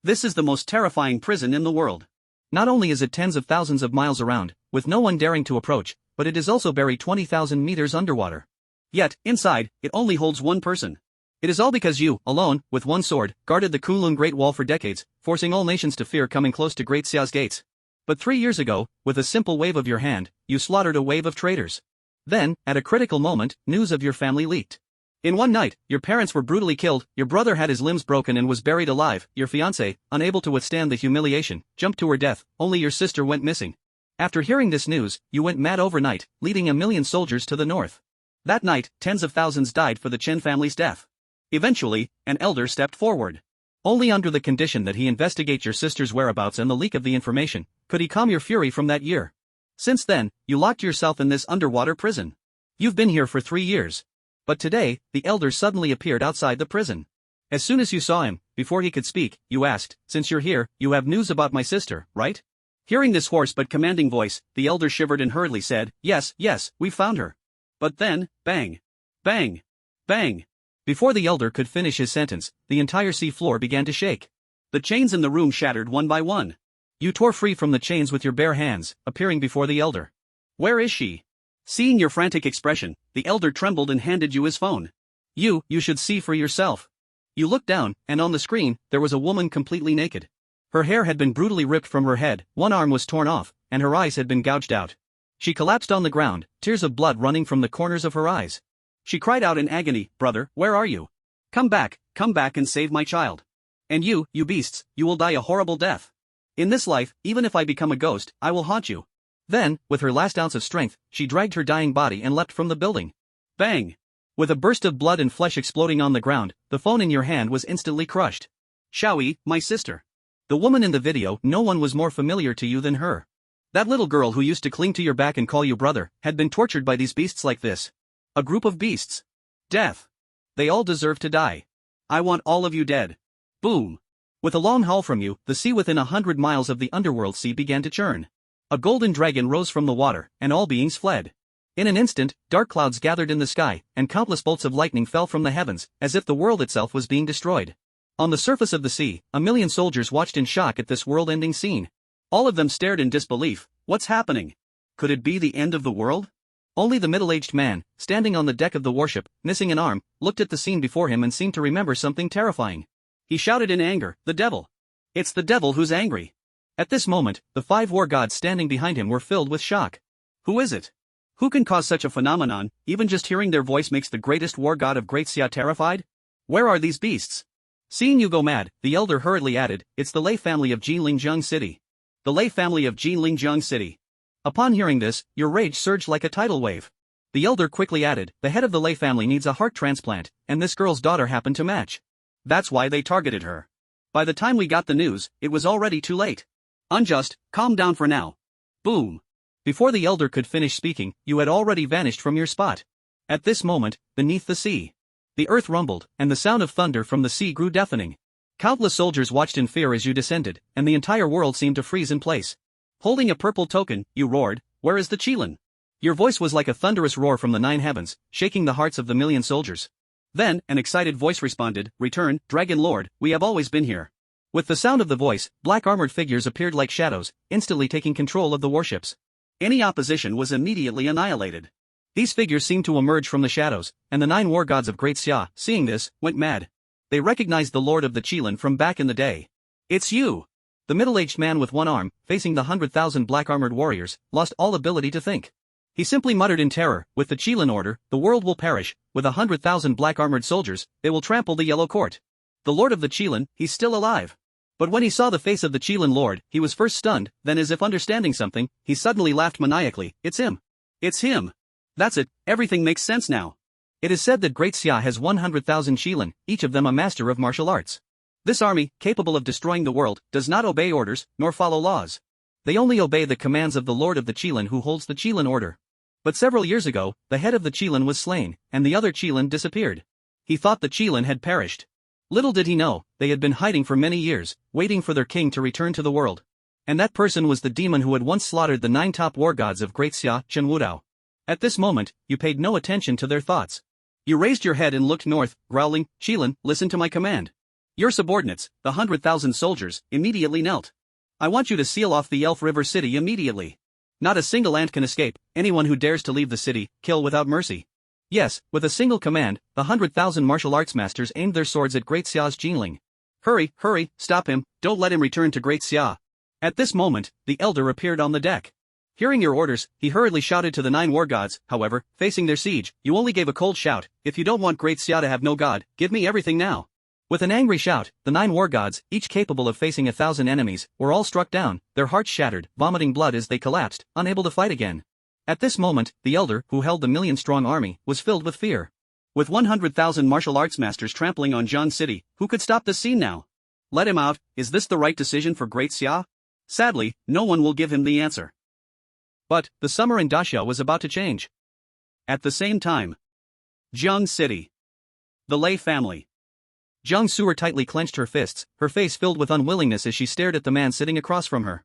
This is the most terrifying prison in the world. Not only is it tens of thousands of miles around, with no one daring to approach, but it is also buried 20,000 meters underwater. Yet, inside, it only holds one person. It is all because you, alone, with one sword, guarded the Kunlun Great Wall for decades, forcing all nations to fear coming close to Great Xia's gates. But 3 years ago, with a simple wave of your hand, you slaughtered a wave of traitors. Then, at a critical moment, news of your family leaked. In one night, your parents were brutally killed, your brother had his limbs broken and was buried alive, your fiancée, unable to withstand the humiliation, jumped to her death, only your sister went missing. After hearing this news, you went mad overnight, leading 1,000,000 soldiers to the north. That night, tens of thousands died for the Chen family's death. Eventually, an elder stepped forward. Only under the condition that he investigate your sister's whereabouts and the leak of the information, could he calm your fury from that year. Since then, you locked yourself in this underwater prison. You've been here for 3 years. But today, the elder suddenly appeared outside the prison. As soon as you saw him, before he could speak, you asked, "Since you're here, you have news about my sister, right?" Hearing this hoarse but commanding voice, the elder shivered and hurriedly said, "Yes, we found her." But then, bang! Bang! Bang! Before the elder could finish his sentence, the entire sea floor began to shake. The chains in the room shattered one by one. You tore free from the chains with your bare hands, appearing before the elder. "Where is she?" Seeing your frantic expression, the elder trembled and handed you his phone. You should see for yourself. You looked down, and on the screen, there was a woman completely naked. Her hair had been brutally ripped from her head, one arm was torn off, and her eyes had been gouged out. She collapsed on the ground, tears of blood running from the corners of her eyes. She cried out in agony, "Brother, where are you? Come back and save my child. And you beasts, you will die a horrible death. In this life, even if I become a ghost, I will haunt you." Then, with her last ounce of strength, she dragged her dying body and leapt from the building. Bang! With a burst of blood and flesh exploding on the ground, the phone in your hand was instantly crushed. Xiaoyi, my sister. The woman in the video, no one was more familiar to you than her. That little girl who used to cling to your back and call you brother, had been tortured by these beasts like this. A group of beasts. Death. They all deserve to die. I want all of you dead. Boom. With a long haul from you, the sea within 100 miles of the underworld sea began to churn. A golden dragon rose from the water, and all beings fled. In an instant, dark clouds gathered in the sky, and countless bolts of lightning fell from the heavens, as if the world itself was being destroyed. On the surface of the sea, 1,000,000 soldiers watched in shock at this world-ending scene. All of them stared in disbelief. What's happening? Could it be the end of the world? Only the middle-aged man, standing on the deck of the warship, missing an arm, looked at the scene before him and seemed to remember something terrifying. He shouted in anger, "The devil! It's the devil who's angry!" At this moment, the 5 war gods standing behind him were filled with shock. Who is it? Who can cause such a phenomenon? Even just hearing their voice makes the greatest war god of Great Xia terrified? Where are these beasts? Seeing you go mad, the elder hurriedly added, "It's the Lei family of Jinlingjiang City." The Lei family of Jinlingjiang City. Upon hearing this, your rage surged like a tidal wave. The elder quickly added, "The head of the Lei family needs a heart transplant, and this girl's daughter happened to match. That's why they targeted her. By the time we got the news, it was already too late. Unjust, calm down for now." Boom. Before the elder could finish speaking, you had already vanished from your spot. At this moment, beneath the sea, the earth rumbled, and the sound of thunder from the sea grew deafening. Countless soldiers watched in fear as you descended, and the entire world seemed to freeze in place. Holding a purple token, you roared, "Where is the Qilin?" Your voice was like a thunderous roar from the 9 heavens, shaking the hearts of the 1,000,000 soldiers. Then, an excited voice responded, "Return, Dragon Lord, we have always been here." With the sound of the voice, black armored figures appeared like shadows, instantly taking control of the warships. Any opposition was immediately annihilated. These figures seemed to emerge from the shadows, and the 9 war gods of Great Xia, seeing this, went mad. They recognized the Lord of the Qilin from back in the day. "It's you!" The middle-aged man with one arm, facing the 100,000 black-armored warriors, lost all ability to think. He simply muttered in terror, "With the Qilin order, the world will perish. With 100,000 black-armored soldiers, they will trample the Yellow Court. The Lord of the Qilin, he's still alive." But when he saw the face of the Qilin Lord, he was first stunned, then as if understanding something, he suddenly laughed maniacally. "It's him! It's him! That's it, everything makes sense now." It is said that Great Xia has 100,000 Qilin, each of them a master of martial arts. This army, capable of destroying the world, does not obey orders, nor follow laws. They only obey the commands of the Lord of the Qilin who holds the Qilin order. But several years ago, the head of the Qilin was slain, and the other Qilin disappeared. He thought the Qilin had perished. Little did he know, they had been hiding for many years, waiting for their king to return to the world. And that person was the demon who had once slaughtered the 9 top war gods of Great Xia, Chen Wudao. At this moment, you paid no attention to their thoughts. You raised your head and looked north, growling, "Qilin, listen to my command. Your subordinates, the 100,000 soldiers, immediately knelt. I want you to seal off the Elf River city immediately. Not a single ant can escape, anyone who dares to leave the city, kill without mercy. Yes, with a single command, the 100,000 martial arts masters aimed their swords at Great Xia's Jinling. Hurry, hurry, stop him, don't let him return to Great Xia. At this moment, the elder appeared on the deck. Hearing your orders, he hurriedly shouted to the 9 war gods. However, facing their siege, you only gave a cold shout. If you don't want Great Xia to have no god, give me everything now. With an angry shout, the 9 war gods, each capable of facing 1,000 enemies, were all struck down, their hearts shattered, vomiting blood as they collapsed, unable to fight again. At this moment, the elder, who held the million-strong army, was filled with fear. With 100,000 martial arts masters trampling on Zhang City, who could stop this scene now? Let him out. Is this the right decision for Great Xia? Sadly, no one will give him the answer. But, the summer in Daxia was about to change. At the same time. Zhang City. The Lei family. Zhang Su'er tightly clenched her fists, her face filled with unwillingness as she stared at the man sitting across from her.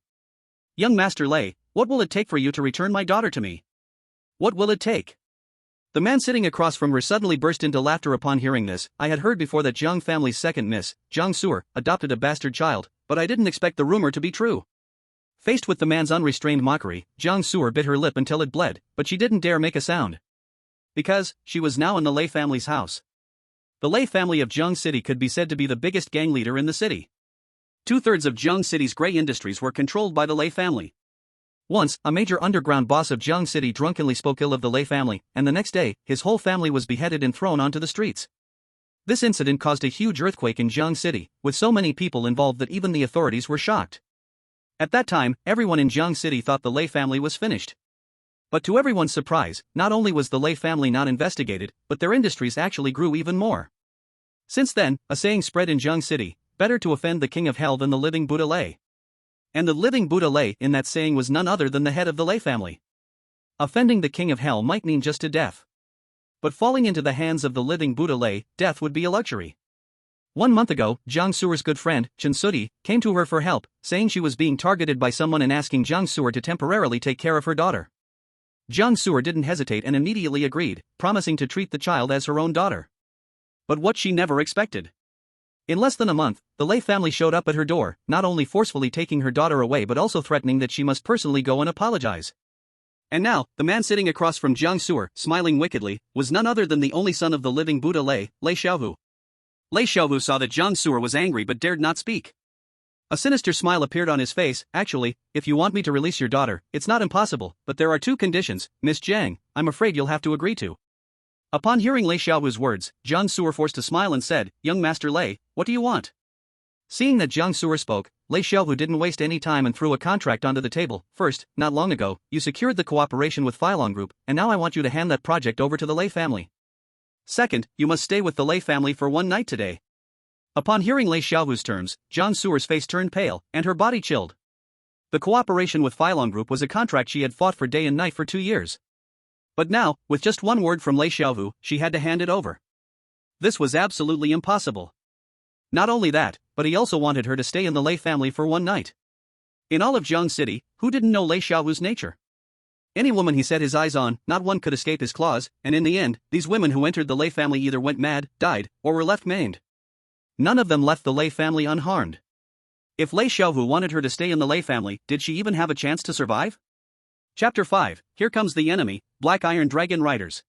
Young Master Lei, what will it take for you to return my daughter to me? What will it take? The man sitting across from her suddenly burst into laughter upon hearing this. I had heard before that Zhang family's second miss, Zhang Su'er, adopted a bastard child, but I didn't expect the rumor to be true. Faced with the man's unrestrained mockery, Zhang Su'er bit her lip until it bled, but she didn't dare make a sound. Because, she was now in the Lei family's house. The Lei family of Zhang City could be said to be the biggest gang leader in the city. 2/3 of Zhang City's gray industries were controlled by the Lei family. Once, a major underground boss of Zhang City drunkenly spoke ill of the Lei family, and the next day, his whole family was beheaded and thrown onto the streets. This incident caused a huge earthquake in Zhang City, with so many people involved that even the authorities were shocked. At that time, everyone in Zhang City thought the Lei family was finished. But to everyone's surprise, not only was the Lei family not investigated, but their industries actually grew even more. Since then, a saying spread in Zhang City, better to offend the king of hell than the living Buddha Lei. And the living Buddha Lei in that saying was none other than the head of the Lei family. Offending the king of hell might mean just to death. But falling into the hands of the living Buddha Lei, death would be a luxury. 1 month ago, Zhang Su'er's good friend, Chen Sudi, came to her for help, saying she was being targeted by someone and asking Zhang Su'er to temporarily take care of her daughter. Zhang Su'er didn't hesitate and immediately agreed, promising to treat the child as her own daughter. But what she never expected. In less than a month, the Lei family showed up at her door, not only forcefully taking her daughter away but also threatening that she must personally go and apologize. And now, the man sitting across from Zhang Su'er, smiling wickedly, was none other than the only son of the living Buddha Lei, Lei Xiaohu. Lei Xiaohu saw that Zhang Su'er was angry but dared not speak. A sinister smile appeared on his face. Actually, if you want me to release your daughter, it's not impossible, but there are 2 conditions, Miss Jiang, I'm afraid you'll have to agree to. Upon hearing Lei Xiaohu's words, Zhang Su'er forced a smile and said, Young Master Lei, what do you want? Seeing that Zhang Su'er spoke, Lei Xiaohu didn't waste any time and threw a contract onto the table. First, not long ago, you secured the cooperation with Filong Group, and now I want you to hand that project over to the Lei family. Second, you must stay with the Lei family for 1 night today. Upon hearing Lei Xiaohu's terms, Zhang Su'er's face turned pale, and her body chilled. The cooperation with Filong Group was a contract she had fought for day and night for 2 years. But now, with just 1 word from Lei Xiaohu, she had to hand it over. This was absolutely impossible. Not only that, but he also wanted her to stay in the Lei family for 1 night. In all of Zhang City, who didn't know Lei Xiaohu's nature? Any woman he set his eyes on, not one could escape his claws, and in the end, these women who entered the Lei family either went mad, died, or were left maimed. None of them left the Lei family unharmed. If Lei Xiaohu wanted her to stay in the Lei family, did she even have a chance to survive? Chapter 5, Here Comes the Enemy, Black Iron Dragon Riders.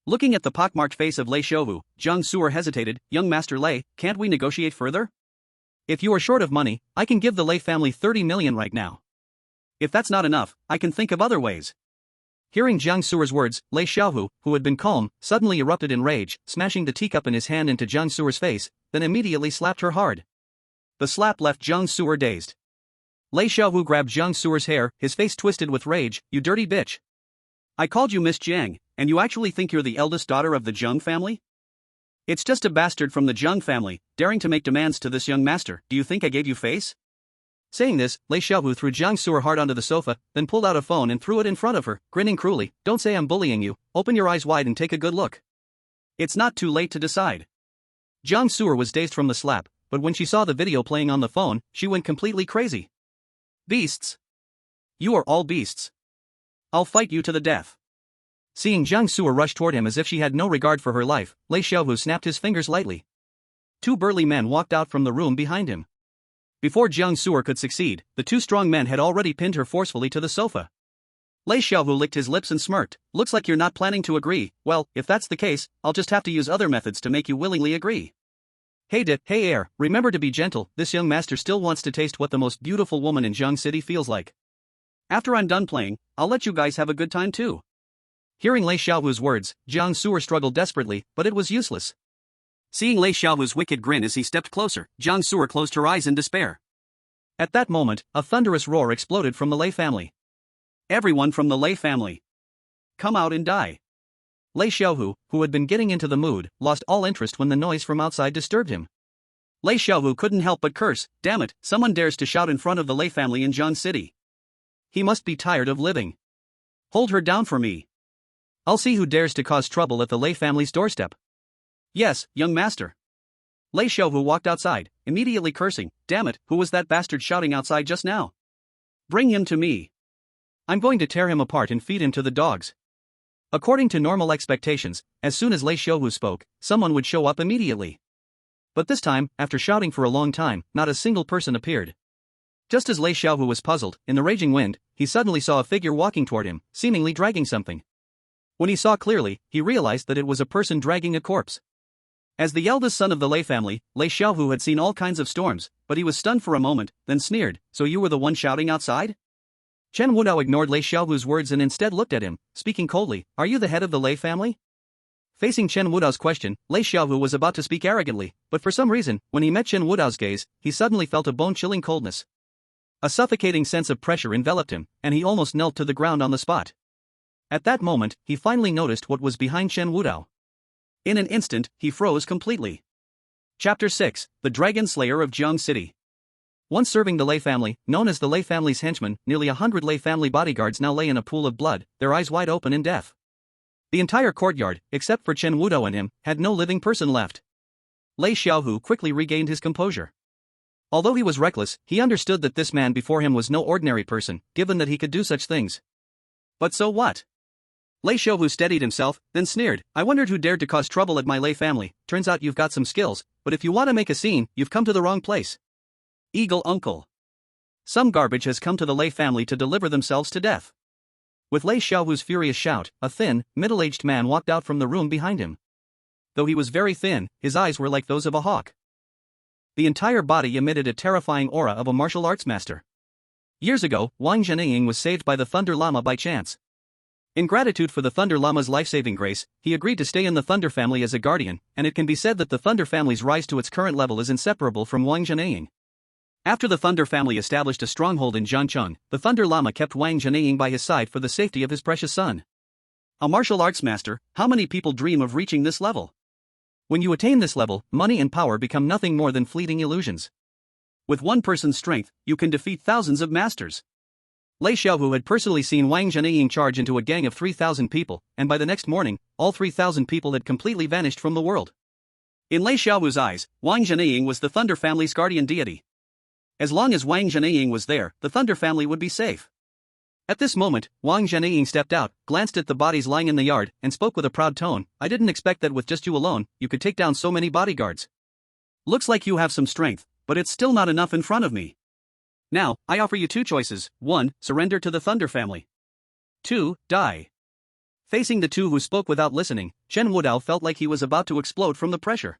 Looking at the pockmarked face of Lei Xiaohu, Zhang Su'er hesitated. Young Master Lei, can't we negotiate further? If you are short of money, I can give the Lei family 30 million right now. If that's not enough, I can think of other ways. Hearing Zhang Su'er's words, Lei Xiaohu, who had been calm, suddenly erupted in rage, smashing the teacup in his hand into Zhang Su'er's face, then immediately slapped her hard. The slap left Zhang Su'er dazed. Lei Xiaohu grabbed Zhang Su'er's hair, his face twisted with rage. You dirty bitch. I called you Miss Jiang, and you actually think you're the eldest daughter of the Zheng family? It's just a bastard from the Zheng family, daring to make demands to this young master. Do you think I gave you face? Saying this, Lei Xiaohu threw Zhang Su'er hard onto the sofa, then pulled out a phone and threw it in front of her, grinning cruelly. Don't say I'm bullying you, open your eyes wide and take a good look. It's not too late to decide. Zhang Su'er was dazed from the slap, but when she saw the video playing on the phone, she went completely crazy. Beasts. You are all beasts. I'll fight you to the death. Seeing Zhang Su'er rush toward him as if she had no regard for her life, Lei Xiaohu snapped his fingers lightly. Two burly men walked out from the room behind him. Before Jiang Suer could succeed, the two strong men had already pinned her forcefully to the sofa. Lei Xiaohu licked his lips and smirked. Looks like you're not planning to agree. Well, if that's the case, I'll just have to use other methods to make you willingly agree. Hey Air, remember to be gentle, this young master still wants to taste what the most beautiful woman in Jiang City feels like. After I'm done playing, I'll let you guys have a good time too. Hearing Lei Xiaohu's words, Jiang Suer struggled desperately, but it was useless. Seeing Lei Xiaohu's wicked grin as he stepped closer, Jiang Suer closed her eyes in despair. At that moment, a thunderous roar exploded from the Lei family. Everyone from the Lei family, come out and die. Lei Xiaohu, who had been getting into the mood, lost all interest when the noise from outside disturbed him. Lei Xiaohu couldn't help but curse. Damn it, someone dares to shout in front of the Lei family in Jiang City. He must be tired of living. Hold her down for me. I'll see who dares to cause trouble at the Lei family's doorstep. Yes, young master. Lei Xiaohu walked outside, immediately cursing. Damn it, who was that bastard shouting outside just now? Bring him to me. I'm going to tear him apart and feed him to the dogs. According to normal expectations, as soon as Lei Xiaohu spoke, someone would show up immediately. But this time, after shouting for a long time, not a single person appeared. Just as Lei Xiaohu was puzzled, in the raging wind, he suddenly saw a figure walking toward him, seemingly dragging something. When he saw clearly, he realized that it was a person dragging a corpse. As the eldest son of the Lei family, Lei Xiaohu had seen all kinds of storms, but he was stunned for a moment, then sneered, "So you were the one shouting outside?" Chen Wudao ignored Lei Xiaohu's words and instead looked at him, speaking coldly. Are you the head of the Lei family? Facing Chen Wudao's question, Lei Xiaohu was about to speak arrogantly, but for some reason, when he met Chen Wudao's gaze, he suddenly felt a bone-chilling coldness. A suffocating sense of pressure enveloped him, and he almost knelt to the ground on the spot. At that moment, he finally noticed what was behind Chen Wudao. In an instant, he froze completely. Chapter 6, The Dragon Slayer of Jiang City. Once serving the Lei family, known as the Lei family's henchmen, nearly 100 Lei family bodyguards now lay in a pool of blood, their eyes wide open in death. The entire courtyard, except for Chen Wudao and him, had no living person left. Lei Xiaohu quickly regained his composure. Although he was reckless, he understood that this man before him was no ordinary person, given that he could do such things. But so what? Lei Xiaohu steadied himself, then sneered. I wondered who dared to cause trouble at my Lei family. Turns out you've got some skills, but if you want to make a scene, you've come to the wrong place. Eagle uncle. Some garbage has come to the Lei family to deliver themselves to death. With Lei Xiaohu's furious shout, a thin, middle-aged man walked out from the room behind him. Though he was very thin, his eyes were like those of a hawk. The entire body emitted a terrifying aura of a martial arts master. Years ago, Wang Zheniying was saved by the Thunder Lama by chance. In gratitude for the Thunder Lama's life-saving grace, he agreed to stay in the Thunder family as a guardian, and it can be said that the Thunder family's rise to its current level is inseparable from Wang Zheniying. After the Thunder family established a stronghold in Jiancheng, the Thunder Lama kept Wang Zheniying by his side for the safety of his precious son. A martial arts master, how many people dream of reaching this level? When you attain this level, money and power become nothing more than fleeting illusions. With one person's strength, you can defeat thousands of masters. Lei Xiaohu had personally seen Wang Zheniying charge into a gang of 3,000 people, and by the next morning, all 3,000 people had completely vanished from the world. In Lei Xiaohu's eyes, Wang Zheniying was the Thunder family's guardian deity. As long as Wang Zheniying was there, the Thunder family would be safe. At this moment, Wang Zheniying stepped out, glanced at the bodies lying in the yard, and spoke with a proud tone. I didn't expect that with just you alone, you could take down so many bodyguards. Looks like you have some strength, but it's still not enough in front of me. Now, I offer you two choices. 1. Surrender to the Thunder family. 2. Die. Facing the two who spoke without listening, Chen Wudao felt like he was about to explode from the pressure.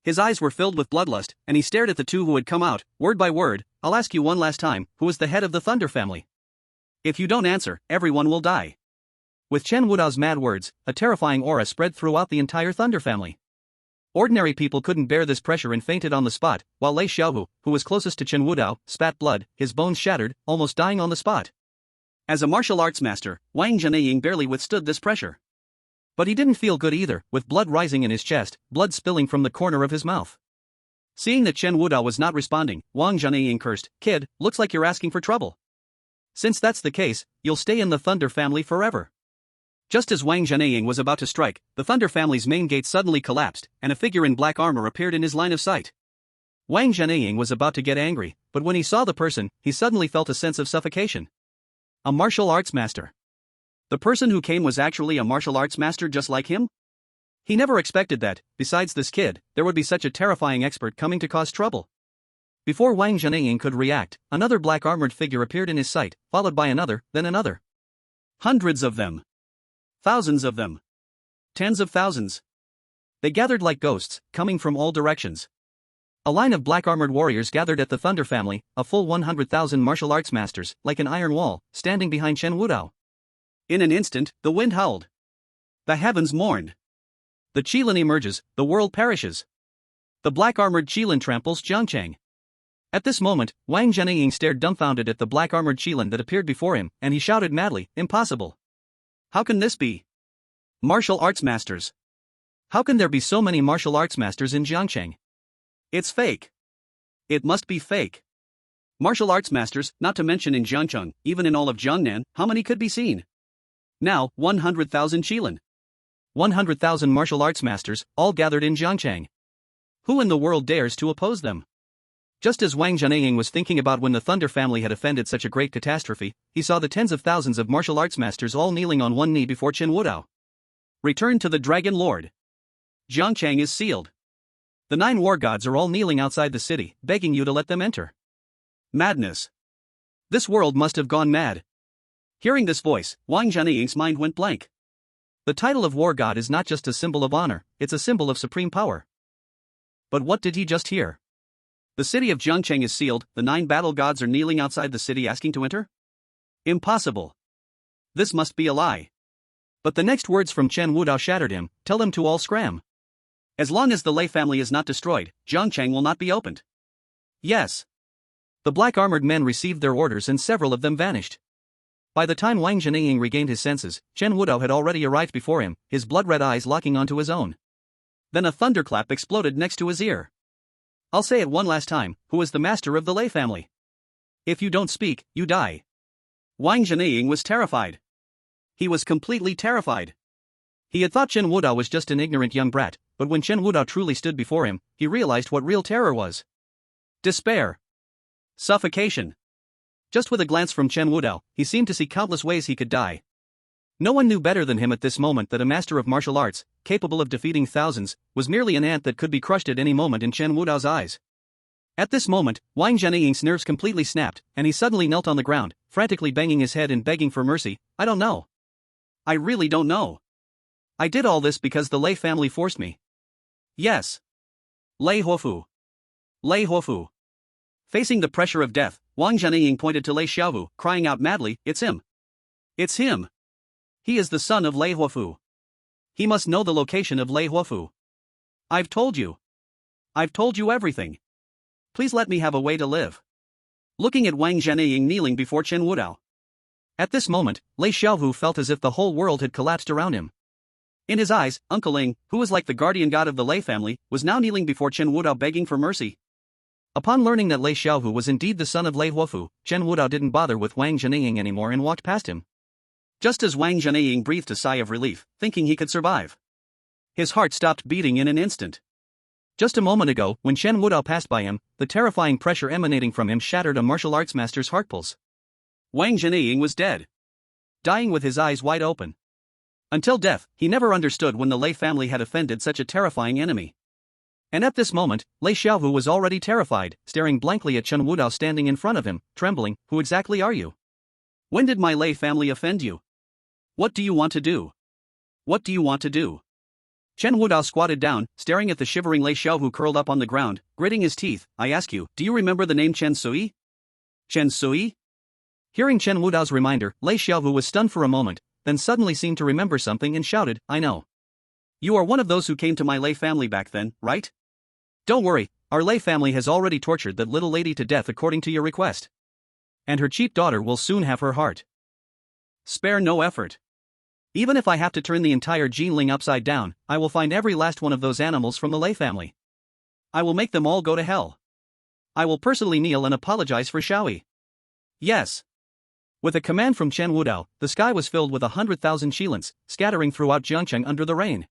His eyes were filled with bloodlust, and he stared at the two who had come out, word by word. I'll ask you one last time, who is the head of the Thunder family? If you don't answer, everyone will die. With Chen Wudao's mad words, a terrifying aura spread throughout the entire Thunder family. Ordinary people couldn't bear this pressure and fainted on the spot, while Lei Xiaohu, who was closest to Chen Wudao, spat blood, his bones shattered, almost dying on the spot. As a martial arts master, Wang Zheniying barely withstood this pressure. But he didn't feel good either, with blood rising in his chest, blood spilling from the corner of his mouth. Seeing that Chen Wudao was not responding, Wang Zheniying cursed, Kid, looks like you're asking for trouble. Since that's the case, you'll stay in the Thunder family forever. Just as Wang Zheniying was about to strike, the Thunder family's main gate suddenly collapsed, and a figure in black armor appeared in his line of sight. Wang Zheniying was about to get angry, but when he saw the person, he suddenly felt a sense of suffocation. A martial arts master. The person who came was actually a martial arts master just like him? He never expected that, besides this kid, there would be such a terrifying expert coming to cause trouble. Before Wang Zhenaying could react, another black armored figure appeared in his sight, followed by another, then another. Hundreds of them. Thousands of them. Tens of thousands. They gathered like ghosts, coming from all directions. A line of black armored warriors gathered at the Thunder family, a full 100,000 martial arts masters, like an iron wall, standing behind Chen Wudao. In an instant, the wind howled. The heavens mourned. The Qilin emerges, the world perishes. The black-armored Qilin tramples Jiangcheng. At this moment, Wang Zhenaying stared dumbfounded at the black-armored Qilin that appeared before him, and he shouted madly, "Impossible! How can this be? Martial arts masters! How can there be so many martial arts masters in Jiangcheng? It's fake. It must be fake. Martial arts masters, not to mention in Jiangcheng, even in all of Jiangnan, how many could be seen? Now, 100,000 Qilin. 100,000 martial arts masters, all gathered in Jiangcheng. Who in the world dares to oppose them?" Just as Wang Zhenaying was thinking about when the Thunder family had offended such a great catastrophe, he saw the tens of thousands of martial arts masters all kneeling on one knee before Chen Wudao. "Return to the Dragon Lord. Jiangcheng is sealed. The 9 war gods are all kneeling outside the city, begging you to let them enter." Madness. This world must have gone mad. Hearing this voice, Wang Zhenaying's mind went blank. The title of war god is not just a symbol of honor, it's a symbol of supreme power. But what did he just hear? The city of Jiangcheng is sealed, the 9 battle gods are kneeling outside the city asking to enter? Impossible. This must be a lie. But the next words from Chen Wudao shattered him, "Tell them to all scram. As long as the Lei family is not destroyed, Jiangcheng will not be opened." Yes. The black armored men received their orders and several of them vanished. By the time Wang Zhenaying regained his senses, Chen Wudao had already arrived before him, his blood-red eyes locking onto his own. Then a thunderclap exploded next to his ear. "I'll say it one last time, who is the master of the Lei family? If you don't speak, you die." Wang Zhenaying was terrified. He was completely terrified. He had thought Chen Wudao was just an ignorant young brat, but when Chen Wudao truly stood before him, he realized what real terror was. Despair. Suffocation. Just with a glance from Chen Wudao, he seemed to see countless ways he could die. No one knew better than him at this moment that a master of martial arts, capable of defeating thousands, was merely an ant that could be crushed at any moment in Chen Wudao's eyes. At this moment, Wang Zhenaying's nerves completely snapped, and he suddenly knelt on the ground, frantically banging his head and begging for mercy. "I don't know. I really don't know. I did all this because the Lei family forced me. Yes. Lei Huofu. Lei Huofu." Facing the pressure of death, Wang Zhenaying pointed to Lei Xiaovu, crying out madly, "It's him. It's him. He is the son of Lei Huofu. He must know the location of Lei Huofu. I've told you. I've told you everything. Please let me have a way to live." Looking at Wang Zhenaying kneeling before Chen Wudao. At this moment, Lei Xiaovu felt as if the whole world had collapsed around him. In his eyes, Uncle Ling, who was like the guardian god of the Lei family, was now kneeling before Chen Wudao begging for mercy. Upon learning that Lei Xiaovu was indeed the son of Lei Huofu, Chen Wudao didn't bother with Wang Zhenaying anymore and walked past him. Just as Wang Zhenaying breathed a sigh of relief, thinking he could survive. His heart stopped beating in an instant. Just a moment ago, when Chen Wudao passed by him, the terrifying pressure emanating from him shattered a martial arts master's heart pulse. Wang Zhenaying was dead. Dying with his eyes wide open. Until death, he never understood when the Lei family had offended such a terrifying enemy. And at this moment, Lei Xiaovu was already terrified, staring blankly at Chen Wudao standing in front of him, trembling. "Who exactly are you? When did my Lei family offend you? What do you want to do? What do you want to do?" Chen Wudao squatted down, staring at the shivering Lei Xiaovu curled up on the ground, gritting his teeth. "I ask you, do you remember the name Chen Sui? Chen Sui?" Hearing Chen Wudao's reminder, Lei Xiaovu was stunned for a moment, then suddenly seemed to remember something and shouted, "I know. You are one of those who came to my Lei family back then, right? Don't worry, our Lei family has already tortured that little lady to death according to your request. And her cheap daughter will soon have her heart. Spare no effort. Even if I have to turn the entire Jinling upside down, I will find every last one of those animals from the Lei family. I will make them all go to hell. I will personally kneel and apologize for Xiaoyi. Yes." With a command from Chen Wudao, the sky was filled with 100,000 Qilins, scattering throughout Jiangcheng under the rain.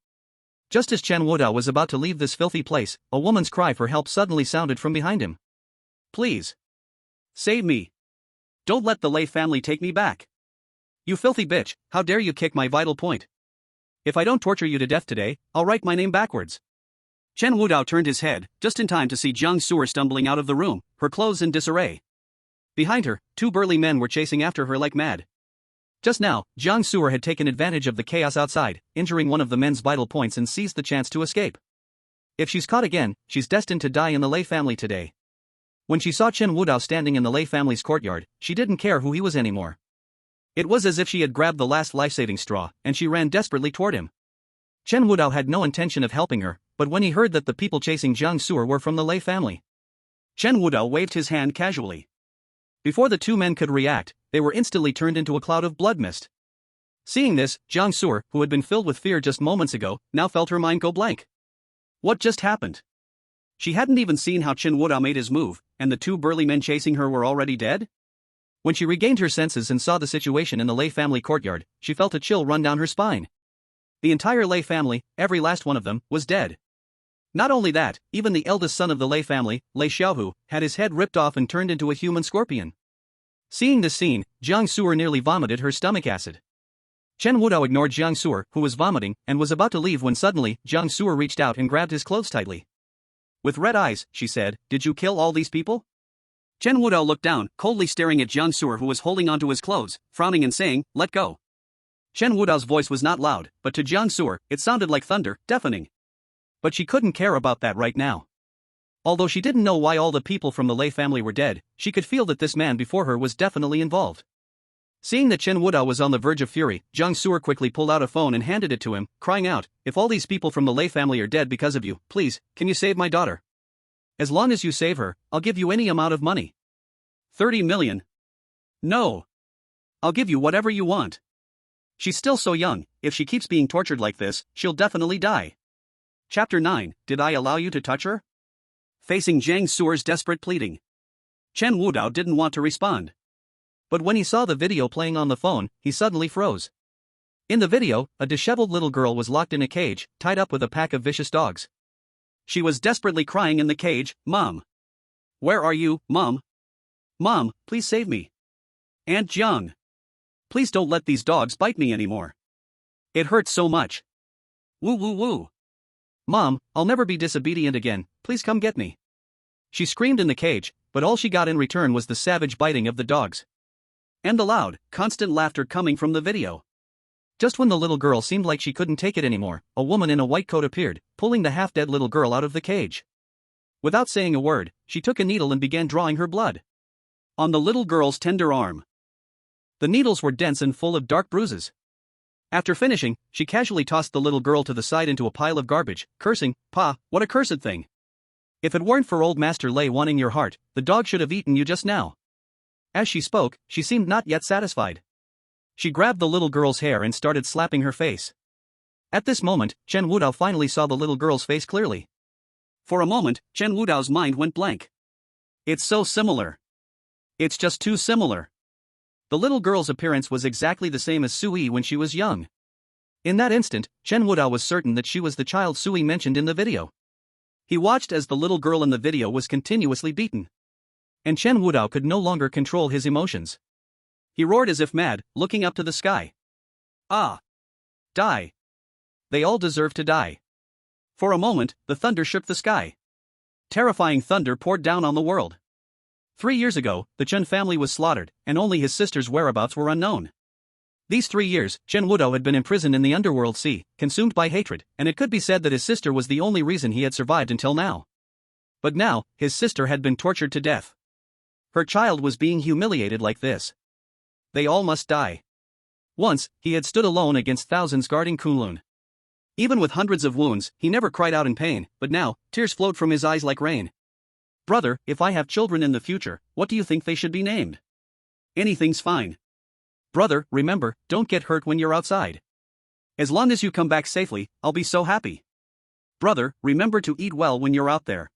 Just as Chen Wudao was about to leave this filthy place, a woman's cry for help suddenly sounded from behind him. "Please. Save me. Don't let the Lei family take me back. You filthy bitch, how dare you kick my vital point?" If I don't torture you to death today, I'll write my name backwards. Chen Wudao turned his head, just in time to see Jiang Su'er stumbling out of the room, her clothes in disarray. Behind her, two burly men were chasing after her like mad. Just now, Jiang Su'er had taken advantage of the chaos outside, injuring one of the men's vital points and seized the chance to escape. If she's caught again, she's destined to die in the Lei family today. When she saw Chen Wudao standing in the Lei family's courtyard, she didn't care who he was anymore. It was as if she had grabbed the last life-saving straw, and she ran desperately toward him. Chen Wudao had no intention of helping her, but when he heard that the people chasing Jiang Su'er were from the Lei family, Chen Wudao waved his hand casually. Before the two men could react, they were instantly turned into a cloud of blood mist. Seeing this, Jiang Su'er, who had been filled with fear just moments ago, now felt her mind go blank. What just happened? She hadn't even seen how Chen Wudao made his move, and the two burly men chasing her were already dead? When she regained her senses and saw the situation in the Lei family courtyard, she felt a chill run down her spine. The entire Lei family, every last one of them, was dead. Not only that, even the eldest son of the Lei family, Lei Xiaohu, had his head ripped off and turned into a human scorpion. Seeing this scene, Jiang Su'er nearly vomited her stomach acid. Chen Wudao ignored Jiang Su'er, who was vomiting, and was about to leave when suddenly, Jiang Su'er reached out and grabbed his clothes tightly. With red eyes, she said, "Did you kill all these people?" Chen Wudao looked down, coldly staring at Jiang Su'er, who was holding onto his clothes, frowning and saying, "Let go." Chen Wudao's voice was not loud, but to Jiang Su'er, it sounded like thunder, deafening. But she couldn't care about that right now. Although she didn't know why all the people from the Lei family were dead, she could feel that this man before her was definitely involved. Seeing that Chen Wudao was on the verge of fury, Jiang Su'er quickly pulled out a phone and handed it to him, crying out, "If all these people from the Lei family are dead because of you, please, can you save my daughter? As long as you save her, I'll give you any amount of money. 30 million. No. I'll give you whatever you want. She's still so young, if she keeps being tortured like this, she'll definitely die." Chapter 9, Did I allow you to touch her? Facing Jiang Su'er's desperate pleading, Chen Wudao didn't want to respond. But when he saw the video playing on the phone, he suddenly froze. In the video, a disheveled little girl was locked in a cage, tied up with a pack of vicious dogs. She was desperately crying in the cage, "Mom! Where are you, Mom? Mom, please save me. Aunt Jiang! Please don't let these dogs bite me anymore. It hurts so much. Woo woo woo. Mom, I'll never be disobedient again, please come get me." She screamed in the cage, but all she got in return was the savage biting of the dogs. And the loud, constant laughter coming from the video. Just when the little girl seemed like she couldn't take it anymore, a woman in a white coat appeared, pulling the half-dead little girl out of the cage. Without saying a word, she took a needle and began drawing her blood on the little girl's tender arm. The needles were dense and full of dark bruises. After finishing, she casually tossed the little girl to the side into a pile of garbage, cursing, "Pa, what a cursed thing. If it weren't for old Master Lei wanting your heart, the dog should have eaten you just now." As she spoke, she seemed not yet satisfied. She grabbed the little girl's hair and started slapping her face. At this moment, Chen Wudao finally saw the little girl's face clearly. For a moment, Chen Wudao's mind went blank. It's so similar. It's just too similar. The little girl's appearance was exactly the same as Sui when she was young. In that instant, Chen Wudao was certain that she was the child Sui mentioned in the video. He watched as the little girl in the video was continuously beaten. And Chen Wudao could no longer control his emotions. He roared as if mad, looking up to the sky. "Ah! Die! They all deserve to die." For a moment, the thunder shook the sky. Terrifying thunder poured down on the world. 3 years ago, the Chen family was slaughtered, and only his sister's whereabouts were unknown. These 3 years, Chen Wudao had been imprisoned in the underworld sea, consumed by hatred, and it could be said that his sister was the only reason he had survived until now. But now, his sister had been tortured to death. Her child was being humiliated like this. They all must die. Once, he had stood alone against thousands guarding Kunlun. Even with hundreds of wounds, he never cried out in pain, but now, tears flowed from his eyes like rain. "Brother, if I have children in the future, what do you think they should be named?" "Anything's fine. Brother, remember, don't get hurt when you're outside. As long as you come back safely, I'll be so happy. Brother, remember to eat well when you're out there.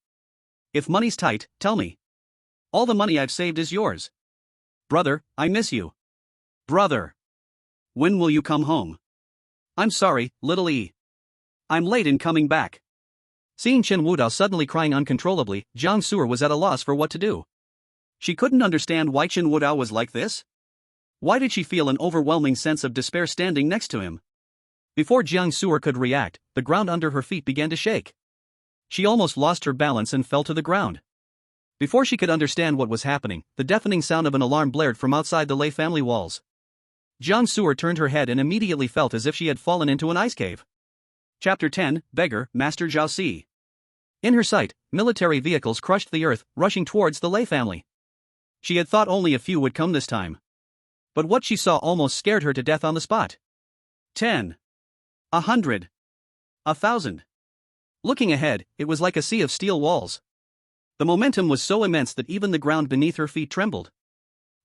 If money's tight, tell me. All the money I've saved is yours. Brother, I miss you. Brother. When will you come home? I'm sorry, little E. I'm late in coming back." Seeing Chen Wudao suddenly crying uncontrollably, Jiang Su'er was at a loss for what to do. She couldn't understand why Chen Wudao was like this. Why did she feel an overwhelming sense of despair standing next to him? Before Jiang Su'er could react, the ground under her feet began to shake. She almost lost her balance and fell to the ground. Before she could understand what was happening, the deafening sound of an alarm blared from outside the Lei family walls. Jiang Su'er turned her head and immediately felt as if she had fallen into an ice cave. Chapter 10, Beggar, Master Zhao Si. In her sight, military vehicles crushed the earth, rushing towards the Lei family. She had thought only a few would come this time. But what she saw almost scared her to death on the spot. 10. 100. 1,000. Looking ahead, it was like a sea of steel walls. The momentum was so immense that even the ground beneath her feet trembled.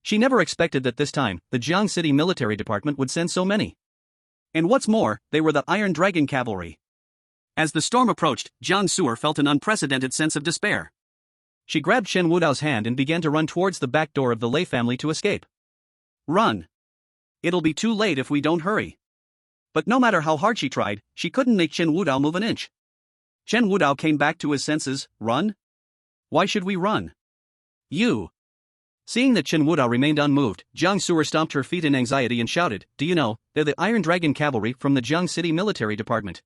She never expected that this time, the Jiang City Military Department would send so many. And what's more, they were the Iron Dragon Cavalry. As the storm approached, Jiang Su'er felt an unprecedented sense of despair. She grabbed Chen Wudao's hand and began to run towards the back door of the Lei family to escape. Run! It'll be too late if we don't hurry. But no matter how hard she tried, she couldn't make Chen Wudao move an inch. Chen Wudao came back to his senses. Run? Why should we run? You! Seeing that Chen Wudao remained unmoved, Jiang Su'er stomped her feet in anxiety and shouted, "Do you know, they're the Iron Dragon Cavalry from the Jiang City Military Department."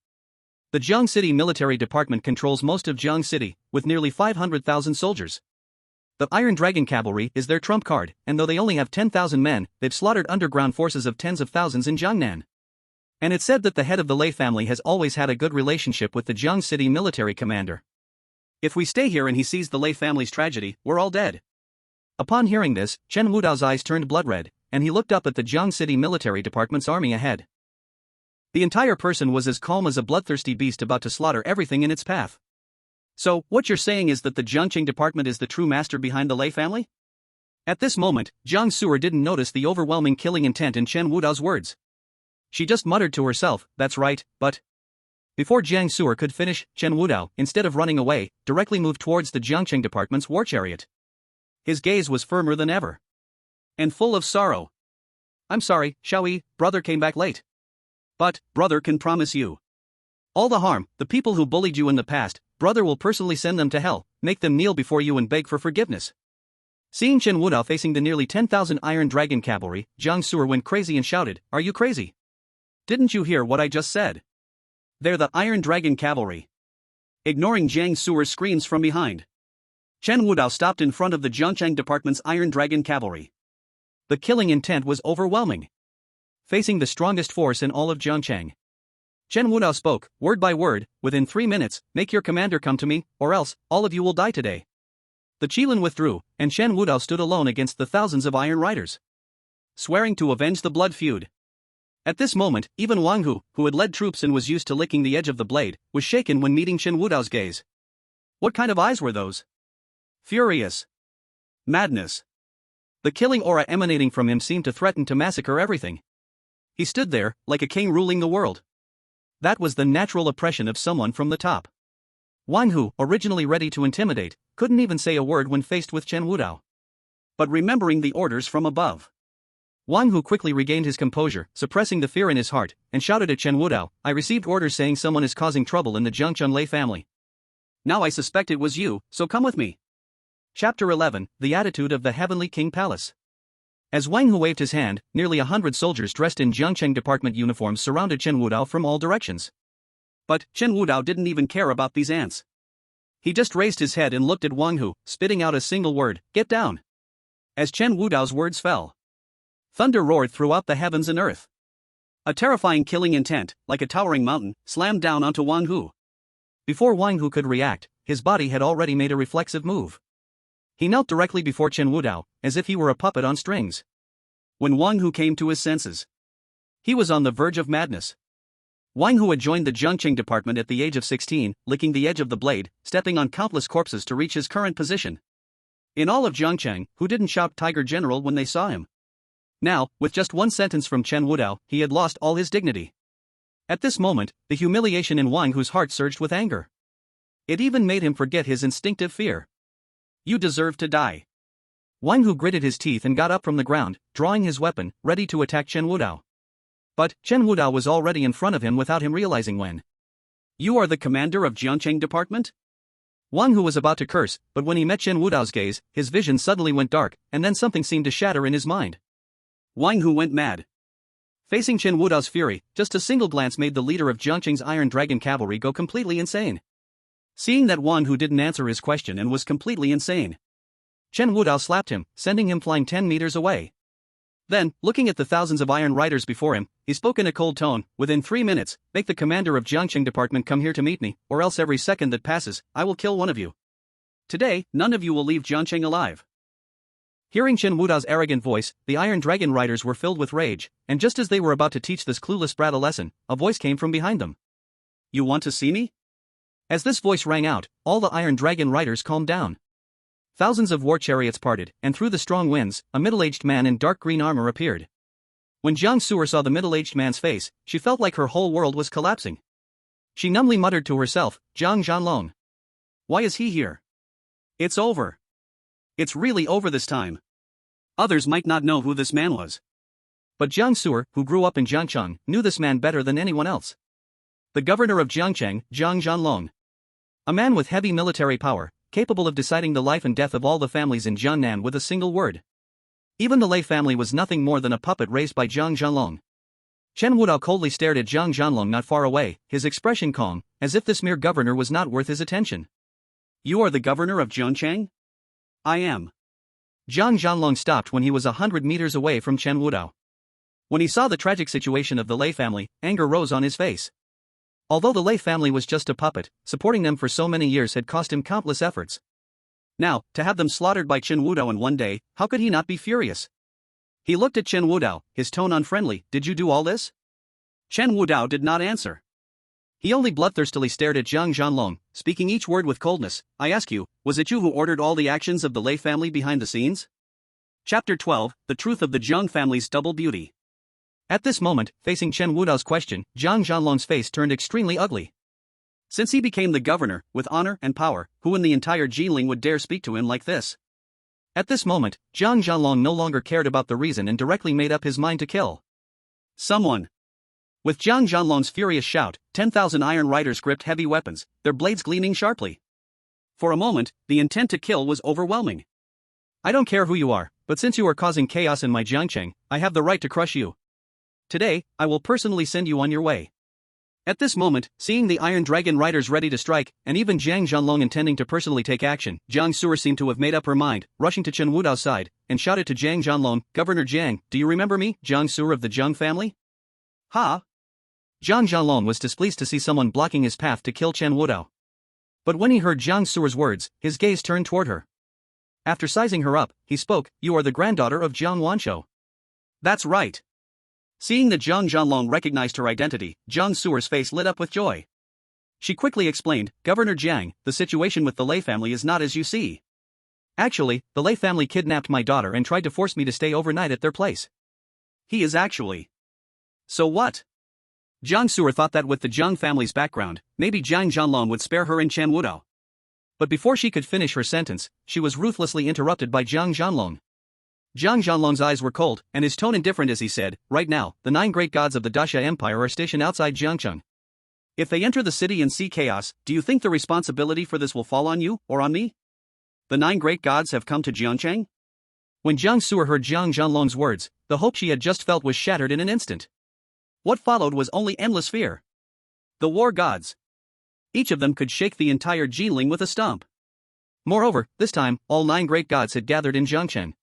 The Jiang City Military Department controls most of Jiang City, with nearly 500,000 soldiers. The Iron Dragon Cavalry is their trump card, and though they only have 10,000 men, they've slaughtered underground forces of tens of thousands in Jiangnan. And it's said that the head of the Lei family has always had a good relationship with the Jiang City military commander. If we stay here and he sees the Lei family's tragedy, we're all dead. Upon hearing this, Chen Wudao's eyes turned blood red, and he looked up at the Jiang City Military Department's army ahead. The entire person was as calm as a bloodthirsty beast about to slaughter everything in its path. So, what you're saying is that the Jiangqing Department is the true master behind the Lei family? At this moment, Jiang Su'er didn't notice the overwhelming killing intent in Chen Wudao's words. She just muttered to herself, "That's right, but..." Before Jiang Su'er could finish, Chen Wudao, instead of running away, directly moved towards the Jiangqing Department's war chariot. His gaze was firmer than ever. And full of sorrow. "I'm sorry, Xiaoyi, brother came back late. But, brother can promise you. All the harm, the people who bullied you in the past, brother will personally send them to hell, make them kneel before you and beg for forgiveness." Seeing Chen Wudao facing the nearly 10,000 Iron Dragon Cavalry, Jiang Su'er went crazy and shouted, "Are you crazy? Didn't you hear what I just said? They're the Iron Dragon Cavalry." Ignoring Jiang Su'er's screams from behind, Chen Wudao stopped in front of the Jiangqing Department's Iron Dragon Cavalry. The killing intent was overwhelming. Facing the strongest force in all of Jiangqing, Chen Wudao spoke, word by word, "Within 3 minutes, make your commander come to me, or else, all of you will die today." The Qilin withdrew, and Chen Wudao stood alone against the thousands of Iron Riders, swearing to avenge the blood feud. At this moment, even Wang Hu, who had led troops and was used to licking the edge of the blade, was shaken when meeting Chen Wudao's gaze. What kind of eyes were those? Furious. Madness. The killing aura emanating from him seemed to threaten to massacre everything. He stood there, like a king ruling the world. That was the natural oppression of someone from the top. Wang Hu, originally ready to intimidate, couldn't even say a word when faced with Chen Wudao. But remembering the orders from above, Wang Hu quickly regained his composure, suppressing the fear in his heart, and shouted at Chen Wudao, "I received orders saying someone is causing trouble in the Jiangchun Lei family. Now I suspect it was you, so come with me." Chapter 11, The Attitude of the Heavenly King Palace. As Wang Hu waved his hand, nearly 100 soldiers dressed in Jiangqing Department uniforms surrounded Chen Wudao from all directions. But Chen Wudao didn't even care about these ants. He just raised his head and looked at Wang Hu, spitting out a single word, "Get down." As Chen Wudao's words fell, thunder roared throughout the heavens and earth. A terrifying killing intent, like a towering mountain, slammed down onto Wang Hu. Before Wang Hu could react, his body had already made a reflexive move. He knelt directly before Chen Wudao, as if he were a puppet on strings. When Wang Hu came to his senses, he was on the verge of madness. Wang Hu had joined the Jiangqing Department at the age of 16, licking the edge of the blade, stepping on countless corpses to reach his current position. In all of Jiangqing, who didn't shout "Tiger General" when they saw him? Now, with just one sentence from Chen Wudao, he had lost all his dignity. At this moment, the humiliation in Wang Hu's heart surged with anger. It even made him forget his instinctive fear. "You deserve to die." Wang Hu gritted his teeth and got up from the ground, drawing his weapon, ready to attack Chen Wudao. But Chen Wudao was already in front of him without him realizing when. "You are the commander of Jiangqing Department?" Wang Hu was about to curse, but when he met Chen Wudao's gaze, his vision suddenly went dark, and then something seemed to shatter in his mind. Wang Hu went mad. Facing Chen Wudao's fury, just a single glance made the leader of Jiangqing's Iron Dragon cavalry go completely insane. Seeing that one who didn't answer his question and was completely insane, Chen Wudao slapped him, sending him flying 10 meters away. Then, looking at the thousands of iron riders before him, he spoke in a cold tone, "Within 3 minutes, make the commander of Jiangqing department come here to meet me, or else every second that passes, I will kill one of you. Today, none of you will leave Jiangqing alive." Hearing Chen Wudao's arrogant voice, the Iron Dragon riders were filled with rage, and just as they were about to teach this clueless brat a lesson, a voice came from behind them. "You want to see me?" As this voice rang out, all the Iron Dragon riders calmed down. Thousands of war chariots parted, and through the strong winds, a middle-aged man in dark green armor appeared. When Jiang Su'er saw the middle-aged man's face, she felt like her whole world was collapsing. She numbly muttered to herself, "Zhang Zhanlong. Why is he here? It's over. It's really over this time." Others might not know who this man was, but Jiang Su'er, who grew up in Jiangcheng, knew this man better than anyone else. The governor of Jiangcheng, Zhang Zhanlong. A man with heavy military power, capable of deciding the life and death of all the families in Jiangnan with a single word. Even the Lei family was nothing more than a puppet raised by Zhang Zhanlong. Chen Wudao coldly stared at Zhang Zhanlong not far away, his expression calm, as if this mere governor was not worth his attention. "You are the governor of Jiangcheng?" "I am." Zhang Zhanlong stopped when he was 100 meters away from Chen Wudao. When he saw the tragic situation of the Lei family, anger rose on his face. Although the Lei family was just a puppet, supporting them for so many years had cost him countless efforts. Now, to have them slaughtered by Chen Wudao in one day, how could he not be furious? He looked at Chen Wudao, his tone unfriendly. "Did you do all this?" Chen Wudao did not answer. He only bloodthirstily stared at Zhang Zhanlong, speaking each word with coldness. "I ask you, was it you who ordered all the actions of the Lei family behind the scenes?" Chapter 12, The Truth of the Zhang Family's Double Beauty. At this moment, facing Chen Wudao's question, Zhang Zhanlong's face turned extremely ugly. Since he became the governor, with honor and power, who in the entire Jinling would dare speak to him like this? At this moment, Zhang Zhanlong no longer cared about the reason and directly made up his mind to kill someone. With Zhang Zhanlong's furious shout, 10,000 iron riders gripped heavy weapons, their blades gleaming sharply. For a moment, the intent to kill was overwhelming. "I don't care who you are, but since you are causing chaos in my Jiangcheng, I have the right to crush you. Today, I will personally send you on your way." At this moment, seeing the Iron Dragon riders ready to strike, and even Zhang Zhanlong intending to personally take action, Jiang Su'er seemed to have made up her mind, rushing to Chen Wudao's side, and shouted to Zhang Zhanlong, "Governor Jiang, do you remember me, Jiang Su'er of the Zhang family?" "Ha!" Zhang Zhanlong was displeased to see someone blocking his path to kill Chen Wudao. But when he heard Jiang Su'er's words, his gaze turned toward her. After sizing her up, he spoke, "You are the granddaughter of Jiang Wanshou." "That's right." Seeing that Zhang Zhanlong recognized her identity, Jiang Su'er's face lit up with joy. She quickly explained, "Governor Jiang, the situation with the Lei family is not as you see. Actually, the Lei family kidnapped my daughter and tried to force me to stay overnight at their place." "He is actually. So what?" Jiang Su'er thought that with the Zhang family's background, maybe Zhang Zhanlong would spare her and Chen Wudao. But before she could finish her sentence, she was ruthlessly interrupted by Zhang Zhanlong. Zhang Zhanlong's eyes were cold, and his tone indifferent as he said, "Right now, the 9 great gods of the Daxia Empire are stationed outside Jiangcheng. If they enter the city and see chaos, do you think the responsibility for this will fall on you, or on me? The 9 great gods have come to Jiangcheng?" When Jiang Su'er heard Zhang Zhanlong's words, the hope she had just felt was shattered in an instant. What followed was only endless fear. The war gods. Each of them could shake the entire Jinling with a stomp. Moreover, this time, all 9 great gods had gathered in Jiangcheng.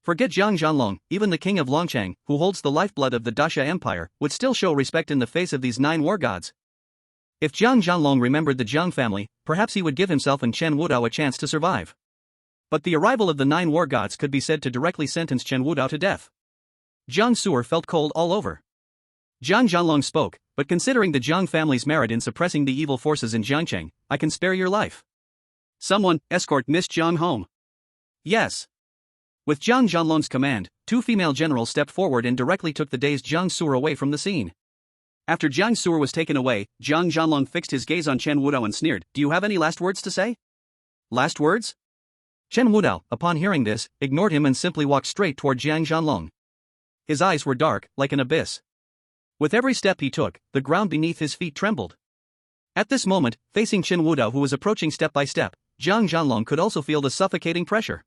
Forget Zhang Zhanlong, even the king of Longcheng, who holds the lifeblood of the Daxia Empire, would still show respect in the face of these 9 war gods. If Zhang Zhanlong remembered the Zhang family, perhaps he would give himself and Chen Wudao a chance to survive. But the arrival of the 9 war gods could be said to directly sentence Chen Wudao to death. Jiang Su'er felt cold all over. Zhang Zhanlong spoke, "But considering the Zhang family's merit in suppressing the evil forces in Jiangcheng, I can spare your life. Someone, escort Miss Zhang home." "Yes." With Zhang Zhanlong's command, 2 female generals stepped forward and directly took the dazed Jiang Su'er away from the scene. After Jiang Su'er was taken away, Zhang Zhanlong fixed his gaze on Chen Wudao and sneered, "Do you have any last words to say?" "Last words?" Chen Wudao, upon hearing this, ignored him and simply walked straight toward Zhang Zhanlong. His eyes were dark, like an abyss. With every step he took, the ground beneath his feet trembled. At this moment, facing Chen Wudao who was approaching step by step, Zhang Zhanlong could also feel the suffocating pressure.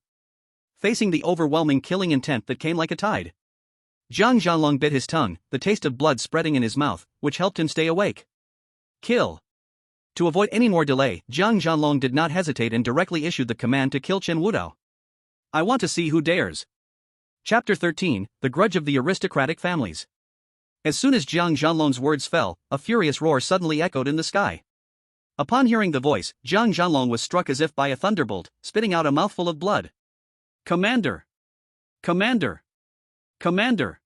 Facing the overwhelming killing intent that came like a tide, Zhang Zhanlong bit his tongue, the taste of blood spreading in his mouth, which helped him stay awake. Kill. To avoid any more delay, Zhang Zhanlong did not hesitate and directly issued the command to kill Chen Wudao. I want to see who dares. Chapter 13, The Grudge of the Aristocratic Families. As soon as Zhang Zhanlong's words fell, a furious roar suddenly echoed in the sky. Upon hearing the voice, Zhang Zhanlong was struck as if by a thunderbolt, spitting out a mouthful of blood. Commander! Commander! Commander!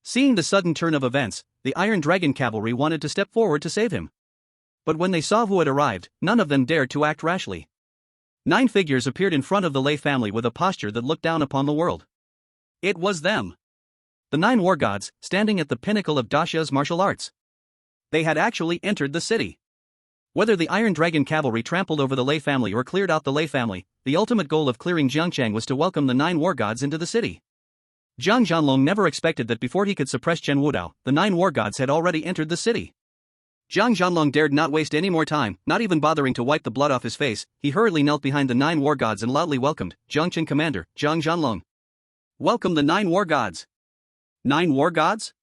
Seeing the sudden turn of events, the Iron Dragon cavalry wanted to step forward to save him. But when they saw who had arrived, none of them dared to act rashly. 9 figures appeared in front of the Lei family with a posture that looked down upon the world. It was them. The 9 war gods, standing at the pinnacle of Daxia's martial arts. They had actually entered the city. Whether the Iron Dragon cavalry trampled over the Lei family or cleared out the Lei family, the ultimate goal of clearing Jiangchang was to welcome the 9 war gods into the city. Zhang Zhanlong never expected that before he could suppress Chen Wudao, the 9 war gods had already entered the city. Zhang Zhanlong dared not waste any more time, not even bothering to wipe the blood off his face. He hurriedly knelt behind the 9 war gods and loudly welcomed, Jiangcheng Commander, Zhang Zhanlong. Welcome the 9 war gods. 9 war gods?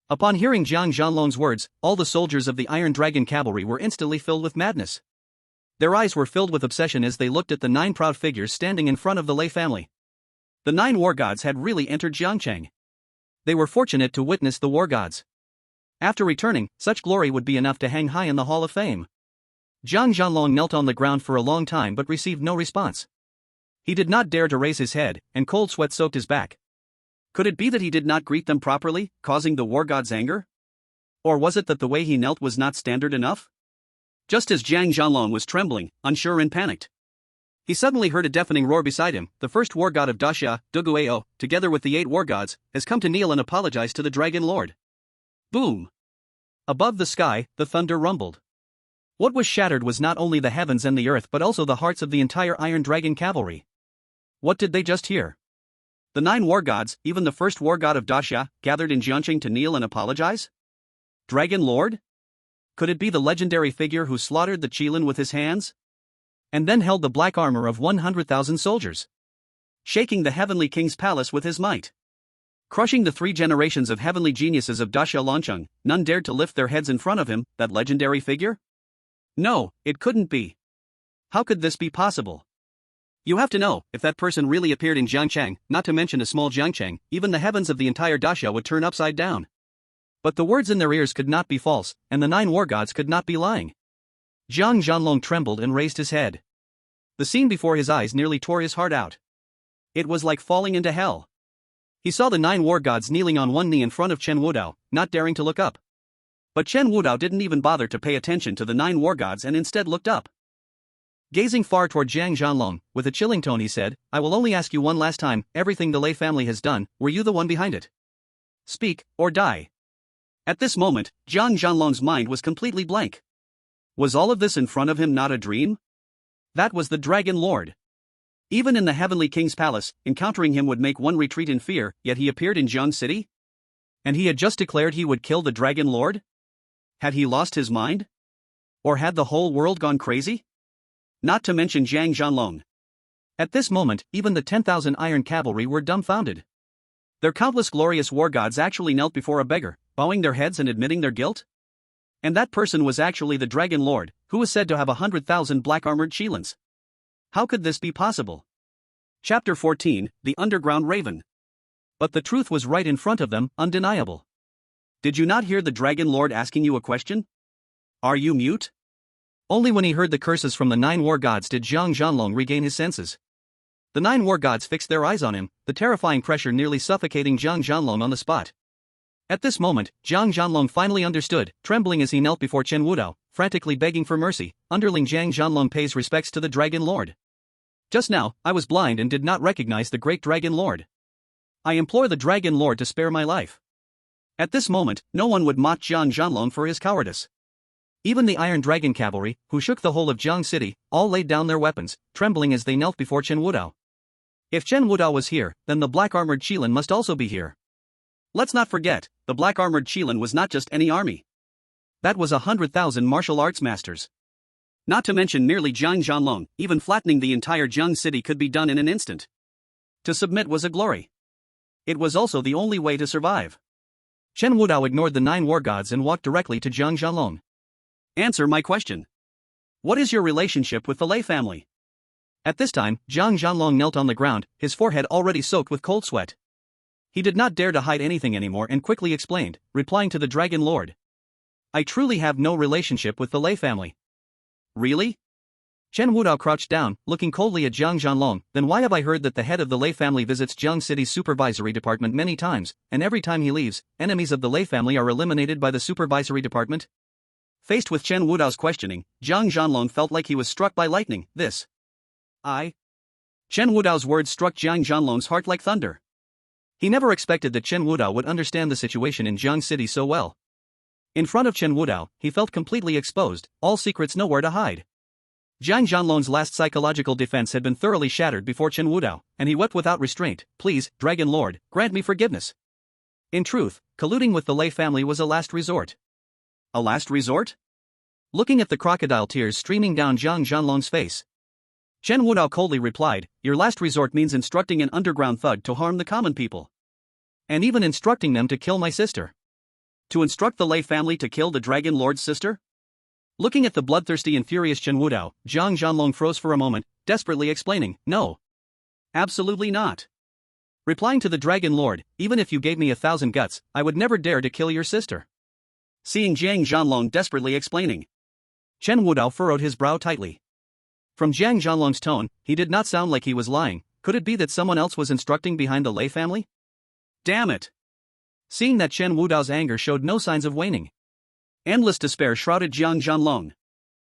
Upon hearing Zhang Zhanlong's words, all the soldiers of the Iron Dragon cavalry were instantly filled with madness. Their eyes were filled with obsession as they looked at the 9 proud figures standing in front of the Lei family. The 9 war gods had really entered Jiangcheng. They were fortunate to witness the war gods. After returning, such glory would be enough to hang high in the Hall of Fame. Zhang Zhanlong knelt on the ground for a long time but received no response. He did not dare to raise his head, and cold sweat soaked his back. Could it be that he did not greet them properly, causing the war gods' anger? Or was it that the way he knelt was not standard enough? Just as Zhang Zhanlong was trembling, unsure and panicked, he suddenly heard a deafening roar beside him. The first war god of Daxia, Duguao, together with the 8 war gods, has come to kneel and apologize to the Dragon Lord. Boom! Above the sky, the thunder rumbled. What was shattered was not only the heavens and the earth but also the hearts of the entire Iron Dragon cavalry. What did they just hear? The 9 war gods, even the first war god of Daxia, gathered in Jiangcheng to kneel and apologize? Dragon Lord? Could it be the legendary figure who slaughtered the Qilin with his hands? And then held the black armor of 100,000 soldiers, shaking the Heavenly King's palace with his might. Crushing the 3 generations of heavenly geniuses of Daxia Lancheng, none dared to lift their heads in front of him, that legendary figure? No, it couldn't be. How could this be possible? You have to know, if that person really appeared in Jiangcheng, not to mention a small Jiangcheng, even the heavens of the entire Daxia would turn upside down. But the words in their ears could not be false, and the 9 war gods could not be lying. Zhang Zhanlong trembled and raised his head. The scene before his eyes nearly tore his heart out. It was like falling into hell. He saw the 9 war gods kneeling on one knee in front of Chen Wudao, not daring to look up. But Chen Wudao didn't even bother to pay attention to the 9 war gods and instead looked up. Gazing far toward Zhang Zhanlong, with a chilling tone he said, I will only ask you one last time, everything the Lei family has done, were you the one behind it? Speak, or die. At this moment, Zhang Zhanlong's mind was completely blank. Was all of this in front of him not a dream? That was the Dragon Lord. Even in the Heavenly King's palace, encountering him would make one retreat in fear, yet he appeared in Jiang City? And he had just declared he would kill the Dragon Lord? Had he lost his mind? Or had the whole world gone crazy? Not to mention Zhang Zhanlong. At this moment, even the 10,000 iron cavalry were dumbfounded. Their countless glorious war gods actually knelt before a beggar, bowing their heads and admitting their guilt? And that person was actually the Dragon Lord, who was said to have 100,000 black-armored Qilins. How could this be possible? Chapter 14, The Underground Raven. But the truth was right in front of them, undeniable. Did you not hear the Dragon Lord asking you a question? Are you mute? Only when he heard the curses from the 9 war gods did Zhang Zhanlong regain his senses. The 9 war gods fixed their eyes on him, the terrifying pressure nearly suffocating Zhang Zhanlong on the spot. At this moment, Zhang Zhanlong finally understood, trembling as he knelt before Chen Wudao, frantically begging for mercy. Underling Zhang Zhanlong pays respects to the Dragon Lord. Just now, I was blind and did not recognize the great Dragon Lord. I implore the Dragon Lord to spare my life. At this moment, no one would mock Zhang Zhanlong for his cowardice. Even the Iron Dragon cavalry, who shook the whole of Jiang City, all laid down their weapons, trembling as they knelt before Chen Wudao. If Chen Wudao was here, then the black-armored Qilin must also be here. Let's not forget, the black-armored Qilin was not just any army. That was 100,000 martial arts masters. Not to mention merely Zhang Zhanlong, even flattening the entire Jiang City could be done in an instant. To submit was a glory. It was also the only way to survive. Chen Wudao ignored the 9 war gods and walked directly to Zhang Zhanlong. Answer my question. What is your relationship with the Lei family? At this time, Zhang Zhanlong knelt on the ground, his forehead already soaked with cold sweat. He did not dare to hide anything anymore and quickly explained, replying to the Dragon Lord. I truly have no relationship with the Lei family. Really? Chen Wudao crouched down, looking coldly at Zhang Zhanlong. Then why have I heard that the head of the Lei family visits Jiang City's supervisory department many times, and every time he leaves, enemies of the Lei family are eliminated by the supervisory department? Faced with Chen Wudao's questioning, Zhang Zhanlong felt like he was struck by lightning. Chen Wudao's words struck Zhang Zhanlong's heart like thunder. He never expected that Chen Wudao would understand the situation in Jiang City so well. In front of Chen Wudao, he felt completely exposed, all secrets nowhere to hide. Zhang Zhanlong's last psychological defense had been thoroughly shattered before Chen Wudao, and he wept without restraint. Please, Dragon Lord, grant me forgiveness. In truth, colluding with the Lei family was a last resort. A last resort? Looking at the crocodile tears streaming down Zhang Zhanlong's face, Chen Wudao coldly replied, your last resort means instructing an underground thug to harm the common people. And even instructing them to kill my sister. To instruct the Lei family to kill the Dragon Lord's sister? Looking at the bloodthirsty and furious Chen Wudao, Zhang Zhanlong froze for a moment, desperately explaining, no. Absolutely not. Replying to the Dragon Lord, even if you gave me 1,000 guts, I would never dare to kill your sister. Seeing Zhang Zhanlong desperately explaining, Chen Wudao furrowed his brow tightly. From Zhang Zhanlong's tone, he did not sound like he was lying. Could it be that someone else was instructing behind the Lei family? Damn it! Seeing that Chen Wudao's anger showed no signs of waning, endless despair shrouded Zhang Zhanlong.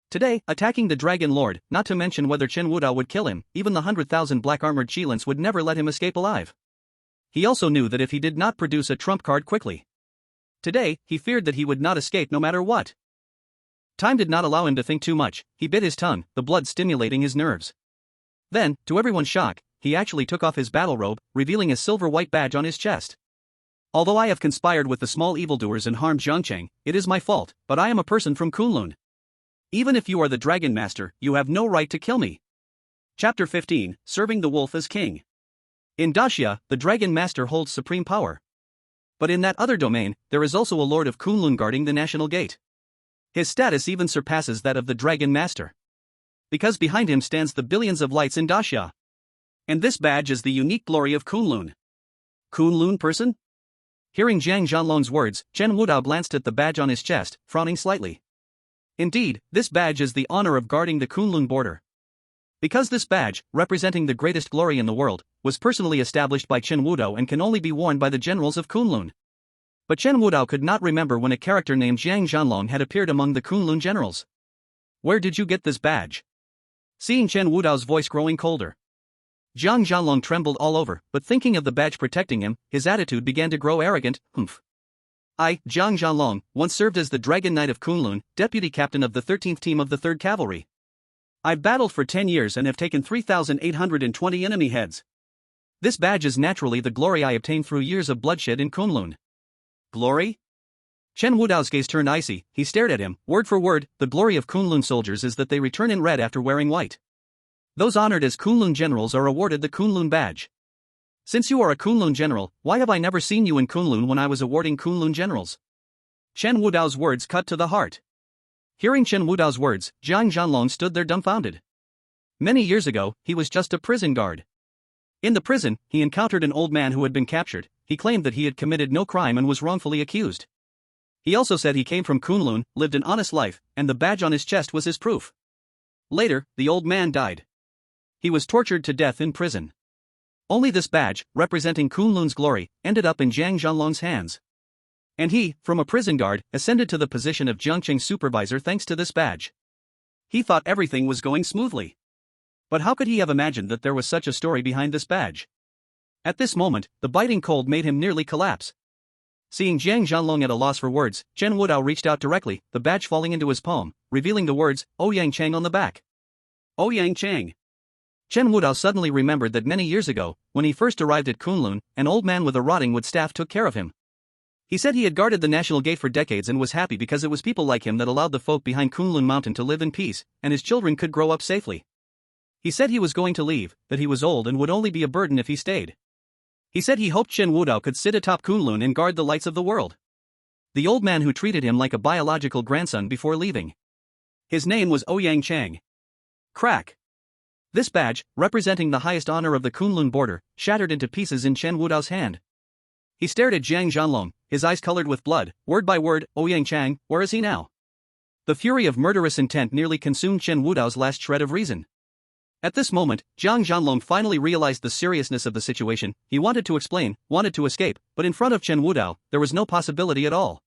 Today, attacking the Dragon Lord, not to mention whether Chen Wudao would kill him, even the 100,000 black-armored Qilins would never let him escape alive. He also knew that if he did not produce a trump card quickly, today, he feared that he would not escape no matter what. Time did not allow him to think too much. He bit his tongue, the blood stimulating his nerves. Then, to everyone's shock, he actually took off his battle robe, revealing a silver-white badge on his chest. Although I have conspired with the small evildoers and harmed Zhangcheng, it is my fault, but I am a person from Kunlun. Even if you are the Dragon Master, you have no right to kill me. Chapter 15, Serving the Wolf as King. In Daxia, the Dragon Master holds supreme power. But in that other domain, there is also a Lord of Kunlun guarding the National Gate. His status even surpasses that of the Dragon Master. Because behind him stands the billions of lights in Daxia. And this badge is the unique glory of Kunlun. Kunlun person? Hearing Zhang Zhanlong's words, Chen Wudao glanced at the badge on his chest, frowning slightly. Indeed, this badge is the honor of guarding the Kunlun border. Because this badge, representing the greatest glory in the world, was personally established by Chen Wudao and can only be worn by the generals of Kunlun. But Chen Wudao could not remember when a character named Zhang Zhanlong had appeared among the Kunlun generals. Where did you get this badge? Seeing Chen Wudao's voice growing colder, Zhang Zhanlong trembled all over, but thinking of the badge protecting him, his attitude began to grow arrogant. I, Zhang Zhanlong, once served as the Dragon Knight of Kunlun, deputy captain of the 13th Team of the 3rd Cavalry. I've battled for 10 years and have taken 3,820 enemy heads. This badge is naturally the glory I obtained through years of bloodshed in Kunlun. Glory? Chen Wudao's gaze turned icy. He stared at him, word for word. The glory of Kunlun soldiers is that they return in red after wearing white. Those honored as Kunlun generals are awarded the Kunlun badge. Since you are a Kunlun general, why have I never seen you in Kunlun when I was awarding Kunlun generals? Chen Wudao's words cut to the heart. Hearing Chen Wudao's words, Zhang Zhanlong stood there dumbfounded. Many years ago, he was just a prison guard. In the prison, he encountered an old man who had been captured. He claimed that he had committed no crime and was wrongfully accused. He also said he came from Kunlun, lived an honest life, and the badge on his chest was his proof. Later, the old man died. He was tortured to death in prison. Only this badge, representing Kunlun's glory, ended up in Zhang Zhanlong's hands. And he, from a prison guard, ascended to the position of Zhangcheng's supervisor thanks to this badge. He thought everything was going smoothly. But how could he have imagined that there was such a story behind this badge? At this moment, the biting cold made him nearly collapse. Seeing Zhang Zhanlong at a loss for words, Chen Wudao reached out directly, the badge falling into his palm, revealing the words, Ouyang Chang on the back. Ouyang Chang. Chen Wudao suddenly remembered that many years ago, when he first arrived at Kunlun, an old man with a rotting wood staff took care of him. He said he had guarded the National Gate for decades and was happy because it was people like him that allowed the folk behind Kunlun Mountain to live in peace, and his children could grow up safely. He said he was going to leave, that he was old and would only be a burden if he stayed. He said he hoped Chen Wudao could sit atop Kunlun and guard the lights of the world. The old man who treated him like a biological grandson before leaving. His name was Ouyang Chang. Crack. This badge, representing the highest honor of the Kunlun border, shattered into pieces in Chen Wudao's hand. He stared at Jiang Zhanlong, his eyes colored with blood. Word by word, Ouyang Chang, where is he now? The fury of murderous intent nearly consumed Chen Wudao's last shred of reason. At this moment, Jiang Zhanlong finally realized the seriousness of the situation. He wanted to explain, wanted to escape, but in front of Chen Wudao, there was no possibility at all.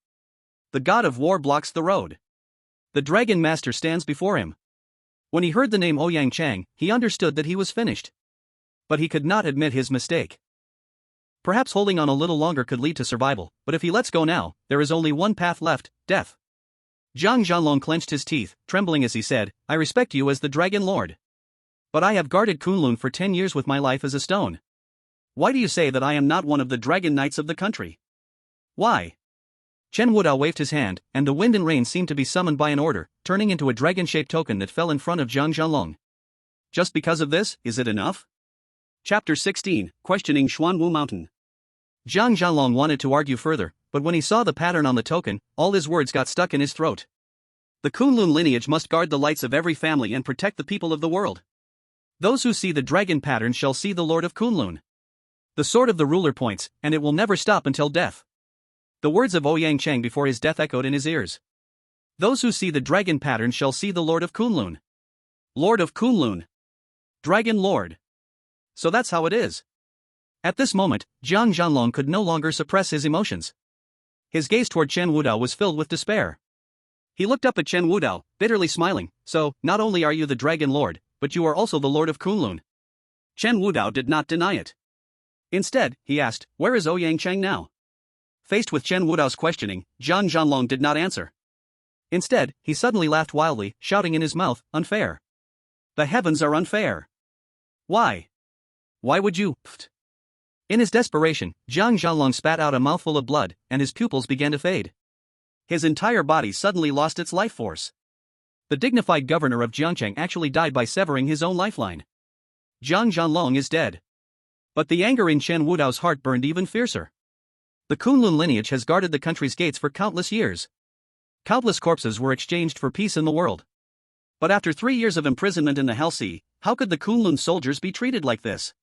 The god of war blocks the road. The dragon master stands before him. When he heard the name Ouyang Chang, he understood that he was finished. But he could not admit his mistake. Perhaps holding on a little longer could lead to survival, but if he lets go now, there is only one path left, death. Jiang Zhanlong clenched his teeth, trembling as he said, I respect you as the Dragon Lord. But I have guarded Kunlun for 10 years with my life as a stone. Why do you say that I am not one of the Dragon Knights of the country? Why? Chen Wudao waved his hand, and the wind and rain seemed to be summoned by an order, turning into a dragon-shaped token that fell in front of Jiang Zhanlong. Just because of this, is it enough? Chapter 16, Questioning Xuanwu Mountain. Jiang Zhanlong wanted to argue further, but when he saw the pattern on the token, all his words got stuck in his throat. The Kunlun lineage must guard the lights of every family and protect the people of the world. Those who see the dragon pattern shall see the Lord of Kunlun. The sword of the ruler points, and it will never stop until death. The words of Ouyang Chang before his death echoed in his ears. Those who see the dragon pattern shall see the Lord of Kunlun. Lord of Kunlun. Dragon Lord. So that's how it is. At this moment, Jiang Zhanlong could no longer suppress his emotions. His gaze toward Chen Wudao was filled with despair. He looked up at Chen Wudao, bitterly smiling. So, not only are you the Dragon Lord, but you are also the Lord of Kunlun. Chen Wudao did not deny it. Instead, he asked, where is Ouyang Chang now? Faced with Chen Wudao's questioning, Jiang Zhanlong did not answer. Instead, he suddenly laughed wildly, shouting in his mouth, unfair. The heavens are unfair. Why? Why would you? Pfft. In his desperation, Jiang Zhanlong spat out a mouthful of blood, and his pupils began to fade. His entire body suddenly lost its life force. The dignified governor of Jiangcheng actually died by severing his own lifeline. Jiang Zhanlong is dead. But the anger in Chen Wudao's heart burned even fiercer. The Kunlun lineage has guarded the country's gates for countless years. Countless corpses were exchanged for peace in the world. But after 3 years of imprisonment in the Hell Sea, how could the Kunlun soldiers be treated like this?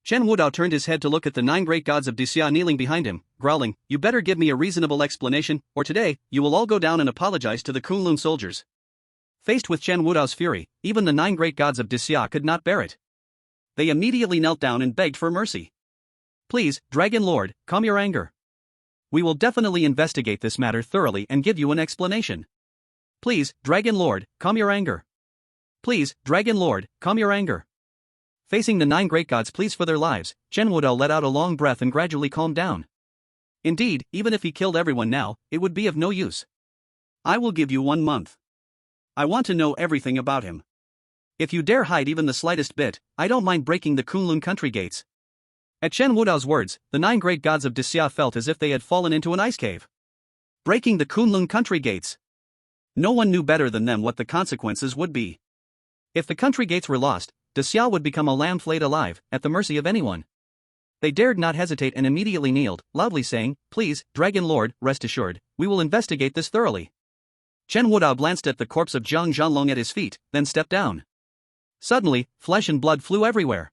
Chen Wudao turned his head to look at the 9 great gods of Dixia kneeling behind him, growling, you better give me a reasonable explanation, or today, you will all go down and apologize to the Kunlun soldiers. Faced with Chen Wudao's fury, even the 9 great gods of Dixia could not bear it. They immediately knelt down and begged for mercy. Please, Dragon Lord, calm your anger. We will definitely investigate this matter thoroughly and give you an explanation. Please, Dragon Lord, calm your anger. Please, Dragon Lord, calm your anger. Facing the 9 great gods' pleas for their lives, Chen Wudao let out a long breath and gradually calmed down. Indeed, even if he killed everyone now, it would be of no use. I will give you 1 month. I want to know everything about him. If you dare hide even the slightest bit, I don't mind breaking the Kunlun country gates. At Chen Wudao's words, the 9 great gods of Dixia felt as if they had fallen into an ice cave. Breaking the Kunlun country gates. No one knew better than them what the consequences would be. If the country gates were lost, Dixia would become a lamb flayed alive, at the mercy of anyone. They dared not hesitate and immediately kneeled, loudly saying, please, Dragon Lord, rest assured, we will investigate this thoroughly. Chen Wudao glanced at the corpse of Jiang Zhanlong at his feet, then stepped down. Suddenly, flesh and blood flew everywhere.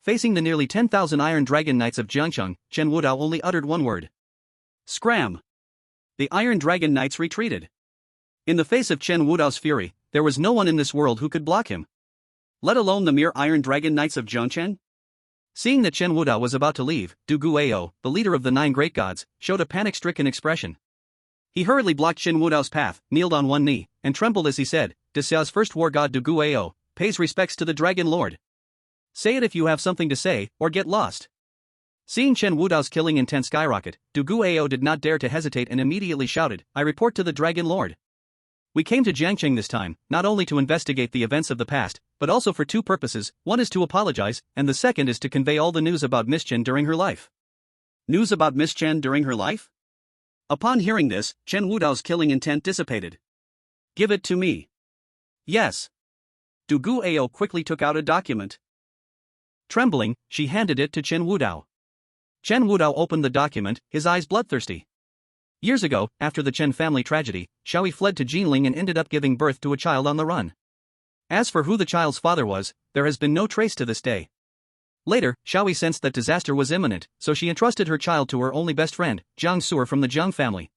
Facing the nearly 10,000 Iron Dragon Knights of Jiangcheng, Chen Wudao only uttered one word. Scram! The Iron Dragon Knights retreated. In the face of Chen Wudao's fury, there was no one in this world who could block him. Let alone the mere Iron Dragon Knights of Jiangcheng? Seeing that Chen Wudao was about to leave, Du Guao, the leader of the 9 great gods, showed a panic-stricken expression. He hurriedly blocked Chen Wudao's path, kneeled on one knee, and trembled as he said, Dixia's first war god Du Guao pays respects to the Dragon Lord. Say it if you have something to say, or get lost. Seeing Chen Wudao's killing intent skyrocket, Du Guao did not dare to hesitate and immediately shouted, I report to the Dragon Lord. We came to Jiangcheng this time, not only to investigate the events of the past, but also for 2 purposes, one is to apologize, and the second is to convey all the news about Miss Chen during her life. News about Miss Chen during her life? Upon hearing this, Chen Wudao's killing intent dissipated. Give it to me. Yes. Du Guao quickly took out a document. Trembling, she handed it to Chen Wudao. Chen Wudao opened the document, his eyes bloodthirsty. Years ago, after the Chen family tragedy, Xiaoyi fled to Jinling and ended up giving birth to a child on the run. As for who the child's father was, there has been no trace to this day. Later, Xiaoyi sensed that disaster was imminent, so she entrusted her child to her only best friend, Jiang Su'er from the Jiang family.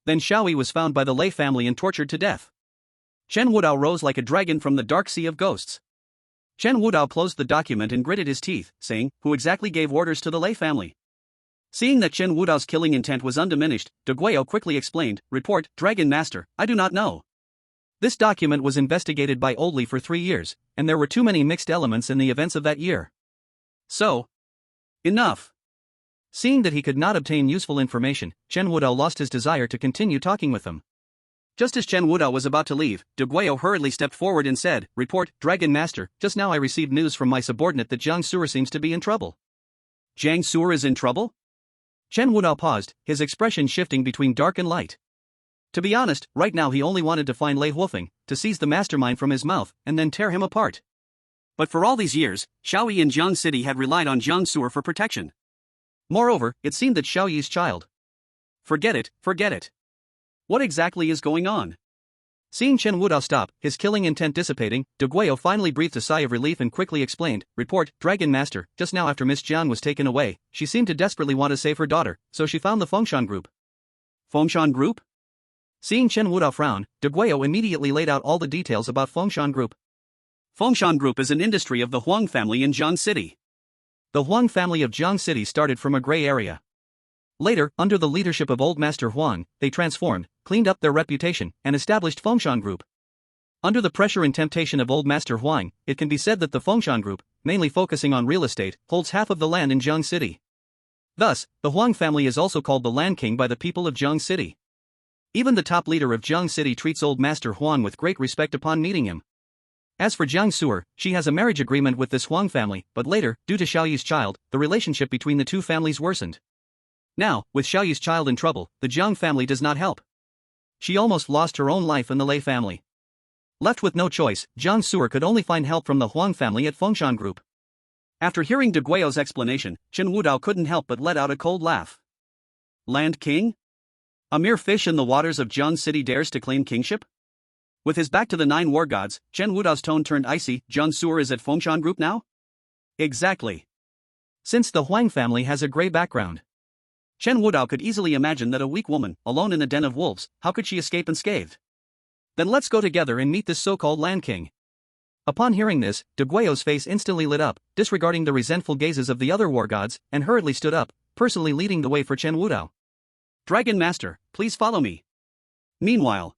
Then Xiaoyi was found by the Lei family and tortured to death. Chen Wudao rose like a dragon from the dark sea of ghosts. Chen Wudao closed the document and gritted his teeth, saying, "Who exactly gave orders to the Lei family?" Seeing that Chen Wudao's killing intent was undiminished, De Guio quickly explained, "Report, Dragon Master, I do not know. This document was investigated by Old Li for 3 years, and there were too many mixed elements in the events of that year. So, enough." Seeing that he could not obtain useful information, Chen Wudao lost his desire to continue talking with them. Just as Chen Wudao was about to leave, De Guio hurriedly stepped forward and said, "Report, Dragon Master, just now I received news from my subordinate that Jiang Su'er seems to be in trouble." "Jiang Su'er is in trouble?" Chen Wudao paused, his expression shifting between dark and light. To be honest, right now he only wanted to find Lei Huofeng, to seize the mastermind from his mouth, and then tear him apart. But for all these years, Xiaoyi and Jiang City had relied on Jiang Su'er for protection. Moreover, it seemed that Xiaoyi's child. Forget it, forget it. What exactly is going on? Seeing Chen Wudao stop, his killing intent dissipating, De Guio finally breathed a sigh of relief and quickly explained, "Report, Dragon Master, just now after Miss Jiang was taken away, she seemed to desperately want to save her daughter, so she found the Fengshan Group." Fengshan Group? Seeing Chen Wudao frown, De Guio immediately laid out all the details about Fengshan Group. Fengshan Group is an industry of the Huang family in Jiang City. The Huang family of Jiang City started from a gray area. Later, under the leadership of Old Master Huang, they transformed, cleaned up their reputation, and established Fengshan Group. Under the pressure and temptation of Old Master Huang, it can be said that the Fengshan Group, mainly focusing on real estate, holds half of the land in Jiang City. Thus, the Huang family is also called the Land King by the people of Jiang City. Even the top leader of Jiang City treats Old Master Huang with great respect upon meeting him. As for Jiang Su'er, she has a marriage agreement with this Huang family, but later, due to Xiaoyi's child, the relationship between the two families worsened. Now, with Xiaoyi's child in trouble, the Jiang family does not help. She almost lost her own life in the Lei family. Left with no choice, Jiang Su'er could only find help from the Huang family at Fengshan Group. After hearing De Guio's explanation, Chen Wudao couldn't help but let out a cold laugh. Land King? A mere fish in the waters of Jiang City dares to claim kingship? With his back to the 9 war gods, Chen Wudao's tone turned icy. Jiang Su'er is at Fengshan Group now? Exactly. Since the Huang family has a gray background, Chen Wudao could easily imagine that a weak woman, alone in a den of wolves, how could she escape unscathed? Then let's go together and meet this so-called Land King. Upon hearing this, De Guio's face instantly lit up, disregarding the resentful gazes of the other war gods, and hurriedly stood up, personally leading the way for Chen Wudao. "Dragon Master, please follow me." Meanwhile,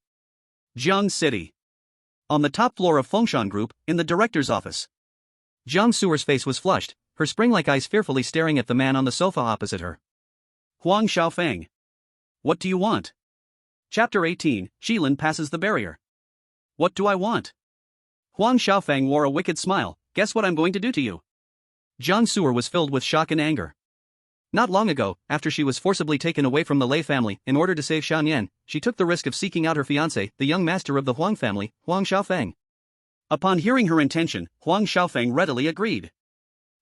Jiang City. On the top floor of Fengshan Group, in the director's office. Jiang Su'er's face was flushed, her spring-like eyes fearfully staring at the man on the sofa opposite her. Huang Xiaofeng. What do you want? Chapter 18, Shilin passes the barrier. What do I want? Huang Xiaofeng wore a wicked smile. Guess what I'm going to do to you? Jiang Su'er was filled with shock and anger. Not long ago, after she was forcibly taken away from the Lei family in order to save Xianyan, she took the risk of seeking out her fiancé, the young master of the Huang family, Huang Xiaofeng. Upon hearing her intention, Huang Xiaofeng readily agreed.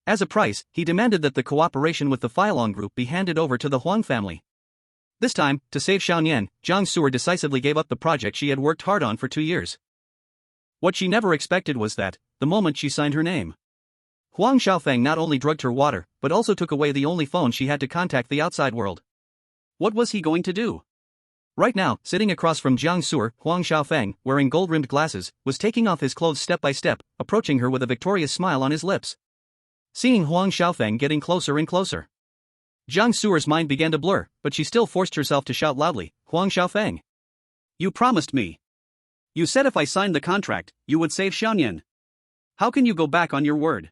As a price, he demanded that the cooperation with the Feilong Group be handed over to the Huang family. This time, to save Xianyan, Jiang Su'er decisively gave up the project she had worked hard on for 2 years. What she never expected was that, the moment she signed her name, Huang Xiaofeng not only drugged her water, but also took away the only phone she had to contact the outside world. What was he going to do? Right now, sitting across from Jiang Su'er, Huang Xiaofeng, wearing gold-rimmed glasses, was taking off his clothes step by step, approaching her with a victorious smile on his lips. Seeing Huang Xiaofeng getting closer and closer, Jiang Su'er's mind began to blur, but she still forced herself to shout loudly, "Huang Xiaofeng! You promised me. You said if I signed the contract, you would save Xianyan. How can you go back on your word?"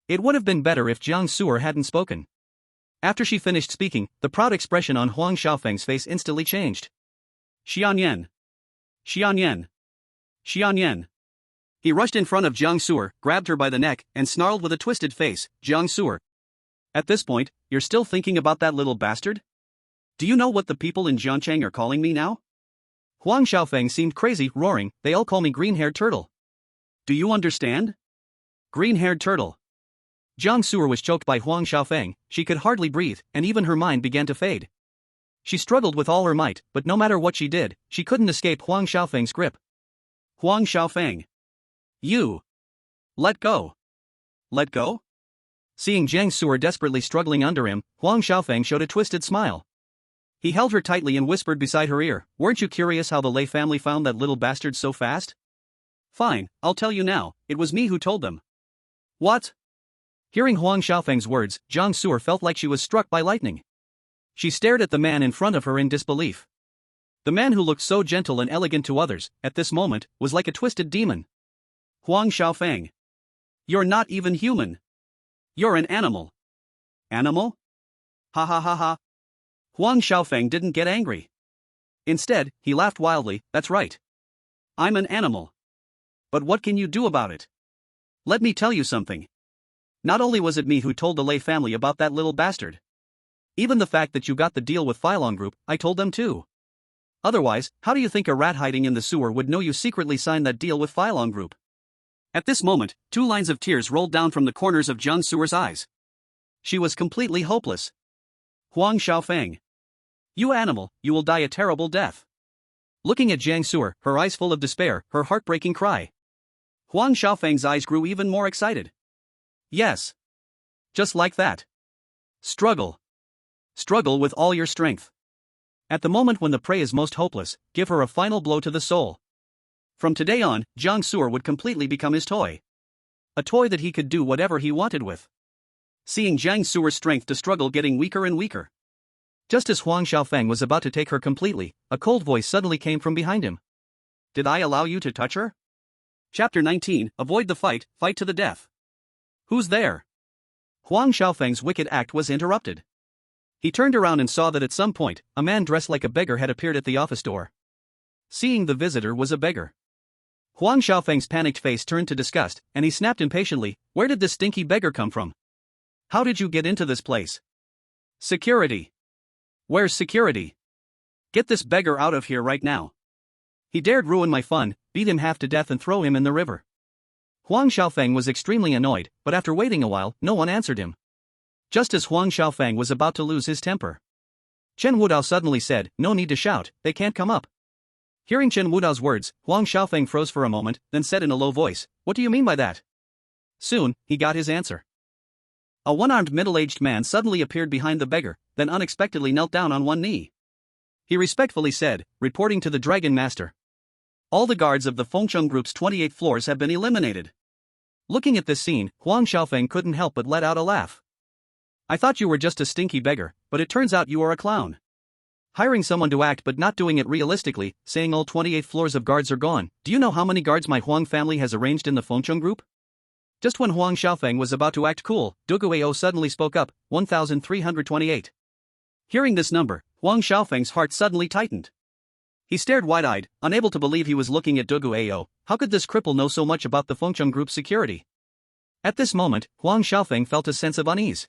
It would have been better if Jiang Su'er hadn't spoken. After she finished speaking, the proud expression on Huang Xiaofeng's face instantly changed. Xianyan! Xianyan! Xianyan! He rushed in front of Jiang Su'er, grabbed her by the neck, and snarled with a twisted face, "Jiang Su'er! At this point, you're still thinking about that little bastard? Do you know what the people in Jiangchang are calling me now?" Huang Xiaofeng seemed crazy, roaring, "They all call me green-haired turtle. Do you understand? Green-haired turtle. Jiang Su'er was choked by Huang Xiaofeng, she could hardly breathe, and even her mind began to fade. She struggled with all her might, but no matter what she did, she couldn't escape Huang Xiaofeng's grip. Huang Xiaofeng. You. Let go. Let go? Seeing Jiang Su'er desperately struggling under him, Huang Xiaofeng showed a twisted smile. He held her tightly and whispered beside her ear, "Weren't you curious how the Lei family found that little bastard so fast? Fine, I'll tell you now, it was me who told them." What? Hearing Huang Xiaofeng's words, Jiang Su'er felt like she was struck by lightning. She stared at the man in front of her in disbelief. The man who looked so gentle and elegant to others, at this moment, was like a twisted demon. Huang Xiaofeng. You're not even human. You're an animal. Animal? Ha ha ha ha. Huang Xiaofeng didn't get angry. Instead, he laughed wildly, "That's right. I'm an animal. But what can you do about it? Let me tell you something. Not only was it me who told the Lei family about that little bastard. Even the fact that you got the deal with Phylong Group, I told them too. Otherwise, how do you think a rat hiding in the sewer would know you secretly signed that deal with Phylong Group?" At this moment, 2 lines of tears rolled down from the corners of Jiang Su'er's eyes. She was completely hopeless. Huang Xiaofeng. You animal, you will die a terrible death. Looking at Jiang Su'er, her eyes full of despair, her heartbreaking cry. Huang Xiaofeng's eyes grew even more excited. Yes. Just like that. Struggle. Struggle with all your strength. At the moment when the prey is most hopeless, give her a final blow to the soul. From today on, Jiang Su'er would completely become his toy. A toy that he could do whatever he wanted with. Seeing Jiang Su'er's strength to struggle getting weaker and weaker. Just as Huang Xiaofeng was about to take her completely, a cold voice suddenly came from behind him. Did I allow you to touch her? Chapter 19, Avoid the fight, fight to the death. Who's there? Huang Xiaofeng's wicked act was interrupted. He turned around and saw that at some point, a man dressed like a beggar had appeared at the office door. Seeing the visitor was a beggar. Huang Xiaofeng's panicked face turned to disgust, and he snapped impatiently, "Where did this stinky beggar come from? How did you get into this place? Security. Where's security? Get this beggar out of here right now. He dared ruin my fun, beat him half to death and throw him in the river." Huang Xiaofeng was extremely annoyed, but after waiting a while, no one answered him. Just as Huang Xiaofeng was about to lose his temper, Chen Wudao suddenly said, "No need to shout, they can't come up." Hearing Chen Wudao's words, Huang Xiaofeng froze for a moment, then said in a low voice, "What do you mean by that?" Soon, he got his answer. A one-armed middle-aged man suddenly appeared behind the beggar, then unexpectedly knelt down on one knee. He respectfully said, reporting to the Dragon Master, "All the guards of the Fengcheng Group's 28 floors have been eliminated." Looking at this scene, Huang Xiaofeng couldn't help but let out a laugh. "I thought you were just a stinky beggar, but it turns out you are a clown. Hiring someone to act but not doing it realistically, saying all 28 floors of guards are gone. Do you know how many guards my Huang family has arranged in the Fengcheng Group?" Just when Huang Xiaofeng was about to act cool, Duguao suddenly spoke up, 1,328. Hearing this number, Huang Xiaofeng's heart suddenly tightened. He stared wide-eyed, unable to believe he was looking at Duguao. How could this cripple know so much about the Fengcheng Group's security? At this moment, Huang Xiaofeng felt a sense of unease.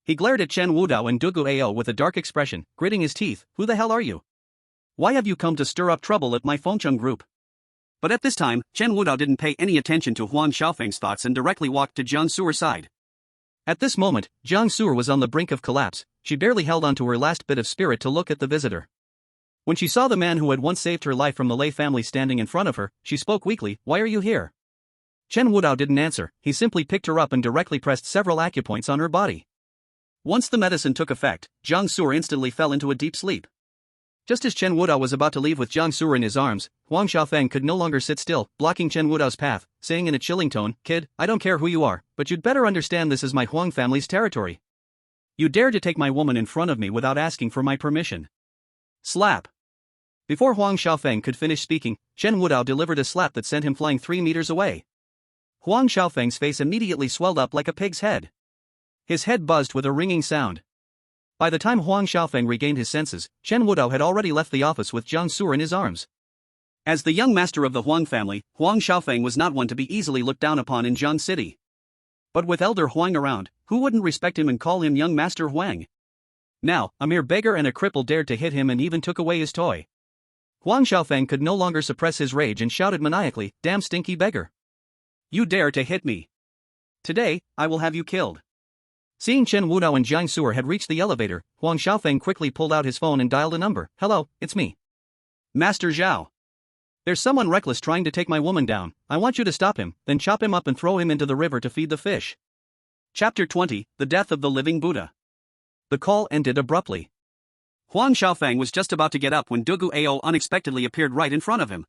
He glared at Chen Wudao and Duguao with a dark expression, gritting his teeth. "Who the hell are you? Why have you come to stir up trouble at my Fengcheng Group?" But at this time, Chen Wudao didn't pay any attention to Huang Xiaofeng's thoughts and directly walked to Jiang Su'er's side. At this moment, Jiang Su'er was on the brink of collapse. She barely held on to her last bit of spirit to look at the visitor. When she saw the man who had once saved her life from the Lei family standing in front of her, she spoke weakly, "Why are you here?" Chen Wudao didn't answer, he simply picked her up and directly pressed several acupoints on her body. Once the medicine took effect, Jiang Su'er instantly fell into a deep sleep. Just as Chen Wudao was about to leave with Jiang Su'er in his arms, Huang Xiaofeng could no longer sit still, blocking Chen Wudao's path, saying in a chilling tone, "Kid, I don't care who you are, but you'd better understand this is my Huang family's territory. You dare to take my woman in front of me without asking for my permission." Slap. Before Huang Xiaofeng could finish speaking, Chen Wudao delivered a slap that sent him flying 3 meters away. Huang Xiaofeng's face immediately swelled up like a pig's head. His head buzzed with a ringing sound. By the time Huang Xiaofeng regained his senses, Chen Wudao had already left the office with Jiang Su'er in his arms. As the young master of the Huang family, Huang Xiaofeng was not one to be easily looked down upon in Jiang City. But with Elder Huang around, who wouldn't respect him and call him young Master Huang? Now, a mere beggar and a cripple dared to hit him and even took away his toy. Huang Xiaofeng could no longer suppress his rage and shouted maniacally, "Damn stinky beggar! You dare to hit me! Today, I will have you killed. Seeing Chen Wudao and Jiang Su'er had reached the elevator, Huang Xiaofeng quickly pulled out his phone and dialed a number. Hello, it's me. Master Zhao. There's someone reckless trying to take my woman down. I want you to stop him, then chop him up and throw him into the river to feed the fish. Chapter 20, The Death of the Living Buddha. The call ended abruptly. Huang Xiaofeng was just about to get up when Dugu Ao unexpectedly appeared right in front of him.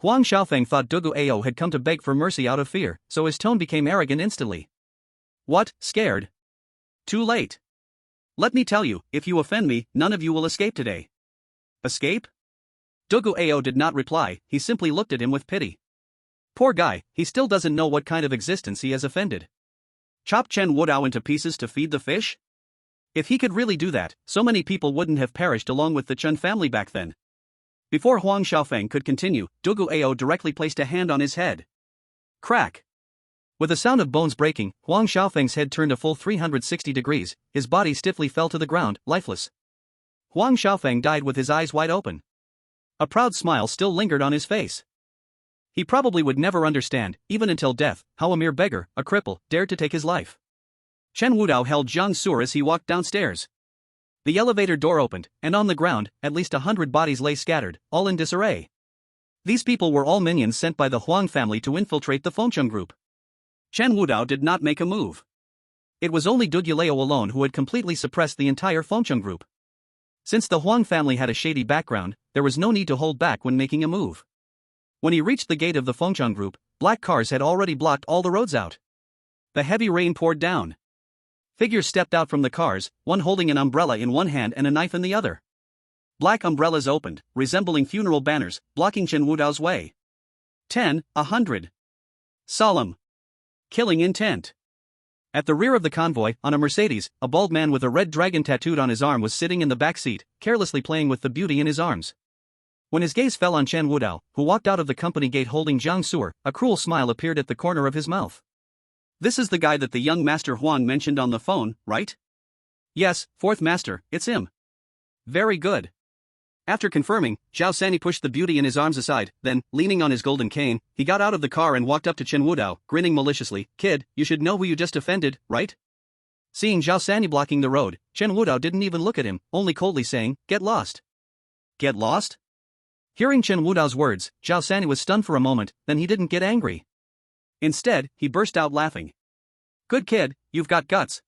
Huang Xiaofeng thought Dugu Ao had come to beg for mercy out of fear, so his tone became arrogant instantly. What, scared? Too late. Let me tell you, if you offend me, none of you will escape today. Escape? Dugu Ao did not reply, he simply looked at him with pity. Poor guy, he still doesn't know what kind of existence he has offended. Chop Chen Wudao into pieces to feed the fish? If he could really do that, so many people wouldn't have perished along with the Chen family back then. Before Huang Xiaofeng could continue, Dugu Ao directly placed a hand on his head. Crack! With a sound of bones breaking, Huang Xiaofeng's head turned a full 360 degrees, his body stiffly fell to the ground, lifeless. Huang Xiaofeng died with his eyes wide open. A proud smile still lingered on his face. He probably would never understand, even until death, how a mere beggar, a cripple, dared to take his life. Chen Wudao held Jiang Su'er as he walked downstairs. The elevator door opened, and on the ground, at least 100 bodies lay scattered, all in disarray. These people were all minions sent by the Huang family to infiltrate the Fengcheng group. Chen Wudao did not make a move. It was only Du Yuleo alone who had completely suppressed the entire Fengcheng group. Since the Huang family had a shady background, there was no need to hold back when making a move. When he reached the gate of the Fengcheng group, black cars had already blocked all the roads out. The heavy rain poured down. Figures stepped out from the cars, one holding an umbrella in one hand and a knife in the other. Black umbrellas opened, resembling funeral banners, blocking Chen Wudao's way. 10, 100. Solemn. Killing intent. At the rear of the convoy, on a Mercedes, a bald man with a red dragon tattooed on his arm was sitting in the back seat, carelessly playing with the beauty in his arms. When his gaze fell on Chen Wudao, who walked out of the company gate holding Jiang Su'er, a cruel smile appeared at the corner of his mouth. This is the guy that the young Master Huang mentioned on the phone, right? Yes, fourth master, it's him. Very good. After confirming, Zhao Sanyi pushed the beauty in his arms aside, then, leaning on his golden cane, he got out of the car and walked up to Chen Wudao, grinning maliciously. Kid, you should know who you just offended, right? Seeing Zhao Sanyi blocking the road, Chen Wudao didn't even look at him, only coldly saying, get lost. Get lost? Hearing Chen Wudao's words, Zhao Sanyi was stunned for a moment, then he didn't get angry. Instead, he burst out laughing. Good kid, you've got guts.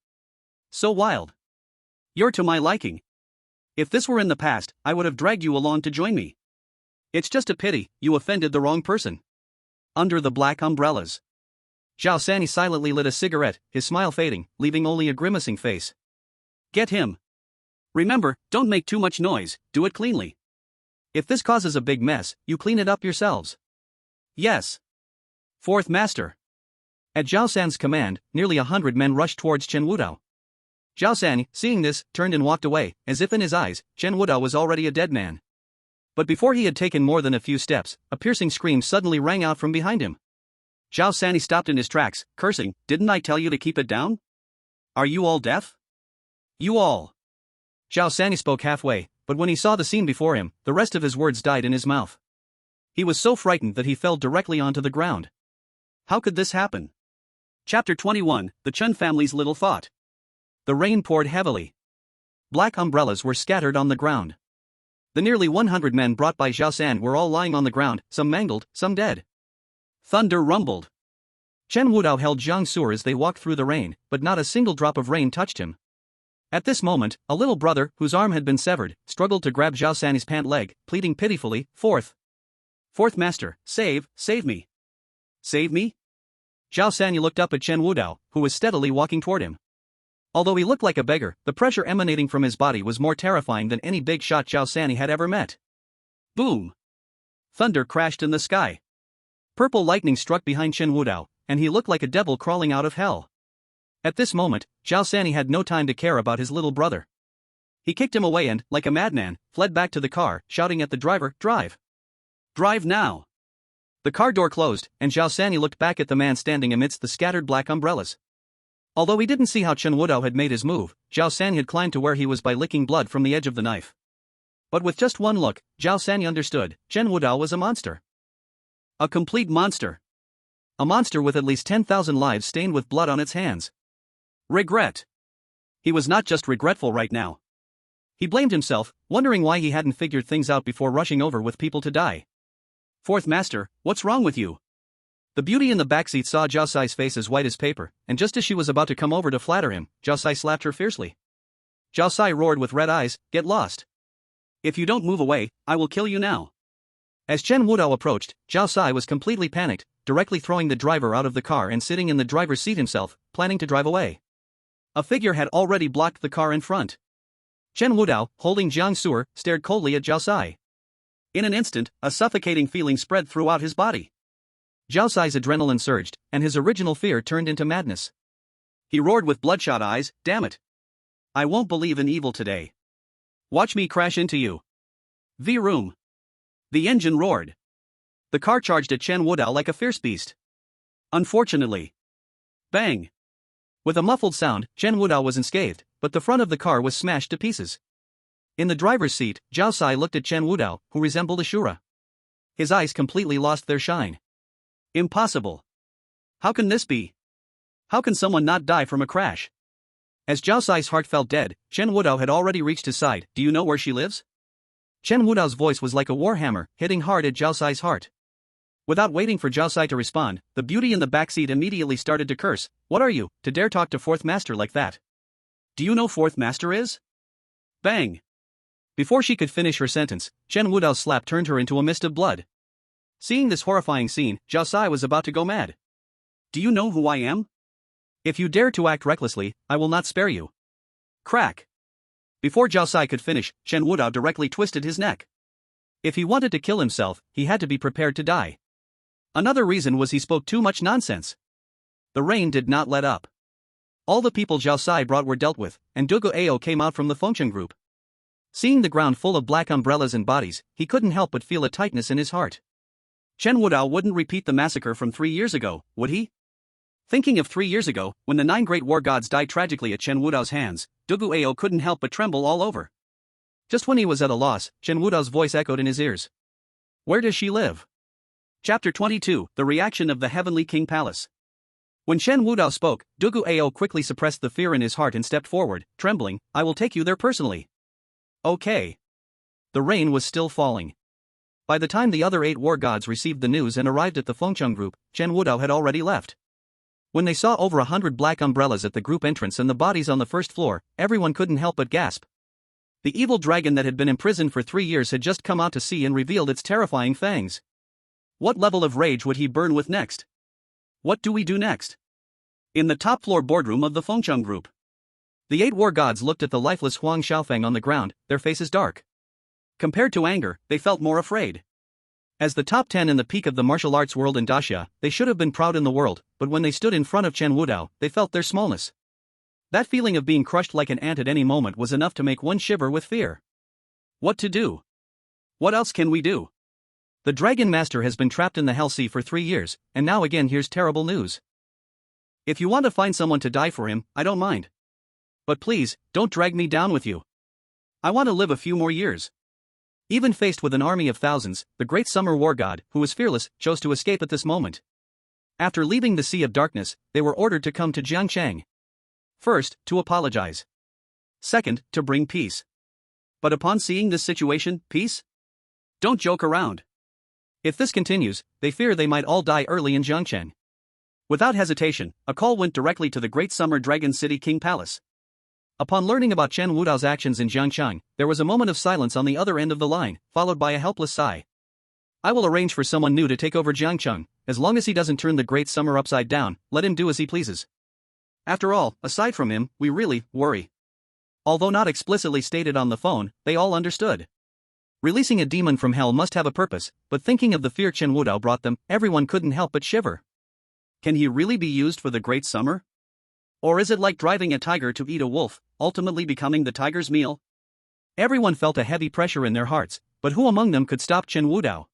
So wild. You're to my liking. If this were in the past, I would have dragged you along to join me. It's just a pity, you offended the wrong person. Under the black umbrellas. Zhao Sanyi silently lit a cigarette, his smile fading, leaving only a grimacing face. Get him. Remember, don't make too much noise, do it cleanly. If this causes a big mess, you clean it up yourselves. Yes. Fourth master. At Zhao San's command, nearly 100 men rushed towards Chen Wudao. Zhao Sanyi, seeing this, turned and walked away, as if in his eyes, Chen Wudao was already a dead man. But before he had taken more than a few steps, a piercing scream suddenly rang out from behind him. Zhao Sanyi stopped in his tracks, cursing, didn't I tell you to keep it down? Are you all deaf? You all. Zhao Sanyi spoke halfway, but when he saw the scene before him, the rest of his words died in his mouth. He was so frightened that he fell directly onto the ground. How could this happen? Chapter 21, The Chen Family's Little Thought. The rain poured heavily. Black umbrellas were scattered on the ground. The nearly 100 men brought by Zhao San were all lying on the ground, some mangled, some dead. Thunder rumbled. Chen Wudao held Jiang Su'er as they walked through the rain, but not a single drop of rain touched him. At this moment, a little brother, whose arm had been severed, struggled to grab Zhao Sanyi's pant leg, pleading pitifully, Fourth master, save me. Save me? Zhao Sanyi looked up at Chen Wudao, who was steadily walking toward him. Although he looked like a beggar, the pressure emanating from his body was more terrifying than any big shot Zhao Sanyi had ever met. Boom! Thunder crashed in the sky. Purple lightning struck behind Chen Wudao, and he looked like a devil crawling out of hell. At this moment, Zhao Sanyi had no time to care about his little brother. He kicked him away and, like a madman, fled back to the car, shouting at the driver, Drive! Drive now! The car door closed, and Zhao Sanyi looked back at the man standing amidst the scattered black umbrellas. Although he didn't see how Chen Wudao had made his move, Zhao Sanyi had climbed to where he was by licking blood from the edge of the knife. But with just one look, Zhao Sanyi understood, Chen Wudao was a monster. A complete monster. A monster with at least 10,000 lives stained with blood on its hands. Regret. He was not just regretful right now. He blamed himself, wondering why he hadn't figured things out before rushing over with people to die. Fourth Master, what's wrong with you? The beauty in the backseat saw Zhao Sai's face as white as paper, and just as she was about to come over to flatter him, Zhao Sai slapped her fiercely. Zhao Sai roared with red eyes, "Get lost! If you don't move away, I will kill you now." As Chen Wudao approached, Zhao Sai was completely panicked, directly throwing the driver out of the car and sitting in the driver's seat himself, planning to drive away. A figure had already blocked the car in front. Chen Wudao, holding Jiang Su'er, stared coldly at Zhao Sai. In an instant, a suffocating feeling spread throughout his body. Zhao Sai's adrenaline surged, and his original fear turned into madness. He roared with bloodshot eyes, "Damn it! I won't believe in evil today. Watch me crash into you." V-room. The engine roared. The car charged at Chen Wudao like a fierce beast. Unfortunately. Bang! With a muffled sound, Chen Wudao was unscathed, but the front of the car was smashed to pieces. In the driver's seat, Zhao Sai looked at Chen Wudao, who resembled Ashura. His eyes completely lost their shine. Impossible. How can this be? How can someone not die from a crash? As Zhao Sai's heart felt dead, Chen Wudao had already reached his side. "Do you know where she lives?" Chen Wudao's voice was like a warhammer, hitting hard at Zhao Sai's heart. Without waiting for Zhao Sai to respond, the beauty in the backseat immediately started to curse. "What are you, to dare talk to Fourth Master like that? Do you know Fourth Master is?" Bang! Before she could finish her sentence, Chen Wudao's slap turned her into a mist of blood. Seeing this horrifying scene, Zhao Sai was about to go mad. "Do you know who I am? If you dare to act recklessly, I will not spare you." Crack! Before Zhao Sai could finish, Chen Wudao directly twisted his neck. If he wanted to kill himself, he had to be prepared to die. Another reason was he spoke too much nonsense. The rain did not let up. All the people Zhao Sai brought were dealt with, and Dugu Ao came out from the Fengcheng group. Seeing the ground full of black umbrellas and bodies, he couldn't help but feel a tightness in his heart. Chen Wudao wouldn't repeat the massacre from 3 years ago, would he? Thinking of 3 years ago, when the 9 great war gods died tragically at Chen Wudao's hands, Dugu Ao couldn't help but tremble all over. Just when he was at a loss, Chen Wudao's voice echoed in his ears. "Where does she live?" Chapter 22, The Reaction of the Heavenly King Palace. When Chen Wudao spoke, Dugu Ao quickly suppressed the fear in his heart and stepped forward, trembling. "I will take you there personally." Okay. The rain was still falling. By the time the other 8 war gods received the news and arrived at the Fengcheng group, Chen Wudao had already left. When they saw over 100 black umbrellas at the group entrance and the bodies on the first floor, everyone couldn't help but gasp. The evil dragon that had been imprisoned for 3 years had just come out to sea and revealed its terrifying fangs. What level of rage would he burn with next? What do we do next? In the top floor boardroom of the Fengcheng group. The 8 war gods looked at the lifeless Huang Xiaofeng on the ground, their faces dark. Compared to anger, they felt more afraid. As the top 10 in the peak of the martial arts world in Daxia, they should have been proud in the world, but when they stood in front of Chen Wudao, they felt their smallness. That feeling of being crushed like an ant at any moment was enough to make one shiver with fear. What to do? What else can we do? The Dragon Master has been trapped in the Hell Sea for 3 years, and now again here's terrible news. If you want to find someone to die for him, I don't mind. But please, don't drag me down with you. I want to live a few more years. Even faced with an army of thousands, the great summer war god, who was fearless, chose to escape at this moment. After leaving the Sea of Darkness, they were ordered to come to Jiangchang. First, to apologize. Second, to bring peace. But upon seeing this situation, peace? Don't joke around. If this continues, they fear they might all die early in Jiangcheng. Without hesitation, a call went directly to the Great Summer Dragon City King Palace. Upon learning about Chen Wudao's actions in Jiangchang, there was a moment of silence on the other end of the line, followed by a helpless sigh. "I will arrange for someone new to take over Jiangcheng, as long as he doesn't turn the Great Summer upside down, let him do as he pleases. After all, aside from him, we really worry." Although not explicitly stated on the phone, they all understood. Releasing a demon from hell must have a purpose, but thinking of the fear Chen Wudao brought them, everyone couldn't help but shiver. Can he really be used for the Great Summer? Or is it like driving a tiger to eat a wolf, ultimately becoming the tiger's meal? Everyone felt a heavy pressure in their hearts, but who among them could stop Chen Wudao?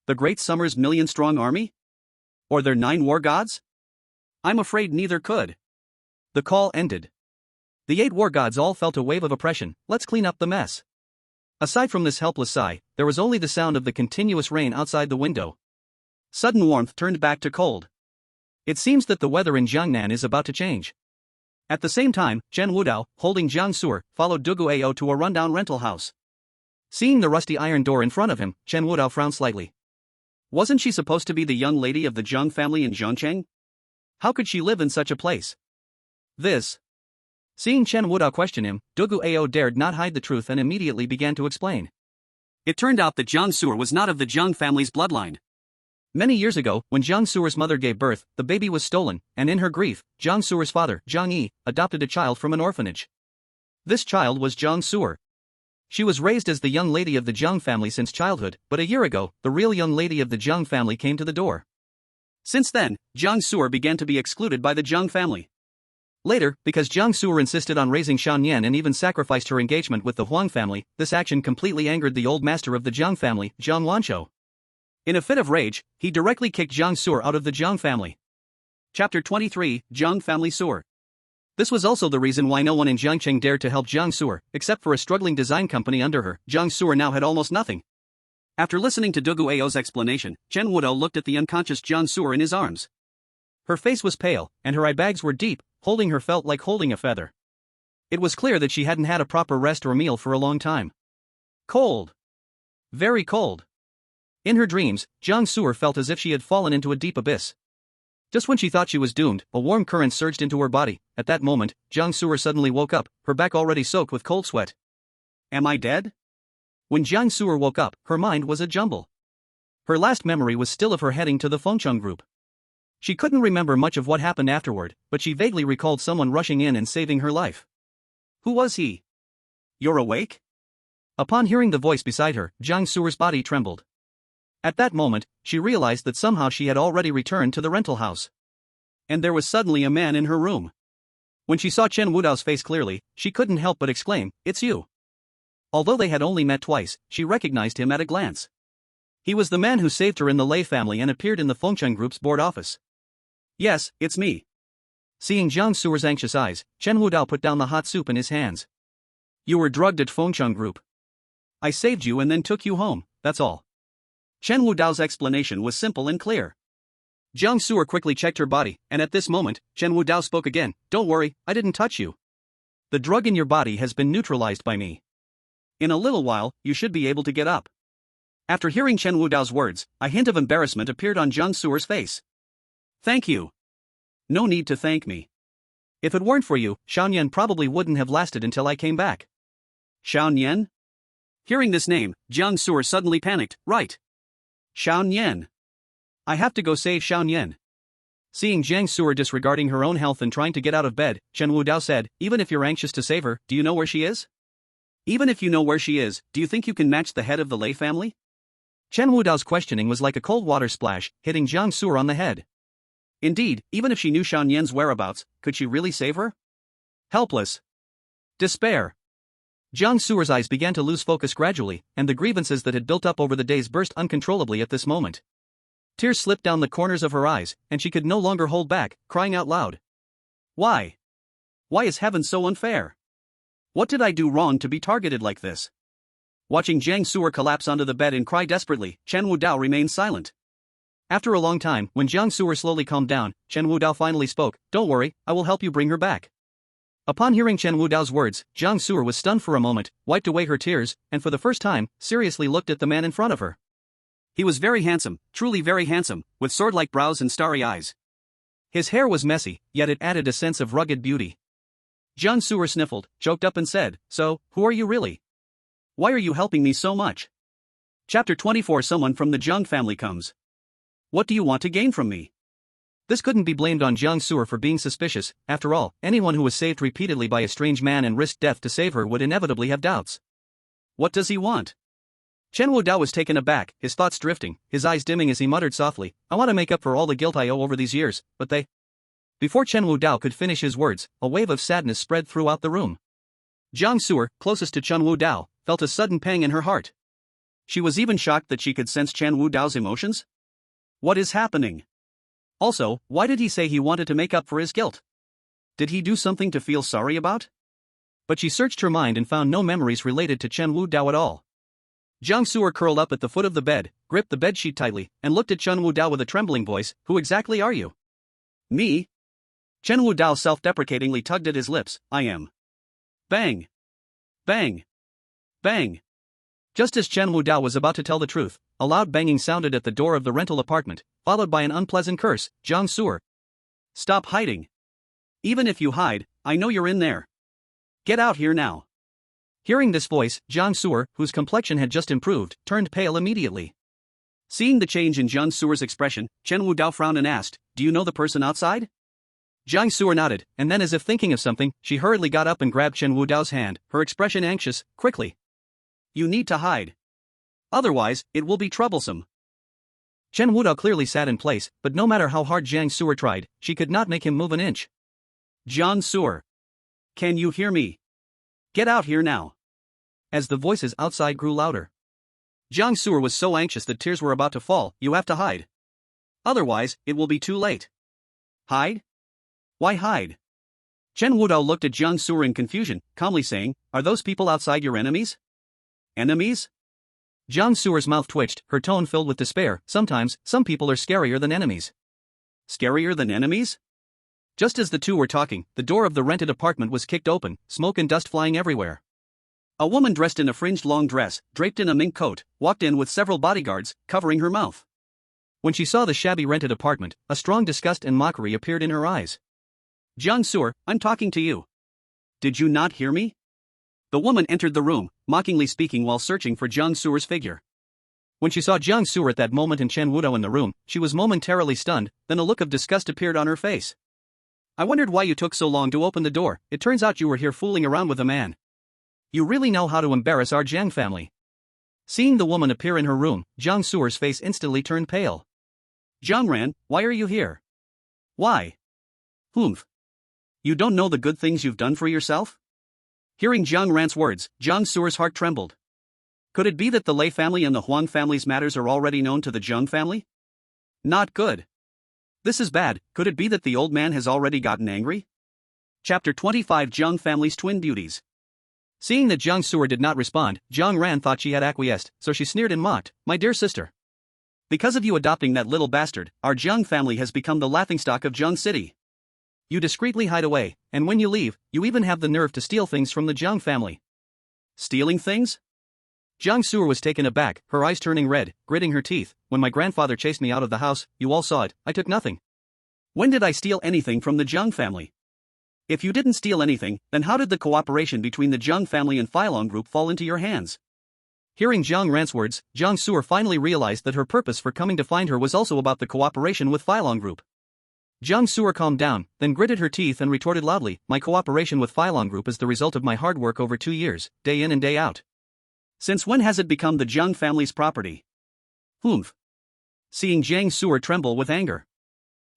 The Great Summer's million-strong army? Or their 9 war gods? I'm afraid neither could. The call ended. The 8 war gods all felt a wave of oppression. Let's clean up the mess. Aside from this helpless sigh, there was only the sound of the continuous rain outside the window. Sudden warmth turned back to cold. It seems that the weather in Jiangnan is about to change. At the same time, Chen Wudao, holding Jiang Su'er, followed Dugu Ao to a rundown rental house. Seeing the rusty iron door in front of him, Chen Wudao frowned slightly. Wasn't she supposed to be the young lady of the Jiang family in Zhongcheng? How could she live in such a place? Seeing Chen Wudao question him, Dugu Ao dared not hide the truth and immediately began to explain. It turned out that Jiang Su'er was not of the Jiang family's bloodline. Many years ago, when Jiang Su'er's mother gave birth, the baby was stolen, and in her grief, Jiang Su'er's father, Jiang Yi, adopted a child from an orphanage. This child was Jiang Su'er. She was raised as the young lady of the Jiang family since childhood, but a year ago, the real young lady of the Jiang family came to the door. Since then, Jiang Su'er began to be excluded by the Jiang family. Later, because Jiang Su'er insisted on raising Xiao Yan and even sacrificed her engagement with the Huang family, this action completely angered the old master of the Jiang family, Jiang Wanshou. In a fit of rage, he directly kicked Jiang Su'er out of the Jiang family. Chapter 23, Jiang Family Su'er. This was also the reason why no one in Jiangcheng dared to help Jiang Su'er, except for a struggling design company under her. Jiang Su'er now had almost nothing. After listening to Dugu Ao's explanation, Chen Wudao looked at the unconscious Jiang Su'er in his arms. Her face was pale, and her eye bags were deep, holding her felt like holding a feather. It was clear that she hadn't had a proper rest or meal for a long time. Cold. Very cold. In her dreams, Jiang Su'er felt as if she had fallen into a deep abyss. Just when she thought she was doomed, a warm current surged into her body. At that moment, Jiang Su'er suddenly woke up, her back already soaked with cold sweat. Am I dead? When Jiang Su'er woke up, her mind was a jumble. Her last memory was still of her heading to the Fengcheng group. She couldn't remember much of what happened afterward, but she vaguely recalled someone rushing in and saving her life. Who was he? You're awake? Upon hearing the voice beside her, Jiang Su'er's body trembled. At that moment, she realized that somehow she had already returned to the rental house. And there was suddenly a man in her room. When she saw Chen Wudao's face clearly, she couldn't help but exclaim, "It's you." Although they had only met twice, she recognized him at a glance. He was the man who saved her in the Lei family and appeared in the Fengcheng Group's board office. Yes, it's me. Seeing Jiang Su'er's anxious eyes, Chen Wudao put down the hot soup in his hands. You were drugged at Fengcheng Group. I saved you and then took you home, that's all. Chen Wudao's explanation was simple and clear. Jiang Su'er quickly checked her body, and at this moment, Chen Wudao spoke again. Don't worry, I didn't touch you. The drug in your body has been neutralized by me. In a little while, you should be able to get up. After hearing Chen Wudao's words, a hint of embarrassment appeared on Jiang Su'er's face. Thank you. No need to thank me. If it weren't for you, Xiaoyan probably wouldn't have lasted until I came back. Xiaoyan? Hearing this name, Jiang Su'er suddenly panicked. Right. Xiaoyan. I have to go save Xiaoyan. Seeing Jiang Su'er disregarding her own health and trying to get out of bed, Chen Wudao said, even if you're anxious to save her, do you know where she is? Even if you know where she is, do you think you can match the head of the Lei family? Chen Wudao's questioning was like a cold water splash, hitting Jiang Su'er on the head. Indeed, even if she knew Xiaoyan's whereabouts, could she really save her? Helpless. Despair. Jiang Su'er's eyes began to lose focus gradually, and the grievances that had built up over the days burst uncontrollably at this moment. Tears slipped down the corners of her eyes, and she could no longer hold back, crying out loud. Why? Why is heaven so unfair? What did I do wrong to be targeted like this? Watching Jiang Su'er collapse onto the bed and cry desperately, Chen Wudao remained silent. After a long time, when Jiang Su'er slowly calmed down, Chen Wudao finally spoke. Don't worry, I will help you bring her back. Upon hearing Chen Wudao's words, Jiang Su'er was stunned for a moment, wiped away her tears, and for the first time, seriously looked at the man in front of her. He was very handsome, truly very handsome, with sword-like brows and starry eyes. His hair was messy, yet it added a sense of rugged beauty. Jiang Su'er sniffled, choked up and said, So, who are you really? Why are you helping me so much? Chapter 24 Someone from the Jiang family comes. What do you want to gain from me? This couldn't be blamed on Jiang Su'er for being suspicious. After all, anyone who was saved repeatedly by a strange man and risked death to save her would inevitably have doubts. What does he want? Chen Wudao was taken aback, his thoughts drifting, his eyes dimming as he muttered softly, I want to make up for all the guilt I owe over these years, but they... Before Chen Wudao could finish his words, a wave of sadness spread throughout the room. Jiang Su'er, closest to Chen Wudao, felt a sudden pang in her heart. She was even shocked that she could sense Chen Wudao's emotions. What is happening? Also, why did he say he wanted to make up for his guilt? Did he do something to feel sorry about? But she searched her mind and found no memories related to Chen Wudao at all. Jiang Su'er curled up at the foot of the bed, gripped the bedsheet tightly, and looked at Chen Wudao with a trembling voice. Who exactly are you? Me? Chen Wudao self-deprecatingly tugged at his lips. I am. Bang! Bang! Bang! Just as Chen Wudao was about to tell the truth, a loud banging sounded at the door of the rental apartment, followed by an unpleasant curse. Jiang Su'er. Stop hiding. Even if you hide, I know you're in there. Get out here now. Hearing this voice, Jiang Su'er, whose complexion had just improved, turned pale immediately. Seeing the change in Jiang Su'er's expression, Chen Wudao frowned and asked, Do you know the person outside? Jiang Su'er nodded, and then as if thinking of something, she hurriedly got up and grabbed Chen Wudao's hand, her expression anxious. Quickly. You need to hide. Otherwise, it will be troublesome. Chen Wudao clearly sat in place, but no matter how hard Jiang Su'er tried, she could not make him move an inch. Jiang Su'er. Can you hear me? Get out here now. As the voices outside grew louder, Jiang Su'er was so anxious that tears were about to fall. You have to hide. Otherwise, it will be too late. Hide? Why hide? Chen Wudao looked at Jiang Su'er in confusion, calmly saying, Are those people outside your enemies? Enemies? Jiang Su'er's mouth twitched, her tone filled with despair. Sometimes, some people are scarier than enemies. Scarier than enemies? Just as the two were talking, the door of the rented apartment was kicked open, smoke and dust flying everywhere. A woman dressed in a fringed long dress, draped in a mink coat, walked in with several bodyguards, covering her mouth. When she saw the shabby rented apartment, a strong disgust and mockery appeared in her eyes. Jiang Su'er, I'm talking to you. Did you not hear me? The woman entered the room, mockingly speaking while searching for Jiang Su'er's figure. When she saw Jiang Su'er at that moment and Chen Wudao in the room, she was momentarily stunned, then a look of disgust appeared on her face. I wondered why you took so long to open the door. It turns out you were here fooling around with a man. You really know how to embarrass our Jiang family. Seeing the woman appear in her room, Jiang Su'er's face instantly turned pale. Jiang Ran, why are you here? Why? Humph. You don't know the good things you've done for yourself? Hearing Jiang Ran's words, Jiang Su'er's heart trembled. Could it be that the Lei family and the Huang family's matters are already known to the Jiang family? Not good. This is bad. Could it be that the old man has already gotten angry? Chapter 25 Jiang Family's Twin Beauties. Seeing that Jiang Su'er did not respond, Jiang Ran thought she had acquiesced, so she sneered and mocked, My dear sister. Because of you adopting that little bastard, our Jiang family has become the laughingstock of Jiang City. You discreetly hide away, and when you leave, you even have the nerve to steal things from the Jiang family. Stealing things? Jiang Su'er was taken aback, her eyes turning red, gritting her teeth. When my grandfather chased me out of the house, you all saw it. I took nothing. When did I steal anything from the Jiang family? If you didn't steal anything, then how did the cooperation between the Jiang family and Filong Group fall into your hands? Hearing Jiang Ran's words, Jiang Su'er finally realized that her purpose for coming to find her was also about the cooperation with Filong Group. Jiang Su'er calmed down, then gritted her teeth and retorted loudly, My cooperation with Filong Group is the result of my hard work over 2 years, day in and day out. Since when has it become the Jiang family's property? Humph. Seeing Jiang Su'er tremble with anger,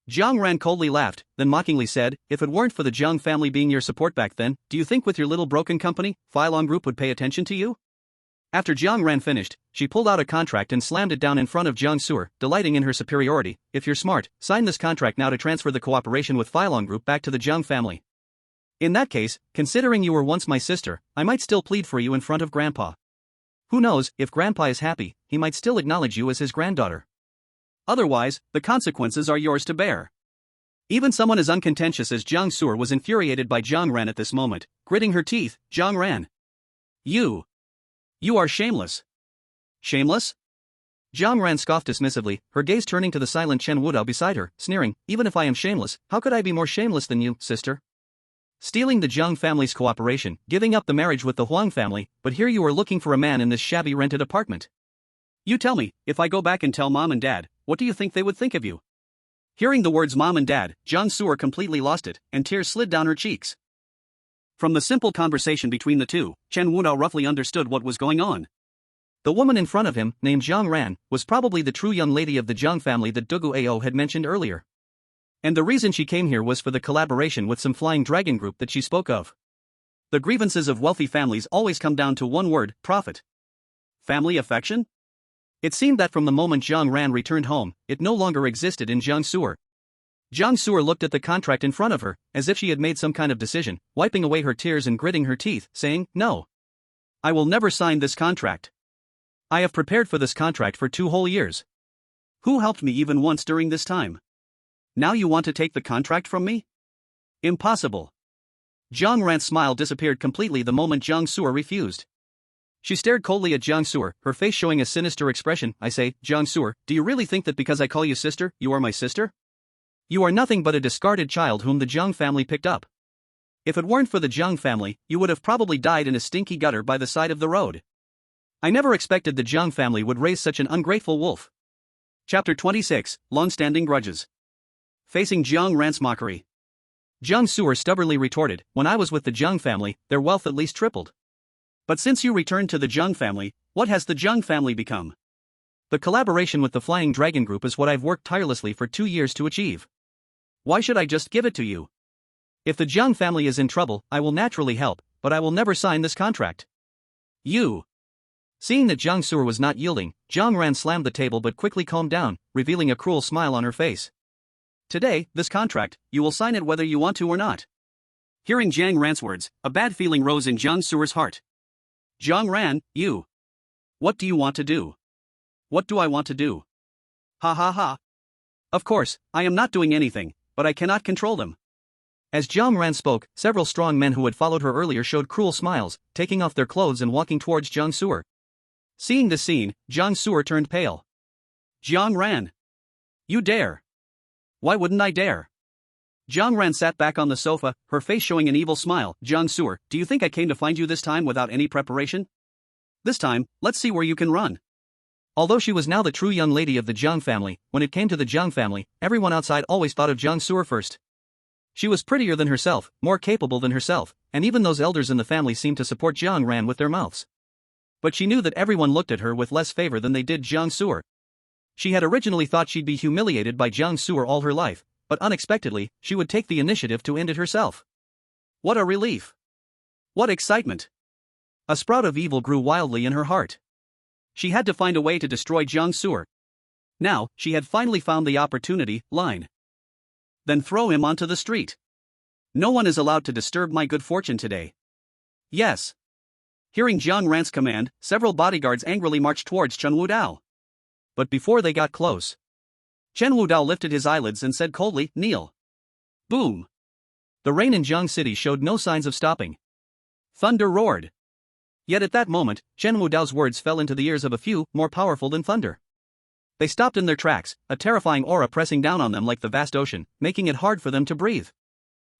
Jiang Ran coldly laughed, then mockingly said, If it weren't for the Jiang family being your support back then, do you think with your little broken company, Filong Group would pay attention to you? After Jiang Ran finished, she pulled out a contract and slammed it down in front of Jiang Su'er, delighting in her superiority. If you're smart, sign this contract now to transfer the cooperation with Filong Group back to the Jiang family. In that case, considering you were once my sister, I might still plead for you in front of Grandpa. Who knows, if Grandpa is happy, he might still acknowledge you as his granddaughter. Otherwise, the consequences are yours to bear. Even someone as uncontentious as Jiang Su'er was infuriated by Jiang Ran at this moment, gritting her teeth. Jiang Ran. You are shameless. Shameless? Jiang Ran scoffed dismissively, her gaze turning to the silent Chen Wudao beside her, sneering, Even if I am shameless, how could I be more shameless than you, sister? Stealing the Jiang family's cooperation, giving up the marriage with the Huang family, but here you are looking for a man in this shabby rented apartment. You tell me, if I go back and tell Mom and Dad, what do you think they would think of you? Hearing the words Mom and Dad, Jiang Su'er completely lost it, and tears slid down her cheeks. From the simple conversation between the two, Chen Wudao roughly understood what was going on. The woman in front of him, named Jiang Ran, was probably the true young lady of the Jiang family that Dugu Ao had mentioned earlier. And the reason she came here was for the collaboration with some flying dragon group that she spoke of. The grievances of wealthy families always come down to one word, profit. Family affection? It seemed that from the moment Jiang Ran returned home, it no longer existed in Jiang Su'er. Jiang Su'er looked at the contract in front of her, as if she had made some kind of decision, wiping away her tears and gritting her teeth, saying, No. I will never sign this contract. I have prepared for this contract for 2 whole years. Who helped me even once during this time? Now you want to take the contract from me? Impossible. Jiang Ran's smile disappeared completely the moment Jiang Su'er refused. She stared coldly at Jiang Su'er, her face showing a sinister expression. I say, Jiang Su'er, do you really think that because I call you sister, you are my sister? You are nothing but a discarded child whom the Jiang family picked up. If it weren't for the Jiang family, you would have probably died in a stinky gutter by the side of the road. I never expected the Jiang family would raise such an ungrateful wolf. Chapter 26, Long-Standing Grudges. Facing Jiang Ran's mockery. Jiang Su'er stubbornly retorted, when I was with the Jiang family, their wealth at least tripled. But since you returned to the Jiang family, what has the Jiang family become? The collaboration with the Flying Dragon Group is what I've worked tirelessly for 2 years to achieve. Why should I just give it to you? If the Jiang family is in trouble, I will naturally help, but I will never sign this contract. You. Seeing that Jiang Su'er was not yielding, Jiang Ran slammed the table but quickly calmed down, revealing a cruel smile on her face. Today, this contract, you will sign it whether you want to or not. Hearing Jiang Ran's words, a bad feeling rose in Jiang Su'er's heart. Jiang Ran, you. What do you want to do? What do I want to do? Ha ha ha. Of course, I am not doing anything, but I cannot control them. As Jiang Ran spoke, several strong men who had followed her earlier showed cruel smiles, taking off their clothes and walking towards Jiang Su'er. Seeing this scene, Jiang Su'er turned pale. Jiang Ran. You dare. Why wouldn't I dare? Jiang Ran sat back on the sofa, her face showing an evil smile. Jiang Su'er, do you think I came to find you this time without any preparation? This time, let's see where you can run. Although she was now the true young lady of the Jiang family, when it came to the Jiang family, everyone outside always thought of Jiang Su'er first. She was prettier than herself, more capable than herself, and even those elders in the family seemed to support Jiang Ran with their mouths. But she knew that everyone looked at her with less favor than they did Jiang Su'er. She had originally thought she'd be humiliated by Jiang Su'er all her life, but unexpectedly, she would take the initiative to end it herself. What a relief! What excitement! A sprout of evil grew wildly in her heart. She had to find a way to destroy Jiang Su'er. Now, she had finally found the opportunity. Line. Then throw him onto the street. No one is allowed to disturb my good fortune today. Yes. Hearing Jiang Ran's command, several bodyguards angrily marched towards Chen Wudao. But before they got close, Chen Wudao lifted his eyelids and said coldly, kneel. Boom. The rain in Jiang City showed no signs of stopping. Thunder roared. Yet at that moment, Chen Wudao's words fell into the ears of a few, more powerful than thunder. They stopped in their tracks, a terrifying aura pressing down on them like the vast ocean, making it hard for them to breathe.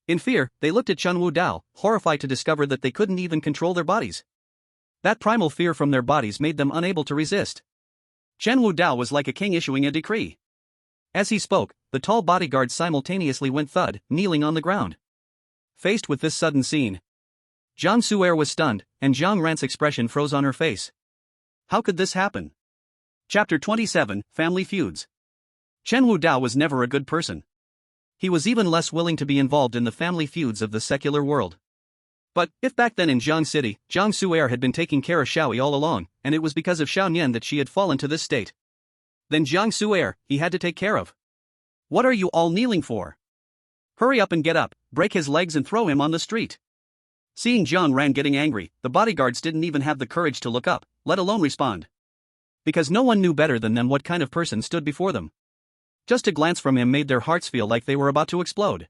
In fear, they looked at Chen Wudao, horrified to discover that they couldn't even control their bodies. That primal fear from their bodies made them unable to resist. Chen Wudao was like a king issuing a decree. As he spoke, the tall bodyguards simultaneously went thud, kneeling on the ground. Faced with this sudden scene, Jiang Su'er was stunned, and Jiang Ran's expression froze on her face. How could this happen? Chapter 27, Family Feuds. Chen Wudao was never a good person. He was even less willing to be involved in the family feuds of the secular world. But, if back then in Jiang City, Jiang Su'er had been taking care of Xiaoyi all along, and it was because of Xiao Nian that she had fallen to this state, then Jiang Su'er, he had to take care of. What are you all kneeling for? Hurry up and get up, break his legs and throw him on the street. Seeing Jiang Ran getting angry, the bodyguards didn't even have the courage to look up, let alone respond. Because no one knew better than them what kind of person stood before them. Just a glance from him made their hearts feel like they were about to explode.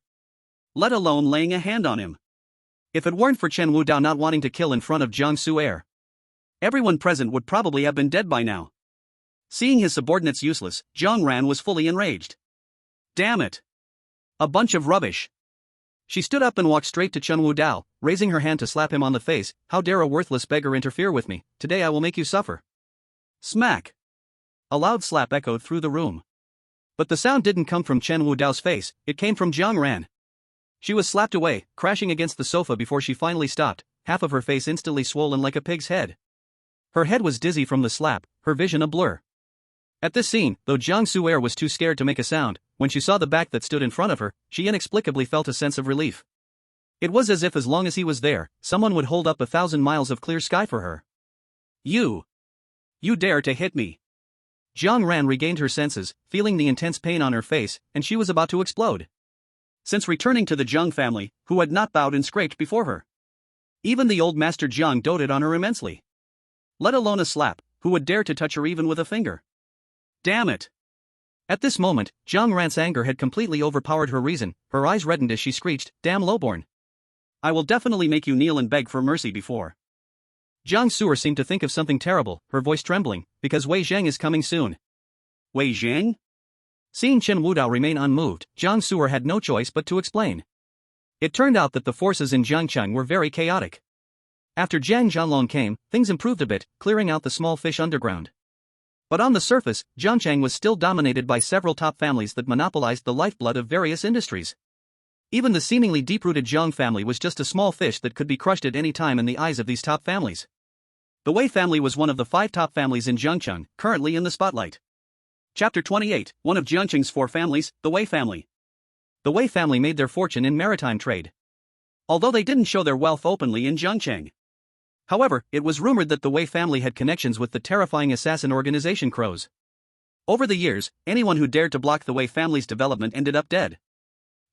Let alone laying a hand on him. If it weren't for Chen Wudao not wanting to kill in front of Jiang Su'er, everyone present would probably have been dead by now. Seeing his subordinates useless, Jiang Ran was fully enraged. Damn it! A bunch of rubbish! She stood up and walked straight to Chen Wudao, raising her hand to slap him on the face. How dare a worthless beggar interfere with me? Today I will make you suffer. Smack! A loud slap echoed through the room. But the sound didn't come from Chen Wudao's face, it came from Jiang Ran. She was slapped away, crashing against the sofa before she finally stopped, half of her face instantly swollen like a pig's head. Her head was dizzy from the slap, her vision a blur. At this scene, though Jiang Su'er was too scared to make a sound, when she saw the back that stood in front of her, she inexplicably felt a sense of relief. It was as if as long as he was there, someone would hold up 1,000 miles of clear sky for her. You dare to hit me! Jiang Ran regained her senses, feeling the intense pain on her face, and she was about to explode. Since returning to the Jiang family, who had not bowed and scraped before her, even the old master Jiang doted on her immensely. Let alone a slap, who would dare to touch her even with a finger? Damn it! At this moment, Jiang Ran's anger had completely overpowered her reason. Her eyes reddened as she screeched, "Damn lowborn. I will definitely make you kneel and beg for mercy before." Jiang Su'er seemed to think of something terrible, her voice trembling, "because Wei Zhang is coming soon." Wei Zhang? Seeing Chen Wudao remain unmoved, Jiang Su'er had no choice but to explain. It turned out that the forces in Jiangcheng were very chaotic. After Jiang Zhanlong came, things improved a bit, clearing out the small fish underground. But on the surface, Jiangcheng was still dominated by several top families that monopolized the lifeblood of various industries. Even the seemingly deep-rooted Zhang family was just a small fish that could be crushed at any time in the eyes of these top families. The Wei family was one of the 5 top families in Jiangcheng, currently in the spotlight. Chapter 28, one of Jiangcheng's 4 families, the Wei family. The Wei family made their fortune in maritime trade. Although they didn't show their wealth openly in Jiangcheng. However, it was rumored that the Wei family had connections with the terrifying assassin organization Crows. Over the years, anyone who dared to block the Wei family's development ended up dead.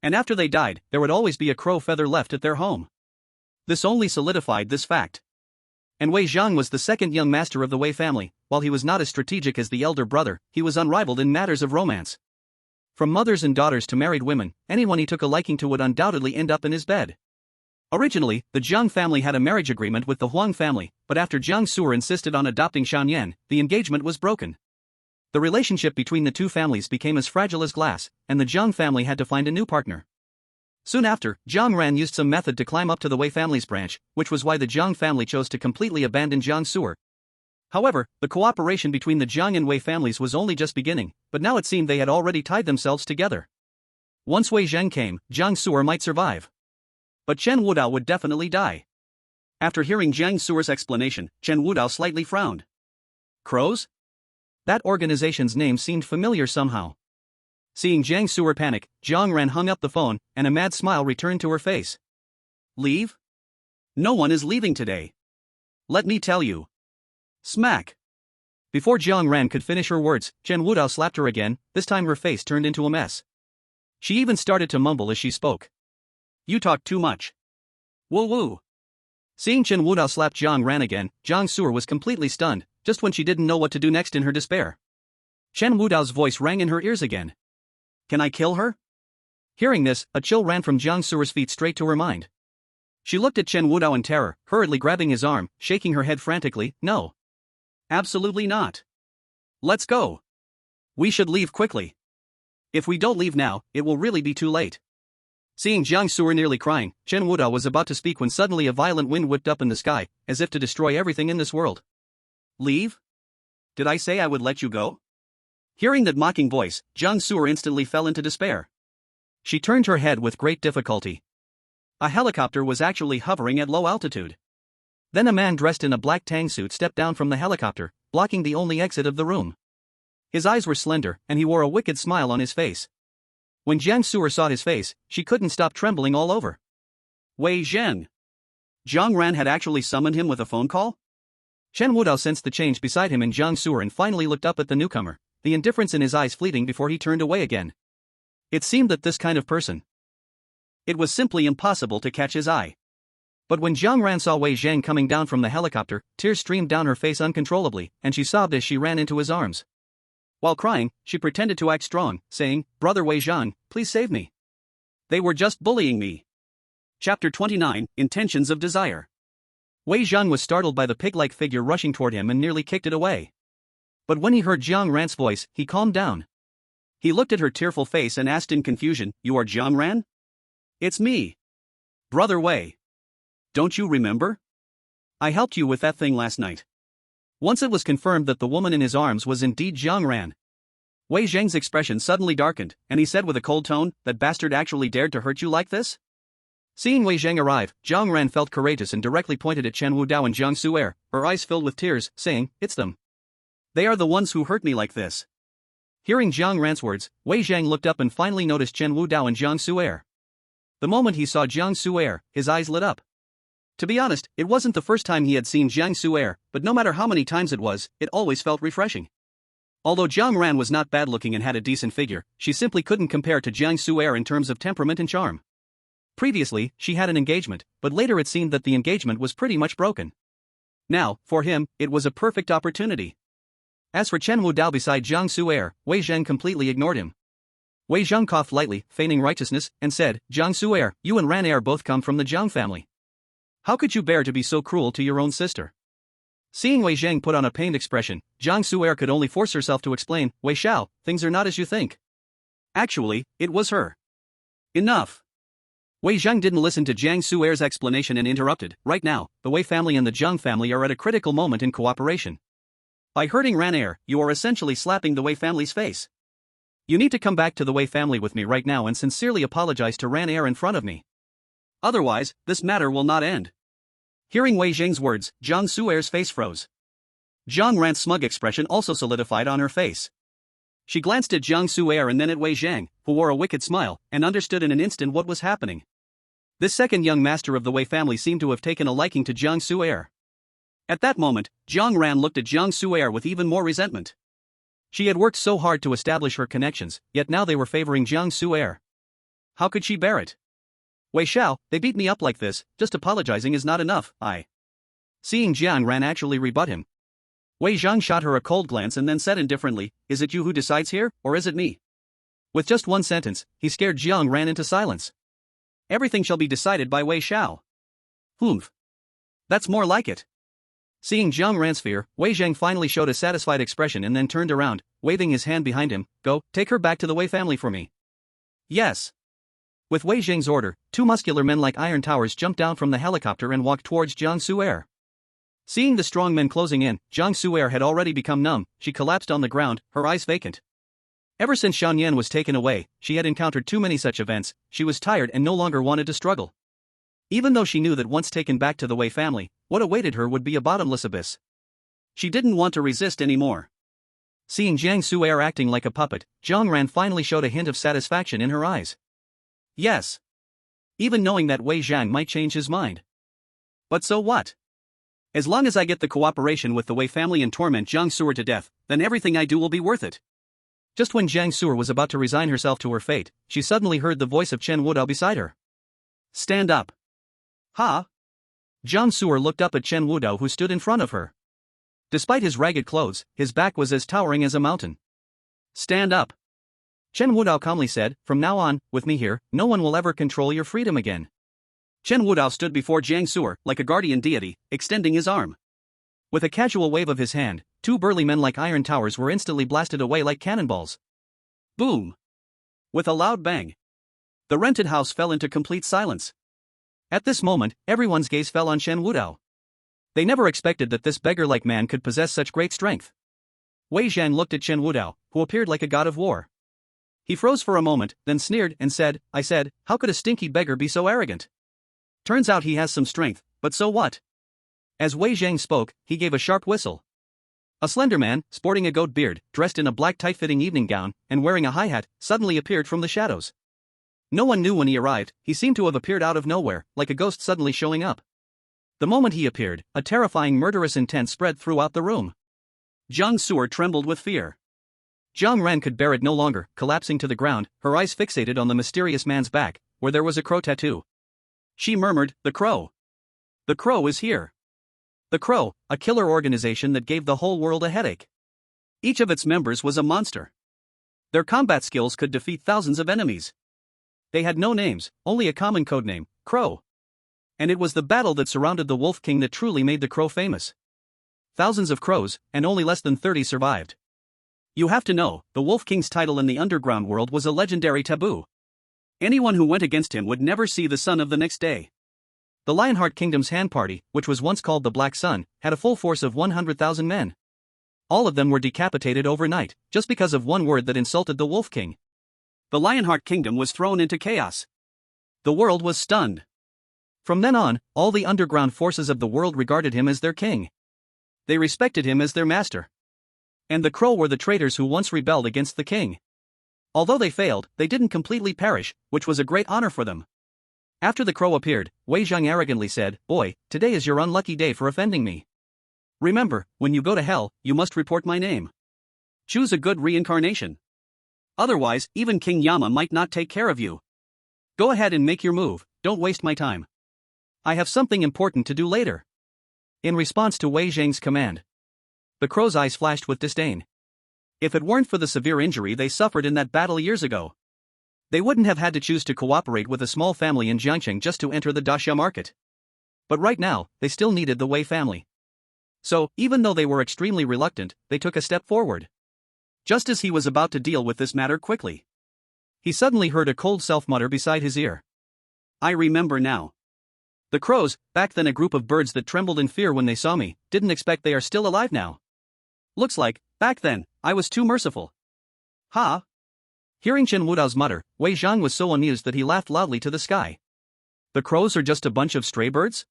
And after they died, there would always be a crow feather left at their home. This only solidified this fact. And Wei Zhang was the second young master of the Wei family. While he was not as strategic as the elder brother, he was unrivaled in matters of romance. From mothers and daughters to married women, anyone he took a liking to would undoubtedly end up in his bed. Originally, the Jiang family had a marriage agreement with the Huang family, but after Jiang Su'er insisted on adopting Shan Yan, the engagement was broken. The relationship between the two families became as fragile as glass, and the Jiang family had to find a new partner. Soon after, Jiang Ran used some method to climb up to the Wei family's branch, which was why the Jiang family chose to completely abandon Jiang Su'er. However, the cooperation between the Jiang and Wei families was only just beginning, but now it seemed they had already tied themselves together. Once Wei Zhang came, Jiang Su'er might survive. But Chen Wudao would definitely die. After hearing Jiang Su'er's explanation, Chen Wudao slightly frowned. Crows? That organization's name seemed familiar somehow. Seeing Jiang Su'er panic, Jiang Ran hung up the phone, and a mad smile returned to her face. Leave? No one is leaving today. Let me tell you. Smack. Before Jiang Ran could finish her words, Chen Wudao slapped her again. This time her face turned into a mess. She even started to mumble as she spoke. You talk too much. Woo woo. Seeing Chen Wudao slap Jiang Ran again, Jiang Su'er was completely stunned, just when she didn't know what to do next in her despair. Chen Wudao's voice rang in her ears again. Can I kill her? Hearing this, a chill ran from Jiang Su'er's feet straight to her mind. She looked at Chen Wudao in terror, hurriedly grabbing his arm, shaking her head frantically. No. Absolutely not. Let's go. We should leave quickly. If we don't leave now, it will really be too late. Seeing Jiang Su'er nearly crying, Chen Wudao was about to speak when suddenly a violent wind whipped up in the sky, as if to destroy everything in this world. Leave? Did I say I would let you go? Hearing that mocking voice, Jiang Su'er instantly fell into despair. She turned her head with great difficulty. A helicopter was actually hovering at low altitude. Then a man dressed in a black tang suit stepped down from the helicopter, blocking the only exit of the room. His eyes were slender, and he wore a wicked smile on his face. When Jiang Su'er saw his face, she couldn't stop trembling all over. Wei Zheng. Jiang Ran had actually summoned him with a phone call? Chen Wudao sensed the change beside him in Jiang Su'er and finally looked up at the newcomer, the indifference in his eyes fleeting before he turned away again. It seemed that this kind of person. It was simply impossible to catch his eye. But when Jiang Ran saw Wei Zhang coming down from the helicopter, tears streamed down her face uncontrollably, and she sobbed as she ran into his arms. While crying, she pretended to act strong, saying, Brother Wei Zhang, please save me. They were just bullying me. Chapter 29, Intentions of Desire. Wei Zhang was startled by the pig-like figure rushing toward him and nearly kicked it away. But when he heard Jiang Ran's voice, he calmed down. He looked at her tearful face and asked in confusion, You are Jiang Ran? It's me. Brother Wei. Don't you remember? I helped you with that thing last night. Once it was confirmed that the woman in his arms was indeed Jiang Ran, Wei Zhang's expression suddenly darkened, and he said with a cold tone, That bastard actually dared to hurt you like this? Seeing Wei Zhang arrive, Jiang Ran felt courageous and directly pointed at Chen Wudao and Jiang Su'er, her eyes filled with tears, saying, It's them. They are the ones who hurt me like this. Hearing Jiang Ran's words, Wei Zhang looked up and finally noticed Chen Wudao and Jiang Su'er. The moment he saw Jiang Su'er, his eyes lit up. To be honest, it wasn't the first time he had seen Jiang Su'er, but no matter how many times it was, it always felt refreshing. Although Jiang Ran was not bad-looking and had a decent figure, she simply couldn't compare to Jiang Su'er in terms of temperament and charm. Previously, she had an engagement, but later it seemed that the engagement was pretty much broken. Now, for him, it was a perfect opportunity. As for Chen Wudao beside Jiang Su'er, Wei Zheng completely ignored him. Wei Zheng coughed lightly, feigning righteousness, and said, Jiang Su'er, you and Ran Er both come from the Jiang family. How could you bear to be so cruel to your own sister? Seeing Wei Zheng put on a pained expression, Jiang Su'er could only force herself to explain, Wei Xiao, things are not as you think. Actually, it was her. Enough. Wei Zheng didn't listen to Jiang Su'er's explanation and interrupted. Right now, the Wei family and the Jiang family are at a critical moment in cooperation. By hurting Ran Er, you are essentially slapping the Wei family's face. You need to come back to the Wei family with me right now and sincerely apologize to Ran Er in front of me. Otherwise, this matter will not end. Hearing Wei Zheng's words, Jiang Su'er's face froze. Jiang Ran's smug expression also solidified on her face. She glanced at Jiang Su'er and then at Wei Zheng, who wore a wicked smile, and understood in an instant what was happening. This second young master of the Wei family seemed to have taken a liking to Jiang Su'er. At that moment, Jiang Ran looked at Jiang Su'er with even more resentment. She had worked so hard to establish her connections, yet now they were favoring Jiang Su'er. How could she bear it? Wei Xiao, they beat me up like this, just apologizing is not enough, Seeing Jiang Ran actually rebut him, Wei Zheng shot her a cold glance and then said indifferently, is it you who decides here, or is it me? With just one sentence, he scared Jiang Ran into silence. Everything shall be decided by Wei Xiao. Humph. That's more like it. Seeing Jiang Ran's fear, Wei Zheng finally showed a satisfied expression and then turned around, waving his hand behind him, go, take her back to the Wei family for me. Yes. With Wei Zheng's order, two muscular men like iron towers jumped down from the helicopter and walked towards Jiang Su'er. Seeing the strong men closing in, Jiang Su'er had already become numb, she collapsed on the ground, her eyes vacant. Ever since Shan Yan was taken away, she had encountered too many such events, she was tired and no longer wanted to struggle. Even though she knew that once taken back to the Wei family, what awaited her would be a bottomless abyss. She didn't want to resist anymore. Seeing Jiang Su'er acting like a puppet, Jiang Ran finally showed a hint of satisfaction in her eyes. Yes. Even knowing that Wei Zheng might change his mind. But so what? As long as I get the cooperation with the Wei family and torment Jiang Su'er to death, then everything I do will be worth it. Just when Jiang Su'er was about to resign herself to her fate, she suddenly heard the voice of Chen Wudao beside her. Stand up. Ha? Jiang Su'er looked up at Chen Wudao who stood in front of her. Despite his ragged clothes, his back was as towering as a mountain. Stand up. Chen Wudao calmly said, from now on, with me here, no one will ever control your freedom again. Chen Wudao stood before Jiang Su'er like a guardian deity, extending his arm. With a casual wave of his hand, two burly men like iron towers were instantly blasted away like cannonballs. Boom! With a loud bang, the rented house fell into complete silence. At this moment, everyone's gaze fell on Chen Wudao. They never expected that this beggar-like man could possess such great strength. Wei Zheng looked at Chen Wudao, who appeared like a god of war. He froze for a moment, then sneered and said, I said, how could a stinky beggar be so arrogant? Turns out he has some strength, but so what? As Wei Zheng spoke, he gave a sharp whistle. A slender man, sporting a goat beard, dressed in a black tight-fitting evening gown, and wearing a high hat, suddenly appeared from the shadows. No one knew when he arrived, he seemed to have appeared out of nowhere, like a ghost suddenly showing up. The moment he appeared, a terrifying murderous intent spread throughout the room. Jiang Su'er trembled with fear. Jiang Ran could bear it no longer, collapsing to the ground, her eyes fixated on the mysterious man's back, where there was a crow tattoo. She murmured, the crow. The crow is here. The Crow, a killer organization that gave the whole world a headache. Each of its members was a monster. Their combat skills could defeat thousands of enemies. They had no names, only a common codename, Crow. And it was the battle that surrounded the Wolf King that truly made the Crow famous. Thousands of crows, and only less than 30 survived. You have to know, the Wolf King's title in the underground world was a legendary taboo. Anyone who went against him would never see the sun of the next day. The Lionheart Kingdom's Han Party, which was once called the Black Sun, had a full force of 100,000 men. All of them were decapitated overnight, just because of one word that insulted the Wolf King. The Lionheart Kingdom was thrown into chaos. The world was stunned. From then on, all the underground forces of the world regarded him as their king. They respected him as their master. And the Crow were the traitors who once rebelled against the king. Although they failed, they didn't completely perish, which was a great honor for them. After the Crow appeared, Wei Zheng arrogantly said, Boy, today is your unlucky day for offending me. Remember, when you go to hell, you must report my name. Choose a good reincarnation. Otherwise, even King Yama might not take care of you. Go ahead and make your move, don't waste my time. I have something important to do later. In response to Wei Zheng's command, The crow's eyes flashed with disdain. If it weren't for the severe injury they suffered in that battle years ago, they wouldn't have had to choose to cooperate with a small family in Jiangcheng just to enter the daxia market. But right now, they still needed the Wei family. So, even though they were extremely reluctant, they took a step forward. Just as he was about to deal with this matter quickly, he suddenly heard a cold self-mutter beside his ear. I remember now. The crows, back then a group of birds that trembled in fear when they saw me, didn't expect they are still alive now. Looks like, back then, I was too merciful. Ha! Hearing Chen Wudao's mutter, Wei Zhang was so amused that he laughed loudly to the sky. The crows are just a bunch of stray birds?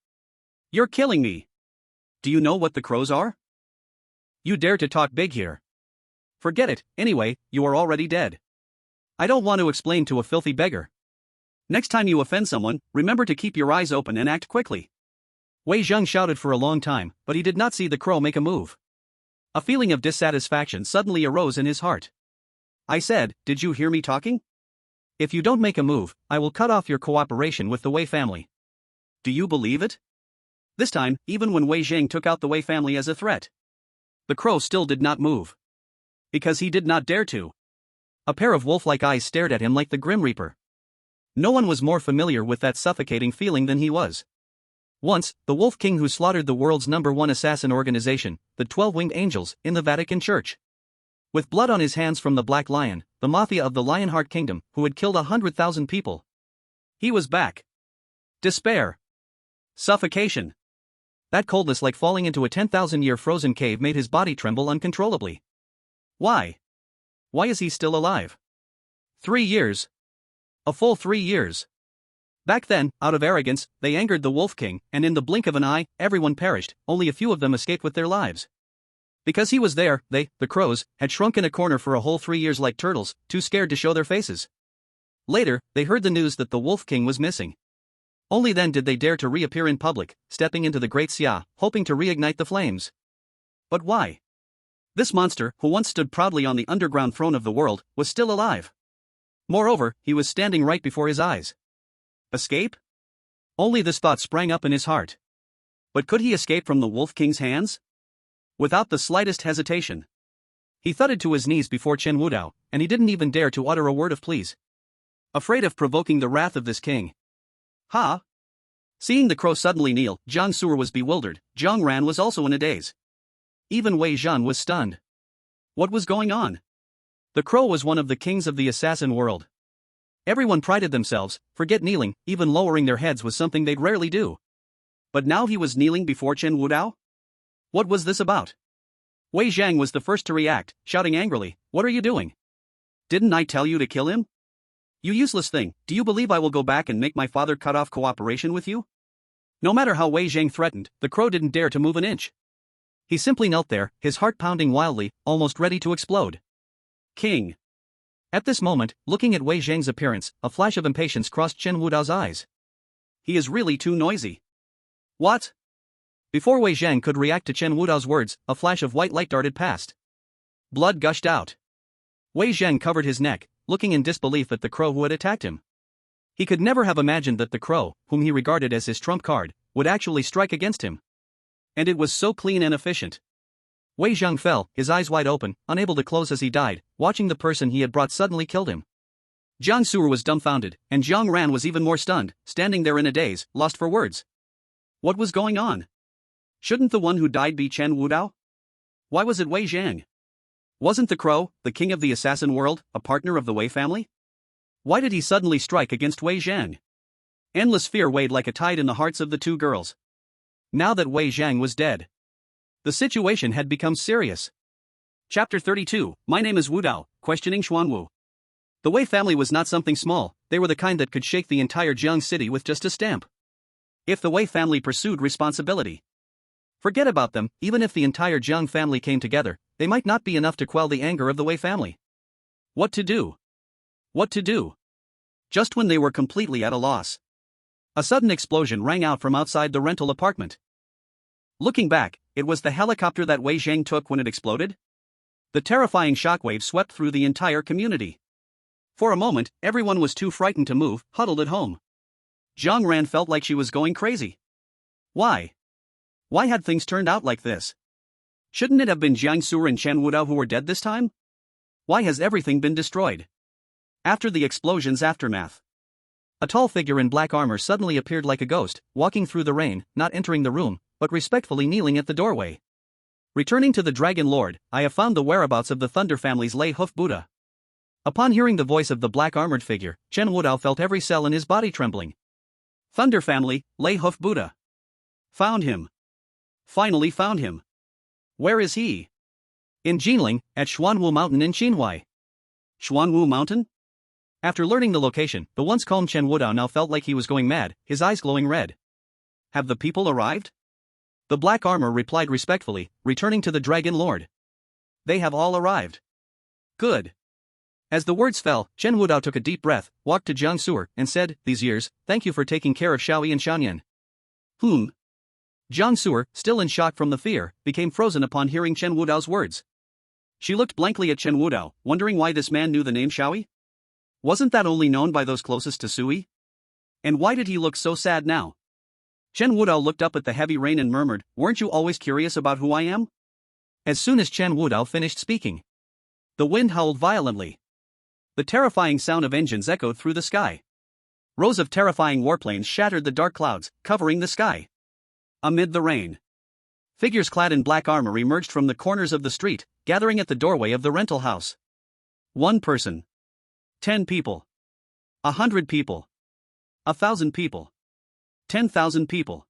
You're killing me. Do you know what the crows are? You dare to talk big here. Forget it, anyway, you are already dead. I don't want to explain to a filthy beggar. Next time you offend someone, remember to keep your eyes open and act quickly. Wei Zhang shouted for a long time, but he did not see the crow make a move. A feeling of dissatisfaction suddenly arose in his heart. I said, did you hear me talking? If you don't make a move, I will cut off your cooperation with the Wei family. Do you believe it? This time, even when Wei Zhang took out the Wei family as a threat, the crow still did not move. Because he did not dare to. A pair of wolf-like eyes stared at him like the Grim Reaper. No one was more familiar with that suffocating feeling than he was. Once, the Wolf King who slaughtered the world's #1 assassin organization, the 12-Winged Angels, in the Vatican Church. With blood on his hands from the Black Lion, the mafia of the Lionheart Kingdom, who had killed 100,000 people. He was back. Despair. Suffocation. That coldness like falling into a 10,000-year frozen cave made his body tremble uncontrollably. Why? Why is he still alive? 3 years. A full 3 years. Back then, out of arrogance, they angered the Wolf King, and in the blink of an eye, everyone perished, only a few of them escaped with their lives. Because he was there, they, the crows, had shrunk in a corner for a whole 3 years like turtles, too scared to show their faces. Later, they heard the news that the Wolf King was missing. Only then did they dare to reappear in public, stepping into the Great Xia, hoping to reignite the flames. But why? This monster, who once stood proudly on the underground throne of the world, was still alive. Moreover, he was standing right before his eyes. Escape? Only this thought sprang up in his heart. But could he escape from the Wolf King's hands? Without the slightest hesitation. He thudded to his knees before Chen Wudao, and he didn't even dare to utter a word of please. Afraid of provoking the wrath of this king. Ha! Seeing the crow suddenly kneel, Jiang Su'er was bewildered, Jiang Ran was also in a daze. Even Wei Zhan was stunned. What was going on? The crow was one of the kings of the assassin world. Everyone prided themselves, forget kneeling, even lowering their heads was something they'd rarely do. But now he was kneeling before Chen Wudao? What was this about? Wei Zhang was the first to react, shouting angrily, what are you doing? Didn't I tell you to kill him? You useless thing, do you believe I will go back and make my father cut off cooperation with you? No matter how Wei Zhang threatened, the crow didn't dare to move an inch. He simply knelt there, his heart pounding wildly, almost ready to explode. King. At this moment, looking at Wei Zhang's appearance, a flash of impatience crossed Chen Wudao's eyes. He is really too noisy. What? Before Wei Zhang could react to Chen Wudao's words, a flash of white light darted past. Blood gushed out. Wei Zhang covered his neck, looking in disbelief at the crow who had attacked him. He could never have imagined that the crow, whom he regarded as his trump card, would actually strike against him. And it was so clean and efficient. Wei Zhang fell, his eyes wide open, unable to close as he died, watching the person he had brought suddenly killed him. Jiang Su'er was dumbfounded, and Jiang Ran was even more stunned, standing there in a daze, lost for words. What was going on? Shouldn't the one who died be Chen Wudao? Why was it Wei Zhang? Wasn't the crow, the king of the assassin world, a partner of the Wei family? Why did he suddenly strike against Wei Zhang? Endless fear weighed like a tide in the hearts of the two girls. Now that Wei Zhang was dead, the situation had become serious. Chapter 32, My name is Wudao, questioning Xuanwu. The Wei family was not something small, they were the kind that could shake the entire Jiang city with just a stamp. If the Wei family pursued responsibility, forget about them, even if the entire Jiang family came together, they might not be enough to quell the anger of the Wei family. What to do? What to do? Just when they were completely at a loss, a sudden explosion rang out from outside the rental apartment. Looking back, it was the helicopter that Wei Zhang took when it exploded. The terrifying shockwave swept through the entire community. For a moment, everyone was too frightened to move, huddled at home. Jiang Ran felt like she was going crazy. Why? Why had things turned out like this? Shouldn't it have been Jiang Su and Chen Wudao who were dead this time? Why has everything been destroyed? After the explosion's aftermath, a tall figure in black armor suddenly appeared like a ghost, walking through the rain, not entering the room, but respectfully kneeling at the doorway. Returning to the Dragon Lord, I have found the whereabouts of the Thunder family's lay hoof Buddha. Upon hearing the voice of the black armored figure, Chen Wudao felt every cell in his body trembling. Thunder family, lay hoof Buddha. Found him. Finally found him. Where is he? In Jinling, at Xuanwu Mountain in Qinhuai. Xuanwu Mountain? After learning the location, the once calm Chen Wudao now felt like he was going mad, his eyes glowing red. Have the people arrived? The black armor replied respectfully, returning to the Dragon Lord. They have all arrived. Good. As the words fell, Chen Wudao took a deep breath, walked to Jiang Su and said, "These years, thank you for taking care of Xiaoyi and Xiaoyan." Jiang Su, still in shock from the fear, became frozen upon hearing Chen Wudao's words. She looked blankly at Chen Wudao, wondering why this man knew the name Xiaoyi. Wasn't that only known by those closest to Sui? And why did he look so sad now? Chen Wudao looked up at the heavy rain and murmured, "Weren't you always curious about who I am?" As soon as Chen Wudao finished speaking, the wind howled violently. The terrifying sound of engines echoed through the sky. Rows of terrifying warplanes shattered the dark clouds, covering the sky. Amid the rain, figures clad in black armor emerged from the corners of the street, gathering at the doorway of the rental house. 1 person. 10 people. 100 people. 1,000 people. 10,000 people.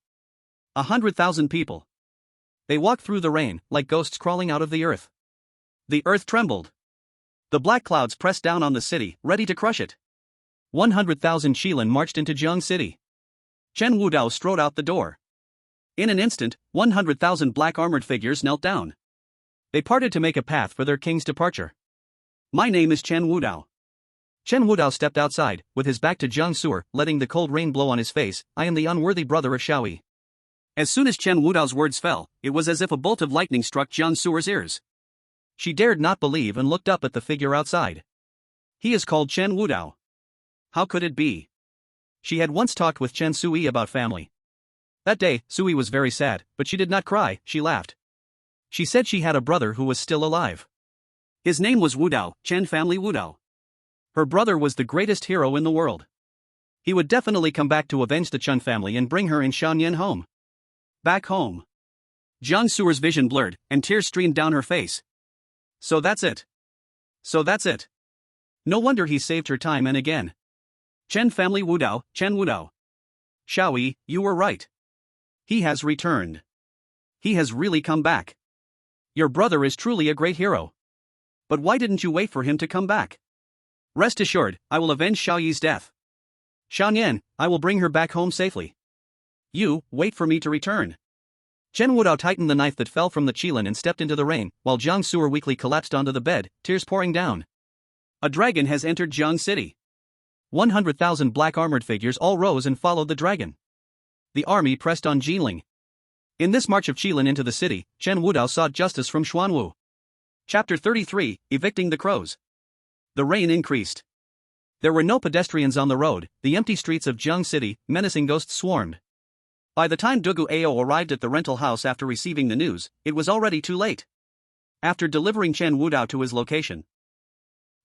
100,000 people. They walked through the rain, like ghosts crawling out of the earth. The earth trembled. The black clouds pressed down on the city, ready to crush it. 100,000 Shilin marched into Jiang City. Chen Wudao strode out the door. In an instant, 100,000 black-armored figures knelt down. They parted to make a path for their king's departure. My name is Chen Wudao. Chen Wudao stepped outside, with his back to Jiang Su, letting the cold rain blow on his face. I am the unworthy brother of Xiaoyi. As soon as Chen Wudao's words fell, it was as if a bolt of lightning struck Jiang Su's ears. She dared not believe and looked up at the figure outside. He is called Chen Wudao. How could it be? She had once talked with Chen Sui about family. That day, Sui was very sad, but she did not cry, she laughed. She said she had a brother who was still alive. His name was Wudao, Chen family Wudao. Her brother was the greatest hero in the world. He would definitely come back to avenge the Chen family and bring her and Xiaoyan home. Back home. Jiang Su's vision blurred, and tears streamed down her face. So that's it. So that's it. No wonder he saved her time and again. Chen family Wudao, Chen Wudao. Xiaoyi, you were right. He has returned. He has really come back. Your brother is truly a great hero. But why didn't you wait for him to come back? Rest assured, I will avenge Xiaoyi's death. Xiaoyan, I will bring her back home safely. You, wait for me to return. Chen Wudao tightened the knife that fell from the qilin and stepped into the rain, while Jiang Su weakly collapsed onto the bed, tears pouring down. A dragon has entered Jiang City. 100,000 black-armored figures all rose and followed the dragon. The army pressed on Jinling. In this march of qilin into the city, Chen Wudao sought justice from Xuanwu. Chapter 33, Evicting the Crows. The rain increased. There were no pedestrians on the road, the empty streets of Jiang City, menacing ghosts swarmed. By the time Dugu Ao arrived at the rental house after receiving the news, it was already too late. After delivering Chen Wudao to his location,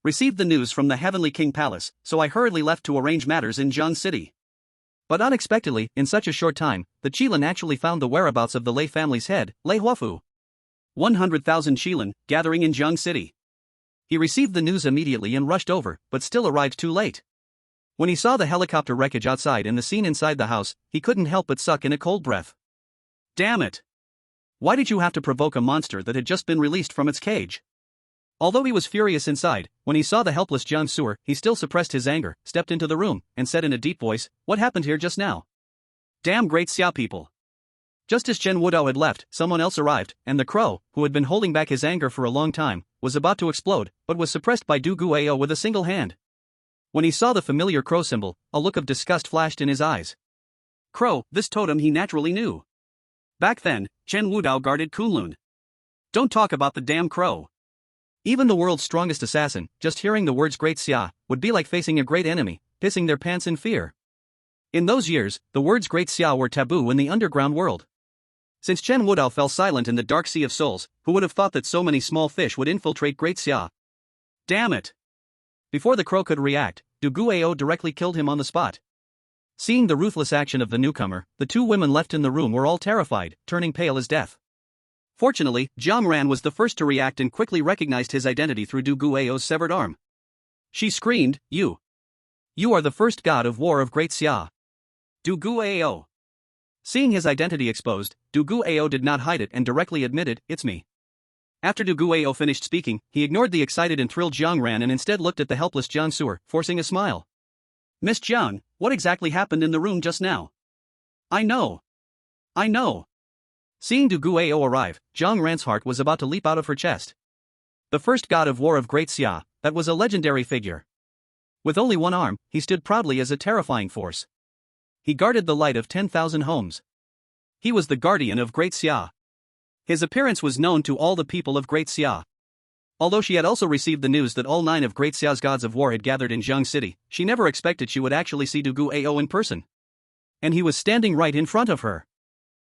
received the news from the Heavenly King Palace, so I hurriedly left to arrange matters in Jiang City. But unexpectedly, in such a short time, the qilin actually found the whereabouts of the Lei family's head, Lei Huafu. 100,000 qilin, gathering in Jiang City. He received the news immediately and rushed over, but still arrived too late. When he saw the helicopter wreckage outside and the scene inside the house, he couldn't help but suck in a cold breath. Damn it! Why did you have to provoke a monster that had just been released from its cage? Although he was furious inside, when he saw the helpless Jiang Su, he still suppressed his anger, stepped into the room, and said in a deep voice, "What happened here just now? Damn great Xia people." Just as Chen Wudao had left, someone else arrived, and the crow, who had been holding back his anger for a long time, was about to explode, but was suppressed by Du Guao with a single hand. When he saw the familiar crow symbol, a look of disgust flashed in his eyes. Crow, this totem he naturally knew. Back then, Chen Wudao guarded Kunlun. Don't talk about the damn crow. Even the world's strongest assassin, just hearing the words Great Xia, would be like facing a great enemy, pissing their pants in fear. In those years, the words Great Xia were taboo in the underground world. Since Chen Wudao fell silent in the dark sea of souls, who would have thought that so many small fish would infiltrate Great Xia? Damn it! Before the crow could react, Du Guao directly killed him on the spot. Seeing the ruthless action of the newcomer, the two women left in the room were all terrified, turning pale as death. Fortunately, Jiang Ran was the first to react and quickly recognized his identity through Du Guao's severed arm. She screamed, You are the first god of war of Great Xia. Du Guao. Seeing his identity exposed, Du Guao did not hide it and directly admitted, It's me. After Du Guao finished speaking, he ignored the excited and thrilled Jiang Ran and instead looked at the helpless Jiang Suer, forcing a smile. Miss Jiang, what exactly happened in the room just now? I know. Seeing Du Guao arrive, Jiang Ran's heart was about to leap out of her chest. The first god of war of Great Xia, that was a legendary figure. With only one arm, he stood proudly as a terrifying force. He guarded the light of 10,000 homes. He was the guardian of Great Xia. His appearance was known to all the people of Great Xia. Although she had also received the news that all 9 of Great Xia's gods of war had gathered in Zhang City, she never expected she would actually see Du Guao in person. And he was standing right in front of her.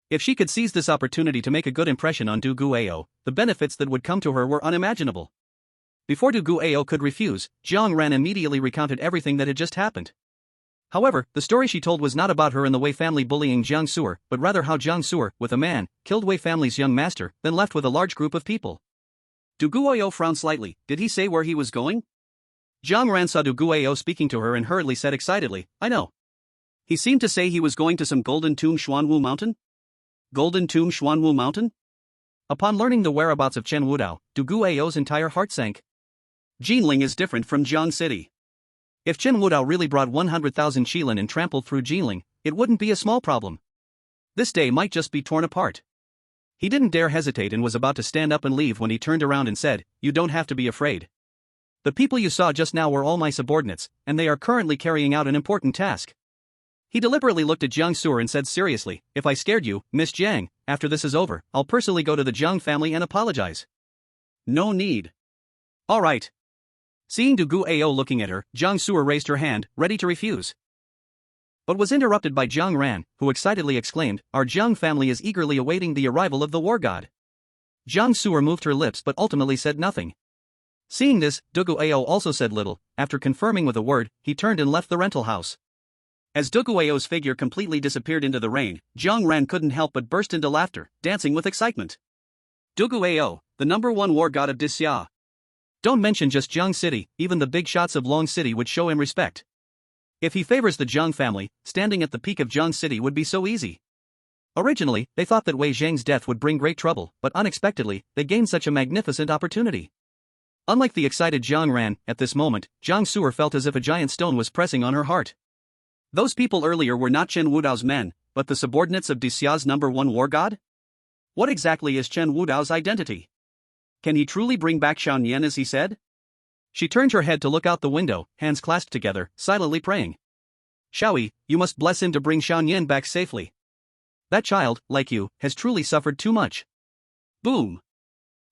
If she could seize this opportunity to make a good impression on Du Guao, the benefits that would come to her were unimaginable. Before Du Guao could refuse, Jiang Ran immediately recounted everything that had just happened. However, the story she told was not about her and the Wei family bullying Jiang Suer, but rather how Jiang Suer, with a man, killed Wei family's young master, then left with a large group of people. Du Guao frowned slightly. Did he say where he was going? Jiang Ran saw Du Guao speaking to her and hurriedly said excitedly, I know. He seemed to say he was going to some Golden Tomb Xuanwu Mountain? Golden Tomb Xuanwu Mountain? Upon learning the whereabouts of Chen Wudao, Du Guao's entire heart sank. Jinling is different from Zhang City. If Chen Wudao really brought 100,000 Qilin and trampled through Jinling, it wouldn't be a small problem. This day might just be torn apart. He didn't dare hesitate and was about to stand up and leave when he turned around and said, You don't have to be afraid. The people you saw just now were all my subordinates, and they are currently carrying out an important task. He deliberately looked at Jiang Suer and said seriously, If I scared you, Miss Jiang, after this is over, I'll personally go to the Jiang family and apologize. No need. All right. Seeing Du Guao looking at her, Jiang Suer raised her hand, ready to refuse. But was interrupted by Jiang Ran, who excitedly exclaimed, Our Jiang family is eagerly awaiting the arrival of the war god. Jiang Suer moved her lips but ultimately said nothing. Seeing this, Du Guao also said little. After confirming with a word, he turned and left the rental house. As Du Guao's figure completely disappeared into the rain, Jiang Ran couldn't help but burst into laughter, dancing with excitement. Du Guao, the #1 war god of Xia. Don't mention just Zhang City, even the big shots of Long City would show him respect. If he favors the Zhang family, standing at the peak of Zhang City would be so easy. Originally, they thought that Wei Zhang's death would bring great trouble, but unexpectedly, they gained such a magnificent opportunity. Unlike the excited Jiang Ran, at this moment, Jiang Suer felt as if a giant stone was pressing on her heart. Those people earlier were not Chen Wudao's men, but the subordinates of Xia's #1 war god? What exactly is Chen Wudao's identity? Can he truly bring back Xiao Nian as he said? She turned her head to look out the window, hands clasped together, silently praying. Xiaoyi, you must bless him to bring Xiao Nian back safely. That child, like you, has truly suffered too much. Boom!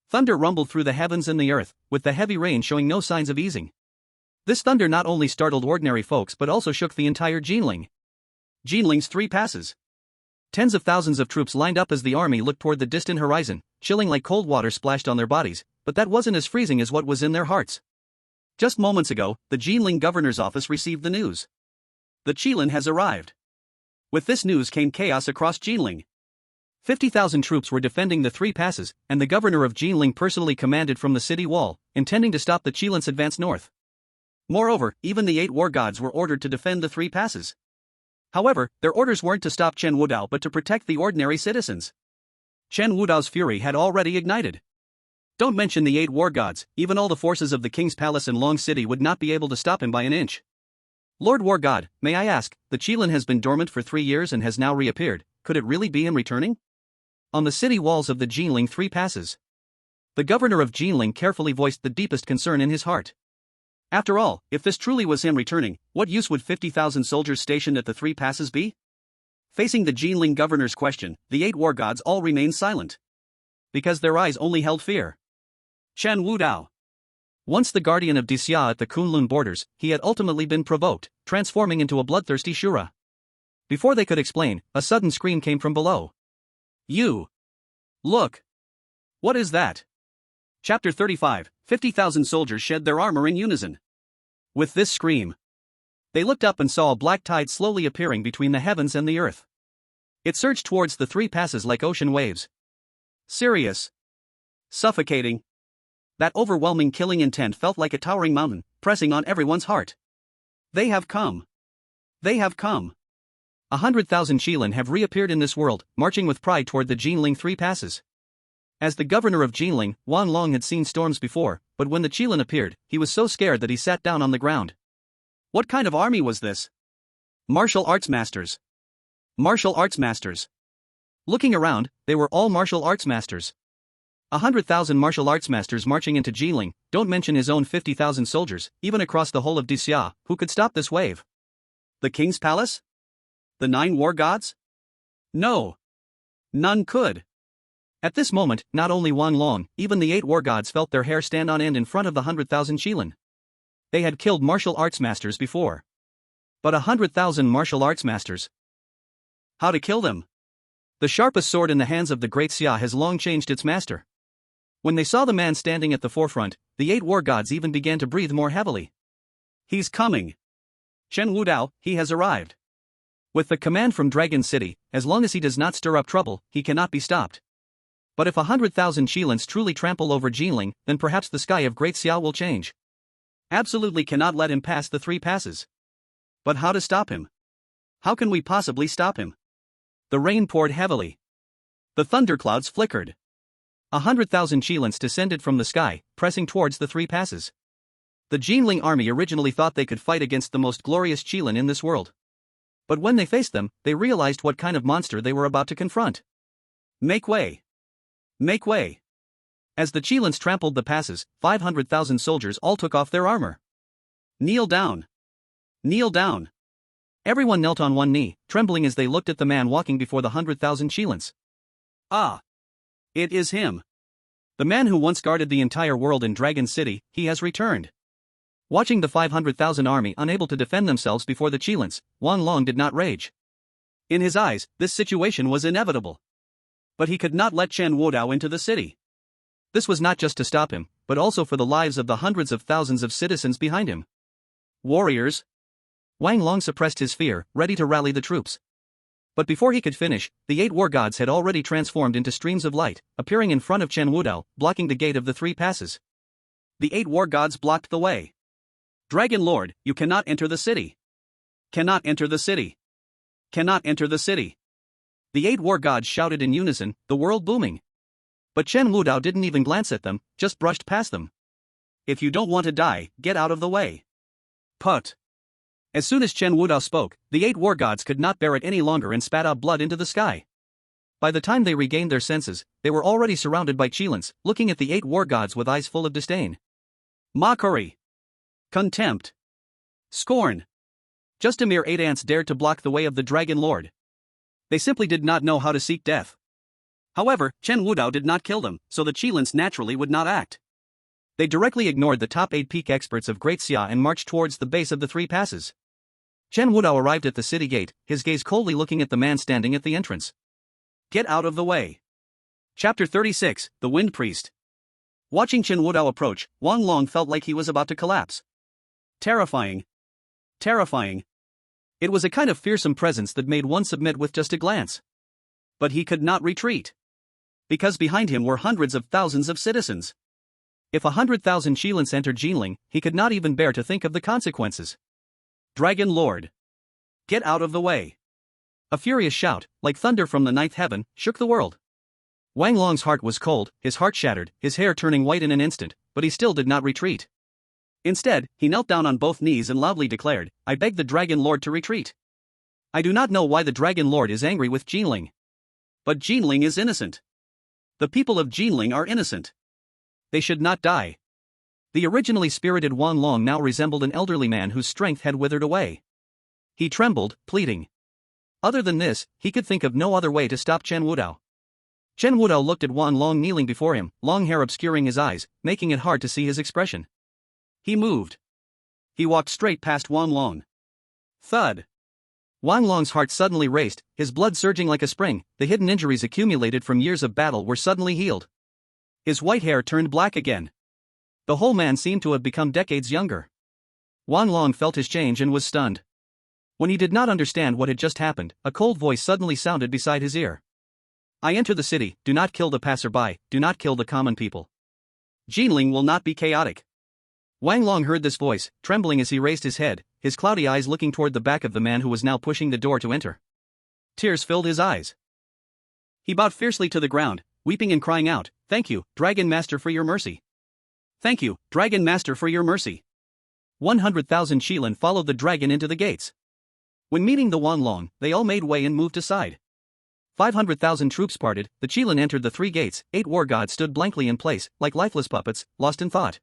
Thunder rumbled through the heavens and the earth, with the heavy rain showing no signs of easing. This thunder not only startled ordinary folks but also shook the entire Jinling. Jinling's 3 passes. Tens of thousands of troops lined up as the army looked toward the distant horizon, chilling like cold water splashed on their bodies, but that wasn't as freezing as what was in their hearts. Just moments ago, the Jinling governor's office received the news. The Qilin has arrived. With this news came chaos across Jinling. 50,000 troops were defending the 3 passes, and the governor of Jinling personally commanded from the city wall, intending to stop the Qilin's advance north. Moreover, even the 8 war gods were ordered to defend the 3 passes. However, their orders weren't to stop Chen Wudao but to protect the ordinary citizens. Chen Wudao's fury had already ignited. Don't mention the 8 war gods, even all the forces of the king's palace in Long City would not be able to stop him by an inch. Lord War God, may I ask, the Qilin has been dormant for 3 years and has now reappeared, could it really be him returning? On the city walls of the Jinling 3 passes. The governor of Jinling carefully voiced the deepest concern in his heart. After all, if this truly was him returning, what use would 50,000 soldiers stationed at the 3 passes be? Facing the Jinling governor's question, the 8 war gods all remained silent. Because their eyes only held fear. Chen Wudao. Once the guardian of Xia at the Kunlun borders, he had ultimately been provoked, transforming into a bloodthirsty Shura. Before they could explain, a sudden scream came from below. You! Look! What is that? Chapter 35, 50,000 soldiers shed their armor in unison. With this scream, they looked up and saw a black tide slowly appearing between the heavens and the earth. It surged towards the three passes like ocean waves. Serious. Suffocating. That overwhelming killing intent felt like a towering mountain, pressing on everyone's heart. They have come. They have come. 100,000 Qilin have reappeared in this world, marching with pride toward the Jinling Three Passes. As the governor of Jinling, Wan Long had seen storms before, but when the Qilin appeared, he was so scared that he sat down on the ground. What kind of army was this? Martial arts masters. Martial arts masters. Looking around, they were all martial arts masters. 100,000 martial arts masters marching into Jinling, don't mention his own 50,000 soldiers, even across the whole of Dixia, who could stop this wave? The king's palace? The 9 war gods? No. None could. At this moment, not only Wan Long, even the 8 war gods felt their hair stand on end in front of the 100,000 Qilin. They had killed martial arts masters before. But 100,000 martial arts masters. How to kill them? The sharpest sword in the hands of the great Xia has long changed its master. When they saw the man standing at the forefront, the 8 war gods even began to breathe more heavily. He's coming. Chen Wudao, he has arrived. With the command from Dragon City, as long as he does not stir up trouble, he cannot be stopped. But if 100,000 Qilins truly trample over Jinling, then perhaps the sky of Great Xia will change. Absolutely cannot let him pass the 3 passes. But how to stop him? How can we possibly stop him? The rain poured heavily. The thunderclouds flickered. 100,000 Qilins descended from the sky, pressing towards the 3 passes. The Jinling army originally thought they could fight against the most glorious Qilin in this world. But when they faced them, they realized what kind of monster they were about to confront. Make way! Make way! As the Qilins trampled the passes, 500,000 soldiers all took off their armor. Kneel down! Kneel down! Everyone knelt on one knee, trembling as they looked at the man walking before the 100,000 Qilins. Ah! It is him! The man who once guarded the entire world in Dragon City, he has returned. Watching the 500,000 army unable to defend themselves before the Qilins, Wan Long did not rage. In his eyes, this situation was inevitable. But he could not let Chen Wudao into the city. This was not just to stop him, but also for the lives of the hundreds of thousands of citizens behind him. Warriors! Wang Long suppressed his fear, ready to rally the troops. But before he could finish, the 8 war gods had already transformed into streams of light, appearing in front of Chen Wudao, blocking the gate of the 3 passes. The 8 war gods blocked the way. Dragon Lord, you cannot enter the city. Cannot enter the city. Cannot enter the city. The 8 war gods shouted in unison, the world booming. But Chen Wudao didn't even glance at them, just brushed past them. If you don't want to die, get out of the way. Put. As soon as Chen Wudao spoke, the 8 war gods could not bear it any longer and spat out blood into the sky. By the time they regained their senses, they were already surrounded by Qilins, looking at the 8 war gods with eyes full of disdain. Mockery. Contempt. Scorn. Just a mere 8 ants dared to block the way of the Dragon Lord. They simply did not know how to seek death. However, Chen Wudao did not kill them, so the Qilins naturally would not act. They directly ignored the top 8 peak experts of Great Xia and marched towards the base of the 3 passes. Chen Wudao arrived at the city gate, his gaze coldly looking at the man standing at the entrance. Get out of the way. Chapter 36, The Wind Priest. Watching Chen Wudao approach, Wang Long felt like he was about to collapse. Terrifying. Terrifying. It was a kind of fearsome presence that made one submit with just a glance. But he could not retreat. Because behind him were hundreds of thousands of citizens. If 100,000 Qilins entered Jinling, he could not even bear to think of the consequences. Dragon Lord. Get out of the way. A furious shout, like thunder from the 9th heaven, shook the world. Wang Long's heart was cold, his heart shattered, his hair turning white in an instant, but he still did not retreat. Instead, he knelt down on both knees and loudly declared, I beg the Dragon Lord to retreat. I do not know why the Dragon Lord is angry with Jinling. But Jinling is innocent. The people of Jinling are innocent. They should not die. The originally spirited Wan Long now resembled an elderly man whose strength had withered away. He trembled, pleading. Other than this, he could think of no other way to stop Chen Wudao. Chen Wudao looked at Wan Long kneeling before him, long hair obscuring his eyes, making it hard to see his expression. He moved. He walked straight past Wan Long. Thud. Wang Long's heart suddenly raced, his blood surging like a spring. The hidden injuries accumulated from years of battle were suddenly healed. His white hair turned black again. The whole man seemed to have become decades younger. Wang Long felt his change and was stunned. When he did not understand what had just happened, a cold voice suddenly sounded beside his ear. I enter the city, do not kill the passerby, do not kill the common people. Jinling will not be chaotic. Wang Long heard this voice, trembling as he raised his head, his cloudy eyes looking toward the back of the man who was now pushing the door to enter. Tears filled his eyes. He bowed fiercely to the ground, weeping and crying out, "Thank you, Dragon Master, for your mercy. Thank you, Dragon Master, for your mercy." 100,000 Qilin followed the dragon into the gates. When meeting the Wang Long, they all made way and moved aside. 500,000 troops parted, the Qilin entered the 3 gates, 8 war gods stood blankly in place, like lifeless puppets, lost in thought.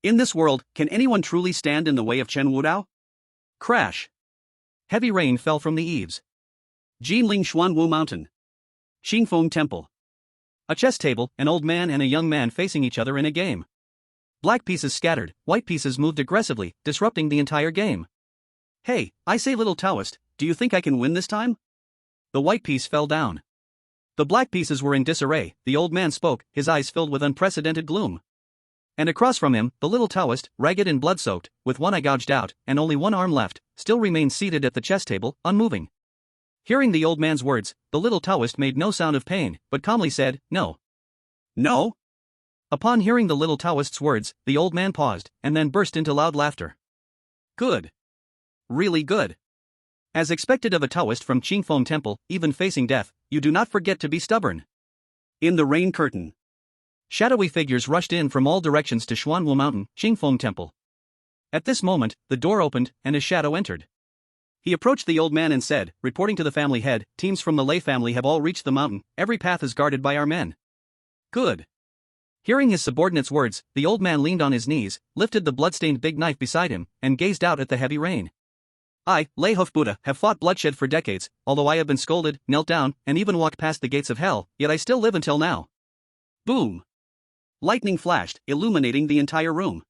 In this world, can anyone truly stand in the way of Chen Wudao? Crash. Heavy rain fell from the eaves. Jinling Xuanwu Mountain. Xingfeng Temple. A chess table, an old man and a young man facing each other in a game. Black pieces scattered, white pieces moved aggressively, disrupting the entire game. Hey, I say little Taoist, do you think I can win this time? The white piece fell down. The black pieces were in disarray, the old man spoke, his eyes filled with unprecedented gloom. And across from him, the little Taoist, ragged and blood-soaked, with one eye gouged out, and only one arm left, still remained seated at the chess table, unmoving. Hearing the old man's words, the little Taoist made no sound of pain, but calmly said, "No." "No?" Upon hearing the little Taoist's words, the old man paused, and then burst into loud laughter. Good. Really good. As expected of a Taoist from Qingfeng Temple, even facing death, you do not forget to be stubborn. In the rain curtain. Shadowy figures rushed in from all directions to Xuanwu Mountain, Qingfeng Temple. At this moment, the door opened, and a shadow entered. He approached the old man and said, reporting to the family head, teams from the Lei family have all reached the mountain, every path is guarded by our men. Good. Hearing his subordinate's words, the old man leaned on his knees, lifted the bloodstained big knife beside him, and gazed out at the heavy rain. I, Lei Hoof Buddha, have fought bloodshed for decades, although I have been scolded, knelt down, and even walked past the gates of hell, yet I still live until now. Boom! Lightning flashed, illuminating the entire room.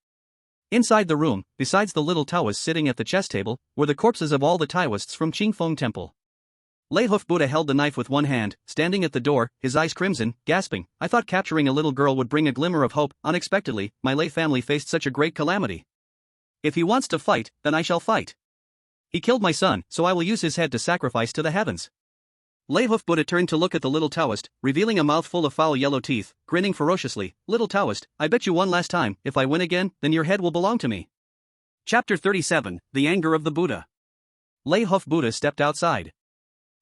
Inside the room, besides the little Taoist sitting at the chess table, were the corpses of all the Taoists from Qingfeng Temple. Lei Hoof Buddha held the knife with one hand, standing at the door, his eyes crimson, gasping, I thought capturing a little girl would bring a glimmer of hope. Unexpectedly, my Lei family faced such a great calamity. If he wants to fight, then I shall fight. He killed my son, so I will use his head to sacrifice to the heavens. Lei Hoof Buddha turned to look at the little Taoist, revealing a mouthful of foul yellow teeth, grinning ferociously. Little Taoist, I bet you one last time, if I win again, then your head will belong to me. Chapter 37, The Anger of the Buddha. Lei Hoof Buddha stepped outside.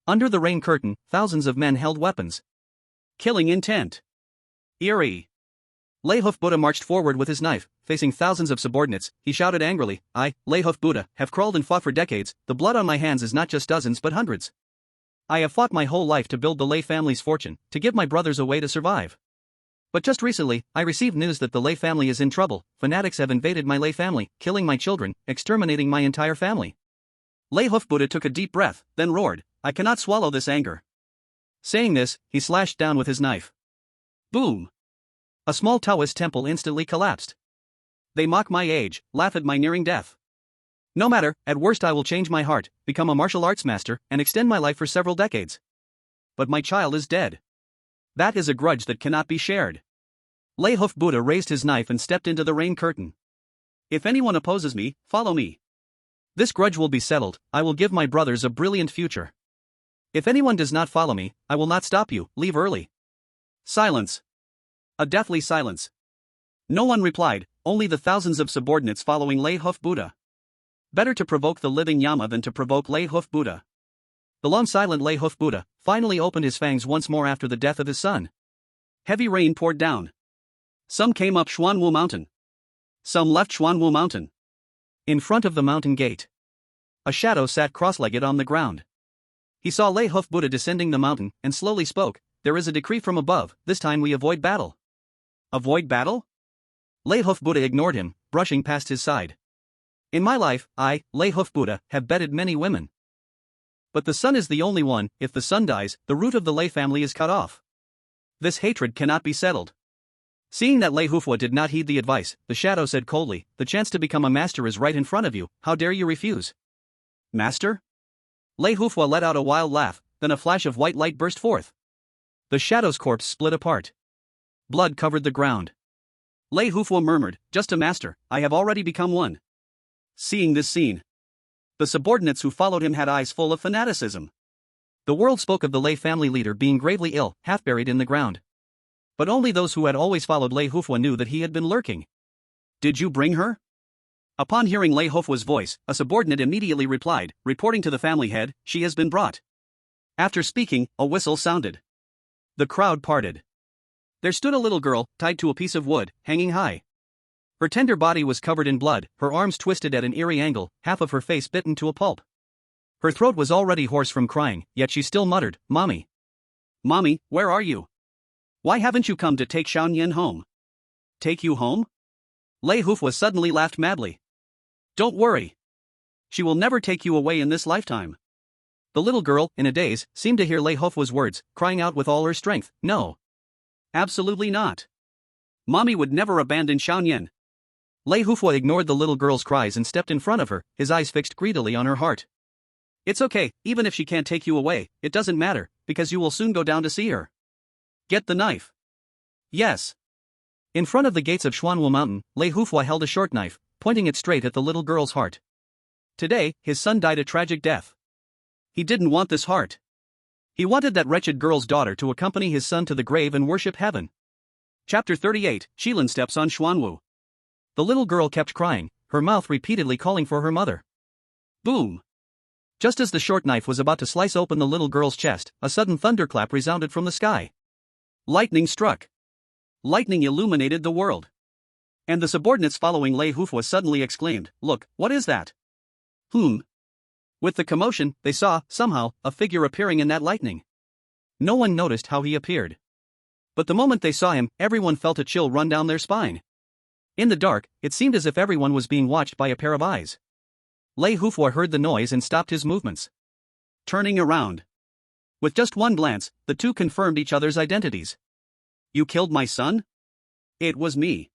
Under the rain curtain, thousands of men held weapons. Killing intent. Eerie. Lei Hoof Buddha marched forward with his knife, facing thousands of subordinates. He shouted angrily, I, Lei Hoof Buddha, have crawled and fought for decades, the blood on my hands is not just dozens but hundreds. I have fought my whole life to build the Lei family's fortune, to give my brothers a way to survive. But just recently, I received news that the Lei family is in trouble. Fanatics have invaded my Lei family, killing my children, exterminating my entire family. Lei Hoof Buddha took a deep breath, then roared, I cannot swallow this anger. Saying this, he slashed down with his knife. Boom! A small Taoist temple instantly collapsed. They mock my age, laugh at my nearing death. No matter, at worst I will change my heart, become a martial arts master, and extend my life for several decades. But my child is dead. That is a grudge that cannot be shared. Lei Hoof Buddha raised his knife and stepped into the rain curtain. If anyone opposes me, follow me. This grudge will be settled, I will give my brothers a brilliant future. If anyone does not follow me, I will not stop you, leave early. Silence. A deathly silence. No one replied, only the thousands of subordinates following Lei Hoof Buddha. Better to provoke the living Yama than to provoke Lei Hoof Buddha. The long-silent Lei Hoof Buddha finally opened his fangs once more after the death of his son. Heavy rain poured down. Some came up Xuanwu Mountain. Some left Xuanwu Mountain. In front of the mountain gate, a shadow sat cross-legged on the ground. He saw Lei Hoof Buddha descending the mountain and slowly spoke, there is a decree from above, this time we avoid battle. Avoid battle? Lei Hoof Buddha ignored him, brushing past his side. In my life, I, Lei Hoof Buddha, have bedded many women. But the son is the only one. If the son dies, the root of the Lei family is cut off. This hatred cannot be settled. Seeing that Lei Hufwa did not heed the advice, the shadow said coldly, the chance to become a master is right in front of you, how dare you refuse? Master? Lei Hufwa let out a wild laugh, then a flash of white light burst forth. The shadow's corpse split apart. Blood covered the ground. Lei Hufwa murmured, "Just a master, I have already become one." Seeing this scene, the subordinates who followed him had eyes full of fanaticism. The world spoke of the Lei family leader being gravely ill, half buried in the ground. But only those who had always followed Lei Hufwa knew that he had been lurking. "Did you bring her?" Upon hearing Lei Hufwa's voice, a subordinate immediately replied, reporting to the family head, "She has been brought." After speaking, a whistle sounded. The crowd parted. There stood a little girl, tied to a piece of wood, hanging high. Her tender body was covered in blood, her arms twisted at an eerie angle, half of her face bitten to a pulp. Her throat was already hoarse from crying, yet she still muttered, "Mommy. Mommy, where are you? Why haven't you come to take Xiaoyan home?" "Take you home?" Lei Hufwa suddenly laughed madly. "Don't worry. She will never take you away in this lifetime." The little girl, in a daze, seemed to hear Lei Hufwa's words, crying out with all her strength, "No. Absolutely not. Mommy would never abandon Xiaoyan." Lei Hufwa ignored the little girl's cries and stepped in front of her, his eyes fixed greedily on her heart. "It's okay, even if she can't take you away, it doesn't matter, because you will soon go down to see her. Get the knife." "Yes." In front of the gates of Xuanwu Mountain, Lei Hufwa held a short knife, pointing it straight at the little girl's heart. Today, his son died a tragic death. He didn't want this heart. He wanted that wretched girl's daughter to accompany his son to the grave and worship heaven. Chapter 38, Shilin steps on Xuanwu. The little girl kept crying, her mouth repeatedly calling for her mother. Boom! Just as the short knife was about to slice open the little girl's chest, a sudden thunderclap resounded from the sky. Lightning struck. Lightning illuminated the world. And the subordinates following Lei Hufwa suddenly exclaimed, "Look, what is that?" With the commotion, they saw, somehow, a figure appearing in that lightning. No one noticed how he appeared. But the moment they saw him, everyone felt a chill run down their spine. In the dark, it seemed as if everyone was being watched by a pair of eyes. Lei Hufwa heard the noise and stopped his movements. Turning around. With just one glance, the two confirmed each other's identities. "You killed my son?" "It was me."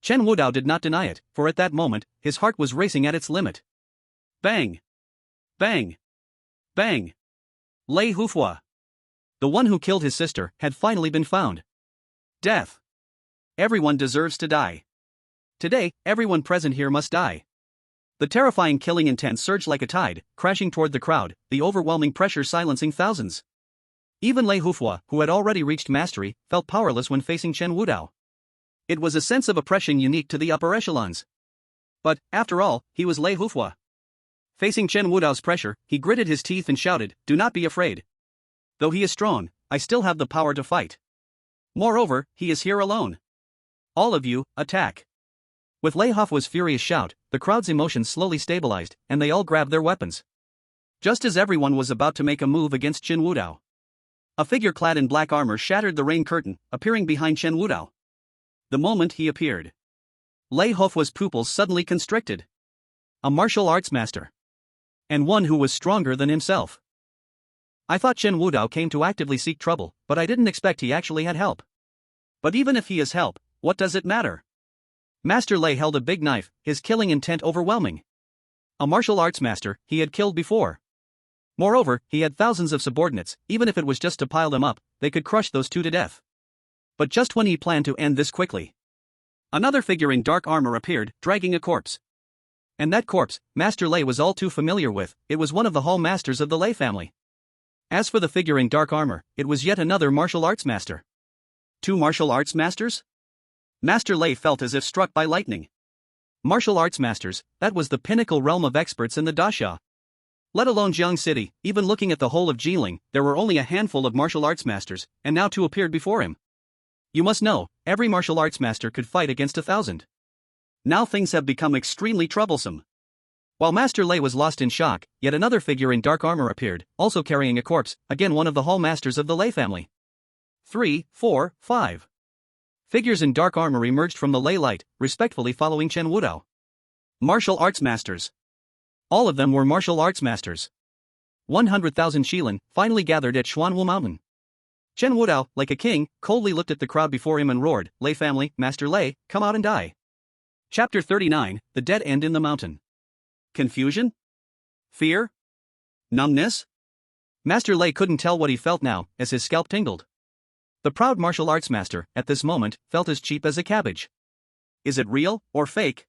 Chen Wudao did not deny it, for at that moment, his heart was racing at its limit. Bang! Bang! Bang! Lei Hufwa, the one who killed his sister, had finally been found. Death. Everyone deserves to die. Today, everyone present here must die. The terrifying killing intent surged like a tide, crashing toward the crowd, the overwhelming pressure silencing thousands. Even Lei Hufwa, who had already reached mastery, felt powerless when facing Chen Wudao. It was a sense of oppression unique to the upper echelons. But, after all, he was Lei Hufwa. Facing Chen Wudao's pressure, he gritted his teeth and shouted, "Do not be afraid. Though he is strong, I still have the power to fight. Moreover, he is here alone. All of you, attack." With Lei Hufwa's furious shout, the crowd's emotions slowly stabilized, and they all grabbed their weapons. Just as everyone was about to make a move against Chen Wudao, a figure clad in black armor shattered the rain curtain, appearing behind Chen Wudao. The moment he appeared, Lei Hufwa's pupils suddenly constricted. A martial arts master. And one who was stronger than himself. "I thought Chen Wudao came to actively seek trouble, but I didn't expect he actually had help. But even if he has help, what does it matter?" Master Lei held a big knife, his killing intent overwhelming. A martial arts master, he had killed before. Moreover, he had thousands of subordinates, even if it was just to pile them up, they could crush those two to death. But just when he planned to end this quickly, another figure in dark armor appeared, dragging a corpse. And that corpse, Master Lei was all too familiar with, it was one of the hall masters of the Lei family. As for the figure in dark armor, it was yet another martial arts master. Two martial arts masters? Master Lei felt as if struck by lightning. Martial arts masters, that was the pinnacle realm of experts in the Daxia. Let alone Jiang City, even looking at the whole of Jiling, there were only a handful of martial arts masters, and now two appeared before him. You must know, every martial arts master could fight against 1,000. Now things have become extremely troublesome. While Master Lei was lost in shock, yet another figure in dark armor appeared, also carrying a corpse, again one of the hall masters of the Lei family. 3, 4, 5. Figures in dark armor emerged from the Lei light, respectfully following Chen Wudao. Martial arts masters. All of them were martial arts masters. 100,000 Shilin finally gathered at Xuanwu Mountain. Chen Wudao, like a king, coldly looked at the crowd before him and roared, "Lei family, Master Lei, come out and die." Chapter 39, The Dead End in the Mountain. Confusion? Fear? Numbness? Master Lei couldn't tell what he felt now, as his scalp tingled. The proud martial arts master, at this moment, felt as cheap as a cabbage. Is it real, or fake?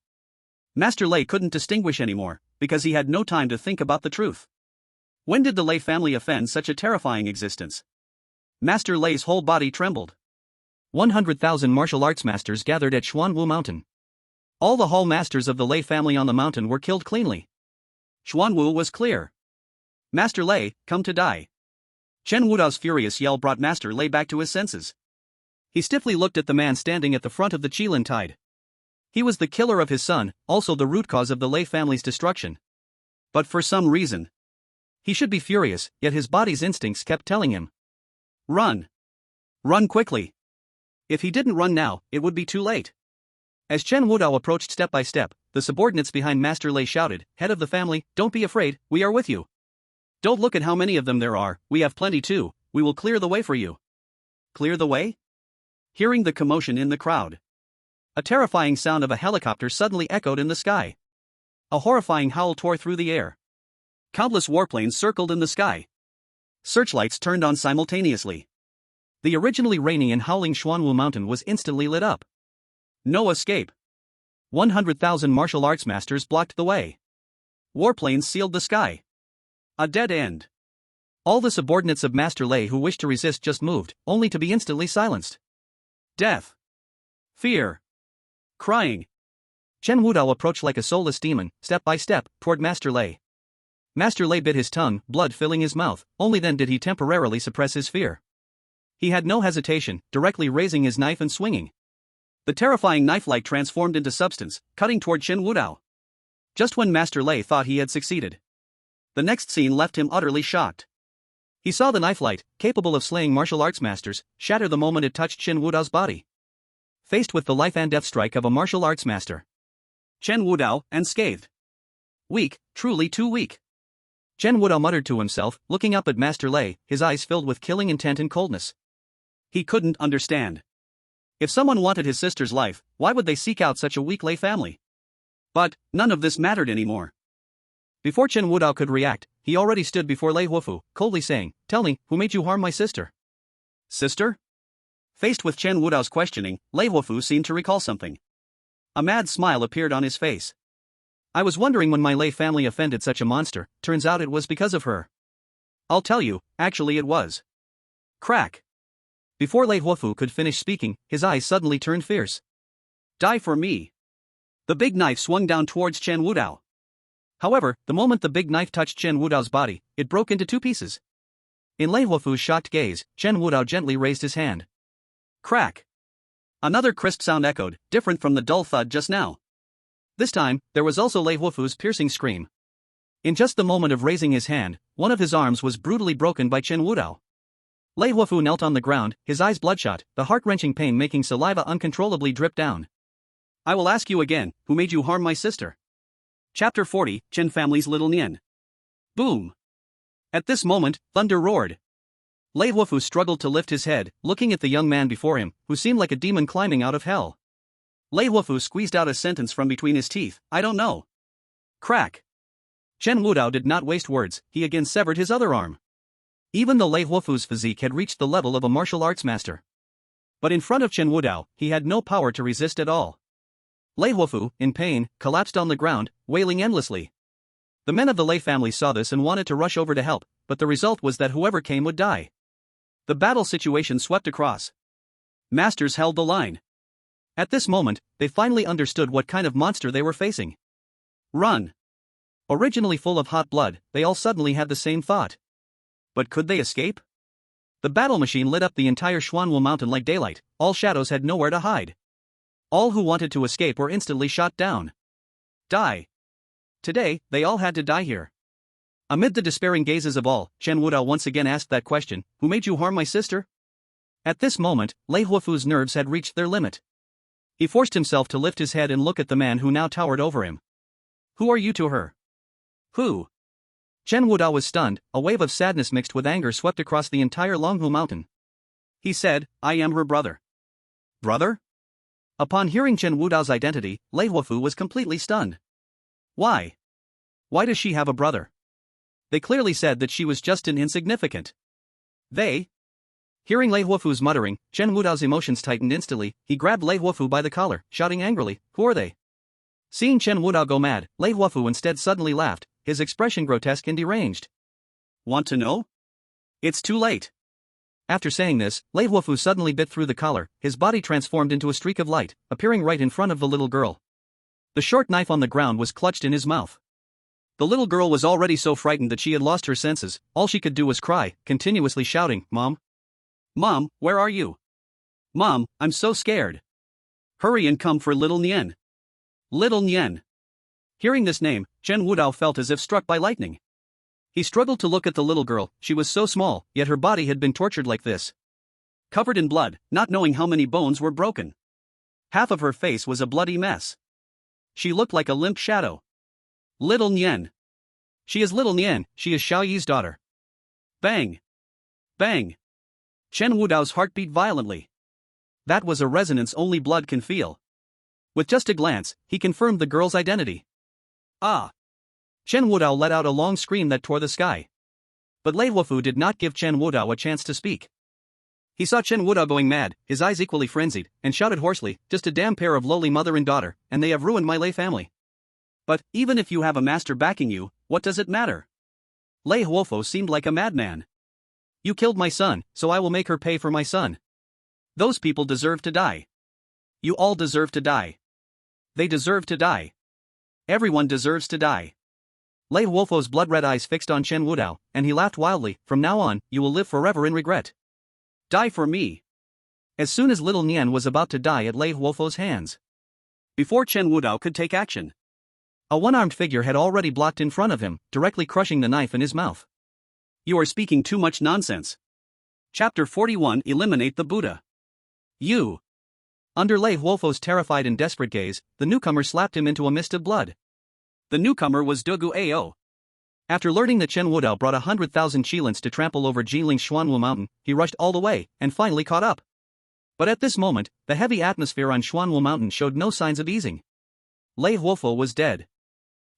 Master Lei couldn't distinguish anymore, because he had no time to think about the truth. When did the Lei family offend such a terrifying existence? Master Lei's whole body trembled. 100,000 martial arts masters gathered at Xuanwu Mountain. All the hall masters of the Lei family on the mountain were killed cleanly. Xuanwu was clear. Master Lei, come to die. Chen Wudao's furious yell brought Master Lei back to his senses. He stiffly looked at the man standing at the front of the Qilin tide. He was the killer of his son, also the root cause of the Lei family's destruction. But for some reason, he should be furious, yet his body's instincts kept telling him. Run. Run quickly. If he didn't run now, it would be too late. As Chen Wudao approached step by step, the subordinates behind Master Lei shouted, "Head of the family, don't be afraid, we are with you. Don't look at how many of them there are, we have plenty too, we will clear the way for you." Clear the way? Hearing the commotion in the crowd, a terrifying sound of a helicopter suddenly echoed in the sky. A horrifying howl tore through the air. Countless warplanes circled in the sky. Searchlights turned on simultaneously. The originally rainy and howling Xuanwu Mountain was instantly lit up. No escape. 100,000 martial arts masters blocked the way. Warplanes sealed the sky. A dead end. All the subordinates of Master Lei who wished to resist just moved, only to be instantly silenced. Death. Fear. Crying. Chen Wudao approached like a soulless demon, step by step, toward Master Lei. Master Lei bit his tongue, blood filling his mouth, only then did he temporarily suppress his fear. He had no hesitation, directly raising his knife and swinging. The terrifying knife light transformed into substance, cutting toward Chen Wudao. Just when Master Lei thought he had succeeded, the next scene left him utterly shocked. He saw the knife light, capable of slaying martial arts masters, shatter the moment it touched Chen Wudao's body. Faced with the life and death strike of a martial arts master, Chen Wudao, unscathed. Weak, truly too weak. Chen Wudao muttered to himself, looking up at Master Lei, his eyes filled with killing intent and coldness. He couldn't understand. If someone wanted his sister's life, why would they seek out such a weak Lei family? But none of this mattered anymore. Before Chen Wudao could react, he already stood before Lei Huofu, coldly saying, "Tell me, who made you harm my sister?" Sister? Faced with Chen Wudao's questioning, Lei Huofu seemed to recall something. A mad smile appeared on his face. "I was wondering when my Lei family offended such a monster, turns out it was because of her. I'll tell you, actually it was." Crack. Before Lei Huofu could finish speaking, his eyes suddenly turned fierce. "Die for me." The big knife swung down towards Chen Wudao. However, the moment the big knife touched Chen Wudao's body, it broke into two pieces. In Lei Huofu's shocked gaze, Chen Wudao gently raised his hand. Crack. Another crisp sound echoed, different from the dull thud just now. This time, there was also Lei Huofu's piercing scream. In just the moment of raising his hand, one of his arms was brutally broken by Chen Wudao. Lei Huofu knelt on the ground, his eyes bloodshot, the heart-wrenching pain making saliva uncontrollably drip down. "I will ask you again, who made you harm my sister?" Chapter 40, Chen Family's Little Nian. Boom. At this moment, thunder roared. Lei Huofu struggled to lift his head, looking at the young man before him, who seemed like a demon climbing out of hell. Lei Huofu squeezed out a sentence from between his teeth, "I don't know." Crack. Chen Wudao did not waste words, he again severed his other arm. Even though Lei Huofu's physique had reached the level of a martial arts master, but in front of Chen Wudao, he had no power to resist at all. Lei Huofu, in pain, collapsed on the ground, wailing endlessly. The men of the Lei family saw this and wanted to rush over to help, but the result was that whoever came would die. The battle situation swept across. Masters held the line. At this moment, they finally understood what kind of monster they were facing. Run. Originally full of hot blood, they all suddenly had the same thought. But could they escape? The battle machine lit up the entire Xuanwu Mountain like daylight, all shadows had nowhere to hide. All who wanted to escape were instantly shot down. Die. Today, they all had to die here. Amid the despairing gazes of all, Chen Wudao once again asked that question, "Who made you harm my sister?" At this moment, Lei Huofu's nerves had reached their limit. He forced himself to lift his head and look at the man who now towered over him. "Who are you to her?" "Who?" Chen Wudao was stunned, a wave of sadness mixed with anger swept across the entire Longhu Mountain. He said, "I am her brother." Brother? Upon hearing Chen Wudao's identity, Lei Huofu was completely stunned. Why? Why does she have a brother? They clearly said that she was just an insignificant. They? Hearing Lei Huofu's muttering, Chen Wudao's emotions tightened instantly. He grabbed Lei Huofu by the collar, shouting angrily, "Who are they?" Seeing Chen Wudao go mad, Lei Huofu instead suddenly laughed, his expression grotesque and deranged. "Want to know? It's too late." After saying this, Lei Huofu suddenly bit through the collar, his body transformed into a streak of light, appearing right in front of the little girl. The short knife on the ground was clutched in his mouth. The little girl was already so frightened that she had lost her senses. All she could do was cry, continuously shouting, "Mom! Mom, where are you? Mom, I'm so scared. Hurry and come for little Nian. Little Nian." Hearing this name, Chen Wudao felt as if struck by lightning. He struggled to look at the little girl. She was so small, yet her body had been tortured like this. Covered in blood, not knowing how many bones were broken. Half of her face was a bloody mess. She looked like a limp shadow. Little Nian. She is little Nian, she is Xiao Yi's daughter. Bang! Bang! Chen Wudao's heart beat violently. That was a resonance only blood can feel. With just a glance, he confirmed the girl's identity. Ah! Chen Wudao let out a long scream that tore the sky. But Lei Huofu did not give Chen Wudao a chance to speak. He saw Chen Wudao going mad, his eyes equally frenzied, and shouted hoarsely, "Just a damn pair of lowly mother and daughter, and they have ruined my Lei family. But, even if you have a master backing you, what does it matter?" Lei Huofu seemed like a madman. "You killed my son, so I will make her pay for my son. Those people deserve to die. You all deserve to die. They deserve to die. Everyone deserves to die." Lei Huofu's blood-red eyes fixed on Chen Wudao, and he laughed wildly. "From now on, you will live forever in regret. Die for me." As soon as little Nian was about to die at Lei Huofu's hands. Before Chen Wudao could take action, a one-armed figure had already blocked in front of him, directly crushing the knife in his mouth. "You are speaking too much nonsense." Chapter 41 Eliminate the Buddha. "You." Under Lei Huofu's terrified and desperate gaze, the newcomer slapped him into a mist of blood. The newcomer was Dugu Ao. After learning that Chen Wudao brought 100,000 Qilins to trample over Jinling's Xuanwu Mountain, he rushed all the way, and finally caught up. But at this moment, the heavy atmosphere on Xuanwu Mountain showed no signs of easing. Lei Huofu was dead.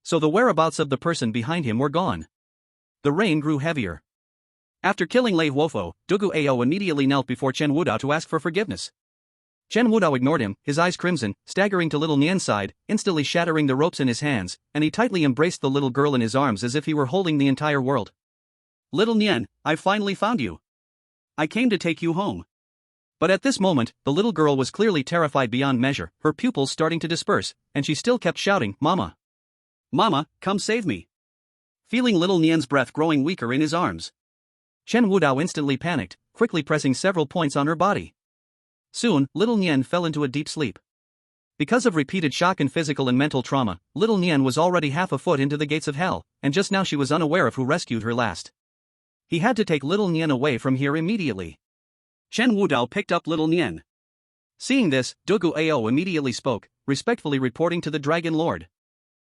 So the whereabouts of the person behind him were gone. The rain grew heavier. After killing Lei Huofu, Dugu Ao immediately knelt before Chen Wudao to ask for forgiveness. Chen Wudao ignored him, his eyes crimson, staggering to little Nian's side, instantly shattering the ropes in his hands, and he tightly embraced the little girl in his arms as if he were holding the entire world. "Little Nian, I finally found you. I came to take you home." But at this moment, the little girl was clearly terrified beyond measure, her pupils starting to disperse, and she still kept shouting, "Mama! Mama, come save me!" Feeling little Nian's breath growing weaker in his arms, Chen Wudao instantly panicked, quickly pressing several points on her body. Soon, little Nian fell into a deep sleep. Because of repeated shock and physical and mental trauma, little Nian was already half a foot into the gates of hell, and just now she was unaware of who rescued her last. He had to take little Nian away from here immediately. Chen Wudao picked up little Nian. Seeing this, Dugu Ao immediately spoke, respectfully reporting to the Dragon Lord.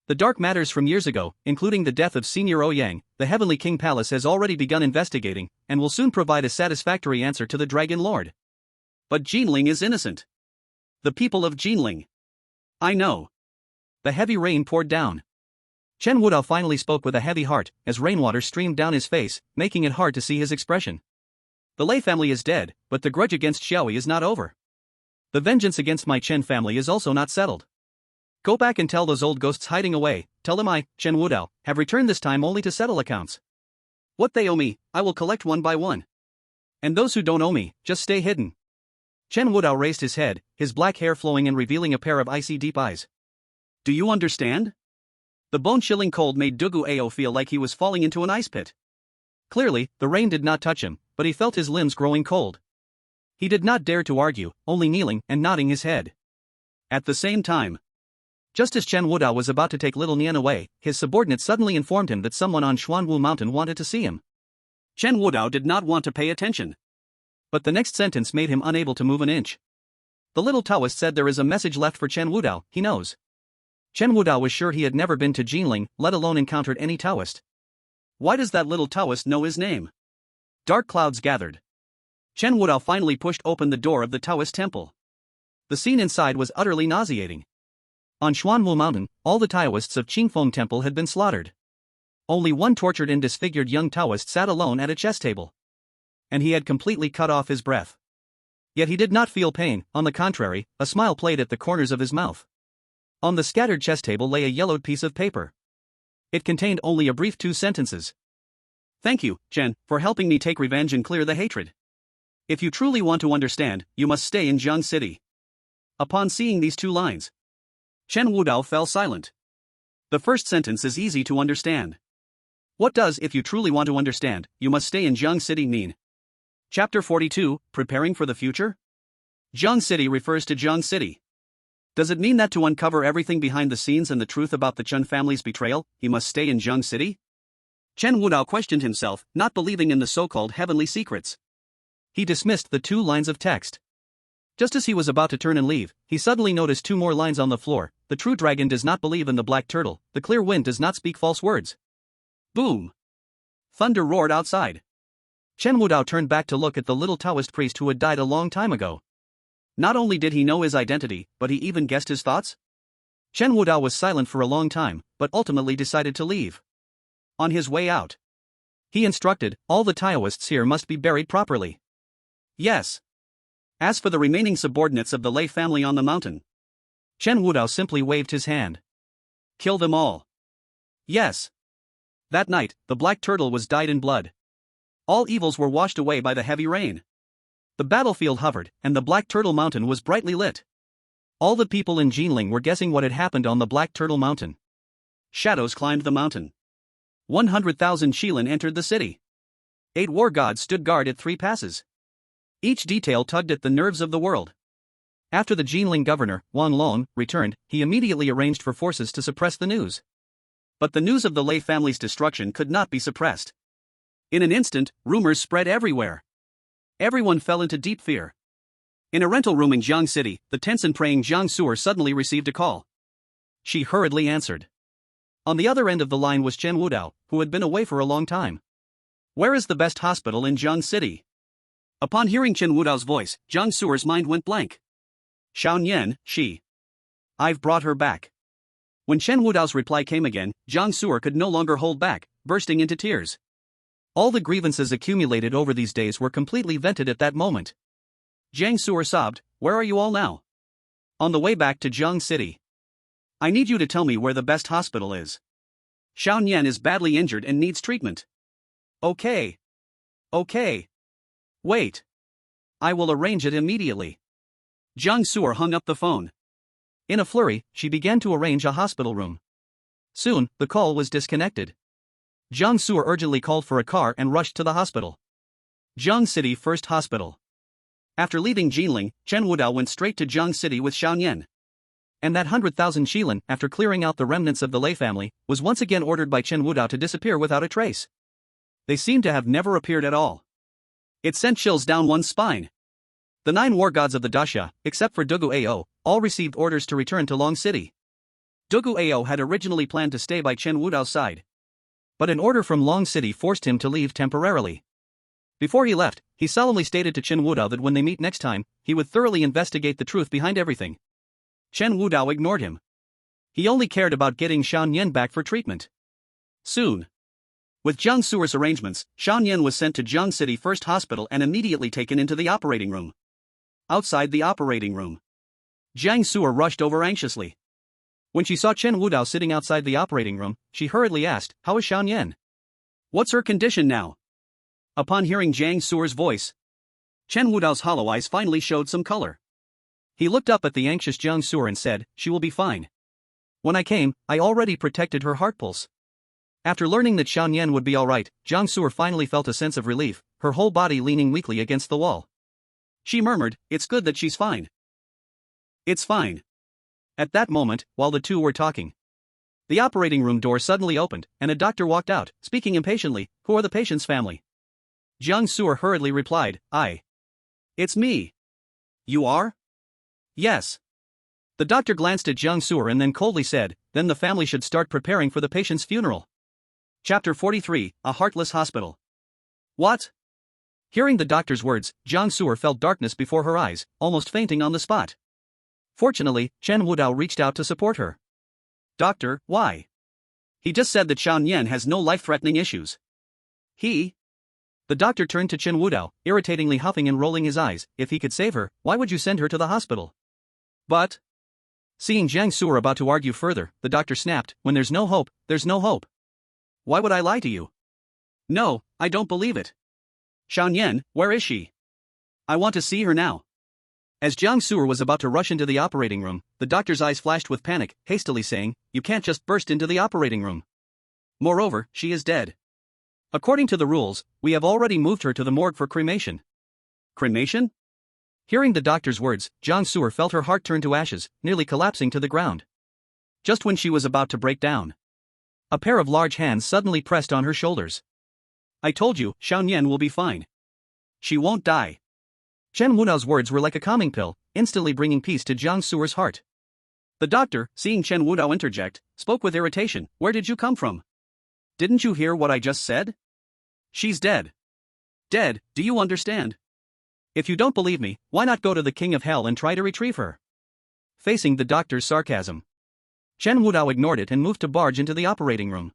The dark matters from years ago, including the death of Senior Ouyang, the Heavenly King Palace has already begun investigating, and will soon provide a satisfactory answer to the Dragon Lord. But Jinling is innocent. The people of Jinling. I know. The heavy rain poured down. Chen Wudao finally spoke with a heavy heart, as rainwater streamed down his face, making it hard to see his expression. The Lei family is dead, but the grudge against Xiaoyi is not over. The vengeance against my Chen family is also not settled. Go back and tell those old ghosts hiding away, tell them I, Chen Wudao, have returned this time only to settle accounts. What they owe me, I will collect one by one. And those who don't owe me, just stay hidden. Chen Wudao raised his head, his black hair flowing and revealing a pair of icy deep eyes. Do you understand? The bone-chilling cold made Dugu Ao feel like he was falling into an ice pit. Clearly, the rain did not touch him, but he felt his limbs growing cold. He did not dare to argue, only kneeling and nodding his head. At the same time, just as Chen Wudao was about to take little Nian away, his subordinate suddenly informed him that someone on Xuanwu Mountain wanted to see him. Chen Wudao did not want to pay attention. But the next sentence made him unable to move an inch. The little Taoist said there is a message left for Chen Wudao, he knows. Chen Wudao was sure he had never been to Jinling, let alone encountered any Taoist. Why does that little Taoist know his name? Dark clouds gathered. Chen Wudao finally pushed open the door of the Taoist temple. The scene inside was utterly nauseating. On Xuanwu Mountain, all the Taoists of Qingfeng Temple had been slaughtered. Only one tortured and disfigured young Taoist sat alone at a chess table. And he had completely cut off his breath. Yet he did not feel pain, on the contrary, a smile played at the corners of his mouth. On the scattered chess table lay a yellowed piece of paper. It contained only a brief 2 sentences. Thank you, Chen, for helping me take revenge and clear the hatred. If you truly want to understand, you must stay in Jiang City. Upon seeing these 2 lines, Chen Wudao fell silent. The first sentence is easy to understand. What does "if you truly want to understand, you must stay in Jiang City" mean? Chapter 42, Preparing for the Future? Jiang City refers to Jiang City. Does it mean that to uncover everything behind the scenes and the truth about the Chen family's betrayal, he must stay in Jiang City? Chen Wudao questioned himself, not believing in the so-called heavenly secrets. He dismissed the 2 lines of text. Just as he was about to turn and leave, he suddenly noticed 2 more lines on the floor. The true dragon does not believe in the black turtle, the clear wind does not speak false words. Boom! Thunder roared outside. Chen Wudao turned back to look at the little Taoist priest who had died a long time ago. Not only did he know his identity, but he even guessed his thoughts? Chen Wudao was silent for a long time, but ultimately decided to leave. On his way out, he instructed, all the Taoists here must be buried properly. Yes. As for the remaining subordinates of the Lei family on the mountain, Chen Wudao simply waved his hand. Kill them all. Yes. That night, the black turtle was dyed in blood. All evils were washed away by the heavy rain. The battlefield hovered, and the Black Turtle Mountain was brightly lit. All the people in Jinling were guessing what had happened on the Black Turtle Mountain. Shadows climbed the mountain. 100,000 Shilin entered the city. 8 war gods stood guard at 3 passes. Each detail tugged at the nerves of the world. After the Jinling governor, Wang Long, returned, he immediately arranged for forces to suppress the news. But the news of the Lei family's destruction could not be suppressed. In an instant, rumors spread everywhere. Everyone fell into deep fear. In a rental room in Jiang City, the tense and praying Jiang Suer suddenly received a call. She hurriedly answered. On the other end of the line was Chen Wudao, who had been away for a long time. Where is the best hospital in Jiang City? Upon hearing Chen Wudao's voice, Jiang Suer's mind went blank. Xiao Nian, she. I've brought her back. When Chen Wudao's reply came again, Jiang Suer could no longer hold back, bursting into tears. All the grievances accumulated over these days were completely vented at that moment. Jiang Suer sobbed, where are you all now? On the way back to Jiang City. I need you to tell me where the best hospital is. Xiao Nian is badly injured and needs treatment. Okay. Wait. I will arrange it immediately. Jiang Suer hung up the phone. In a flurry, she began to arrange a hospital room. Soon, the call was disconnected. Jiang Suer urgently called for a car and rushed to the hospital. Jiang City First Hospital. After leaving Jinling, Chen Wudao went straight to Jiang City with Xiao Nian. And that 100,000 Shilin, after clearing out the remnants of the Lei family, was once again ordered by Chen Wudao to disappear without a trace. They seemed to have never appeared at all. It sent chills down one's spine. The 9 war gods of the Dasha, except for Dugu Ao, all received orders to return to Long City. Dugu Ao had originally planned to stay by Chen Wudao's side. But an order from Long City forced him to leave temporarily. Before he left, he solemnly stated to Chen Wudao that when they meet next time, he would thoroughly investigate the truth behind everything. Chen Wudao ignored him. He only cared about getting Xiao Nian back for treatment. Soon. With Jiang Suer's arrangements, Xiao Nian was sent to Jiang City First Hospital and immediately taken into the operating room. Outside the operating room, Jiang Suer rushed over anxiously. When she saw Chen Wudao sitting outside the operating room, she hurriedly asked, how is Xiao Nian? What's her condition now? Upon hearing Jiang Suer's voice, Chen Wudao's hollow eyes finally showed some color. He looked up at the anxious Jiang Suer and said, she will be fine. When I came, I already protected her heart pulse. After learning that Xiao Nian would be alright, Jiang Suer finally felt a sense of relief, her whole body leaning weakly against the wall. She murmured, it's good that she's fine. It's fine. At that moment, while the two were talking, the operating room door suddenly opened, and a doctor walked out, speaking impatiently, who are the patient's family? Jiang Suer hurriedly replied, It's me. You are? Yes. The doctor glanced at Jiang Suer and then coldly said, then the family should start preparing for the patient's funeral. Chapter 43, A Heartless Hospital. What? Hearing the doctor's words, Jiang Suer felt darkness before her eyes, almost fainting on the spot. Fortunately, Chen Wudao reached out to support her. Doctor, why? He just said that Xiao Nian has no life-threatening issues. He? The doctor turned to Chen Wudao, irritatingly huffing and rolling his eyes. If he could save her, why would you send her to the hospital? But... Seeing Jiang Su'er about to argue further, the doctor snapped, when there's no hope, there's no hope. Why would I lie to you? No, I don't believe it. Xiao Nian, where is she? I want to see her now. As Jiang Su'er was about to rush into the operating room, the doctor's eyes flashed with panic, hastily saying, you can't just burst into the operating room. Moreover, she is dead. According to the rules, we have already moved her to the morgue for cremation. Cremation? Hearing the doctor's words, Jiang Su'er felt her heart turn to ashes, nearly collapsing to the ground. Just when she was about to break down, a pair of large hands suddenly pressed on her shoulders. I told you, Xiao Nian will be fine. She won't die. Chen Wudao's words were like a calming pill, instantly bringing peace to Jiang Su'er's heart. The doctor, seeing Chen Wudao interject, spoke with irritation. Where did you come from? Didn't you hear what I just said? She's dead. Dead, do you understand? If you don't believe me, why not go to the King of Hell and try to retrieve her? Facing the doctor's sarcasm, Chen Wudao ignored it and moved to barge into the operating room.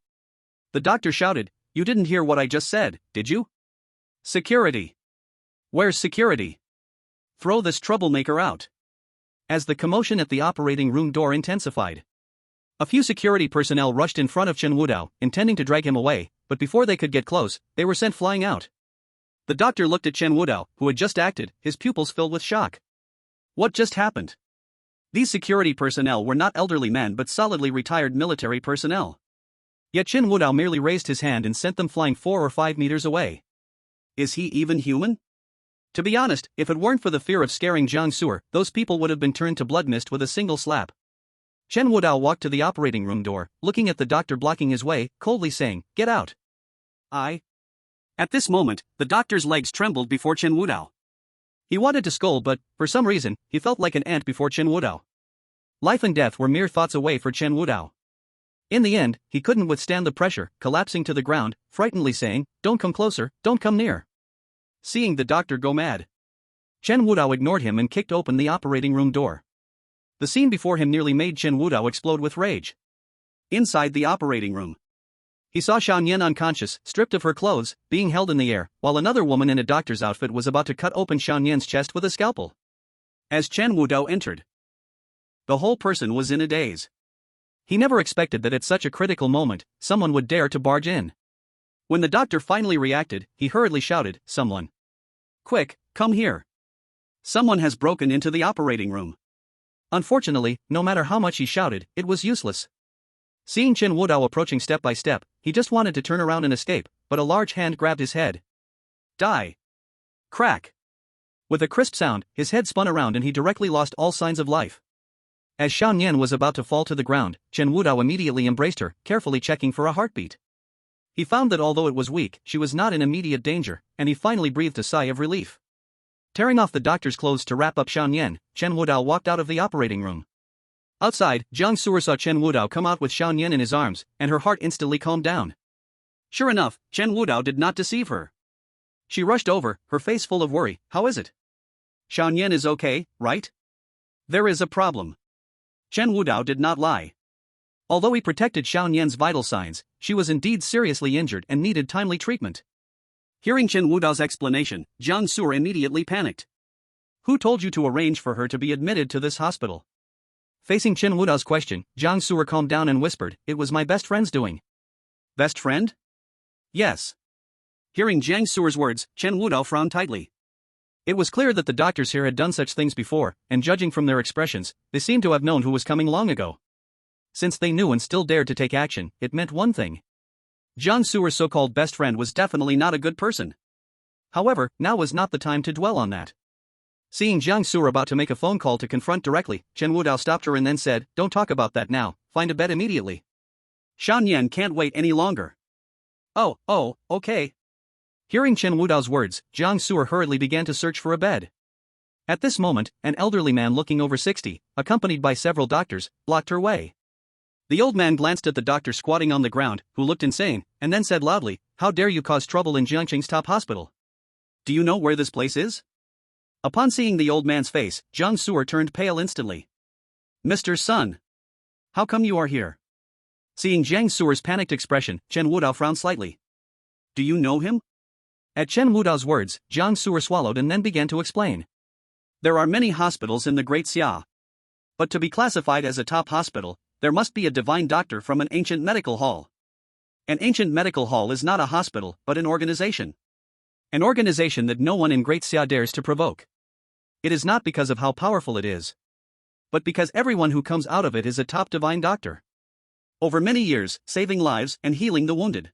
The doctor shouted, you didn't hear what I just said, did you? Security. Where's security? Throw this troublemaker out. As the commotion at the operating room door intensified, a few security personnel rushed in front of Chen Wudao, intending to drag him away, but before they could get close, they were sent flying out. The doctor looked at Chen Wudao, who had just acted, his pupils filled with shock. What just happened? These security personnel were not elderly men but solidly retired military personnel. Yet Chen Wudao merely raised his hand and sent them flying 4 or 5 meters away. Is he even human? To be honest, if it weren't for the fear of scaring Jiang Su'er, those people would have been turned to blood mist with a single slap. Chen Wudao walked to the operating room door, looking at the doctor blocking his way, coldly saying, get out. At this moment, the doctor's legs trembled before Chen Wudao. He wanted to scold but, for some reason, he felt like an ant before Chen Wudao. Life and death were mere thoughts away for Chen Wudao. In the end, he couldn't withstand the pressure, collapsing to the ground, frightenedly saying, don't come closer, don't come near. Seeing the doctor go mad, Chen Wudao ignored him and kicked open the operating room door. The scene before him nearly made Chen Wudao explode with rage. Inside the operating room, he saw Xiao Nian unconscious, stripped of her clothes, being held in the air, while another woman in a doctor's outfit was about to cut open Xiao Nian's chest with a scalpel. As Chen Wudao entered, the whole person was in a daze. He never expected that at such a critical moment, someone would dare to barge in. When the doctor finally reacted, he hurriedly shouted, someone. Quick, come here. Someone has broken into the operating room. Unfortunately, no matter how much he shouted, it was useless. Seeing Chen Wudao approaching step by step, he just wanted to turn around and escape, but a large hand grabbed his head. Die. Crack. With a crisp sound, his head spun around and he directly lost all signs of life. As Xiao Nian was about to fall to the ground, Chen Wudao immediately embraced her, carefully checking for a heartbeat. He found that although it was weak, she was not in immediate danger, and he finally breathed a sigh of relief. Tearing off the doctor's clothes to wrap up Xiao Nian, Chen Wudao walked out of the operating room. Outside, Jiang Su'er saw Chen Wudao come out with Xiao Nian in his arms, and her heart instantly calmed down. Sure enough, Chen Wudao did not deceive her. She rushed over, her face full of worry. How is it? Xiao Nian is okay, right? There is a problem. Chen Wudao did not lie. Although he protected Xiao Nian's vital signs, she was indeed seriously injured and needed timely treatment. Hearing Chen Wudao's explanation, Jiang Su'er immediately panicked. Who told you to arrange for her to be admitted to this hospital? Facing Chen Wudao's question, Jiang Su'er calmed down and whispered, it was my best friend's doing. Best friend? Yes. Hearing Jiang Su'er's words, Chen Wudao frowned tightly. It was clear that the doctors here had done such things before, and judging from their expressions, they seemed to have known who was coming long ago. Since they knew and still dared to take action, it meant one thing. Jiang Su'er's so-called best friend was definitely not a good person. However, now was not the time to dwell on that. Seeing Jiang Su'er about to make a phone call to confront directly, Chen Wudao stopped her and then said, don't talk about that now, find a bed immediately. Xiao Nian can't wait any longer. Oh, okay. Hearing Chen Wudao's words, Jiang Su'er hurriedly began to search for a bed. At this moment, an elderly man looking over 60, accompanied by several doctors, blocked her way. The old man glanced at the doctor squatting on the ground, who looked insane, and then said loudly, how dare you cause trouble in Jiangqing's top hospital? Do you know where this place is? Upon seeing the old man's face, Jiang Su'er turned pale instantly. Mr. Sun. How come you are here? Seeing Jiang Suer's panicked expression, Chen Wudao frowned slightly. Do you know him? At Chen Wudao's words, Jiang Suer swallowed and then began to explain. There are many hospitals in the Great Xia. But to be classified as a top hospital, there must be a divine doctor from an ancient medical hall. An ancient medical hall is not a hospital, but an organization. An organization that no one in Great Xia dares to provoke. It is not because of how powerful it is, but because everyone who comes out of it is a top divine doctor. Over many years, saving lives and healing the wounded.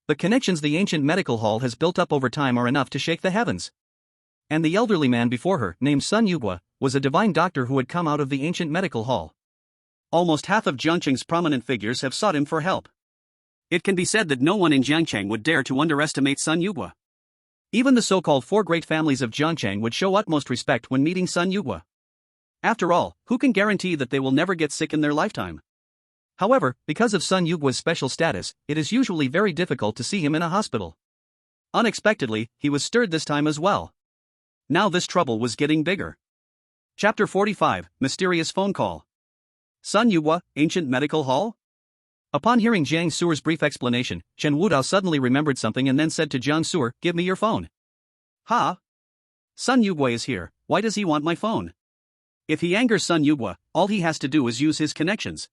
The connections the ancient medical hall has built up over time are enough to shake the heavens. And the elderly man before her, named Sun Yugua, was a divine doctor who had come out of the ancient medical hall. Almost half of Jiangcheng's prominent figures have sought him for help. It can be said that no one in Jiangcheng would dare to underestimate Sun Yugua. Even the so-called four great families of Jiangcheng would show utmost respect when meeting Sun Yugua. After all, who can guarantee that they will never get sick in their lifetime? However, because of Sun Yugua's special status, it is usually very difficult to see him in a hospital. Unexpectedly, he was stirred this time as well. Now this trouble was getting bigger. Chapter 45, Mysterious Phone Call. Sun Yugua, Ancient Medical Hall? Upon hearing Jiang Suer's brief explanation, Chen Wudao suddenly remembered something and then said to Jiang Suer, "Give me your phone." "Ha? Sun Yugua is here, why does he want my phone?" If he angers Sun Yugua, all he has to do is use his connections.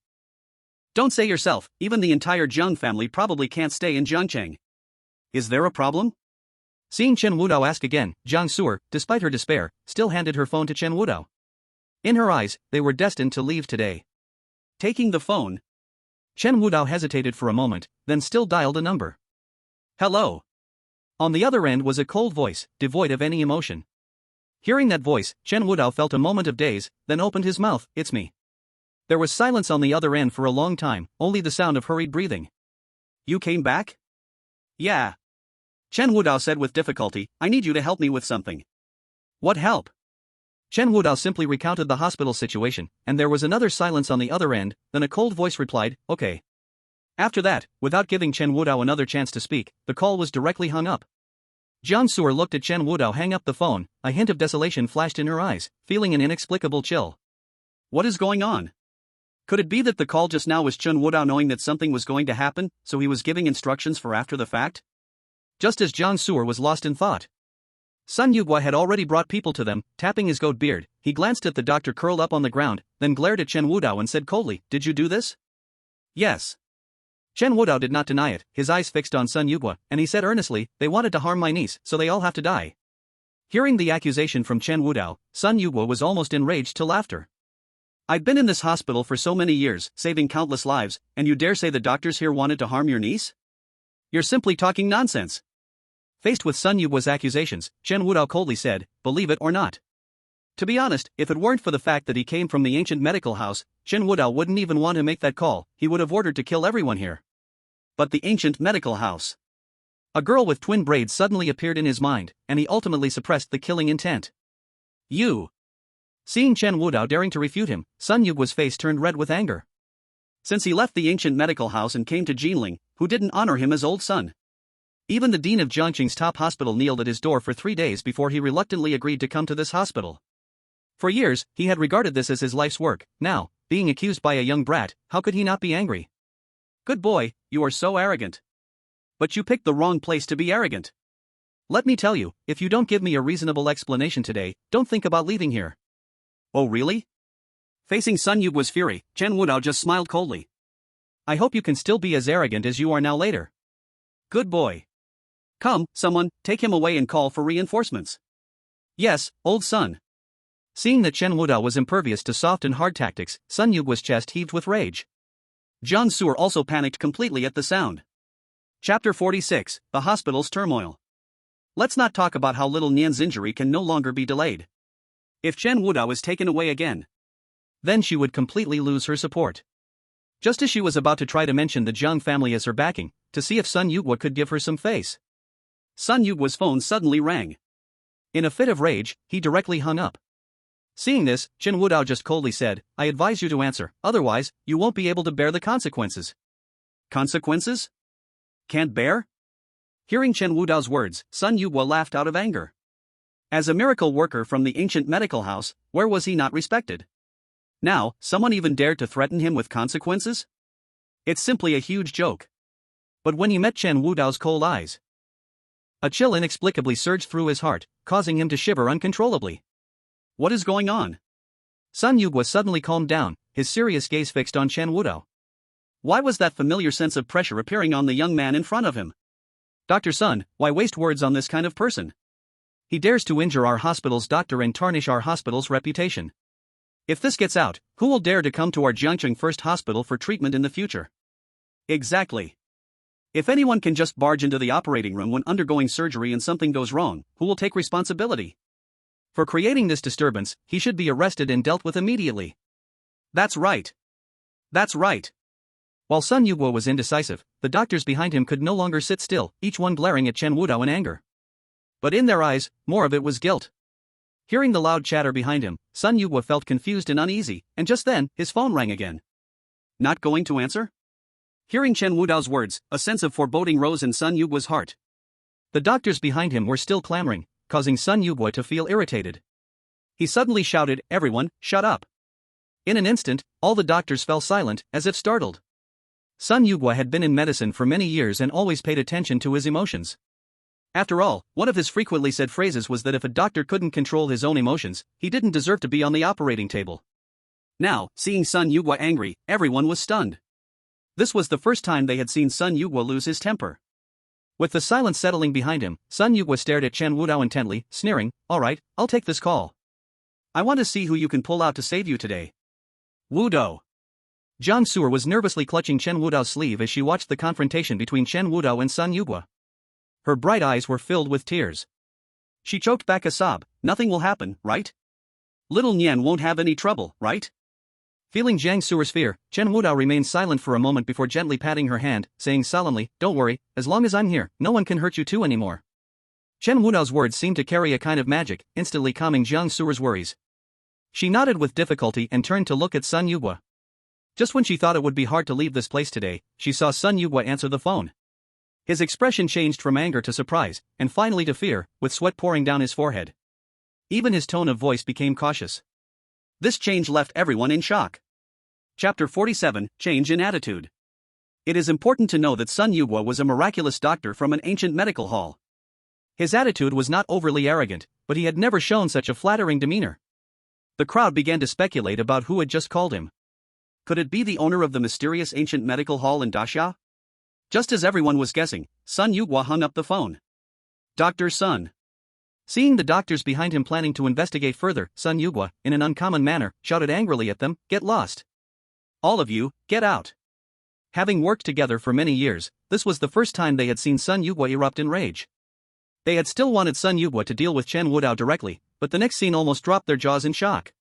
Don't say yourself, even the entire Jiang family probably can't stay in Jiangcheng. Is there a problem? Seeing Chen Wudao ask again, Jiang Suer, despite her despair, still handed her phone to Chen Wudao. In her eyes, they were destined to leave today. Taking the phone, Chen Wudao hesitated for a moment, then still dialed a number. Hello. On the other end was a cold voice, devoid of any emotion. Hearing that voice, Chen Wudao felt a moment of daze, then opened his mouth. "It's me." There was silence on the other end for a long time, only the sound of hurried breathing. "You came back?" "Yeah." Chen Wudao said with difficulty, "I need you to help me with something." "What help?" Chen Wudao simply recounted the hospital situation, and there was another silence on the other end, then a cold voice replied, "Okay." After that, without giving Chen Wudao another chance to speak, the call was directly hung up. Jiang Suer looked at Chen Wudao hang up the phone, a hint of desolation flashed in her eyes, feeling an inexplicable chill. What is going on? Could it be that the call just now was Chen Wudao knowing that something was going to happen, so he was giving instructions for after the fact? Just as Jiang Suer was lost in thought, Sun Yugua had already brought people to them. Tapping his goat beard, he glanced at the doctor curled up on the ground, then glared at Chen Wudao and said coldly, "Did you do this?" "Yes." Chen Wudao did not deny it, his eyes fixed on Sun Yugua, and he said earnestly, "They wanted to harm my niece, so they all have to die." Hearing the accusation from Chen Wudao, Sun Yugua was almost enraged to laughter. "I've been in this hospital for so many years, saving countless lives, and you dare say the doctors here wanted to harm your niece? You're simply talking nonsense." Faced with Sun Yugua's accusations, Chen Wudao coldly said, "Believe it or not." To be honest, if it weren't for the fact that he came from the ancient medical house, Chen Wudao wouldn't even want to make that call, he would have ordered to kill everyone here. But the ancient medical house. A girl with twin braids suddenly appeared in his mind, and he ultimately suppressed the killing intent. "You." Seeing Chen Wudao daring to refute him, Sun Yugua's face turned red with anger. Since he left the ancient medical house and came to Jinling, who didn't honor him as old son. Even the dean of Jiangcheng's top hospital kneeled at his door for 3 days before he reluctantly agreed to come to this hospital. For years, he had regarded this as his life's work. Now, being accused by a young brat, how could he not be angry? "Good boy, you are so arrogant. But you picked the wrong place to be arrogant. Let me tell you, if you don't give me a reasonable explanation today, don't think about leaving here." "Oh really?" Facing Sun Yugua's fury, Chen Wudao just smiled coldly. "I hope you can still be as arrogant as you are now later. Good boy. Come, someone, take him away and call for reinforcements." "Yes, old son." Seeing that Chen Wudao was impervious to soft and hard tactics, Sun Yugua's chest heaved with rage. Jiang Suer also panicked completely at the sound. Chapter 46, The Hospital's Turmoil. Let's not talk about how little Nian's injury can no longer be delayed. If Chen Wudao is taken away again, then she would completely lose her support. Just as she was about to try to mention the Jiang family as her backing, to see if Sun Yugua could give her some face, Sun Yugua's phone suddenly rang. In a fit of rage, he directly hung up. Seeing this, Chen Wudao just coldly said, "I advise you to answer, otherwise, you won't be able to bear the consequences." "Consequences? Can't bear?" Hearing Chen Wudao's words, Sun Yugua laughed out of anger. As a miracle worker from the ancient medical house, where was he not respected? Now, someone even dared to threaten him with consequences? It's simply a huge joke. But when he met Chen Wudao's cold eyes, a chill inexplicably surged through his heart, causing him to shiver uncontrollably. What is going on? Sun Yugwa suddenly calmed down, his serious gaze fixed on Chen Wudao. Why was that familiar sense of pressure appearing on the young man in front of him? Dr. Sun, why waste words on this kind of person? He dares to injure our hospital's doctor and tarnish our hospital's reputation. If this gets out, who will dare to come to our Jiangcheng First Hospital for treatment in the future? Exactly. If anyone can just barge into the operating room when undergoing surgery and something goes wrong, who will take responsibility? For creating this disturbance, he should be arrested and dealt with immediately. That's right. That's right. While Sun Yugwa was indecisive, the doctors behind him could no longer sit still, each one glaring at Chen Wudao in anger. But in their eyes, more of it was guilt. Hearing the loud chatter behind him, Sun Yugwa felt confused and uneasy, and just then, his phone rang again. Not going to answer? Hearing Chen Wudao's words, a sense of foreboding rose in Sun Yugwa's heart. The doctors behind him were still clamoring, causing Sun Yugwa to feel irritated. He suddenly shouted, "Everyone, shut up!" In an instant, all the doctors fell silent, as if startled. Sun Yugwa had been in medicine for many years and always paid attention to his emotions. After all, one of his frequently said phrases was that if a doctor couldn't control his own emotions, he didn't deserve to be on the operating table. Now, seeing Sun Yugwa angry, everyone was stunned. This was the first time they had seen Sun Yugwa lose his temper. With the silence settling behind him, Sun Yugwa stared at Chen Wudao intently, sneering, "All right, I'll take this call. I want to see who you can pull out to save you today." Wudao. Jiang Su'er was nervously clutching Chen Wudao's sleeve as she watched the confrontation between Chen Wudao and Sun Yugwa. Her bright eyes were filled with tears. She choked back a sob. "Nothing will happen, right? Little Nian won't have any trouble, right?" Feeling Jiang Su'er's fear, Chen Wudao remained silent for a moment before gently patting her hand, saying solemnly, "Don't worry, as long as I'm here, no one can hurt you too anymore." Chen Wudao's words seemed to carry a kind of magic, instantly calming Jiang Su'er's worries. She nodded with difficulty and turned to look at Sun Yugwa. Just when she thought it would be hard to leave this place today, she saw Sun Yugwa answer the phone. His expression changed from anger to surprise, and finally to fear, with sweat pouring down his forehead. Even his tone of voice became cautious. This change left everyone in shock. Chapter 47, Change in Attitude. It is important to know that Sun Yugwa was a miraculous doctor from an ancient medical hall. His attitude was not overly arrogant, but he had never shown such a flattering demeanor. The crowd began to speculate about who had just called him. Could it be the owner of the mysterious ancient medical hall in Dasha? Just as everyone was guessing, Sun Yugwa hung up the phone. Dr. Sun. Seeing the doctors behind him planning to investigate further, Sun Yugwa, in an uncommon manner, shouted angrily at them, "Get lost! All of you, get out!" Having worked together for many years, this was the first time they had seen Sun Yugwa erupt in rage. They had still wanted Sun Yugwa to deal with Chen Wudao directly, but the next scene almost dropped their jaws in shock.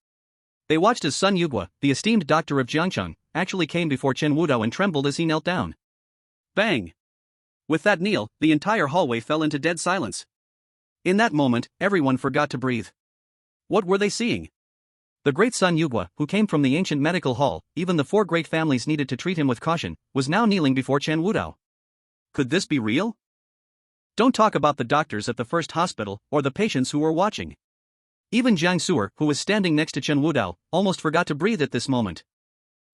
They watched as Sun Yugwa, the esteemed doctor of Jiangcheng, actually came before Chen Wudao and trembled as he knelt down. Bang! With that kneel, the entire hallway fell into dead silence. In that moment, everyone forgot to breathe. What were they seeing? The great Sun Yugwa, who came from the ancient medical hall, even the four great families needed to treat him with caution, was now kneeling before Chen Wudao. Could this be real? Don't talk about the doctors at the first hospital, or the patients who were watching. Even Jiang Su'er, who was standing next to Chen Wudao, almost forgot to breathe at this moment.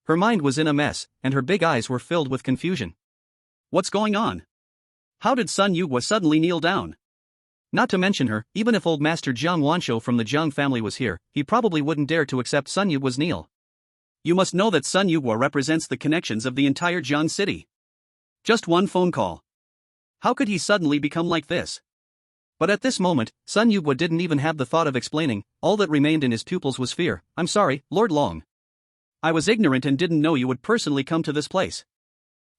Her mind was in a mess, and her big eyes were filled with confusion. What's going on? How did Sun Yugwa suddenly kneel down? Not to mention her, even if old Master Jiang Wanshou from the Jiang family was here, he probably wouldn't dare to accept Sun Yugwa's kneel. You must know that Sun Yugwa represents the connections of the entire Jiang city. Just one phone call. How could he suddenly become like this? But at this moment, Sun Yugwa didn't even have the thought of explaining. All that remained in his pupils was fear. "I'm sorry, Lord Long. I was ignorant and didn't know you would personally come to this place."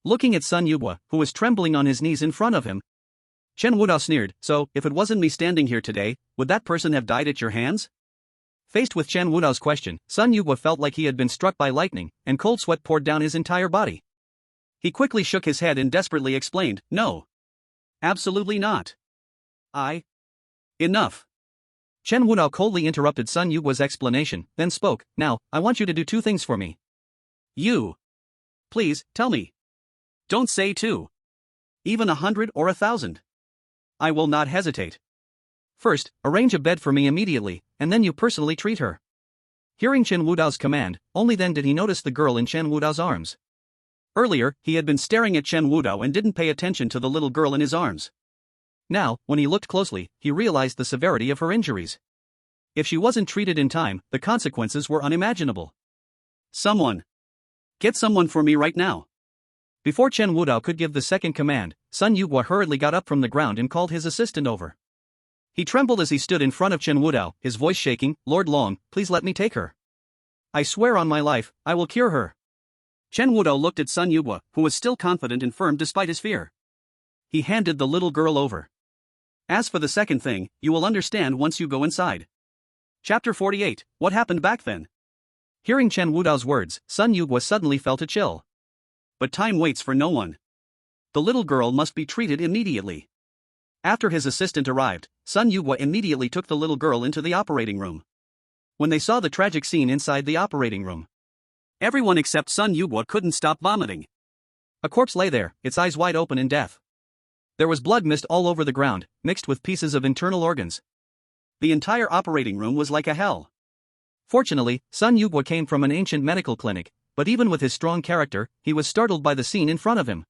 Looking at Sun Yugwa, who was trembling on his knees in front of him, Chen Wudao sneered, "So, if it wasn't me standing here today, would that person have died at your hands?" Faced with Chen Wudao's question, Sun Yugwa felt like he had been struck by lightning, and cold sweat poured down his entire body. He quickly shook his head and desperately explained, "No. Absolutely not. Enough." Chen Wudao coldly interrupted Sun Yugwa's explanation, then spoke, "Now, I want you to do two things for me. You. Please, tell me. Don't say 2. Even 100 or 1,000. I will not hesitate. First, arrange a bed for me immediately, and then you personally treat her." Hearing Chen Wudao's command, only then did he notice the girl in Chen Wudao's arms. Earlier, he had been staring at Chen Wudao and didn't pay attention to the little girl in his arms. Now, when he looked closely, he realized the severity of her injuries. If she wasn't treated in time, the consequences were unimaginable. Someone! Get someone for me right now! Before Chen Wudao could give the second command, Sun Yugua hurriedly got up from the ground and called his assistant over. He trembled as he stood in front of Chen Wudao, his voice shaking. "Lord Long, please let me take her. I swear on my life, I will cure her." Chen Wudao looked at Sun Yugua, who was still confident and firm despite his fear. He handed the little girl over. As for the second thing, you will understand once you go inside. Chapter 48, What Happened Back Then? Hearing Chen Wudao's words, Sun Yugua suddenly felt a chill. But time waits for no one. The little girl must be treated immediately. After his assistant arrived, Sun Yugua immediately took the little girl into the operating room. When they saw the tragic scene inside the operating room, everyone except Sun Yugua couldn't stop vomiting. A corpse lay there, its eyes wide open in death. There was blood mist all over the ground, mixed with pieces of internal organs. The entire operating room was like a hell. Fortunately, Sun Yugua came from an ancient medical clinic, but even with his strong character, he was startled by the scene in front of him.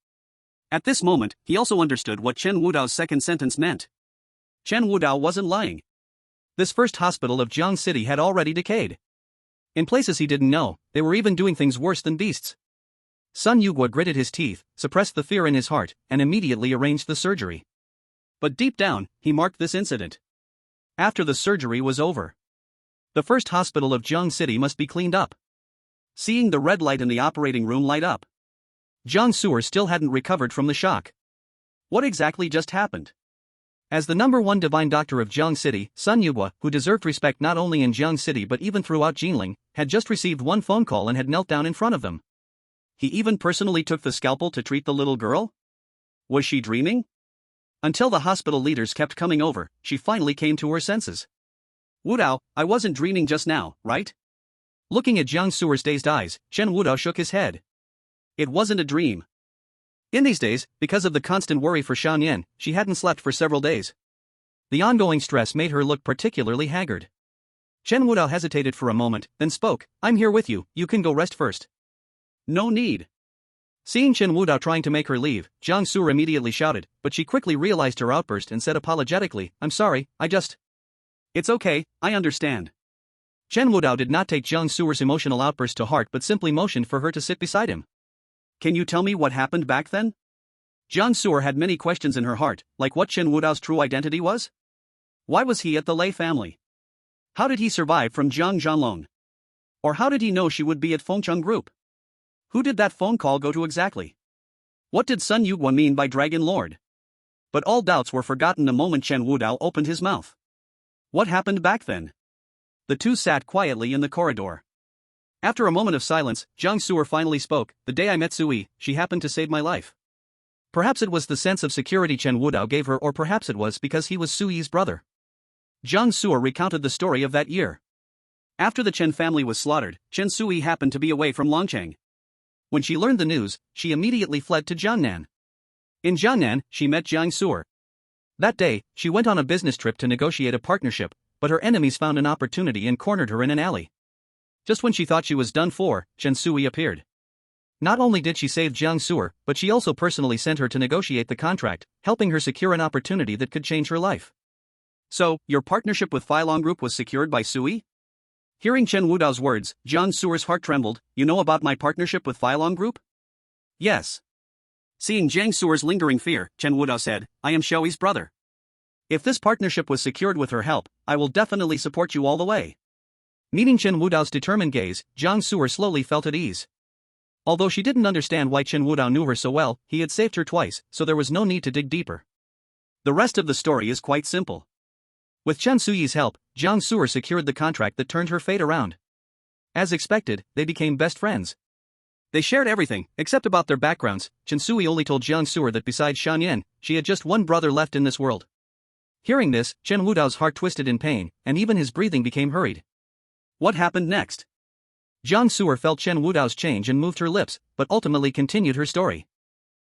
At this moment, he also understood what Chen Wudao's second sentence meant. Chen Wudao wasn't lying. This first hospital of Jiang City had already decayed. In places he didn't know, they were even doing things worse than beasts. Sun Yugua gritted his teeth, suppressed the fear in his heart, and immediately arranged the surgery. But deep down, he marked this incident. After the surgery was over, the first hospital of Jiang City must be cleaned up. Seeing the red light in the operating room light up, Jiang Su'er still hadn't recovered from the shock. What exactly just happened? As the #1 divine doctor of Jiang City, Sun Yugua, who deserved respect not only in Jiang City but even throughout Jinling, had just received one phone call and had knelt down in front of them. He even personally took the scalpel to treat the little girl? Was she dreaming? Until the hospital leaders kept coming over, she finally came to her senses. "Wudao, I wasn't dreaming just now, right?" Looking at Jiang Su'er's dazed eyes, Chen Wudao shook his head. It wasn't a dream. In these days, because of the constant worry for Shan Yan, she hadn't slept for several days. The ongoing stress made her look particularly haggard. Chen Wudao hesitated for a moment, then spoke. "I'm here with you, you can go rest first." "No need." Seeing Chen Wudao trying to make her leave, Jiang Su'er immediately shouted, but she quickly realized her outburst and said apologetically, "I'm sorry, It's okay, I understand." Chen Wudao did not take Jiang Su'er's emotional outburst to heart but simply motioned for her to sit beside him. "Can you tell me what happened back then?" Jiang Su'er had many questions in her heart, like what Chen Wudao's true identity was? Why was he at the Lei family? How did he survive from Jiang Zhanlong? Or how did he know she would be at Fengcheng Group? Who did that phone call go to exactly? What did Sun Yugua mean by Dragon Lord? But all doubts were forgotten the moment Chen Wudao opened his mouth. What happened back then? The two sat quietly in the corridor. After a moment of silence, Jiang Su'er finally spoke. "The day I met Sui, she happened to save my life." Perhaps it was the sense of security Chen Wudao gave her, or perhaps it was because he was Sui's brother. Jiang Su'er recounted the story of that year. After the Chen family was slaughtered, Chen Sui happened to be away from Longcheng. When she learned the news, she immediately fled to Jiangnan. In Jiangnan, she met Jiang Su'er. That day, she went on a business trip to negotiate a partnership, but her enemies found an opportunity and cornered her in an alley. Just when she thought she was done for, Chen Sui appeared. Not only did she save Jiang Su'er, but she also personally sent her to negotiate the contract, helping her secure an opportunity that could change her life. "So, your partnership with Filong Group was secured by Sui?" Hearing Chen Wudao's words, Jiang Su'er's heart trembled. "You know about my partnership with Filong Group?" "Yes." Seeing Jiang Su'er's lingering fear, Chen Wudao said, "I am Xiaoyi's brother. If this partnership was secured with her help, I will definitely support you all the way." Meeting Chen Wudao's determined gaze, Jiang Su'er slowly felt at ease. Although she didn't understand why Chen Wudao knew her so well, he had saved her twice, so there was no need to dig deeper. The rest of the story is quite simple. With Chen Suyi's help, Jiang Su'er secured the contract that turned her fate around. As expected, they became best friends. They shared everything, except about their backgrounds. Chen Sui only told Jiang Su'er that besides Shan Yan, she had just one brother left in this world. Hearing this, Chen Wudao's heart twisted in pain, and even his breathing became hurried. What happened next? Jiang Su'er felt Chen Wudao's change and moved her lips, but ultimately continued her story.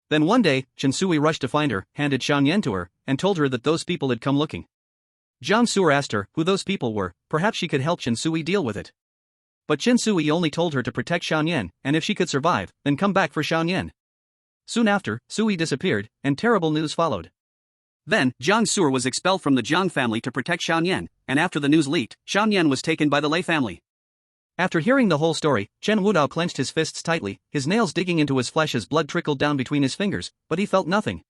Then one day, Chen Sui rushed to find her, handed Shan Yan to her, and told her that those people had come looking. Jiang Su'er asked her who those people were, perhaps she could help Chen Sui deal with it. But Qin Sui only told her to protect Xiao Yan, and if she could survive, then come back for Xiao Yan. Soon after, Sui disappeared, and terrible news followed. Then, Jiang Su'er was expelled from the Jiang family to protect Xiao Yan, and after the news leaked, Xiao Yan was taken by the Lei family. After hearing the whole story, Chen Wudao clenched his fists tightly, his nails digging into his flesh as blood trickled down between his fingers, but he felt nothing.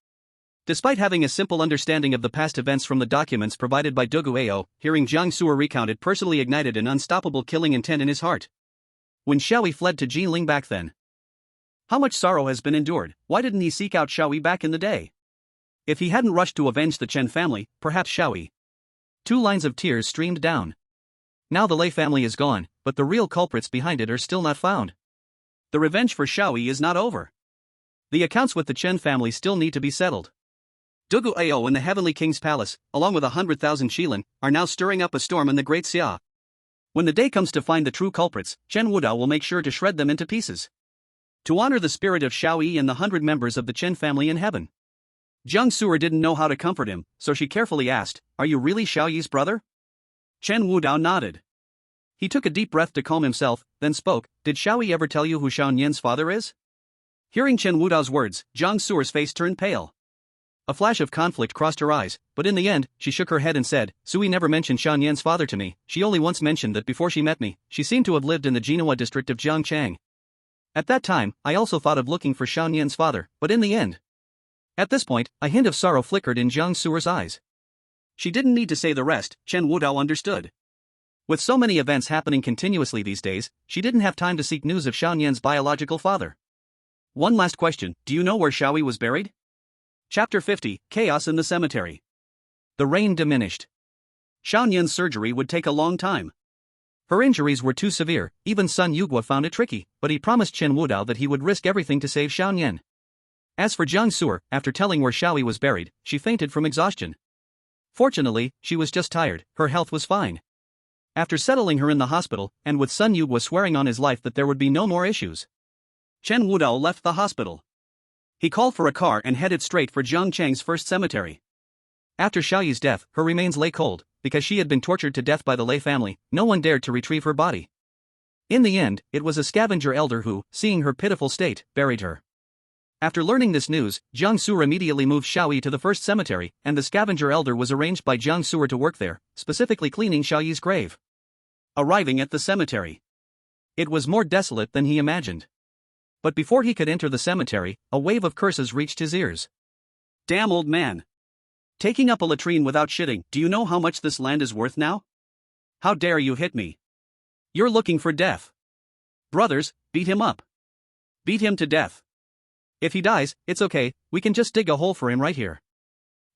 Despite having a simple understanding of the past events from the documents provided by Dugu Ao, hearing Jiang Su'er recounted personally ignited an unstoppable killing intent in his heart. When Xiaoyi fled to Jinling back then. How much sorrow has been endured, why didn't he seek out Xiaoyi back in the day? If he hadn't rushed to avenge the Chen family, perhaps Xiaoyi. 2 lines of tears streamed down. Now the Lei family is gone, but the real culprits behind it are still not found. The revenge for Xiaoyi is not over. The accounts with the Chen family still need to be settled. Dugu Ao and the Heavenly King's palace, along with 100,000 Shilin, are now stirring up a storm in the Great Xia. When the day comes to find the true culprits, Chen Wudao will make sure to shred them into pieces. To honor the spirit of Xiaoyi and the 100 members of the Chen family in heaven. Jiang Su'er didn't know how to comfort him, so she carefully asked, "Are you really Xiaoyi's brother?" Chen Wudao nodded. He took a deep breath to calm himself, then spoke, "Did Xiaoyi ever tell you who Xiao Yan's father is?" Hearing Chen Wudao's words, Jiang Su'er's face turned pale. A flash of conflict crossed her eyes, but in the end, she shook her head and said, "Sui never mentioned Xiao Yan's father to me, she only once mentioned that before she met me, she seemed to have lived in the Jinhua district of Jiangchang. At that time, I also thought of looking for Xiao Yan's father, but in the end." At this point, a hint of sorrow flickered in Jiang Su'er's eyes. She didn't need to say the rest, Chen Wudao understood. With so many events happening continuously these days, she didn't have time to seek news of Xiao Yan's biological father. One last question, do you know where Xiaoyi was buried? Chapter 50, Chaos in the Cemetery. The rain diminished. Xiao Yan's surgery would take a long time. Her injuries were too severe, even Sun Yugua found it tricky, but he promised Chen Wudao that he would risk everything to save Xiao Yan. As for Jiang Su'er, after telling where Xiaoyi was buried, she fainted from exhaustion. Fortunately, she was just tired, her health was fine. After settling her in the hospital, and with Sun Yugua swearing on his life that there would be no more issues, Chen Wudao left the hospital. He called for a car and headed straight for Jiangchang's first cemetery. After Xiaoyi's death, her remains lay cold, because she had been tortured to death by the Lei family, no one dared to retrieve her body. In the end, it was a scavenger elder who, seeing her pitiful state, buried her. After learning this news, Jiang Su'er immediately moved Xiaoyi to the first cemetery, and the scavenger elder was arranged by Jiang Su'er to work there, specifically cleaning Xiaoyi's grave. Arriving at the cemetery, it was more desolate than he imagined. But before he could enter the cemetery, a wave of curses reached his ears. "Damn old man! Taking up a latrine without shitting, do you know how much this land is worth now? How dare you hit me? You're looking for death. Brothers, beat him up. Beat him to death. If he dies, it's okay, we can just dig a hole for him right here."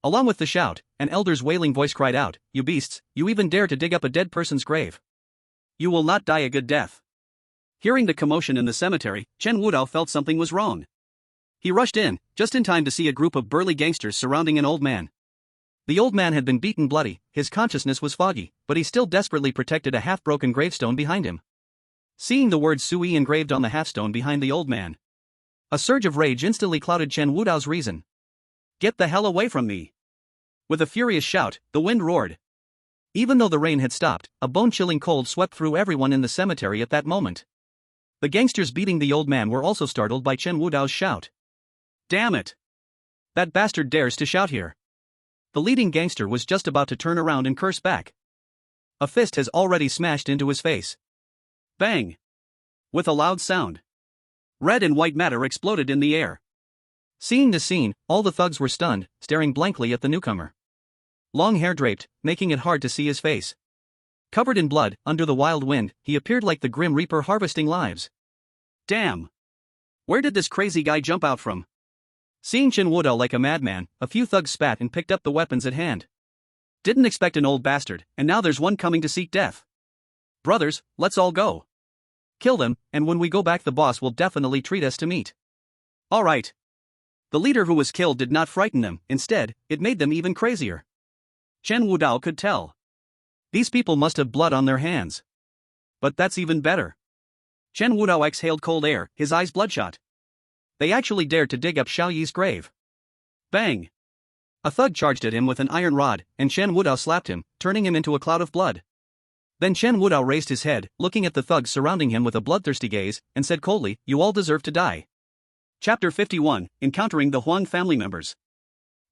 Along with the shout, an elder's wailing voice cried out, "You beasts, you even dare to dig up a dead person's grave. You will not die a good death." Hearing the commotion in the cemetery, Chen Wudao felt something was wrong. He rushed in, just in time to see a group of burly gangsters surrounding an old man. The old man had been beaten bloody, his consciousness was foggy, but he still desperately protected a half-broken gravestone behind him. Seeing the word Sui engraved on the half-stone behind the old man, a surge of rage instantly clouded Chen Wudao's reason. "Get the hell away from me!" With a furious shout, the wind roared. Even though the rain had stopped, a bone-chilling cold swept through everyone in the cemetery at that moment. The gangsters beating the old man were also startled by Chen Wudao's shout. "Damn it! That bastard dares to shout here." The leading gangster was just about to turn around and curse back. A fist has already smashed into his face. Bang! With a loud sound, red and white matter exploded in the air. Seeing the scene, all the thugs were stunned, staring blankly at the newcomer. Long hair draped, making it hard to see his face. Covered in blood, under the wild wind, he appeared like the Grim Reaper harvesting lives. Damn! Where did this crazy guy jump out from? Seeing Chen Wudao like a madman, a few thugs spat and picked up the weapons at hand. Didn't expect an old bastard, and now there's one coming to seek death. Brothers, let's all go. Kill them, and when we go back the boss will definitely treat us to meat. Alright. The leader who was killed did not frighten them, instead, it made them even crazier. Chen Wudao could tell. These people must have blood on their hands. But that's even better. Chen Wudao exhaled cold air, his eyes bloodshot. They actually dared to dig up Xiao Yi's grave. Bang! A thug charged at him with an iron rod, and Chen Wudao slapped him, turning him into a cloud of blood. Then Chen Wudao raised his head, looking at the thugs surrounding him with a bloodthirsty gaze, and said coldly, "You all deserve to die." Chapter 51, Encountering the Huang family members.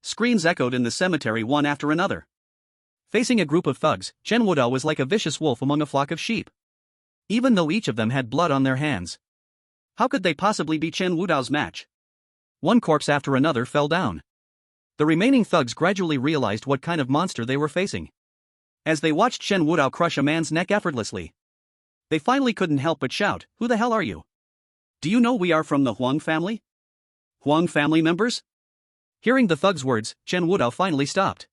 Screams echoed in the cemetery one after another. Facing a group of thugs, Chen Wudao was like a vicious wolf among a flock of sheep. Even though each of them had blood on their hands, how could they possibly be Chen Wudao's match? One corpse after another fell down. The remaining thugs gradually realized what kind of monster they were facing. As they watched Chen Wudao crush a man's neck effortlessly, they finally couldn't help but shout, "Who the hell are you? Do you know we are from the Huang family? Huang family members?" Hearing the thug's words, Chen Wudao finally stopped.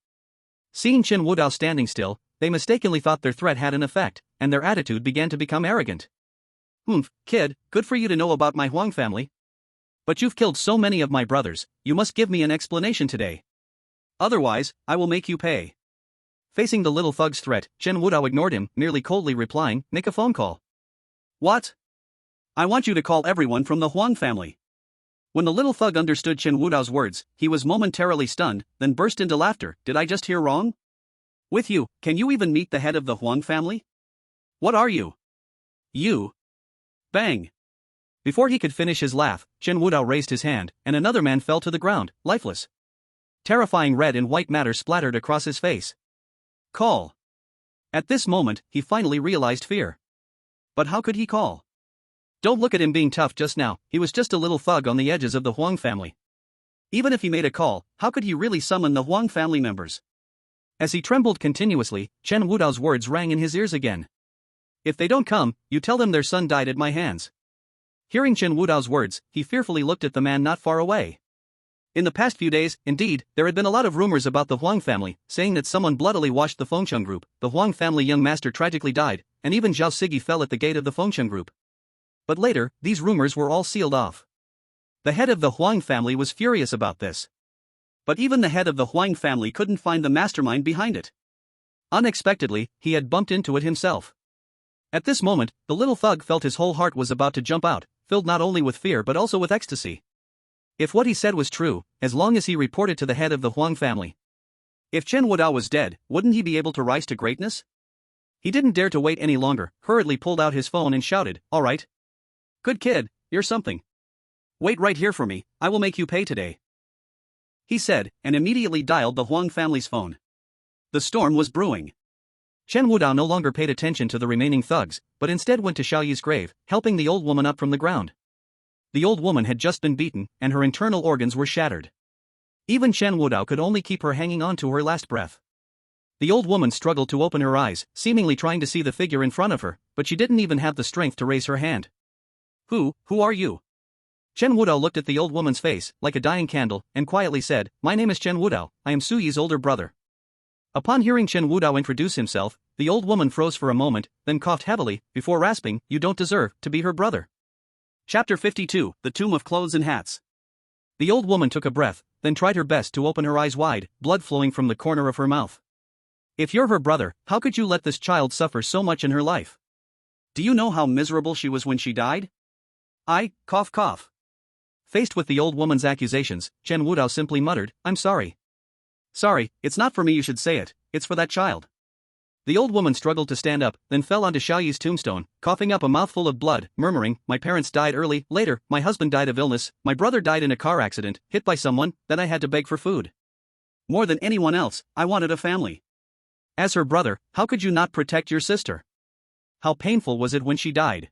Seeing Chen Wudao standing still, they mistakenly thought their threat had an effect, and their attitude began to become arrogant. Kid, good for you to know about my Huang family. But you've killed so many of my brothers, you must give me an explanation today. Otherwise, I will make you pay." Facing the little thug's threat, Chen Wudao ignored him, merely coldly replying, "Make a phone call." "What? I want you to call everyone from the Huang family." When the little thug understood Chen Wudao's words, he was momentarily stunned, then burst into laughter. "Did I just hear wrong? With you, can you even meet the head of the Huang family? What are you? You?" Bang! Before he could finish his laugh, Chen Wudao raised his hand, and another man fell to the ground, lifeless. Terrifying red and white matter splattered across his face. Call. At this moment, he finally realized fear. But how could he call? Don't look at him being tough just now, he was just a little thug on the edges of the Huang family. Even if he made a call, how could he really summon the Huang family members? As he trembled continuously, Chen Wudao's words rang in his ears again. "If they don't come, you tell them their son died at my hands." Hearing Chen Wudao's words, he fearfully looked at the man not far away. In the past few days, indeed, there had been a lot of rumors about the Huang family, saying that someone bloodily washed the Fengcheng group, the Huang family young master tragically died, and even Zhao Sigi fell at the gate of the Fengcheng group. But later, these rumors were all sealed off. The head of the Huang family was furious about this. But even the head of the Huang family couldn't find the mastermind behind it. Unexpectedly, he had bumped into it himself. At this moment, the little thug felt his whole heart was about to jump out, filled not only with fear but also with ecstasy. If what he said was true, as long as he reported to the head of the Huang family. If Chen Wudao was dead, wouldn't he be able to rise to greatness? He didn't dare to wait any longer, hurriedly pulled out his phone and shouted, "All right. Good kid, you're something. Wait right here for me, I will make you pay today," he said, and immediately dialed the Huang family's phone. The storm was brewing. Chen Wudao no longer paid attention to the remaining thugs, but instead went to Xiaoyi's grave, helping the old woman up from the ground. The old woman had just been beaten, and her internal organs were shattered. Even Chen Wudao could only keep her hanging on to her last breath. The old woman struggled to open her eyes, seemingly trying to see the figure in front of her, but she didn't even have the strength to raise her hand. Who are you?" Chen Wudao looked at the old woman's face, like a dying candle, and quietly said, "My name is Chen Wudao, I am Su Yi's older brother." Upon hearing Chen Wudao introduce himself, the old woman froze for a moment, then coughed heavily, before rasping, "You don't deserve to be her brother." Chapter 52, The Tomb of Clothes and Hats. The old woman took a breath, then tried her best to open her eyes wide, blood flowing from the corner of her mouth. "If you're her brother, how could you let this child suffer so much in her life? Do you know how miserable she was when she died? Cough. Faced with the old woman's accusations, Chen Wudao simply muttered, "I'm sorry. Sorry, it's not for me you should say it, it's for that child." The old woman struggled to stand up, then fell onto Xiaoyi's tombstone, coughing up a mouthful of blood, murmuring, "My parents died early, later, my husband died of illness, my brother died in a car accident, hit by someone, then I had to beg for food. More than anyone else, I wanted a family. As her brother, how could you not protect your sister? How painful was it when she died?"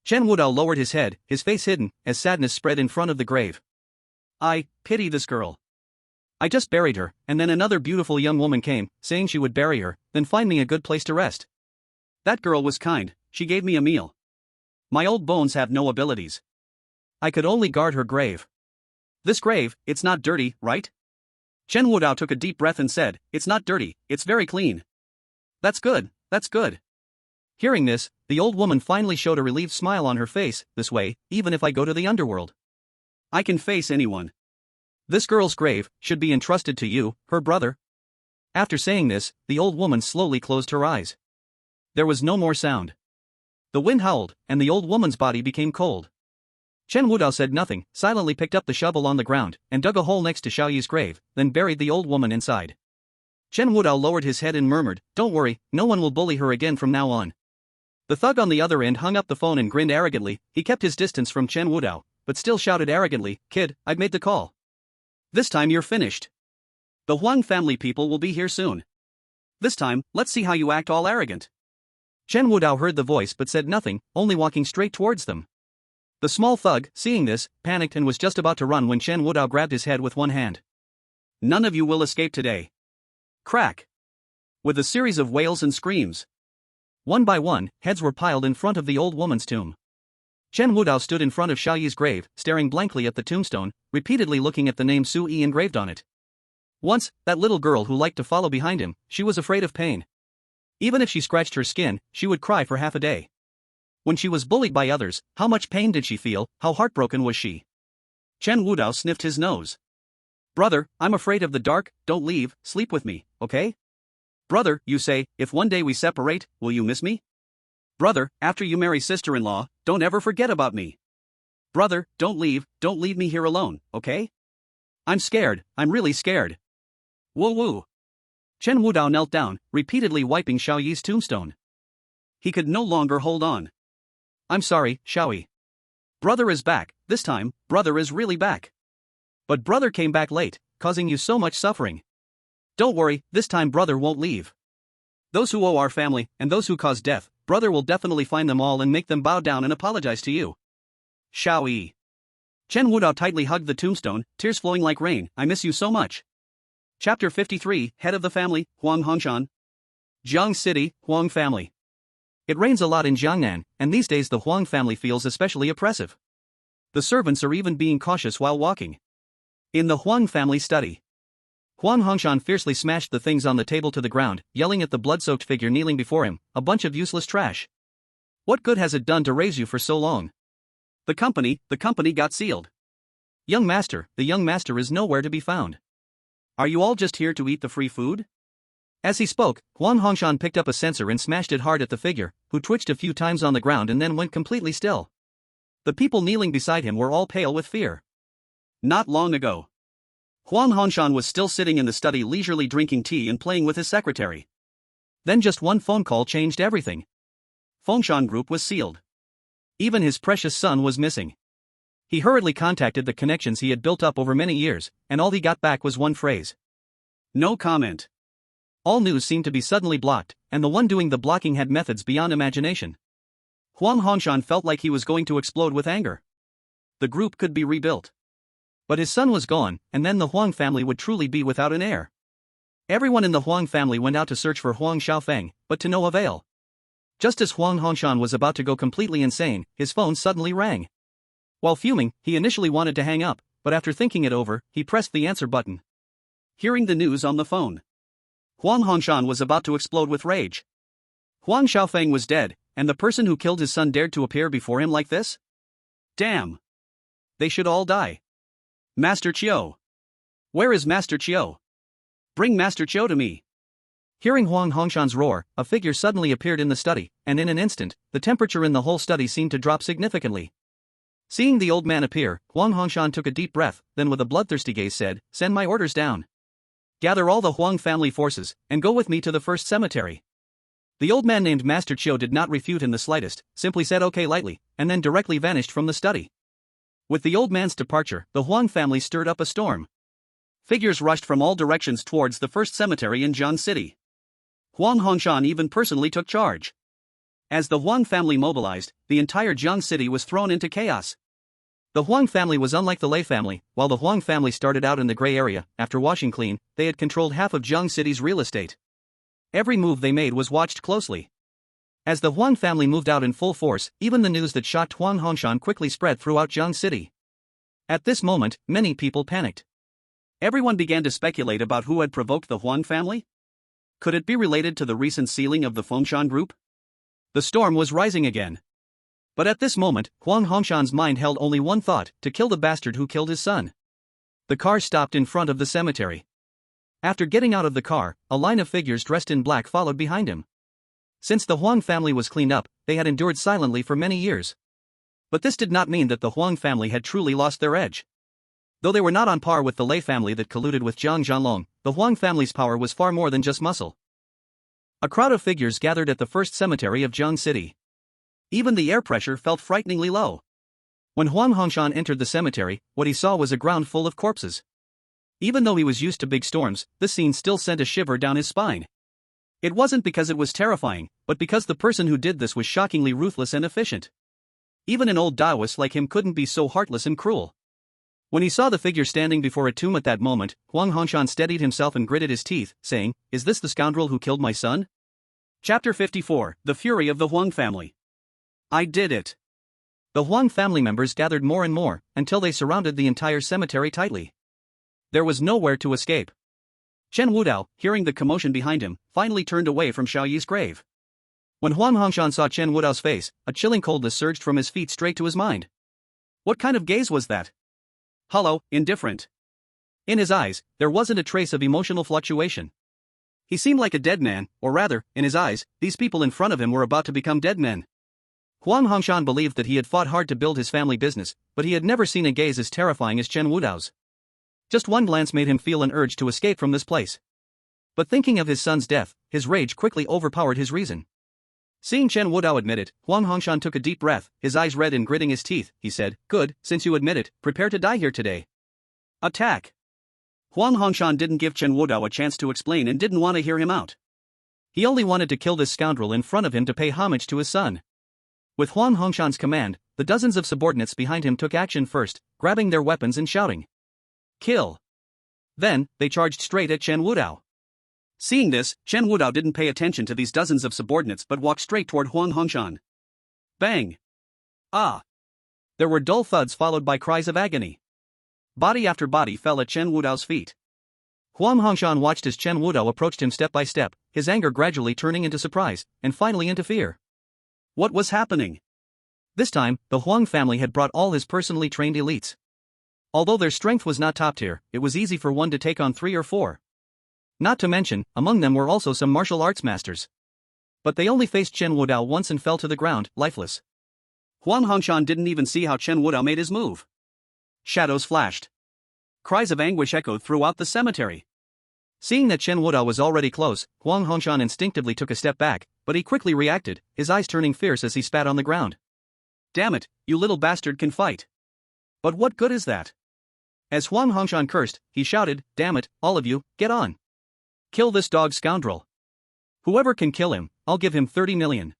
Chen Wudao lowered his head, his face hidden, as sadness spread in front of the grave. "I pity this girl. I just buried her, and then another beautiful young woman came, saying she would bury her, then find me a good place to rest. That girl was kind, she gave me a meal. My old bones have no abilities. I could only guard her grave. This grave, it's not dirty, right?" Chen Wudao took a deep breath and said, "It's not dirty, it's very clean." That's good. Hearing this, the old woman finally showed a relieved smile on her face. "This way, even if I go to the underworld, I can face anyone. This girl's grave should be entrusted to you, her brother." After saying this, the old woman slowly closed her eyes. There was no more sound. The wind howled, and the old woman's body became cold. Chen Wudao said nothing, silently picked up the shovel on the ground, and dug a hole next to Xiaoyi's grave, then buried the old woman inside. Chen Wudao lowered his head and murmured, "Don't worry, no one will bully her again from now on." The thug on the other end hung up the phone and grinned arrogantly. He kept his distance from Chen Wudao, but still shouted arrogantly, "Kid, I've made the call. This time you're finished. The Huang family people will be here soon. This time, let's see how you act all arrogant." Chen Wudao heard the voice but said nothing, only walking straight towards them. The small thug, seeing this, panicked and was just about to run when Chen Wudao grabbed his head with one hand. "None of you will escape today." Crack! With a series of wails and screams. One by one, heads were piled in front of the old woman's tomb. Chen Wudao stood in front of Xiaoyi's grave, staring blankly at the tombstone, repeatedly looking at the name Su Yi engraved on it. Once, that little girl who liked to follow behind him, she was afraid of pain. Even if she scratched her skin, she would cry for half a day. When she was bullied by others, how much pain did she feel, how heartbroken was she? Chen Wudao sniffed his nose. "Brother, I'm afraid of the dark, don't leave, sleep with me, okay? Brother, you say, if one day we separate, will you miss me? Brother, after you marry sister-in-law, don't ever forget about me. Brother, don't leave me here alone, okay? I'm scared, I'm really scared. Woo woo." Chen Wudao knelt down, repeatedly wiping Xiaoyi's tombstone. He could no longer hold on. "I'm sorry, Xiaoyi. Brother is back, this time, brother is really back. But brother came back late, causing you so much suffering. Don't worry, this time brother won't leave. Those who owe our family, and those who cause death, brother will definitely find them all and make them bow down and apologize to you. Xiaoyi." Chen Wudao tightly hugged the tombstone, tears flowing like rain. "I miss you so much." Chapter 53, Head of the Family, Huang Hongshan. Jiang City, Huang family. It rains a lot in Jiangnan, and these days the Huang family feels especially oppressive. The servants are even being cautious while walking. In the Huang family study, Huang Hongshan fiercely smashed the things on the table to the ground, yelling at the blood-soaked figure kneeling before him, "A bunch of useless trash. What good has it done to raise you for so long? The company got sealed. The young master is nowhere to be found. Are you all just here to eat the free food?" As he spoke, Huang Hongshan picked up a censer and smashed it hard at the figure, who twitched a few times on the ground and then went completely still. The people kneeling beside him were all pale with fear. Not long ago, Huang Hongshan was still sitting in the study leisurely drinking tea and playing with his secretary. Then just one phone call changed everything. Fengshan Group was sealed. Even his precious son was missing. He hurriedly contacted the connections he had built up over many years, and all he got back was one phrase. No comment. All news seemed to be suddenly blocked, and the one doing the blocking had methods beyond imagination. Huang Hongshan felt like he was going to explode with anger. The group could be rebuilt. But his son was gone, and then the Huang family would truly be without an heir. Everyone in the Huang family went out to search for Huang Xiaofeng, but to no avail. Just as Huang Hongshan was about to go completely insane, his phone suddenly rang. While fuming, he initially wanted to hang up, but after thinking it over, he pressed the answer button. Hearing the news on the phone, Huang Hongshan was about to explode with rage. Huang Xiaofeng was dead, and the person who killed his son dared to appear before him like this? Damn! They should all die. Master Qiu. Where is Master Qiu? Bring Master Qiu to me. Hearing Huang Hongshan's roar, a figure suddenly appeared in the study, and in an instant, the temperature in the whole study seemed to drop significantly. Seeing the old man appear, Huang Hongshan took a deep breath, then with a bloodthirsty gaze said, Send my orders down. Gather all the Huang family forces, and go with me to the first cemetery. The old man named Master Qiu did not refute in the slightest, simply said okay lightly, and then directly vanished from the study. With the old man's departure, the Huang family stirred up a storm. Figures rushed from all directions towards the first cemetery in Jiang City. Huang Hongshan even personally took charge. As the Huang family mobilized, the entire Jiang City was thrown into chaos. The Huang family was unlike the Lei family. While the Huang family started out in the gray area, after washing clean, they had controlled half of Jiang City's real estate. Every move they made was watched closely. As the Huang family moved out in full force, even the news that shocked Huang Hongshan quickly spread throughout Jiang City. At this moment, many people panicked. Everyone began to speculate about who had provoked the Huang family. Could it be related to the recent sealing of the Fengshan Group? The storm was rising again. But at this moment, Huang Hongshan's mind held only one thought, to kill the bastard who killed his son. The car stopped in front of the cemetery. After getting out of the car, a line of figures dressed in black followed behind him. Since the Huang family was cleaned up, they had endured silently for many years. But this did not mean that the Huang family had truly lost their edge. Though they were not on par with the Lei family that colluded with Jiang Zhanlong, the Huang family's power was far more than just muscle. A crowd of figures gathered at the first cemetery of Jiang City. Even the air pressure felt frighteningly low. When Huang Hongshan entered the cemetery, what he saw was a ground full of corpses. Even though he was used to big storms, this scene still sent a shiver down his spine. It wasn't because it was terrifying, but because the person who did this was shockingly ruthless and efficient. Even an old Taoist like him couldn't be so heartless and cruel. When he saw the figure standing before a tomb at that moment, Huang Hongshan steadied himself and gritted his teeth, saying, "Is this the scoundrel who killed my son?" Chapter 54, The Fury of the Huang Family. I did it. The Huang family members gathered more and more, until they surrounded the entire cemetery tightly. There was nowhere to escape. Chen Wudao, hearing the commotion behind him, finally turned away from Xiaoyi's grave. When Huang Hongshan saw Chen Wudao's face, a chilling coldness surged from his feet straight to his mind. What kind of gaze was that? Hollow, indifferent. In his eyes, there wasn't a trace of emotional fluctuation. He seemed like a dead man, or rather, in his eyes, these people in front of him were about to become dead men. Huang Hongshan believed that he had fought hard to build his family business, but he had never seen a gaze as terrifying as Chen Wudao's. Just one glance made him feel an urge to escape from this place. But thinking of his son's death, his rage quickly overpowered his reason. Seeing Chen Wudao admit it, Huang Hongshan took a deep breath, his eyes red and gritting his teeth. He said, "Good, since you admit it, prepare to die here today." Attack! Huang Hongshan didn't give Chen Wudao a chance to explain and didn't want to hear him out. He only wanted to kill this scoundrel in front of him to pay homage to his son. With Huang Hongshan's command, the dozens of subordinates behind him took action first, grabbing their weapons and shouting, "Kill!" Then, they charged straight at Chen Wudao. Seeing this, Chen Wudao didn't pay attention to these dozens of subordinates but walked straight toward Huang Hongshan. Bang! Ah! There were dull thuds followed by cries of agony. Body after body fell at Chen Wudao's feet. Huang Hongshan watched as Chen Wudao approached him step by step, his anger gradually turning into surprise, and finally into fear. What was happening? This time, the Huang family had brought all his personally trained elites. Although their strength was not top tier, it was easy for one to take on 3 or 4. Not to mention, among them were also some martial arts masters. But they only faced Chen Wudao once and fell to the ground, lifeless. Huang Hongshan didn't even see how Chen Wudao made his move. Shadows flashed. Cries of anguish echoed throughout the cemetery. Seeing that Chen Wudao was already close, Huang Hongshan instinctively took a step back, but he quickly reacted, his eyes turning fierce as he spat on the ground. "Damn it, you little bastard can fight. But what good is that?" As Huang Hongshan cursed, he shouted, "Damn it, all of you, get on. Kill this dog scoundrel. Whoever can kill him, I'll give him 30 million.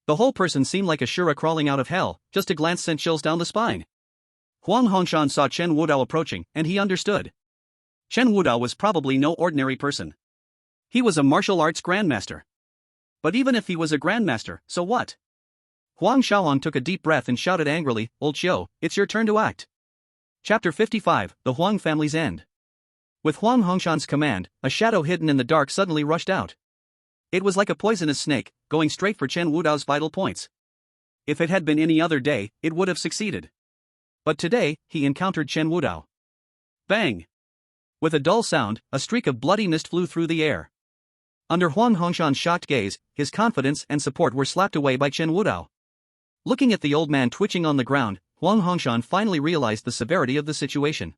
The whole person seemed like a Shura crawling out of hell, just a glance sent chills down the spine. Huang Hongshan saw Chen Wudao approaching, and he understood. Chen Wudao was probably no ordinary person. He was a martial arts grandmaster. But even if he was a grandmaster, so what? Huang Shaohong took a deep breath and shouted angrily, "Old Xiao, it's your turn to act." Chapter 55, The Huang Family's End. With Huang Hongshan's command, a shadow hidden in the dark suddenly rushed out. It was like a poisonous snake, going straight for Chen Wudao's vital points. If it had been any other day, it would have succeeded. But today, he encountered Chen Wudao. Bang! With a dull sound, a streak of bloody mist flew through the air. Under Huang Hongshan's shocked gaze, his confidence and support were slapped away by Chen Wudao. Looking at the old man twitching on the ground, Huang Hongshan finally realized the severity of the situation.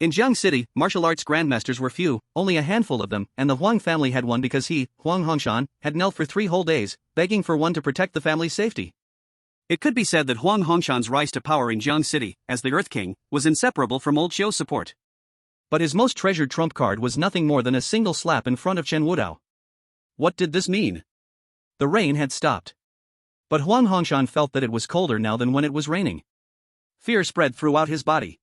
In Jiang City, martial arts grandmasters were few, only a handful of them, and the Huang family had one because he, Huang Hongshan, had knelt for 3 whole days, begging for one to protect the family's safety. It could be said that Huang Hongshan's rise to power in Jiang City, as the Earth King, was inseparable from old Xiao's support. But his most treasured trump card was nothing more than a single slap in front of Chen Wudao. What did this mean? The rain had stopped. But Huang Hongshan felt that it was colder now than when it was raining. Fear spread throughout his body.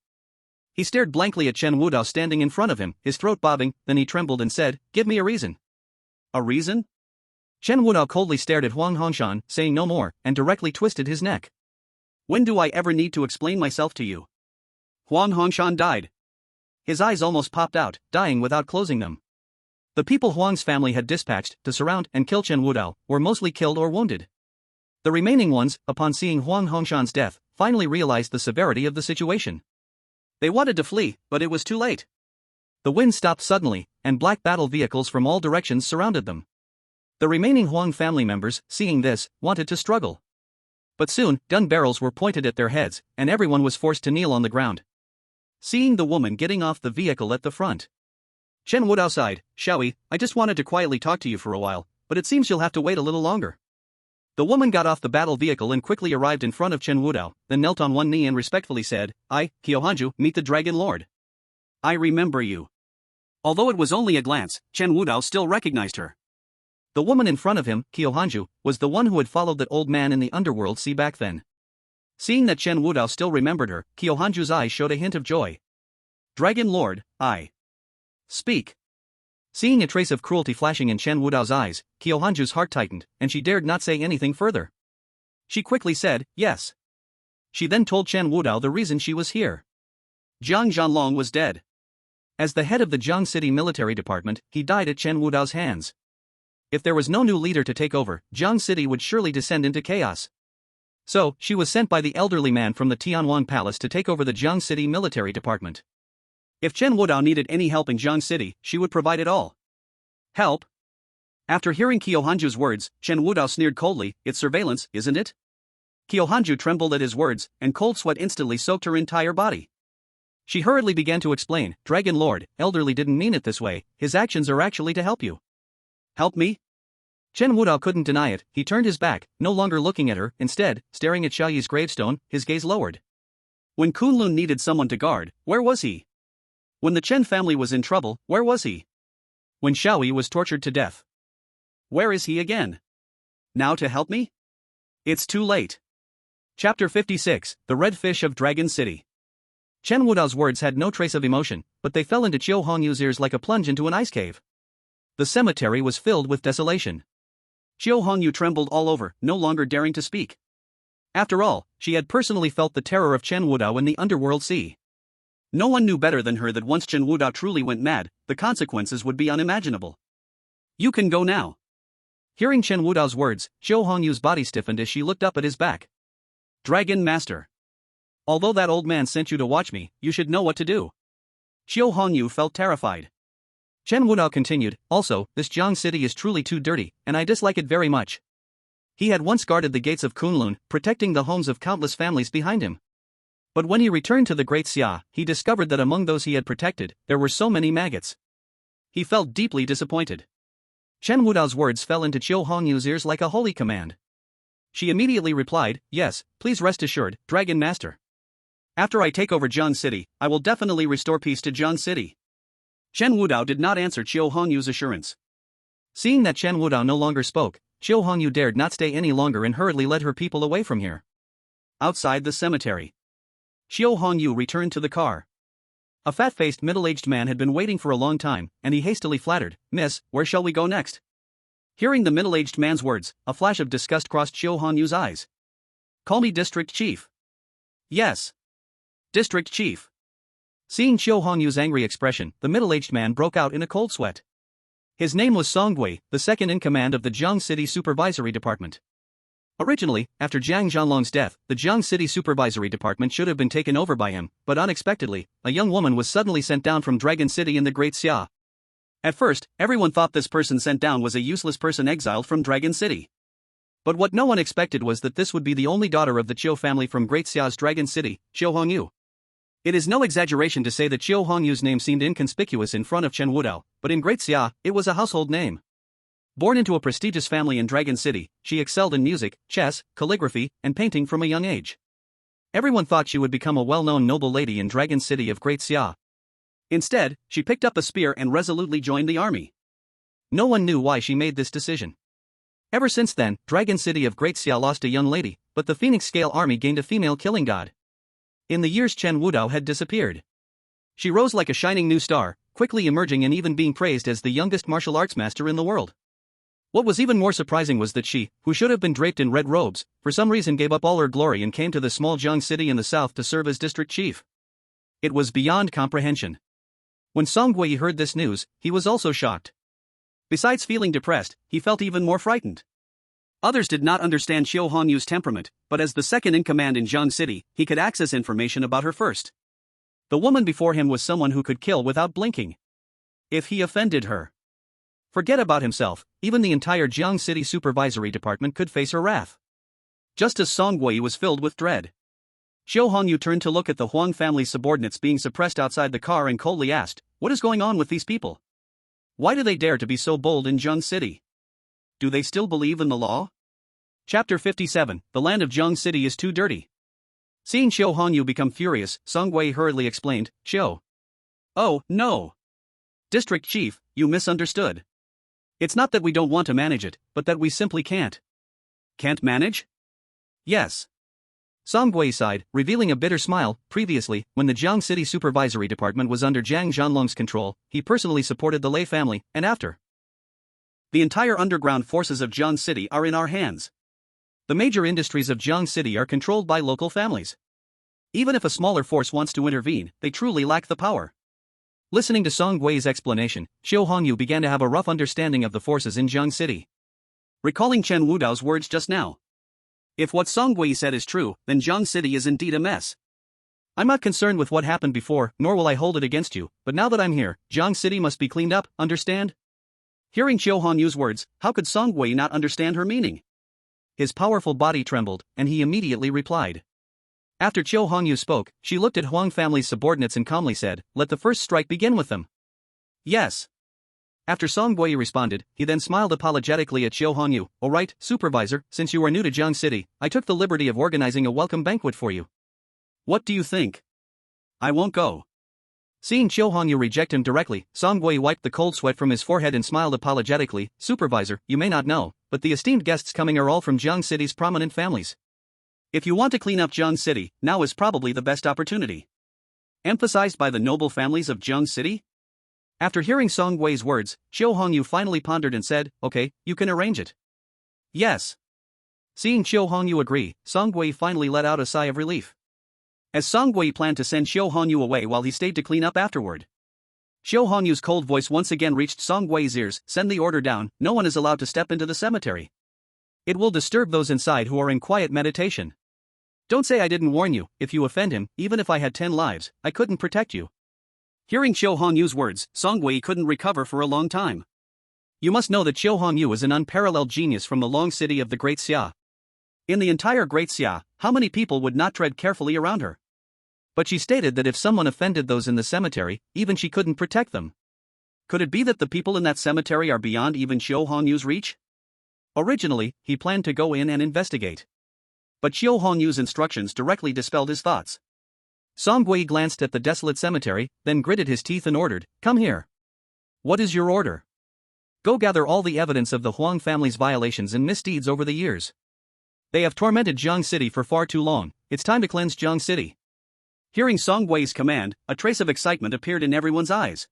He stared blankly at Chen Wudao standing in front of him, his throat bobbing, then he trembled and said, "Give me a reason." A reason? Chen Wudao coldly stared at Huang Hongshan, saying no more, and directly twisted his neck. When do I ever need to explain myself to you? Huang Hongshan died. His eyes almost popped out, dying without closing them. The people Huang's family had dispatched to surround and kill Chen Wudao were mostly killed or wounded. The remaining ones, upon seeing Huang Hongshan's death, finally realized the severity of the situation. They wanted to flee, but it was too late. The wind stopped suddenly, and black battle vehicles from all directions surrounded them. The remaining Huang family members, seeing this, wanted to struggle. But soon, gun barrels were pointed at their heads, and everyone was forced to kneel on the ground. seeing the woman getting off the vehicle at the front. Chen Wudao sighed, "Xiaoyi, I just wanted to quietly talk to you for a while, but it seems you'll have to wait a little longer." The woman got off the battle vehicle and quickly arrived in front of Chen Wudao, then knelt on one knee and respectfully said, "I, Kyohanju, meet the Dragon Lord. I remember you." Although it was only a glance, Chen Wudao still recognized her. The woman in front of him, Kyohanju, was the one who had followed that old man in the underworld sea back then. Seeing that Chen Wudao still remembered her, Kyohanju's eyes showed a hint of joy. "Dragon Lord, I speak." Seeing a trace of cruelty flashing in Chen Wudao's eyes, Kyohanju's heart tightened, and she dared not say anything further. She quickly said, "Yes." She then told Chen Wudao the reason she was here. Jiang Zhanlong was dead. As the head of the Jiang City military department, he died at Chen Wudao's hands. If there was no new leader to take over, Jiang City would surely descend into chaos. So, she was sent by the elderly man from the Tianwang Palace to take over the Jiang City military department. If Chen Wudao needed any help in Jiang City, she would provide it all. Help? After hearing Kyohanju's words, Chen Wudao sneered coldly, "It's surveillance, isn't it?" Kyohanju trembled at his words, and cold sweat instantly soaked her entire body. She hurriedly began to explain, "Dragon Lord, elderly didn't mean it this way, his actions are actually to help you." "Help me?" Chen Wudao couldn't deny it. He turned his back, no longer looking at her, instead, staring at Xiaoyi's gravestone, his gaze lowered. When Kunlun needed someone to guard, where was he? When the Chen family was in trouble, where was he? When Xiaoyi was tortured to death, where is he again? Now to help me? It's too late. Chapter 56, The Red Fish of Dragon City. Chen Wudao's words had no trace of emotion, but they fell into Chiu Hongyu's ears like a plunge into an ice cave. The cemetery was filled with desolation. Chiu Hongyu trembled all over, no longer daring to speak. After all, she had personally felt the terror of Chen Wudao in the underworld sea. No one knew better than her that once Chen Wudao truly went mad, the consequences would be unimaginable. "You can go now." Hearing Chen Wudao's words, Chiu Hongyu's body stiffened as she looked up at his back. "Dragon Master. Although that old man sent you to watch me, you should know what to do." Chiu Hongyu felt terrified. Chen Wudao continued, "Also, this Jiang City is truly too dirty, and I dislike it very much." He had once guarded the gates of Kunlun, protecting the homes of countless families behind him. But when he returned to the Great Xia, he discovered that among those he had protected, there were so many maggots. He felt deeply disappointed. Chen Wudao's words fell into Chiu Hongyu's ears like a holy command. She immediately replied, "Yes, please rest assured, Dragon Master. After I take over Jiang City, I will definitely restore peace to Jiang City." Chen Wudao did not answer Chiu Hongyu's assurance. Seeing that Chen Wudao no longer spoke, Chiu Hongyu dared not stay any longer and hurriedly led her people away from here. Outside the cemetery, Chiu Hongyu returned to the car. A fat-faced middle-aged man had been waiting for a long time, and he hastily flattered, "Miss, where shall we go next?" Hearing the middle-aged man's words, a flash of disgust crossed Chiu Honyu's eyes. "Call me District Chief." "Yes. District Chief." Seeing Chiu Hongyu's angry expression, the middle-aged man broke out in a cold sweat. His name was Song Gui, the second in command of the Jiang City Supervisory Department. Originally, after Jiang Zhanlong's death, the Jiang City Supervisory Department should have been taken over by him, but unexpectedly, a young woman was suddenly sent down from Dragon City in the Great Xia. At first, everyone thought this person sent down was a useless person exiled from Dragon City. But what no one expected was that this would be the only daughter of the Chiu family from Great Xia's Dragon City, Chiu Hongyu. It is no exaggeration to say that Chiu Hongyu's name seemed inconspicuous in front of Chen Wudao, but in Great Xia, it was a household name. Born into a prestigious family in Dragon City, she excelled in music, chess, calligraphy, and painting from a young age. Everyone thought she would become a well-known noble lady in Dragon City of Great Xia. Instead, she picked up a spear and resolutely joined the army. No one knew why she made this decision. Ever since then, Dragon City of Great Xia lost a young lady, but the Phoenix Scale army gained a female killing god. In the years Chen Wudao had disappeared, she rose like a shining new star, quickly emerging and even being praised as the youngest martial arts master in the world. What was even more surprising was that she, who should have been draped in red robes, for some reason gave up all her glory and came to the small Jiang city in the south to serve as district chief. It was beyond comprehension. When Song Gui heard this news, he was also shocked. Besides feeling depressed, he felt even more frightened. Others did not understand Chiu Honyu's temperament, but as the second in command in Jiang City, he could access information about her first. The woman before him was someone who could kill without blinking. If he offended her, forget about himself, even the entire Jiang City Supervisory Department could face her wrath. Just as Song Gui was filled with dread, Xiao Hongyu turned to look at the Huang family's subordinates being suppressed outside the car and coldly asked, "What is going on with these people? Why do they dare to be so bold in Zheng City? Do they still believe in the law?" Chapter 57, The Land of Zheng City is Too Dirty. Seeing Xiao Hongyu become furious, Song Wei hurriedly explained, "Xiao. Oh, no. District Chief, you misunderstood. It's not that we don't want to manage it, but that we simply can't." "Can't manage?" "Yes." Song Wei sighed, revealing a bitter smile. Previously, when the Zheng City Supervisory Department was under Zhang Zhanlong's control, he personally supported the Lei family, and after, the entire underground forces of Zheng City are in our hands. The major industries of Zheng City are controlled by local families. Even if a smaller force wants to intervene, they truly lack the power. Listening to Song Wei's explanation, Xiao Hongyu began to have a rough understanding of the forces in Zheng City. Recalling Chen Wudao's words just now, if what Song Wei said is true, then Zheng City is indeed a mess. I'm not concerned with what happened before, nor will I hold it against you, but now that I'm here, Zheng City must be cleaned up, understand? Hearing Xiao Hongyu's words, how could Song Wei not understand her meaning? His powerful body trembled, and he immediately replied. After Xiao Hongyu spoke, she looked at Huang family's subordinates and calmly said, "Let the first strike begin with them." "Yes." After Song Wei responded, he then smiled apologetically at Xiao Hongyu. "All right, supervisor, since you are new to Zheng City, I took the liberty of organizing a welcome banquet for you. What do you think? I won't go." Seeing Xiao Hongyu reject him directly, Song Wei wiped the cold sweat from his forehead and smiled apologetically. "Supervisor, you may not know, but the esteemed guests coming are all from Zheng City's prominent families. If you want to clean up Zheng City, now is probably the best opportunity." Emphasized by the noble families of Zheng City? After hearing Song Wei's words, Xiao Hongyu finally pondered and said, "Okay, you can arrange it." "Yes." Seeing Xiao Hongyu agree, Song Wei finally let out a sigh of relief. As Song Wei planned to send Xiao Hongyu away while he stayed to clean up afterward. Xiao Hongyu's cold voice once again reached Song Wei's ears. "Send the order down, no one is allowed to step into the cemetery. It will disturb those inside who are in quiet meditation. Don't say I didn't warn you. If you offend him, even if I had 10 lives, I couldn't protect you." Hearing Xiao Hongyu's words, Song Wei couldn't recover for a long time. You must know that Xiao Hongyu is an unparalleled genius from the long city of the Great Xia. In the entire Great Xia, how many people would not tread carefully around her? But she stated that if someone offended those in the cemetery, even she couldn't protect them. Could it be that the people in that cemetery are beyond even Xiao Hongyu's reach? Originally, he planned to go in and investigate. But Xiao Hongyu's instructions directly dispelled his thoughts. Song Wei glanced at the desolate cemetery, then gritted his teeth and ordered, "Come here." "What is your order?" "Go gather all the evidence of the Huang family's violations and misdeeds over the years. They have tormented Zheng City for far too long. It's time to cleanse Zheng City." Hearing Song Wei's command, a trace of excitement appeared in everyone's eyes.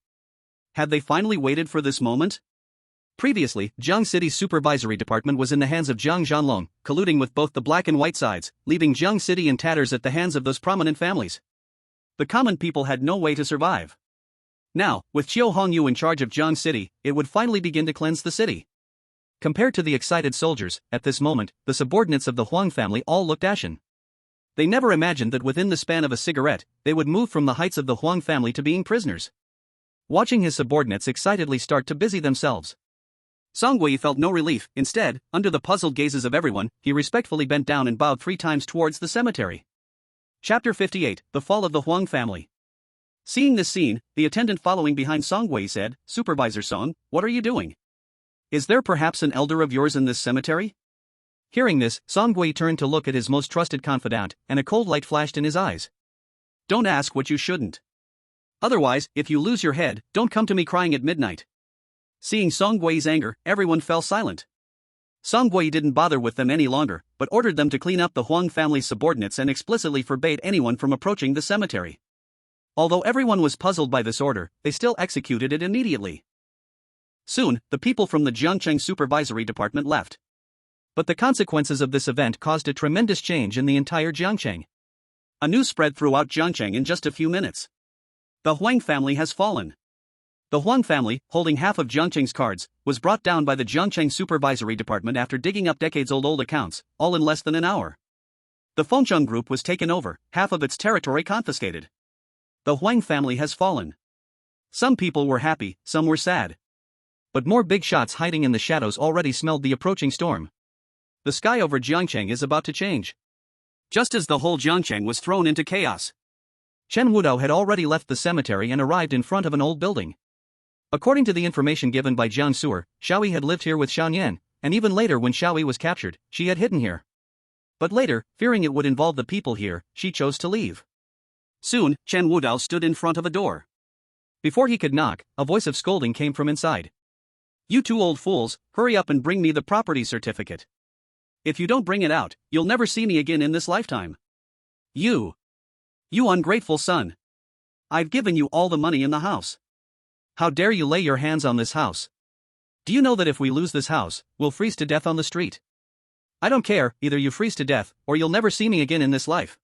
Had they finally waited for this moment? Previously, Zheng City's supervisory department was in the hands of Zhang Zhanlong, colluding with both the black and white sides, leaving Zheng City in tatters at the hands of those prominent families. The common people had no way to survive. Now, with Xiao Hongyu in charge of Zheng City, it would finally begin to cleanse the city. Compared to the excited soldiers, at this moment, the subordinates of the Huang family all looked ashen. They never imagined that within the span of a cigarette, they would move from the heights of the Huang family to being prisoners. Watching his subordinates excitedly start to busy themselves, Song Wei felt no relief. Instead, under the puzzled gazes of everyone, he respectfully bent down and bowed 3 times towards the cemetery. Chapter 58, The Fall of the Huang Family. Seeing this scene, the attendant following behind Song Wei said, "Supervisor Song, what are you doing? Is there perhaps an elder of yours in this cemetery?" Hearing this, Song Wei turned to look at his most trusted confidant, and a cold light flashed in his eyes. "Don't ask what you shouldn't. Otherwise, if you lose your head, don't come to me crying at midnight." Seeing Song Wei's anger, everyone fell silent. Song Wei didn't bother with them any longer, but ordered them to clean up the Huang family's subordinates and explicitly forbade anyone from approaching the cemetery. Although everyone was puzzled by this order, they still executed it immediately. Soon, the people from the Jiangcheng Supervisory Department left. But the consequences of this event caused a tremendous change in the entire Jiangcheng. A news spread throughout Jiangcheng in just a few minutes. The Huang family has fallen. The Huang family, holding half of Jiangcheng's cards, was brought down by the Jiangcheng Supervisory Department after digging up decades-old accounts, all in less than an hour. The Fengcheng Group was taken over, half of its territory confiscated. The Huang family has fallen. Some people were happy, some were sad. But more big shots hiding in the shadows already smelled the approaching storm. The sky over Jiangcheng is about to change. just as the whole Jiangcheng was thrown into chaos. Chen Wudao had already left the cemetery and arrived in front of an old building. According to the information given by Jiang Su'er, Xiaoyi had lived here with Xiaoyan, and even later when Xiaoyi was captured, she had hidden here. But later, fearing it would involve the people here, she chose to leave. Soon, Chen Wudao stood in front of a door. Before he could knock, a voice of scolding came from inside. "You two old fools, hurry up and bring me the property certificate. If you don't bring it out, you'll never see me again in this lifetime. You ungrateful son. I've given you all the money in the house. How dare you lay your hands on this house? Do you know that if we lose this house, we'll freeze to death on the street? I don't care, either you freeze to death, or you'll never see me again in this life."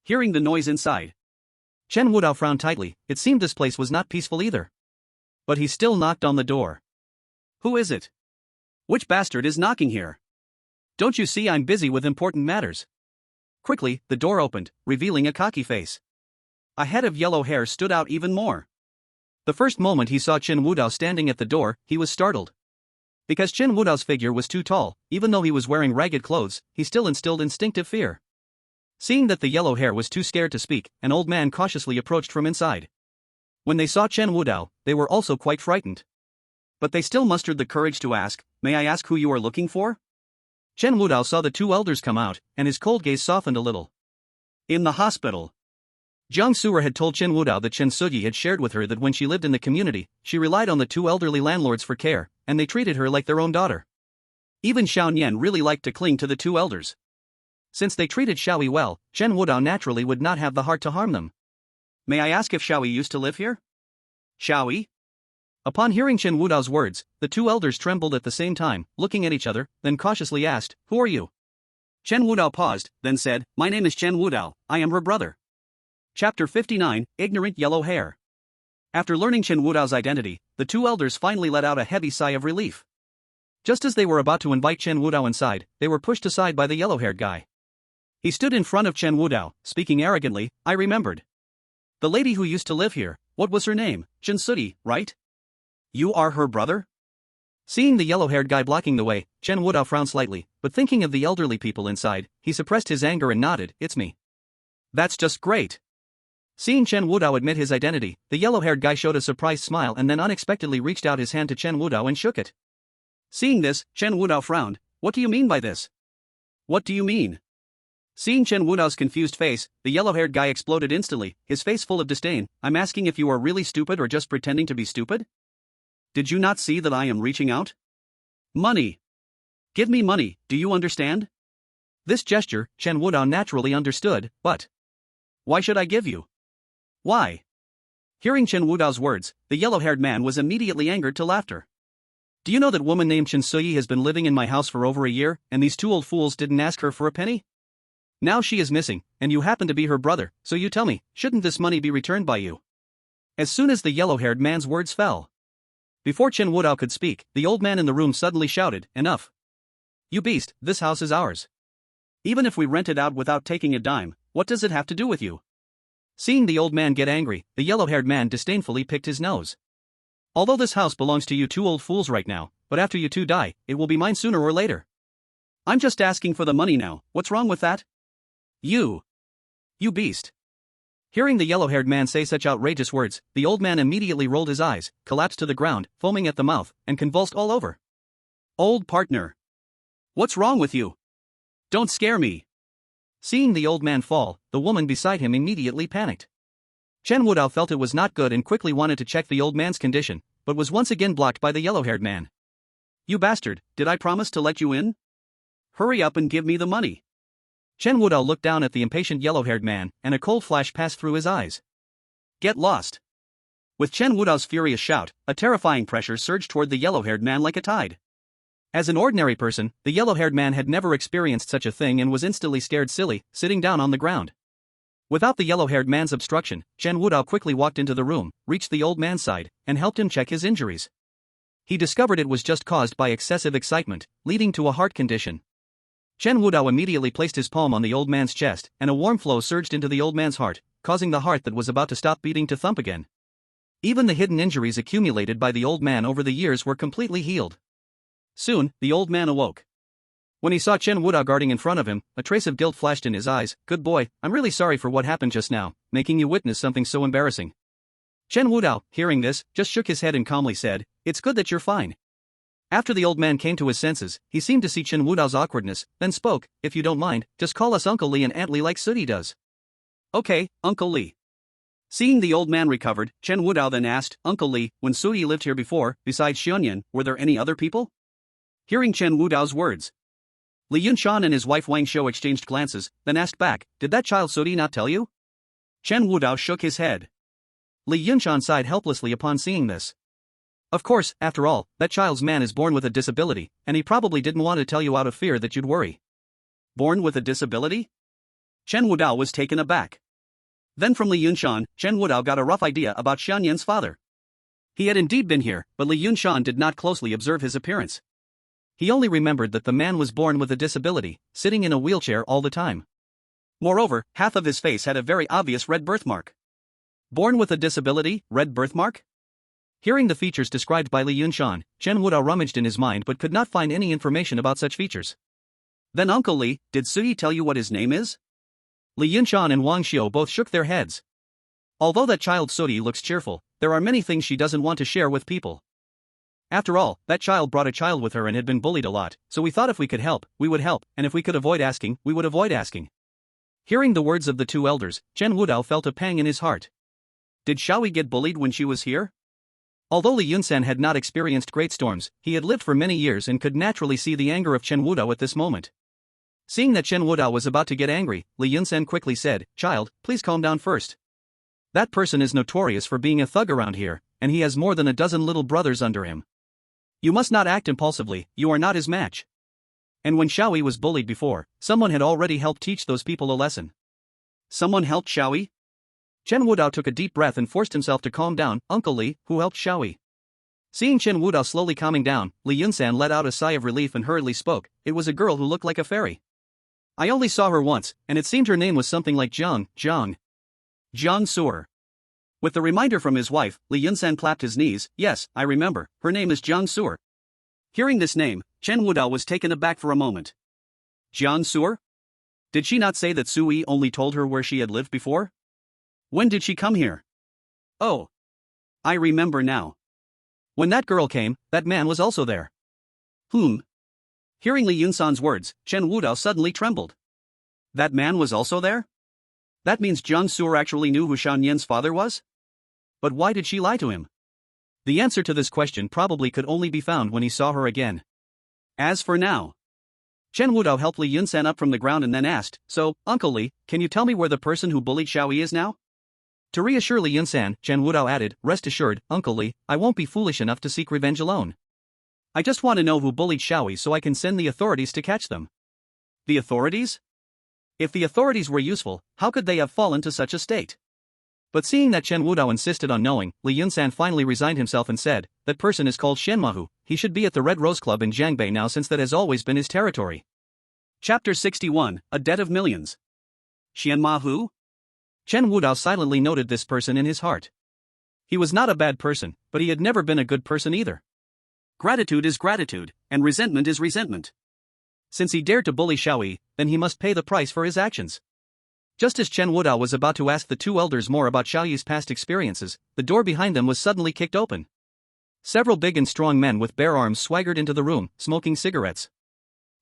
Hearing the noise inside, Chen Wudao frowned tightly. It seemed this place was not peaceful either. But he still knocked on the door. "Who is it? Which bastard is knocking here? Don't you see I'm busy with important matters?" Quickly, the door opened, revealing a cocky face. A head of yellow hair stood out even more. The first moment he saw Chen Wudao standing at the door, he was startled. Because Chen Wudao's figure was too tall, even though he was wearing ragged clothes, he still instilled instinctive fear. Seeing that the yellow hair was too scared to speak, an old man cautiously approached from inside. When they saw Chen Wudao, they were also quite frightened. But they still mustered the courage to ask, "May I ask who you are looking for?" Chen Wudao saw the two elders come out, and his cold gaze softened a little. "In the hospital." Jiang Su'er had told Chen Wudao that Chen Suyi had shared with her that when she lived in the community, she relied on the two elderly landlords for care, and they treated her like their own daughter. Even Xiaoyan really liked to cling to the two elders. Since they treated Xiaoyi well, Chen Wudao naturally would not have the heart to harm them. "May I ask if Xiaoyi used to live here?" "Xiaoyi?" Upon hearing Chen Wudao's words, the two elders trembled at the same time, looking at each other, then cautiously asked, "Who are you?" Chen Wudao paused, then said, "My name is Chen Wudao, I am her brother." Chapter 59, Ignorant Yellow Hair. After learning Chen Wudao's identity, the two elders finally let out a heavy sigh of relief. Just as they were about to invite Chen Wudao inside, they were pushed aside by the yellow-haired guy. He stood in front of Chen Wudao, speaking arrogantly, "I remembered. The lady who used to live here, what was her name? Chen Suyi, right? You are her brother?" Seeing the yellow-haired guy blocking the way, Chen Wudao frowned slightly, but thinking of the elderly people inside, he suppressed his anger and nodded, "It's me." "That's just great." Seeing Chen Wudao admit his identity, the yellow-haired guy showed a surprised smile and then unexpectedly reached out his hand to Chen Wudao and shook it. Seeing this, Chen Wudao frowned. "What do you mean by this?" "What do you mean?" Seeing Chen Wudao's confused face, the yellow-haired guy exploded instantly, his face full of disdain. "I'm asking if you are really stupid or just pretending to be stupid? Did you not see that I am reaching out? Money. Give me money, do you understand?" This gesture, Chen Wudao naturally understood, but why should I give you? Why? Hearing Chen Wudao's words, the yellow-haired man was immediately angered to laughter. "Do you know that woman named Chen Suyi has been living in my house for over a year, and these two old fools didn't ask her for a penny? Now she is missing, and you happen to be her brother, so you tell me, shouldn't this money be returned by you?" As soon as the yellow-haired man's words fell, before Chen Wudao could speak, the old man in the room suddenly shouted, "Enough! You beast, this house is ours. Even if we rent it out without taking a dime, what does it have to do with you?" Seeing the old man get angry, the yellow-haired man disdainfully picked his nose. "Although this house belongs to you two old fools right now, but after you two die, it will be mine sooner or later. I'm just asking for the money now, what's wrong with that? You beast." Hearing the yellow-haired man say such outrageous words, the old man immediately rolled his eyes, collapsed to the ground, foaming at the mouth, and convulsed all over. "Old partner. What's wrong with you? Don't scare me." Seeing the old man fall, the woman beside him immediately panicked. Chen Wudao felt it was not good and quickly wanted to check the old man's condition, but was once again blocked by the yellow-haired man. "You bastard, did I promise to let you in? Hurry up and give me the money." Chen Wudao looked down at the impatient yellow-haired man, and a cold flash passed through his eyes. "Get lost." With Chen Wudao's furious shout, a terrifying pressure surged toward the yellow-haired man like a tide. As an ordinary person, the yellow-haired man had never experienced such a thing and was instantly scared silly, sitting down on the ground. Without the yellow-haired man's obstruction, Chen Wudao quickly walked into the room, reached the old man's side, and helped him check his injuries. He discovered it was just caused by excessive excitement, leading to a heart condition. Chen Wudao immediately placed his palm on the old man's chest, and a warm flow surged into the old man's heart, causing the heart that was about to stop beating to thump again. Even the hidden injuries accumulated by the old man over the years were completely healed. Soon, the old man awoke. When he saw Chen Wudao guarding in front of him, a trace of guilt flashed in his eyes. Good boy, I'm really sorry for what happened just now, making you witness something so embarrassing. Chen Wudao, hearing this, just shook his head and calmly said, it's good that you're fine. After the old man came to his senses, he seemed to see Chen Wudao's awkwardness, then spoke, if you don't mind, just call us Uncle Li and Aunt Li like Sudi does. Okay, Uncle Li. Seeing the old man recovered, Chen Wudao then asked, Uncle Li, when Sudi lived here before, besides Xianyan, were there any other people? Hearing Chen Wudao's words, Li Yunshan and his wife Wang Shou exchanged glances, then asked back, did that child Sudi not tell you? Chen Wudao shook his head. Li Yunshan sighed helplessly upon seeing this. Of course, after all, that child's man is born with a disability, and he probably didn't want to tell you out of fear that you'd worry. Born with a disability? Chen Wudao was taken aback. Then from Li Yunshan, Chen Wudao got a rough idea about Xianyan's father. He had indeed been here, but Li Yunshan did not closely observe his appearance. He only remembered that the man was born with a disability, sitting in a wheelchair all the time. Moreover, half of his face had a very obvious red birthmark. Born with a disability, red birthmark? Hearing the features described by Li Yunshan, Chen Wudao rummaged in his mind but could not find any information about such features. Then Uncle Li, did Sudi tell you what his name is? Li Yunshan and Wang Xiu both shook their heads. Although that child Sudi looks cheerful, there are many things she doesn't want to share with people. After all, that child brought a child with her and had been bullied a lot, so we thought if we could help, we would help, and if we could avoid asking, we would avoid asking. Hearing the words of the two elders, Chen Wudao felt a pang in his heart. Did Xiaoyi get bullied when she was here? Although Li Yunsan had not experienced great storms, he had lived for many years and could naturally see the anger of Chen Wudao at this moment. Seeing that Chen Wudao was about to get angry, Li Yunsan quickly said, Child, please calm down first. That person is notorious for being a thug around here, and he has more than a dozen little brothers under him. You must not act impulsively, you are not his match. And when Xiaoyi was bullied before, someone had already helped teach those people a lesson. Someone helped Xiaoyi? Chen Wudao took a deep breath and forced himself to calm down. Uncle Li, who helped Xiaoyi? Seeing Chen Wudao slowly calming down, Li Yunsan let out a sigh of relief and hurriedly spoke. It was a girl who looked like a fairy. I only saw her once, and it seemed her name was something like Jiang Su'er. With the reminder from his wife, Li Yunsan clapped his knees. Yes, I remember, her name is Jiang Su'er. Hearing this name, Chen Wudao was taken aback for a moment. Jiang Su'er? Did she not say that Sui only told her where she had lived before? When did she come here? Oh. I remember now. When that girl came, that man was also there. Hearing Li Yunsan's words, Chen Wudao suddenly trembled. That man was also there? That means Jiang Su'er actually knew who Xianyan's father was? But why did she lie to him? The answer to this question probably could only be found when he saw her again. As for now, Chen Wudao helped Li Yunsan up from the ground and then asked, So, Uncle Li, can you tell me where the person who bullied Xiaoyi is now? To reassure Li Yunsan, Chen Wudao added, Rest assured, Uncle Li, I won't be foolish enough to seek revenge alone. I just want to know who bullied Xiaoyi so I can send the authorities to catch them. The authorities? If the authorities were useful, how could they have fallen to such a state? But seeing that Chen Wudao insisted on knowing, Li Yunsan finally resigned himself and said, That person is called Shenmahu, he should be at the Red Rose Club in Jiangbei now since that has always been his territory. Chapter 61, A Debt of Millions. Shenmahu? Chen Wudao silently noted this person in his heart. He was not a bad person, but he had never been a good person either. Gratitude is gratitude, and resentment is resentment. Since he dared to bully Xiaoyi, then he must pay the price for his actions. Just as Chen Wudao was about to ask the two elders more about Xiaoyi's past experiences, the door behind them was suddenly kicked open. Several big and strong men with bare arms swaggered into the room, smoking cigarettes.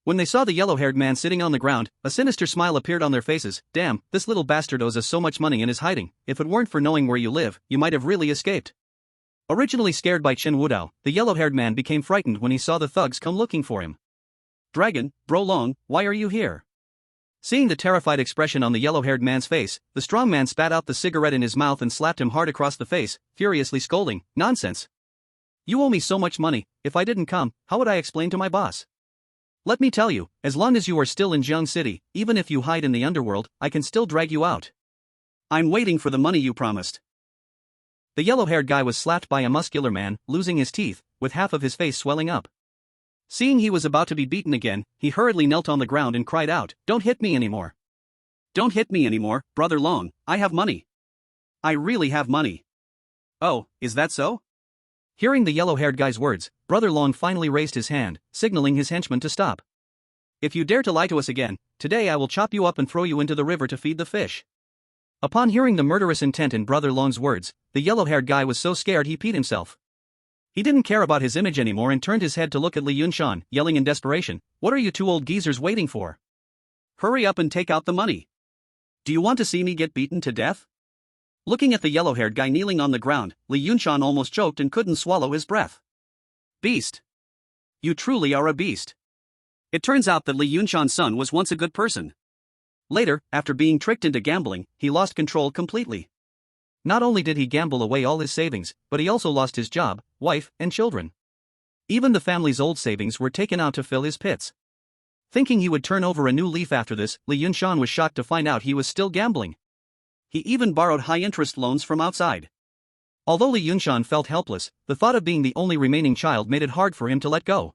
When they saw the yellow-haired man sitting on the ground, a sinister smile appeared on their faces. Damn, this little bastard owes us so much money and is hiding. If it weren't for knowing where you live, you might have really escaped. Originally scared by Chen Wudao, the yellow-haired man became frightened when he saw the thugs come looking for him. Dragon, Bro Long, why are you here? Seeing the terrified expression on the yellow-haired man's face, the strong man spat out the cigarette in his mouth and slapped him hard across the face, furiously scolding, Nonsense! You owe me so much money, if I didn't come, how would I explain to my boss? Let me tell you, as long as you are still in Jiang City, even if you hide in the underworld, I can still drag you out. I'm waiting for the money you promised. The yellow-haired guy was slapped by a muscular man, losing his teeth, with half of his face swelling up. Seeing he was about to be beaten again, he hurriedly knelt on the ground and cried out, Don't hit me anymore. Don't hit me anymore, Brother Long, I have money. I really have money. Oh, is that so? Hearing the yellow-haired guy's words, Brother Long finally raised his hand, signaling his henchmen to stop. If you dare to lie to us again, today I will chop you up and throw you into the river to feed the fish. Upon hearing the murderous intent in Brother Long's words, the yellow-haired guy was so scared he peed himself. He didn't care about his image anymore and turned his head to look at Li Yunshan, yelling in desperation, "What are you two old geezers waiting for? Hurry up and take out the money. Do you want to see me get beaten to death?" Looking at the yellow-haired guy kneeling on the ground, Li Yunshan almost choked and couldn't swallow his breath. Beast. You truly are a beast. It turns out that Li Yunshan's son was once a good person. Later, after being tricked into gambling, he lost control completely. Not only did he gamble away all his savings, but he also lost his job, wife, and children. Even the family's old savings were taken out to fill his pits. Thinking he would turn over a new leaf after this, Li Yunshan was shocked to find out he was still gambling. He even borrowed high-interest loans from outside. Although Li Yunshan felt helpless, the thought of being the only remaining child made it hard for him to let go.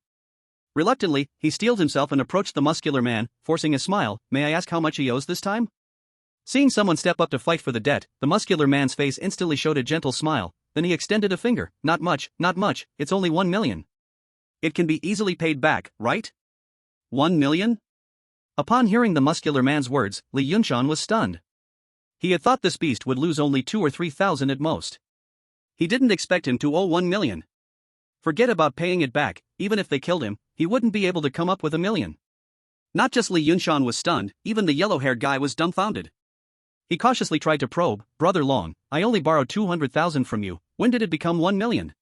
Reluctantly, he steeled himself and approached the muscular man, forcing a smile. "May I ask how much he owes this time?" Seeing someone step up to fight for the debt, the muscular man's face instantly showed a gentle smile, then he extended a finger. Not much, it's only 1 million. It can be easily paid back, right? 1 million? Upon hearing the muscular man's words, Li Yunshan was stunned. He had thought this beast would lose only 2 or 3,000 at most. He didn't expect him to owe 1 million. Forget about paying it back, even if they killed him, he wouldn't be able to come up with 1 million. Not just Li Yunshan was stunned, even the yellow-haired guy was dumbfounded. He cautiously tried to probe. "Brother Long, I only borrowed 200,000 from you, when did it become 1 million?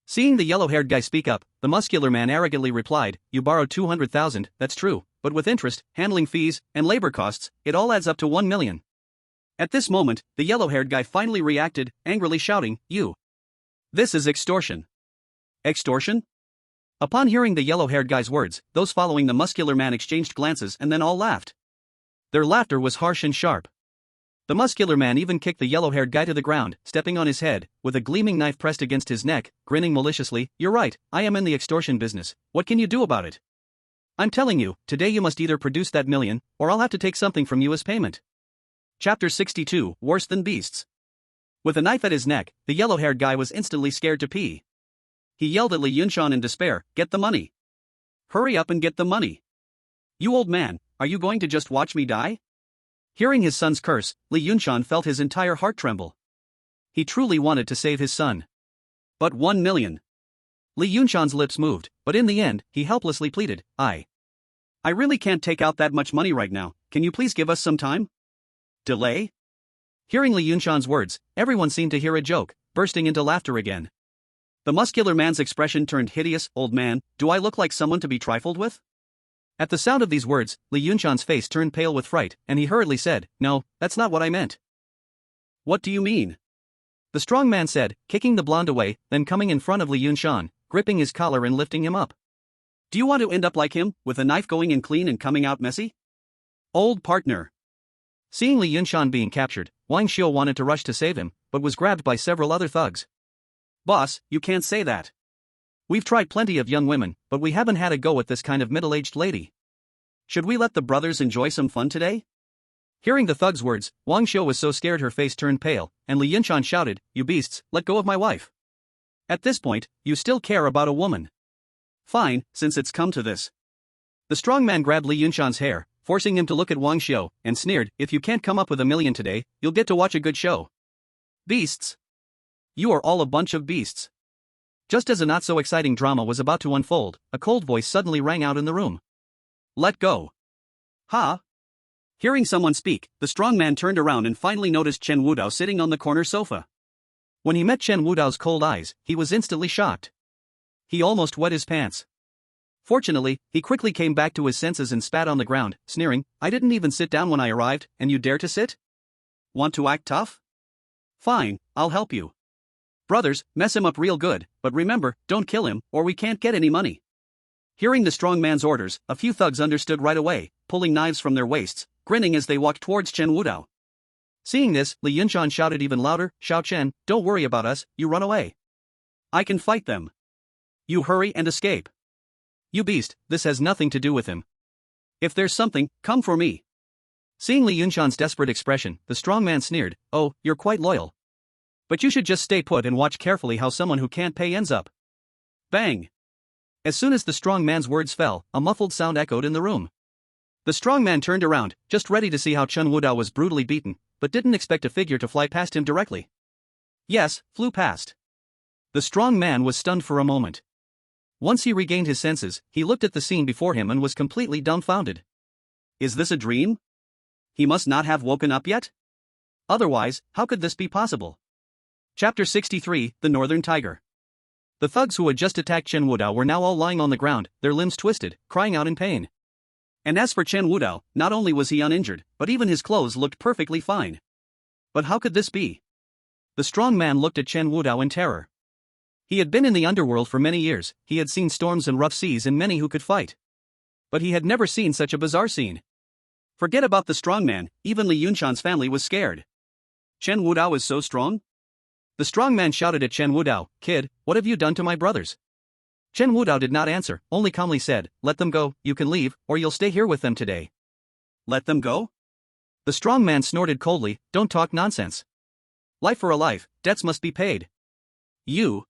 Seeing the yellow-haired guy speak up, the muscular man arrogantly replied, "You borrowed 200,000, that's true, but with interest, handling fees, and labor costs, it all adds up to 1 million. At this moment, the yellow-haired guy finally reacted, angrily shouting, "You! This is extortion." Extortion? Upon hearing the yellow-haired guy's words, those following the muscular man exchanged glances and then all laughed. Their laughter was harsh and sharp. The muscular man even kicked the yellow-haired guy to the ground, stepping on his head, with a gleaming knife pressed against his neck, grinning maliciously. "You're right, I am in the extortion business, what can you do about it? I'm telling you, today you must either produce that million, or I'll have to take something from you as payment." Chapter 62, Worse Than Beasts. With a knife at his neck, the yellow-haired guy was instantly scared to pee. He yelled at Li Yunshan in despair, "Get the money. Hurry up and get the money. You old man, are you going to just watch me die?" Hearing his son's curse, Li Yunshan felt his entire heart tremble. He truly wanted to save his son. But 1 million. Li Yunshan's lips moved, but in the end, he helplessly pleaded, I really can't take out that much money right now, can you please give us some time? Delay? Hearing Li Yunshan's words, everyone seemed to hear a joke, bursting into laughter again. The muscular man's expression turned hideous. "Old man, do I look like someone to be trifled with?" At the sound of these words, Li Yunshan's face turned pale with fright, and he hurriedly said, "No, that's not what I meant." "What do you mean?" The strong man said, kicking the blonde away, then coming in front of Li Yunshan, gripping his collar and lifting him up. "Do you want to end up like him, with a knife going in clean and coming out messy? Old partner." Seeing Li Yunshan being captured, Wang Xiu wanted to rush to save him, but was grabbed by several other thugs. "Boss, you can't say that. We've tried plenty of young women, but we haven't had a go at this kind of middle-aged lady. Should we let the brothers enjoy some fun today?" Hearing the thug's words, Wang Xiu was so scared her face turned pale, and Li Yunshan shouted, "You beasts, let go of my wife. At this point, you still care about a woman. Fine, since it's come to this." The strong man grabbed Li Yunshan's hair, forcing him to look at Wang Xiu, and sneered, "If you can't come up with $1 million today, you'll get to watch a good show. Beasts. You are all a bunch of beasts." Just as a not-so-exciting drama was about to unfold, a cold voice suddenly rang out in the room. "Let go." "Ha?" Hearing someone speak, the strong man turned around and finally noticed Chen Wudao sitting on the corner sofa. When he met Chen Wudao's cold eyes, he was instantly shocked. He almost wet his pants. Fortunately, he quickly came back to his senses and spat on the ground, sneering, "I didn't even sit down when I arrived, and you dare to sit? Want to act tough? Fine, I'll help you. Brothers, mess him up real good, but remember, don't kill him, or we can't get any money." Hearing the strong man's orders, a few thugs understood right away, pulling knives from their waists, grinning as they walked towards Chen Wudao. Seeing this, Li Yunshan shouted even louder, "Xiao Chen, don't worry about us, you run away. I can fight them. You hurry and escape. You beast, this has nothing to do with him. If there's something, come for me." Seeing Li Yunshan's desperate expression, the strong man sneered, "Oh, you're quite loyal. But you should just stay put and watch carefully how someone who can't pay ends up." Bang! As soon as the strong man's words fell, a muffled sound echoed in the room. The strong man turned around, just ready to see how Chen Wudao was brutally beaten, but didn't expect a figure to fly past him directly. Yes, flew past. The strong man was stunned for a moment. Once he regained his senses, he looked at the scene before him and was completely dumbfounded. Is this a dream? He must not have woken up yet? Otherwise, how could this be possible? Chapter 63, The Northern Tiger. The thugs who had just attacked Chen Wudao were now all lying on the ground, their limbs twisted, crying out in pain. And as for Chen Wudao, not only was he uninjured, but even his clothes looked perfectly fine. But how could this be? The strong man looked at Chen Wudao in terror. He had been in the underworld for many years, he had seen storms and rough seas and many who could fight. But he had never seen such a bizarre scene. Forget about the strong man, even Li Yunshan's family was scared. Chen Wudao is so strong? The strong man shouted at Chen Wudao, "Kid, what have you done to my brothers?" Chen Wudao did not answer, only calmly said, "Let them go, you can leave, or you'll stay here with them today." Let them go? The strong man snorted coldly, "Don't talk nonsense. Life for a life, debts must be paid. You."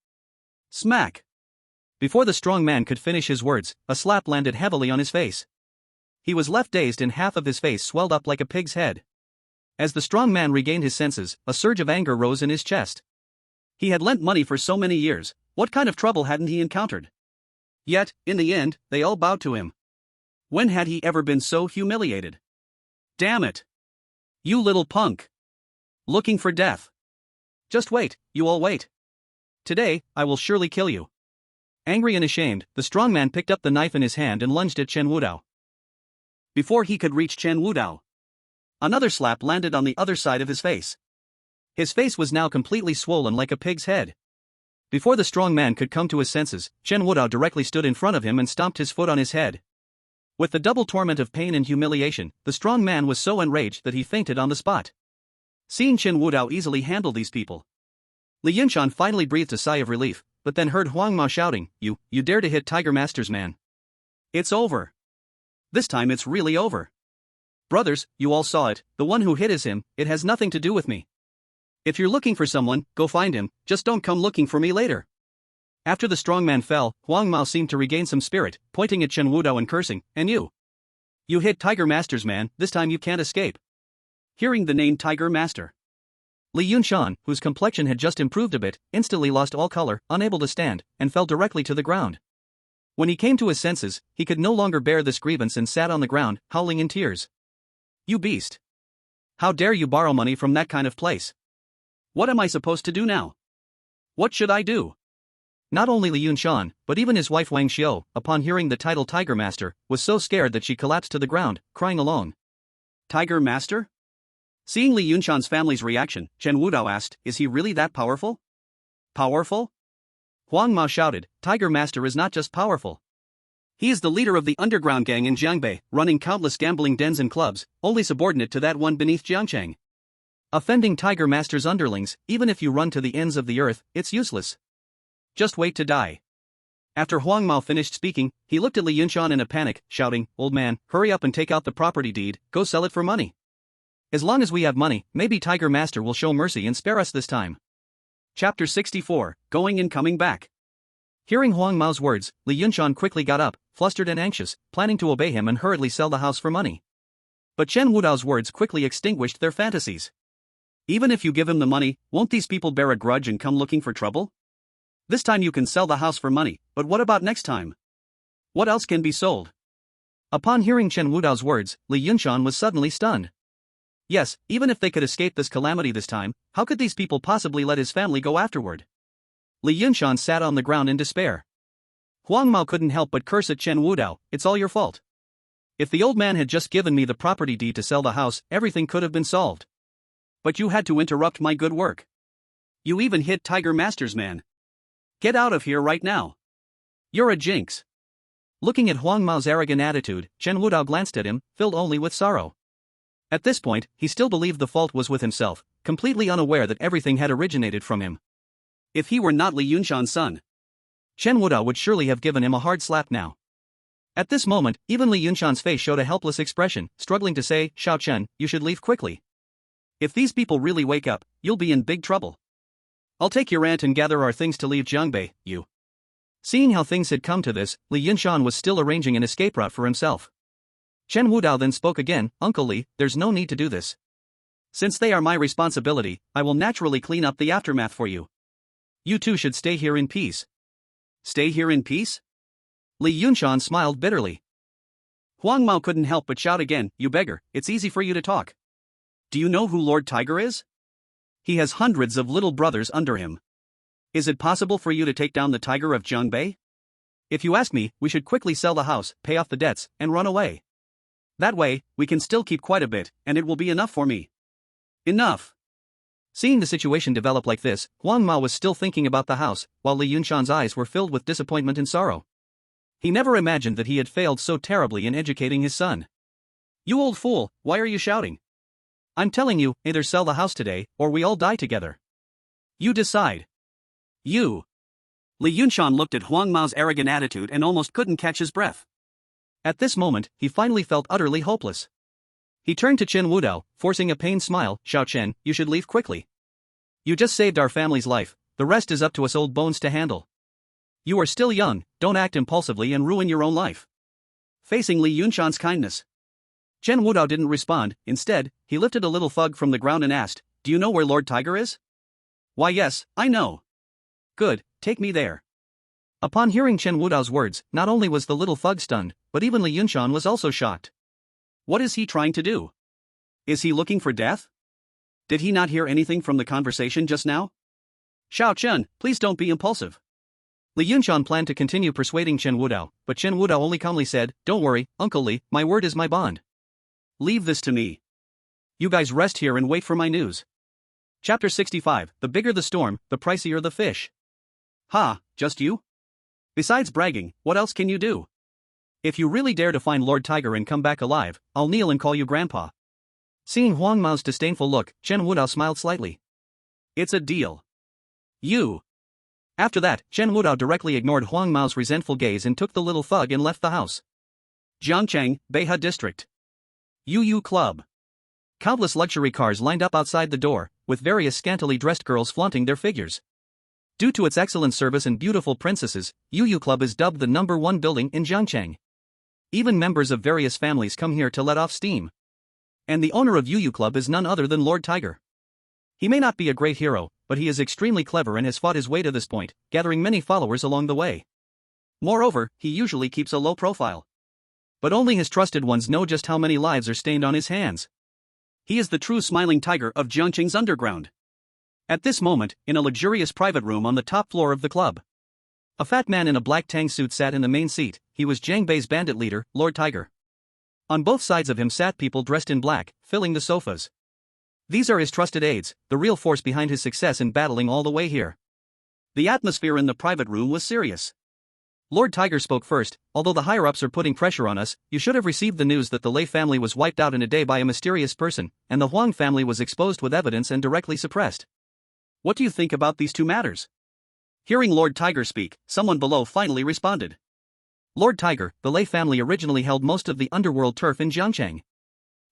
Smack. Before the strong man could finish his words, a slap landed heavily on his face. He was left dazed and half of his face swelled up like a pig's head. As the strong man regained his senses, a surge of anger rose in his chest. He had lent money for so many years, what kind of trouble hadn't he encountered? Yet, in the end, they all bowed to him. When had he ever been so humiliated? Damn it! You little punk! Looking for death. Just wait, you all wait. Today, I will surely kill you. Angry and ashamed, the strong man picked up the knife in his hand and lunged at Chen Wudao. Before he could reach Chen Wudao, another slap landed on the other side of his face. His face was now completely swollen like a pig's head. Before the strong man could come to his senses, Chen Wudao directly stood in front of him and stomped his foot on his head. With the double torment of pain and humiliation, the strong man was so enraged that he fainted on the spot. Seeing Chen Wudao easily handle these people, Li Yunshan finally breathed a sigh of relief, but then heard Huang Mao shouting, You dare to hit Tiger Master's man. It's over. This time it's really over. Brothers, you all saw it, the one who hit is him, it has nothing to do with me. If you're looking for someone, go find him, just don't come looking for me later." After the strong man fell, Huang Mao seemed to regain some spirit, pointing at Chen Wudao and cursing, "And you? You hit Tiger Master's man, this time you can't escape." Hearing the name Tiger Master, Li Yunshan, whose complexion had just improved a bit, instantly lost all color, unable to stand, and fell directly to the ground. When he came to his senses, he could no longer bear this grievance and sat on the ground, howling in tears. "You beast! How dare you borrow money from that kind of place? What am I supposed to do now? What should I do?" Not only Li Yunshan, but even his wife Wang Xiao, upon hearing the title Tiger Master, was so scared that she collapsed to the ground, crying alone. Tiger Master? Seeing Li Yunshan's family's reaction, Chen Wudao asked, "Is he really that powerful?" Powerful? Huang Mao shouted, "Tiger Master is not just powerful. He is the leader of the underground gang in Jiangbei, running countless gambling dens and clubs, only subordinate to that one beneath Jiangcheng. Offending Tiger Master's underlings, even if you run to the ends of the earth, it's useless. Just wait to die." After Huang Mao finished speaking, he looked at Li Yunshan in a panic, shouting, "Old man, hurry up and take out the property deed, go sell it for money. As long as we have money, maybe Tiger Master will show mercy and spare us this time." Chapter 64, Going and Coming Back. Hearing Huang Mao's words, Li Yunshan quickly got up, flustered and anxious, planning to obey him and hurriedly sell the house for money. But Chen Wudao's words quickly extinguished their fantasies. Even if you give him the money, won't these people bear a grudge and come looking for trouble? This time you can sell the house for money, but what about next time? What else can be sold? Upon hearing Chen Wudao's words, Li Yunshan was suddenly stunned. Yes, even if they could escape this calamity this time, how could these people possibly let his family go afterward? Li Yunshan sat on the ground in despair. Huang Mao couldn't help but curse at Chen Wudao, "It's all your fault. If the old man had just given me the property deed to sell the house, everything could have been solved. But you had to interrupt my good work. You even hit Tiger Master's man. Get out of here right now. You're a jinx." Looking at Huang Mao's arrogant attitude, Chen Wudao glanced at him, filled only with sorrow. At this point, he still believed the fault was with himself, completely unaware that everything had originated from him. If he were not Li Yunshan's son, Chen Wudao would surely have given him a hard slap now. At this moment, even Li Yunshan's face showed a helpless expression, struggling to say, "Xiao Chen, you should leave quickly. If these people really wake up, you'll be in big trouble. I'll take your aunt and gather our things to leave Jiangbei, you." Seeing how things had come to this, Li Yunshan was still arranging an escape route for himself. Chen Wudao then spoke again, "Uncle Li, there's no need to do this. Since they are my responsibility, I will naturally clean up the aftermath for you. You two should stay here in peace." "Stay here in peace?" Li Yunshan smiled bitterly. Huang Mao couldn't help but shout again, "You beggar, it's easy for you to talk. Do you know who Lord Tiger is? He has hundreds of little brothers under him. Is it possible for you to take down the tiger of Jiangbei? If you ask me, we should quickly sell the house, pay off the debts, and run away. That way, we can still keep quite a bit, and it will be enough for me." Enough. Seeing the situation develop like this, Huang Mao was still thinking about the house, while Li Yunshan's eyes were filled with disappointment and sorrow. He never imagined that he had failed so terribly in educating his son. "You old fool, why are you shouting? I'm telling you, either sell the house today, or we all die together. You decide." "You." Li Yunshan looked at Huang Mao's arrogant attitude and almost couldn't catch his breath. At this moment, he finally felt utterly hopeless. He turned to Chen Wudao, forcing a pained smile, "Xiao Chen, you should leave quickly. You just saved our family's life, the rest is up to us old bones to handle. You are still young, don't act impulsively and ruin your own life." Facing Li Yunshan's kindness, Chen Wudao didn't respond. Instead, he lifted a little thug from the ground and asked, "Do you know where Lord Tiger is?" "Why yes, I know." "Good, take me there." Upon hearing Chen Wudao's words, not only was the little thug stunned, but even Li Yunshan was also shocked. What is he trying to do? Is he looking for death? Did he not hear anything from the conversation just now? "Xiao Chen, please don't be impulsive." Li Yunshan planned to continue persuading Chen Wudao, but Chen Wudao only calmly said, "Don't worry, Uncle Li, my word is my bond. Leave this to me. You guys rest here and wait for my news." Chapter 65, The bigger the storm, the pricier the fish. "Ha, just you? Besides bragging, what else can you do? If you really dare to find Lord Tiger and come back alive, I'll kneel and call you Grandpa." Seeing Huang Mao's disdainful look, Chen Wudao smiled slightly. "It's a deal. You." After that, Chen Wudao directly ignored Huang Mao's resentful gaze and took the little thug and left the house. Jiangcheng, Beihe District. Yu Club. Countless luxury cars lined up outside the door, with various scantily dressed girls flaunting their figures. Due to its excellent service and beautiful princesses, Yu Club is dubbed the #1 building in Jiangcheng. Even members of various families come here to let off steam. And the owner of Yu Club is none other than Lord Tiger. He may not be a great hero, but he is extremely clever and has fought his way to this point, gathering many followers along the way. Moreover, he usually keeps a low profile. But only his trusted ones know just how many lives are stained on his hands. He is the true smiling tiger of Jiangcheng's underground. At this moment, in a luxurious private room on the top floor of the club, a fat man in a black tang suit sat in the main seat. He was Jiangbei's bandit leader, Lord Tiger. On both sides of him sat people dressed in black, filling the sofas. These are his trusted aides, the real force behind his success in battling all the way here. The atmosphere in the private room was serious. Lord Tiger spoke first. "Although the higher-ups are putting pressure on us, you should have received the news that the Lei family was wiped out in a day by a mysterious person, and the Huang family was exposed with evidence and directly suppressed. What do you think about these two matters?" Hearing Lord Tiger speak, someone below finally responded. "Lord Tiger, the Lei family originally held most of the underworld turf in Jiangcheng.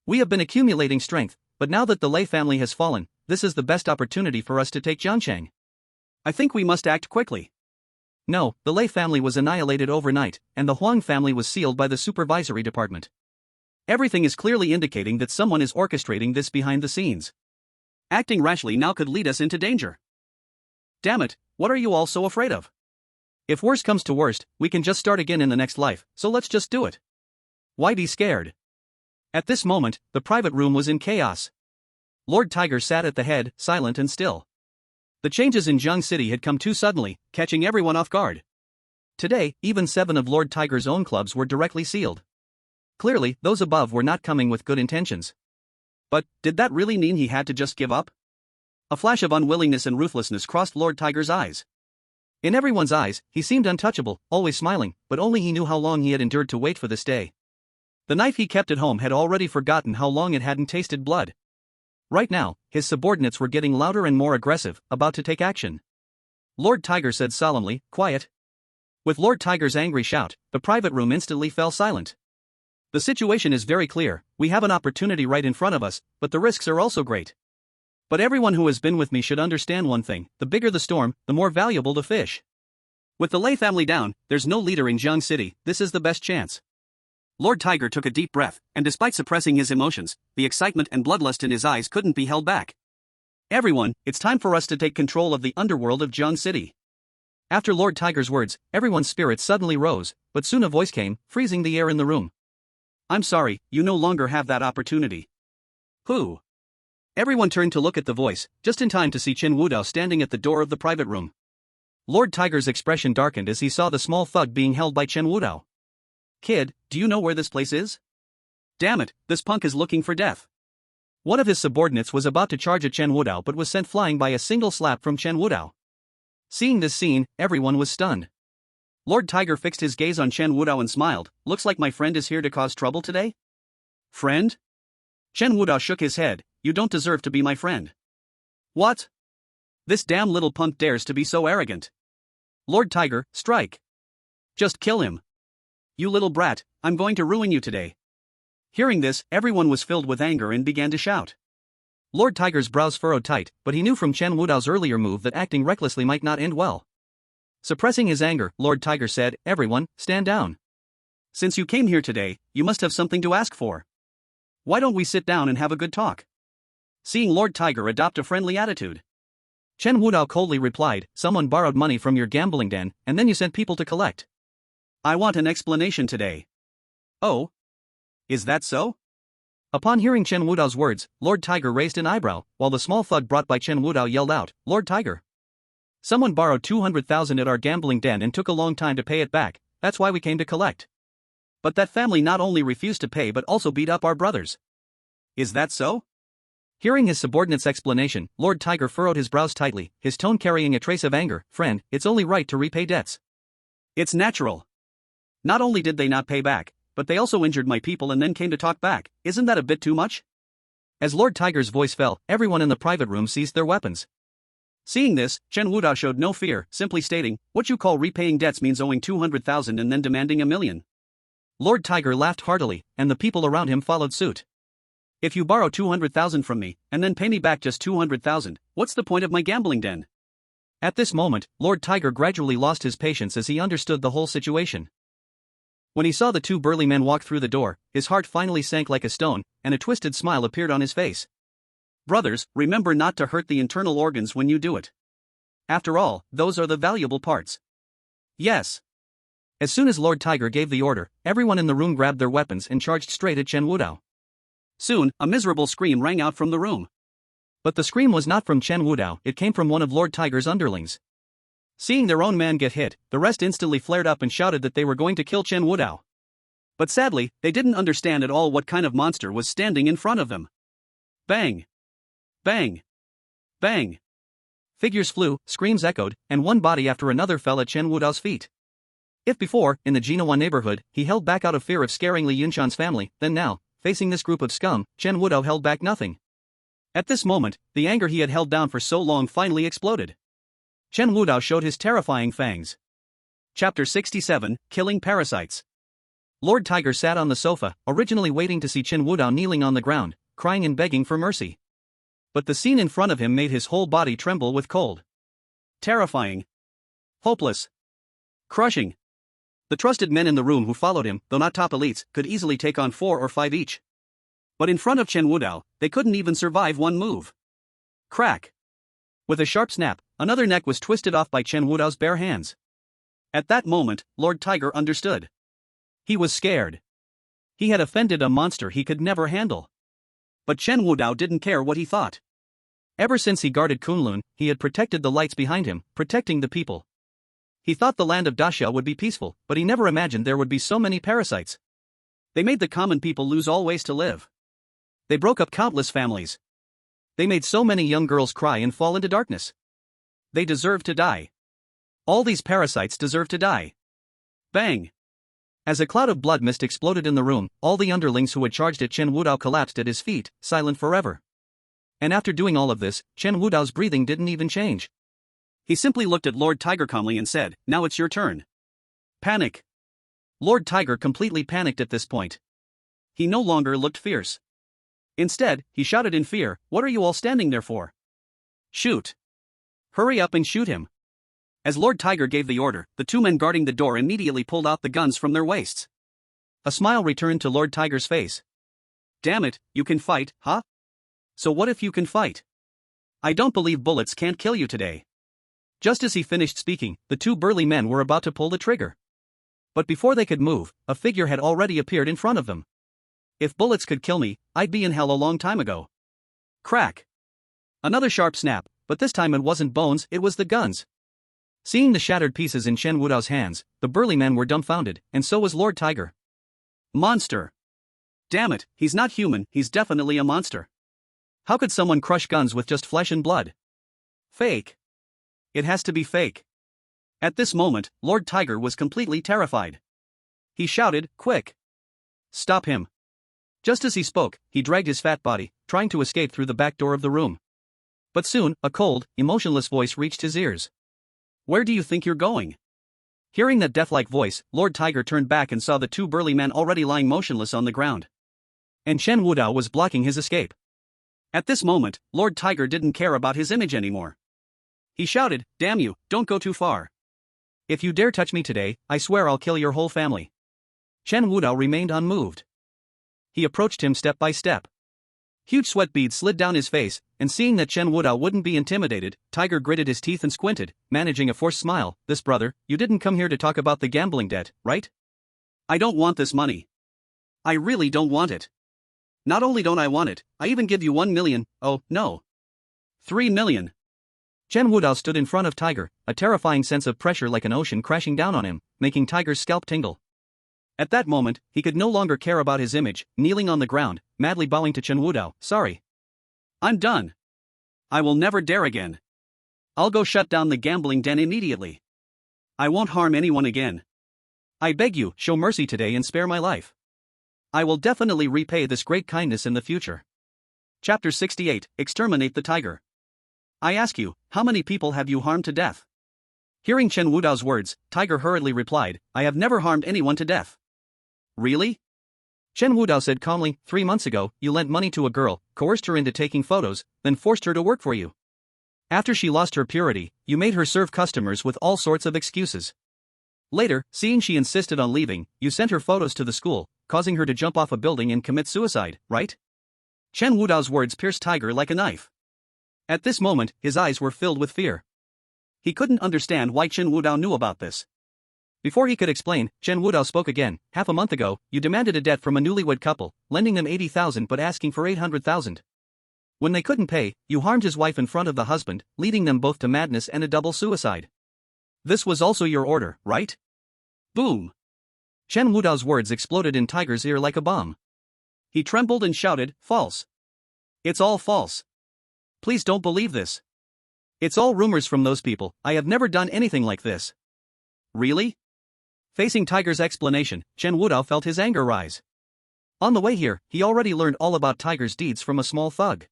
We have been accumulating strength, but now that the Lei family has fallen, this is the best opportunity for us to take Jiangcheng. I think we must act quickly." No, the Lei family was annihilated overnight, and the Huang family was sealed by the supervisory department. Everything is clearly indicating that someone is orchestrating this behind the scenes. Acting rashly now could lead us into danger. Damn it, what are you all so afraid of? If worse comes to worst, we can just start again in the next life, so let's just do it. Why be scared? At this moment, the private room was in chaos. Lord Tiger sat at the head, silent and still. The changes in Jiang City had come too suddenly, catching everyone off guard. Today, even 7 of Lord Tiger's own clubs were directly sealed. Clearly, those above were not coming with good intentions. But, did that really mean he had to just give up? A flash of unwillingness and ruthlessness crossed Lord Tiger's eyes. In everyone's eyes, he seemed untouchable, always smiling, but only he knew how long he had endured to wait for this day. The knife he kept at home had already forgotten how long it hadn't tasted blood. Right now, his subordinates were getting louder and more aggressive, about to take action. Lord Tiger said solemnly, "Quiet." With Lord Tiger's angry shout, the private room instantly fell silent. The situation is very clear. We have an opportunity right in front of us, but the risks are also great. But everyone who has been with me should understand one thing: the bigger the storm, the more valuable the fish. With the Lei family down, there's no leader in Jiang City, this is the best chance. Lord Tiger took a deep breath, and despite suppressing his emotions, the excitement and bloodlust in his eyes couldn't be held back. Everyone, it's time for us to take control of the underworld of Jiang City. After Lord Tiger's words, everyone's spirits suddenly rose, but soon a voice came, freezing the air in the room. I'm sorry, you no longer have that opportunity. Who? Everyone turned to look at the voice, just in time to see Chen Wudao standing at the door of the private room. Lord Tiger's expression darkened as he saw the small thug being held by Chen Wudao. Kid, do you know where this place is? Damn it, this punk is looking for death. One of his subordinates was about to charge at Chen Wudao but was sent flying by a single slap from Chen Wudao. Seeing this scene, everyone was stunned. Lord Tiger fixed his gaze on Chen Wudao and smiled. Looks like my friend is here to cause trouble today? Friend? Chen Wudao shook his head. You don't deserve to be my friend. What? This damn little punk dares to be so arrogant. Lord Tiger, strike. Just kill him. You little brat, I'm going to ruin you today. Hearing this, everyone was filled with anger and began to shout. Lord Tiger's brows furrowed tight, but he knew from Chen Wudao's earlier move that acting recklessly might not end well. Suppressing his anger, Lord Tiger said, Everyone, stand down. Since you came here today, you must have something to ask for. Why don't we sit down and have a good talk? Seeing Lord Tiger adopt a friendly attitude, Chen Wudao coldly replied, Someone borrowed money from your gambling den, and then you sent people to collect. I want an explanation today. Oh? Is that so? Upon hearing Chen Wudao's words, Lord Tiger raised an eyebrow, while the small thug brought by Chen Wudao yelled out, Lord Tiger. Someone borrowed 200,000 at our gambling den and took a long time to pay it back, that's why we came to collect. But that family not only refused to pay but also beat up our brothers. Is that so? Hearing his subordinate's explanation, Lord Tiger furrowed his brows tightly, his tone carrying a trace of anger. Friend, it's only right to repay debts. It's natural. Not only did they not pay back, but they also injured my people and then came to talk back. Isn't that a bit too much? As Lord Tiger's voice fell, everyone in the private room seized their weapons. Seeing this, Chen Wudao showed no fear, simply stating, What you call repaying debts means owing 200,000 and then demanding $1 million. Lord Tiger laughed heartily, and the people around him followed suit. If you borrow 200,000 from me, and then pay me back just 200,000, what's the point of my gambling den? At this moment, Lord Tiger gradually lost his patience as he understood the whole situation. When he saw the two burly men walk through the door, his heart finally sank like a stone, and a twisted smile appeared on his face. Brothers, remember not to hurt the internal organs when you do it. After all, those are the valuable parts. Yes. As soon as Lord Tiger gave the order, everyone in the room grabbed their weapons and charged straight at Chen Wudao. Soon, a miserable scream rang out from the room. But the scream was not from Chen Wudao, it came from one of Lord Tiger's underlings. Seeing their own man get hit, the rest instantly flared up and shouted that they were going to kill Chen Wudao. But sadly, they didn't understand at all what kind of monster was standing in front of them. Bang! Bang! Bang! Figures flew, screams echoed, and one body after another fell at Chen Wudao's feet. If before, in the Jinhua neighborhood, he held back out of fear of scaring Li Yunshan's family, then now, facing this group of scum, Chen Wudao held back nothing. At this moment, the anger he had held down for so long finally exploded. Chen Wudao showed his terrifying fangs. Chapter 67, Killing Parasites. Lord Tiger sat on the sofa, originally waiting to see Chen Wudao kneeling on the ground, crying and begging for mercy. But the scene in front of him made his whole body tremble with cold. Terrifying. Hopeless. Crushing. The trusted men in the room who followed him, though not top elites, could easily take on 4 or 5 each. But in front of Chen Wudao, they couldn't even survive one move. Crack. With a sharp snap, another neck was twisted off by Chen Wudao's bare hands. At that moment, Lord Tiger understood. He was scared. He had offended a monster he could never handle. But Chen Wudao didn't care what he thought. Ever since he guarded Kunlun, he had protected the lights behind him, protecting the people. He thought the land of Daxia would be peaceful, but he never imagined there would be so many parasites. They made the common people lose all ways to live. They broke up countless families. They made so many young girls cry and fall into darkness. They deserve to die. All these parasites deserve to die. Bang! As a cloud of blood mist exploded in the room, all the underlings who had charged at Chen Wudao collapsed at his feet, silent forever. And after doing all of this, Chen Wudao's breathing didn't even change. He simply looked at Lord Tiger calmly and said, Now it's your turn. Panic. Lord Tiger completely panicked at this point. He no longer looked fierce. Instead, he shouted in fear, What are you all standing there for? Shoot. Hurry up and shoot him. As Lord Tiger gave the order, the two men guarding the door immediately pulled out the guns from their waists. A smile returned to Lord Tiger's face. Damn it, you can fight, huh? So what if you can fight? I don't believe bullets can't kill you today. Just as he finished speaking, the two burly men were about to pull the trigger. But before they could move, a figure had already appeared in front of them. If bullets could kill me, I'd be in hell a long time ago. Crack. Another sharp snap, but this time it wasn't bones, it was the guns. Seeing the shattered pieces in Chen Wudao's hands, the burly men were dumbfounded, and so was Lord Tiger. Monster. Damn it, he's not human, he's definitely a monster. How could someone crush guns with just flesh and blood? Fake. It has to be fake. At this moment, Lord Tiger was completely terrified. He shouted, quick. Stop him. Just as he spoke, he dragged his fat body, trying to escape through the back door of the room. But soon, a cold, emotionless voice reached his ears. Where do you think you're going? Hearing that death-like voice, Lord Tiger turned back and saw the two burly men already lying motionless on the ground. And Chen Wudao was blocking his escape. At this moment, Lord Tiger didn't care about his image anymore. He shouted, damn you, don't go too far. If you dare touch me today, I swear I'll kill your whole family. Chen Wudao remained unmoved. He approached him step by step. Huge sweat beads slid down his face, and seeing that Chen Wudao wouldn't be intimidated, Tiger gritted his teeth and squinted, managing a forced smile. This brother, you didn't come here to talk about the gambling debt, right? I don't want this money. I really don't want it. Not only don't I want it, I even give you 1 million, oh, no. 3 million. Chen Wudao stood in front of Tiger, a terrifying sense of pressure like an ocean crashing down on him, making Tiger's scalp tingle. At that moment, he could no longer care about his image, kneeling on the ground, madly bowing to Chen Wudao. Sorry. I'm done. I will never dare again. I'll go shut down the gambling den immediately. I won't harm anyone again. I beg you, show mercy today and spare my life. I will definitely repay this great kindness in the future. Chapter 68, Exterminate the Tiger. I ask you, how many people have you harmed to death? Hearing Chen Wudao's words, Tiger hurriedly replied, I have never harmed anyone to death. Really? Chen Wudao said calmly, 3 months ago, you lent money to a girl, coerced her into taking photos, then forced her to work for you. After she lost her purity, you made her serve customers with all sorts of excuses. Later, seeing she insisted on leaving, you sent her photos to the school, causing her to jump off a building and commit suicide, right? Chen Wudao's words pierced Tiger like a knife. At this moment, his eyes were filled with fear. He couldn't understand why Chen Wudao knew about this. Before he could explain, Chen Wudao spoke again. Half a month ago, you demanded a debt from a newlywed couple, lending them 80,000 but asking for 800,000. When they couldn't pay, you harmed his wife in front of the husband, leading them both to madness and a double suicide. This was also your order, right? Boom. Chen Wudao's words exploded in Tiger's ear like a bomb. He trembled and shouted, false. It's all false. Please don't believe this. It's all rumors from those people, I have never done anything like this. Really? Facing Tiger's explanation, Chen Wudao felt his anger rise. On the way here, he already learned all about Tiger's deeds from a small thug.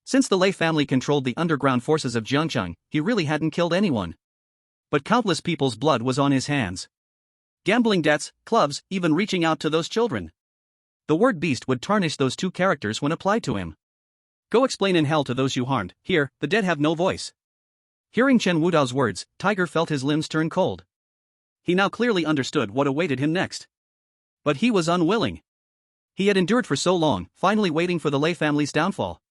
Since the Lei family controlled the underground forces of Jiangcheng, he really hadn't killed anyone. But countless people's blood was on his hands. Gambling debts, clubs, even reaching out to those children. The word beast would tarnish those two characters when applied to him. Go explain in hell to those you harmed, here, the dead have no voice. Hearing Chen Wudao's words, Tiger felt his limbs turn cold. He now clearly understood what awaited him next. But he was unwilling. He had endured for so long, finally waiting for the Lei family's downfall.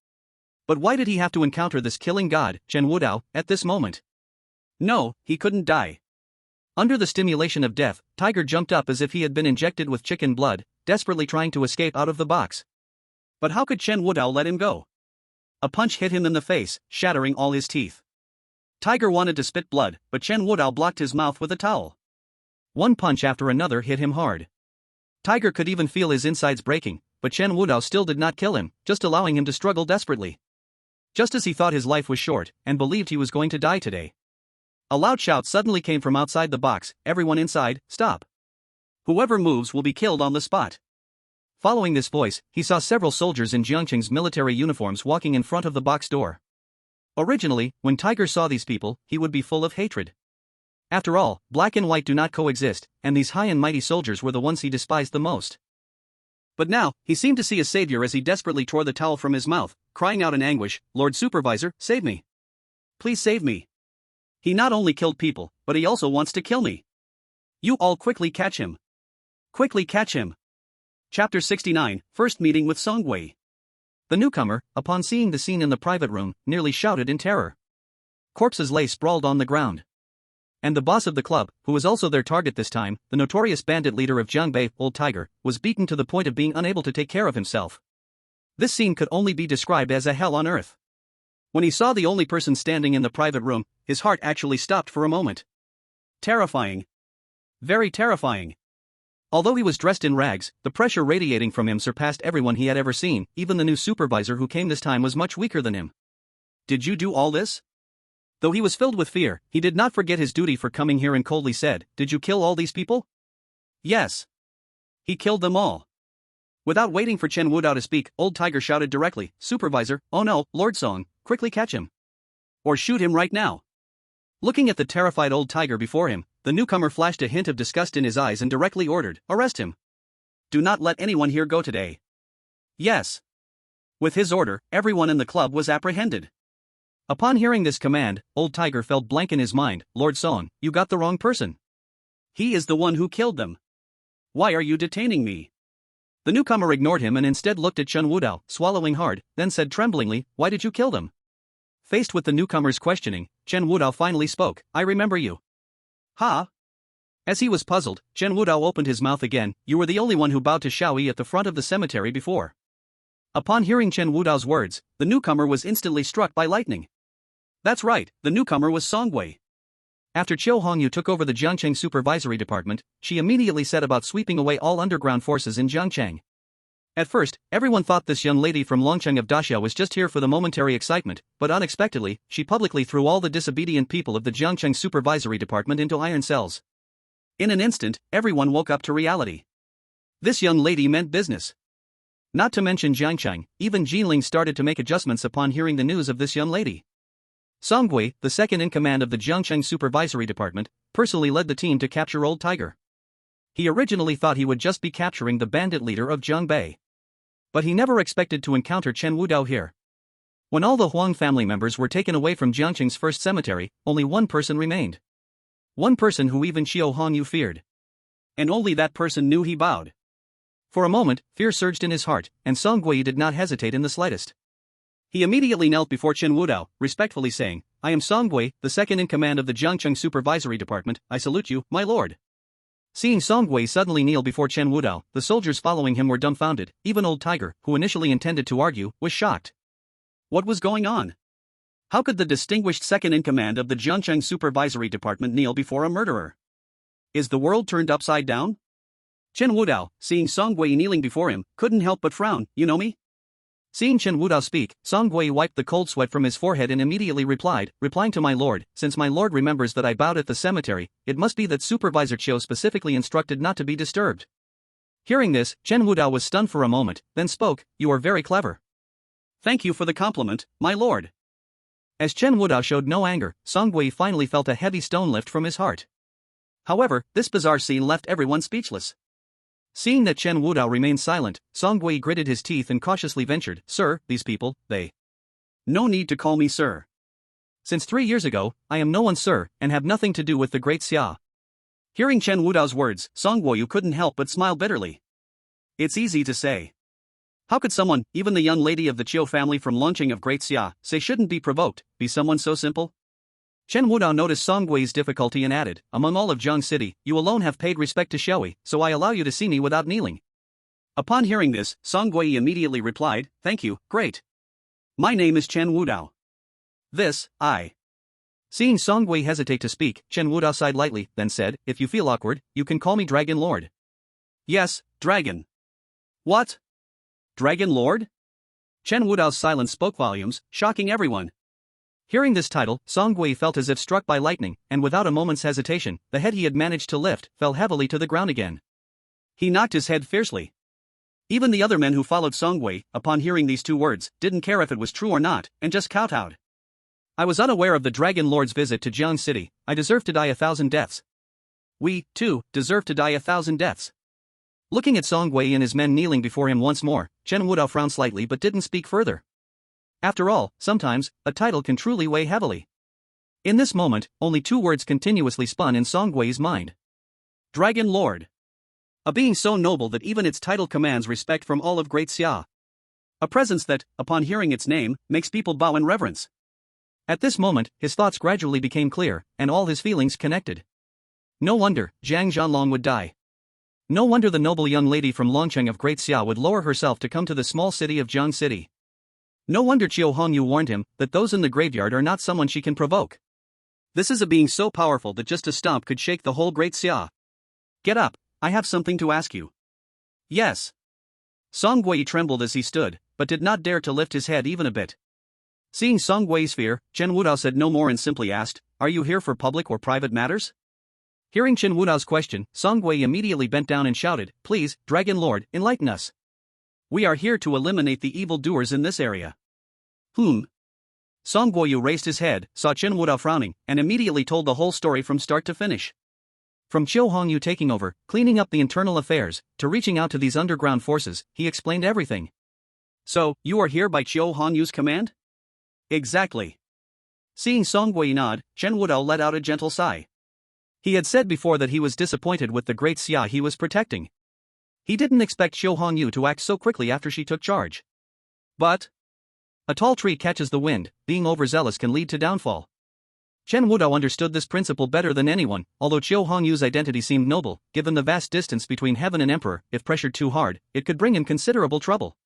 But why did he have to encounter this killing god, Chen Wudao, at this moment? No, he couldn't die. Under the stimulation of death, Tiger jumped up as if he had been injected with chicken blood, desperately trying to escape out of the box. But how could Chen Wudao let him go? A punch hit him in the face, shattering all his teeth. Tiger wanted to spit blood, but Chen Wudao blocked his mouth with a towel. One punch after another hit him hard. Tiger could even feel his insides breaking, but Chen Wudao still did not kill him, just allowing him to struggle desperately. Just as he thought his life was short, and believed he was going to die today. A loud shout suddenly came from outside the box, everyone inside, stop. Whoever moves will be killed on the spot. Following this voice, he saw several soldiers in Jiangcheng's military uniforms walking in front of the box door. Originally, when Tiger saw these people, he would be full of hatred. After all, black and white do not coexist, and these high and mighty soldiers were the ones he despised the most. But now, he seemed to see a savior as he desperately tore the towel from his mouth, crying out in anguish, Lord Supervisor, save me. Please save me. He not only killed people, but he also wants to kill me. You all quickly catch him. Quickly catch him. Chapter 69, First Meeting with Songwei. The newcomer, upon seeing the scene in the private room, nearly shouted in terror. Corpses lay sprawled on the ground. And the boss of the club, who was also their target this time, the notorious bandit leader of Jiangbei, Old Tiger, was beaten to the point of being unable to take care of himself. This scene could only be described as a hell on earth. When he saw the only person standing in the private room, his heart actually stopped for a moment. Terrifying. Very terrifying. Although he was dressed in rags, the pressure radiating from him surpassed everyone he had ever seen. Even the new supervisor who came this time was much weaker than him. Did you do all this? Though he was filled with fear, he did not forget his duty for coming here and coldly said, "Did you kill all these people?" Yes. He killed them all. Without waiting for Chen Wudao to speak, Old Tiger shouted directly, "Supervisor, oh no, Lord Song, quickly catch him. Or shoot him right now." Looking at the terrified Old Tiger before him, the newcomer flashed a hint of disgust in his eyes and directly ordered, "Arrest him. Do not let anyone here go today." Yes. With his order, everyone in the club was apprehended. Upon hearing this command, Old Tiger felt blank in his mind. "Lord Song, you got the wrong person. He is the one who killed them. Why are you detaining me?" The newcomer ignored him and instead looked at Chen Wudao, swallowing hard, then said tremblingly, "Why did you kill them?" Faced with the newcomer's questioning, Chen Wudao finally spoke, "I remember you." "Ha?" As he was puzzled, Chen Wudao opened his mouth again. "You were the only one who bowed to Xiaoyi at the front of the cemetery before." Upon hearing Chen Wudao's words, the newcomer was instantly struck by lightning. That's right, the newcomer was Songwei. After Chiu Hongyu took over the Jiangcheng Supervisory Department, she immediately set about sweeping away all underground forces in Jiangcheng. At first, everyone thought this young lady from Longcheng of Daxia was just here for the momentary excitement, but unexpectedly, she publicly threw all the disobedient people of the Jiangcheng Supervisory Department into iron cells. In an instant, everyone woke up to reality. This young lady meant business. Not to mention Jiangcheng, even Jinling started to make adjustments upon hearing the news of this young lady. Songwei, the second in command of the Jiangcheng Supervisory Department, personally led the team to capture Old Tiger. He originally thought he would just be capturing the bandit leader of Jiangbei. But he never expected to encounter Chen Wudao here. When all the Huang family members were taken away from Jiangcheng's first cemetery, only one person remained. One person who even Chiu Hongyu feared. And only that person knew he bowed. For a moment, fear surged in his heart, and Songwei did not hesitate in the slightest. He immediately knelt before Chen Wudao, respectfully saying, "I am Songwei, the second in command of the Jiangcheng Supervisory Department. I salute you, my lord." Seeing Songwei suddenly kneel before Chen Wudao, the soldiers following him were dumbfounded. Even Old Tiger, who initially intended to argue, was shocked. What was going on? How could the distinguished second in command of the Jiangcheng Supervisory Department kneel before a murderer? Is the world turned upside down? Chen Wudao, seeing Songwei kneeling before him, couldn't help but frown. "You know me?" Seeing Chen Wudao speak, Songwei wiped the cold sweat from his forehead and immediately replying to my lord, "Since my lord remembers that I bowed at the cemetery, it must be that Supervisor Chiu specifically instructed not to be disturbed." Hearing this, Chen Wudao was stunned for a moment, then spoke, "You are very clever." "Thank you for the compliment, my lord." As Chen Wudao showed no anger, Songwei finally felt a heavy stone lift from his heart. However, this bizarre scene left everyone speechless. Seeing that Chen Wudao remained silent, Songwei gritted his teeth and cautiously ventured, "Sir, these people, they..." "No need to call me sir. Since 3 years ago, I am no one sir, and have nothing to do with the great Xia." Hearing Chen Wudao's words, Songwei couldn't help but smile bitterly. It's easy to say. How could someone, even the young lady of the Chiu family from Longcheng of Great Xia, say shouldn't be provoked, be someone so simple? Chen Wudao noticed Songwei's difficulty and added, "Among all of Jiang City, you alone have paid respect to Xiaoyi, so I allow you to see me without kneeling." Upon hearing this, Songwei immediately replied, "Thank you, great. My name is Chen Wudao. This, I..." Seeing Songwei hesitate to speak, Chen Wudao sighed lightly, then said, "If you feel awkward, you can call me Dragon Lord." "Yes, Dragon." "What? Dragon Lord?" Chen Wudao's silence spoke volumes, shocking everyone. Hearing this title, Songwei felt as if struck by lightning, and without a moment's hesitation, the head he had managed to lift fell heavily to the ground again. He knocked his head fiercely. Even the other men who followed Songwei, upon hearing these 2 words, didn't care if it was true or not, and just kowtowed. "I was unaware of the Dragon Lord's visit to Jiang City. I deserve to die 1,000 deaths. We, too, deserve to die 1,000 deaths." Looking at Songwei and his men kneeling before him once more, Chen Wudao frowned slightly but didn't speak further. After all, sometimes, a title can truly weigh heavily. In this moment, only two words continuously spun in Song Gui's mind. Dragon Lord. A being so noble that even its title commands respect from all of Great Xia. A presence that, upon hearing its name, makes people bow in reverence. At this moment, his thoughts gradually became clear, and all his feelings connected. No wonder Zhang Zhanlong would die. No wonder the noble young lady from Longcheng of Great Xia would lower herself to come to the small city of Jiang City. No wonder Qiu Hongyu warned him that those in the graveyard are not someone she can provoke. This is a being so powerful that just a stomp could shake the whole Great Xia. Get up, I have something to ask you. Yes. Song Gui trembled as he stood, but did not dare to lift his head even a bit. Seeing Song Gui's fear, Chen Wudao said no more and simply asked, "Are you here for public or private matters?" Hearing Chen Wudao's question, Song Gui immediately bent down and shouted, "Please, Dragon Lord, enlighten us. We are here to eliminate the evil doers in this area." Song Guoyu raised his head, saw Chen Wudao frowning, and immediately told the whole story from start to finish. From Qiu Hongyu taking over, cleaning up the internal affairs, to reaching out to these underground forces, he explained everything. So, you are here by Qiu Hongyu's command? Exactly. Seeing Song Gui nod, Chen Wudao let out a gentle sigh. He had said before that he was disappointed with the Great Xia he was protecting. He didn't expect Qiu Hongyu to act so quickly after she took charge. But a tall tree catches the wind, being overzealous can lead to downfall. Chen Wudao understood this principle better than anyone, although Qiu Hongyu's identity seemed noble, given the vast distance between heaven and emperor. If pressured too hard, it could bring him considerable trouble.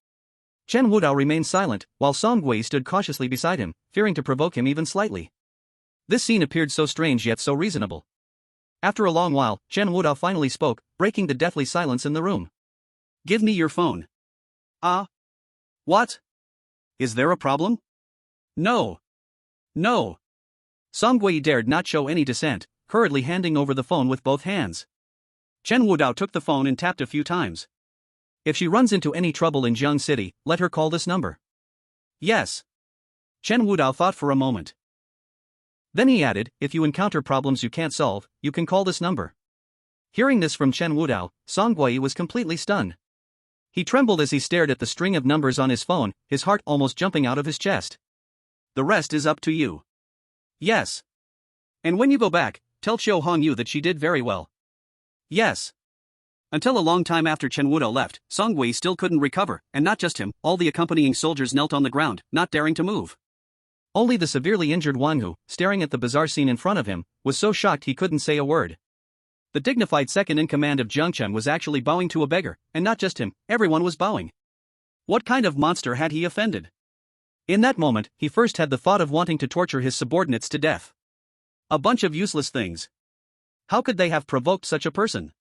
Chen Wudao remained silent, while Song Gui stood cautiously beside him, fearing to provoke him even slightly. This scene appeared so strange yet so reasonable. After a long while, Chen Wudao finally spoke, breaking the deathly silence in the room. "Give me your phone." "Ah? What? Is there a problem?" "No. No." Song Gui dared not show any dissent, hurriedly handing over the phone with both hands. Chen Wudao took the phone and tapped a few times. "If she runs into any trouble in Jiang City, let her call this number." "Yes." Chen Wudao thought for a moment. Then he added, "If you encounter problems you can't solve, you can call this number." Hearing this from Chen Wudao, Song Gui was completely stunned. He trembled as he stared at the string of numbers on his phone, his heart almost jumping out of his chest. "The rest is up to you." "Yes. And when you go back, tell Qiu Hongyu that she did very well." "Yes." Until a long time after Chen Wudao left, Song Gui still couldn't recover, and not just him, all the accompanying soldiers knelt on the ground, not daring to move. Only the severely injured Wang Hu, staring at the bizarre scene in front of him, was so shocked he couldn't say a word. The dignified second-in-command of Jiangchen was actually bowing to a beggar, and not just him, everyone was bowing. What kind of monster had he offended? In that moment, he first had the thought of wanting to torture his subordinates to death. A bunch of useless things. How could they have provoked such a person?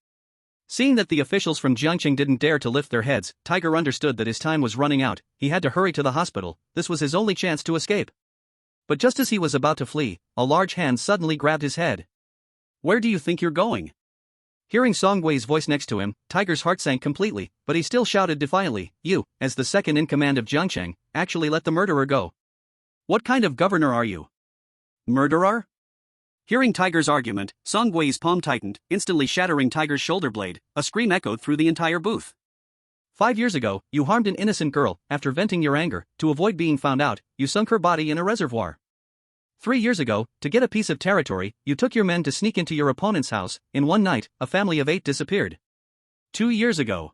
Seeing that the officials from Jiangqing didn't dare to lift their heads, Tiger understood that his time was running out. He had to hurry to the hospital. This was his only chance to escape. But just as he was about to flee, a large hand suddenly grabbed his head. "Where do you think you're going?" Hearing Song Gui's voice next to him, Tiger's heart sank completely, but he still shouted defiantly, "You, as the second-in-command of Jiangcheng, actually let the murderer go. What kind of governor are you? Murderer?" Hearing Tiger's argument, Song Gui's palm tightened, instantly shattering Tiger's shoulder blade. A scream echoed through the entire booth. 5 years ago, you harmed an innocent girl. After venting your anger, to avoid being found out, you sunk her body in a reservoir. 3 years ago, to get a piece of territory, you took your men to sneak into your opponent's house. In one night, a family of 8 disappeared. 2 years ago.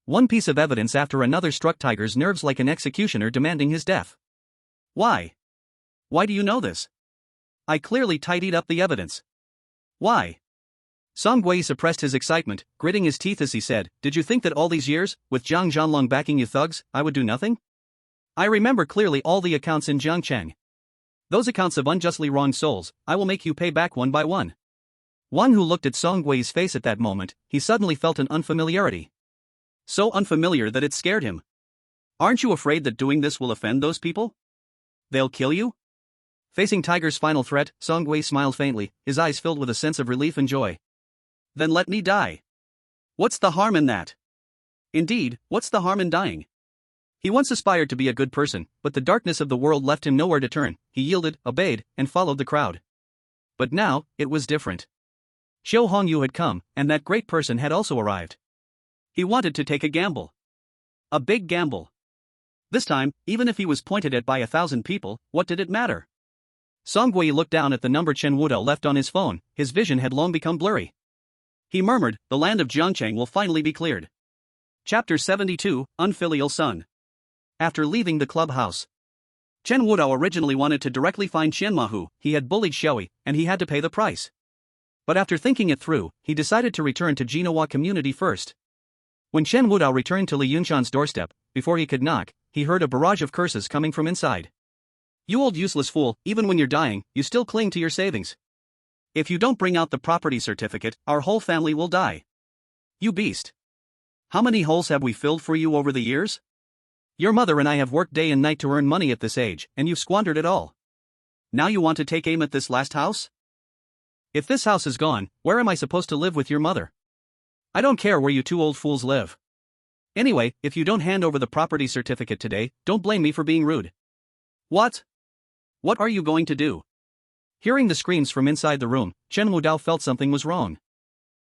One piece of evidence after another struck Tiger's nerves like an executioner demanding his death. Why? Why do you know this? I clearly tidied up the evidence. Why? Song Gui suppressed his excitement, gritting his teeth as he said, "Did you think that all these years, with Zhang Zhanlong backing you thugs, I would do nothing? I remember clearly all the accounts in Jiangcheng. Those accounts of unjustly wronged souls, I will make you pay back one by one." Wang Hu looked at Song Gui's face at that moment. He suddenly felt an unfamiliarity. So unfamiliar that it scared him. "Aren't you afraid that doing this will offend those people? They'll kill you?" Facing Tiger's final threat, Song Gui smiled faintly, his eyes filled with a sense of relief and joy. "Then let me die. What's the harm in that? Indeed, what's the harm in dying?" He once aspired to be a good person, but the darkness of the world left him nowhere to turn. He yielded, obeyed, and followed the crowd. But now, it was different. Qiu Hongyu had come, and that great person had also arrived. He wanted to take a gamble. A big gamble. This time, even if he was pointed at by 1,000 people, what did it matter? Song Gui looked down at the number Chen Wudao left on his phone. His vision had long become blurry. He murmured, the land of Jiangcheng will finally be cleared. Chapter 72, Unfilial Son. After leaving the clubhouse, Chen Wudao originally wanted to directly find Qian Mahu. He had bullied Xiaoyi, and he had to pay the price. But after thinking it through, he decided to return to Jinawa community first. When Chen Wudao returned to Li Yunshan's doorstep, before he could knock, he heard a barrage of curses coming from inside. You old useless fool, even when you're dying, you still cling to your savings. If you don't bring out the property certificate, our whole family will die. You beast. How many holes have we filled for you over the years? Your mother and I have worked day and night to earn money at this age, and you've squandered it all. Now you want to take aim at this last house? If this house is gone, where am I supposed to live with your mother? I don't care where you two old fools live. Anyway, if you don't hand over the property certificate today, don't blame me for being rude. What? What are you going to do? Hearing the screams from inside the room, Chen Wudao felt something was wrong.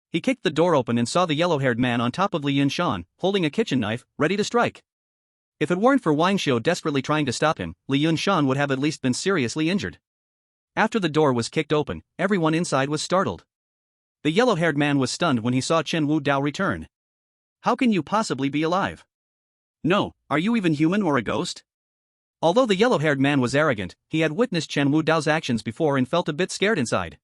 He kicked the door open and saw the yellow-haired man on top of Li Yunshan, holding a kitchen knife, ready to strike. If it weren't for Wang Xiu desperately trying to stop him, Li Yunshan would have at least been seriously injured. After the door was kicked open, everyone inside was startled. The yellow-haired man was stunned when he saw Chen Wudao return. How can you possibly be alive? No, are you even human or a ghost? Although the yellow-haired man was arrogant, he had witnessed Chen Wudao's actions before and felt a bit scared inside.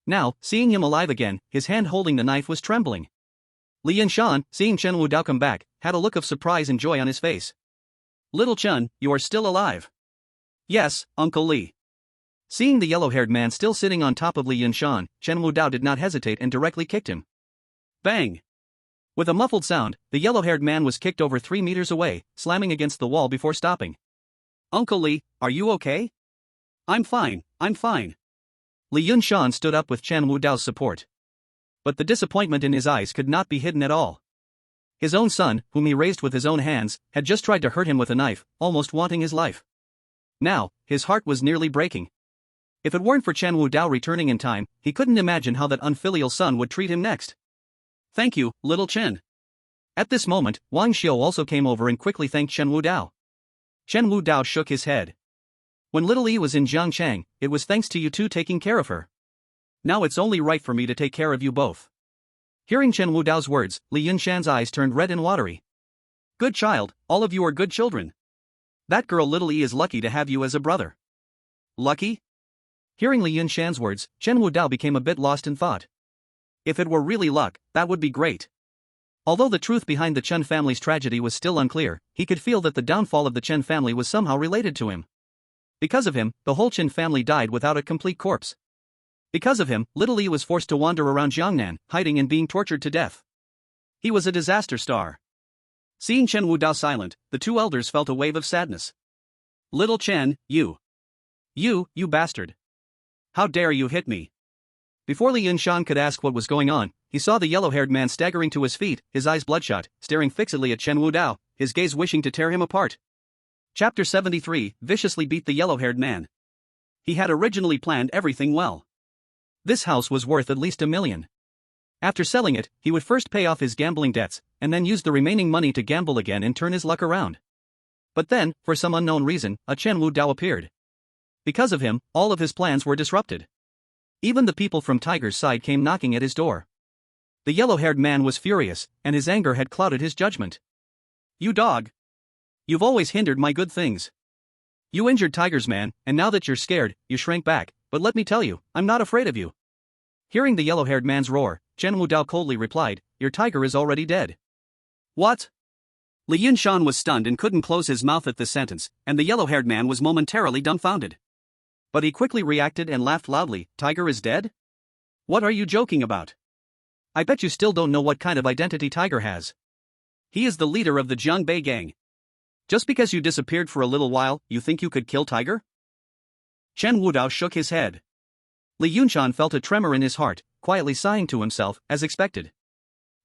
Now, seeing him alive again, his hand holding the knife was trembling. Li Yunshan, seeing Chen Wudao come back, had a look of surprise and joy on his face. Little Chen, you are still alive. Yes, Uncle Li. Seeing the yellow-haired man still sitting on top of Li Yunshan, Chen Wudao did not hesitate and directly kicked him. Bang! With a muffled sound, the yellow-haired man was kicked over 3 meters away, slamming against the wall before stopping. Uncle Li, are you okay? I'm fine, I'm fine. Li Yunshan stood up with Chen Wudao's support. But the disappointment in his eyes could not be hidden at all. His own son, whom he raised with his own hands, had just tried to hurt him with a knife, almost wanting his life. Now, his heart was nearly breaking. If it weren't for Chen Wudao returning in time, he couldn't imagine how that unfilial son would treat him next. Thank you, little Chen. At this moment, Wang Xiu also came over and quickly thanked Chen Wudao. Chen Wudao shook his head. When little Yi was in Jiangcheng, it was thanks to you two taking care of her. Now it's only right for me to take care of you both. Hearing Chen Wudao's words, Li Yunshan's eyes turned red and watery. Good child, all of you are good children. That girl little Yi is lucky to have you as a brother. Lucky? Hearing Li Yunshan's words, Chen Wudao became a bit lost in thought. If it were really luck, that would be great. Although the truth behind the Chen family's tragedy was still unclear, he could feel that the downfall of the Chen family was somehow related to him. Because of him, the whole Chen family died without a complete corpse. Because of him, little Li was forced to wander around Jiangnan, hiding and being tortured to death. He was a disaster star. Seeing Chen Wudao silent, the two elders felt a wave of sadness. Little Chen, you bastard. How dare you hit me? Before Li Yunshan could ask what was going on, he saw the yellow-haired man staggering to his feet, his eyes bloodshot, staring fixedly at Chen Wudao, his gaze wishing to tear him apart. Chapter 73, viciously beat the yellow-haired man. He had originally planned everything well. This house was worth at least $1 million. After selling it, he would first pay off his gambling debts, and then use the remaining money to gamble again and turn his luck around. But then, for some unknown reason, a Chen Wudao appeared. Because of him, all of his plans were disrupted. Even the people from Tiger's side came knocking at his door. The yellow-haired man was furious, and his anger had clouded his judgment. You dog! You've always hindered my good things. You injured Tiger's man, and now that you're scared, you shrank back, but let me tell you, I'm not afraid of you. Hearing the yellow-haired man's roar, Chen Wudao coldly replied, your tiger is already dead. What? Li Yunshan was stunned and couldn't close his mouth at this sentence, and the yellow-haired man was momentarily dumbfounded. But he quickly reacted and laughed loudly, Tiger is dead? What are you joking about? I bet you still don't know what kind of identity Tiger has. He is the leader of the Jiangbei gang. Just because you disappeared for a little while, you think you could kill Tiger? Chen Wudao shook his head. Li Yunshan felt a tremor in his heart, quietly sighing to himself, as expected.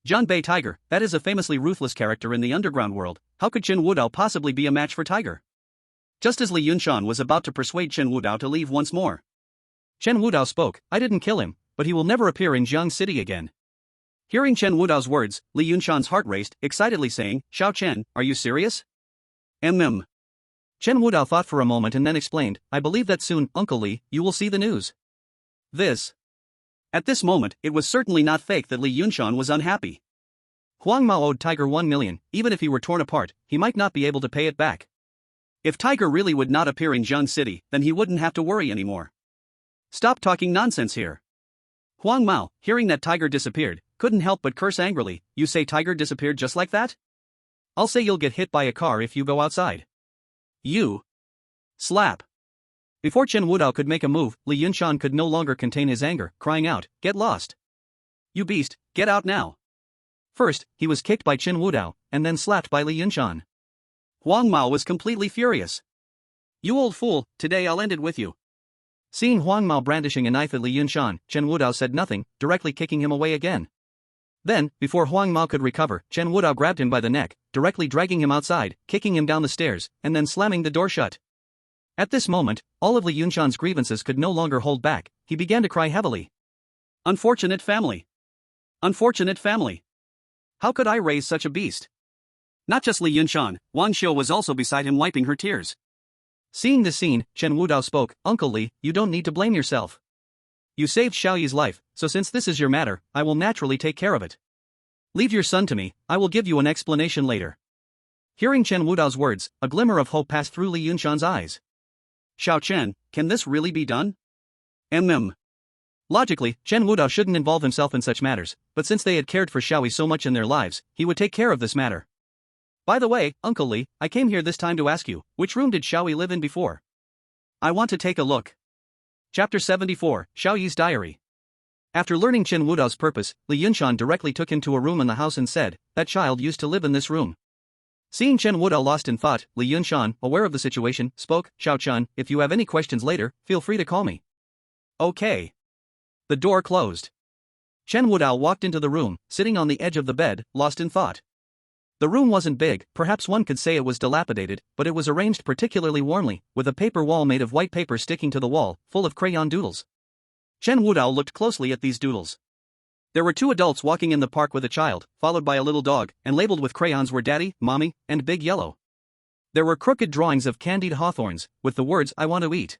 Jiangbei Tiger, that is a famously ruthless character in the underground world, how could Chen Wudao possibly be a match for Tiger? Just as Li Yunshan was about to persuade Chen Wudao to leave once more, Chen Wudao spoke, I didn't kill him, but he will never appear in Jiang City again. Hearing Chen Wudao's words, Li Yunshan's heart raced, excitedly saying, Xiao Chen, are you serious? Chen Wudao thought for a moment and then explained, I believe that soon, Uncle Li, you will see the news. This. At this moment, it was certainly not fake that Li Yunshan was unhappy. Huang Mao owed Tiger 1 million, even if he were torn apart, he might not be able to pay it back. If Tiger really would not appear in Jian City, then he wouldn't have to worry anymore. Stop talking nonsense here. Huang Mao, hearing that Tiger disappeared, couldn't help but curse angrily, you say Tiger disappeared just like that? I'll say you'll get hit by a car if you go outside. You. Slap. Before Chen Wudao could make a move, Li Yunshan could no longer contain his anger, crying out, get lost. You beast, get out now. First, he was kicked by Chen Wudao, and then slapped by Li Yunshan. Huang Mao was completely furious. You old fool, today I'll end it with you. Seeing Huang Mao brandishing a knife at Li Yunshan, Chen Wudao said nothing, directly kicking him away again. Then, before Huang Mao could recover, Chen Wudao grabbed him by the neck, directly dragging him outside, kicking him down the stairs, and then slamming the door shut. At this moment, all of Li Yunshan's grievances could no longer hold back, he began to cry heavily. Unfortunate family. Unfortunate family. How could I raise such a beast? Not just Li Yunshan, Wang Xiu was also beside him wiping her tears. Seeing the scene, Chen Wudao spoke, Uncle Li, you don't need to blame yourself. You saved Xiaoyi's life, so since this is your matter, I will naturally take care of it. Leave your son to me, I will give you an explanation later. Hearing Chen Wudao's words, a glimmer of hope passed through Li Yunshan's eyes. Xiao Chen, can this really be done? Logically, Chen Wudao shouldn't involve himself in such matters, but since they had cared for Xiaoyi so much in their lives, he would take care of this matter. By the way, Uncle Li, I came here this time to ask you, which room did Xiaoyi live in before? I want to take a look. Chapter 74, Xiaoyi's Diary. After learning Chen Wudao's purpose, Li Yunshan directly took him to a room in the house and said, that child used to live in this room. Seeing Chen Wudao lost in thought, Li Yunshan, aware of the situation, spoke, Xiao Chen, if you have any questions later, feel free to call me. Okay. The door closed. Chen Wudao walked into the room, sitting on the edge of the bed, lost in thought. The room wasn't big, perhaps one could say it was dilapidated, but it was arranged particularly warmly, with a paper wall made of white paper sticking to the wall, full of crayon doodles. Chen Wudao looked closely at these doodles. There were two adults walking in the park with a child, followed by a little dog, and labeled with crayons were Daddy, Mommy, and Big Yellow. There were crooked drawings of candied hawthorns, with the words I want to eat.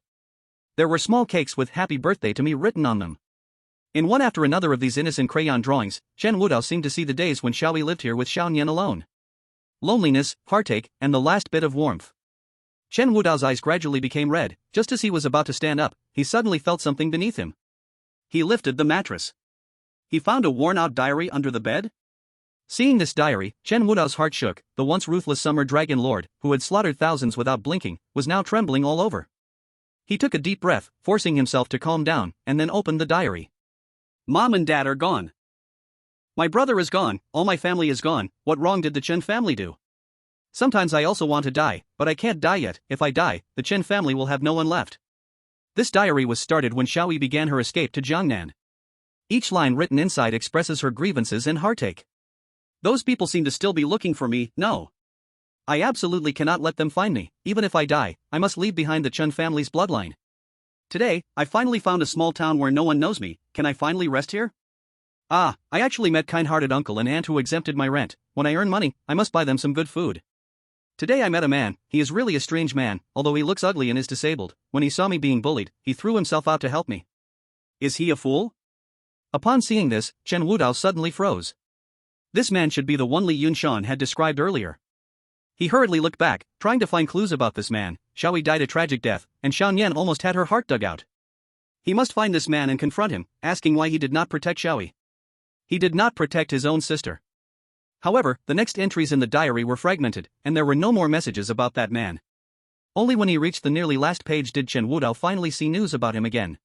There were small cakes with Happy Birthday to me written on them. In one after another of these innocent crayon drawings, Chen Wudao seemed to see the days when Xiaoyi lived here with Xiao Nian alone. Loneliness, heartache, and the last bit of warmth. Chen Wudao's eyes gradually became red. Just as he was about to stand up, he suddenly felt something beneath him. He lifted the mattress. He found a worn-out diary under the bed? Seeing this diary, Chen Wudao's heart shook. The once ruthless summer dragon lord, who had slaughtered thousands without blinking, was now trembling all over. He took a deep breath, forcing himself to calm down, and then opened the diary. Mom and Dad are gone. My brother is gone, all my family is gone. What wrong did the Chen family do? Sometimes I also want to die, but I can't die yet. If I die, the Chen family will have no one left. This diary was started when Xiaoyi began her escape to Jiangnan. Each line written inside expresses her grievances and heartache. Those people seem to still be looking for me, no. I absolutely cannot let them find me. Even if I die, I must leave behind the Chen family's bloodline. Today, I finally found a small town where no one knows me. Can I finally rest here? I actually met kind-hearted uncle and aunt who exempted my rent. When I earn money, I must buy them some good food. Today I met a man. He is really a strange man, although he looks ugly and is disabled. When he saw me being bullied, he threw himself out to help me. Is he a fool? Upon seeing this, Chen Wudao suddenly froze. This man should be the one Li Yunshan had described earlier. He hurriedly looked back, trying to find clues about this man. Xiaoyi died a tragic death, and Xiao Nian almost had her heart dug out. He must find this man and confront him, asking why he did not protect Xiaoyi. He did not protect his own sister. However, the next entries in the diary were fragmented, and there were no more messages about that man. Only when he reached the nearly last page did Chen Wudao finally see news about him again.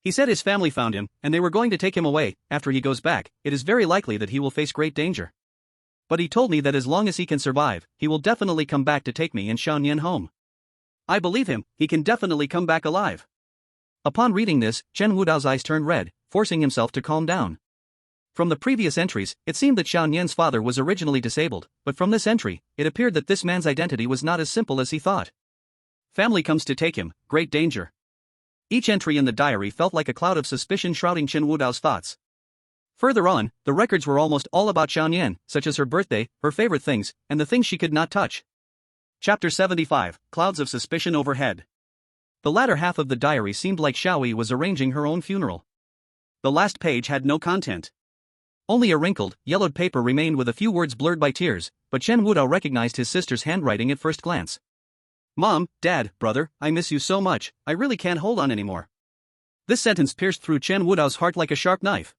He said his family found him, and they were going to take him away. After he goes back, it is very likely that he will face great danger. But he told me that as long as he can survive, he will definitely come back to take me and Xiao Nian home. I believe him, he can definitely come back alive. Upon reading this, Chen Wudao's eyes turned red, forcing himself to calm down. From the previous entries, it seemed that Xiao Nian's father was originally disabled, but from this entry, it appeared that this man's identity was not as simple as he thought. Family comes to take him, great danger. Each entry in the diary felt like a cloud of suspicion shrouding Chen Wudao's thoughts. Further on, the records were almost all about Xiao Nian, such as her birthday, her favorite things, and the things she could not touch. Chapter 75, Clouds of Suspicion Overhead. The latter half of the diary seemed like Xiaoyi was arranging her own funeral. The last page had no content. Only a wrinkled, yellowed paper remained with a few words blurred by tears, but Chen Wudao recognized his sister's handwriting at first glance. Mom, Dad, brother, I miss you so much, I really can't hold on anymore. This sentence pierced through Chen Wudao's heart like a sharp knife.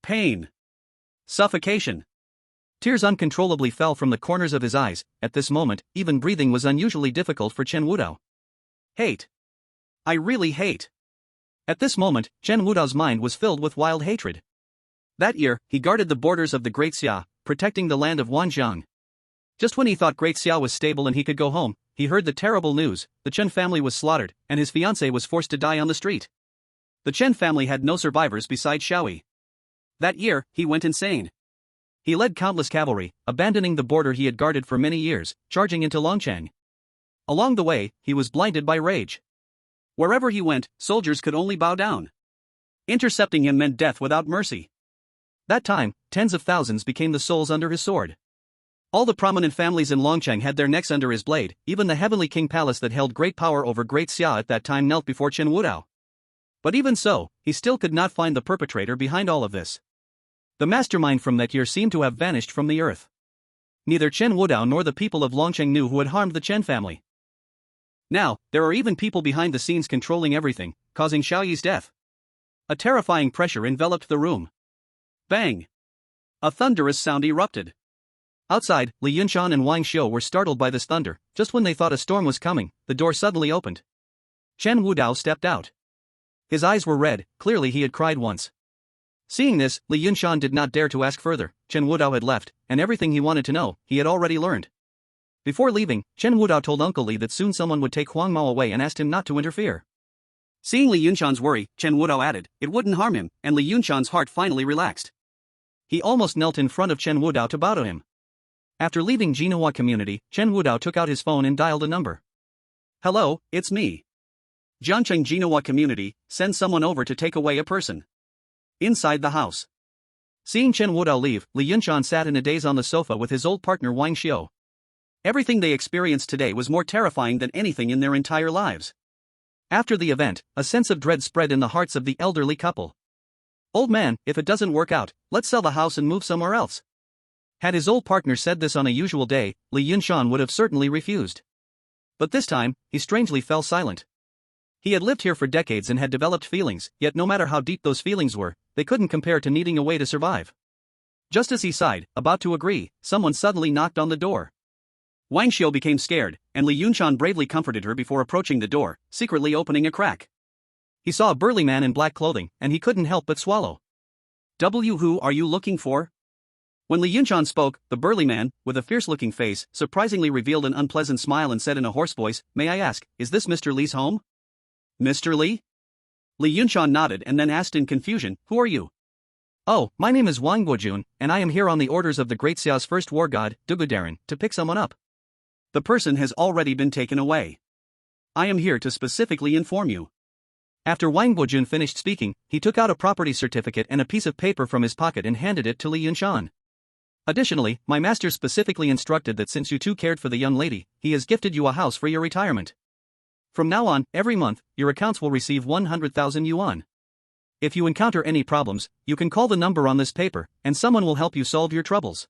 Pain. Suffocation. Tears uncontrollably fell from the corners of his eyes. At this moment, even breathing was unusually difficult for Chen Wudao. Hate. I really hate. At this moment, Chen Wudao's mind was filled with wild hatred. That year, he guarded the borders of the Great Xia, protecting the land of Wanjiang. Just when he thought Great Xia was stable and he could go home, he heard the terrible news: the Chen family was slaughtered, and his fiancée was forced to die on the street. The Chen family had no survivors besides Xiaoyi. That year, he went insane. He led countless cavalry, abandoning the border he had guarded for many years, charging into Longcheng. Along the way, he was blinded by rage. Wherever he went, soldiers could only bow down. Intercepting him meant death without mercy. That time, tens of thousands became the souls under his sword. All the prominent families in Longcheng had their necks under his blade. Even the Heavenly King Palace that held great power over Great Xia at that time knelt before Chen Wudao. But even so, he still could not find the perpetrator behind all of this. The mastermind from that year seemed to have vanished from the earth. Neither Chen Wudao nor the people of Longcheng knew who had harmed the Chen family. Now, there are even people behind the scenes controlling everything, causing Xiaoyi's death. A terrifying pressure enveloped the room. Bang! A thunderous sound erupted. Outside, Li Yunshan and Wang Xiu were startled by this thunder. Just when they thought a storm was coming, the door suddenly opened. Chen Wudao stepped out. His eyes were red, clearly he had cried once. Seeing this, Li Yunshan did not dare to ask further. Chen Wudao had left, and everything he wanted to know, he had already learned. Before leaving, Chen Wudao told Uncle Li that soon someone would take Huang Mao away and asked him not to interfere. Seeing Li Yunshan's worry, Chen Wudao added, it wouldn't harm him, and Li Yunshan's heart finally relaxed. He almost knelt in front of Chen Wudao to bow to him. After leaving Jinhua community, Chen Wudao took out his phone and dialed a number. Hello, it's me. Jiangcheng Jinhua community, send someone over to take away a person. Inside the house. Seeing Chen Wudao leave, Li Yunshan sat in a daze on the sofa with his old partner Wang Xiu. Everything they experienced today was more terrifying than anything in their entire lives. After the event, a sense of dread spread in the hearts of the elderly couple. Old man, if it doesn't work out, let's sell the house and move somewhere else. Had his old partner said this on a usual day, Li Yunshan would have certainly refused. But this time, he strangely fell silent. He had lived here for decades and had developed feelings, yet no matter how deep those feelings were, they couldn't compare to needing a way to survive. Just as he sighed, about to agree, someone suddenly knocked on the door. Wang Xiu became scared, and Li Yunshan bravely comforted her before approaching the door, secretly opening a crack. He saw a burly man in black clothing, and he couldn't help but swallow. Who are you looking for? When Li Yunshan spoke, the burly man, with a fierce-looking face, surprisingly revealed an unpleasant smile and said in a hoarse voice, May I ask, is this Mr. Li's home? Mr. Li? Li Yunshan nodded and then asked in confusion, who are you? Oh, my name is Wang Guojun, and I am here on the orders of the Great Xiao's first war god, Dugudarin, to pick someone up. The person has already been taken away. I am here to specifically inform you. After Wang Guojun finished speaking, he took out a property certificate and a piece of paper from his pocket and handed it to Li Yunshan. Additionally, my master specifically instructed that since you two cared for the young lady, he has gifted you a house for your retirement. From now on, every month, your accounts will receive 100,000 yuan. If you encounter any problems, you can call the number on this paper, and someone will help you solve your troubles.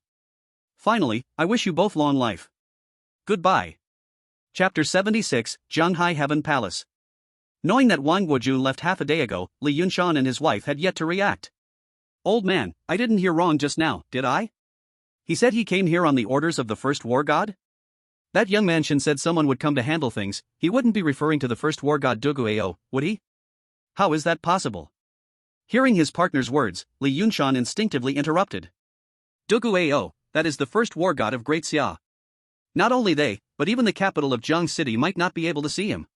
Finally, I wish you both long life. Goodbye. Chapter 76, Zhanghai Heaven Palace. Knowing that Wang Guojun left half a day ago, Li Yunshan and his wife had yet to react. Old man, I didn't hear wrong just now, did I? He said he came here on the orders of the first war god? That young man Shin said someone would come to handle things. He wouldn't be referring to the first war god Duguao, would he? How is that possible? Hearing his partner's words, Li Yunshan instinctively interrupted. Duguao, that is the first war god of Great Xia. Not only they, but even the capital of Jiang City might not be able to see him.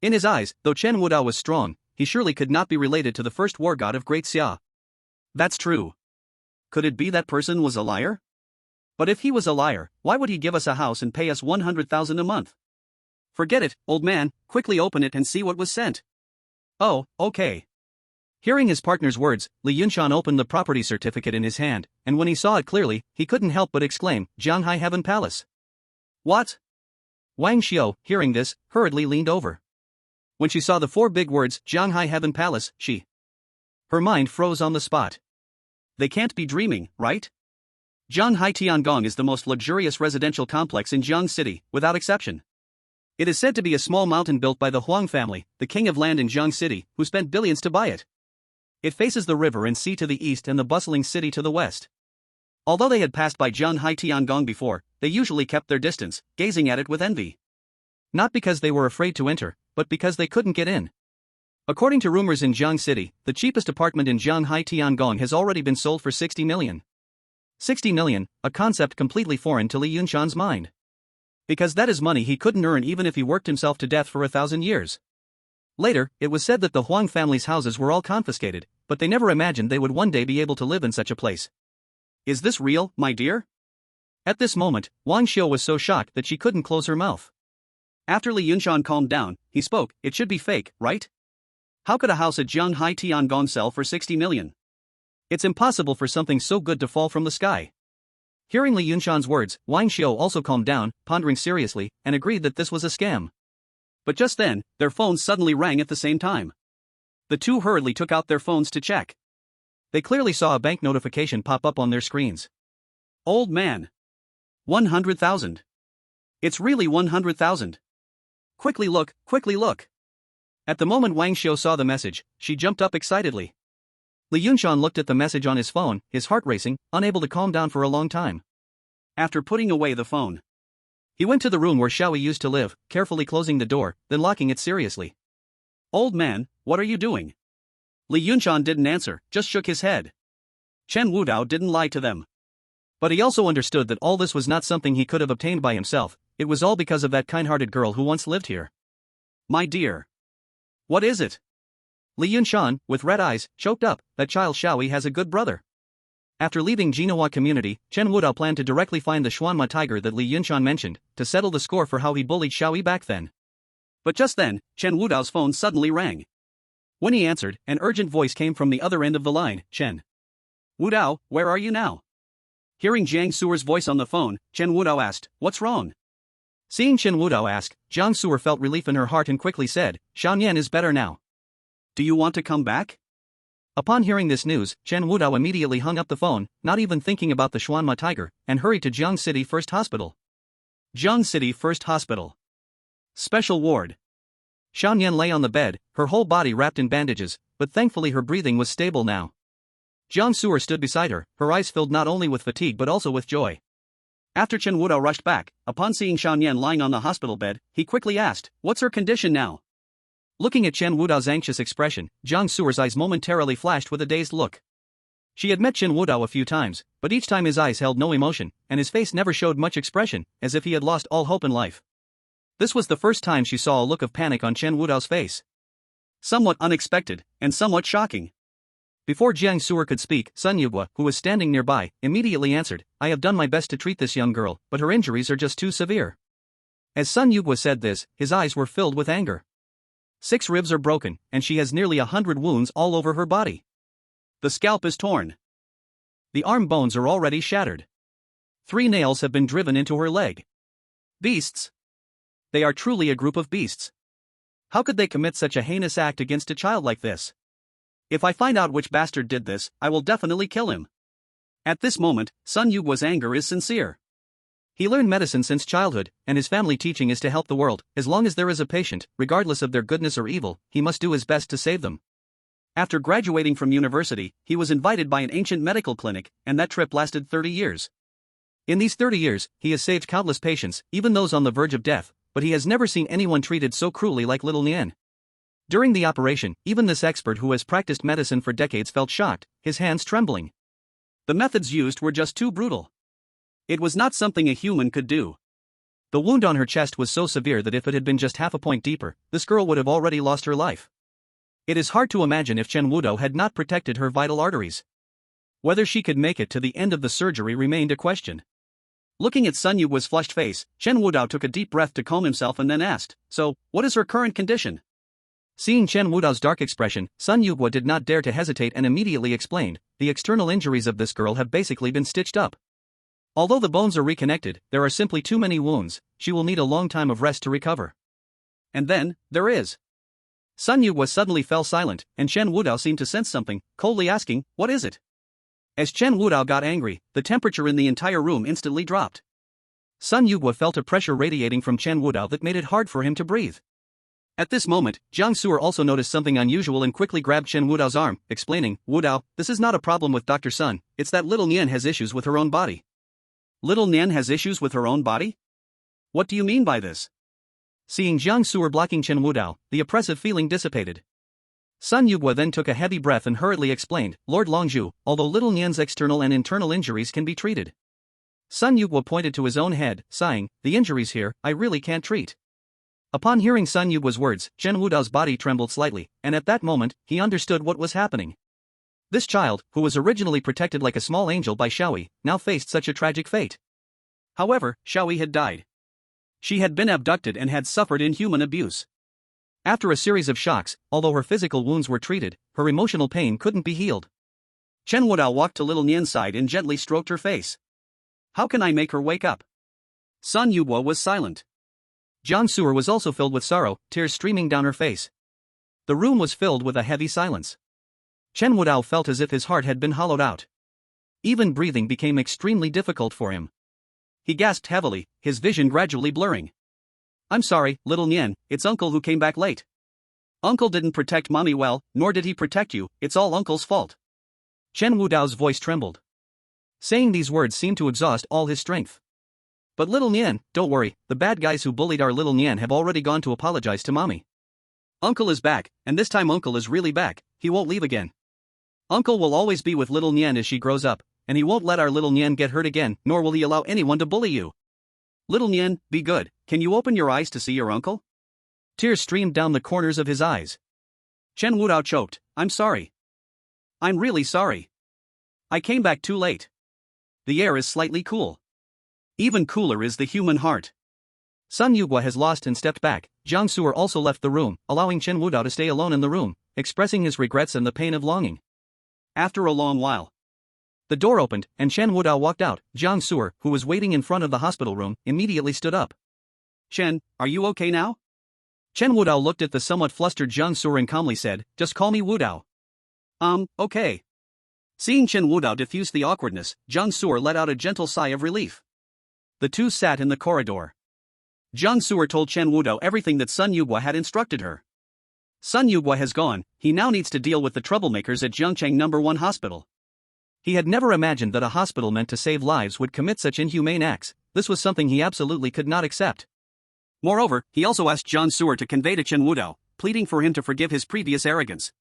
In his eyes, though Chen Wudao was strong, he surely could not be related to the first war god of Great Xia. That's true. Could it be that person was a liar? But if he was a liar, why would he give us a house and pay us 100,000 a month? Forget it, old man, quickly open it and see what was sent. Oh, okay. Hearing his partner's words, Li Yunshan opened the property certificate in his hand, and when he saw it clearly, he couldn't help but exclaim, Zhanghai Heaven Palace. What? Wang Xiao, hearing this, hurriedly leaned over. When she saw the 4 big words, Zhanghai Heaven Palace, her mind froze on the spot. They can't be dreaming, right? Zhanghai Tiangong is the most luxurious residential complex in Jiang City, without exception. It is said to be a small mountain built by the Huang family, the king of land in Jiang City, who spent billions to buy it. It faces the river and sea to the east and the bustling city to the west. Although they had passed by Zhanghai Tiangong before, they usually kept their distance, gazing at it with envy. Not because they were afraid to enter, but because they couldn't get in. According to rumors in Jiang City, the cheapest apartment in Zhanghai Tiangong has already been sold for 60 million. 60 million, a concept completely foreign to Li Yunshan's mind. Because that is money he couldn't earn even if he worked himself to death for 1,000 years. Later, it was said that the Huang family's houses were all confiscated, but they never imagined they would one day be able to live in such a place. Is this real, my dear? At this moment, Wang Xiao was so shocked that she couldn't close her mouth. After Li Yunshan calmed down, he spoke, it should be fake, right? How could a house at Zhanghai Tiangong sell for 60 million? It's impossible for something so good to fall from the sky. Hearing Li Yunshan's words, Wang Xiao also calmed down, pondering seriously, and agreed that this was a scam. But just then, their phones suddenly rang at the same time. The two hurriedly took out their phones to check. They clearly saw a bank notification pop up on their screens. Old man. 100,000. It's really 100,000. Quickly look, quickly look. At the moment Wang Xiao saw the message, she jumped up excitedly. Li Yunshan looked at the message on his phone, his heart racing, unable to calm down for a long time. After putting away the phone, he went to the room where Xiaoyi used to live, carefully closing the door, then locking it seriously. Old man, what are you doing? Li Yunshan didn't answer, just shook his head. Chen Wudao didn't lie to them. But he also understood that all this was not something he could have obtained by himself, it was all because of that kind-hearted girl who once lived here. My dear. What is it? Li Yunshan, with red eyes, choked up, that child Xiaoyi has a good brother. After leaving Jinhua community, Chen Wudao planned to directly find the Xuanma tiger that Li Yunshan mentioned, to settle the score for how he bullied Xiaoyi back then. But just then, Chen Wudao's phone suddenly rang. When he answered, an urgent voice came from the other end of the line, Chen Wudao, where are you now? Hearing Jiang Suer's voice on the phone, Chen Wudao asked, what's wrong? Seeing Chen Wudao ask, Jiang Suer felt relief in her heart and quickly said, Xiaoyan is better now. Do you want to come back? Upon hearing this news, Chen Wudao immediately hung up the phone, not even thinking about the Xuanma tiger, and hurried to Jiang City First Hospital. Jiang City First Hospital. Special ward. Xiaoyan lay on the bed, her whole body wrapped in bandages, but thankfully her breathing was stable now. Jiang Suer stood beside her, her eyes filled not only with fatigue but also with joy. After Chen Wudao rushed back, upon seeing Xiaoyan lying on the hospital bed, he quickly asked, what's her condition now? Looking at Chen Wudao's anxious expression, Jiang Suer's eyes momentarily flashed with a dazed look. She had met Chen Wudao a few times, but each time his eyes held no emotion, and his face never showed much expression, as if he had lost all hope in life. This was the first time she saw a look of panic on Chen Wudao's face. Somewhat unexpected, and somewhat shocking. Before Jiang Suer could speak, Sun Yugua, who was standing nearby, immediately answered, I have done my best to treat this young girl, but her injuries are just too severe. As Sun Yugua said this, his eyes were filled with anger. 6 ribs are broken, and she has nearly 100 wounds all over her body. The scalp is torn. The arm bones are already shattered. 3 nails have been driven into her leg. Beasts. They are truly a group of beasts. How could they commit such a heinous act against a child like this? If I find out which bastard did this, I will definitely kill him. At this moment, Sun Yugua's anger is sincere. He learned medicine since childhood, and his family teaching is to help the world. As long as there is a patient, regardless of their goodness or evil, he must do his best to save them. After graduating from university, he was invited by an ancient medical clinic, and that trip lasted 30 years. In these 30 years, he has saved countless patients, even those on the verge of death, but he has never seen anyone treated so cruelly like little Nian. During the operation, even this expert who has practiced medicine for decades felt shocked, his hands trembling. The methods used were just too brutal. It was not something a human could do. The wound on her chest was so severe that if it had been just half a point deeper, this girl would have already lost her life. It is hard to imagine if Chen Wudao had not protected her vital arteries. Whether she could make it to the end of the surgery remained a question. Looking at Sun Yugua's flushed face, Chen Wudao took a deep breath to calm himself and then asked, so, what is her current condition? Seeing Chen Wudao's dark expression, Sun Yugua did not dare to hesitate and immediately explained, the external injuries of this girl have basically been stitched up. Although the bones are reconnected, there are simply too many wounds, she will need a long time of rest to recover. And then, there is. Sun Yugwa suddenly fell silent, and Chen Wudao seemed to sense something, coldly asking, "What is it?" As Chen Wudao got angry, the temperature in the entire room instantly dropped. Sun Yugwa felt a pressure radiating from Chen Wudao that made it hard for him to breathe. At this moment, Jiang Su'er also noticed something unusual and quickly grabbed Chen Wudao's arm, explaining, "Wudao, this is not a problem with Dr. Sun, it's that little Nian has issues with her own body." Little Nian has issues with her own body? What do you mean by this? Seeing Jiang Su'er blocking Chen Wudao, the oppressive feeling dissipated. Sun Yugwa then took a heavy breath and hurriedly explained, "Lord Longzhu, although little Nian's external and internal injuries can be treated." Sun Yugwa pointed to his own head, sighing, "The injuries here, I really can't treat." Upon hearing Sun Yugwa's words, Chen Wudao's body trembled slightly, and at that moment, he understood what was happening. This child, who was originally protected like a small angel by Xiaoyi, now faced such a tragic fate. However, Xiaoyi had died. She had been abducted and had suffered inhuman abuse. After a series of shocks, although her physical wounds were treated, her emotional pain couldn't be healed. Chen Wudao walked to little Nian's side and gently stroked her face. "How can I make her wake up?" Sun Yugwa was silent. Jiang Su'er was also filled with sorrow, tears streaming down her face. The room was filled with a heavy silence. Chen Wudao felt as if his heart had been hollowed out. Even breathing became extremely difficult for him. He gasped heavily, his vision gradually blurring. "I'm sorry, little Nian, it's Uncle who came back late. Uncle didn't protect Mommy well, nor did he protect you, it's all Uncle's fault." Chen Wudao's voice trembled. Saying these words seemed to exhaust all his strength. "But little Nian, don't worry, the bad guys who bullied our little Nian have already gone to apologize to Mommy. Uncle is back, and this time Uncle is really back, he won't leave again. Uncle will always be with little Nian as she grows up, and he won't let our little Nian get hurt again, nor will he allow anyone to bully you. Little Nian, be good, can you open your eyes to see your uncle?" Tears streamed down the corners of his eyes. Chen Wudao choked, "I'm sorry. I'm really sorry. I came back too late. The air is slightly cool. Even cooler is the human heart." Sun Yugwa has lost and stepped back. Jiang Su'er also left the room, allowing Chen Wudao to stay alone in the room, expressing his regrets and the pain of longing. After a long while, the door opened, and Chen Wudao walked out. Jiang Su'er, who was waiting in front of the hospital room, immediately stood up. "Chen, are you okay now?" Chen Wudao looked at the somewhat flustered Jiang Su'er and calmly said, "Just call me Wudao." Okay." Seeing Chen Wudao diffuse the awkwardness, Jiang Su'er let out a gentle sigh of relief. The two sat in the corridor. Jiang Su'er told Chen Wudao everything that Sun Yugwa had instructed her. Sun Yugwa has gone, he now needs to deal with the troublemakers at Jiangcheng No. 1 Hospital. He had never imagined that a hospital meant to save lives would commit such inhumane acts. This was something he absolutely could not accept. Moreover, he also asked Jiang Su'er to convey to Chen Wudao, pleading for him to forgive his previous arrogance.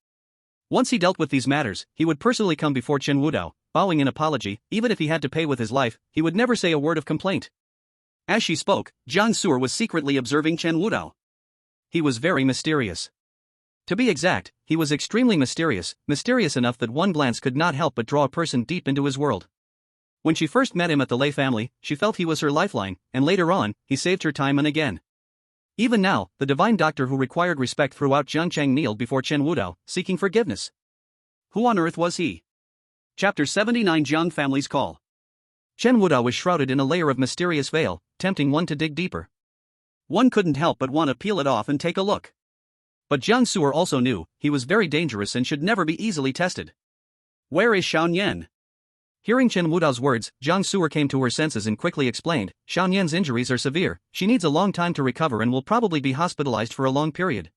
Once he dealt with these matters, he would personally come before Chen Wudao, bowing in apology. Even if he had to pay with his life, he would never say a word of complaint. As she spoke, Jiang Su'er was secretly observing Chen Wudao. He was very mysterious. To be exact, he was extremely mysterious enough that one glance could not help but draw a person deep into his world. When she first met him at the Lei family, she felt he was her lifeline, and later on, he saved her time and again. Even now, the divine doctor who required respect throughout Jiangcheng kneeled before Chen Wudao, seeking forgiveness. Who on earth was he? Chapter 79 Jiang Family's Call. Chen Wudao was shrouded in a layer of mysterious veil, tempting one to dig deeper. One couldn't help but want to peel it off and take a look. But Jiang Su'er also knew, he was very dangerous and should never be easily tested. "Where is Xiao Nian?" Hearing Chen Wudao's words, Jiang Su'er came to her senses and quickly explained, "Xiao Nian's injuries are severe, she needs a long time to recover and will probably be hospitalized for a long period.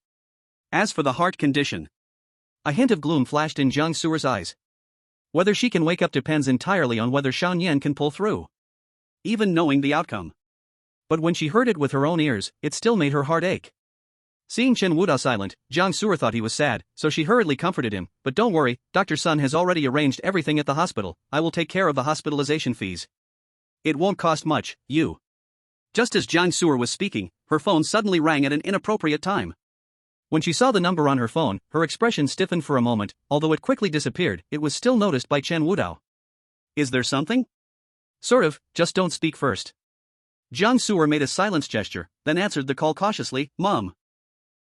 As for the heart condition..." A hint of gloom flashed in Jiang Su'er's eyes. Whether she can wake up depends entirely on whether Xiao Nian can pull through. Even knowing the outcome. But when she heard it with her own ears, it still made her heart ache. Seeing Chen Wudao silent, Jiang Su'er thought he was sad, so she hurriedly comforted him, "But don't worry, Dr. Sun has already arranged everything at the hospital, I will take care of the hospitalization fees. It won't cost much, you." Just as Jiang Su'er was speaking, her phone suddenly rang at an inappropriate time. When she saw the number on her phone, her expression stiffened for a moment, although it quickly disappeared, it was still noticed by Chen Wudao. "Is there something?" "Sort of, just don't speak first." Jiang Su'er made a silence gesture, then answered the call cautiously, "Mom."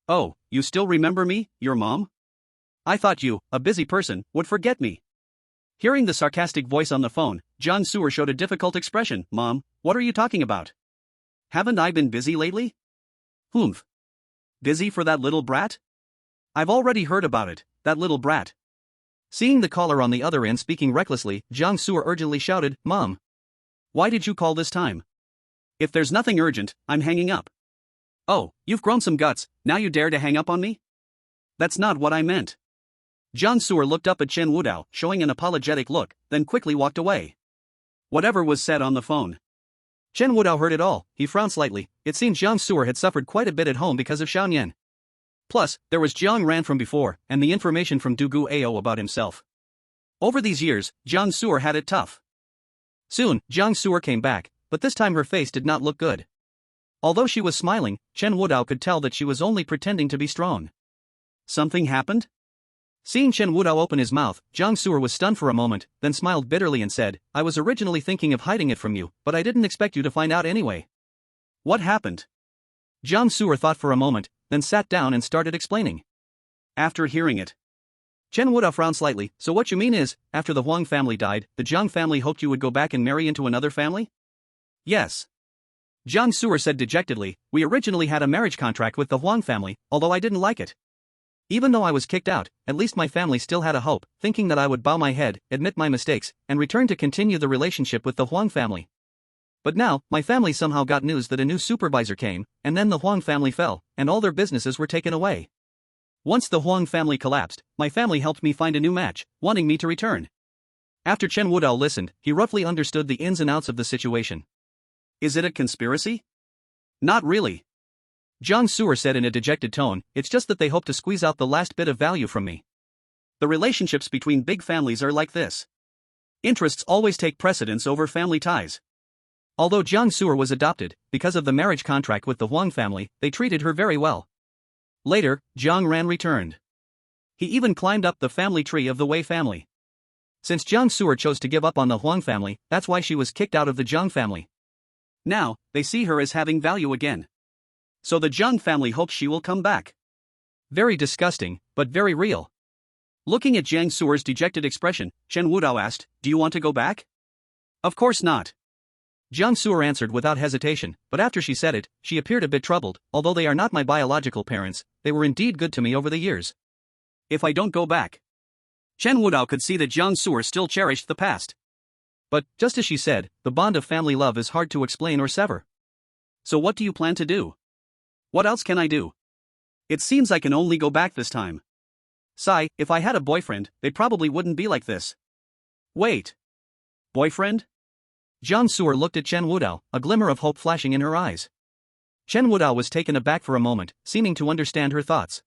"Oh, you still remember me, your mom? I thought you, a busy person, would forget me." Hearing the sarcastic voice on the phone, John Sewer showed a difficult expression. Mom, what are you talking about? Haven't I been busy lately? Humph. Busy for that little brat? I've already heard about it, that little brat. Seeing the caller on the other end speaking recklessly, John Sewer urgently shouted, Mom. Why did you call this time? If there's nothing urgent, I'm hanging up. Oh, you've grown some guts, now you dare to hang up on me? That's not what I meant. John Sewer looked up at Chen Wudao, showing an apologetic look, then quickly walked away. Whatever was said on the phone. Chen Wudao heard it all. He frowned slightly. It seemed John Sewer had suffered quite a bit at home because of Xiaoyan. Plus, there was Jiang Ran from before, and the information from Dugu Ao about himself. Over these years, John Sewer had it tough. Soon, Jiang Sewer came back, but this time her face did not look good. Although she was smiling, Chen Wudao could tell that she was only pretending to be strong. Something happened? Seeing Chen Wudao open his mouth, Jiang Sewer was stunned for a moment, then smiled bitterly and said, I was originally thinking of hiding it from you, but I didn't expect you to find out anyway. What happened? Jiang Sewer thought for a moment, then sat down and started explaining. After hearing it, Chen Wudao frowned slightly. So what you mean is, after the Huang family died, the Jiang family hoped you would go back and marry into another family? Yes. Jiang Sewer said dejectedly, we originally had a marriage contract with the Huang family, although I didn't like it. Even though I was kicked out, at least my family still had a hope, thinking that I would bow my head, admit my mistakes, and return to continue the relationship with the Huang family. But now, my family somehow got news that a new supervisor came, and then the Huang family fell, and all their businesses were taken away. Once the Huang family collapsed, my family helped me find a new match, wanting me to return. After Chen Wudao listened, he roughly understood the ins and outs of the situation. Is it a conspiracy? Not really. Jiang Sewer said in a dejected tone, it's just that they hope to squeeze out the last bit of value from me. The relationships between big families are like this. Interests always take precedence over family ties. Although Jiang Sewer was adopted, because of the marriage contract with the Huang family, they treated her very well. Later, Jiang Ran returned. He even climbed up the family tree of the Wei family. Since Jiang Sewer chose to give up on the Huang family, that's why she was kicked out of the Jiang family. Now, they see her as having value again. So the Jiang family hopes she will come back. Very disgusting, but very real. Looking at Jiang Sewer's dejected expression, Chen Wudao asked, do you want to go back? Of course not. Jiang Sewer answered without hesitation, but after she said it, she appeared a bit troubled. Although they are not my biological parents, they were indeed good to me over the years. If I don't go back. Chen Wudao could see that Jiang Sewer still cherished the past. But, just as she said, the bond of family love is hard to explain or sever. So what do you plan to do? What else can I do? It seems I can only go back this time. Sigh, if I had a boyfriend, they probably wouldn't be like this. Wait. Boyfriend? Jiang Sewer looked at Chen Wudao, a glimmer of hope flashing in her eyes. Chen Wudao was taken aback for a moment, seeming to understand her thoughts.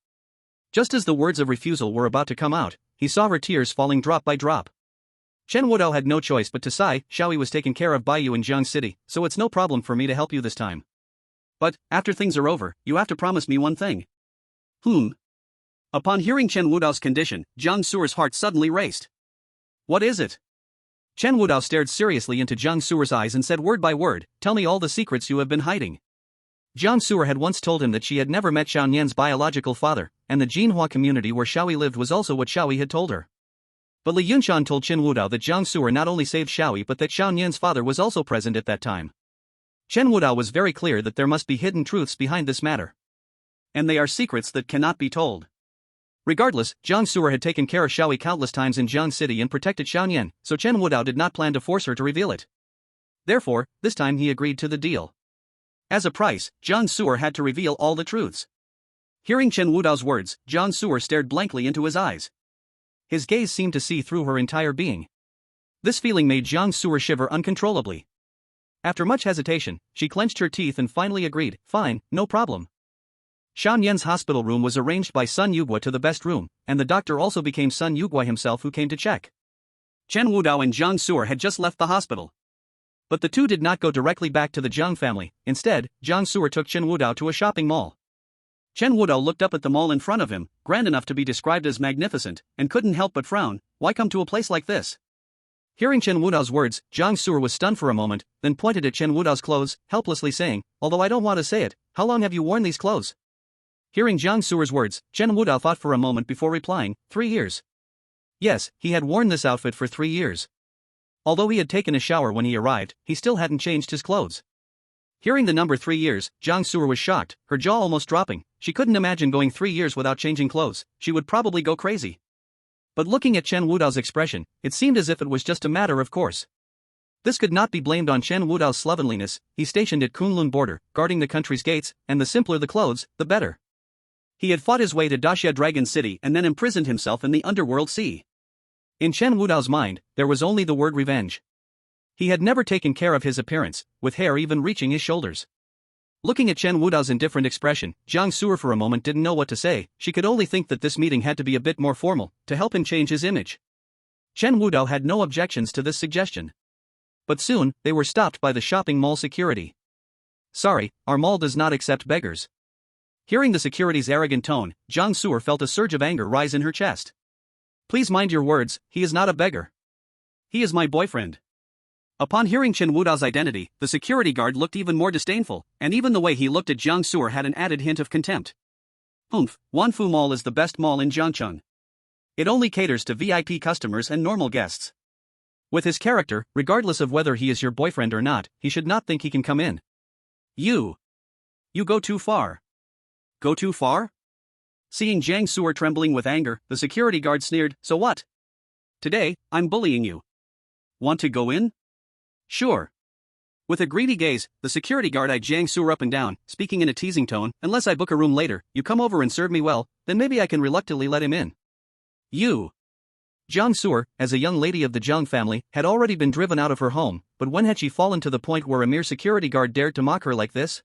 Just as the words of refusal were about to come out, he saw her tears falling drop by drop. Chen Wudao had no choice but to sigh. Xiaoyi was taken care of by you in Jiang City, so it's no problem for me to help you this time. But, after things are over, you have to promise me one thing. Upon hearing Chen Wudao's condition, Jiang Sewer's heart suddenly raced. What is it? Chen Wudao stared seriously into Jiang Sewer's eyes and said word by word, tell me all the secrets you have been hiding. Jiang Sewer had once told him that she had never met Xiaoyan's biological father, and the Jinhua community where Xiaoyi lived was also what Xiaoyi had told her. But Li Yunshan told Chen Wudao that Jiang Sewer not only saved Xiaoyi but that Xiaoyan's father was also present at that time. Chen Wudao was very clear that there must be hidden truths behind this matter. And they are secrets that cannot be told. Regardless, Jiang Sewer had taken care of Xiaoyi countless times in Jiang City and protected Xiaoyan, so Chen Wudao did not plan to force her to reveal it. Therefore, this time he agreed to the deal. As a price, Jiang Sewer had to reveal all the truths. Hearing Chen Wudao's words, Jiang Sewer stared blankly into his eyes. His gaze seemed to see through her entire being. This feeling made Jiang Sewer shiver uncontrollably. After much hesitation, she clenched her teeth and finally agreed, fine, no problem. Xiaoyan's hospital room was arranged by Sun Yugua to the best room, and the doctor also became Sun Yugua himself who came to check. Chen Wudao and Jiang Sewer had just left the hospital. But the two did not go directly back to the Jiang family. Instead, Jiang Sewer took Chen Wudao to a shopping mall. Chen Wudao looked up at the mall in front of him, grand enough to be described as magnificent, and couldn't help but frown. Why come to a place like this? Hearing Chen Wudao's words, Jiang Sewer was stunned for a moment, then pointed at Chen Wudao's clothes, helplessly saying, although I don't want to say it, how long have you worn these clothes? Hearing Jiang Sewer's words, Chen Wudao thought for a moment before replying, 3 years. Yes, he had worn this outfit for 3 years. Although he had taken a shower when he arrived, he still hadn't changed his clothes. Hearing the number 3 years, Jiang Su'er was shocked, her jaw almost dropping. She couldn't imagine going 3 years without changing clothes. She would probably go crazy. But looking at Chen Wudao's expression, it seemed as if it was just a matter of course. This could not be blamed on Chen Wudao's slovenliness. He stationed at Kunlun border, guarding the country's gates, and the simpler the clothes, the better. He had fought his way to Daxia Dragon City and then imprisoned himself in the underworld sea. In Chen Wudao's mind, there was only the word revenge. He had never taken care of his appearance, with hair even reaching his shoulders. Looking at Chen Wudao's indifferent expression, Jiang Su'er for a moment didn't know what to say. She could only think that this meeting had to be a bit more formal, to help him change his image. Chen Wudao had no objections to this suggestion. But soon, they were stopped by the shopping mall security. "Sorry, our mall does not accept beggars." Hearing the security's arrogant tone, Jiang Su'er felt a surge of anger rise in her chest. "Please mind your words, he is not a beggar. He is my boyfriend." Upon hearing Chen Wudao's identity, the security guard looked even more disdainful, and even the way he looked at Jiang Su'er had an added hint of contempt. Wanfu Mall is the best mall in Jiangcheng. It only caters to VIP customers and normal guests. With his character, regardless of whether he is your boyfriend or not, he should not think he can come in. You go too far." "Go too far?" Seeing Jiang Su'er trembling with anger, the security guard sneered, "So what? Today, I'm bullying you. Want to go in?" "Sure." With a greedy gaze, the security guard eyed Jiang Su'er up and down, speaking in a teasing tone, "Unless I book a room later, you come over and serve me well, then maybe I can reluctantly let him in." "You." Jiang Su'er, as a young lady of the Jiang family, had already been driven out of her home, but when had she fallen to the point where a mere security guard dared to mock her like this?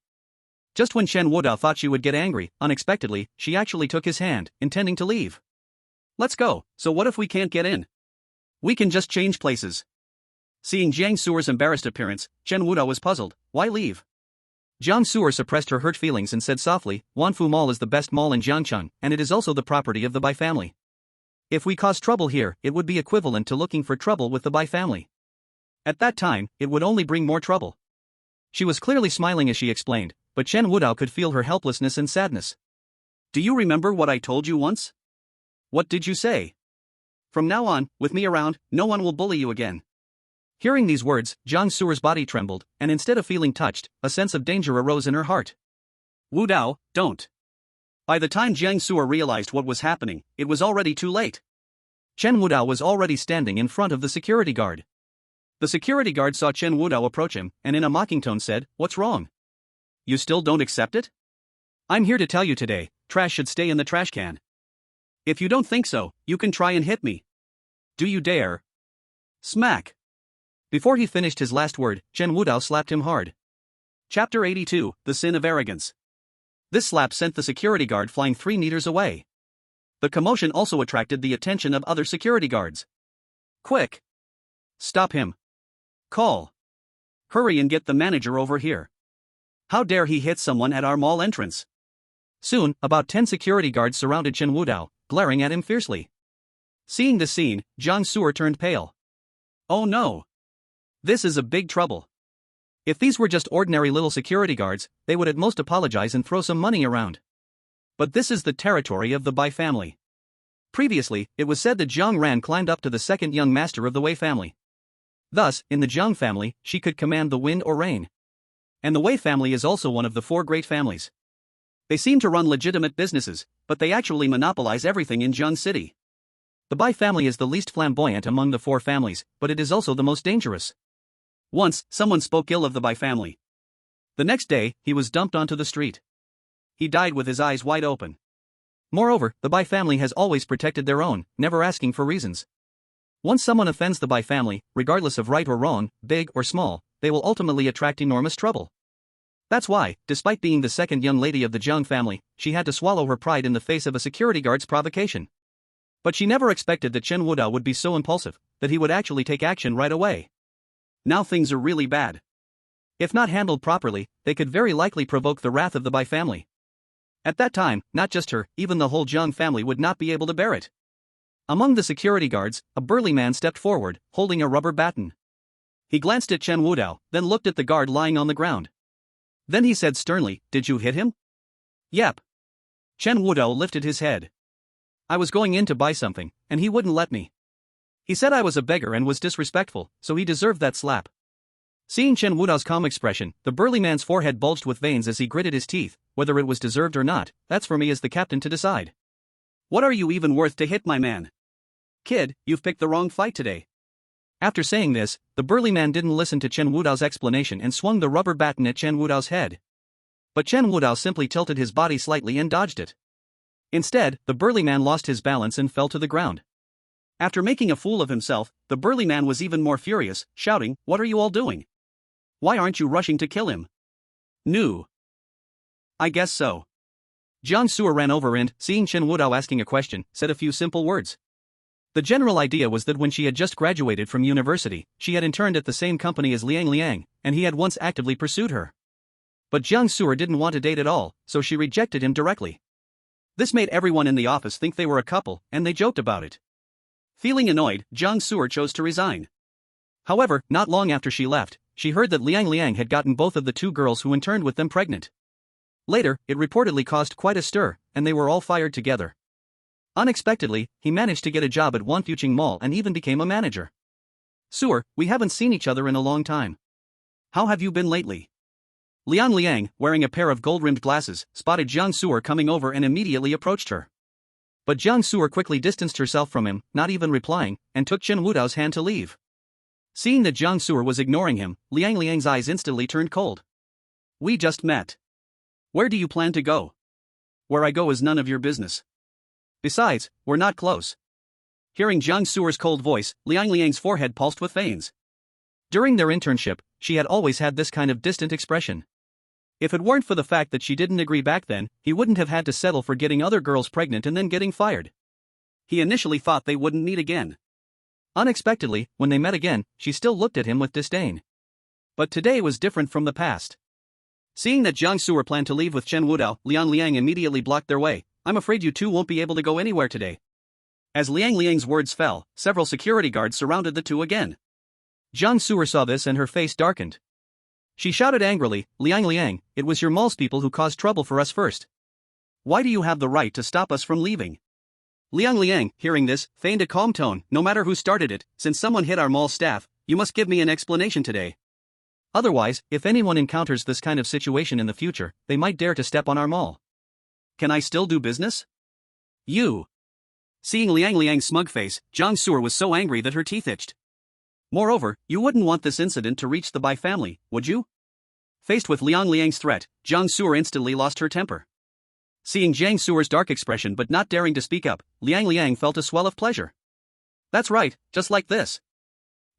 Just when Chen Wudao thought she would get angry, unexpectedly, she actually took his hand, intending to leave. "Let's go, so what if we can't get in? We can just change places." Seeing Jiang Su'er's embarrassed appearance, Chen Wudao was puzzled. Why leave? Jiang Su'er suppressed her hurt feelings and said softly, "Wanfu Mall is the best mall in Jiangcheng, and it is also the property of the Bai family. If we cause trouble here, it would be equivalent to looking for trouble with the Bai family. At that time, it would only bring more trouble." She was clearly smiling as she explained, but Chen Wudao could feel her helplessness and sadness. "Do you remember what I told you once?" "What did you say?" "From now on, with me around, no one will bully you again." Hearing these words, Jiang Su'er's body trembled, and instead of feeling touched, a sense of danger arose in her heart. "Wudao, don't." By the time Jiang Su'er realized what was happening, it was already too late. Chen Wudao was already standing in front of the security guard. The security guard saw Chen Wudao approach him, and in a mocking tone said, "What's wrong? You still don't accept it? I'm here to tell you today, trash should stay in the trash can. If you don't think so, you can try and hit me. Do you dare?" Smack! Before he finished his last word, Chen Wudao slapped him hard. Chapter 82, The Sin of Arrogance. This slap sent the security guard flying 3 meters away. The commotion also attracted the attention of other security guards. "Quick! Stop him! Call! Hurry and get the manager over here. How dare he hit someone at our mall entrance?" Soon, about 10 security guards surrounded Chen Wudao, glaring at him fiercely. Seeing the scene, Jiang Su'er turned pale. "Oh no! This is a big trouble. If these were just ordinary little security guards, they would at most apologize and throw some money around. But this is the territory of the Bai family. Previously, it was said that Jiang Ran climbed up to the second young master of the Wei family. Thus, in the Jiang family, she could command the wind or rain. And the Wei family is also one of the 4 great families. They seem to run legitimate businesses, but they actually monopolize everything in Jiang City. The Bai family is the least flamboyant among the 4 families, but it is also the most dangerous. Once, someone spoke ill of the Bai family. The next day, he was dumped onto the street. He died with his eyes wide open. Moreover, the Bai family has always protected their own, never asking for reasons. Once someone offends the Bai family, regardless of right or wrong, big or small, they will ultimately attract enormous trouble. That's why, despite being the second young lady of the Jiang family, she had to swallow her pride in the face of a security guard's provocation. But she never expected that Chen Wudao would be so impulsive, that he would actually take action right away. Now things are really bad. If not handled properly, they could very likely provoke the wrath of the Bai family. At that time, not just her, even the whole Jiang family would not be able to bear it. Among the security guards, a burly man stepped forward, holding a rubber baton. He glanced at Chen Wudao, then looked at the guard lying on the ground. Then he said sternly, "Did you hit him?" "Yep." Chen Wudao lifted his head. "I was going in to buy something, and he wouldn't let me. He said I was a beggar and was disrespectful, so he deserved that slap. Seeing Chen Wudao's calm expression, the burly man's forehead bulged with veins as he gritted his teeth. Whether it was deserved or not, that's for me as the captain to decide. What are you even worth to hit my man? Kid, you've picked the wrong fight today. After saying this, the burly man didn't listen to Chen Wudao's explanation and swung the rubber baton at Chen Wudao's head. But Chen Wudao simply tilted his body slightly and dodged it. Instead, the burly man lost his balance and fell to the ground. After making a fool of himself, the burly man was even more furious, shouting, "What are you all doing? Why aren't you rushing to kill him?" "No. I guess so." Jiang Su'er ran over and, seeing Chen Wudao asking a question, said a few simple words. The general idea was that when she had just graduated from university, she had interned at the same company as Liang Liang, and he had once actively pursued her. But Jiang Su'er didn't want to date at all, so she rejected him directly. This made everyone in the office think they were a couple, and they joked about it. Feeling annoyed, Jiang Su'er chose to resign. However, not long after she left, she heard that Liang Liang had gotten both of the two girls who interned with them pregnant. Later, it reportedly caused quite a stir, and they were all fired together. Unexpectedly, he managed to get a job at Wanfuching Mall and even became a manager. "Su'er, we haven't seen each other in a long time. How have you been lately?" Liang Liang, wearing a pair of gold-rimmed glasses, spotted Jiang Su'er coming over and immediately approached her. But Jiang Su'er quickly distanced herself from him, not even replying, and took Chen Wudao's hand to leave. Seeing that Jiang Su'er was ignoring him, Liang Liang's eyes instantly turned cold. "We just met. Where do you plan to go?" "Where I go is none of your business. Besides, we're not close." Hearing Jiang Su'er's cold voice, Liang Liang's forehead pulsed with veins. During their internship, she had always had this kind of distant expression. If it weren't for the fact that she didn't agree back then, he wouldn't have had to settle for getting other girls pregnant and then getting fired. He initially thought they wouldn't meet again. Unexpectedly, when they met again, she still looked at him with disdain. But today was different from the past. Seeing that Jiang Su'er planned to leave with Chen Wudao, Liang Liang immediately blocked their way. "I'm afraid you two won't be able to go anywhere today." As Liang Liang's words fell, several security guards surrounded the two again. Jiang Su'er saw this and her face darkened. She shouted angrily, "Liang Liang, it was your mall's people who caused trouble for us first. Why do you have the right to stop us from leaving?" Liang Liang, hearing this, feigned a calm tone. "No matter who started it, since someone hit our mall staff, you must give me an explanation today. Otherwise, if anyone encounters this kind of situation in the future, they might dare to step on our mall. Can I still do business?" "You." Seeing Liang Liang's smug face, Jiang Su'er was so angry that her teeth itched. Moreover, you wouldn't want this incident to reach the Bai family, would you? Faced with Liang Liang's threat, Jiang Su'er instantly lost her temper. Seeing Jiang Su'er's dark expression but not daring to speak up, Liang Liang felt a swell of pleasure. "That's right, just like this.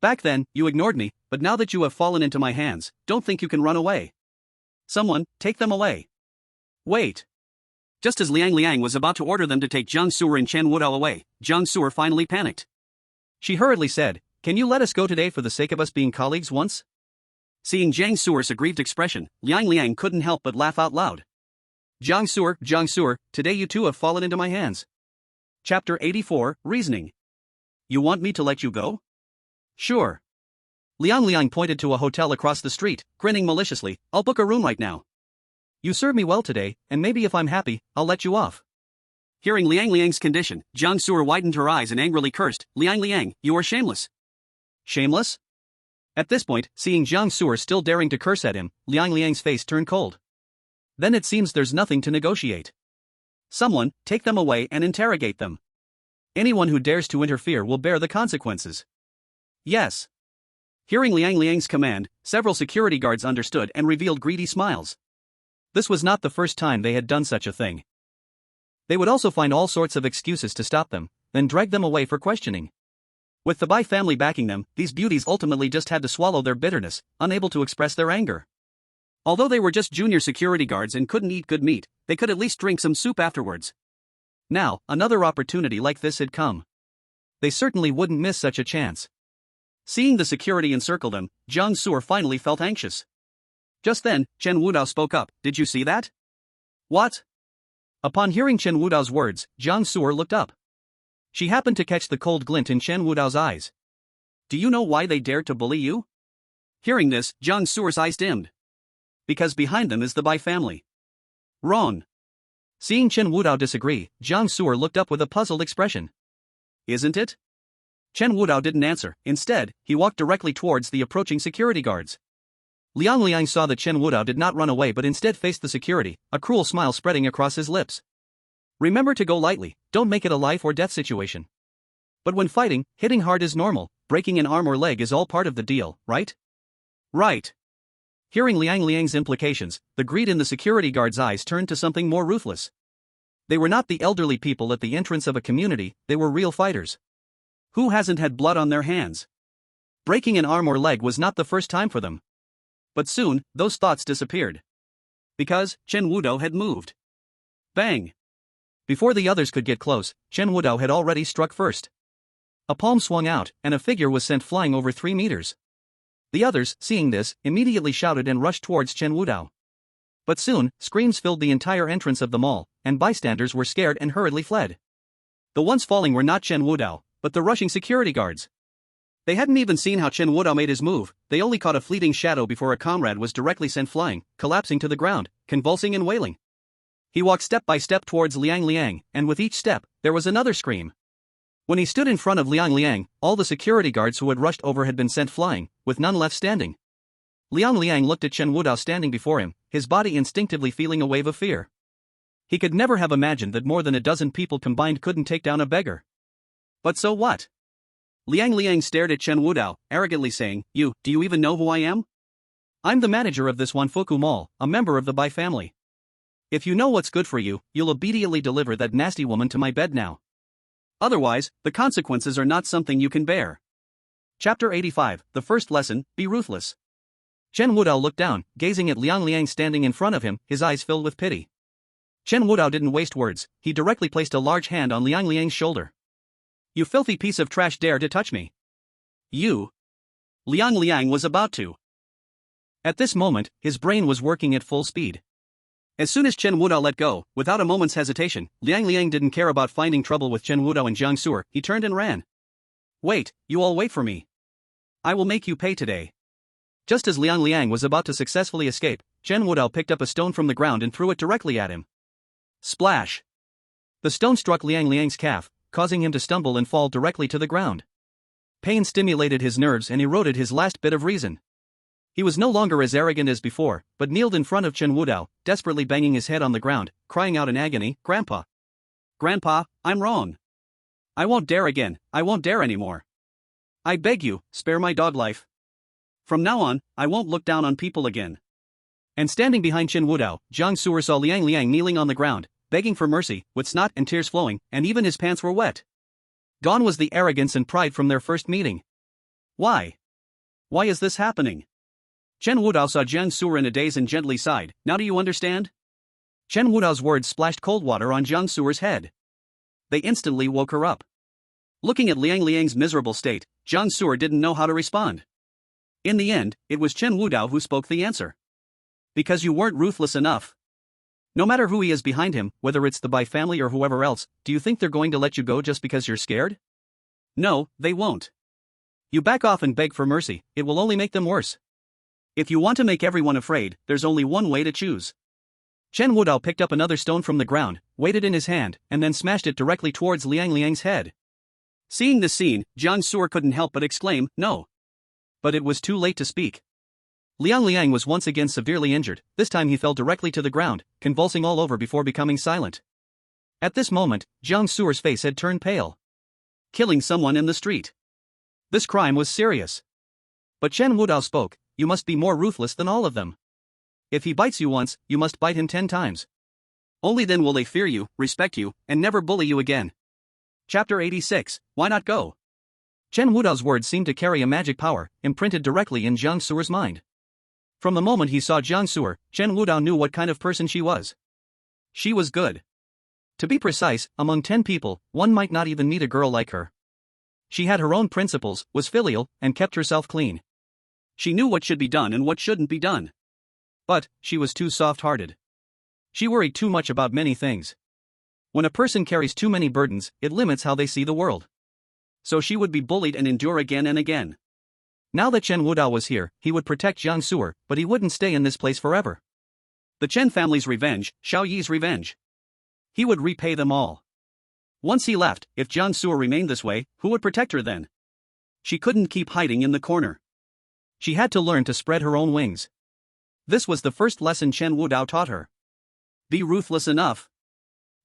Back then, you ignored me, but now that you have fallen into my hands, don't think you can run away. Someone, take them away." "Wait." Just as Liang Liang was about to order them to take Jiang Su'er and Chen Wudao away, Jiang Su'er finally panicked. She hurriedly said, "Can you let us go today for the sake of us being colleagues once?" Seeing Jiang Su'er's aggrieved expression, Liang Liang couldn't help but laugh out loud. Jiang Su'er, today you two have fallen into my hands." Chapter 84, Reasoning. "You want me to let you go?" "Sure." Liang Liang pointed to a hotel across the street, grinning maliciously, "I'll book a room right now. You serve me well today, and maybe if I'm happy, I'll let you off." Hearing Liang Liang's condition, Jiang Su'er widened her eyes and angrily cursed, "Liang Liang, you are shameless." "Shameless?" At this point, seeing Jiang Su'er still daring to curse at him, Liang Liang's face turned cold. "Then it seems there's nothing to negotiate. Someone, take them away and interrogate them. Anyone who dares to interfere will bear the consequences." "Yes." Hearing Liang Liang's command, several security guards understood and revealed greedy smiles. This was not the first time they had done such a thing. They would also find all sorts of excuses to stop them, then drag them away for questioning. With the Bai family backing them, these beauties ultimately just had to swallow their bitterness, unable to express their anger. Although they were just junior security guards and couldn't eat good meat, they could at least drink some soup afterwards. Now, another opportunity like this had come. They certainly wouldn't miss such a chance. Seeing the security encircle them, Jiang Su'er finally felt anxious. Just then, Chen Wudao spoke up, "Did you see that?" "What?" Upon hearing Chen Wudao's words, Jiang Su'er looked up. She happened to catch the cold glint in Chen Wudao's eyes. "Do you know why they dared to bully you?" Hearing this, Jiang Su'er's eyes dimmed. "Because behind them is the Bai family." "Wrong." Seeing Chen Wudao disagree, Jiang Su'er looked up with a puzzled expression. "Isn't it?" Chen Wudao didn't answer. Instead, he walked directly towards the approaching security guards. Liang Liang saw that Chen Wudao did not run away but instead faced the security, a cruel smile spreading across his lips. Remember to go lightly, don't make it a life or death situation. But when fighting, hitting hard is normal, breaking an arm or leg is all part of the deal, right? Right. Hearing Liang Liang's implications, the greed in the security guard's eyes turned to something more ruthless. They were not the elderly people at the entrance of a community, they were real fighters. Who hasn't had blood on their hands? Breaking an arm or leg was not the first time for them. But soon, those thoughts disappeared. Because Chen Wudao had moved. Bang! Before the others could get close, Chen Wudao had already struck first. A palm swung out, and a figure was sent flying over 3 meters. The others, seeing this, immediately shouted and rushed towards Chen Wudao. But soon, screams filled the entire entrance of the mall, and bystanders were scared and hurriedly fled. The ones falling were not Chen Wudao, but the rushing security guards. They hadn't even seen how Chen Wudao made his move, they only caught a fleeting shadow before a comrade was directly sent flying, collapsing to the ground, convulsing and wailing. He walked step by step towards Liang Liang, and with each step, there was another scream. When he stood in front of Liang Liang, all the security guards who had rushed over had been sent flying, with none left standing. Liang Liang looked at Chen Wudao standing before him, his body instinctively feeling a wave of fear. He could never have imagined that more than a dozen people combined couldn't take down a beggar. But so what? Liang Liang stared at Chen Wudao, arrogantly saying, do you even know who I am? I'm the manager of this Wanfuku Mall, a member of the Bai family. If you know what's good for you, you'll obediently deliver that nasty woman to my bed now. Otherwise, the consequences are not something you can bear. Chapter 85, The First Lesson, Be Ruthless. Chen Wudao looked down, gazing at Liang Liang standing in front of him, his eyes filled with pity. Chen Wudao didn't waste words, he directly placed a large hand on Liang Liang's shoulder. You filthy piece of trash, dare to touch me. You. Liang Liang was about to. At this moment, his brain was working at full speed. As soon as Chen Wudao let go, without a moment's hesitation, Liang Liang didn't care about finding trouble with Chen Wudao and Jiang Su'er, he turned and ran. Wait, you all wait for me. I will make you pay today. Just as Liang Liang was about to successfully escape, Chen Wudao picked up a stone from the ground and threw it directly at him. Splash! The stone struck Liang Liang's calf, causing him to stumble and fall directly to the ground. Pain stimulated his nerves and eroded his last bit of reason. He was no longer as arrogant as before, but kneeled in front of Chen Wudao, desperately banging his head on the ground, crying out in agony, Grandpa! Grandpa, I'm wrong. I won't dare again, I won't dare anymore. I beg you, spare my dog life. From now on, I won't look down on people again. And standing behind Chen Wudao, Jiang Su'er saw Liang Liang kneeling on the ground, begging for mercy, with snot and tears flowing, and even his pants were wet. Gone was the arrogance and pride from their first meeting. Why? Why is this happening? Chen Wudao saw Jiang Su'er in a daze and gently sighed, now do you understand? Chen Wudao's words splashed cold water on Jiang Su'er's head. They instantly woke her up. Looking at Liang Liang's miserable state, Jiang Su'er didn't know how to respond. In the end, it was Chen Wudao who spoke the answer. Because you weren't ruthless enough. No matter who he is behind him, whether it's the Bai family or whoever else, do you think they're going to let you go just because you're scared? No, they won't. You back off and beg for mercy, it will only make them worse. If you want to make everyone afraid, there's only one way to choose. Chen Wudao picked up another stone from the ground, weighed it in his hand, and then smashed it directly towards Liang Liang's head. Seeing this scene, Jiang Su'er couldn't help but exclaim, no. But it was too late to speak. Liang Liang was once again severely injured, this time he fell directly to the ground, convulsing all over before becoming silent. At this moment, Jiang Su'er's face had turned pale. Killing someone in the street. This crime was serious. But Chen Wudao spoke, you must be more ruthless than all of them. If he bites you once, you must bite him 10 times. Only then will they fear you, respect you, and never bully you again. Chapter 86, Why Not Go? Chen Wudao's words seemed to carry a magic power, imprinted directly in Jiang Su'er's mind. From the moment he saw Jiang Su'er, Chen Wudao knew what kind of person she was. She was good. To be precise, among 10 people, one might not even meet a girl like her. She had her own principles, was filial, and kept herself clean. She knew what should be done and what shouldn't be done. But, she was too soft-hearted. She worried too much about many things. When a person carries too many burdens, it limits how they see the world. So she would be bullied and endure again and again. Now that Chen Wudao was here, he would protect Jiang Su'er, but he wouldn't stay in this place forever. The Chen family's revenge, Xiao Yi's revenge. He would repay them all. Once he left, if Jiang Su'er remained this way, who would protect her then? She couldn't keep hiding in the corner. She had to learn to spread her own wings. This was the first lesson Chen Wudao taught her. Be ruthless enough.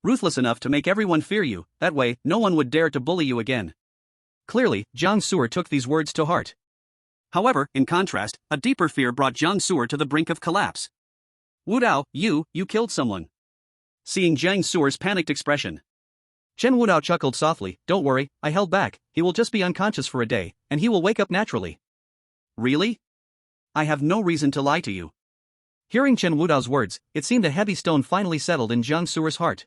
Ruthless enough to make everyone fear you, that way, no one would dare to bully you again. Clearly, Jiang Su'er took these words to heart. However, in contrast, a deeper fear brought Jiang Su'er to the brink of collapse. Wudao, you killed someone. Seeing Jiang Su'er's panicked expression, Chen Wudao chuckled softly, don't worry, I held back, he will just be unconscious for a day, and he will wake up naturally. Really? I have no reason to lie to you. Hearing Chen Wudao's words, it seemed a heavy stone finally settled in Jiang Su'er's heart.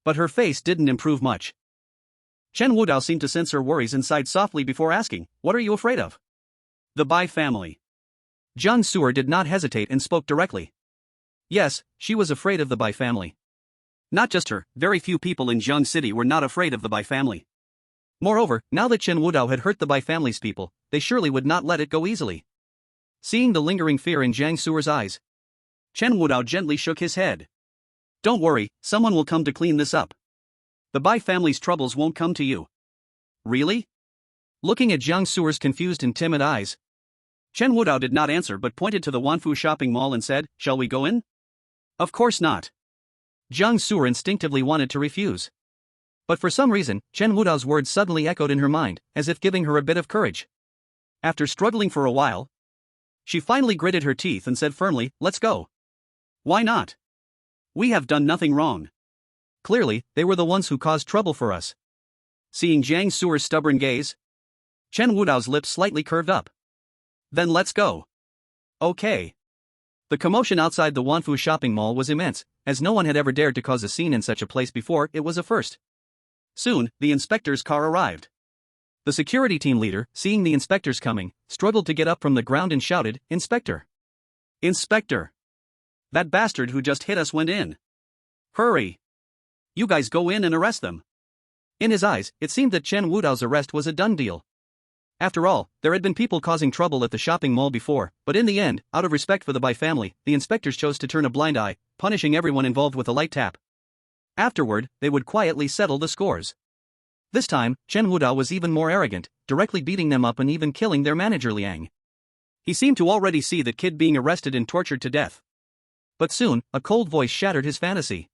But her face didn't improve much. Chen Wudao seemed to sense her worries and sighed softly before asking, what are you afraid of? The Bai family. Jiang Su'er did not hesitate and spoke directly. Yes, she was afraid of the Bai family. Not just her, very few people in Jiang City were not afraid of the Bai family. Moreover, now that Chen Wudao had hurt the Bai family's people, they surely would not let it go easily. Seeing the lingering fear in Jiang Su'er's eyes, Chen Wudao gently shook his head. Don't worry, someone will come to clean this up. The Bai family's troubles won't come to you. Really? Looking at Jiang Su'er's confused and timid eyes, Chen Wudao did not answer but pointed to the Wanfu shopping mall and said, shall we go in? Of course not. Jiang Su'er instinctively wanted to refuse. But for some reason, Chen Wudao's words suddenly echoed in her mind, as if giving her a bit of courage. After struggling for a while, she finally gritted her teeth and said firmly, let's go. Why not? We have done nothing wrong. Clearly, they were the ones who caused trouble for us. Seeing Jiang Su'er's stubborn gaze, Chen Wudao's lips slightly curved up. Then let's go. Okay. The commotion outside the Wanfu shopping mall was immense, as no one had ever dared to cause a scene in such a place before. It was a first. Soon, the inspector's car arrived. The security team leader, seeing the inspectors coming, struggled to get up from the ground and shouted, Inspector! Inspector! That bastard who just hit us went in. Hurry! You guys go in and arrest them. In his eyes, it seemed that Chen Wudao's arrest was a done deal. After all, there had been people causing trouble at the shopping mall before, but in the end, out of respect for the Bai family, the inspectors chose to turn a blind eye, punishing everyone involved with a light tap. Afterward, they would quietly settle the scores. This time, Chen Wudao was even more arrogant, directly beating them up and even killing their manager Liang. He seemed to already see the kid being arrested and tortured to death. But soon, a cold voice shattered his fantasy.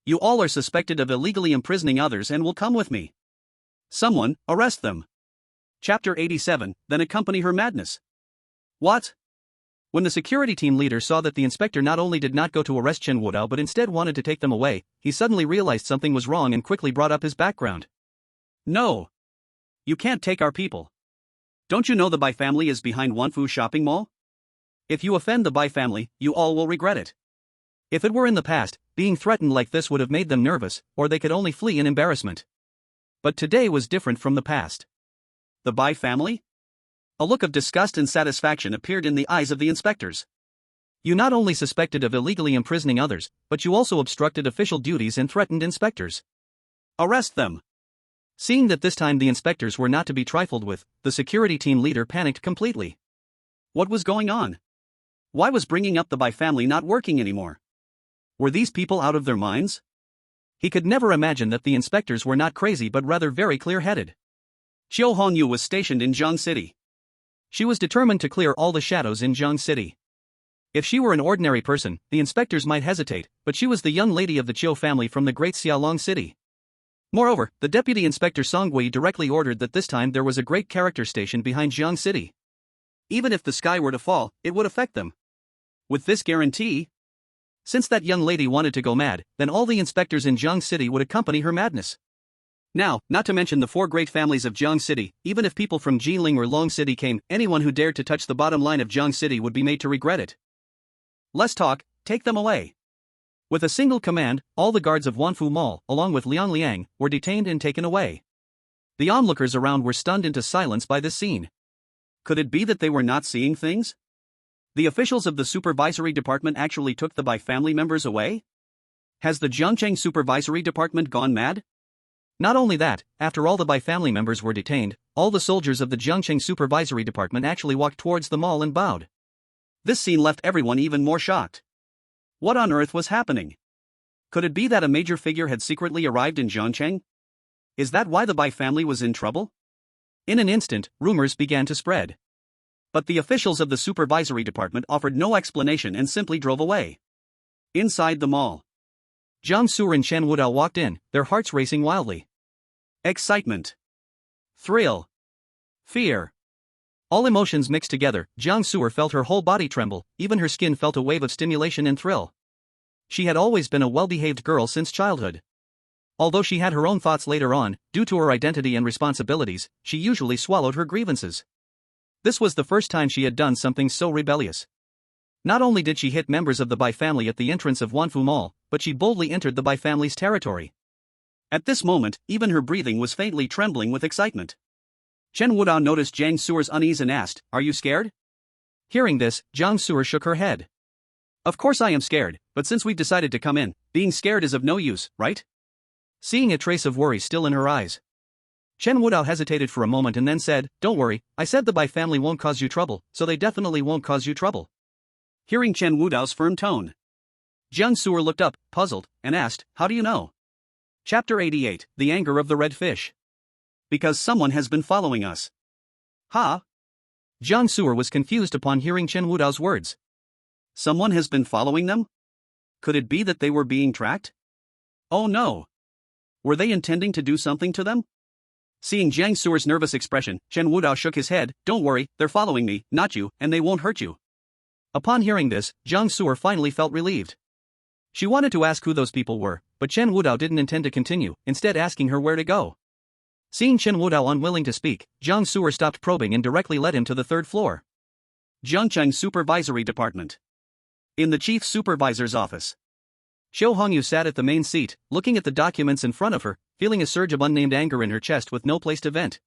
You all are suspected of illegally imprisoning others and will come with me. Someone, arrest them. Chapter 87, then accompany her madness. What? When the security team leader saw that the inspector not only did not go to arrest Chen Wudao but instead wanted to take them away, he suddenly realized something was wrong and quickly brought up his background. No. You can't take our people. Don't you know the Bai family is behind Wanfu shopping mall? If you offend the Bai family, you all will regret it. If it were in the past, being threatened like this would have made them nervous, or they could only flee in embarrassment. But today was different from the past. The Bai family? A look of disgust and satisfaction appeared in the eyes of the inspectors. You not only suspected of illegally imprisoning others, but you also obstructed official duties and threatened inspectors. Arrest them! Seeing that this time the inspectors were not to be trifled with, the security team leader panicked completely. What was going on? Why was bringing up the Bai family not working anymore? Were these people out of their minds? He could never imagine that the inspectors were not crazy but rather very clear-headed. Qiu Hongyu was stationed in Jiang City. She was determined to clear all the shadows in Jiang City. If she were an ordinary person, the inspectors might hesitate, but she was the young lady of the Qiu family from the great Xiaolong city. Moreover, the deputy inspector Song Gui directly ordered that this time there was a great character station behind Jiang City. Even if the sky were to fall, it would affect them. With this guarantee, since that young lady wanted to go mad, then all the inspectors in Jiang City would accompany her madness. Now, not to mention the four great families of Jiang City, even if people from Jiling or Long City came, anyone who dared to touch the bottom line of Jiang City would be made to regret it. Less talk, take them away. With a single command, all the guards of Wanfu Mall, along with Liang Liang, were detained and taken away. The onlookers around were stunned into silence by this scene. Could it be that they were not seeing things? The officials of the supervisory department actually took the Bai family members away? Has the Jiangcheng supervisory department gone mad? Not only that, after all the Bai family members were detained, all the soldiers of the Jiangcheng supervisory department actually walked towards the mall and bowed. This scene left everyone even more shocked. What on earth was happening? Could it be that a major figure had secretly arrived in Jiangcheng? Is that why the Bai family was in trouble? In an instant, rumors began to spread. But the officials of the supervisory department offered no explanation and simply drove away. Inside the mall, Jiang Su'er and Chen Wudao walked in, their hearts racing wildly. Excitement, thrill, fear. All emotions mixed together. Jiang Su'er felt her whole body tremble, even her skin felt a wave of stimulation and thrill. She had always been a well-behaved girl since childhood. Although she had her own thoughts later on, due to her identity and responsibilities, she usually swallowed her grievances. This was the first time she had done something so rebellious. Not only did she hit members of the Bai family at the entrance of Wanfu Mall, but she boldly entered the Bai family's territory. At this moment, even her breathing was faintly trembling with excitement. Chen Wudao noticed Jiang Su'er's unease and asked, "Are you scared?" Hearing this, Jiang Su'er shook her head. "Of course I am scared, but since we've decided to come in, being scared is of no use, right?" Seeing a trace of worry still in her eyes, Chen Wudao hesitated for a moment and then said, "Don't worry, I said the Bai family won't cause you trouble, so they definitely won't cause you trouble." Hearing Chen Wudao's firm tone, Jiang Su'er looked up, puzzled, and asked, "How do you know?" Chapter 88, The Anger of the Red Fish. "Because someone has been following us." Huh? Jiang Su'er was confused upon hearing Chen Wudao's words. Someone has been following them? Could it be that they were being tracked? Oh no! Were they intending to do something to them? Seeing Jiang Su'er's nervous expression, Chen Wudao shook his head. "Don't worry, they're following me, not you, and they won't hurt you." Upon hearing this, Jiang Su'er finally felt relieved. She wanted to ask who those people were, but Chen Wudao didn't intend to continue, instead asking her where to go. Seeing Chen Wudao unwilling to speak, Jiang Su'er stopped probing and directly led him to the third floor. Jiangcheng Supervisory Department. In the chief supervisor's office, Xiao Hongyu sat at the main seat, looking at the documents in front of her, feeling a surge of unnamed anger in her chest with no place to vent.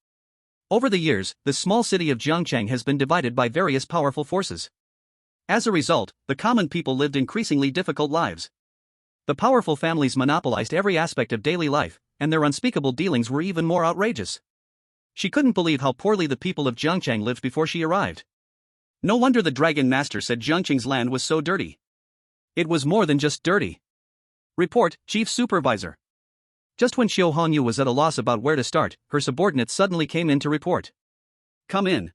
Over the years, the small city of Jiangcheng has been divided by various powerful forces. As a result, the common people lived increasingly difficult lives. The powerful families monopolized every aspect of daily life, and their unspeakable dealings were even more outrageous. She couldn't believe how poorly the people of Jiangcheng lived before she arrived. No wonder the Dragon Master said Jiangcheng's land was so dirty. It was more than just dirty. Report, Chief Supervisor. Just when Xiao Hongyu was at a loss about where to start, her subordinate suddenly came in to report. Come in.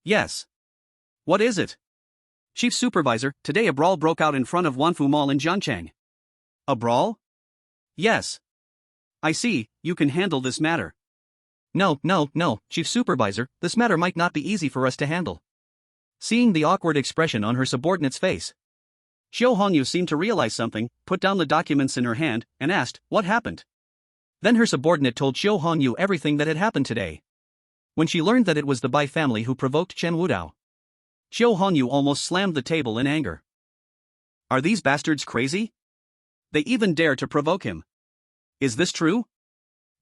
Yes. What is it? Chief Supervisor, today a brawl broke out in front of Wanfu Mall in Jiangcheng. A brawl? Yes. I see, you can handle this matter. No, Chief Supervisor, this matter might not be easy for us to handle. Seeing the awkward expression on her subordinate's face, Xiao Hongyu seemed to realize something, put down the documents in her hand, and asked, "What happened?" Then her subordinate told Xiao Hongyu everything that had happened today. When she learned that it was the Bai family who provoked Chen Wudao, Xiao Hongyu almost slammed the table in anger. Are these bastards crazy? They even dare to provoke him. Is this true?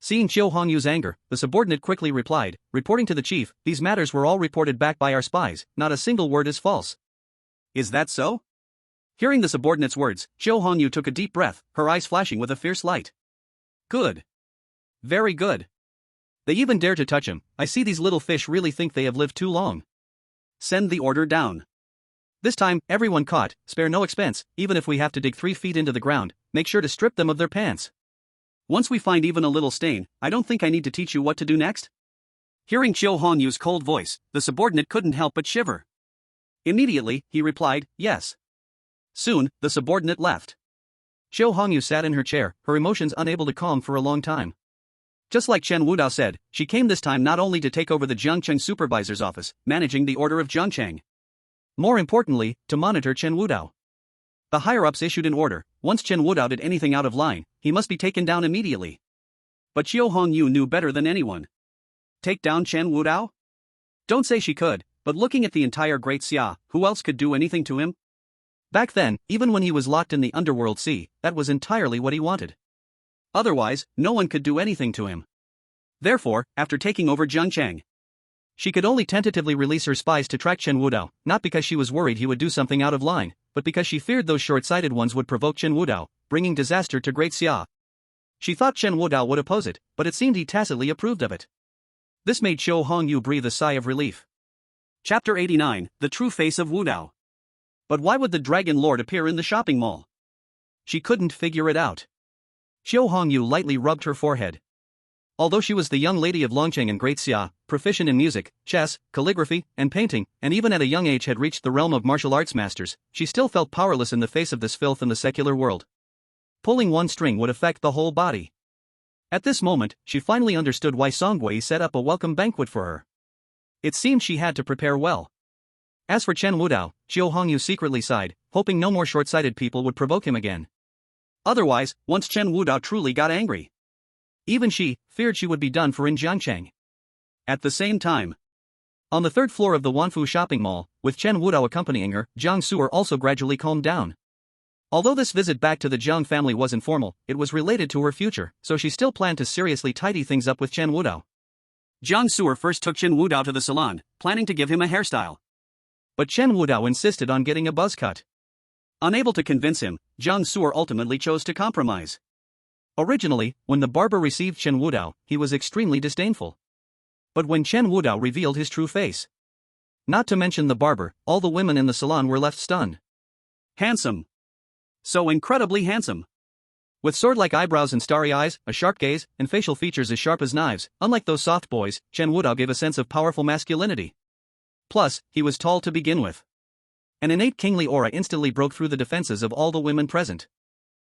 Seeing Xiao Hongyu's anger, the subordinate quickly replied, reporting to the chief, "These matters were all reported back by our spies, not a single word is false." Is that so? Hearing the subordinate's words, Xiao Hongyu took a deep breath, her eyes flashing with a fierce light. Good. Very good. They even dare to touch him. I see these little fish really think they have lived too long. Send the order down. This time, everyone caught, spare no expense, even if we have to dig 3 feet into the ground, make sure to strip them of their pants. Once we find even a little stain, I don't think I need to teach you what to do next. Hearing Xiao Hongyu's cold voice, the subordinate couldn't help but shiver. Immediately, he replied, "Yes." Soon, the subordinate left. Xiao Hongyu sat in her chair, her emotions unable to calm for a long time. Just like Chen Wudao said, she came this time not only to take over the Jiangcheng supervisor's office, managing the Order of Jiangcheng. More importantly, to monitor Chen Wudao. The higher-ups issued an order: once Chen Wudao did anything out of line, he must be taken down immediately. But Xiao Hongyu knew better than anyone. Take down Chen Wudao? Don't say she could, but looking at the entire Great Xia, who else could do anything to him? Back then, even when he was locked in the underworld sea, that was entirely what he wanted. Otherwise, no one could do anything to him. Therefore, after taking over Jiangcheng, she could only tentatively release her spies to track Chen Wudao, not because she was worried he would do something out of line, but because she feared those short-sighted ones would provoke Chen Wudao, bringing disaster to Great Xia. She thought Chen Wudao would oppose it, but it seemed he tacitly approved of it. This made Xiao Hongyu breathe a sigh of relief. Chapter 89, The True Face of Wudao. But why would the Dragon Lord appear in the shopping mall? She couldn't figure it out. Xiao Hongyu lightly rubbed her forehead. Although she was the young lady of Longcheng and Great Xia, proficient in music, chess, calligraphy, and painting, and even at a young age had reached the realm of martial arts masters, she still felt powerless in the face of this filth in the secular world. Pulling one string would affect the whole body. At this moment, she finally understood why Songwei set up a welcome banquet for her. It seemed she had to prepare well. As for Chen Wudao, Qiu Hongyu secretly sighed, hoping no more short-sighted people would provoke him again. Otherwise, once Chen Wudao truly got angry, even she feared she would be done for in Jiangcheng. At the same time, on the third floor of the Wanfu shopping mall, with Chen Wudao accompanying her, Jiang Su'er also gradually calmed down. Although this visit back to the Jiang family was informal, it was related to her future, so she still planned to seriously tidy things up with Chen Wudao. Jiang Su'er first took Chen Wudao to the salon, planning to give him a hairstyle. But Chen Wudao insisted on getting a buzz cut. Unable to convince him, Jiang Su'er ultimately chose to compromise. Originally, when the barber received Chen Wudao, he was extremely disdainful. But when Chen Wudao revealed his true face, not to mention the barber, all the women in the salon were left stunned. Handsome. So incredibly handsome. With sword-like eyebrows and starry eyes, a sharp gaze, and facial features as sharp as knives, unlike those soft boys, Chen Wudao gave a sense of powerful masculinity. Plus, he was tall to begin with. An innate kingly aura instantly broke through the defenses of all the women present.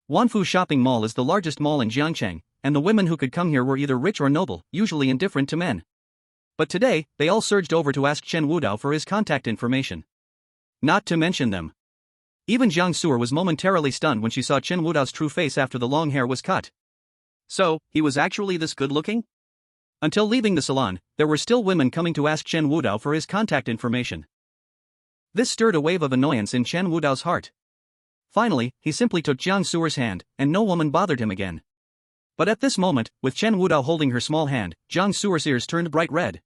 Wanfu Shopping Mall is the largest mall in Jiangcheng, and the women who could come here were either rich or noble, usually indifferent to men. But today, they all surged over to ask Chen Wudao for his contact information. Not to mention them. Even Jiang Su'er was momentarily stunned when she saw Chen Wudao's true face after the long hair was cut. So, he was actually this good-looking? Until leaving the salon, there were still women coming to ask Chen Wudao for his contact information. This stirred a wave of annoyance in Chen Wudao's heart. Finally, he simply took Jiang Su'er's hand, and no woman bothered him again. But at this moment, with Chen Wudao holding her small hand, Jiang Su'er's ears turned bright red.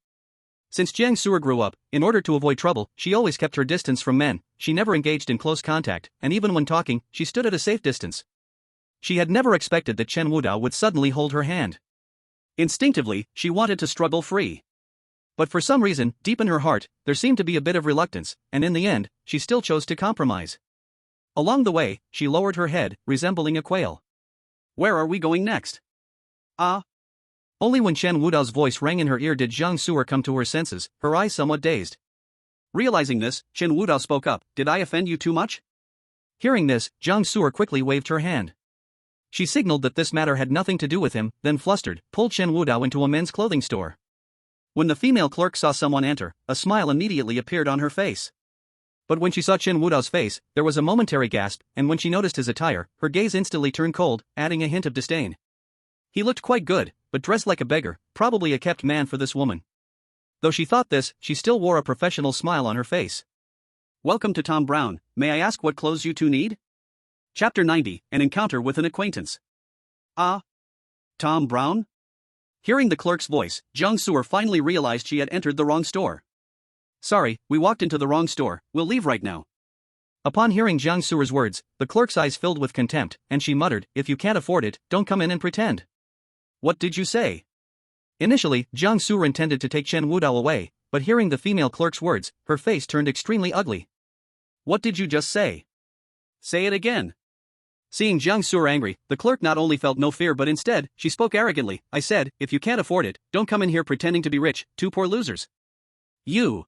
Since Jiang Su'er grew up, in order to avoid trouble, she always kept her distance from men, she never engaged in close contact, and even when talking, she stood at a safe distance. She had never expected that Chen Wudao would suddenly hold her hand. Instinctively, she wanted to struggle free. But for some reason, deep in her heart, there seemed to be a bit of reluctance, and in the end, she still chose to compromise. Along the way, she lowered her head, resembling a quail. Where are we going next? Only when Chen Wudao's voice rang in her ear did Jiang Su'er come to her senses, her eyes somewhat dazed. Realizing this, Chen Wudao spoke up, "Did I offend you too much?" Hearing this, Jiang Su'er quickly waved her hand. She signaled that this matter had nothing to do with him, then flustered, pulled Chen Wudao into a men's clothing store. When the female clerk saw someone enter, a smile immediately appeared on her face. But when she saw Chen Wudao's face, there was a momentary gasp, and when she noticed his attire, her gaze instantly turned cold, adding a hint of disdain. He looked quite good, but dressed like a beggar, probably a kept man for this woman. Though she thought this, she still wore a professional smile on her face. Welcome to Tom Brown, may I ask what clothes you two need? Chapter 90, An Encounter with an Acquaintance. Tom Brown? Hearing the clerk's voice, Jiang Su'er finally realized she had entered the wrong store. Sorry, we walked into the wrong store, we'll leave right now. Upon hearing Jiang Su'er's words, the clerk's eyes filled with contempt, and she muttered, "If you can't afford it, don't come in and pretend." What did you say? Initially, Jiang Su'er intended to take Chen Wudao away, but hearing the female clerk's words, her face turned extremely ugly. What did you just say? Say it again. Seeing Jiang Su'er angry, the clerk not only felt no fear but instead, she spoke arrogantly, "I said, if you can't afford it, don't come in here pretending to be rich, two poor losers. You.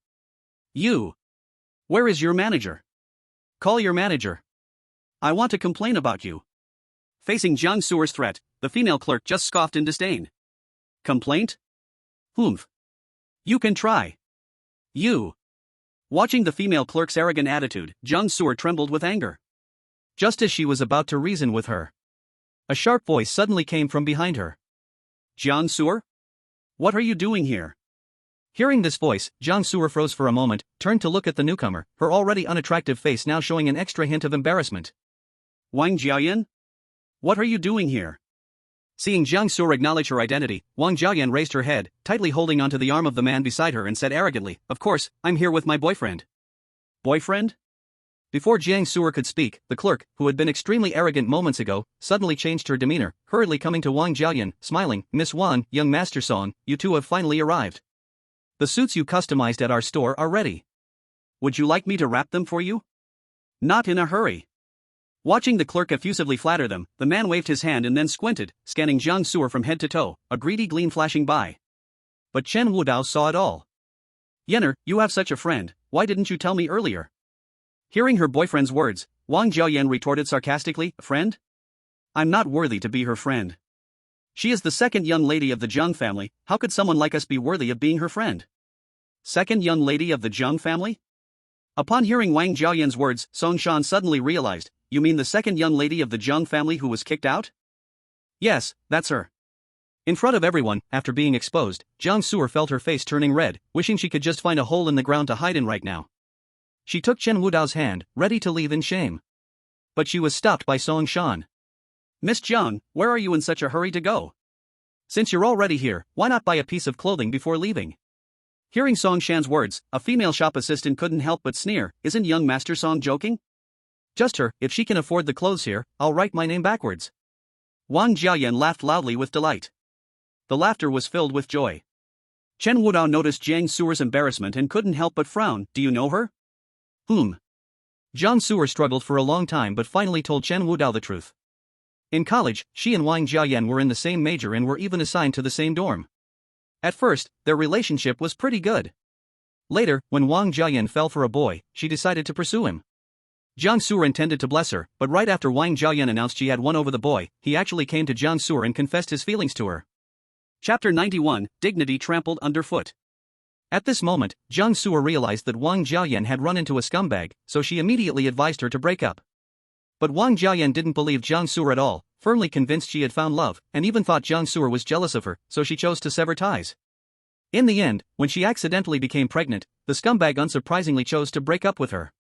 Where is your manager? Call your manager. I want to complain about you." Facing Jiang Su'er's threat, the female clerk just scoffed in disdain. Complaint? Humph. You can try. You. Watching the female clerk's arrogant attitude, Jiang Su'er trembled with anger. Just as she was about to reason with her, a sharp voice suddenly came from behind her. Jiang Su'er? What are you doing here? Hearing this voice, Jiang Su'er froze for a moment, turned to look at the newcomer, her already unattractive face now showing an extra hint of embarrassment. Wang Jiaoyan? What are you doing here? Seeing Jiang Su'er acknowledge her identity, Wang Jiaoyan raised her head, tightly holding onto the arm of the man beside her and said arrogantly, "Of course, I'm here with my boyfriend." Boyfriend? Before Jiang Su'er could speak, the clerk, who had been extremely arrogant moments ago, suddenly changed her demeanor, hurriedly coming to Wang Jiaoyan, smiling, "Miss Wang, young Master Song, you two have finally arrived. The suits you customized at our store are ready. Would you like me to wrap them for you?" Not in a hurry. Watching the clerk effusively flatter them, the man waved his hand and then squinted, scanning Jiang Su'er from head to toe, a greedy gleam flashing by. But Chen Wudao saw it all. Yenner, you have such a friend, why didn't you tell me earlier? Hearing her boyfriend's words, Wang Jiayan retorted sarcastically, a friend? I'm not worthy to be her friend. She is the second young lady of the Zhang family, how could someone like us be worthy of being her friend? Second young lady of the Zhang family? Upon hearing Wang Jiayan's words, Song Shan suddenly realized, you mean the second young lady of the Zhang family who was kicked out? Yes, that's her. In front of everyone, after being exposed, Jiang Su'er felt her face turning red, wishing she could just find a hole in the ground to hide in right now. She took Chen Wudao's hand, ready to leave in shame. But she was stopped by Song Shan. Miss Jiang, where are you in such a hurry to go? Since you're already here, why not buy a piece of clothing before leaving? Hearing Song Shan's words, a female shop assistant couldn't help but sneer, isn't young Master Song joking? Just her, if she can afford the clothes here, I'll write my name backwards. Wang Jiayan laughed loudly with delight. The laughter was filled with joy. Chen Wudao noticed Jiang Su'er's embarrassment and couldn't help but frown, do you know her? Jiang Su'er struggled for a long time but finally told Chen Wudao the truth. In college, she and Wang Jiayan were in the same major and were even assigned to the same dorm. At first, their relationship was pretty good. Later, when Wang Jiayan fell for a boy, she decided to pursue him. Jiang Su'er intended to bless her, but right after Wang Jiayan announced she had won over the boy, he actually came to Jiang Su'er and confessed his feelings to her. Chapter 91, Dignity Trampled Underfoot. At this moment, Jiang Su'er realized that Wang Jiayan had run into a scumbag, so she immediately advised her to break up. But Wang Jiayan didn't believe Jiang Su'er at all, firmly convinced she had found love, and even thought Jiang Su'er was jealous of her, so she chose to sever ties. In the end, when she accidentally became pregnant, the scumbag unsurprisingly chose to break up with her.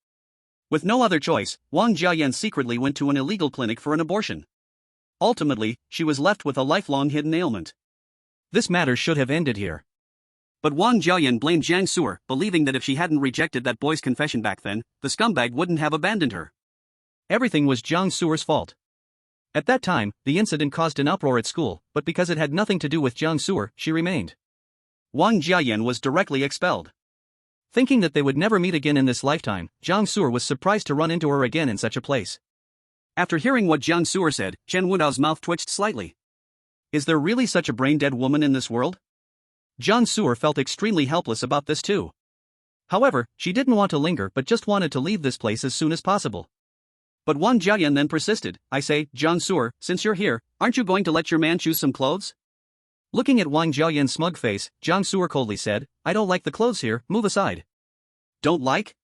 With no other choice, Wang Jiayan secretly went to an illegal clinic for an abortion. Ultimately, she was left with a lifelong hidden ailment. This matter should have ended here. But Wang Jiayan blamed Jiang Su'er, believing that if she hadn't rejected that boy's confession back then, the scumbag wouldn't have abandoned her. Everything was Jiang Su'er's fault. At that time, the incident caused an uproar at school, but because it had nothing to do with Jiang Su'er, she remained. Wang Jiayan was directly expelled. Thinking that they would never meet again in this lifetime, Jiang Su'er was surprised to run into her again in such a place. After hearing what Jiang Su'er said, Chen Wudao's mouth twitched slightly. Is there really such a brain-dead woman in this world? Jiang Su'er felt extremely helpless about this too. However, she didn't want to linger but just wanted to leave this place as soon as possible. But Wang Jiayan then persisted, I say, Jiang Su'er, since you're here, aren't you going to let your man choose some clothes? Looking at Wang Jiayan's smug face, Jiang Su'er coldly said, I don't like the clothes here, move aside. Don't like?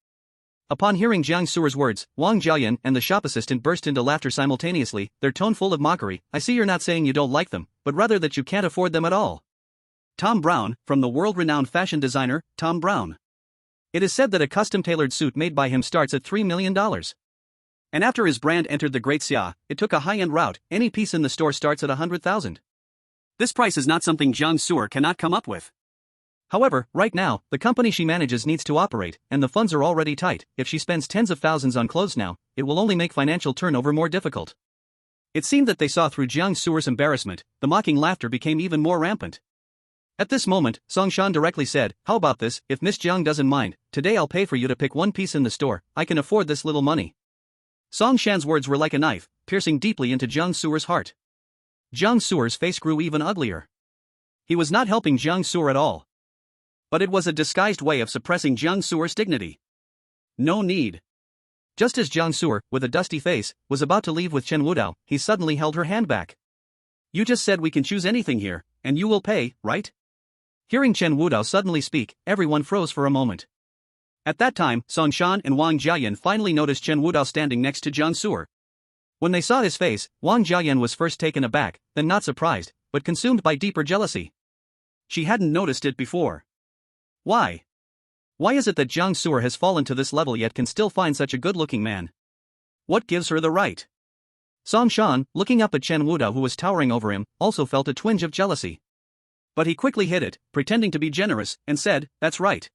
Upon hearing Jiang Su'er's words, Wang Jiayan and the shop assistant burst into laughter simultaneously, their tone full of mockery. I see you're not saying you don't like them, but rather that you can't afford them at all. Tom Brown, from the world-renowned fashion designer, Tom Brown. It is said that a custom-tailored suit made by him starts at $3 million. And after his brand entered the Great Xia, it took a high-end route, any piece in the store starts at 100,000. This price is not something Jiang Su'er cannot come up with. However, right now, the company she manages needs to operate, and the funds are already tight. If she spends tens of thousands on clothes now, it will only make financial turnover more difficult. It seemed that they saw through Jiang Su'er's embarrassment, the mocking laughter became even more rampant. At this moment, Song Shan directly said, how about this, if Miss Jiang doesn't mind, today I'll pay for you to pick one piece in the store, I can afford this little money. Song Shan's words were like a knife, piercing deeply into Jiang Su'er's heart. Jiang Su'er's face grew even uglier. He was not helping Jiang Su'er at all. But it was a disguised way of suppressing Jiang Su'er's dignity. No need. Just as Jiang Su'er, with a dusty face, was about to leave with Chen Wudao, he suddenly held her hand back. You just said we can choose anything here, and you will pay, right? Hearing Chen Wudao suddenly speak, everyone froze for a moment. At that time, Song Shan and Wang Jiayan finally noticed Chen Wudao standing next to Jiang Su'er. When they saw his face, Wang Jiayan was first taken aback, then not surprised, but consumed by deeper jealousy. She hadn't noticed it before. Why? Why is it that Jiang Su'er has fallen to this level yet can still find such a good-looking man? What gives her the right? Song Shan, looking up at Chen Wudao who was towering over him, also felt a twinge of jealousy. But he quickly hid it, pretending to be generous, and said, that's right.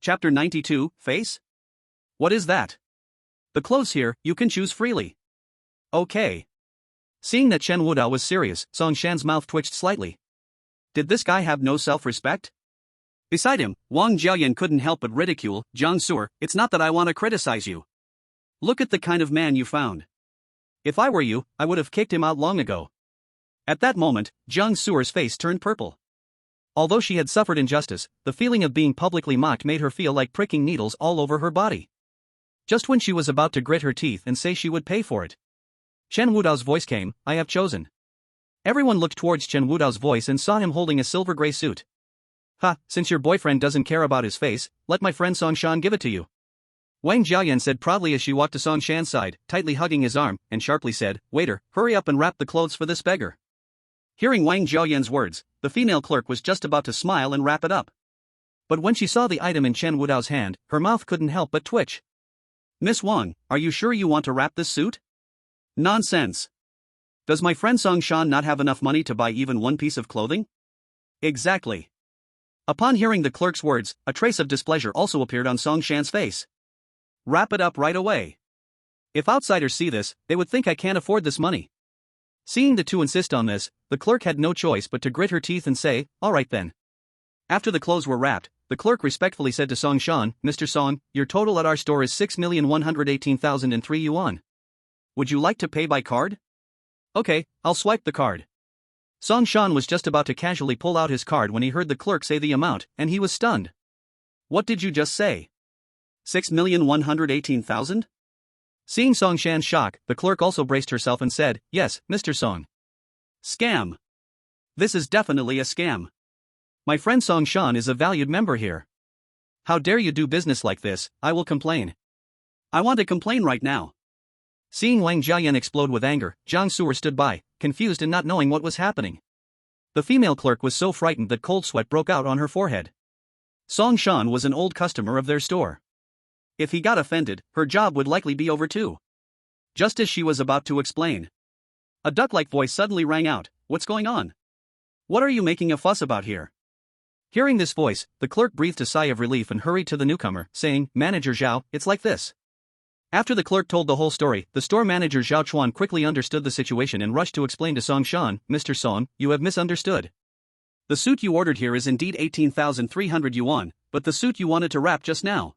Chapter 92, Face? What is that? The clothes here, you can choose freely. Okay. Seeing that Chen Wudao was serious, Song Shan's mouth twitched slightly. Did this guy have no self-respect? Beside him, Wang Jiayan couldn't help but ridicule, Jiang Su'er, it's not that I want to criticize you. Look at the kind of man you found. If I were you, I would have kicked him out long ago. At that moment, Jiang Su'er's face turned purple. Although she had suffered injustice, the feeling of being publicly mocked made her feel like pricking needles all over her body. Just when she was about to grit her teeth and say she would pay for it, Chen Wudao's voice came, "I have chosen." Everyone looked towards Chen Wudao's voice and saw him holding a silver gray suit. "Ha, since your boyfriend doesn't care about his face, let my friend Song Shan give it to you," Wang Jiayan said proudly as she walked to Song Shan's side, tightly hugging his arm, and sharply said, "Waiter, hurry up and wrap the clothes for this beggar." Hearing Wang Jiayan's words, the female clerk was just about to smile and wrap it up. But when she saw the item in Chen Wudao's hand, her mouth couldn't help but twitch. "Miss Wang, are you sure you want to wrap this suit?" "Nonsense. Does my friend Song Shan not have enough money to buy even one piece of clothing?" "Exactly." Upon hearing the clerk's words, a trace of displeasure also appeared on Song Shan's face. "Wrap it up right away. If outsiders see this, they would think I can't afford this money." Seeing the two insist on this, the clerk had no choice but to grit her teeth and say, "All right then." After the clothes were wrapped, the clerk respectfully said to Song Shan, "Mr. Song, your total at our store is 6,118,003 yuan. Would you like to pay by card?" "Okay, I'll swipe the card." Song Shan was just about to casually pull out his card when he heard the clerk say the amount, and he was stunned. "What did you just say? 6,118,000? Seeing Song Shan's shock, the clerk also braced herself and said, "Yes, Mr. Song." "Scam. This is definitely a scam. My friend Song Shan is a valued member here. How dare you do business like this? I will complain. I want to complain right now." Seeing Wang Jiayan explode with anger, Jiang Suer stood by, confused and not knowing what was happening. The female clerk was so frightened that cold sweat broke out on her forehead. Song Shan was an old customer of their store. If he got offended, her job would likely be over too. Just as she was about to explain, a duck-like voice suddenly rang out, "What's going on? What are you making a fuss about here?" Hearing this voice, the clerk breathed a sigh of relief and hurried to the newcomer, saying, "Manager Zhao, it's like this." After the clerk told the whole story, the store manager Zhao Chuan quickly understood the situation and rushed to explain to Song Shan, "Mr. Song, you have misunderstood. The suit you ordered here is indeed 18,300 yuan, but the suit you wanted to wrap just now,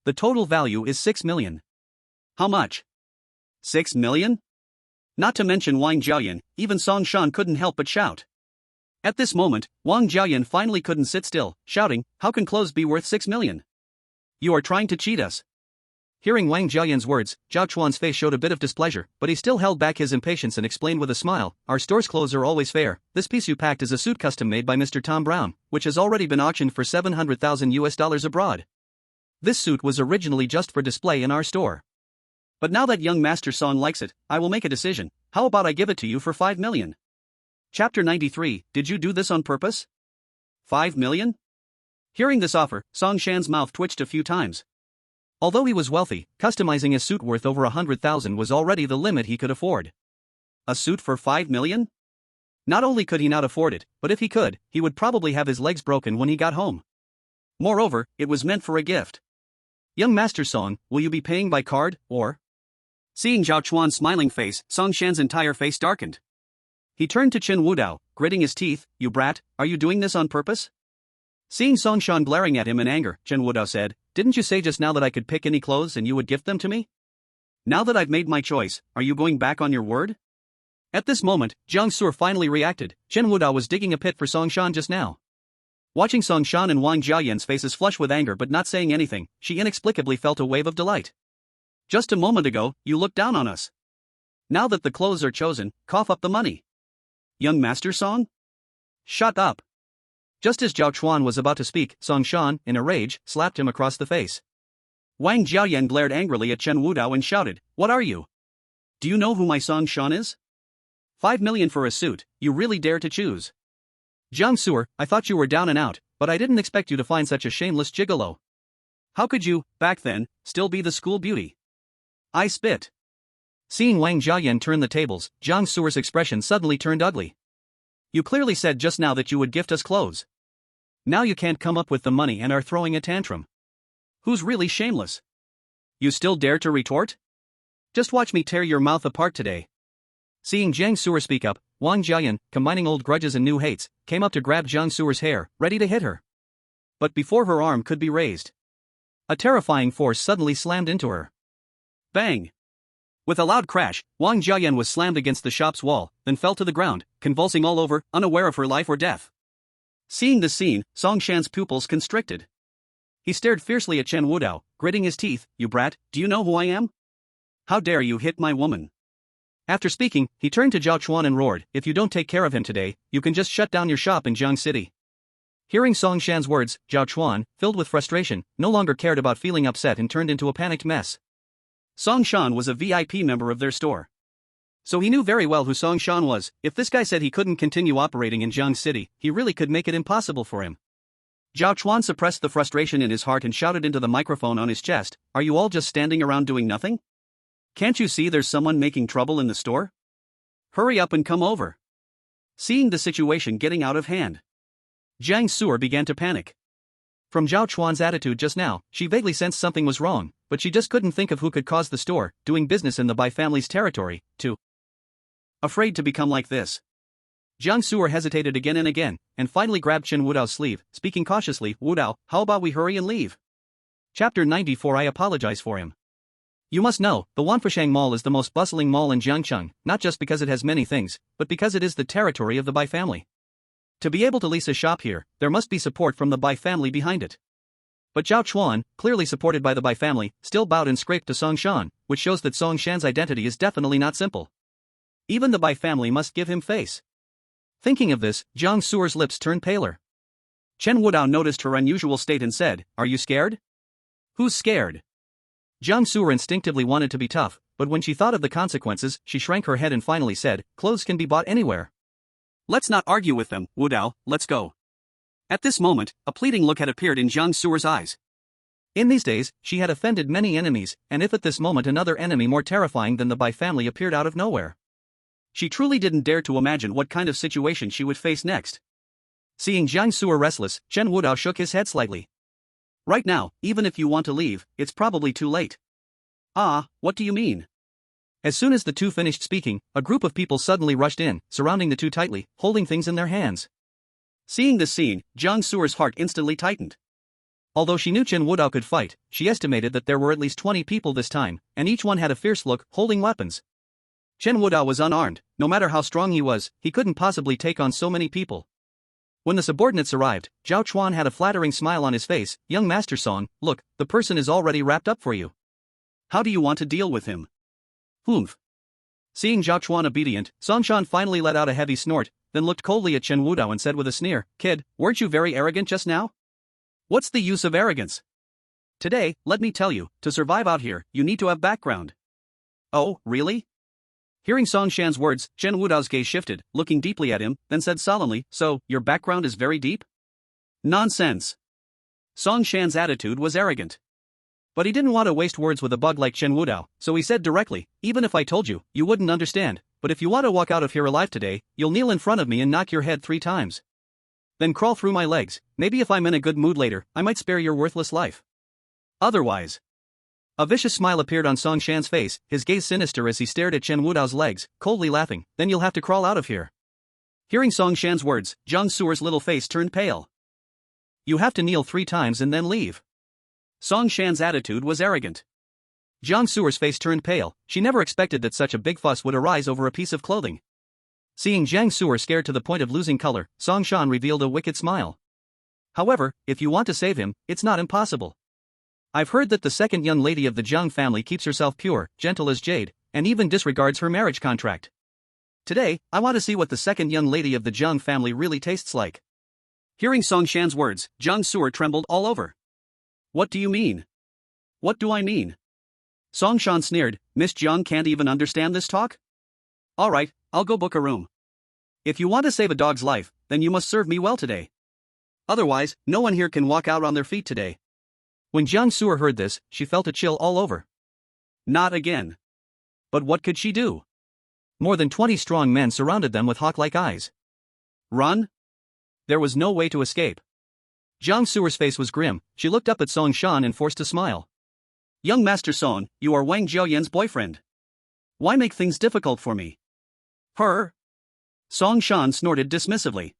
the total value is 6 million. How much? 6 million? Not to mention Wang Jiayan, even Song Shan couldn't help but shout. At this moment, Wang Jiayan finally couldn't sit still, shouting, "How can clothes be worth 6 million? You are trying to cheat us." Hearing Wang Jiayan's words, Zhao Chuan's face showed a bit of displeasure, but he still held back his impatience and explained with a smile, "Our store's clothes are always fair. This piece you packed is a suit custom made by Mr. Tom Brown, which has already been auctioned for $700,000 abroad. This suit was originally just for display in our store. But now that young Master Song likes it, I will make a decision. How about I give it to you for 5 million? Chapter 93, Did you do this on purpose? 5 million? Hearing this offer, Song Shan's mouth twitched a few times. Although he was wealthy, customizing a suit worth over 100,000 was already the limit he could afford. A suit for 5 million? Not only could he not afford it, but if he could, he would probably have his legs broken when he got home. Moreover, it was meant for a gift. "Young Master Song, will you be paying by card, or?" Seeing Zhao Chuan's smiling face, Song Shan's entire face darkened. He turned to Chen Wudao, gritting his teeth, "You brat, are you doing this on purpose?" Seeing Song Shan glaring at him in anger, Chen Wudao said, "Didn't you say just now that I could pick any clothes and you would gift them to me? Now that I've made my choice, are you going back on your word?" At this moment, Jiang Suer finally reacted. Chen Wudao was digging a pit for Song Shan just now. Watching Song Shan and Wang Jiayan's faces flush with anger but not saying anything, she inexplicably felt a wave of delight. "Just a moment ago, you looked down on us. Now that the clothes are chosen, cough up the money. Young Master Song? Shut up." Just as Zhao Chuan was about to speak, Song Shan, in a rage, slapped him across the face. Wang Jiayan glared angrily at Chen Wudao and shouted, "What are you? Do you know who my Song Shan is? 5 million for a suit, you really dare to choose? Jiang Suer, I thought you were down and out, but I didn't expect you to find such a shameless gigolo. How could you, back then, still be the school beauty? I spit." Seeing Wang Jiayan turn the tables, Jiang Suer's expression suddenly turned ugly. "You clearly said just now that you would gift us clothes. Now you can't come up with the money and are throwing a tantrum. Who's really shameless? You still dare to retort? Just watch me tear your mouth apart today." Seeing Jiang Suer speak up, Wang Jiayan, combining old grudges and new hates, came up to grab Jiang Suer's hair, ready to hit her. But before her arm could be raised, a terrifying force suddenly slammed into her. Bang! With a loud crash, Wang Jiayan was slammed against the shop's wall, then fell to the ground, convulsing all over, unaware of her life or death. Seeing the scene, Song Shan's pupils constricted. He stared fiercely at Chen Wudao, gritting his teeth. You brat, do you know who I am? How dare you hit my woman? After speaking, he turned to Zhao Chuan and roared, if you don't take care of him today, you can just shut down your shop in Jiang City. Hearing Song Shan's words, Zhao Chuan, filled with frustration, no longer cared about feeling upset and turned into a panicked mess. Song Shan was a VIP member of their store. So he knew very well who Song Shan was. If this guy said he couldn't continue operating in Jiang City, he really could make it impossible for him. Zhao Chuan suppressed the frustration in his heart and shouted into the microphone on his chest, are you all just standing around doing nothing? Can't you see there's someone making trouble in the store? Hurry up and come over. Seeing the situation getting out of hand, Jiang Su'er began to panic. From Zhao Chuan's attitude just now, she vaguely sensed something was wrong, but she just couldn't think of who could cause the store, doing business in the Bai family's territory, to afraid to become like this. Jiang Su'er hesitated again and again, and finally grabbed Chen Wudao's sleeve, speaking cautiously, Wudao, how about we hurry and leave? Chapter 94 I apologize for him. You must know, the Wanfushang Mall is the most bustling mall in Jiangcheng, not just because it has many things, but because it is the territory of the Bai family. To be able to lease a shop here, there must be support from the Bai family behind it. But Zhao Chuan, clearly supported by the Bai family, still bowed and scraped to Song Shan, which shows that Song Shan's identity is definitely not simple. Even the Bai family must give him face. Thinking of this, Jiang Su'er's lips turned paler. Chen Wudao noticed her unusual state and said, are you scared? Who's scared? Jiang Su'er instinctively wanted to be tough, but when she thought of the consequences, she shrank her head and finally said, clothes can be bought anywhere. Let's not argue with them, Wudao, let's go. At this moment, a pleading look had appeared in Jiang Su'er's eyes. In these days, she had offended many enemies, and if at this moment another enemy more terrifying than the Bai family appeared out of nowhere, she truly didn't dare to imagine what kind of situation she would face next. Seeing Jiang Su'er restless, Chen Wudao shook his head slightly. Right now, even if you want to leave, it's probably too late. Ah, what do you mean? As soon as the two finished speaking, a group of people suddenly rushed in, surrounding the two tightly, holding things in their hands. Seeing this scene, Jiang Su'er's heart instantly tightened. Although she knew Chen Wudao could fight, she estimated that there were at least 20 people this time, and each one had a fierce look, holding weapons. Chen Wudao was unarmed. No matter how strong he was, he couldn't possibly take on so many people. When the subordinates arrived, Zhao Chuan had a flattering smile on his face. Young Master Song, look, the person is already wrapped up for you. How do you want to deal with him? Humph. Seeing Zhao Chuan obedient, Song Shan finally let out a heavy snort, then looked coldly at Chen Wudao and said with a sneer, kid, weren't you very arrogant just now? What's the use of arrogance? Today, let me tell you, to survive out here, you need to have background. Oh, really? Hearing Song Shan's words, Chen Wudao's gaze shifted, looking deeply at him, then said solemnly, so, your background is very deep? Nonsense. Song Shan's attitude was arrogant. But he didn't want to waste words with a bug like Chen Wudao, so he said directly, even if I told you, you wouldn't understand, but if you want to walk out of here alive today, you'll kneel in front of me and knock your head 3 times. Then crawl through my legs. Maybe if I'm in a good mood later, I might spare your worthless life. Otherwise. A vicious smile appeared on Song Shan's face, his gaze sinister as he stared at Chen Wudao's legs, coldly laughing, then you'll have to crawl out of here. Hearing Song Shan's words, Jiang Su'er's little face turned pale. You have to kneel 3 times and then leave. Song Shan's attitude was arrogant. Jiang Su'er's face turned pale. She never expected that such a big fuss would arise over a piece of clothing. Seeing Jiang Su'er scared to the point of losing color, Song Shan revealed a wicked smile. However, if you want to save him, it's not impossible. I've heard that the second young lady of the Jiang family keeps herself pure, gentle as jade, and even disregards her marriage contract. Today, I want to see what the second young lady of the Jiang family really tastes like. Hearing Song Shan's words, Jiang Su'er trembled all over. What do you mean? What do I mean? Song Shan sneered, Miss Jiang can't even understand this talk? Alright, I'll go book a room. If you want to save a dog's life, then you must serve me well today. Otherwise, no one here can walk out on their feet today. When Jiang Su'er heard this, she felt a chill all over. Not again. But what could she do? More than 20 strong men surrounded them with hawk-like eyes. Run? There was no way to escape. Jiang Su'er's face was grim. She looked up at Song Shan and forced a smile. Young Master Song, you are Wang Jiaoyan's boyfriend. Why make things difficult for me? Her? Song Shan snorted dismissively.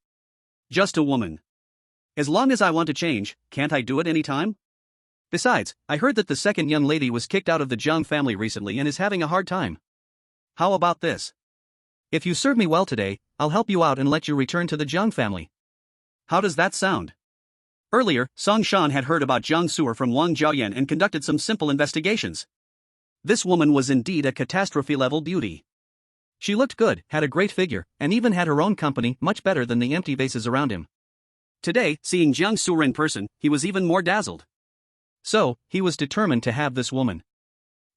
Just a woman. As long as I want to change, can't I do it any time? Besides, I heard that the second young lady was kicked out of the Jiang family recently and is having a hard time. How about this? If you serve me well today, I'll help you out and let you return to the Jiang family. How does that sound? Earlier, Song Shan had heard about Jiang Su'er from Wang Jiaoyan and conducted some simple investigations. This woman was indeed a catastrophe-level beauty. She looked good, had a great figure, and even had her own company, much better than the empty vases around him. Today, seeing Jiang Su'er in person, he was even more dazzled. So, he was determined to have this woman.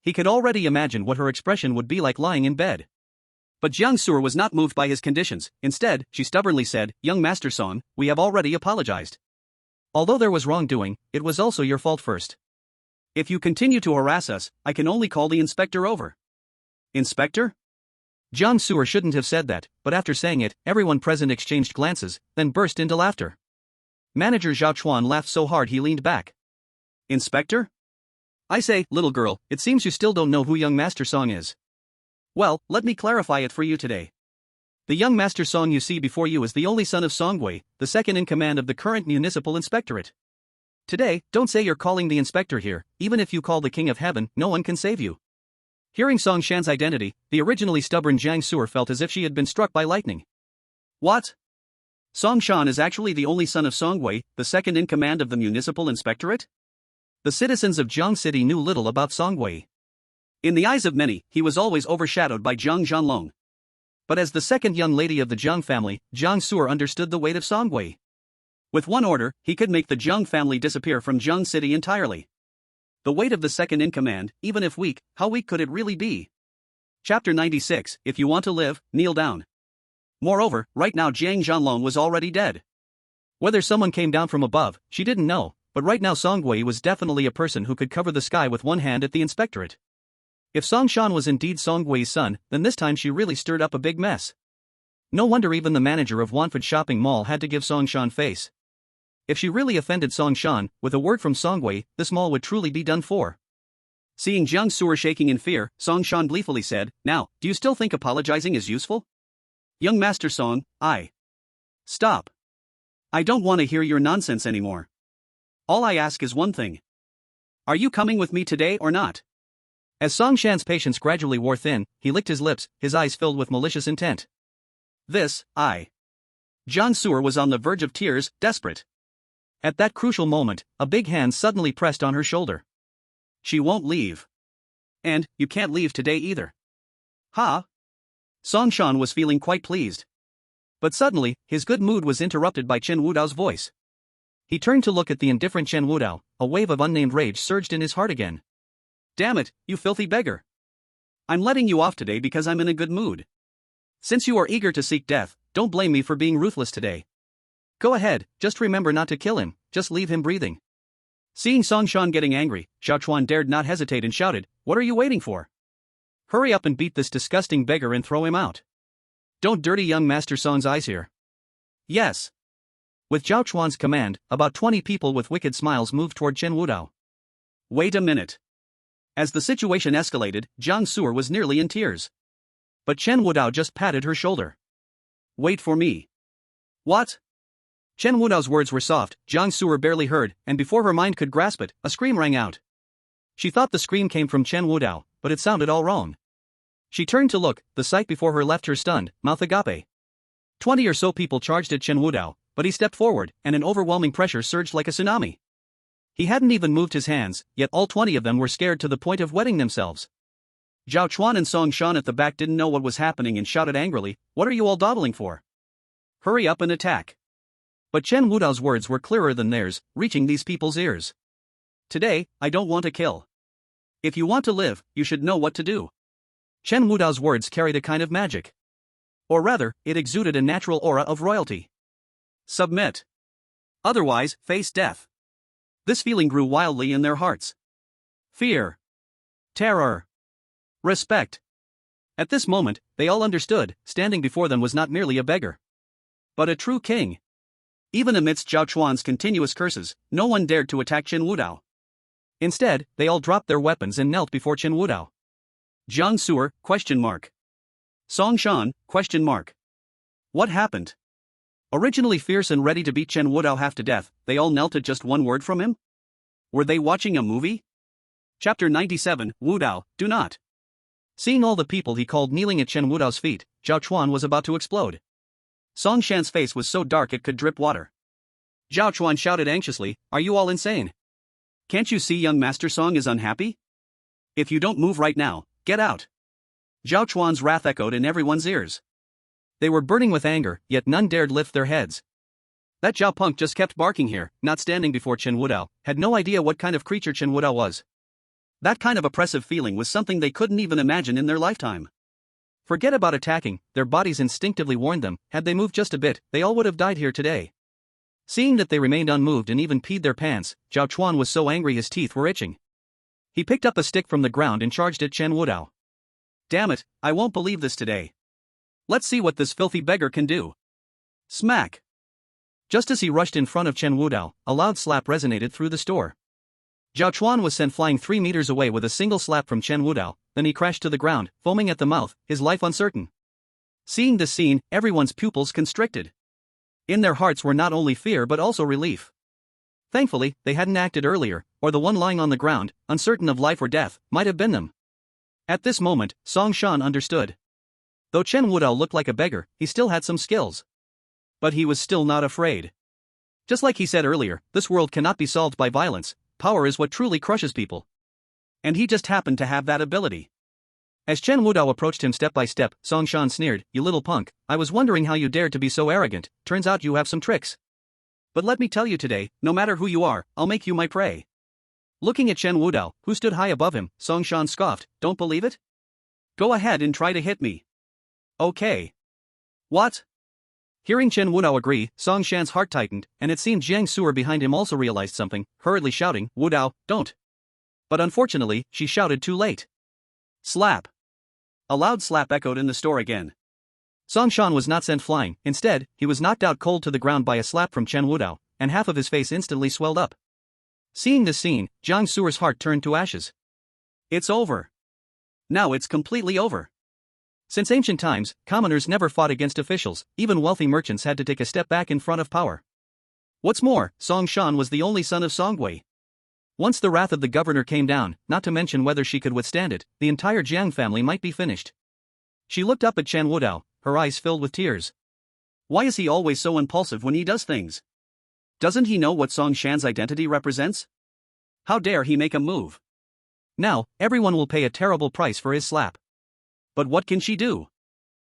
He could already imagine what her expression would be like lying in bed. But Jiang Su'er was not moved by his conditions. Instead, she stubbornly said, "Young Master Song, we have already apologized. Although there was wrongdoing, it was also your fault first. If you continue to harass us, I can only call the inspector over." Inspector? Jiang Su'er shouldn't have said that, but after saying it, everyone present exchanged glances, then burst into laughter. Manager Zhao Chuan laughed so hard he leaned back. Inspector? I say, little girl, it seems you still don't know who young Master Song is. Well, let me clarify it for you today. The young Master Song you see before you is the only son of Song Wei, the second in command of the current municipal inspectorate. Today, don't say you're calling the inspector here, even if you call the King of Heaven, no one can save you. Hearing Song Shan's identity, the originally stubborn Jiang Su'er felt as if she had been struck by lightning. What? Song Shan is actually the only son of Song Wei, the second in command of the municipal inspectorate? The citizens of Jiang City knew little about Song Wei. In the eyes of many, he was always overshadowed by Jiang Zhanlong. But as the second young lady of the Jiang family, Jiang Su'er understood the weight of Song Wei. With one order, he could make the Jiang family disappear from Jiang City entirely. The weight of the second in command, even if weak, how weak could it really be? Chapter 96, If you want to live, kneel down. Moreover, right now Jiang Zhanlong was already dead. Whether someone came down from above, she didn't know, but right now Song Wei was definitely a person who could cover the sky with one hand at the inspectorate. If Song Shan was indeed Song Wei's son, then this time she really stirred up a big mess. No wonder even the manager of Wanford Shopping Mall had to give Song Shan face. If she really offended Song Shan, with a word from Song Wei, this mall would truly be done for. Seeing Jiang Su'er shaking in fear, Song Shan gleefully said, "Now, do you still think apologizing is useful? Young Master Song, Stop. I don't want to hear your nonsense anymore. All I ask is one thing. Are you coming with me today or not?" As Song Shan's patience gradually wore thin, he licked his lips, his eyes filled with malicious intent. Jiang Su'er was on the verge of tears, desperate. At that crucial moment, a big hand suddenly pressed on her shoulder. She won't leave. And, you can't leave today either. Ha! Song Shan was feeling quite pleased. But suddenly, his good mood was interrupted by Chen Wudao's voice. He turned to look at the indifferent Chen Wudao, a wave of unnamed rage surged in his heart again. Damn it, you filthy beggar. I'm letting you off today because I'm in a good mood. Since you are eager to seek death, don't blame me for being ruthless today. Go ahead, just remember not to kill him, just leave him breathing. Seeing Song Shan getting angry, Zhao Chuan dared not hesitate and shouted, "What are you waiting for? Hurry up and beat this disgusting beggar and throw him out. Don't dirty young Master Song's eyes here." Yes. With Zhao Chuan's command, about 20 people with wicked smiles moved toward Chen Wudao. Wait a minute. As the situation escalated, Jiang Su'er was nearly in tears. But Chen Wudao just patted her shoulder. Wait for me. What? Chen Wudao's words were soft, Jiang Su'er barely heard, and before her mind could grasp it, a scream rang out. She thought the scream came from Chen Wudao, but it sounded all wrong. She turned to look, the sight before her left her stunned, mouth agape. 20 or so people charged at Chen Wudao, but he stepped forward, and an overwhelming pressure surged like a tsunami. He hadn't even moved his hands, yet all 20 of them were scared to the point of wetting themselves. Zhao Chuan and Song Shan at the back didn't know what was happening and shouted angrily, "What are you all dawdling for? Hurry up and attack." But Chen Wudao's words were clearer than theirs, reaching these people's ears. Today, I don't want to kill. If you want to live, you should know what to do. Chen Wudao's words carried a kind of magic. Or rather, it exuded a natural aura of royalty. Submit. Otherwise, face death. This feeling grew wildly in their hearts. Fear. Terror. Respect. At this moment, they all understood, standing before them was not merely a beggar, but a true king. Even amidst Zhao Chuan's continuous curses, no one dared to attack Chen Wudao. Instead, they all dropped their weapons and knelt before Chen Wudao. Jiang Su'er, ? Song Shan, ? What happened? Originally fierce and ready to beat Chen Wudao half to death, they all knelt at just one word from him? Were they watching a movie? Chapter 97, Wudao, do not. Seeing all the people he called kneeling at Chen Wudao's feet, Zhao Chuan was about to explode. Song Shan's face was so dark it could drip water. Zhao Chuan shouted anxiously, are you all insane? Can't you see young Master Song is unhappy? If you don't move right now, get out. Zhao Chuan's wrath echoed in everyone's ears. They were burning with anger, yet none dared lift their heads. That Zhao Punk just kept barking here, not standing before Chen Wudao, had no idea what kind of creature Chen Wudao was. That kind of oppressive feeling was something they couldn't even imagine in their lifetime. Forget about attacking, their bodies instinctively warned them, had they moved just a bit, they all would have died here today. Seeing that they remained unmoved and even peed their pants, Zhao Chuan was so angry his teeth were itching. He picked up a stick from the ground and charged at Chen Wudao. Damn it, I won't believe this today. Let's see what this filthy beggar can do. Smack! Just as he rushed in front of Chen Wudao, a loud slap resonated through the store. Zhao Chuan was sent flying 3 meters away with a single slap from Chen Wudao, then he crashed to the ground, foaming at the mouth, his life uncertain. Seeing this scene, everyone's pupils constricted. In their hearts were not only fear but also relief. Thankfully, they hadn't acted earlier, or the one lying on the ground, uncertain of life or death, might have been them. At this moment, Song Shan understood. Though Chen Wudao looked like a beggar, he still had some skills. But he was still not afraid. Just like he said earlier, this world cannot be solved by violence, power is what truly crushes people. And he just happened to have that ability. As Chen Wudao approached him step by step, Song Shan sneered, you little punk, I was wondering how you dared to be so arrogant, turns out you have some tricks. But let me tell you today, no matter who you are, I'll make you my prey. Looking at Chen Wudao, who stood high above him, Song Shan scoffed, don't believe it? Go ahead and try to hit me. Okay. What? Hearing Chen Wudao agree, Song Shan's heart tightened, and it seemed Jiang Su'er behind him also realized something, hurriedly shouting, Wudao, don't. But unfortunately, she shouted too late. Slap. A loud slap echoed in the store again. Song Shan was not sent flying, instead, he was knocked out cold to the ground by a slap from Chen Wudao, and half of his face instantly swelled up. Seeing this scene, Jiang Su'er's heart turned to ashes. It's over. Now it's completely over. Since ancient times, commoners never fought against officials, even wealthy merchants had to take a step back in front of power. What's more, Song Shan was the only son of Song Wei. Once the wrath of the governor came down, not to mention whether she could withstand it, the entire Jiang family might be finished. She looked up at Chen Wudao, her eyes filled with tears. Why is he always so impulsive when he does things? Doesn't he know what Song Shan's identity represents? How dare he make a move? Now, everyone will pay a terrible price for his slap. But what can she do?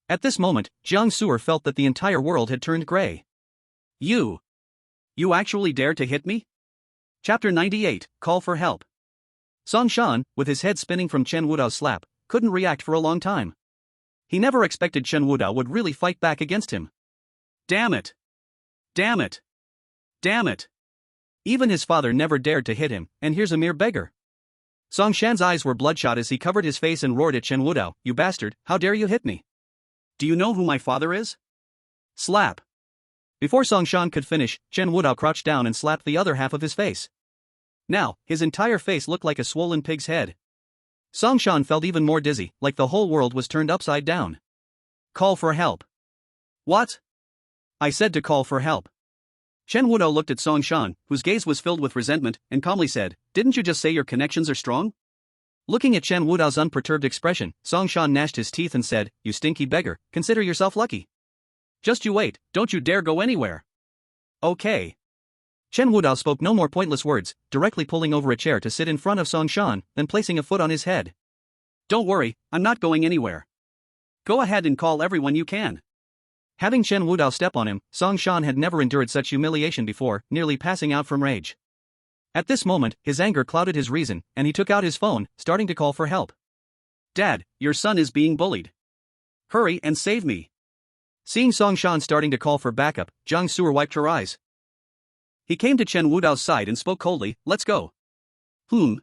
At this moment, Jiang Su'er felt that the entire world had turned gray. You actually dared to hit me? Chapter 98, Call for Help. Song Shan, with his head spinning from Chen Wudao's slap, couldn't react for a long time. He never expected Chen Wudao would really fight back against him. Damn it! Damn it! Damn it! Even his father never dared to hit him, and here's a mere beggar. Song Shan's eyes were bloodshot as he covered his face and roared at Chen Wudao, you bastard, how dare you hit me? Do you know who my father is? Slap. Before Song Shan could finish, Chen Wudao crouched down and slapped the other half of his face. Now, his entire face looked like a swollen pig's head. Song Shan felt even more dizzy, like the whole world was turned upside down. Call for help. What? I said to call for help. Chen Wudao looked at Song Shan, whose gaze was filled with resentment, and calmly said, didn't you just say your connections are strong? Looking at Chen Wudao's unperturbed expression, Song Shan gnashed his teeth and said, you stinky beggar, consider yourself lucky. Just you wait, don't you dare go anywhere. Okay. Chen Wudao spoke no more pointless words, directly pulling over a chair to sit in front of Song Shan, then placing a foot on his head. Don't worry, I'm not going anywhere. Go ahead and call everyone you can. Having Chen Wudao step on him, Song Shan had never endured such humiliation before, nearly passing out from rage. At this moment, his anger clouded his reason, and he took out his phone, starting to call for help. Dad, your son is being bullied. Hurry and save me. Seeing Song Shan starting to call for backup, Jiang Su'er wiped her eyes. He came to Chen Wudao's side and spoke coldly, let's go. Chen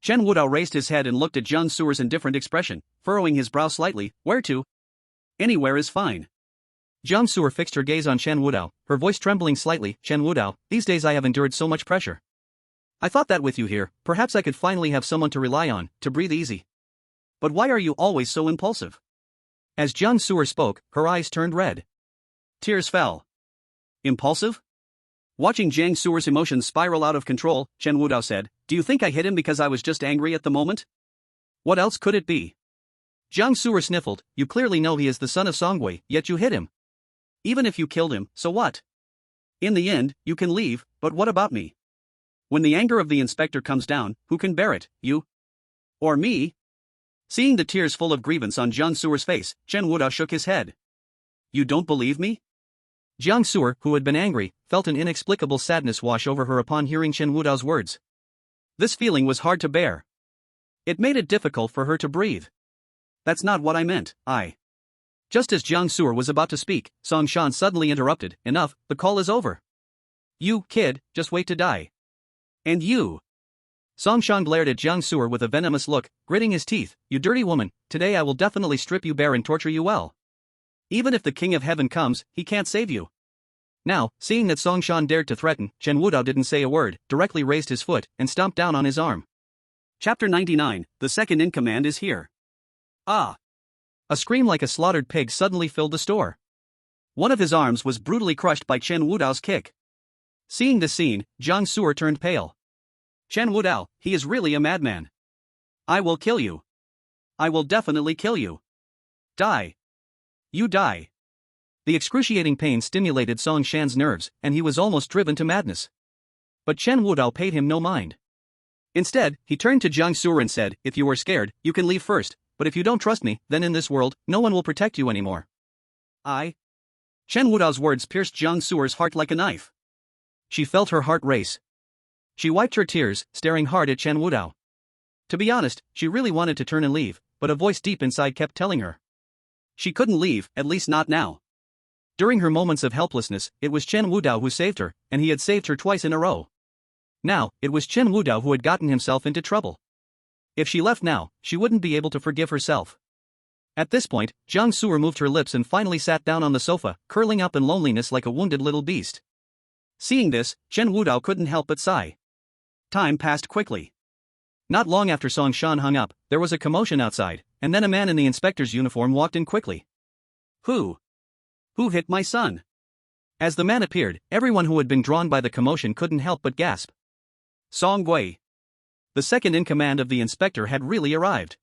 Wudao raised his head and looked at Jiang Su'er's indifferent expression, furrowing his brow slightly, where to? Anywhere is fine. Jiang Su'er fixed her gaze on Chen Wudao, her voice trembling slightly, Chen Wudao, these days I have endured so much pressure. I thought that with you here, perhaps I could finally have someone to rely on, to breathe easy. But why are you always so impulsive? As Jiang Su'er spoke, her eyes turned red. Tears fell. Impulsive? Watching Jiang Su'er's emotions spiral out of control, Chen Wudao said, do you think I hit him because I was just angry at the moment? What else could it be? Jiang Su'er sniffled, you clearly know he is the son of Song Wei, yet you hit him. Even if you killed him, so what? In the end, you can leave, but what about me? When the anger of the inspector comes down, who can bear it, you? Or me? Seeing the tears full of grievance on Jiang Suer's face, Chen Wudao shook his head. You don't believe me? Jiang Suer, who had been angry, felt an inexplicable sadness wash over her upon hearing Chen Wudao's words. This feeling was hard to bear. It made it difficult for her to breathe. That's not what I meant, Just as Jiang Suer was about to speak, Song Shan suddenly interrupted. Enough, the call is over. You, kid, just wait to die. And you. Song Shan glared at Jiang Suer with a venomous look, gritting his teeth. You dirty woman, today I will definitely strip you bare and torture you well. Even if the King of Heaven comes, he can't save you. Now, seeing that Song Shan dared to threaten, Chen Wudao didn't say a word, directly raised his foot, and stomped down on his arm. Chapter 99, the second in command is here. Ah! A scream like a slaughtered pig suddenly filled the store. One of his arms was brutally crushed by Chen Wudao's kick. Seeing the scene, Jiang Suer turned pale. Chen Wudao, he is really a madman. I will kill you. I will definitely kill you. Die. You die. The excruciating pain stimulated Song Shan's nerves, and he was almost driven to madness. But Chen Wudao paid him no mind. Instead, he turned to Jiang Suer and said, if you are scared, you can leave first, but if you don't trust me, then in this world, no one will protect you anymore. Chen Wudao's words pierced Jiang Suer's heart like a knife. She felt her heart race. She wiped her tears, staring hard at Chen Wudao. To be honest, she really wanted to turn and leave, but a voice deep inside kept telling her. She couldn't leave, at least not now. During her moments of helplessness, it was Chen Wudao who saved her, and he had saved her twice in a row. Now, it was Chen Wudao who had gotten himself into trouble. If she left now, she wouldn't be able to forgive herself. At this point, Jiang Suer moved her lips and finally sat down on the sofa, curling up in loneliness like a wounded little beast. Seeing this, Chen Wudao couldn't help but sigh. Time passed quickly. Not long after Song Shan hung up, there was a commotion outside, and then a man in the inspector's uniform walked in quickly. Who hit my son? As the man appeared, everyone who had been drawn by the commotion couldn't help but gasp. Song Gui. The second in command of the inspector had really arrived.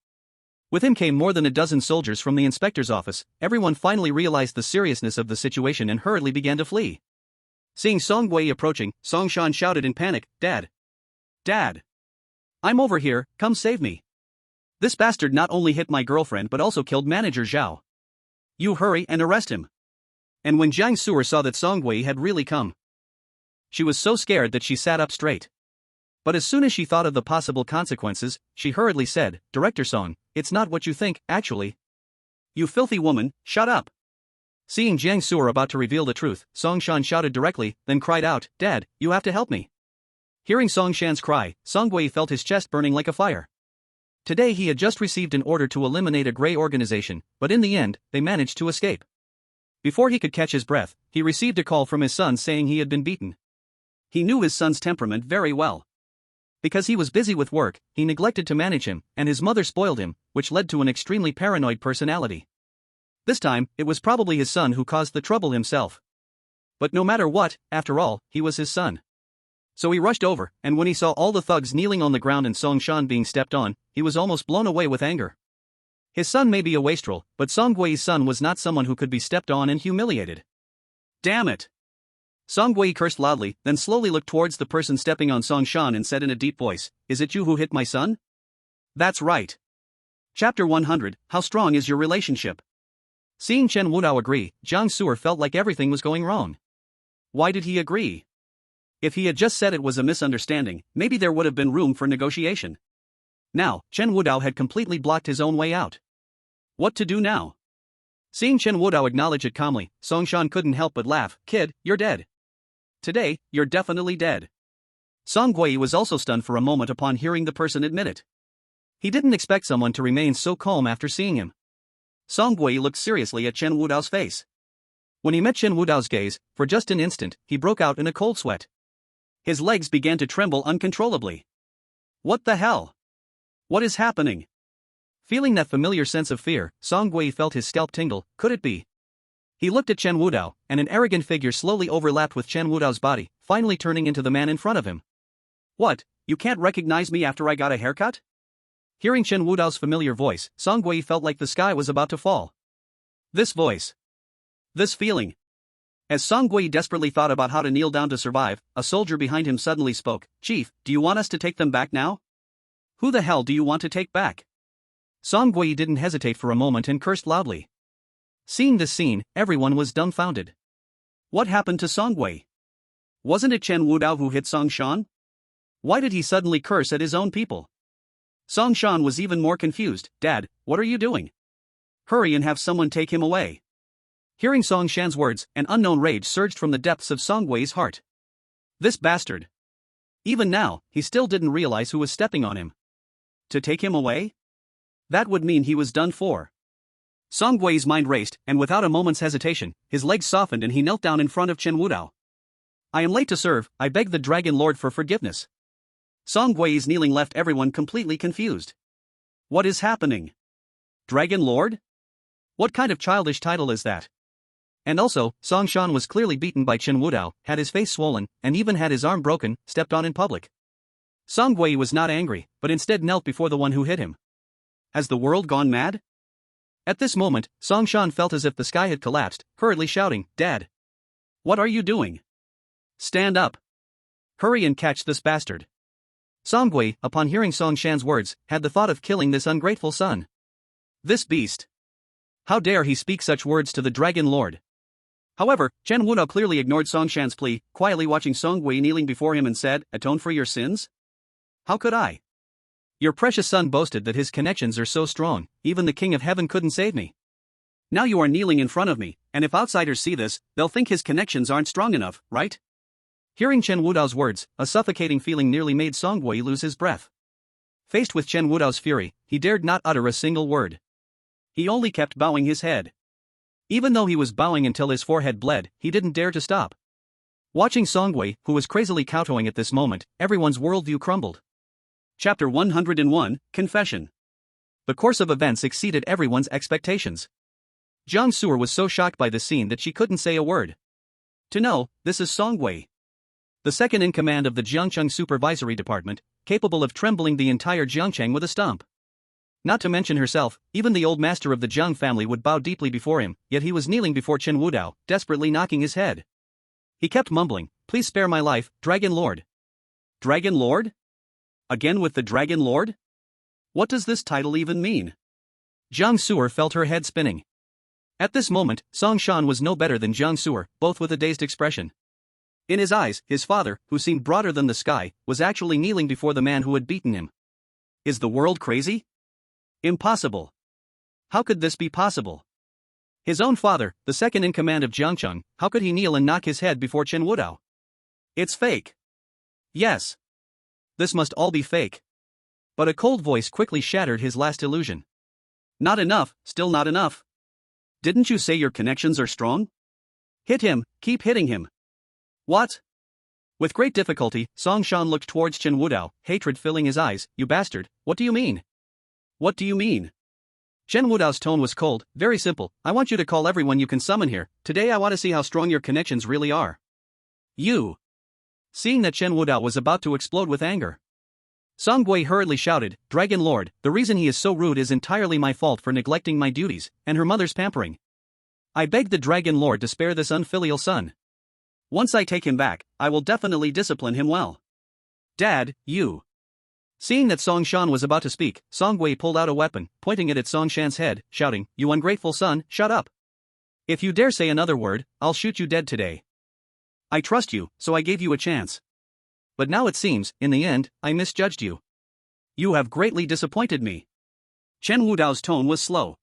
With him came more than a dozen soldiers from the inspector's office. Everyone finally realized the seriousness of the situation and hurriedly began to flee. Seeing Song Gui approaching, Song Shan shouted in panic, Dad! Dad! I'm over here, come save me. This bastard not only hit my girlfriend but also killed manager Zhao. You hurry and arrest him. And when Jiang Suer saw that Song Gui had really come, she was so scared that she sat up straight. But as soon as she thought of the possible consequences, she hurriedly said, Director Song, it's not what you think, actually. You filthy woman, shut up. Seeing Jiang Suer about to reveal the truth, Song Shan shouted directly, then cried out, Dad, you have to help me. Hearing Song Shan's cry, Song Gui felt his chest burning like a fire. Today he had just received an order to eliminate a grey organization, but in the end, they managed to escape. Before he could catch his breath, he received a call from his son saying he had been beaten. He knew his son's temperament very well. Because he was busy with work, he neglected to manage him, and his mother spoiled him, which led to an extremely paranoid personality. This time, it was probably his son who caused the trouble himself. But no matter what, after all, he was his son. So he rushed over, and when he saw all the thugs kneeling on the ground and Song Shan being stepped on, he was almost blown away with anger. His son may be a wastrel, but Song Gui's son was not someone who could be stepped on and humiliated. Damn it! Song Gui cursed loudly, then slowly looked towards the person stepping on Song Shan and said in a deep voice, Is it you who hit my son? That's right. Chapter 100, How strong is your relationship? Seeing Chen Wudao agree, Jiang Suer felt like everything was going wrong. Why did he agree? If he had just said it was a misunderstanding, maybe there would have been room for negotiation. Now, Chen Wudao had completely blocked his own way out. What to do now? Seeing Chen Wudao acknowledge it calmly, Song Shan couldn't help but laugh. Kid, you're dead. Today, you're definitely dead. Song Gui was also stunned for a moment upon hearing the person admit it. He didn't expect someone to remain so calm after seeing him. Song Gui looked seriously at Chen Wudao's face. When he met Chen Wudao's gaze, for just an instant, he broke out in a cold sweat. His legs began to tremble uncontrollably. What the hell? What is happening? Feeling that familiar sense of fear, Song Gui felt his scalp tingle. Could it be? He looked at Chen Wudao, and an arrogant figure slowly overlapped with Chen Wudao's body, finally turning into the man in front of him. What, you can't recognize me after I got a haircut? Hearing Chen Wudao's familiar voice, Song Gui felt like the sky was about to fall. This voice. This feeling. As Song Gui desperately thought about how to kneel down to survive, a soldier behind him suddenly spoke. Chief, do you want us to take them back now? Who the hell do you want to take back? Song Gui didn't hesitate for a moment and cursed loudly. Seeing this scene, everyone was dumbfounded. What happened to Song Gui? Wasn't it Chen Wudao who hit Song Shan? Why did he suddenly curse at his own people? Song Shan was even more confused. Dad, what are you doing? Hurry and have someone take him away. Hearing Song Shan's words, an unknown rage surged from the depths of Song Gui's heart. This bastard. Even now, he still didn't realize who was stepping on him. To take him away? That would mean he was done for. Song Gui's mind raced, and without a moment's hesitation, his legs softened and he knelt down in front of Chen Wudao. I am late to serve, I beg the Dragon Lord for forgiveness. Song Gui's kneeling left everyone completely confused. What is happening? Dragon Lord? What kind of childish title is that? And also, Song Shan was clearly beaten by Chen Wudao, had his face swollen, and even had his arm broken, stepped on in public. Song Gui was not angry, but instead knelt before the one who hit him. Has the world gone mad? At this moment, Song Shan felt as if the sky had collapsed, hurriedly shouting, Dad! What are you doing? Stand up! Hurry and catch this bastard! Song Gui, upon hearing Song Shan's words, had the thought of killing this ungrateful son. This beast! How dare he speak such words to the Dragon Lord? However, Chen Wudao clearly ignored Song Shan's plea, quietly watching Song Gui kneeling before him and said, Atone for your sins? How could I? Your precious son boasted that his connections are so strong, even the King of Heaven couldn't save me. Now you are kneeling in front of me, and if outsiders see this, they'll think his connections aren't strong enough, right? Hearing Chen Wudao's words, a suffocating feeling nearly made Song Gui lose his breath. Faced with Chen Wudao's fury, he dared not utter a single word. He only kept bowing his head. Even though he was bowing until his forehead bled, he didn't dare to stop. Watching Song Gui, who was crazily kowtowing at this moment, everyone's worldview crumbled. Chapter 101, Confession. The course of events exceeded everyone's expectations. Jiang Su'er was so shocked by the scene that she couldn't say a word. To know, this is Song Gui, the second in command of the Jiangcheng Supervisory Department, capable of trembling the entire Jiangcheng with a stump. Not to mention herself, even the old master of the Jiang family would bow deeply before him, yet he was kneeling before Chen Wudao, desperately knocking his head. He kept mumbling, Please spare my life, Dragon Lord. Dragon Lord? Again with the Dragon Lord? What does this title even mean? Jiang Su'er felt her head spinning. At this moment, Song Shan was no better than Jiang Su'er, both with a dazed expression. In his eyes, his father, who seemed broader than the sky, was actually kneeling before the man who had beaten him. Is the world crazy? Impossible. How could this be possible? His own father, the second in command of Jiangcheng, how could he kneel and knock his head before Chen Wudao? It's fake. Yes. This must all be fake. But a cold voice quickly shattered his last illusion. Not enough, still not enough. Didn't you say your connections are strong? Hit him, keep hitting him. What? With great difficulty, Song Shan looked towards Chen Wudao, hatred filling his eyes. You bastard, what do you mean? What do you mean? Chen Wudao's tone was cold, very simple. I want you to call everyone you can summon here. Today I want to see how strong your connections really are. You. Seeing that Chen Wudao was about to explode with anger, Song Gui hurriedly shouted, Dragon Lord, the reason he is so rude is entirely my fault for neglecting my duties, and her mother's pampering. I beg the Dragon Lord to spare this unfilial son. Once I take him back, I will definitely discipline him well. Dad, you. Seeing that Song Shan was about to speak, Song Gui pulled out a weapon, pointing it at Song Shan's head, shouting, You ungrateful son, shut up. If you dare say another word, I'll shoot you dead today. I trust you, so I gave you a chance. But now it seems, in the end, I misjudged you. You have greatly disappointed me. Chen Wudao's tone was slow,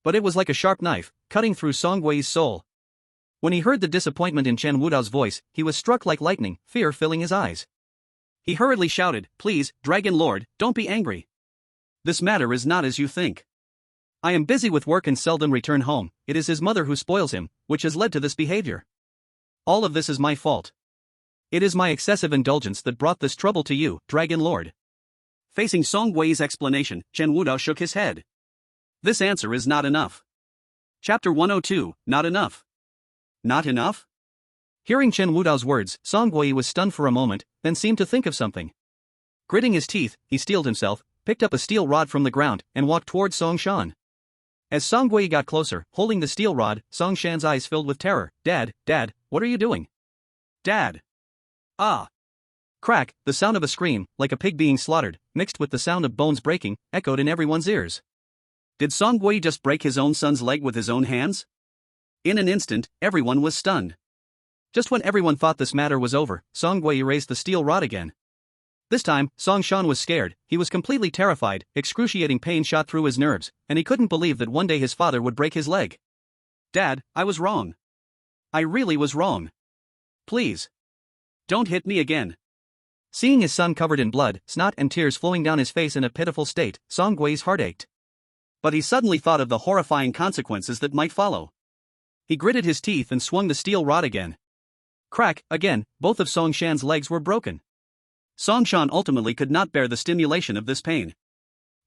but it was like a sharp knife, cutting through Song Gui's soul. When he heard the disappointment in Chen Wudao's voice, he was struck like lightning, fear filling his eyes. He hurriedly shouted, Please, Dragon Lord, don't be angry. This matter is not as you think. I am busy with work and seldom return home. It is his mother who spoils him, which has led to this behavior. All of this is my fault. It is my excessive indulgence that brought this trouble to you, Dragon Lord. Facing Song Gui's explanation, Chen Wudao shook his head. This answer is not enough. Chapter 102, Not Enough. Not enough? Hearing Chen Wudao's words, Song Gui was stunned for a moment, then seemed to think of something. Gritting his teeth, he steeled himself, picked up a steel rod from the ground, and walked towards Song Shan. As Song Gui got closer, holding the steel rod, Song Shan's eyes filled with terror. Dad, what are you doing? Dad. Ah. Crack, the sound of a scream, like a pig being slaughtered, mixed with the sound of bones breaking, echoed in everyone's ears. Did Song Gui just break his own son's leg with his own hands? In an instant, everyone was stunned. Just when everyone thought this matter was over, Song Gui raised the steel rod again. This time, Song Shan was scared, he was completely terrified, excruciating pain shot through his nerves, and he couldn't believe that one day his father would break his leg. Dad, I was wrong. I really was wrong. Please. Don't hit me again. Seeing his son covered in blood, snot and tears flowing down his face in a pitiful state, Song Gui's heart ached. But he suddenly thought of the horrifying consequences that might follow. He gritted his teeth and swung the steel rod again. Crack, again, both of Song Shan's legs were broken. Song Shan ultimately could not bear the stimulation of this pain.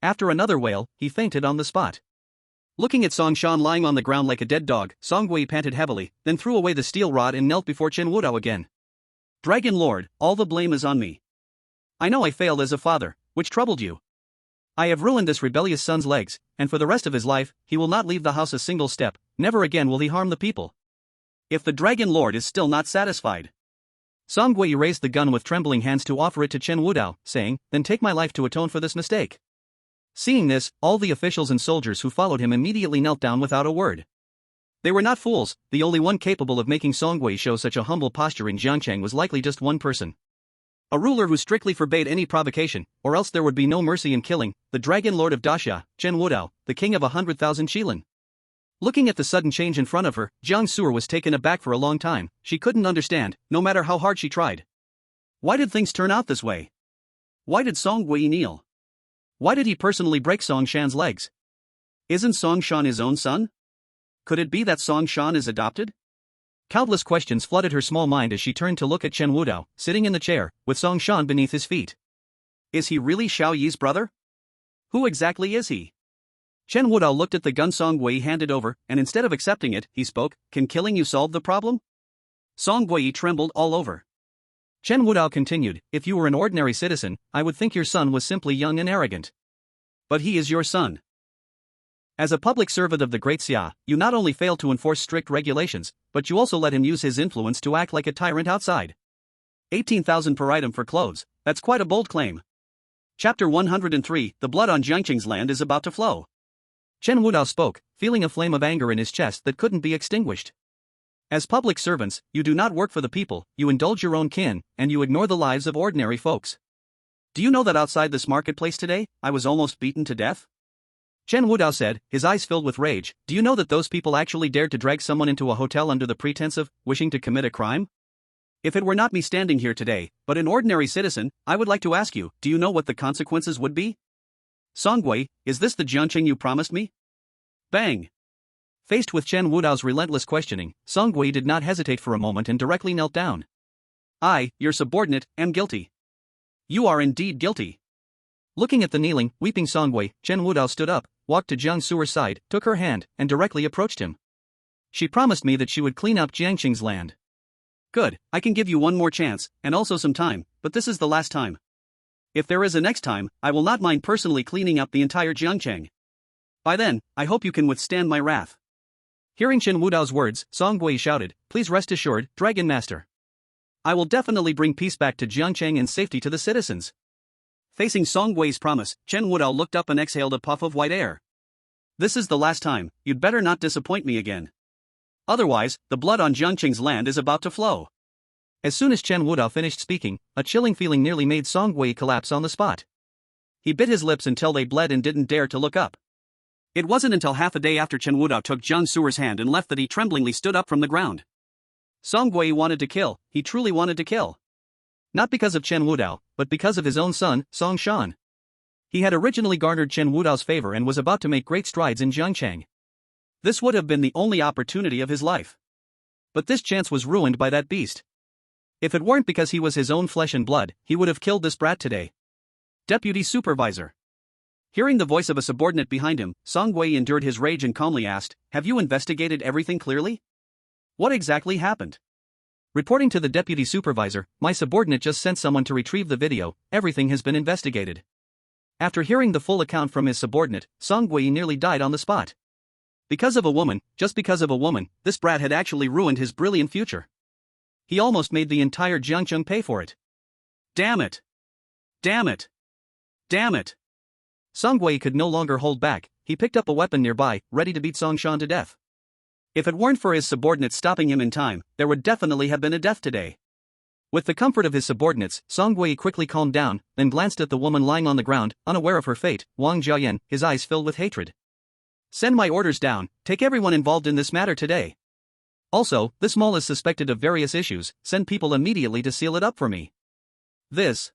After another wail, he fainted on the spot. Looking at Song Shan lying on the ground like a dead dog, Song Gui panted heavily, then threw away the steel rod and knelt before Chen Wudao again. Dragon Lord, all the blame is on me. I know I failed as a father, which troubled you. I have ruined this rebellious son's legs, and for the rest of his life, he will not leave the house a single step, never again will he harm the people. If the Dragon Lord is still not satisfied. Song Gui raised the gun with trembling hands to offer it to Chen Wudao, saying, then take my life to atone for this mistake. Seeing this, all the officials and soldiers who followed him immediately knelt down without a word. They were not fools, the only one capable of making Song Gui show such a humble posture in Jiangcheng was likely just one person. A ruler who strictly forbade any provocation, or else there would be no mercy in killing, the Dragon Lord of Daxia, Chen Wudao, the king of 100,000 Shilin. Looking at the sudden change in front of her, Jiang Su'er was taken aback for a long time. She couldn't understand, no matter how hard she tried. Why did things turn out this way? Why did Song Gui kneel? Why did he personally break Song Shan's legs? Isn't Song Shan his own son? Could it be that Song Shan is adopted? Countless questions flooded her small mind as she turned to look at Chen Wudao, sitting in the chair, with Song Shan beneath his feet. Is he really Xiao Yi's brother? Who exactly is he? Chen Wudao looked at the gun Song Gui handed over, and instead of accepting it, he spoke, can killing you solve the problem? Song Gui trembled all over. Chen Wudao continued, if you were an ordinary citizen, I would think your son was simply young and arrogant. But he is your son. As a public servant of the Great Xia, you not only failed to enforce strict regulations, but you also let him use his influence to act like a tyrant outside. 18,000 per item for clothes, that's quite a bold claim. Chapter 103, the blood on Jiangcheng's land is about to flow. Chen Wudao spoke, feeling a flame of anger in his chest that couldn't be extinguished. As public servants, you do not work for the people, you indulge your own kin, and you ignore the lives of ordinary folks. Do you know that outside this marketplace today, I was almost beaten to death? Chen Wudao said, his eyes filled with rage, do you know that those people actually dared to drag someone into a hotel under the pretense of wishing to commit a crime? If it were not me standing here today, but an ordinary citizen, I would like to ask you, do you know what the consequences would be? Song Gui, is this the Jiangcheng you promised me? Bang! Faced with Chen Wudao's relentless questioning, Song Gui did not hesitate for a moment and directly knelt down. I, your subordinate, am guilty. You are indeed guilty. Looking at the kneeling, weeping Song Gui, Chen Wudao stood up, walked to Jiang Su'er's side, took her hand, and directly approached him. She promised me that she would clean up Jiangcheng's land. Good, I can give you one more chance, and also some time, but this is the last time. If there is a next time, I will not mind personally cleaning up the entire Jiangcheng. By then, I hope you can withstand my wrath. Hearing Chen Wudao's words, Song Gui shouted, please rest assured, Dragon Master. I will definitely bring peace back to Jiangcheng and safety to the citizens. Facing Song Gui's promise, Chen Wudao looked up and exhaled a puff of white air. This is the last time, you'd better not disappoint me again. Otherwise, the blood on Jiangcheng's land is about to flow. As soon as Chen Wudao finished speaking, a chilling feeling nearly made Song Gui collapse on the spot. He bit his lips until they bled and didn't dare to look up. It wasn't until half a day after Chen Wudao took Jiang Su'er's hand and left that he tremblingly stood up from the ground. Song Gui wanted to kill, he truly wanted to kill. Not because of Chen Wudao, but because of his own son, Song Shan. He had originally garnered Chen Wudao's favor and was about to make great strides in Jiangcheng. This would have been the only opportunity of his life. But this chance was ruined by that beast. If it weren't because he was his own flesh and blood, he would have killed this brat today. Deputy Supervisor. Hearing the voice of a subordinate behind him, Song Gui endured his rage and calmly asked, have you investigated everything clearly? What exactly happened? Reporting to the deputy supervisor, my subordinate just sent someone to retrieve the video, everything has been investigated. After hearing the full account from his subordinate, Song Gui nearly died on the spot. Because of a woman, just because of a woman, this brat had actually ruined his brilliant future. He almost made the entire Jiangcheng pay for it. Damn it! Damn it! Damn it! Song Wei could no longer hold back. He picked up a weapon nearby, ready to beat Song Shan to death. If it weren't for his subordinates stopping him in time, there would definitely have been a death today. With the comfort of his subordinates, Song Wei quickly calmed down, then glanced at the woman lying on the ground, unaware of her fate, Wang Jiayan, his eyes filled with hatred. Send my orders down, take everyone involved in this matter today. Also, this mall is suspected of various issues, send people immediately to seal it up for me. This.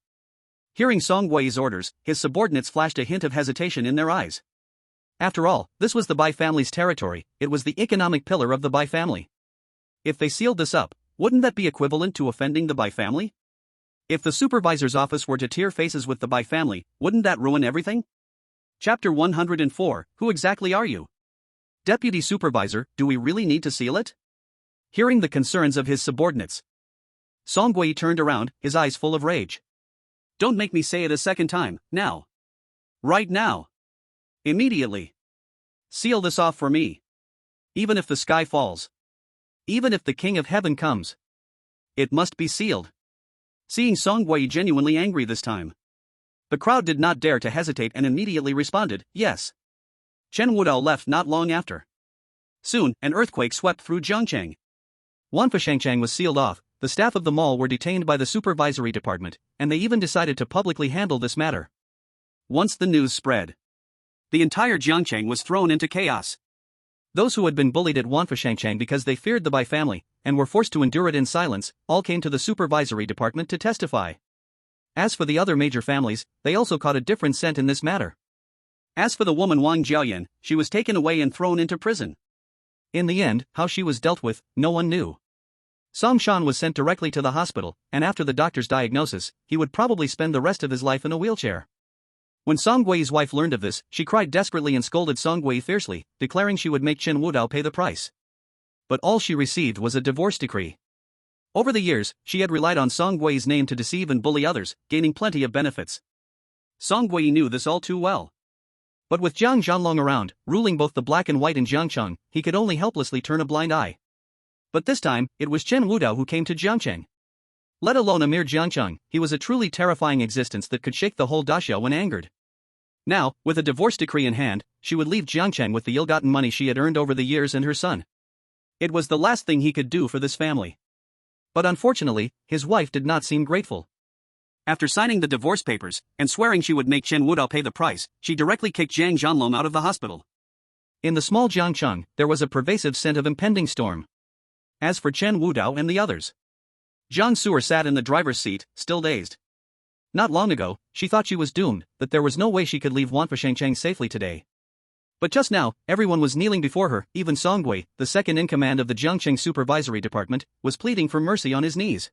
Hearing Song Wei's orders, his subordinates flashed a hint of hesitation in their eyes. After all, this was the Bai family's territory, it was the economic pillar of the Bai family. If they sealed this up, wouldn't that be equivalent to offending the Bai family? If the supervisor's office were to tear faces with the Bai family, wouldn't that ruin everything? Chapter 104, Who exactly are you? Deputy Supervisor, do we really need to seal it? Hearing the concerns of his subordinates, Song Wei turned around, his eyes full of rage. Don't make me say it a second time, now. Right now. Immediately. Seal this off for me. Even if the sky falls. Even if the King of Heaven comes. It must be sealed. Seeing Song Wei genuinely angry this time, the crowd did not dare to hesitate and immediately responded, yes. Chen Wudao left not long after. Soon, an earthquake swept through Jiangcheng. Wanfashangchang was sealed off, the staff of the mall were detained by the supervisory department, and they even decided to publicly handle this matter. Once the news spread, the entire Jiangcheng was thrown into chaos. Those who had been bullied at Wanfashangchang because they feared the Bai family, and were forced to endure it in silence, all came to the supervisory department to testify. As for the other major families, they also caught a different scent in this matter. As for the woman Wang Jiayan, she was taken away and thrown into prison. In the end, how she was dealt with, no one knew. Song Shan was sent directly to the hospital, and after the doctor's diagnosis, he would probably spend the rest of his life in a wheelchair. When Song Wei's wife learned of this, she cried desperately and scolded Song Wei fiercely, declaring she would make Chen Wudao pay the price. But all she received was a divorce decree. Over the years, she had relied on Song Wei's name to deceive and bully others, gaining plenty of benefits. Song Wei knew this all too well. But with Jiang Zhanlong around, ruling both the black and white in Jiangcheng, he could only helplessly turn a blind eye. But this time, it was Chen Wudao who came to Jiangcheng. Let alone a mere Jiangcheng, he was a truly terrifying existence that could shake the whole daxiao when angered. Now, with a divorce decree in hand, she would leave Jiangcheng with the ill-gotten money she had earned over the years and her son. It was the last thing he could do for this family. But unfortunately, his wife did not seem grateful. After signing the divorce papers, and swearing she would make Chen Wudao pay the price, she directly kicked Jiang Zhanlong out of the hospital. In the small Jiangcheng, there was a pervasive scent of impending storm. As for Chen Wudao and the others, Jiang Su'er sat in the driver's seat, still dazed. Not long ago, she thought she was doomed, that there was no way she could leave Wanfashangchang safely today. But just now, everyone was kneeling before her, even Song Wei, the second-in-command of the Jiangcheng Supervisory Department, was pleading for mercy on his knees.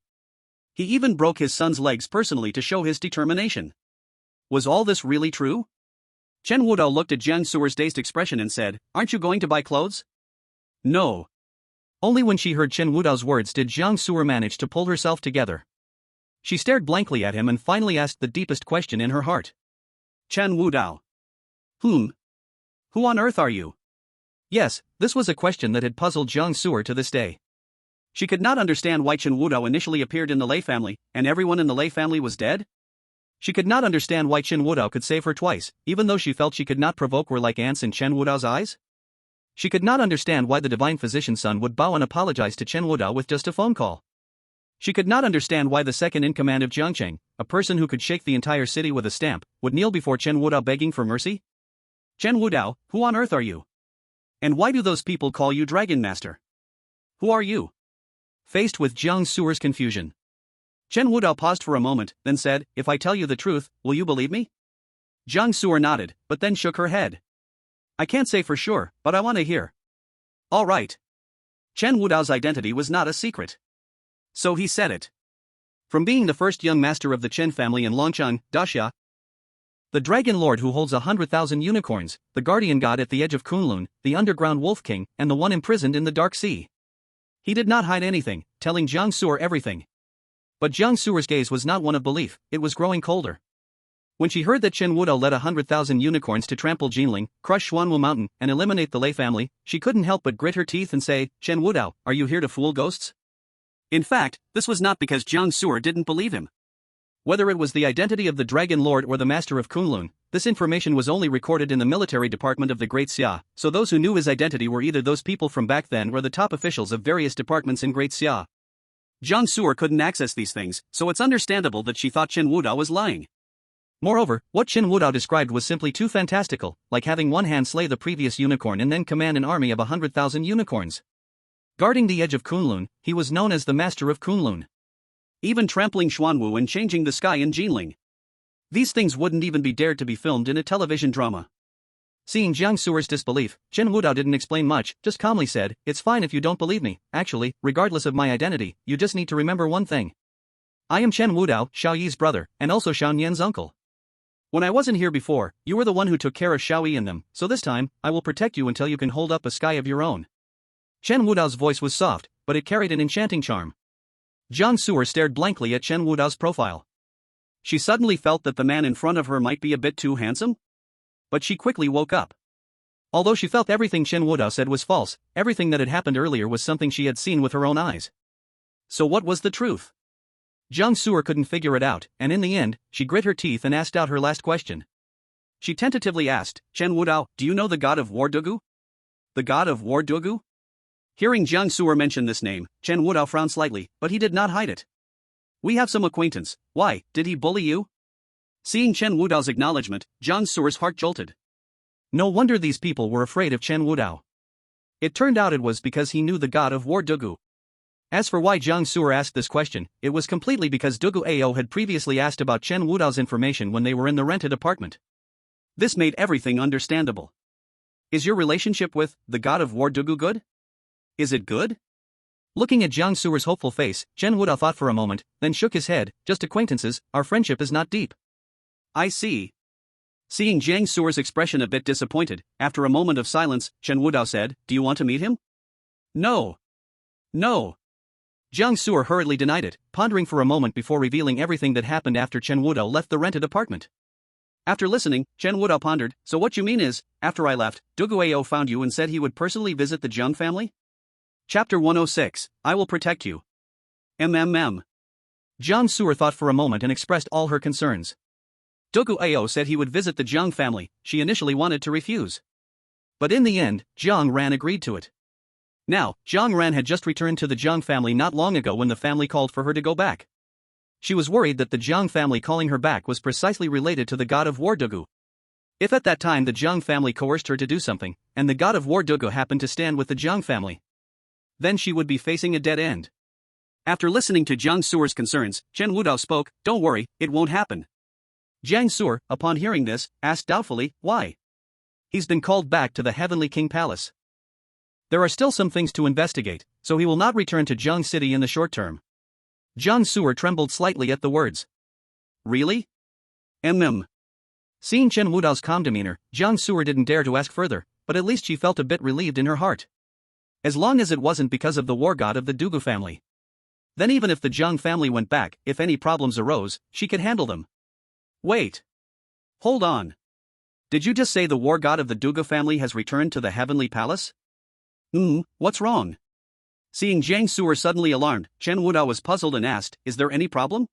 He even broke his son's legs personally to show his determination. Was all this really true? Chen Wudao looked at Jiang Su'er's dazed expression and said, "Aren't you going to buy clothes?" No. Only when she heard Chen Wudao's words did Jiang Su'er manage to pull herself together. She stared blankly at him and finally asked the deepest question in her heart. Chen Wudao. Who on earth are you? Yes, this was a question that had puzzled Jiang Su'er to this day. She could not understand why Chen Wudao initially appeared in the Lei family, and everyone in the Lei family was dead. She could not understand why Chen Wudao could save her twice, even though she felt she could not provoke were like ants in Chen Wudao's eyes. She could not understand why the divine physician's son would bow and apologize to Chen Wudao with just a phone call. She could not understand why the second-in-command of Jiangcheng, a person who could shake the entire city with a stamp, would kneel before Chen Wudao begging for mercy. Chen Wudao, who on earth are you? And why do those people call you Dragon Master? Who are you? Faced with Jiang Su'er's confusion, Chen Wudao paused for a moment, then said, "If I tell you the truth, will you believe me?" Jiang Su'er nodded, but then shook her head. "I can't say for sure, but I want to hear." All right. Chen Wudao's identity was not a secret. So he said it. From being the first young master of the Chen family in Longcheng, Daxia, the Dragon Lord who holds 100,000 unicorns, the guardian god at the edge of Kunlun, the underground Wolf King, and the one imprisoned in the Dark Sea. He did not hide anything, telling Jiang Su'er everything. But Jiang Su'er's gaze was not one of belief, it was growing colder. When she heard that Chen Wudao led 100,000 unicorns to trample Jinling, crush Xuanwu Mountain, and eliminate the Lei family, she couldn't help but grit her teeth and say, "Chen Wudao, are you here to fool ghosts?" In fact, this was not because Jiang Su'er didn't believe him. Whether it was the identity of the Dragon Lord or the Master of Kunlun, this information was only recorded in the military department of the Great Xia, so those who knew his identity were either those people from back then or the top officials of various departments in Great Xia. Jiang Su'er couldn't access these things, so it's understandable that she thought Chen Wudao was lying. Moreover, what Chen Wudao described was simply too fantastical, like having one hand slay the previous unicorn and then command an army of 100,000 unicorns. Guarding the edge of Kunlun, he was known as the Master of Kunlun. Even trampling Xuanwu and changing the sky in Jinling. These things wouldn't even be dared to be filmed in a television drama. Seeing Jiang Su'er's disbelief, Chen Wudao didn't explain much, just calmly said, "It's fine if you don't believe me. Actually, regardless of my identity, you just need to remember one thing. I am Chen Wudao, Xiao Yi's brother, and also Xiao Nian's uncle. When I wasn't here before, you were the one who took care of Xiao Yi and them, so this time, I will protect you until you can hold up a sky of your own." Chen Wudao's voice was soft, but it carried an enchanting charm. Jiang Su'er stared blankly at Chen Wudao's profile. She suddenly felt that the man in front of her might be a bit too handsome. But she quickly woke up. Although she felt everything Chen Wudao said was false, everything that had happened earlier was something she had seen with her own eyes. So what was the truth? Jiang Su'er couldn't figure it out, and in the end, she grit her teeth and asked out her last question. She tentatively asked, "Chen Wudao, do you know the god of war Dugu?" The god of war Dugu? Hearing Jiang Su'er mention this name, Chen Wudao frowned slightly, but he did not hide it. "We have some acquaintance. Why, did he bully you?" Seeing Chen Wudao's acknowledgement, Jiang Su'er's heart jolted. No wonder these people were afraid of Chen Wudao. It turned out it was because he knew the god of war Dugu. As for why Jiang Su'er asked this question, it was completely because Dugu Ao had previously asked about Chen Wudao's information when they were in the rented apartment. This made everything understandable. Is your relationship with the god of war Dugu good? Is it good? Looking at Jiang Su'er's hopeful face, Chen Wudao thought for a moment, then shook his head. "Just acquaintances, our friendship is not deep." "I see." Seeing Jiang Su'er's expression a bit disappointed, after a moment of silence, Chen Wudao said, "Do you want to meet him?" "No. No." Jiang Su'er hurriedly denied it, pondering for a moment before revealing everything that happened after Chen Wudao left the rented apartment. After listening, Chen Wudao pondered, "So what you mean is, after I left, Dugu Ao found you and said he would personally visit the Jiang family?" Chapter 106, I will protect you. Jiang Su'er thought for a moment and expressed all her concerns. Dugu Ao said he would visit the Jiang family. She initially wanted to refuse. But in the end, Jiang Ran agreed to it. Now, Jiang Ran had just returned to the Jiang family not long ago when the family called for her to go back. She was worried that the Jiang family calling her back was precisely related to the god of war Dugu. If at that time the Jiang family coerced her to do something, and the god of war Dugu happened to stand with the Jiang family, then she would be facing a dead end. After listening to Jiang Su'er's concerns, Chen Wudao spoke, "Don't worry, it won't happen." Jiang Su'er, upon hearing this, asked doubtfully, "Why?" "He's been called back to the Heavenly King Palace. There are still some things to investigate, so he will not return to Jiang City in the short term." Jiang Su'er trembled slightly at the words. "Really?" Seeing Chen Wudao's calm demeanor, Jiang Su'er didn't dare to ask further, but at least she felt a bit relieved in her heart. As long as it wasn't because of the war god of the Dugu family. Then even if the Jiang family went back, if any problems arose, she could handle them. Wait. Hold on. Did you just say the war god of the Dugu family has returned to the heavenly palace? What's wrong? Seeing Jiang Su'er suddenly alarmed, Chen Wudao was puzzled and asked, "Is there any problem?"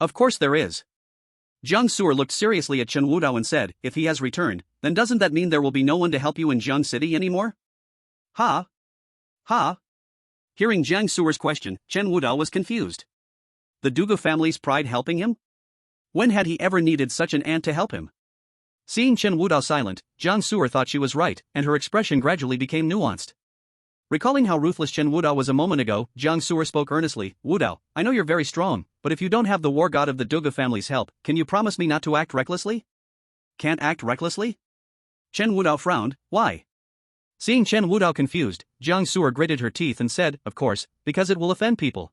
"Of course there is." Jiang Su'er looked seriously at Chen Wudao and said, "If he has returned, then doesn't that mean there will be no one to help you in Jiang City anymore?" Ha? Hearing Jiang Su'er's question, Chen Wudao was confused. The Dugu family's pride helping him? When had he ever needed such an aunt to help him? Seeing Chen Wudao silent, Jiang Su'er thought she was right, and her expression gradually became nuanced. Recalling how ruthless Chen Wudao was a moment ago, Jiang Su'er spoke earnestly, "Wudao, I know you're very strong, but if you don't have the war god of the Dugu family's help, can you promise me not to act recklessly?" "Can't act recklessly?" Chen Wudao frowned, "Why?" Seeing Chen Wudao confused, Jiang Su'er gritted her teeth and said, "Of course, because it will offend people.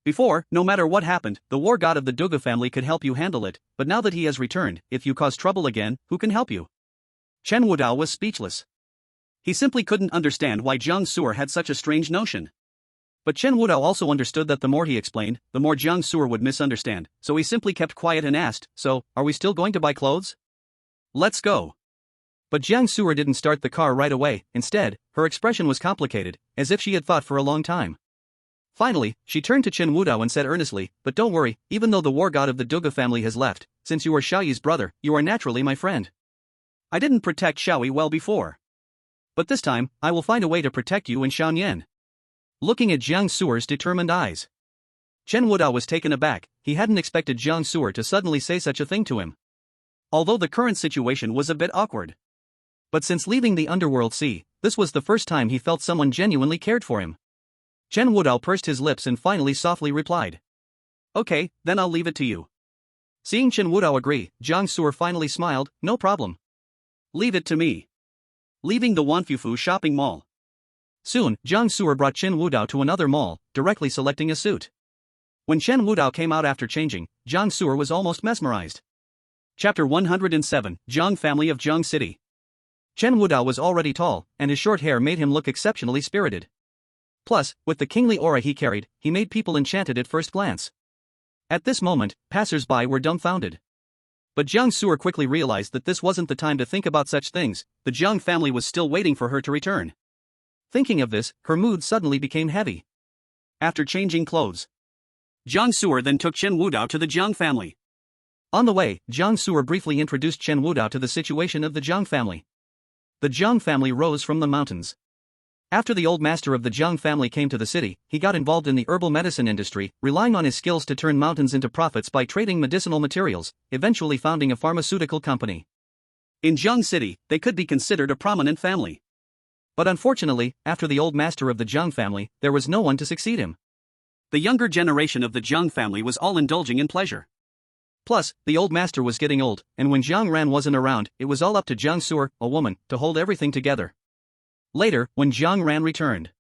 Before, no matter what happened, the war god of the Dugu family could help you handle it, but now that he has returned, if you cause trouble again, who can help you?" Chen Wudao was speechless. He simply couldn't understand why Jiang Su'er had such a strange notion. But Chen Wudao also understood that the more he explained, the more Jiang Su'er would misunderstand, so he simply kept quiet and asked, "So, are we still going to buy clothes? Let's go." But Jiang Su'er didn't start the car right away. Instead, her expression was complicated, as if she had thought for a long time. Finally, she turned to Chen Wudao and said earnestly, "But don't worry, even though the war god of the Duga family has left, since you are Xiaoyi's brother, you are naturally my friend. I didn't protect Xiaoyi well before. But this time, I will find a way to protect you and Xiaoyan." Looking at Jiang Su'er's determined eyes, Chen Wudao was taken aback. He hadn't expected Jiang Su'er to suddenly say such a thing to him. Although the current situation was a bit awkward. But since leaving the underworld sea, this was the first time he felt someone genuinely cared for him. Chen Wudao pursed his lips and finally softly replied, "Okay, then I'll leave it to you." Seeing Chen Wudao agree, Jiang Su'er finally smiled, "No problem. Leave it to me." Leaving the Wanfufu shopping mall. Soon, Jiang Su'er brought Chen Wudao to another mall, directly selecting a suit. When Chen Wudao came out after changing, Jiang Su'er was almost mesmerized. Chapter 107, Jiang Family of Jiang City. Chen Wudao was already tall, and his short hair made him look exceptionally spirited. Plus, with the kingly aura he carried, he made people enchanted at first glance. At this moment, passers-by were dumbfounded. But Jiang Su'er quickly realized that this wasn't the time to think about such things. The Jiang family was still waiting for her to return. Thinking of this, her mood suddenly became heavy. After changing clothes, Jiang Su'er then took Chen Wudao to the Jiang family. On the way, Jiang Su'er briefly introduced Chen Wudao to the situation of the Jiang family. The Jiang family rose from the mountains. After the old master of the Jiang family came to the city, he got involved in the herbal medicine industry, relying on his skills to turn mountains into profits by trading medicinal materials, eventually founding a pharmaceutical company. In Jiang City, they could be considered a prominent family. But unfortunately, after the old master of the Jiang family, there was no one to succeed him. The younger generation of the Jiang family was all indulging in pleasure. Plus, the old master was getting old, and when Jiang Ran wasn't around, it was all up to Jiang Su'er, a woman, to hold everything together. Later, when Jiang Ran returned,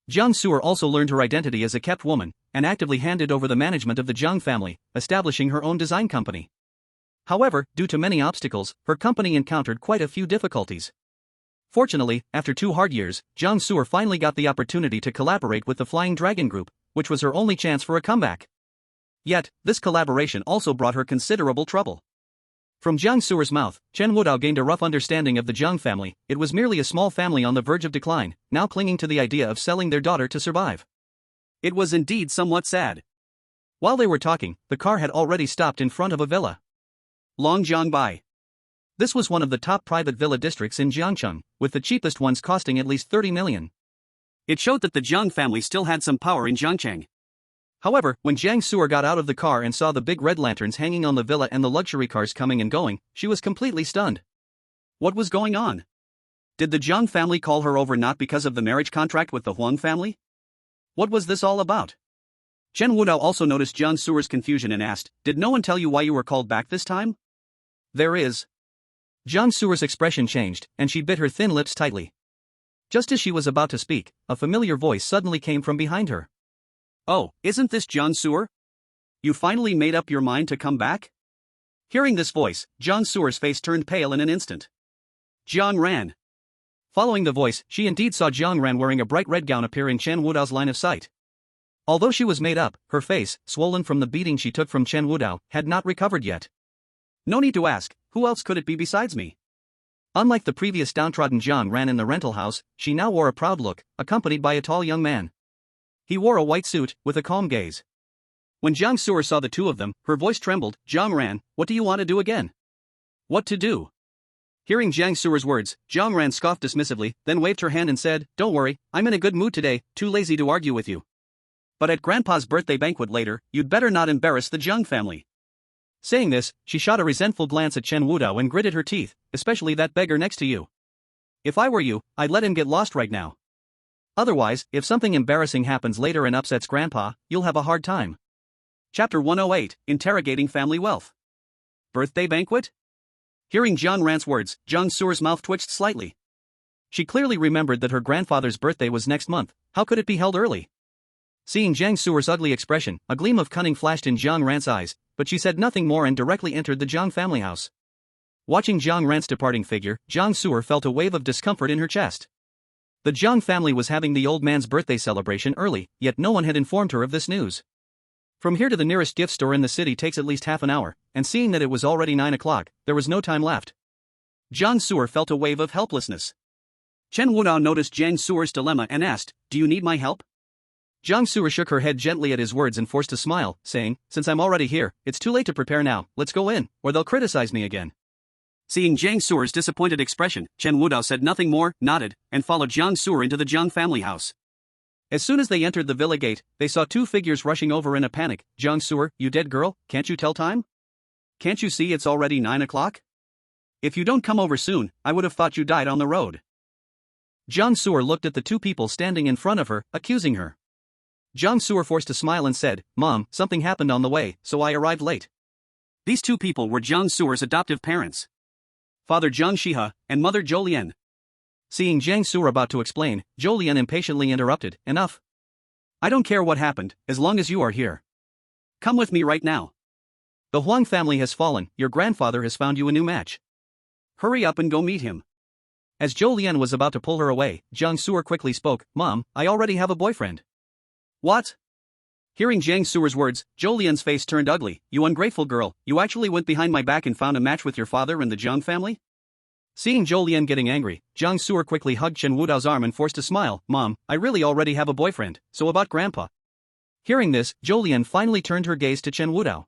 Jiang Su'er also learned her identity as a kept woman, and actively handed over the management of the Jiang family, establishing her own design company. However, due to many obstacles, her company encountered quite a few difficulties. Fortunately, after 2 hard years, Jiang Su'er finally got the opportunity to collaborate with the Flying Dragon Group, which was her only chance for a comeback. Yet, this collaboration also brought her considerable trouble. From Jiang Su'er's mouth, Chen Wudao gained a rough understanding of the Jiang family. It was merely a small family on the verge of decline, now clinging to the idea of selling their daughter to survive. It was indeed somewhat sad. While they were talking, the car had already stopped in front of a villa. Longjiangbai. This was one of the top private villa districts in Jiangcheng, with the cheapest ones costing at least 30 million. It showed that the Jiang family still had some power in Jiangcheng. However, when Jiang Su'er got out of the car and saw the big red lanterns hanging on the villa and the luxury cars coming and going, she was completely stunned. What was going on? Did the Jiang family call her over not because of the marriage contract with the Huang family? What was this all about? Chen Wudao also noticed Jiang Su'er's confusion and asked, "Did no one tell you why you were called back this time?" "There is." Jiang Su'er's expression changed, and she bit her thin lips tightly. Just as she was about to speak, a familiar voice suddenly came from behind her. "Oh, isn't this Jiang Su'er? You finally made up your mind to come back?" Hearing this voice, Jiang Su'er's face turned pale in an instant. Jiang Ran. Following the voice, she indeed saw Jiang Ran wearing a bright red gown appear in Chen Wudao's line of sight. Although she was made up, her face, swollen from the beating she took from Chen Wudao, had not recovered yet. "No need to ask, who else could it be besides me?" Unlike the previous downtrodden Jiang Ran in the rental house, she now wore a proud look, accompanied by a tall young man. He wore a white suit, with a calm gaze. When Jiang Su'er saw the two of them, her voice trembled. "Jiang Ran, what do you want to do again?" "What to do?" Hearing Jiang Su'er's words, Jiang Ran scoffed dismissively, then waved her hand and said, "Don't worry, I'm in a good mood today, too lazy to argue with you. But at Grandpa's birthday banquet later, you'd better not embarrass the Jiang family." Saying this, she shot a resentful glance at Chen Wudao and gritted her teeth, "Especially that beggar next to you. If I were you, I'd let him get lost right now. Otherwise, if something embarrassing happens later and upsets Grandpa, you'll have a hard time." Chapter 108, Interrogating Family Wealth. Birthday banquet? Hearing Jiang Ran's words, Jiang Su'er's mouth twitched slightly. She clearly remembered that her grandfather's birthday was next month. How could it be held early? Seeing Jiang Su'er's ugly expression, a gleam of cunning flashed in Jiang Ran's eyes, but she said nothing more and directly entered the Jiang family house. Watching Jiang Ran's departing figure, Jiang Su'er felt a wave of discomfort in her chest. The Jiang family was having the old man's birthday celebration early, yet no one had informed her of this news. From here to the nearest gift store in the city takes at least half an hour, and seeing that it was already 9 o'clock, there was no time left. Jiang Su'er felt a wave of helplessness. Chen Wudao noticed Jiang Su'er's dilemma and asked, "Do you need my help?" Jiang Su'er shook her head gently at his words and forced a smile, saying, "Since I'm already here, it's too late to prepare now, let's go in, or they'll criticize me again." Seeing Jiang Su'er's disappointed expression, Chen Wudao said nothing more, nodded, and followed Jiang Su'er into the Jiang family house. As soon as they entered the villa gate, they saw two figures rushing over in a panic. "Jiang Su'er, you dead girl, can't you tell time? Can't you see it's already 9 o'clock? If you don't come over soon, I would have thought you died on the road." Jiang Su'er looked at the two people standing in front of her, accusing her. Jiang Su'er forced a smile and said, "Mom, something happened on the way, so I arrived late." These two people were Jiang Su'er's adoptive parents, Father Jiang Shiha and Mother Zhou. Seeing Jiang Su'er about to explain, Zhou impatiently interrupted, "Enough. I don't care what happened, as long as you are here. Come with me right now. The Huang family has fallen, your grandfather has found you a new match. Hurry up and go meet him." As Zhou was about to pull her away, Jiang Su'er quickly spoke, "Mom, I already have a boyfriend." "What?" Hearing Jiang Su'er's words, Zhou face turned ugly. "You ungrateful girl, you actually went behind my back and found a match with your father and the Jiang family?" Seeing Zhou getting angry, Jiang Su'er quickly hugged Chen Wudao's arm and forced a smile. "Mom, I really already have a boyfriend, so about grandpa?" Hearing this, Zhou finally turned her gaze to Chen Wudao.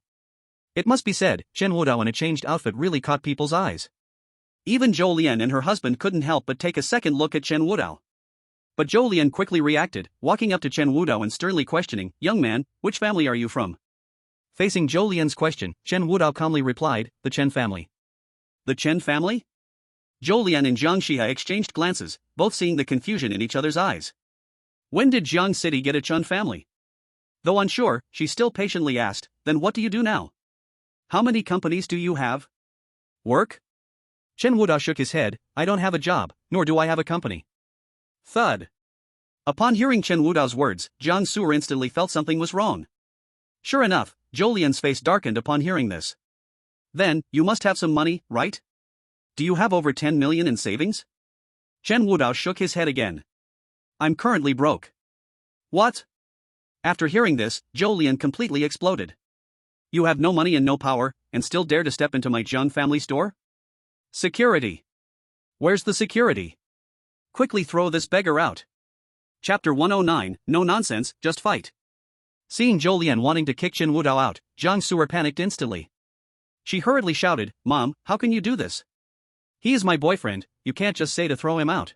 It must be said, Chen Wudao in a changed outfit really caught people's eyes. Even Zhou and her husband couldn't help but take a second look at Chen Wudao. But Zhou quickly reacted, walking up to Chen Wudao and sternly questioning, "Young man, which family are you from?" Facing Zhou question, Chen Wudao calmly replied, "The Chen family." "The Chen family?" Zhou and Jiang Shiha exchanged glances, both seeing the confusion in each other's eyes. When did Jiang City get a Chen family? Though unsure, she still patiently asked, "Then what do you do now? How many companies do you have? Work?" Chen Wudao shook his head, "I don't have a job, nor do I have a company." Thud. Upon hearing Chen Wudao's words, Jiang Su'er instantly felt something was wrong. Sure enough, Zhou face darkened upon hearing this. "Then, you must have some money, right? Do you have over 10 million in savings?" Chen Wudao shook his head again. "I'm currently broke." "What?" After hearing this, Zhou completely exploded. "You have no money and no power, and still dare to step into my Jiang family store? Security. Where's the security? Quickly throw this beggar out." Chapter 109, No Nonsense, Just Fight. Seeing Zhou wanting to kick Chen Wudao out, Jiang Su'er panicked instantly. She hurriedly shouted, "Mom, how can you do this? He is my boyfriend, you can't just say to throw him out."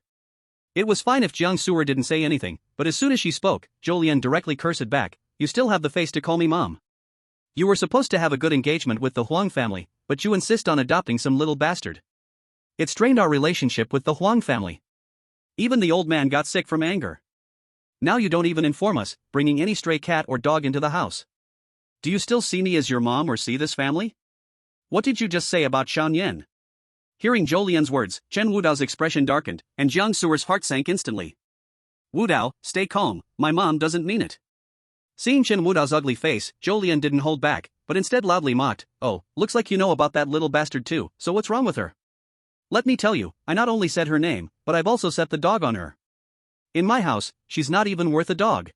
It was fine if Jiang Su'er didn't say anything, but as soon as she spoke, Zhou directly cursed back, "You still have the face to call me mom. You were supposed to have a good engagement with the Huang family, but you insist on adopting some little bastard. It strained our relationship with the Huang family. Even the old man got sick from anger. Now you don't even inform us, bringing any stray cat or dog into the house. Do you still see me as your mom or see this family? What did you just say about Xiaoyan?" Hearing Zhou words, Chen Wudao's expression darkened, and Jiang Su'er's heart sank instantly. "Wudao, stay calm, my mom doesn't mean it." Seeing Chen Wudao's ugly face, Zhou didn't hold back, but instead loudly mocked, "Oh, looks like you know about that little bastard too, so what's wrong with her? Let me tell you, I not only said her name, but I've also set the dog on her. In my house, she's not even worth a dog.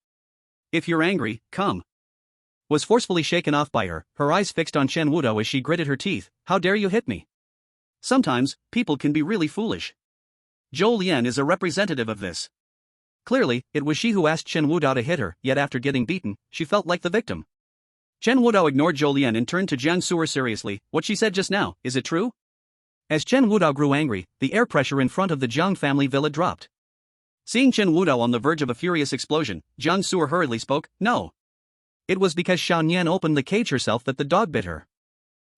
If you're angry, come." Was forcefully shaken off by her eyes fixed on Chen Wudao as she gritted her teeth, "How dare you hit me? Sometimes, people can be really foolish." Zhou is a representative of this. Clearly, it was she who asked Chen Wudao to hit her, yet after getting beaten, she felt like the victim. Chen Wudao ignored Zhou and turned to Jiang Su'er seriously, "What she said just now, is it true?" As Chen Wudao grew angry, the air pressure in front of the Jiang family villa dropped. Seeing Chen Wudao on the verge of a furious explosion, Jiang Su'er hurriedly spoke, "No. It was because Xiaoyan opened the cage herself that the dog bit her.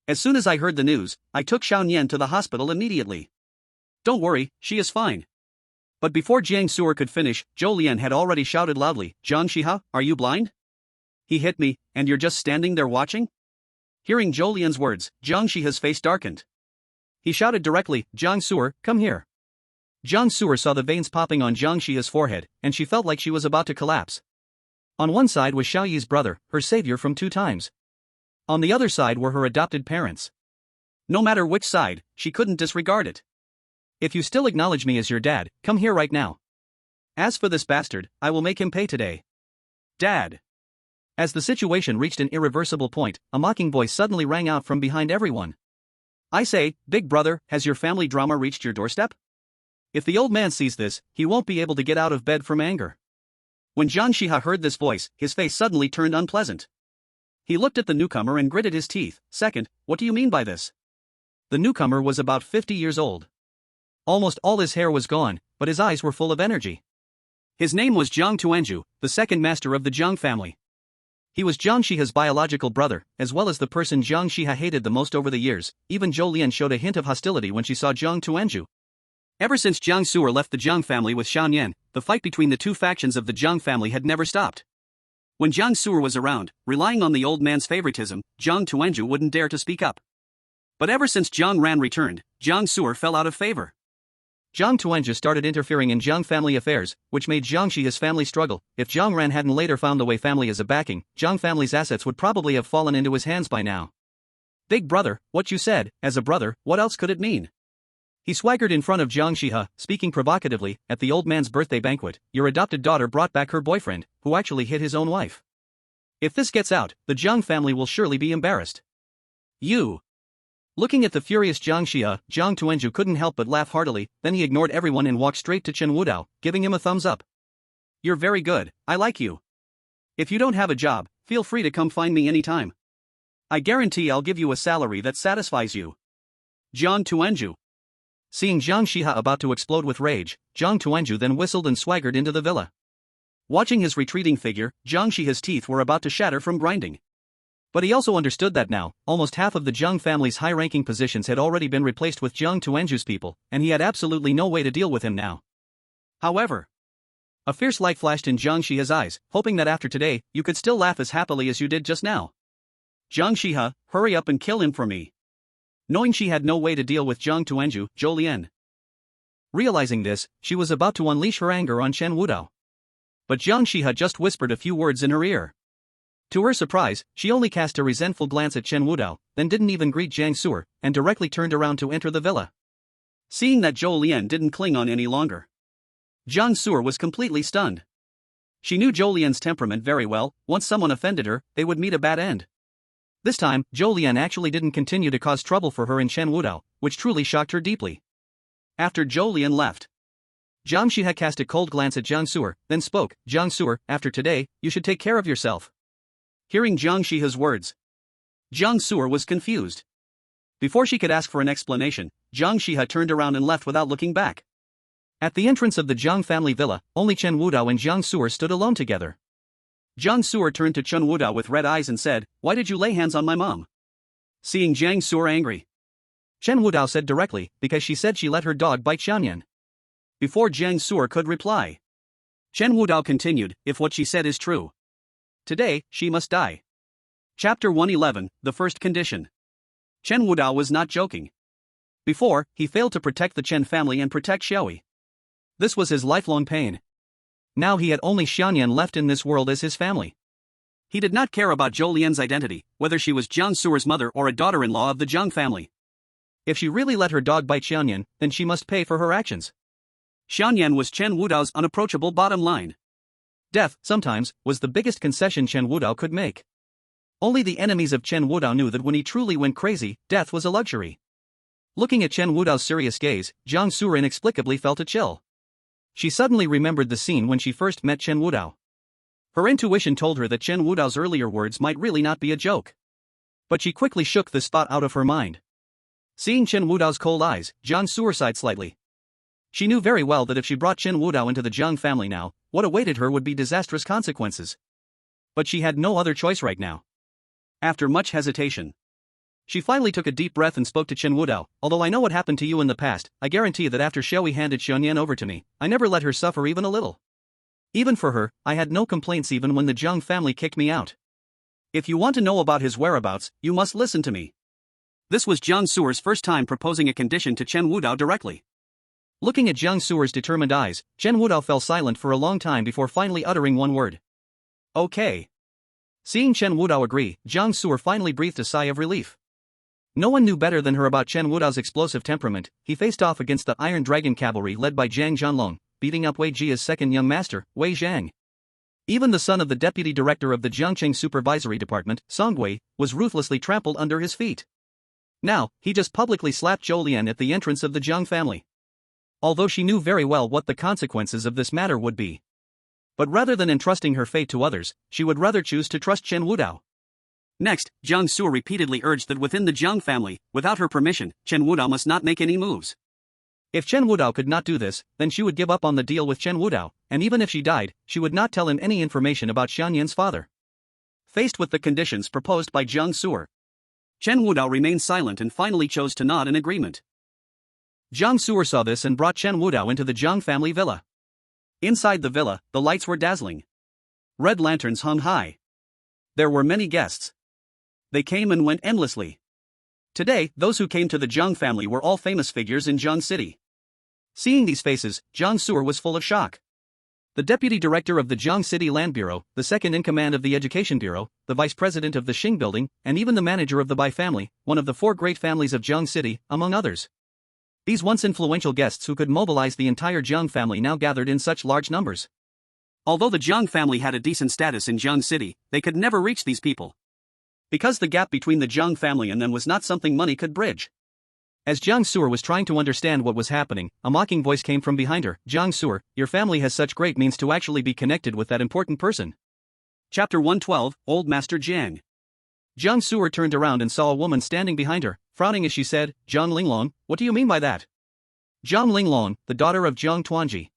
As soon as I heard the news, I took Xiaoyan to the hospital immediately. Don't worry, she is fine." But before Jiang Su'er could finish, Zhou had already shouted loudly, "Jiang Shiha, are you blind? He hit me, and you're just standing there watching?" Hearing Zhou words, Jiang Shiha's face darkened. He shouted directly, "Jiang Su'er, come here." Jiang Su'er saw the veins popping on Jiang Shiha's forehead, and she felt like she was about to collapse. On one side was Xiao Yi's brother, her savior from 2 times. On the other side were her adopted parents. No matter which side, she couldn't disregard it. "If you still acknowledge me as your dad, come here right now." As for this bastard, I will make him pay today. Dad. As the situation reached an irreversible point, a mocking voice suddenly rang out from behind everyone. I say, big brother, has your family drama reached your doorstep? If the old man sees this, he won't be able to get out of bed from anger. When Jiang Shiha heard this voice, his face suddenly turned unpleasant. He looked at the newcomer and gritted his teeth. Second, what do you mean by this? The newcomer was about 50 years old. Almost all his hair was gone, but his eyes were full of energy. His name was Jiang Tuanju, the second master of the Jiang family. He was Jiang Shiha's biological brother, as well as the person Jiang Shiha hated the most over the years. Even Zhou Lian showed a hint of hostility when she saw Jiang Tuanju. Ever since Jiang Su'er left the Jiang family with Shan Yan, the fight between the two factions of the Jiang family had never stopped. When Jiang Su'er was around, relying on the old man's favoritism, Jiang Tuanju wouldn't dare to speak up. But ever since Jiang Ran returned, Jiang Su'er fell out of favor. Jiang Tuanju started interfering in Jiang family affairs, which made Jiang Shiha's family struggle. If Jiang Ran hadn't later found the Wei family as a backing, Jiang family's assets would probably have fallen into his hands by now. Big brother, what you said, as a brother, what else could it mean? He swaggered in front of Jiang Shiha, speaking provocatively. At the old man's birthday banquet, your adopted daughter brought back her boyfriend, who actually hit his own wife. If this gets out, the Jiang family will surely be embarrassed. You. Looking at the furious Jiang Shiha, Jiang Tuanju couldn't help but laugh heartily. Then he ignored everyone and walked straight to Chen Wudao, giving him a thumbs up. You're very good, I like you. If you don't have a job, feel free to come find me anytime. I guarantee I'll give you a salary that satisfies you. Jiang Tuanju. Seeing Jiang Shiha about to explode with rage, Jiang Tuanju then whistled and swaggered into the villa. Watching his retreating figure, Jiang Shiha's teeth were about to shatter from grinding. But he also understood that now, almost half of the Jiang family's high-ranking positions had already been replaced with Jiang Tuanju's people, and he had absolutely no way to deal with him now. However, a fierce light flashed in Jiang Shiha's eyes, hoping that after today, you could still laugh as happily as you did just now. Jiang Shiha, hurry up and kill him for me. Knowing she had no way to deal with Jiang Tuanju, Zhou Lian. Realizing this, she was about to unleash her anger on Chen Wudao. But Jiang Shiha just whispered a few words in her ear. To her surprise, she only cast a resentful glance at Chen Wudao, then didn't even greet Jiang Su'er, and directly turned around to enter the villa. Seeing that Zhou Lian didn't cling on any longer, Jiang Su'er was completely stunned. She knew Zhou Lian's temperament very well. Once someone offended her, they would meet a bad end. This time, Zhou Lian actually didn't continue to cause trouble for her in Chen Wudao, which truly shocked her deeply. After Zhou Lian left, Jiang Shiha cast a cold glance at Jiang Su'er, then spoke. Jiang Su'er, after today, you should take care of yourself. Hearing Jiang Shiha's words, Jiang Su'er was confused. Before she could ask for an explanation, Jiang Shiha turned around and left without looking back. At the entrance of the Jiang family villa, only Chen Wudao and Jiang Su'er stood alone together. Jiang Su'er turned to Chen Wudao with red eyes and said, why did you lay hands on my mom? Seeing Jiang Su'er angry, Chen Wudao said directly, because she said she let her dog bite Xianyan. Before Jiang Su'er could reply, Chen Wudao continued, if what she said is true, today, she must die. Chapter 111, The First Condition. Chen Wudao was not joking. Before, he failed to protect the Chen family and protect Xiaoyi. This was his lifelong pain. Now he had only Xianyan left in this world as his family. He did not care about Zhou Lian's identity, whether she was Jiang Su'er's mother or a daughter-in-law of the Jiang family. If she really let her dog bite Xianyan, then she must pay for her actions. Xianyan was Chen Wudao's unapproachable bottom line. Death, sometimes, was the biggest concession Chen Wudao could make. Only the enemies of Chen Wudao knew that when he truly went crazy, death was a luxury. Looking at Chen Wudao's serious gaze, Jiang Su'er inexplicably felt a chill. She suddenly remembered the scene when she first met Chen Wudao. Her intuition told her that Chen Wudao's earlier words might really not be a joke. But she quickly shook this thought out of her mind. Seeing Chen Wudao's cold eyes, Jiang Su'er sighed slightly. She knew very well that if she brought Chen Wudao into the Jiang family now, what awaited her would be disastrous consequences. But she had no other choice right now. After much hesitation, she finally took a deep breath and spoke to Chen Wudao. Although I know what happened to you in the past, I guarantee that after Xiaoyi handed Xianyan over to me, I never let her suffer even a little. Even for her, I had no complaints even when the Jiang family kicked me out. If you want to know about his whereabouts, you must listen to me. This was Jiang Su'er's first time proposing a condition to Chen Wudao directly. Looking at Jiang Su'er's determined eyes, Chen Wudao fell silent for a long time before finally uttering one word. Okay. Seeing Chen Wudao agree, Jiang Su'er finally breathed a sigh of relief. No one knew better than her about Chen Wudao's explosive temperament. He faced off against the Iron Dragon cavalry led by Zhang Zhanlong, beating up Wei Jia's second young master, Wei Zhang. Even the son of the deputy director of the Jiangqing Supervisory Department, Song Gui, was ruthlessly trampled under his feet. Now, he just publicly slapped Zhou Lian at the entrance of the Jiang family. Although she knew very well what the consequences of this matter would be. But rather than entrusting her fate to others, she would rather choose to trust Chen Wudao. Next, Jiang Su repeatedly urged that within the Jiang family, without her permission, Chen Wudao must not make any moves. If Chen Wudao could not do this, then she would give up on the deal with Chen Wudao, and even if she died, she would not tell him any information about Xian Yan's father. Faced with the conditions proposed by Jiang Su, Chen Wudao remained silent and finally chose to nod in agreement. Jiang Su saw this and brought Chen Wudao into the Jiang family villa. Inside the villa, the lights were dazzling. Red lanterns hung high. There were many guests. They came and went endlessly. Today, those who came to the Jiang family were all famous figures in Jiang City. Seeing these faces, Jiang Su was full of shock. The deputy director of the Jiang City Land Bureau, the second in command of the Education Bureau, the vice president of the Xing Building, and even the manager of the Bai family, one of the four great families of Jiang City, among others. These once influential guests who could mobilize the entire Jiang family now gathered in such large numbers. Although the Jiang family had a decent status in Jiang City, they could never reach these people. Because the gap between the Jiang family and them was not something money could bridge. As Jiang Su was trying to understand what was happening, a mocking voice came from behind her. Jiang Su, your family has such great means to actually be connected with that important person. Chapter 112, Old Master Jiang. Jiang Su turned around and saw a woman standing behind her, frowning as she said, Jiang Linglong, what do you mean by that? Jiang Linglong, the daughter of Jiang Tuanji.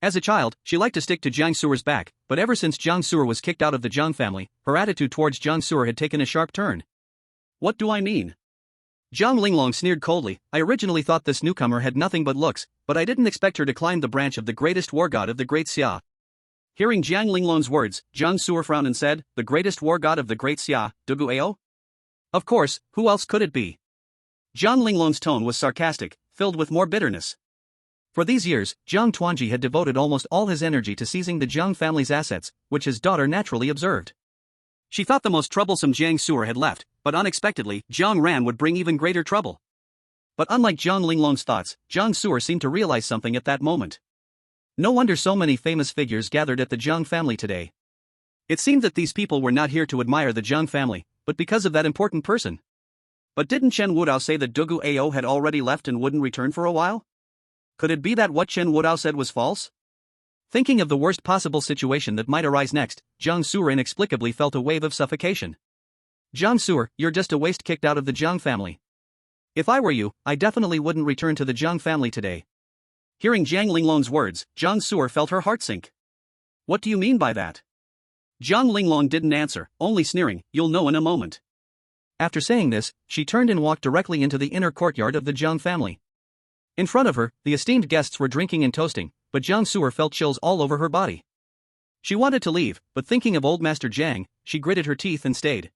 As a child, she liked to stick to Jiang Su's back, but ever since Jiang Su was kicked out of the Jiang family, her attitude towards Jiang Su had taken a sharp turn. What do I mean? Jiang Linglong sneered coldly, I originally thought this newcomer had nothing but looks, but I didn't expect her to climb the branch of the greatest war god of the great Xia. Hearing Jiang Linglong's words, Jiang Su frowned and said, the greatest war god of the great Xia, Dugu Ao? Of course, who else could it be? Jiang Linglong's tone was sarcastic, filled with more bitterness. For these years, Jiang Tuanji had devoted almost all his energy to seizing the Jiang family's assets, which his daughter naturally observed. She thought the most troublesome Jiang Su had left, but unexpectedly, Jiang Ran would bring even greater trouble. But unlike Jiang Linglong's thoughts, Jiang Su seemed to realize something at that moment. No wonder so many famous figures gathered at the Jiang family today. It seemed that these people were not here to admire the Jiang family, but because of that important person. But didn't Chen Wudao say that Dugu Ao had already left and wouldn't return for a while? Could it be that what Chen Wudao said was false? Thinking of the worst possible situation that might arise next, Jiang Su inexplicably felt a wave of suffocation. Jiang Su, you're just a waste kicked out of the Jiang family. If I were you, I definitely wouldn't return to the Jiang family today. Hearing Jiang Linglong's words, Jiang Su felt her heart sink. What do you mean by that? Jiang Linglong didn't answer, only sneering, you'll know in a moment. After saying this, she turned and walked directly into the inner courtyard of the Jiang family. In front of her, the esteemed guests were drinking and toasting, but Jiang Su felt chills all over her body. She wanted to leave, but thinking of old Master Jiang, she gritted her teeth and stayed.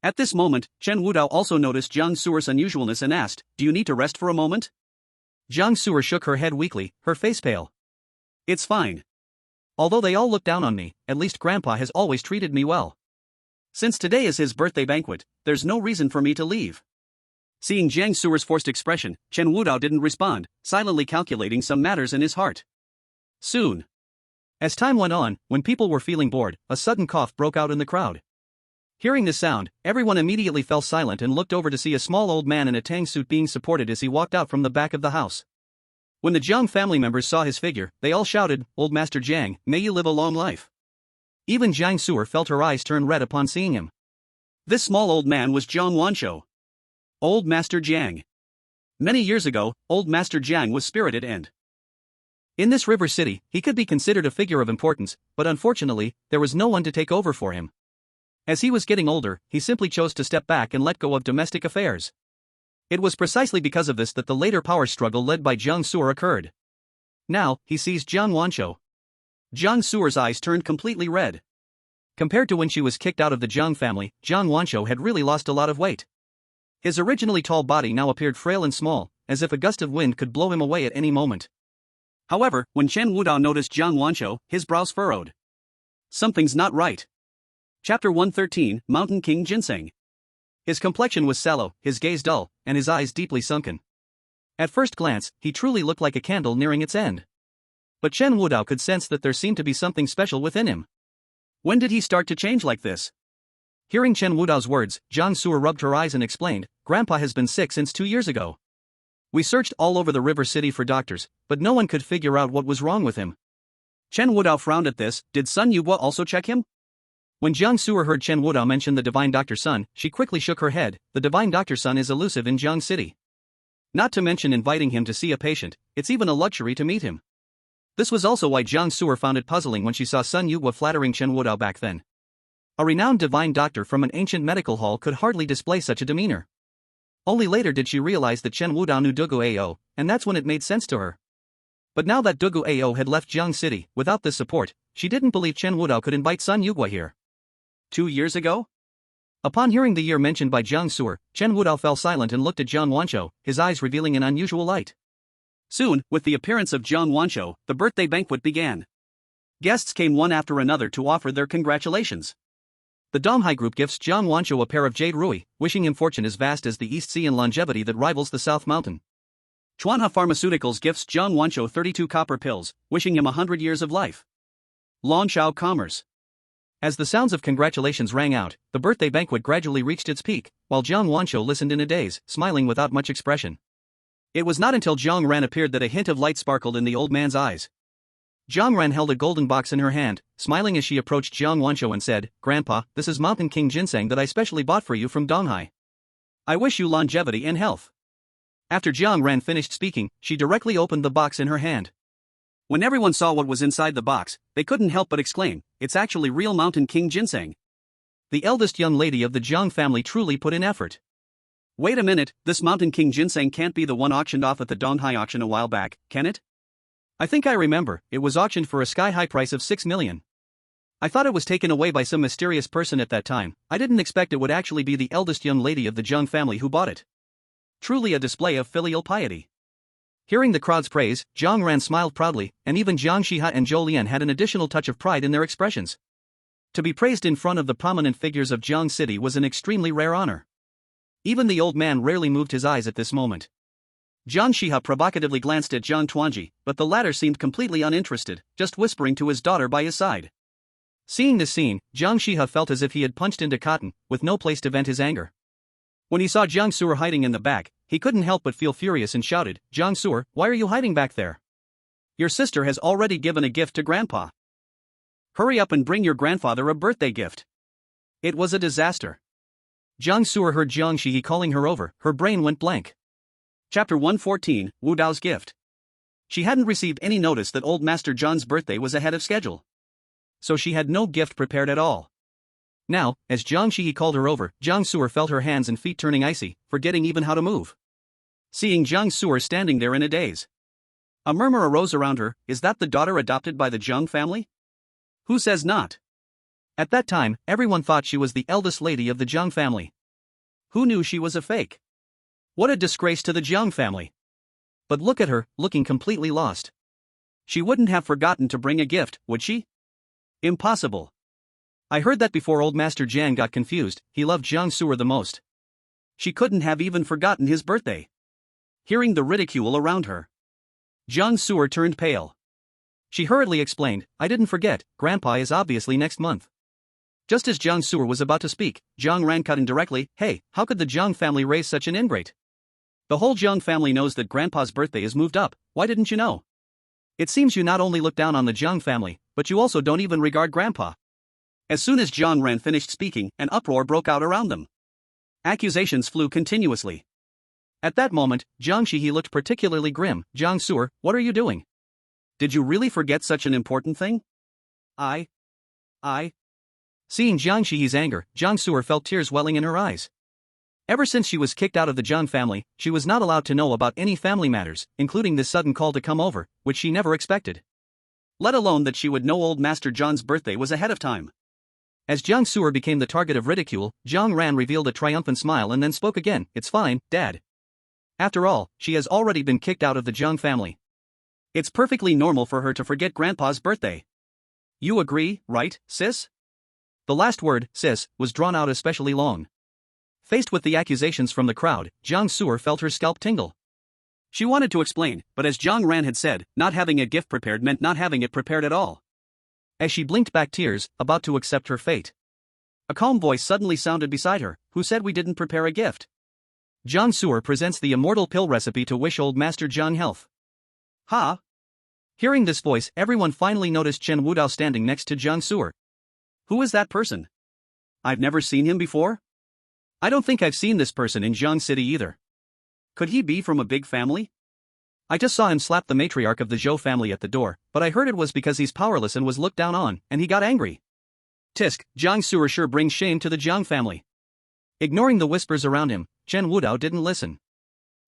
At this moment, Chen Wudao also noticed Jiang Su's unusualness and asked, do you need to rest for a moment? Jiang Su shook her head weakly, her face pale. It's fine. Although they all look down on me, at least Grandpa has always treated me well. Since today is his birthday banquet, there's no reason for me to leave. Seeing Jiang Su's forced expression, Chen Wudao didn't respond, silently calculating some matters in his heart. Soon. As time went on, when people were feeling bored, a sudden cough broke out in the crowd. Hearing this sound, everyone immediately fell silent and looked over to see a small old man in a tang suit being supported as he walked out from the back of the house. When the Jiang family members saw his figure, they all shouted, Old Master Jiang, may you live a long life. Even Jiang Su felt her eyes turn red upon seeing him. This small old man was Jiang Wanshou. Old Master Jiang. Many years ago, Old Master Jiang was spirited and in this river city, he could be considered a figure of importance, but unfortunately, there was no one to take over for him. As he was getting older, he simply chose to step back and let go of domestic affairs. It was precisely because of this that the later power struggle led by Jiang Su occurred. Now, he sees Jiang Wanshou. Jiang Su's eyes turned completely red. Compared to when she was kicked out of the Jiang family, Jiang Wanshou had really lost a lot of weight. His originally tall body now appeared frail and small, as if a gust of wind could blow him away at any moment. However, when Chen Wudao noticed Jiang Wanshou, his brows furrowed. Something's not right. Chapter 113, Mountain King Ginseng. His complexion was sallow, his gaze dull, and his eyes deeply sunken. At first glance, he truly looked like a candle nearing its end. But Chen Wudao could sense that there seemed to be something special within him. When did he start to change like this? Hearing Chen Wudao's words, Jiang Su'er rubbed her eyes and explained, Grandpa has been sick since 2 years ago. We searched all over the river city for doctors, but no one could figure out what was wrong with him. Chen Wudao frowned at this. Did Sun Yuhua also check him? When Jiang Su'er heard Chen Wudao mention the divine Dr. Sun, she quickly shook her head. The divine Dr. Sun is elusive in Jiang City. Not to mention inviting him to see a patient, it's even a luxury to meet him. This was also why Jiang Su'er found it puzzling when she saw Sun Yuhua flattering Chen Wudao back then. A renowned divine doctor from an ancient medical hall could hardly display such a demeanor. Only later did she realize that Chen Wudao knew Dugu Ao, and that's when it made sense to her. But now that Dugu Ao had left Jiang City, without this support, she didn't believe Chen Wudao could invite Sun Yuhua here. 2 years ago? Upon hearing the year mentioned by Jiang Su'er, Chen Wudao fell silent and looked at Jiang Wanshou, his eyes revealing an unusual light. Soon, with the appearance of Jiang Wanshou, the birthday banquet began. Guests came one after another to offer their congratulations. The Donghai group gifts Jiang Wanshou a pair of jade rui, wishing him fortune as vast as the East Sea and longevity that rivals the South Mountain. Chuanha Pharmaceuticals gifts Jiang Wanshou 32 copper pills, wishing him 100 years of life. Longshao Commerce. As the sounds of congratulations rang out, the birthday banquet gradually reached its peak, while Jiang Wanshou listened in a daze, smiling without much expression. It was not until Jiang Ran appeared that a hint of light sparkled in the old man's eyes. Jiang Ran held a golden box in her hand, smiling as she approached Jiang Wanshou and said, Grandpa, this is Mountain King ginseng that I specially bought for you from Donghai. I wish you longevity and health. After Jiang Ran finished speaking, she directly opened the box in her hand. When everyone saw what was inside the box, they couldn't help but exclaim, it's actually real Mountain King ginseng. The eldest young lady of the Jiang family truly put in effort. Wait a minute, this Mountain King ginseng can't be the one auctioned off at the Donghai auction a while back, can it? I think I remember, it was auctioned for a sky-high price of 6 million. I thought it was taken away by some mysterious person at that time. I didn't expect it would actually be the eldest young lady of the Jiang family who bought it. Truly a display of filial piety. Hearing the crowd's praise, Jiang Ran smiled proudly, and even Jiang Shiha and Zhou Lian had an additional touch of pride in their expressions. To be praised in front of the prominent figures of Jiang City was an extremely rare honor. Even the old man rarely moved his eyes at this moment. Jiang Shiha provocatively glanced at Jiang Tuanji, but the latter seemed completely uninterested, just whispering to his daughter by his side. Seeing this scene, Jiang Shiha felt as if he had punched into cotton, with no place to vent his anger. When he saw Jiang Su'er hiding in the back, he couldn't help but feel furious and shouted, Jiang Su'er, why are you hiding back there? Your sister has already given a gift to Grandpa. Hurry up and bring your grandfather a birthday gift. It was a disaster. Jiang Su'er heard Jiang Shihi calling her over, her brain went blank. Chapter 114, Wu Dao's Gift. She hadn't received any notice that old Master Zhan's birthday was ahead of schedule. So she had no gift prepared at all. Now, as Jiang Shihi called her over, Jiang Su'er felt her hands and feet turning icy, forgetting even how to move. Seeing Jiang Su'er standing there in a daze. A murmur arose around her, is that the daughter adopted by the Jiang family? Who says not? At that time, everyone thought she was the eldest lady of the Jiang family. Who knew she was a fake? What a disgrace to the Jiang family. But look at her, looking completely lost. She wouldn't have forgotten to bring a gift, would she? Impossible. I heard that before old Master Zhan got confused, he loved Jiang Su'er the most. She couldn't have even forgotten his birthday. Hearing the ridicule around her, Jiang Su'er turned pale. She hurriedly explained, I didn't forget, Grandpa is obviously next month. Just as Jiang Su'er was about to speak, Jiang Ran cut in directly, hey, how could the Jiang family raise such an ingrate? The whole Jiang family knows that Grandpa's birthday is moved up, why didn't you know? It seems you not only look down on the Jiang family, but you also don't even regard Grandpa. As soon as Jiang Ran finished speaking, an uproar broke out around them. Accusations flew continuously. At that moment, Jiang Shihi looked particularly grim. Jiang Su'er, what are you doing? Did you really forget such an important thing? I. Seeing Jiang Shihi's anger, Jiang Su'er felt tears welling in her eyes. Ever since she was kicked out of the Jiang family, she was not allowed to know about any family matters, including this sudden call to come over, which she never expected. Let alone that she would know old Master Zhan's birthday was ahead of time. As Jiang Su'er became the target of ridicule, Jiang Ran revealed a triumphant smile and then spoke again, it's fine, Dad. After all, she has already been kicked out of the Jiang family. It's perfectly normal for her to forget Grandpa's birthday. You agree, right, sis? The last word, sis, was drawn out especially long. Faced with the accusations from the crowd, Jiang Su'er felt her scalp tingle. She wanted to explain, but as Jiang Ran had said, not having a gift prepared meant not having it prepared at all. As she blinked back tears, about to accept her fate, a calm voice suddenly sounded beside her. Who said we didn't prepare a gift? Jiang Suer presents the immortal pill recipe to wish old Master Jiang health. Ha! Hearing this voice, everyone finally noticed Chen Wudao standing next to Jiang Suer. Who is that person? I've never seen him before? I don't think I've seen this person in Jiang City either. Could he be from a big family? I just saw him slap the matriarch of the Zhou family at the door, but I heard it was because he's powerless and was looked down on, and he got angry. Tisk, Jiang Suer sure brings shame to the Jiang family. Ignoring the whispers around him, Chen Wudao didn't listen.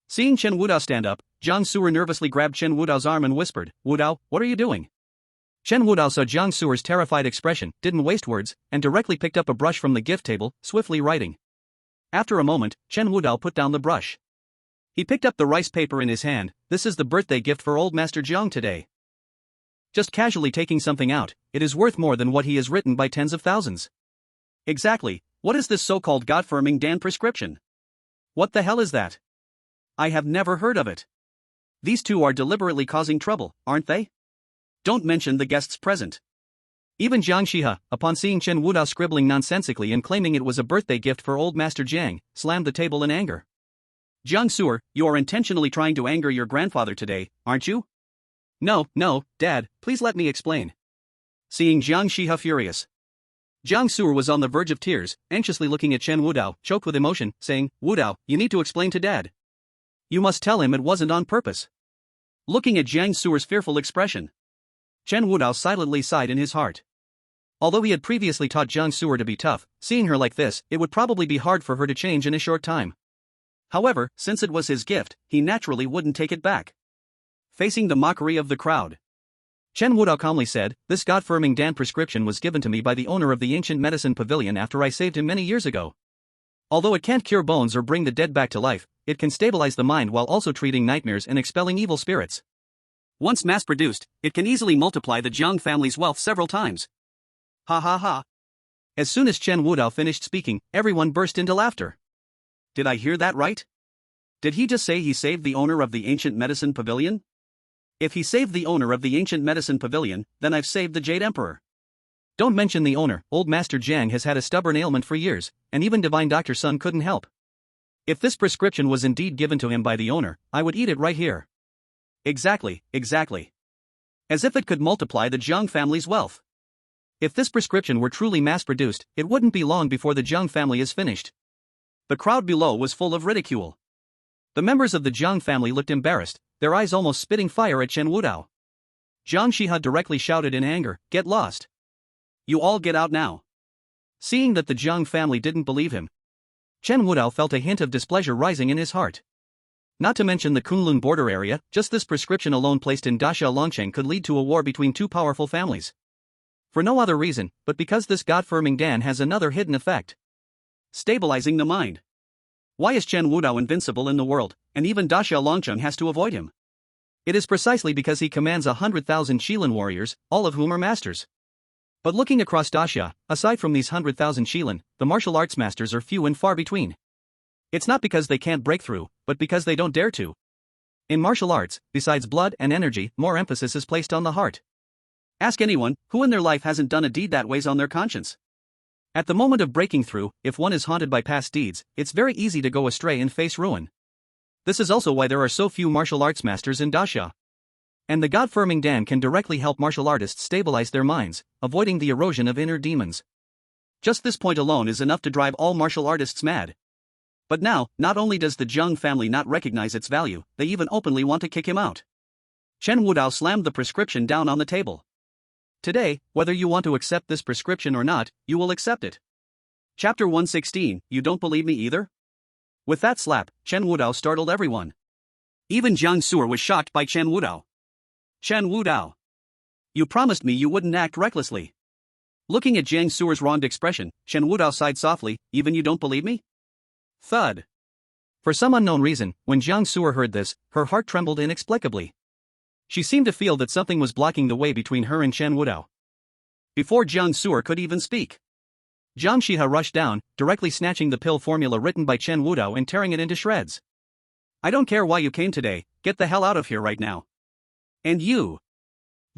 Seeing Chen Wudao stand up, Jiang Suer nervously grabbed Chen Wudao's arm and whispered, Wudao, what are you doing? Chen Wudao saw Jiang Suer's terrified expression, didn't waste words, and directly picked up a brush from the gift table, swiftly writing. After a moment, Chen Wudao put down the brush. He picked up the rice paper in his hand. This is the birthday gift for old Master Jiang today. Just casually taking something out, it is worth more than what he has written by tens of thousands. Exactly, what is this so-called God-firming Dan prescription? What the hell is that? I have never heard of it. These two are deliberately causing trouble, aren't they? Don't mention the guests present. Even Jiang Shihe, upon seeing Chen Wudao scribbling nonsensically and claiming it was a birthday gift for old Master Jiang, slammed the table in anger. Jiang Suer, you are intentionally trying to anger your grandfather today, aren't you? No, Dad, please let me explain. Seeing Jiang Shihe furious, Jiang Suer was on the verge of tears, anxiously looking at Chen Wudao, choked with emotion, saying, Wudao, you need to explain to Dad. You must tell him it wasn't on purpose. Looking at Jiang Suer's fearful expression, Chen Wudao silently sighed in his heart. Although he had previously taught Jiang Suer to be tough, seeing her like this, it would probably be hard for her to change in a short time. However, since it was his gift, he naturally wouldn't take it back. Facing the mockery of the crowd, Chen Wudao calmly said, this God-firming Dan prescription was given to me by the owner of the ancient medicine pavilion after I saved him many years ago. Although it can't cure bones or bring the dead back to life, it can stabilize the mind while also treating nightmares and expelling evil spirits. Once mass-produced, it can easily multiply the Jiang family's wealth several times. Ha ha ha. As soon as Chen Wudao finished speaking, everyone burst into laughter. Did I hear that right? Did he just say he saved the owner of the ancient medicine pavilion? If he saved the owner of the ancient medicine pavilion, then I've saved the Jade Emperor. Don't mention the owner, old Master Jiang has had a stubborn ailment for years, and even Divine Doctor Sun couldn't help. If this prescription was indeed given to him by the owner, I would eat it right here. Exactly. As if it could multiply the Jiang family's wealth. If this prescription were truly mass-produced, it wouldn't be long before the Jiang family is finished. The crowd below was full of ridicule. The members of the Jiang family looked embarrassed, their eyes almost spitting fire at Chen Wudao. Jiang Shihe directly shouted in anger, get lost. You all get out now. Seeing that the Jiang family didn't believe him, Chen Wudao felt a hint of displeasure rising in his heart. Not to mention the Kunlun border area, just this prescription alone placed in Daxia Longcheng could lead to a war between two powerful families. For no other reason, but because this God-firming Dan has another hidden effect. Stabilizing the mind. Why is Chen Wudao invincible in the world, and even Daxia Longcheng has to avoid him? It is precisely because he commands 100,000 Shilin warriors, all of whom are masters. But looking across Daxia, aside from these 100,000 Shilin, the martial arts masters are few and far between. It's not because they can't break through, but because they don't dare to. In martial arts, besides blood and energy, more emphasis is placed on the heart. Ask anyone who in their life hasn't done a deed that weighs on their conscience. At the moment of breaking through, if one is haunted by past deeds, it's very easy to go astray and face ruin. This is also why there are so few martial arts masters in Daxia. And the God-firming Dan can directly help martial artists stabilize their minds, avoiding the erosion of inner demons. Just this point alone is enough to drive all martial artists mad. But now, not only does the Jiang family not recognize its value, they even openly want to kick him out. Chen Wudao slammed the prescription down on the table. Today, whether you want to accept this prescription or not, you will accept it. Chapter 116, You Don't Believe Me Either? With that slap, Chen Wudao startled everyone. Even Jiang Suer was shocked by Chen Wudao. Chen Wudao. You promised me you wouldn't act recklessly. Looking at Jiang Suer's wronged expression, Chen Wudao sighed softly, even you don't believe me? Thud. For some unknown reason, when Jiang Suer heard this, her heart trembled inexplicably. She seemed to feel that something was blocking the way between her and Chen Wudao. Before Jiang Suer could even speak, Jiang Shihe rushed down, directly snatching the pill formula written by Chen Wudao and tearing it into shreds. I don't care why you came today, Get the hell out of here right now. And you!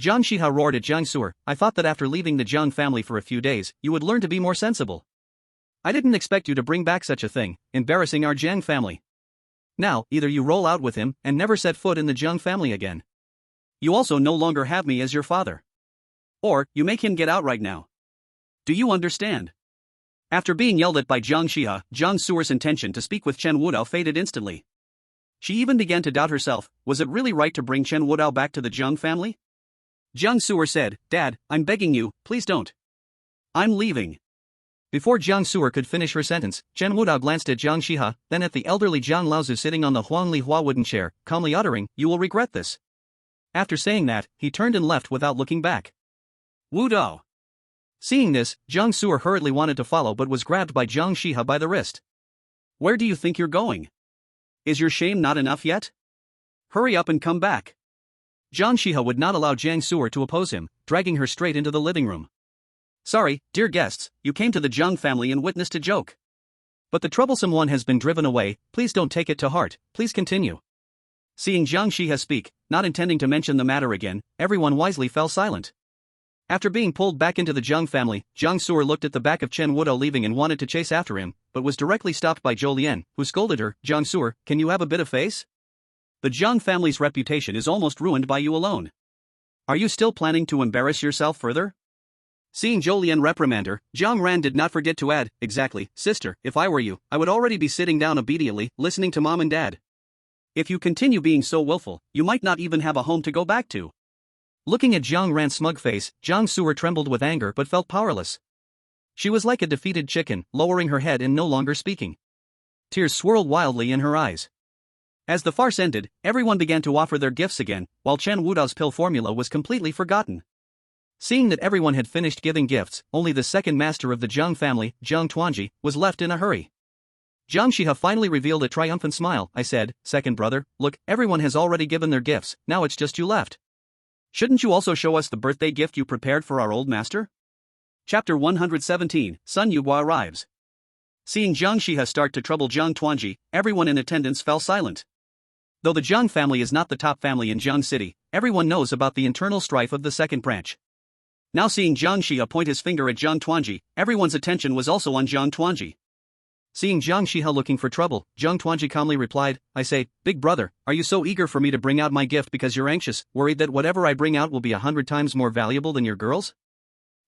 Jiang Shiha roared at Jiang Su'er, I thought that after leaving the Jiang family for a few days, you would learn to be more sensible. I didn't expect you to bring back such a thing, embarrassing our Jiang family. Now, either you roll out with him and never set foot in the Jiang family again. You also no longer have me as your father. Or, you make him get out right now. Do you understand? After being yelled at by Jiang Shiha, Jiang Su'er's intention to speak with Chen Wudao faded instantly. She even began to doubt herself, was it really right to bring Chen Wudao back to the Jiang family? Jiang Su'er said, Dad, I'm begging you, please don't. I'm leaving. Before Jiang Su'er could finish her sentence, Chen Wudao glanced at Jiang Shiha, then at the elderly Jiang Laozu sitting on the Huangli Hua wooden chair, calmly uttering, you will regret this. After saying that, he turned and left without looking back. Wudao. Seeing this, Jiang Su'er hurriedly wanted to follow but was grabbed by Jiang Shiha by the wrist. Where do you think you're going? Is your shame not enough yet? Hurry up and come back. Jiang Shiha would not allow Jiang Su'er to oppose him, dragging her straight into the living room. Sorry, dear guests, you came to the Jiang family and witnessed a joke. But the troublesome one has been driven away, please don't take it to heart, please continue. Seeing Jiang Shiha speak, not intending to mention the matter again, everyone wisely fell silent. After being pulled back into the Jiang family, Jiang Su'er looked at the back of Chen Wudao leaving and wanted to chase after him, but was directly stopped by Zhou Lian, who scolded her, Jiang Su'er, can you have a bit of face? The Jiang family's reputation is almost ruined by you alone. Are you still planning to embarrass yourself further? Seeing Zhou Lian reprimand her, Jiang Ran did not forget to add, exactly, sister, if I were you, I would already be sitting down obediently, listening to mom and dad. If you continue being so willful, you might not even have a home to go back to. Looking at Jiang Ran's smug face, Jiang Su'er trembled with anger but felt powerless. She was like a defeated chicken, lowering her head and no longer speaking. Tears swirled wildly in her eyes. As the farce ended, everyone began to offer their gifts again, while Chen Wudao's pill formula was completely forgotten. Seeing that everyone had finished giving gifts, only the second master of the Jiang family, Jiang Tuanji, was left in a hurry. Jiang Shiha finally revealed a triumphant smile. I said, second brother, look, everyone has already given their gifts, now it's just you left. Shouldn't you also show us the birthday gift you prepared for our old master? Chapter 117, Sun Yuhua arrives. Seeing Jiang Shiha start to trouble Jiang Tuanji, everyone in attendance fell silent. Though the Jiang family is not the top family in Jiang City, everyone knows about the internal strife of the second branch. Now seeing Jiang Shiha point his finger at Jiang Tuanji, everyone's attention was also on Jiang Tuanji. Seeing Jiang Shiha looking for trouble, Jiang Tuanji calmly replied, I say, big brother, are you so eager for me to bring out my gift because you're anxious, worried that whatever I bring out will be 100 times more valuable than your girls?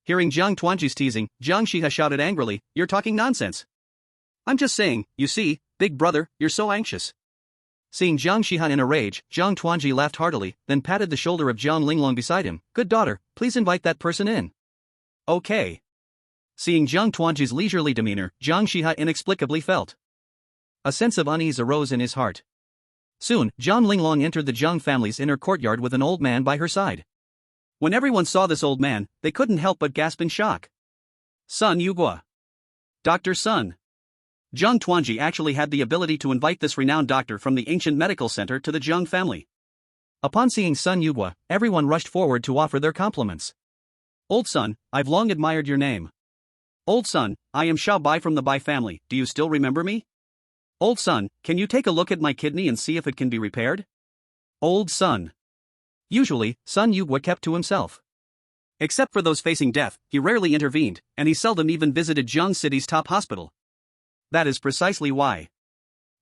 Hearing Jiang Tuanji's teasing, Jiang Shiha shouted angrily, you're talking nonsense. I'm just saying, you see, big brother, you're so anxious. Seeing Jiang Shiha in a rage, Jiang Tuanji laughed heartily, then patted the shoulder of Jiang Linglong beside him. Good daughter, please invite that person in. Okay. Seeing Jiang Tuanji's leisurely demeanor, Jiang Shiha inexplicably felt a sense of unease arose in his heart. Soon, Jiang Linglong entered the Jiang family's inner courtyard with an old man by her side. When everyone saw this old man, they couldn't help but gasp in shock. Sun Yuhua. Dr. Sun. Jiang Tuanji actually had the ability to invite this renowned doctor from the ancient medical center to the Jiang family. Upon seeing Sun Yuhua, everyone rushed forward to offer their compliments. Old Sun, I've long admired your name. Old Sun, I am Xiao Bai from the Bai family, do you still remember me? Old Sun, can you take a look at my kidney and see if it can be repaired? Old Sun. Usually, Sun Yuhua kept to himself. Except for those facing death, he rarely intervened, and he seldom even visited Jiang City's top hospital. That is precisely why.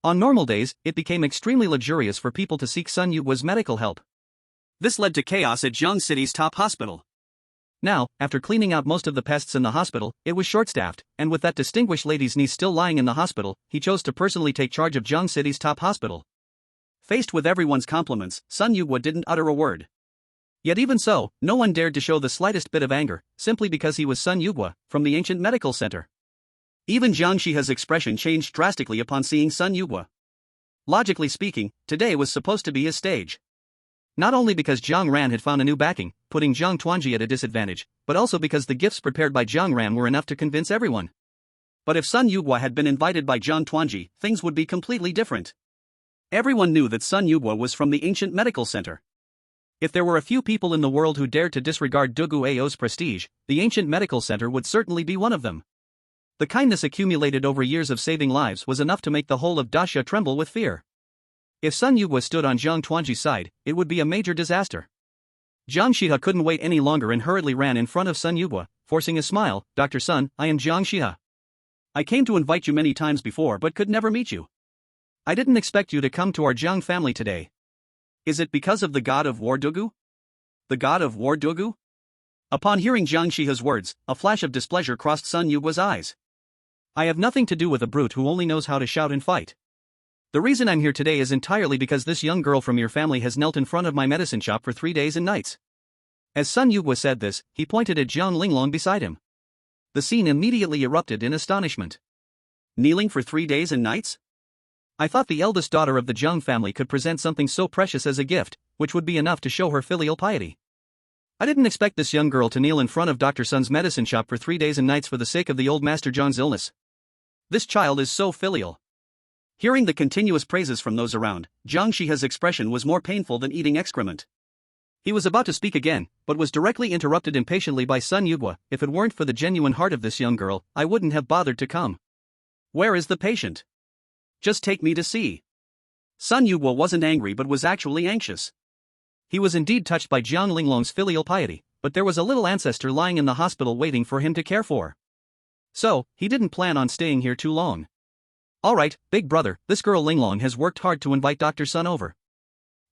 On normal days, it became extremely luxurious for people to seek Sun Yuhua's medical help. This led to chaos at Jiang City's top hospital. Now, after cleaning out most of the pests in the hospital, it was short-staffed, and with that distinguished lady's niece still lying in the hospital, he chose to personally take charge of Jiang City's top hospital. Faced with everyone's compliments, Sun Yuhua didn't utter a word. Yet even so, no one dared to show the slightest bit of anger, simply because he was Sun Yuhua, from the ancient medical center. Even Jiang Shiha's expression changed drastically upon seeing Sun Yuhua. Logically speaking, today was supposed to be his stage. Not only because Jiang Ran had found a new backing, putting Jiang Tuanji at a disadvantage, but also because the gifts prepared by Jiang Ran were enough to convince everyone. But if Sun Yuhua had been invited by Jiang Tuanji, things would be completely different. Everyone knew that Sun Yuhua was from the ancient medical center. If there were a few people in the world who dared to disregard Dugu Ao's prestige, the ancient medical center would certainly be one of them. The kindness accumulated over years of saving lives was enough to make the whole of Daxia tremble with fear. If Sun Yugwa stood on Jiang Tuanji's side, it would be a major disaster. Jiang Shiha couldn't wait any longer and hurriedly ran in front of Sun Yugwa, forcing a smile. Dr. Sun, I am Jiang Shiha. I came to invite you many times before but could never meet you. I didn't expect you to come to our Jiang family today. Is it because of the god of war Dugu? The god of war Dugu? Upon hearing Jiang Shiha's words, a flash of displeasure crossed Sun Yugwa's eyes. I have nothing to do with a brute who only knows how to shout and fight. The reason I'm here today is entirely because this young girl from your family has knelt in front of my medicine shop for 3 days and nights. As Sun Yugwa said this, he pointed at Jiang Linglong beside him. The scene immediately erupted in astonishment. Kneeling for 3 days and nights? I thought the eldest daughter of the Jiang family could present something so precious as a gift, which would be enough to show her filial piety. I didn't expect this young girl to kneel in front of Dr. Sun's medicine shop for 3 days and nights for the sake of the old Master Zhang's illness. This child is so filial. Hearing the continuous praises from those around, Jiang Shiha's expression was more painful than eating excrement. He was about to speak again, but was directly interrupted impatiently by Sun Yugwa. If it weren't for the genuine heart of this young girl, I wouldn't have bothered to come. Where is the patient? Just take me to see. Sun Yugwa wasn't angry but was actually anxious. He was indeed touched by Jiang Linglong's filial piety, but there was a little ancestor lying in the hospital waiting for him to care for. So, he didn't plan on staying here too long. Alright, big brother, this girl Linglong has worked hard to invite Dr. Sun over.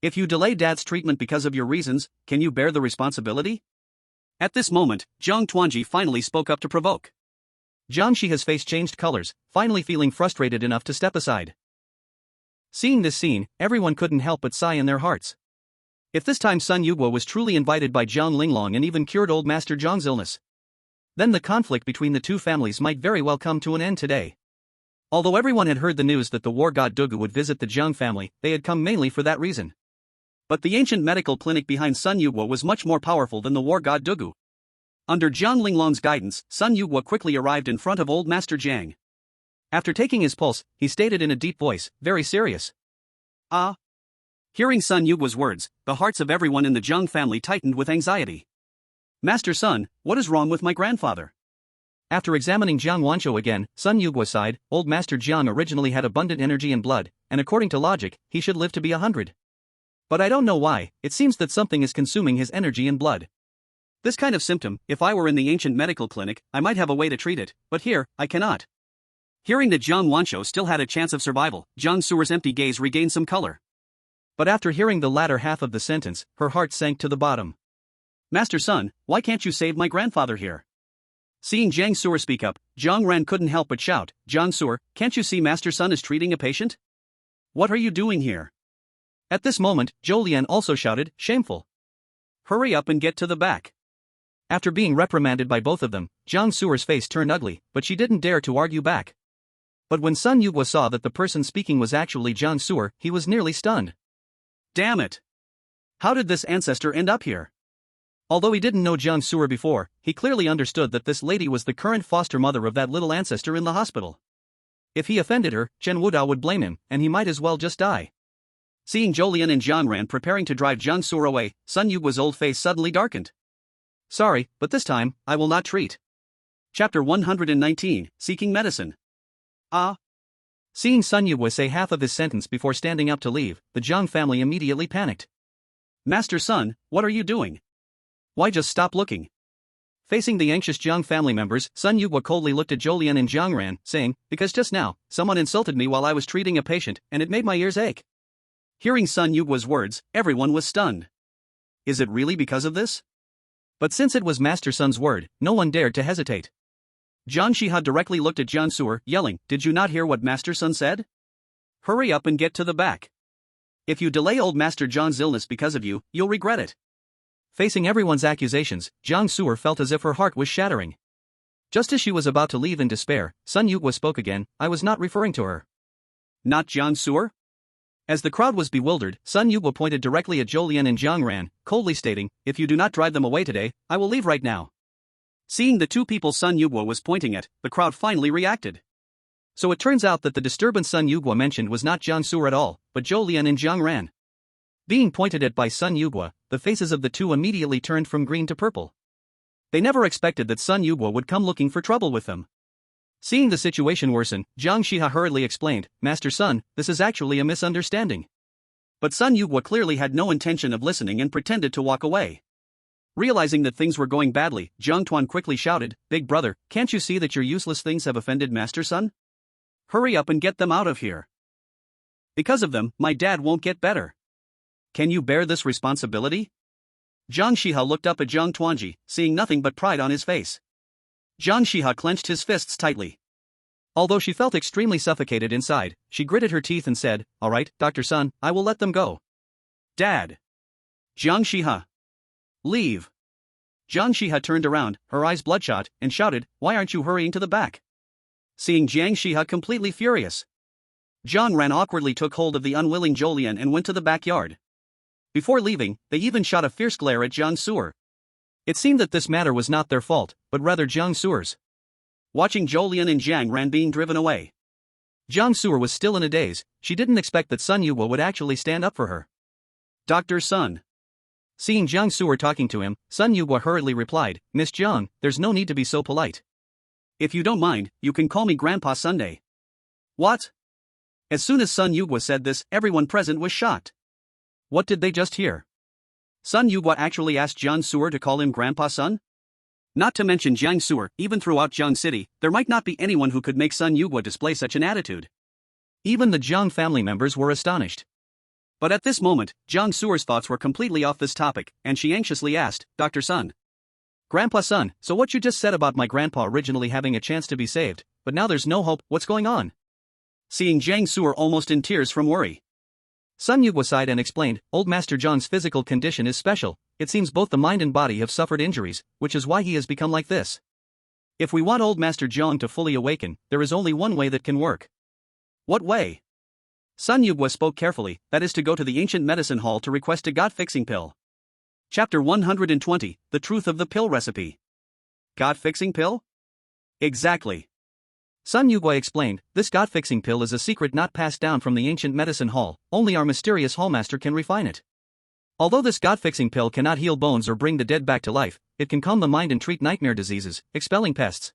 If you delay Dad's treatment because of your reasons, can you bear the responsibility? At this moment, Jiang Tuanji finally spoke up to provoke. Jiang Shiha's face changed colors, finally feeling frustrated enough to step aside. Seeing this scene, everyone couldn't help but sigh in their hearts. If this time Sun Yugwa was truly invited by Jiang Linglong and even cured old Master Zhang's illness, then the conflict between the two families might very well come to an end today. Although everyone had heard the news that the war god Dugu would visit the Jiang family, they had come mainly for that reason. But the ancient medical clinic behind Sun Yugwa was much more powerful than the war god Dugu. Under Jiang Linglong's guidance, Sun Yugwa quickly arrived in front of old Master Jiang. After taking his pulse, he stated in a deep voice, very serious. Ah. Hearing Sun Yugwa's words, the hearts of everyone in the Jiang family tightened with anxiety. Master Sun, what is wrong with my grandfather? After examining Jiang Wanshou again, Sun Yugwa sighed. Old Master Jiang originally had abundant energy and blood, and according to logic, he should live to be 100. But I don't know why, it seems that something is consuming his energy and blood. This kind of symptom, if I were in the ancient medical clinic, I might have a way to treat it, but here, I cannot. Hearing that Jiang Wanshou still had a chance of survival, Jiang Suer's empty gaze regained some color. But after hearing the latter half of the sentence, her heart sank to the bottom. Master Sun, why can't you save my grandfather here? Seeing Jiang Suer speak up, Jiang Ran couldn't help but shout, Jiang Suer, can't you see Master Sun is treating a patient? What are you doing here? At this moment, Zhou Lian also shouted, shameful. Hurry up and get to the back. After being reprimanded by both of them, Jiang Suer's face turned ugly, but she didn't dare to argue back. But when Sun Yugwa saw that the person speaking was actually Jiang Suer, he was nearly stunned. Damn it! How did this ancestor end up here? Although he didn't know Jiang Suer before, he clearly understood that this lady was the current foster mother of that little ancestor in the hospital. If he offended her, Chen Wudao would blame him, and he might as well just die. Seeing Zhou Lian and Jiang Ran preparing to drive Jiang Suer away, Sun Yugwa's old face suddenly darkened. Sorry, but this time, I will not treat. Chapter 119, Seeking Medicine. Ah. Seeing Sun Yugwa say half of his sentence before standing up to leave, the Jiang family immediately panicked. Master Sun, what are you doing? Why just stop looking? Facing the anxious Jiang family members, Sun Yugwa coldly looked at Zhou Lian and Jiang Ran, saying, because just now, someone insulted me while I was treating a patient, and it made my ears ache. Hearing Sun Yugwa's words, everyone was stunned. Is it really because of this? But since it was Master Sun's word, no one dared to hesitate. Jiang Shiha directly looked at Jiang Suer, yelling, did you not hear what Master Sun said? Hurry up and get to the back. If you delay old Master Zhang's illness because of you, you'll regret it. Facing everyone's accusations, Jiang Suer felt as if her heart was shattering. Just as she was about to leave in despair, Sun Yugwa spoke again, I was not referring to her. Not Jiang Suer? As the crowd was bewildered, Sun Yugwa pointed directly at Zhou Lian and Jiang Ran, coldly stating, if you do not drive them away today, I will leave right now. Seeing the two people Sun Yugwa was pointing at, the crowd finally reacted. So it turns out that the disturbance Sun Yugwa mentioned was not Jiang Suer at all, but Zhou Lian and Jiang Ran. Being pointed at by Sun Yugwa, the faces of the two immediately turned from green to purple. They never expected that Sun Yugwa would come looking for trouble with them. Seeing the situation worsen, Jiang Shiha hurriedly explained, Master Sun, this is actually a misunderstanding. But Sun Yugwa clearly had no intention of listening and pretended to walk away. Realizing that things were going badly, Jiang Tuan quickly shouted, "Big brother, can't you see that your useless things have offended Master Sun? Hurry up and get them out of here. Because of them, my dad won't get better. Can you bear this responsibility?" Jiang Shiha looked up at Jiang Tuanji, seeing nothing but pride on his face. Jiang Shiha clenched his fists tightly. Although she felt extremely suffocated inside, she gritted her teeth and said, "All right, Dr. Sun, I will let them go." "Dad!" "Jiang Shiha! Leave!" Jiang Shiha turned around, her eyes bloodshot, and shouted, "Why aren't you hurrying to the back?" Seeing Jiang Shiha completely furious, Jiang Ran awkwardly took hold of the unwilling Jolien and went to the backyard. Before leaving, they even shot a fierce glare at Jiang Su'er. It seemed that this matter was not their fault, but rather Jiang Su'er's. Watching Jolien and Jiang Ran being driven away, Jiang Su'er was still in a daze. She didn't expect that Sun Yugwa would actually stand up for her. "Dr. Sun." Seeing Jiang Su'er talking to him, Sun Yugwa hurriedly replied, "Miss Jiang, there's no need to be so polite. If you don't mind, you can call me Grandpa Sunday." "What?" As soon as Sun Yugwa said this, everyone present was shocked. What did they just hear? Sun Yugwa actually asked Jiang Su'er to call him Grandpa Sun? Not to mention Jiang Su'er, even throughout Jiang City, there might not be anyone who could make Sun Yugwa display such an attitude. Even the Jiang family members were astonished. But at this moment, Jiang Su'er's thoughts were completely off this topic, and she anxiously asked, "Dr. Sun. Grandpa Sun, so what you just said about my grandpa originally having a chance to be saved, but now there's no hope, what's going on?" Seeing Jiang Su'er almost in tears from worry, Sun Yugwa sighed and explained, "Old Master Jiang's physical condition is special. It seems both the mind and body have suffered injuries, which is why he has become like this. If we want Old Master Jiang to fully awaken, there is only one way that can work." "What way?" Sun Yugwa spoke carefully, "That is to go to the ancient medicine hall to request a God-fixing pill." Chapter 120, The Truth of the Pill Recipe. God-fixing pill? Exactly. Sun Yugwa explained, "This God-fixing pill is a secret not passed down from the ancient medicine hall, only our mysterious hallmaster can refine it. Although this God-fixing pill cannot heal bones or bring the dead back to life, it can calm the mind and treat nightmare diseases, expelling pests.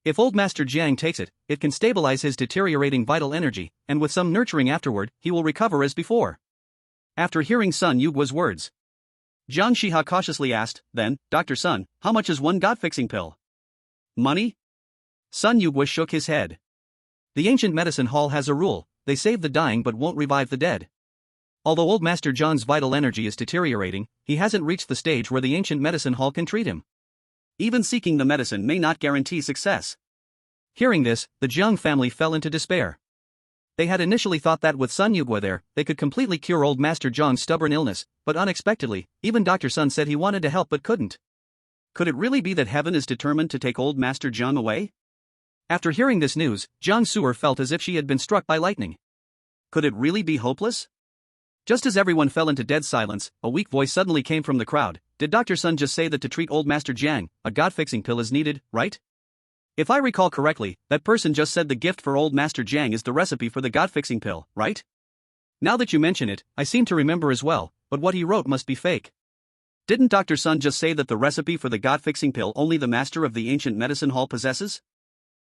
If Old Master Jiang takes it, it can stabilize his deteriorating vital energy, and with some nurturing afterward, he will recover as before." After hearing Sun Yugwa's words, Jiang Shiha cautiously asked, "Then, Dr. Sun, how much is one God-fixing pill?" "Money?" Sun Yugwa shook his head. "The ancient medicine hall has a rule: they save the dying but won't revive the dead. Although Old Master Jiang's vital energy is deteriorating, he hasn't reached the stage where the ancient medicine hall can treat him. Even seeking the medicine may not guarantee success." Hearing this, the Jiang family fell into despair. They had initially thought that with Sun Yugwa there, they could completely cure Old Master Jiang's stubborn illness, but unexpectedly, even Dr. Sun said he wanted to help but couldn't. Could it really be that heaven is determined to take Old Master Jiang away? After hearing this news, Jiang Su'er felt as if she had been struck by lightning. Could it really be hopeless? Just as everyone fell into dead silence, a weak voice suddenly came from the crowd. "Did Dr. Sun just say that to treat Old Master Jiang, a God-fixing pill is needed, right? If I recall correctly, that person just said the gift for Old Master Jiang is the recipe for the God-fixing pill, right? Now that you mention it, I seem to remember as well, but what he wrote must be fake. Didn't Dr. Sun just say that the recipe for the God-fixing pill only the master of the ancient medicine hall possesses?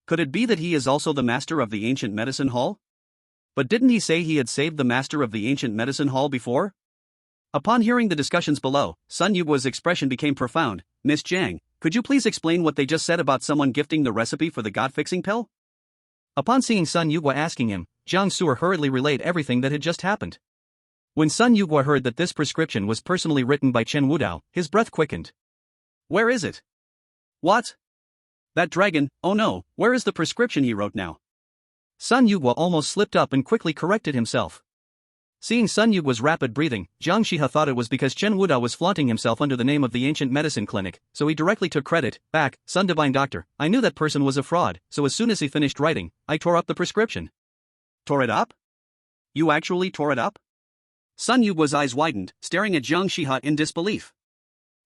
Could it be that he is also the master of the ancient medicine hall? But didn't he say he had saved the master of the ancient medicine hall before?" Upon hearing the discussions below, Sun Yugwa's expression became profound. "Miss Jiang, could you please explain what they just said about someone gifting the recipe for the God-fixing pill?" Upon seeing Sun Yugwa asking him, Jiang Su'er hurriedly relayed everything that had just happened. When Sun Yugwa heard that this prescription was personally written by Chen Wudao, his breath quickened. "Where is it? What? That dragon, oh no, where is the prescription he wrote now?" Sun Yugwa almost slipped up and quickly corrected himself. Seeing Sun Yugwa's rapid breathing, Jiang Shiha thought it was because Chen Wudao was flaunting himself under the name of the ancient medicine clinic, so he directly took credit. "Back, Sun Divine Doctor, I knew that person was a fraud, so as soon as he finished writing, I tore up the prescription." "Tore it up? You actually tore it up?" Sun Yugwa's eyes widened, staring at Jiang Shiha in disbelief.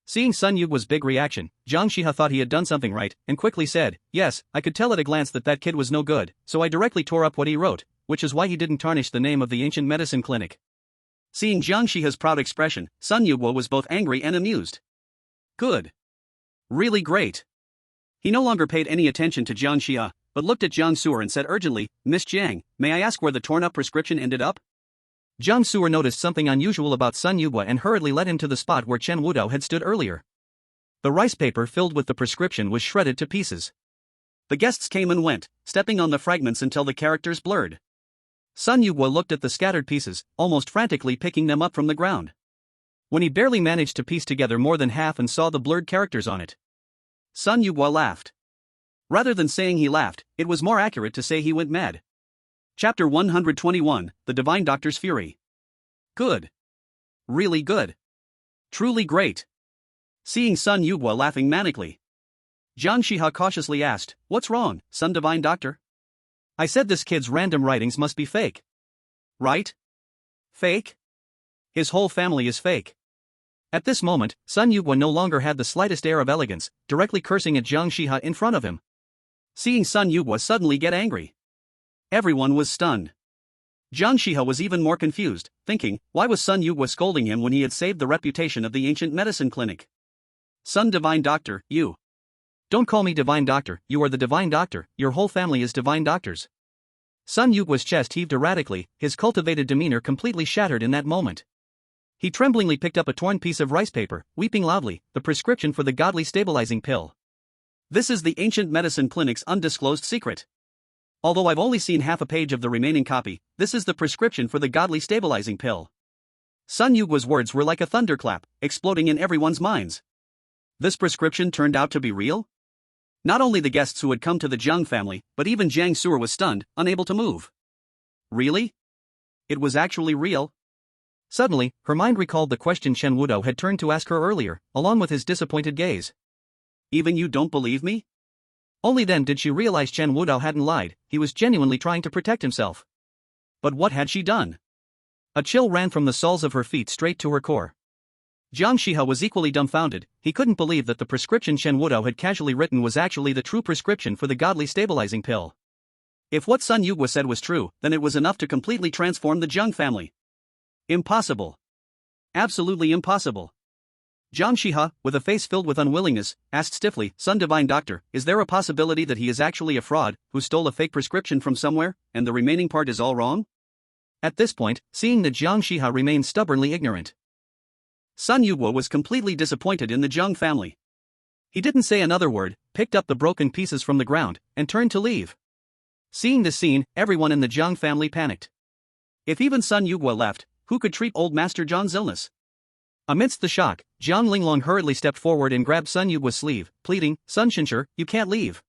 Seeing Sun Yugwa's big reaction, Jiang Shiha thought he had done something right, and quickly said, "Yes, I could tell at a glance that that kid was no good, so I directly tore up what he wrote, which is why he didn't tarnish the name of the ancient medicine clinic." Seeing Jiang Shiha's proud expression, Sun Yugwa was both angry and amused. Good. Really great. He no longer paid any attention to Jiang Shiha, but looked at Jiang Su'er and said urgently, "Miss Jiang, may I ask where the torn-up prescription ended up?" Jiang Suer noticed something unusual about Sun Yugua and hurriedly led him to the spot where Chen Wudao had stood earlier. The rice paper filled with the prescription was shredded to pieces. The guests came and went, stepping on the fragments until the characters blurred. Sun Yugua looked at the scattered pieces, almost frantically picking them up from the ground. When he barely managed to piece together more than half and saw the blurred characters on it, Sun Yugua laughed. Rather than saying he laughed, it was more accurate to say he went mad. Chapter 121, The Divine Doctor's Fury. Good. Really good. Truly great. Seeing Sun Yugua laughing manically, Jiang Shiha cautiously asked, "What's wrong, Sun Divine Doctor?" "I said this kid's random writings must be fake." "Right? Fake? His whole family is fake." At this moment, Sun Yugua no longer had the slightest air of elegance, directly cursing at Jiang Shiha in front of him. Seeing Sun Yugua suddenly get angry, everyone was stunned. Jiang Shiha was even more confused, thinking, why was Sun Yugua scolding him when he had saved the reputation of the ancient medicine clinic? "Sun Divine Doctor, you. Don't call me Divine Doctor, you are the Divine Doctor, your whole family is Divine Doctors." Sun Yugua's chest heaved erratically, his cultivated demeanor completely shattered in that moment. He tremblingly picked up a torn piece of rice paper, weeping loudly, the prescription for the godly stabilizing pill. "This is the ancient medicine clinic's undisclosed secret. Although I've only seen half a page of the remaining copy, this is the prescription for the godly stabilizing pill." Sun Yugua's words were like a thunderclap, exploding in everyone's minds. This prescription turned out to be real? Not only the guests who had come to the Jiang family, but even Jiang Suer was stunned, unable to move. Really? It was actually real? Suddenly, her mind recalled the question Chen Wudao had turned to ask her earlier, along with his disappointed gaze. "Even you don't believe me?" Only then did she realize Chen Wudao hadn't lied, he was genuinely trying to protect himself. But what had she done? A chill ran from the soles of her feet straight to her core. Jiang Shiha was equally dumbfounded, he couldn't believe that the prescription Chen Wudao had casually written was actually the true prescription for the godly stabilizing pill. If what Sun Yugua said was true, then it was enough to completely transform the Jiang family. Impossible. Absolutely impossible. Jiang Shiha, with a face filled with unwillingness, asked stiffly, "Sun Divine Doctor, is there a possibility that he is actually a fraud, who stole a fake prescription from somewhere, and the remaining part is all wrong?" At this point, seeing that Jiang Shiha remained stubbornly ignorant, Sun Yugua was completely disappointed in the Jiang family. He didn't say another word, picked up the broken pieces from the ground, and turned to leave. Seeing this scene, everyone in the Jiang family panicked. If even Sun Yugua left, who could treat old Master Zhang's illness? Amidst the shock, Jiang Linglong hurriedly stepped forward and grabbed Sun Yugua's sleeve, pleading, "Sun Shinsher, you can't leave.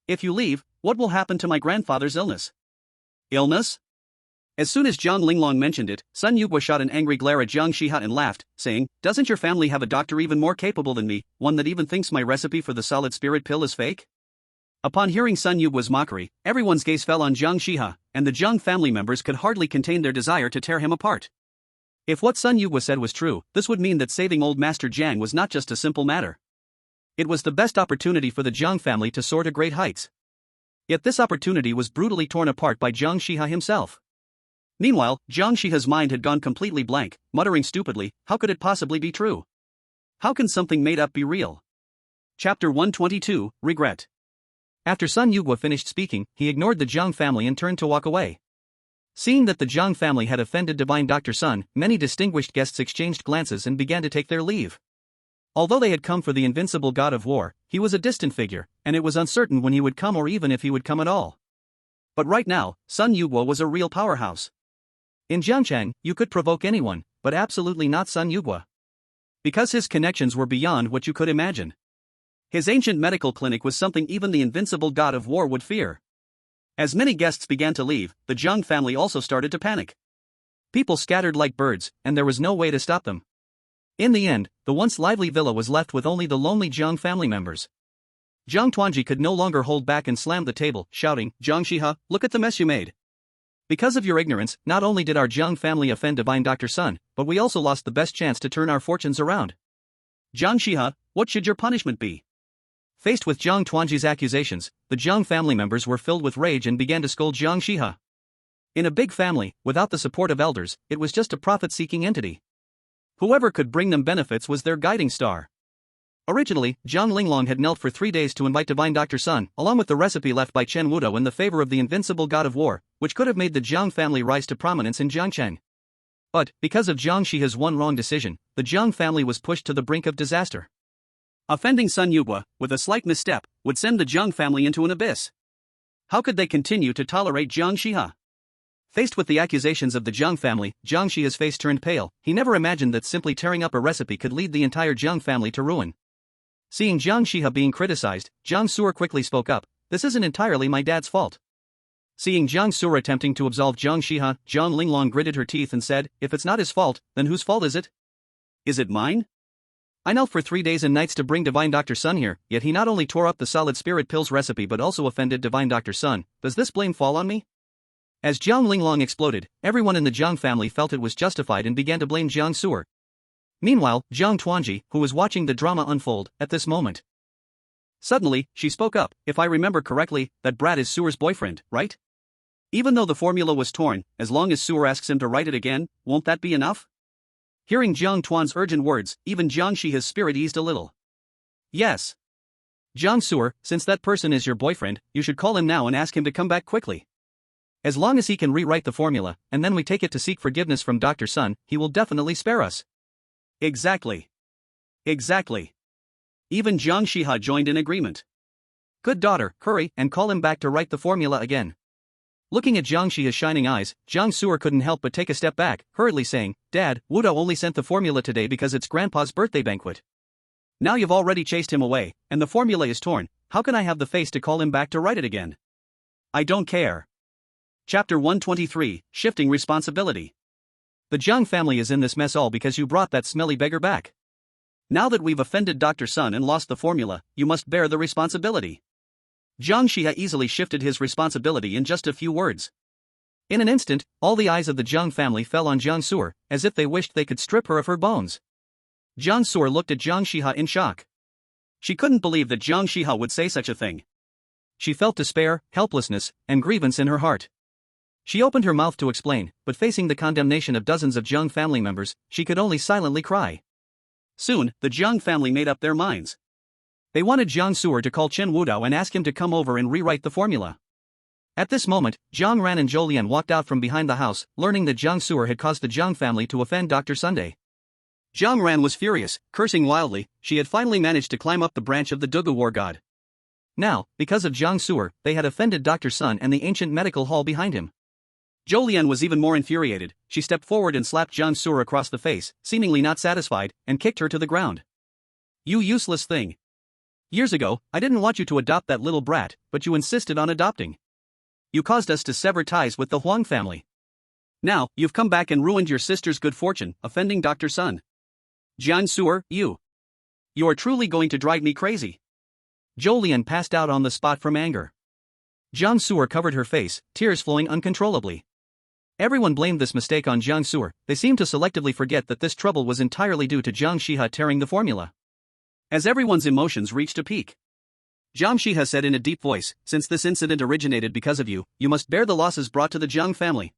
If you leave, what will happen to my grandfather's illness?" "Illness?" As soon as Jiang Linglong mentioned it, Sun Yugua shot an angry glare at Jiang Shiha and laughed, saying, "Doesn't your family have a doctor even more capable than me, one that even thinks my recipe for the solid spirit pill is fake?" Upon hearing Sun Yugua's mockery, everyone's gaze fell on Jiang Shiha, and the Jiang family members could hardly contain their desire to tear him apart. If what Sun Yugua said was true, this would mean that saving old Master Jiang was not just a simple matter. It was the best opportunity for the Jiang family to soar to great heights. Yet this opportunity was brutally torn apart by Jiang Shiha himself. Meanwhile, Jiang Shiha's mind had gone completely blank, muttering stupidly, how could it possibly be true? How can something made up be real? Chapter 122, Regret. After Sun Yugua finished speaking, he ignored the Jiang family and turned to walk away. Seeing that the Jiang family had offended Divine Dr. Sun, many distinguished guests exchanged glances and began to take their leave. Although they had come for the invincible god of war, he was a distant figure, and it was uncertain when he would come or even if he would come at all. But right now, Sun Yugua was a real powerhouse. In Jiangchang, you could provoke anyone, but absolutely not Sun Yugua. Because his connections were beyond what you could imagine. His ancient medical clinic was something even the invincible god of war would fear. As many guests began to leave, the Jiang family also started to panic. People scattered like birds, and there was no way to stop them. In the end, the once lively villa was left with only the lonely Jiang family members. Jiang Tuanji could no longer hold back and slammed the table, shouting, "Jiang Shiha, look at the mess you made. Because of your ignorance, not only did our Jiang family offend Divine Dr. Sun, but we also lost the best chance to turn our fortunes around. Jiang Shiha, what should your punishment be?" Faced with Jiang Tuanji's accusations, the Jiang family members were filled with rage and began to scold Jiang Shiha. In a big family, without the support of elders, it was just a profit-seeking entity. Whoever could bring them benefits was their guiding star. Originally, Jiang Linglong had knelt for 3 days to invite Divine Dr. Sun, along with the recipe left by Chen Wudao in the favor of the invincible god of war, which could have made the Jiang family rise to prominence in Jiangcheng. But, because of Jiang Shiha's one wrong decision, the Jiang family was pushed to the brink of disaster. Offending Sun Yugua, with a slight misstep, would send the Jiang family into an abyss. How could they continue to tolerate Jiang Shiha? Faced with the accusations of the Jiang family, Jiang Shiha's face turned pale. He never imagined that simply tearing up a recipe could lead the entire Jiang family to ruin. Seeing Jiang Shiha being criticized, Jiang Su'er quickly spoke up, "This isn't entirely my dad's fault." Seeing Jiang Su'er attempting to absolve Jiang Shiha, Jiang Linglong gritted her teeth and said, "If it's not his fault, then whose fault is it? Is it mine? I knelt for 3 days and nights to bring Divine Dr. Sun here, yet he not only tore up the solid spirit pills recipe but also offended Divine Dr. Sun. Does this blame fall on me?" As Jiang Linglong exploded, everyone in the Jiang family felt it was justified and began to blame Jiang Su'er. Meanwhile, Jiang Tuanji, who was watching the drama unfold, at this moment. Suddenly, she spoke up, "If I remember correctly, that brat is Su'er's boyfriend, right? Even though the formula was torn, as long as Su'er asks him to write it again, won't that be enough?" Hearing Jiang Tuan's urgent words, even Jiang Shiha's spirit eased a little. "Yes. Jiang Su'er, since that person is your boyfriend, you should call him now and ask him to come back quickly. As long as he can rewrite the formula, and then we take it to seek forgiveness from Dr. Sun, he will definitely spare us." Exactly. Exactly. Even Jiang Shiha joined in agreement. "Good daughter, hurry and call him back to write the formula again." Looking at Jiang Shiha's shining eyes, Jiang Su'er couldn't help but take a step back, hurriedly saying, "Dad, Wudao only sent the formula today because it's Grandpa's birthday banquet. Now you've already chased him away, and the formula is torn. How can I have the face to call him back to write it again? I don't care." Chapter 123, Shifting Responsibility. The Jiang family is in this mess all because you brought that smelly beggar back. Now that we've offended Dr. Sun and lost the formula, you must bear the responsibility. Jiang Shiha easily shifted his responsibility in just a few words. In an instant, all the eyes of the Jiang family fell on Jiang Su'er, as if they wished they could strip her of her bones. Jiang Su'er looked at Jiang Shiha in shock. She couldn't believe that Jiang Shiha would say such a thing. She felt despair, helplessness, and grievance in her heart. She opened her mouth to explain, but facing the condemnation of dozens of Jiang family members, she could only silently cry. Soon, the Jiang family made up their minds. They wanted Jiang Su'er to call Chen Wudao and ask him to come over and rewrite the formula. At this moment, Jiang Ran and Zhou Lian walked out from behind the house, learning that Jiang Su'er had caused the Jiang family to offend Dr. Sunday. Jiang Ran was furious, cursing wildly. She had finally managed to climb up the branch of the Dugu war god. Now, because of Jiang Su'er, they had offended Dr. Sun and the ancient medical hall behind him. Zhou Lian was even more infuriated. She stepped forward and slapped Jiang Su'er across the face, seemingly not satisfied, and kicked her to the ground. "You useless thing. Years ago, I didn't want you to adopt that little brat, but you insisted on adopting. You caused us to sever ties with the Huang family. Now, you've come back and ruined your sister's good fortune, offending Dr. Sun. Jiang Su'er, you are truly going to drive me crazy." Zhou Lian passed out on the spot from anger. Jiang Su'er covered her face, tears flowing uncontrollably. Everyone blamed this mistake on Jiang Su'er. They seemed to selectively forget that this trouble was entirely due to Jiang Shiha tearing the formula. As everyone's emotions reached a peak, Jiang Shiha said in a deep voice, "Since this incident originated because of you, you must bear the losses brought to the Jiang family.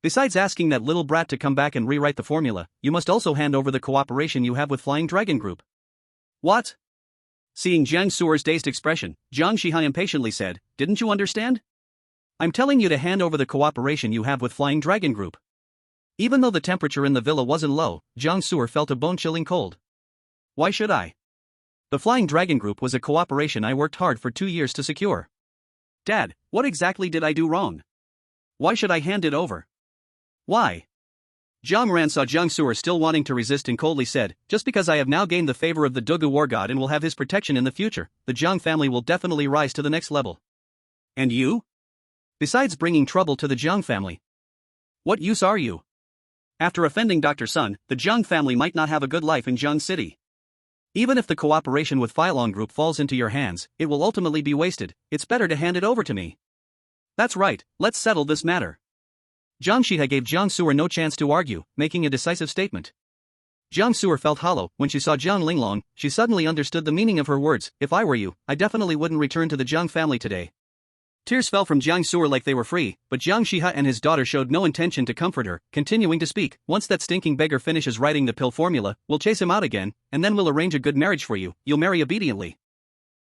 Besides asking that little brat to come back and rewrite the formula, you must also hand over the cooperation you have with Flying Dragon Group." "What?" Seeing Jiang Su'er's dazed expression, Jiang Shiha impatiently said, "Didn't you understand? I'm telling you to hand over the cooperation you have with Flying Dragon Group." Even though the temperature in the villa wasn't low, Jiang Su'er felt a bone-chilling cold. "Why should I? The Flying Dragon Group was a cooperation I worked hard for 2 years to secure. Dad, what exactly did I do wrong? Why should I hand it over? Why?" Jiang Ran saw Jiang Su'er still wanting to resist and coldly said, "Just because I have now gained the favor of the Dugu war god and will have his protection in the future, the Jiang family will definitely rise to the next level. And you? Besides bringing trouble to the Jiang family, what use are you? After offending Dr. Sun, the Jiang family might not have a good life in Jiang City. Even if the cooperation with Phylong Group falls into your hands, it will ultimately be wasted. It's better to hand it over to me." "That's right, let's settle this matter." Jiang Shiha gave Jiang Su'er no chance to argue, making a decisive statement. Jiang Su'er felt hollow. When she saw Jiang Linglong, she suddenly understood the meaning of her words. "If I were you, I definitely wouldn't return to the Jiang family today." Tears fell from Jiang Su'er like they were free, but Jiang Shiha and his daughter showed no intention to comfort her, continuing to speak. "Once that stinking beggar finishes writing the pill formula, we'll chase him out again, and then we'll arrange a good marriage for you. You'll marry obediently.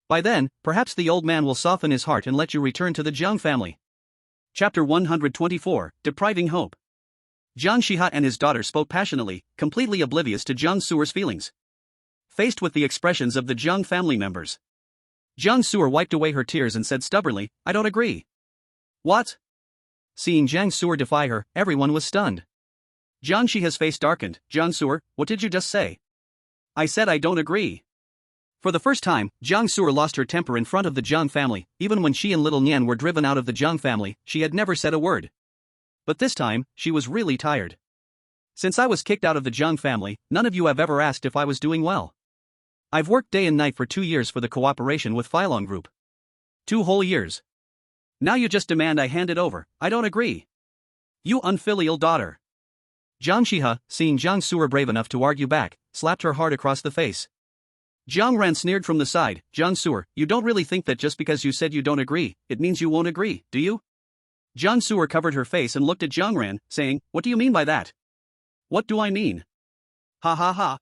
By then, perhaps the old man will soften his heart and let you return to the Jiang family." Chapter 124, Depriving Hope. Jiang Shiha and his daughter spoke passionately, completely oblivious to Jiang Suer's feelings. Faced with the expressions of the Jiang family members, Jiang Suer wiped away her tears and said stubbornly, "I don't agree." "What?" Seeing Jiang Suer defy her, everyone was stunned. Jiang Shiha's face darkened. "Jiang Suer, what did you just say?" "I said I don't agree." For the first time, Jiang Suer lost her temper in front of the Jiang family. Even when she and little Nian were driven out of the Jiang family, she had never said a word. But this time, she was really tired. "Since I was kicked out of the Jiang family, none of you have ever asked if I was doing well. I've worked day and night for 2 years for the cooperation with Phylong Group. 2 whole years. Now you just demand I hand it over. I don't agree. You unfilial daughter." Jiang Shiha, seeing Jiang Suer brave enough to argue back, slapped her hard across the face. Jiang Ran sneered from the side. "Jiang Suer, you don't really think that just because you said you don't agree, it means you won't agree, do you?" Jiang Suer covered her face and looked at Jiang Ran, saying, "What do you mean by that?" "What do I mean? Ha ha ha."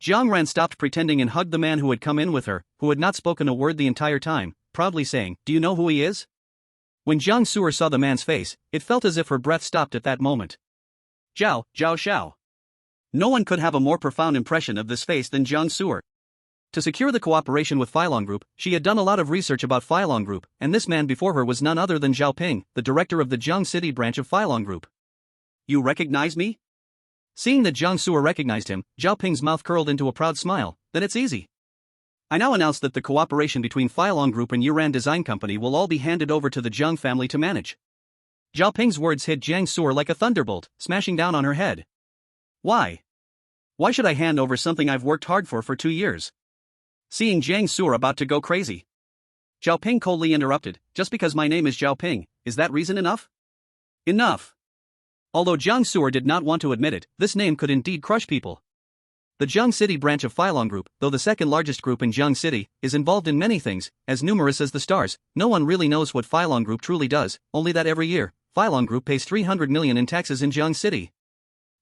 Jiang Ran stopped pretending and hugged the man who had come in with her, who had not spoken a word the entire time, proudly saying, "Do you know who he is?" When Jiang Suer saw the man's face, it felt as if her breath stopped at that moment. Zhao Xiao. No one could have a more profound impression of this face than Jiang Suer. To secure the cooperation with Phylong Group, she had done a lot of research about Phylong Group, and this man before her was none other than Zhao Ping, the director of the Jiang City branch of Phylong Group. "You recognize me?" Seeing that Jiang Suer recognized him, Zhao Ping's mouth curled into a proud smile. "Then it's easy. I now announce that the cooperation between Phylong Group and Yuran Design Company will all be handed over to the Jiang family to manage." Zhao Ping's words hit Jiang Suer like a thunderbolt, smashing down on her head. "Why? Why should I hand over something I've worked hard for 2 years?" Seeing Jiang Suer about to go crazy, Zhao Ping coldly interrupted, "Just because my name is Zhao Ping, is that reason enough?" Enough. Although Jiang Suer did not want to admit it, this name could indeed crush people. The Jiang City branch of Phylong Group, though the second largest group in Jiang City, is involved in many things, as numerous as the stars. No one really knows what Phylong Group truly does, only that every year, Phylong Group pays 300 million in taxes in Jiang City.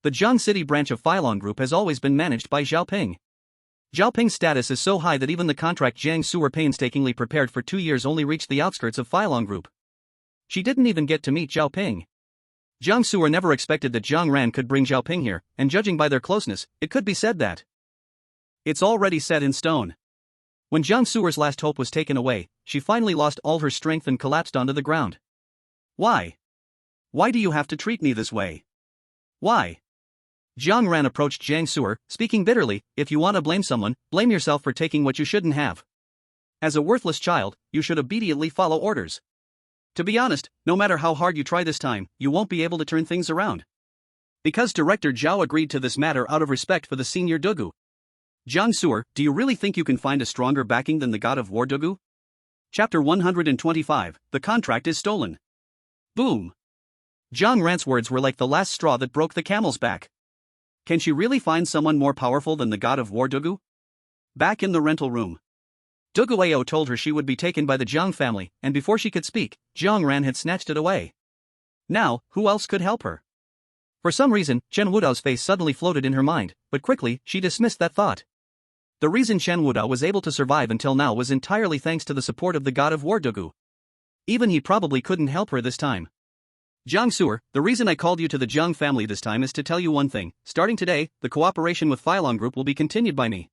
The Jiang City branch of Phylong Group has always been managed by Zhao Ping. Zhao Ping's status is so high that even the contract Jiang Suer painstakingly prepared for 2 years only reached the outskirts of Phylong Group. She didn't even get to meet Zhao Ping. Jiang Suer never expected that Jiang Ran could bring Zhao Ping here, and judging by their closeness, it could be said that it's already set in stone. When Jiang Suer's last hope was taken away, she finally lost all her strength and collapsed onto the ground. "Why? Why do you have to treat me this way? Why?" Jiang Ran approached Jiang Suer, speaking bitterly, "If you want to blame someone, blame yourself for taking what you shouldn't have. As a worthless child, you should obediently follow orders. To be honest, no matter how hard you try this time, you won't be able to turn things around. Because Director Zhao agreed to this matter out of respect for the senior Dugu. Jiang Suer, do you really think you can find a stronger backing than the god of war Dugu?" Chapter 125, The Contract is Stolen. Boom. Jiang Ran's words were like the last straw that broke the camel's back. Can she really find someone more powerful than the god of war Dugu? Back in the rental room, Dugu Ao told her she would be taken by the Jiang family, and before she could speak, Jiang Ran had snatched it away. Now, who else could help her? For some reason, Chen Wudao's face suddenly floated in her mind, but quickly, she dismissed that thought. The reason Chen Wudao was able to survive until now was entirely thanks to the support of the god of war Dugu. Even he probably couldn't help her this time. "Jiang Suer, the reason I called you to the Jiang family this time is to tell you one thing. Starting today, the cooperation with Phylong Group will be continued by me.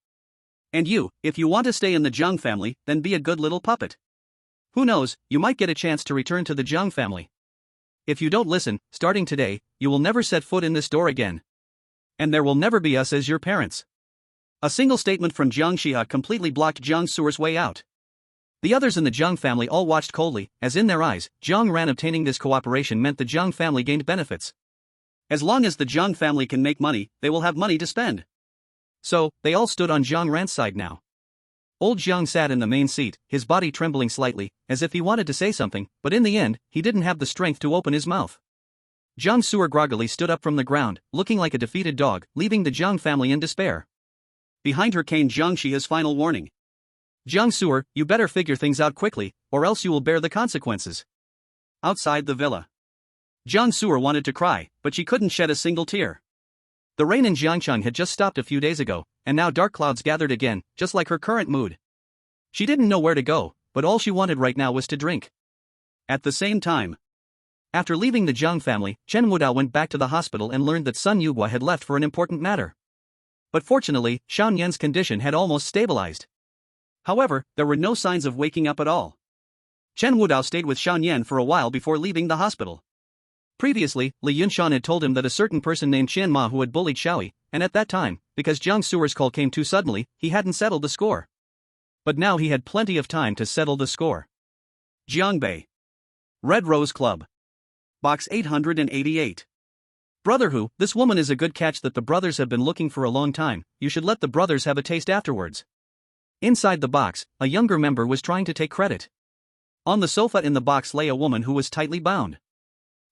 And you, if you want to stay in the Jiang family, then be a good little puppet. Who knows, you might get a chance to return to the Jiang family. If you don't listen, starting today, you will never set foot in this door again. And there will never be us as your parents." A single statement from Jiang Shiha completely blocked Jiang Suer's way out. The others in the Jiang family all watched coldly, as in their eyes, Jiang Ran obtaining this cooperation meant the Jiang family gained benefits. As long as the Jiang family can make money, they will have money to spend. So, they all stood on Jiang Ran's side now. Old Jiang sat in the main seat, his body trembling slightly, as if he wanted to say something, but in the end, he didn't have the strength to open his mouth. Jiang Suer groggily stood up from the ground, looking like a defeated dog, leaving the Jiang family in despair. Behind her came Jiang Shiha's final warning. "Jiang Suer, you better figure things out quickly, or else you will bear the consequences." Outside the villa, Jiang Suer wanted to cry, but she couldn't shed a single tear. The rain in Jiangchang had just stopped a few days ago, and now dark clouds gathered again, just like her current mood. She didn't know where to go, but all she wanted right now was to drink. At the same time, After leaving the Jiang family, Chen Wudao went back to the hospital and learned that Sun Yugua had left for an important matter. But fortunately, Xiao Yan's condition had almost stabilized. However, there were no signs of waking up at all. Chen Wudao stayed with Xiao Yan for a while before leaving the hospital. Previously, Li Yunshan had told him that a certain person named Qian Ma who had bullied Xiaoyi, and at that time, because Jiang Suer's call came too suddenly, he hadn't settled the score. But now he had plenty of time to settle the score. Jiangbei. Red Rose Club. Box 888. Brother Hu, this woman is a good catch that the brothers have been looking for a long time, you should let the brothers have a taste afterwards. Inside the box, a younger member was trying to take credit. On the sofa in the box lay a woman who was tightly bound.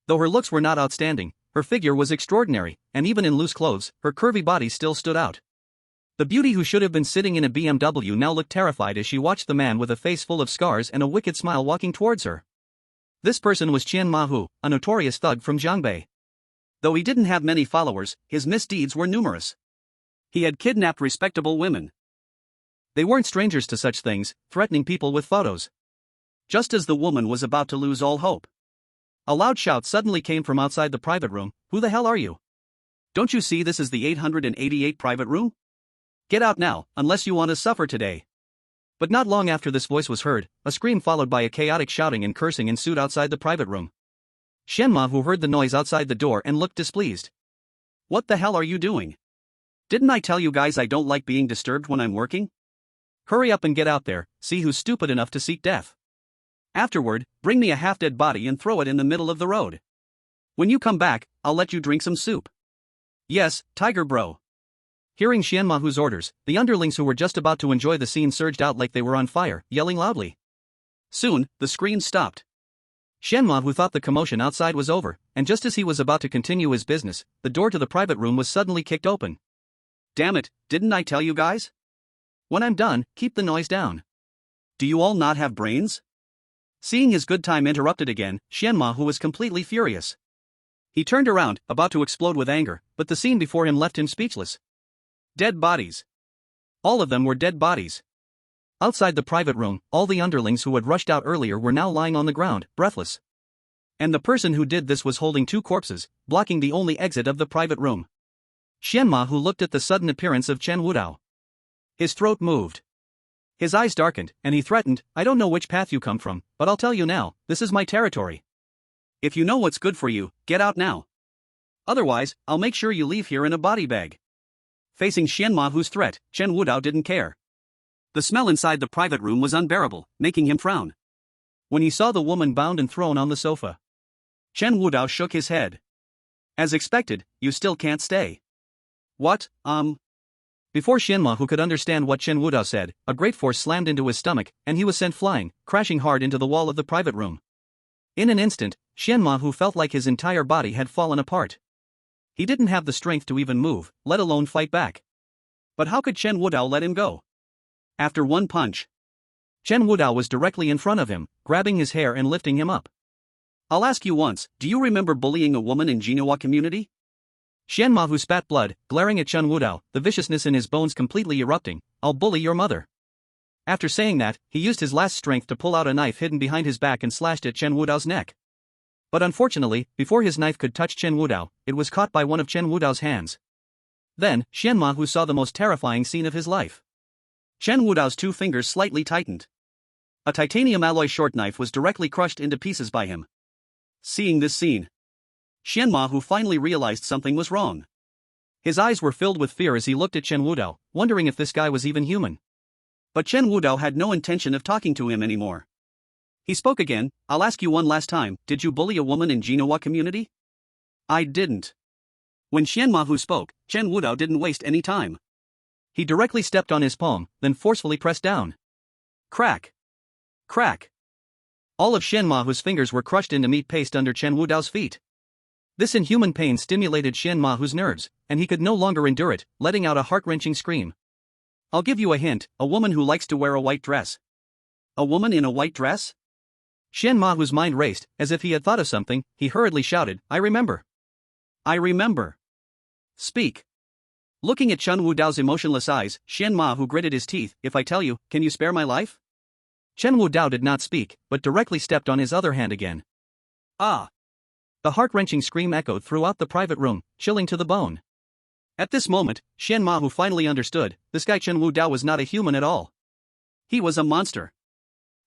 Though her looks were not outstanding, her figure was extraordinary, and even in loose clothes, her curvy body still stood out. The beauty who should have been sitting in a BMW now looked terrified as she watched the man with a face full of scars and a wicked smile walking towards her. This person was Qian Ma Hu, a notorious thug from Jiangbei. Though he didn't have many followers, his misdeeds were numerous. He had kidnapped respectable women. They weren't strangers to such things, threatening people with photos. Just as the woman was about to lose all hope, a loud shout suddenly came from outside the private room. Who the hell are you? Don't you see this is the 888 private room? Get out now, unless you want to suffer today. But not long after this voice was heard, a scream followed by a chaotic shouting and cursing ensued outside the private room. Shenma who heard the noise outside the door and looked displeased. What the hell are you doing? Didn't I tell you guys I don't like being disturbed when I'm working? Hurry up and get out there, see who's stupid enough to seek death. Afterward, bring me a half-dead body and throw it in the middle of the road. When you come back, I'll let you drink some soup. Yes, Tiger Bro. Hearing Xianmahu's orders, the underlings who were just about to enjoy the scene surged out like they were on fire, yelling loudly. Soon, the screams stopped. Xianmahu thought the commotion outside was over, and just as he was about to continue his business, the door to the private room was suddenly kicked open. Damn it, didn't I tell you guys? When I'm done, keep the noise down. Do you all not have brains? Seeing his good time interrupted again, Xianmahu was completely furious. He turned around, about to explode with anger, but the scene before him left him speechless. Dead bodies. All of them were dead bodies. Outside the private room, all the underlings who had rushed out earlier were now lying on the ground, breathless. And the person who did this was holding two corpses, blocking the only exit of the private room. Xianmahu looked at the sudden appearance of Chen Wudao. His throat moved. His eyes darkened, and he threatened, I don't know which path you come from, but I'll tell you now, this is my territory. If you know what's good for you, get out now. Otherwise, I'll make sure you leave here in a body bag. Facing Xianmahu's threat, Chen Wudao didn't care. The smell inside the private room was unbearable, making him frown. When he saw the woman bound and thrown on the sofa, Chen Wudao shook his head. As expected, you still can't stay. What, Before Xianmahu could understand what Chen Wudao said, a great force slammed into his stomach, and he was sent flying, crashing hard into the wall of the private room. In an instant, Xianmahu felt like his entire body had fallen apart. He didn't have the strength to even move, let alone fight back. But how could Chen Wudao let him go? After one punch, Chen Wudao was directly in front of him, grabbing his hair and lifting him up. I'll ask you once, do you remember bullying a woman in Jinhua community? Xianmahu spat blood, glaring at Chen Wudao, the viciousness in his bones completely erupting. I'll bully your mother. After saying that, he used his last strength to pull out a knife hidden behind his back and slashed at Chen Wudao's neck. But unfortunately, before his knife could touch Chen Wudao, it was caught by one of Chen Wudao's hands. Then, Xianmahu saw the most terrifying scene of his life. Chen Wudao's two fingers slightly tightened. A titanium alloy short knife was directly crushed into pieces by him. Seeing this scene, Xianmahu finally realized something was wrong. His eyes were filled with fear as he looked at Chen Wudao, wondering if this guy was even human. But Chen Wudao had no intention of talking to him anymore. He spoke again, I'll ask you one last time, did you bully a woman in Jinhua community? I didn't. When Xianmahu spoke, Chen Wudao didn't waste any time. He directly stepped on his palm, then forcefully pressed down. Crack. Crack. All of Xianmahu's fingers were crushed into meat paste under Chen Wudao's feet. This inhuman pain stimulated Xianmahu's nerves, and he could no longer endure it, letting out a heart-wrenching scream. I'll give you a hint, a woman who likes to wear a white dress. A woman in a white dress? Xianmahu's mind raced, as if he had thought of something. He hurriedly shouted, I remember. I remember. Speak. Looking at Chen Wudao's emotionless eyes, Xianmahu gritted his teeth, if I tell you, can you spare my life? Chen Wudao did not speak, but directly stepped on his other hand again. Ah. The heart-wrenching scream echoed throughout the private room, chilling to the bone. At this moment, Chen Mahu finally understood, this guy Chen Wudao was not a human at all. He was a monster.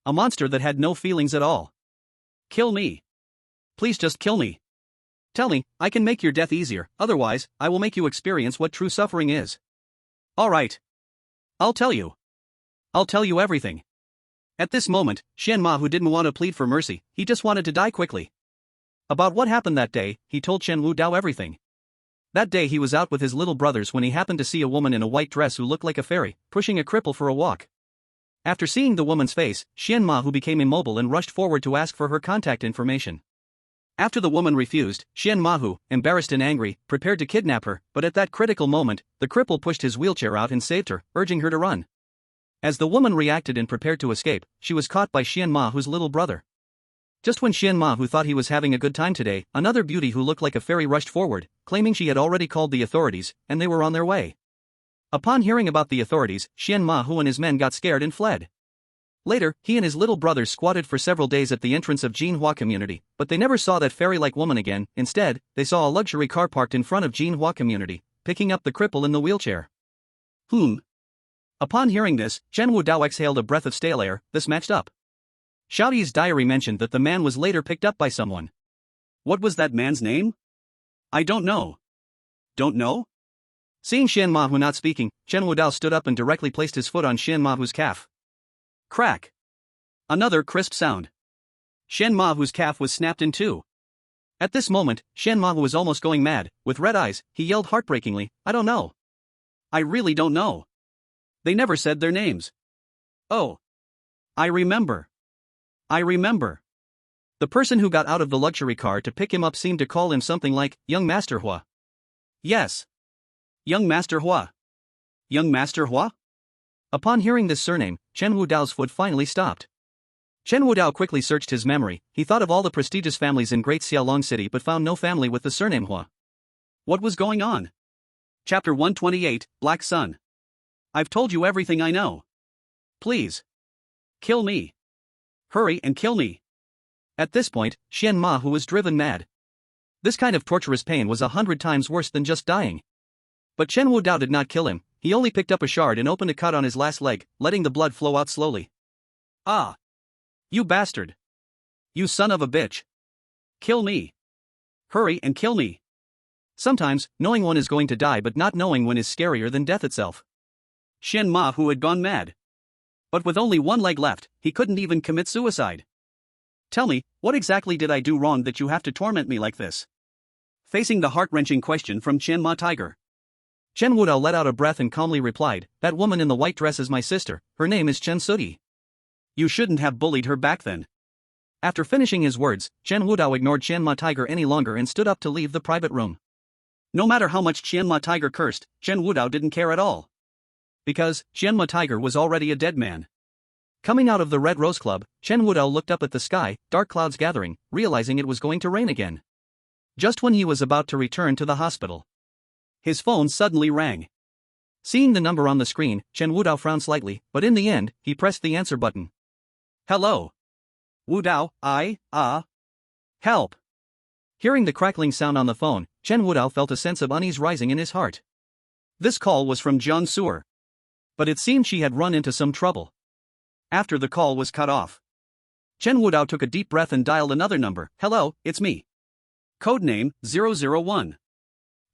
A monster that had no feelings at all. Kill me. Please just kill me. Tell me, I can make your death easier, otherwise, I will make you experience what true suffering is. Alright. I'll tell you. I'll tell you everything. At this moment, Chen Mahu didn't want to plead for mercy, he just wanted to die quickly. About what happened that day, he told Chen Wudao everything. That day he was out with his little brothers when he happened to see a woman in a white dress who looked like a fairy, pushing a cripple for a walk. After seeing the woman's face, Chen Mahu became immobile and rushed forward to ask for her contact information. After the woman refused, Chen Mahu, embarrassed and angry, prepared to kidnap her, but at that critical moment, the cripple pushed his wheelchair out and saved her, urging her to run. As the woman reacted and prepared to escape, she was caught by Chen Mahu's little brother. Just when Chen Mahu thought he was having a good time today, another beauty who looked like a fairy rushed forward, claiming she had already called the authorities, and they were on their way. Upon hearing about the authorities, Chen Mahu and his men got scared and fled. Later, he and his little brother squatted for several days at the entrance of Jinhua community, but they never saw that fairy-like woman again. Instead, they saw a luxury car parked in front of Jinhua community, picking up the cripple in the wheelchair. Upon hearing this, Chen Wudao exhaled a breath of stale air. This matched up. Xiaoti's diary mentioned that the man was later picked up by someone. What was that man's name? I don't know. Don't know? Seeing Chen Mahu not speaking, Chen Wudao stood up and directly placed his foot on Chen Mahu's calf. Crack. Another crisp sound. Chen Mahu's calf was snapped in two. At this moment, Chen Mahu was almost going mad. With red eyes, he yelled heartbreakingly, I don't know. I really don't know. They never said their names. Oh. I remember. I remember. The person who got out of the luxury car to pick him up seemed to call him something like, Young Master Hua. Yes. Young Master Hua. Young Master Hua? Upon hearing this surname, Chen Wudao's foot finally stopped. Chen Wudao quickly searched his memory. He thought of all the prestigious families in Great Xiaolong City but found no family with the surname Hua. What was going on? Chapter 128, Black Sun. I've told you everything I know. Please. Kill me. Hurry and kill me. At this point, Chen Mahu was driven mad. This kind of torturous pain was 100 times worse than just dying. But Chen Wudao did not kill him. He only picked up a shard and opened a cut on his last leg, letting the blood flow out slowly. Ah! You bastard! You son of a bitch! Kill me! Hurry and kill me! Sometimes, knowing one is going to die but not knowing when is scarier than death itself. Chen Mahu had gone mad. But with only one leg left, he couldn't even commit suicide. Tell me, what exactly did I do wrong that you have to torment me like this? Facing the heart-wrenching question from Chen Ma Tiger, Chen Wudao let out a breath and calmly replied, that woman in the white dress is my sister, her name is Chen Sudi. You shouldn't have bullied her back then. After finishing his words, Chen Wudao ignored Chen Ma Tiger any longer and stood up to leave the private room. No matter how much Chen Ma Tiger cursed, Chen Wudao didn't care at all. Because, Chen Ma Tiger was already a dead man. Coming out of the Red Rose Club, Chen Wudao looked up at the sky, dark clouds gathering, realizing it was going to rain again. Just when he was about to return to the hospital, his phone suddenly rang. Seeing the number on the screen, Chen Wudao frowned slightly, but in the end, he pressed the answer button. Hello. Wudao, help. Hearing the crackling sound on the phone, Chen Wudao felt a sense of unease rising in his heart. This call was from Jiang Suer. But it seemed she had run into some trouble. After the call was cut off, Chen Wudao took a deep breath and dialed another number. Hello, it's me. Codename 001.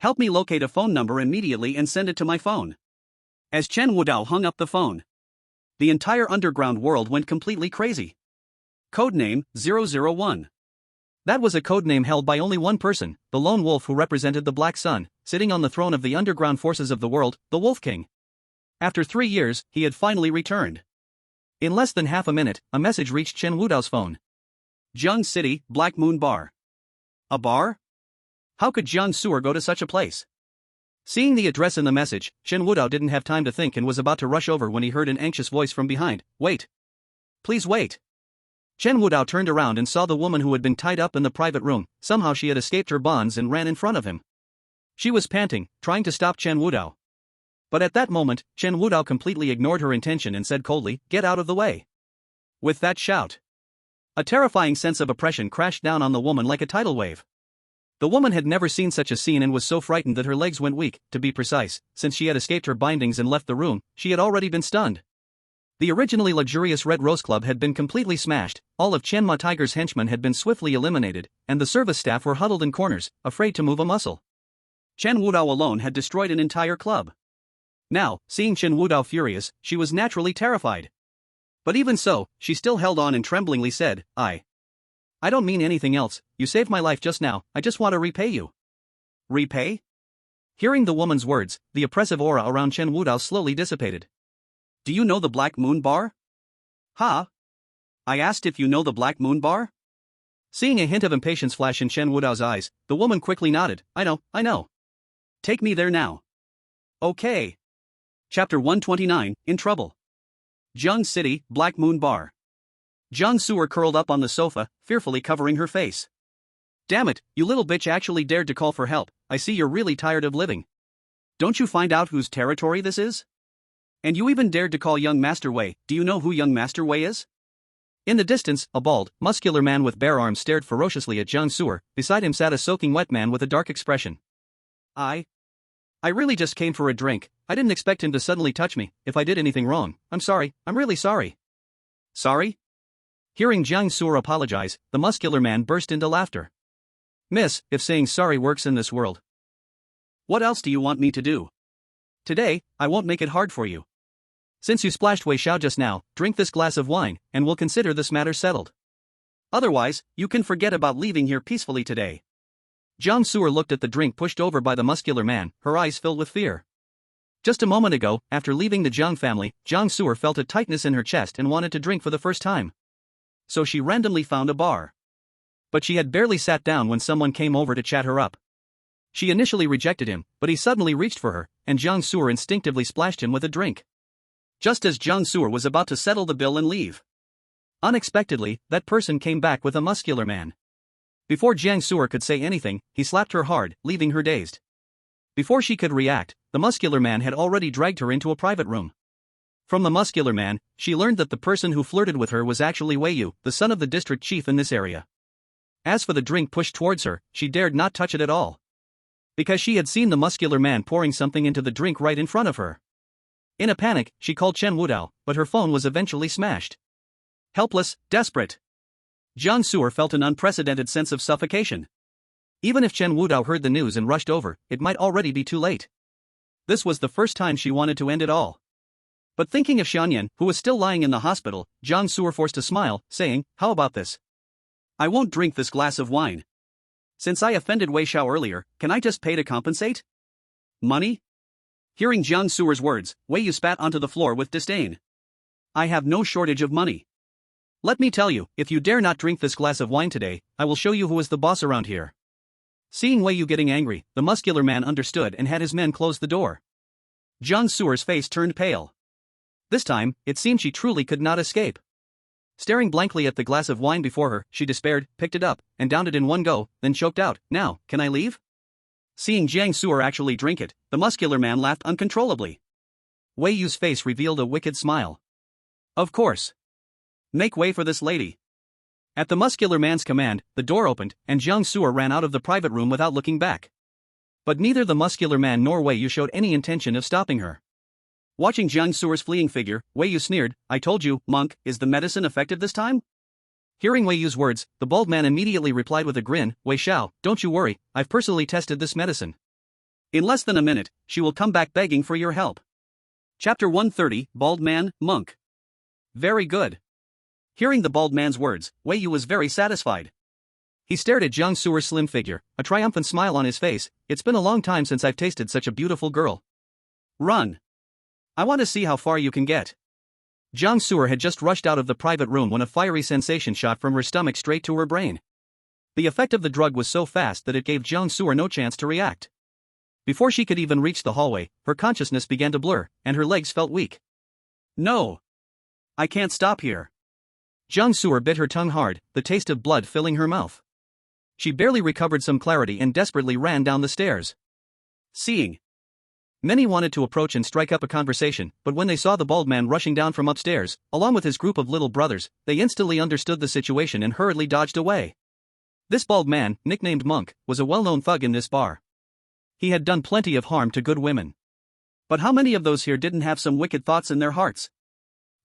Help me locate a phone number immediately and send it to my phone. As Chen Wudao hung up the phone, the entire underground world went completely crazy. Codename 001. That was a codename held by only one person, the lone wolf who represented the Black Sun, sitting on the throne of the underground forces of the world, the Wolf King. After 3 years, he had finally returned. In less than half a minute, a message reached Chen Wudao's phone. Jiang City, Black Moon Bar. A bar? How could Jiang Suer go to such a place? Seeing the address in the message, Chen Wudao didn't have time to think and was about to rush over when he heard an anxious voice from behind. Wait. Please wait. Chen Wudao turned around and saw the woman who had been tied up in the private room. Somehow she had escaped her bonds and ran in front of him. She was panting, trying to stop Chen Wudao. But at that moment, Chen Wudao completely ignored her intention and said coldly, "Get out of the way." With that shout, a terrifying sense of oppression crashed down on the woman like a tidal wave. The woman had never seen such a scene and was so frightened that her legs went weak. To be precise, since she had escaped her bindings and left the room, she had already been stunned. The originally luxurious Red Rose Club had been completely smashed, all of Chen Tiger's henchmen had been swiftly eliminated, and the service staff were huddled in corners, afraid to move a muscle. Chen Wudao alone had destroyed an entire club. Now, seeing Chen Wudao furious, she was naturally terrified. But even so, she still held on and tremblingly said, I don't mean anything else, you saved my life just now, I just want to repay you. Repay? Hearing the woman's words, the oppressive aura around Chen Wudao slowly dissipated. Do you know the Black Moon Bar? Huh? I asked if you know the Black Moon Bar? Seeing a hint of impatience flash in Chen Wudao's eyes, the woman quickly nodded. I know. Take me there now. Okay. Chapter 129, In Trouble. Jiang City, Black Moon Bar. Jiang Su'er curled up on the sofa, fearfully covering her face. Damn it, you little bitch actually dared to call for help, I see you're really tired of living. Don't you find out whose territory this is? And you even dared to call young Master Wei. Do you know who young Master Wei is? In the distance, a bald, muscular man with bare arms stared ferociously at Jiang Su'er. Beside him sat a soaking wet man with a dark expression. I really just came for a drink. I didn't expect him to suddenly touch me. If I did anything wrong, I'm sorry, I'm really sorry. Sorry? Hearing Jiang Su'er apologize, the muscular man burst into laughter. Miss, if saying sorry works in this world, what else do you want me to do? Today, I won't make it hard for you. Since you splashed Wei Xiao just now, drink this glass of wine, and we'll consider this matter settled. Otherwise, you can forget about leaving here peacefully today. Jiang Su'er looked at the drink pushed over by the muscular man, her eyes filled with fear. Just a moment ago, after leaving the Jiang family, Jiang Su'er felt a tightness in her chest and wanted to drink for the first time. So she randomly found a bar. But she had barely sat down when someone came over to chat her up. She initially rejected him, but he suddenly reached for her, and Jiang Su'er instinctively splashed him with a drink. Just as Jiang Su'er was about to settle the bill and leave, unexpectedly, that person came back with a muscular man. Before Jiang Su'er could say anything, he slapped her hard, leaving her dazed. Before she could react, the muscular man had already dragged her into a private room. From the muscular man, she learned that the person who flirted with her was actually Wei Yu, the son of the district chief in this area. As for the drink pushed towards her, she dared not touch it at all. Because she had seen the muscular man pouring something into the drink right in front of her. In a panic, she called Chen Wudao, but her phone was eventually smashed. Helpless, desperate, Jiang Su'er felt an unprecedented sense of suffocation. Even if Chen Wudao heard the news and rushed over, it might already be too late. This was the first time she wanted to end it all. But thinking of Xianyan, who was still lying in the hospital, Jiang Su'er forced a smile, saying, how about this? I won't drink this glass of wine. Since I offended Wei Xiao earlier, can I just pay to compensate? Money? Hearing Jiang Su'er's words, Wei Yu spat onto the floor with disdain. I have no shortage of money. Let me tell you, if you dare not drink this glass of wine today, I will show you who is the boss around here. Seeing Wei Yu getting angry, the muscular man understood and had his men close the door. Jiang Su'er's face turned pale. This time, it seemed she truly could not escape. Staring blankly at the glass of wine before her, she despaired, picked it up, and downed it in one go, then choked out, now, can I leave? Seeing Jiang Su'er actually drink it, the muscular man laughed uncontrollably. Wei Yu's face revealed a wicked smile. Of course. Make way for this lady. At the muscular man's command, the door opened, and Jiang Su'er ran out of the private room without looking back. But neither the muscular man nor Wei Yu showed any intention of stopping her. Watching Jiang Su'er's fleeing figure, Wei Yu sneered, I told you, monk, is the medicine effective this time? Hearing Wei Yu's words, the bald man immediately replied with a grin, Wei Xiao, don't you worry, I've personally tested this medicine. In less than a minute, she will come back begging for your help. Chapter 130, Bald Man, Monk. Very good. Hearing the bald man's words, Wei Yu was very satisfied. He stared at Jiang Su'er's slim figure, a triumphant smile on his face. It's been a long time since I've tasted such a beautiful girl. Run. I want to see how far you can get. Jiang Su'er had just rushed out of the private room when a fiery sensation shot from her stomach straight to her brain. The effect of the drug was so fast that it gave Jiang Su'er no chance to react. Before she could even reach the hallway, her consciousness began to blur, and her legs felt weak. No. I can't stop here. Jiang Su'er bit her tongue hard, the taste of blood filling her mouth. She barely recovered some clarity and desperately ran down the stairs. Seeing. Many wanted to approach and strike up a conversation, but when they saw the bald man rushing down from upstairs, along with his group of little brothers, they instantly understood the situation and hurriedly dodged away. This bald man, nicknamed Monk, was a well-known thug in this bar. He had done plenty of harm to good women. But how many of those here didn't have some wicked thoughts in their hearts?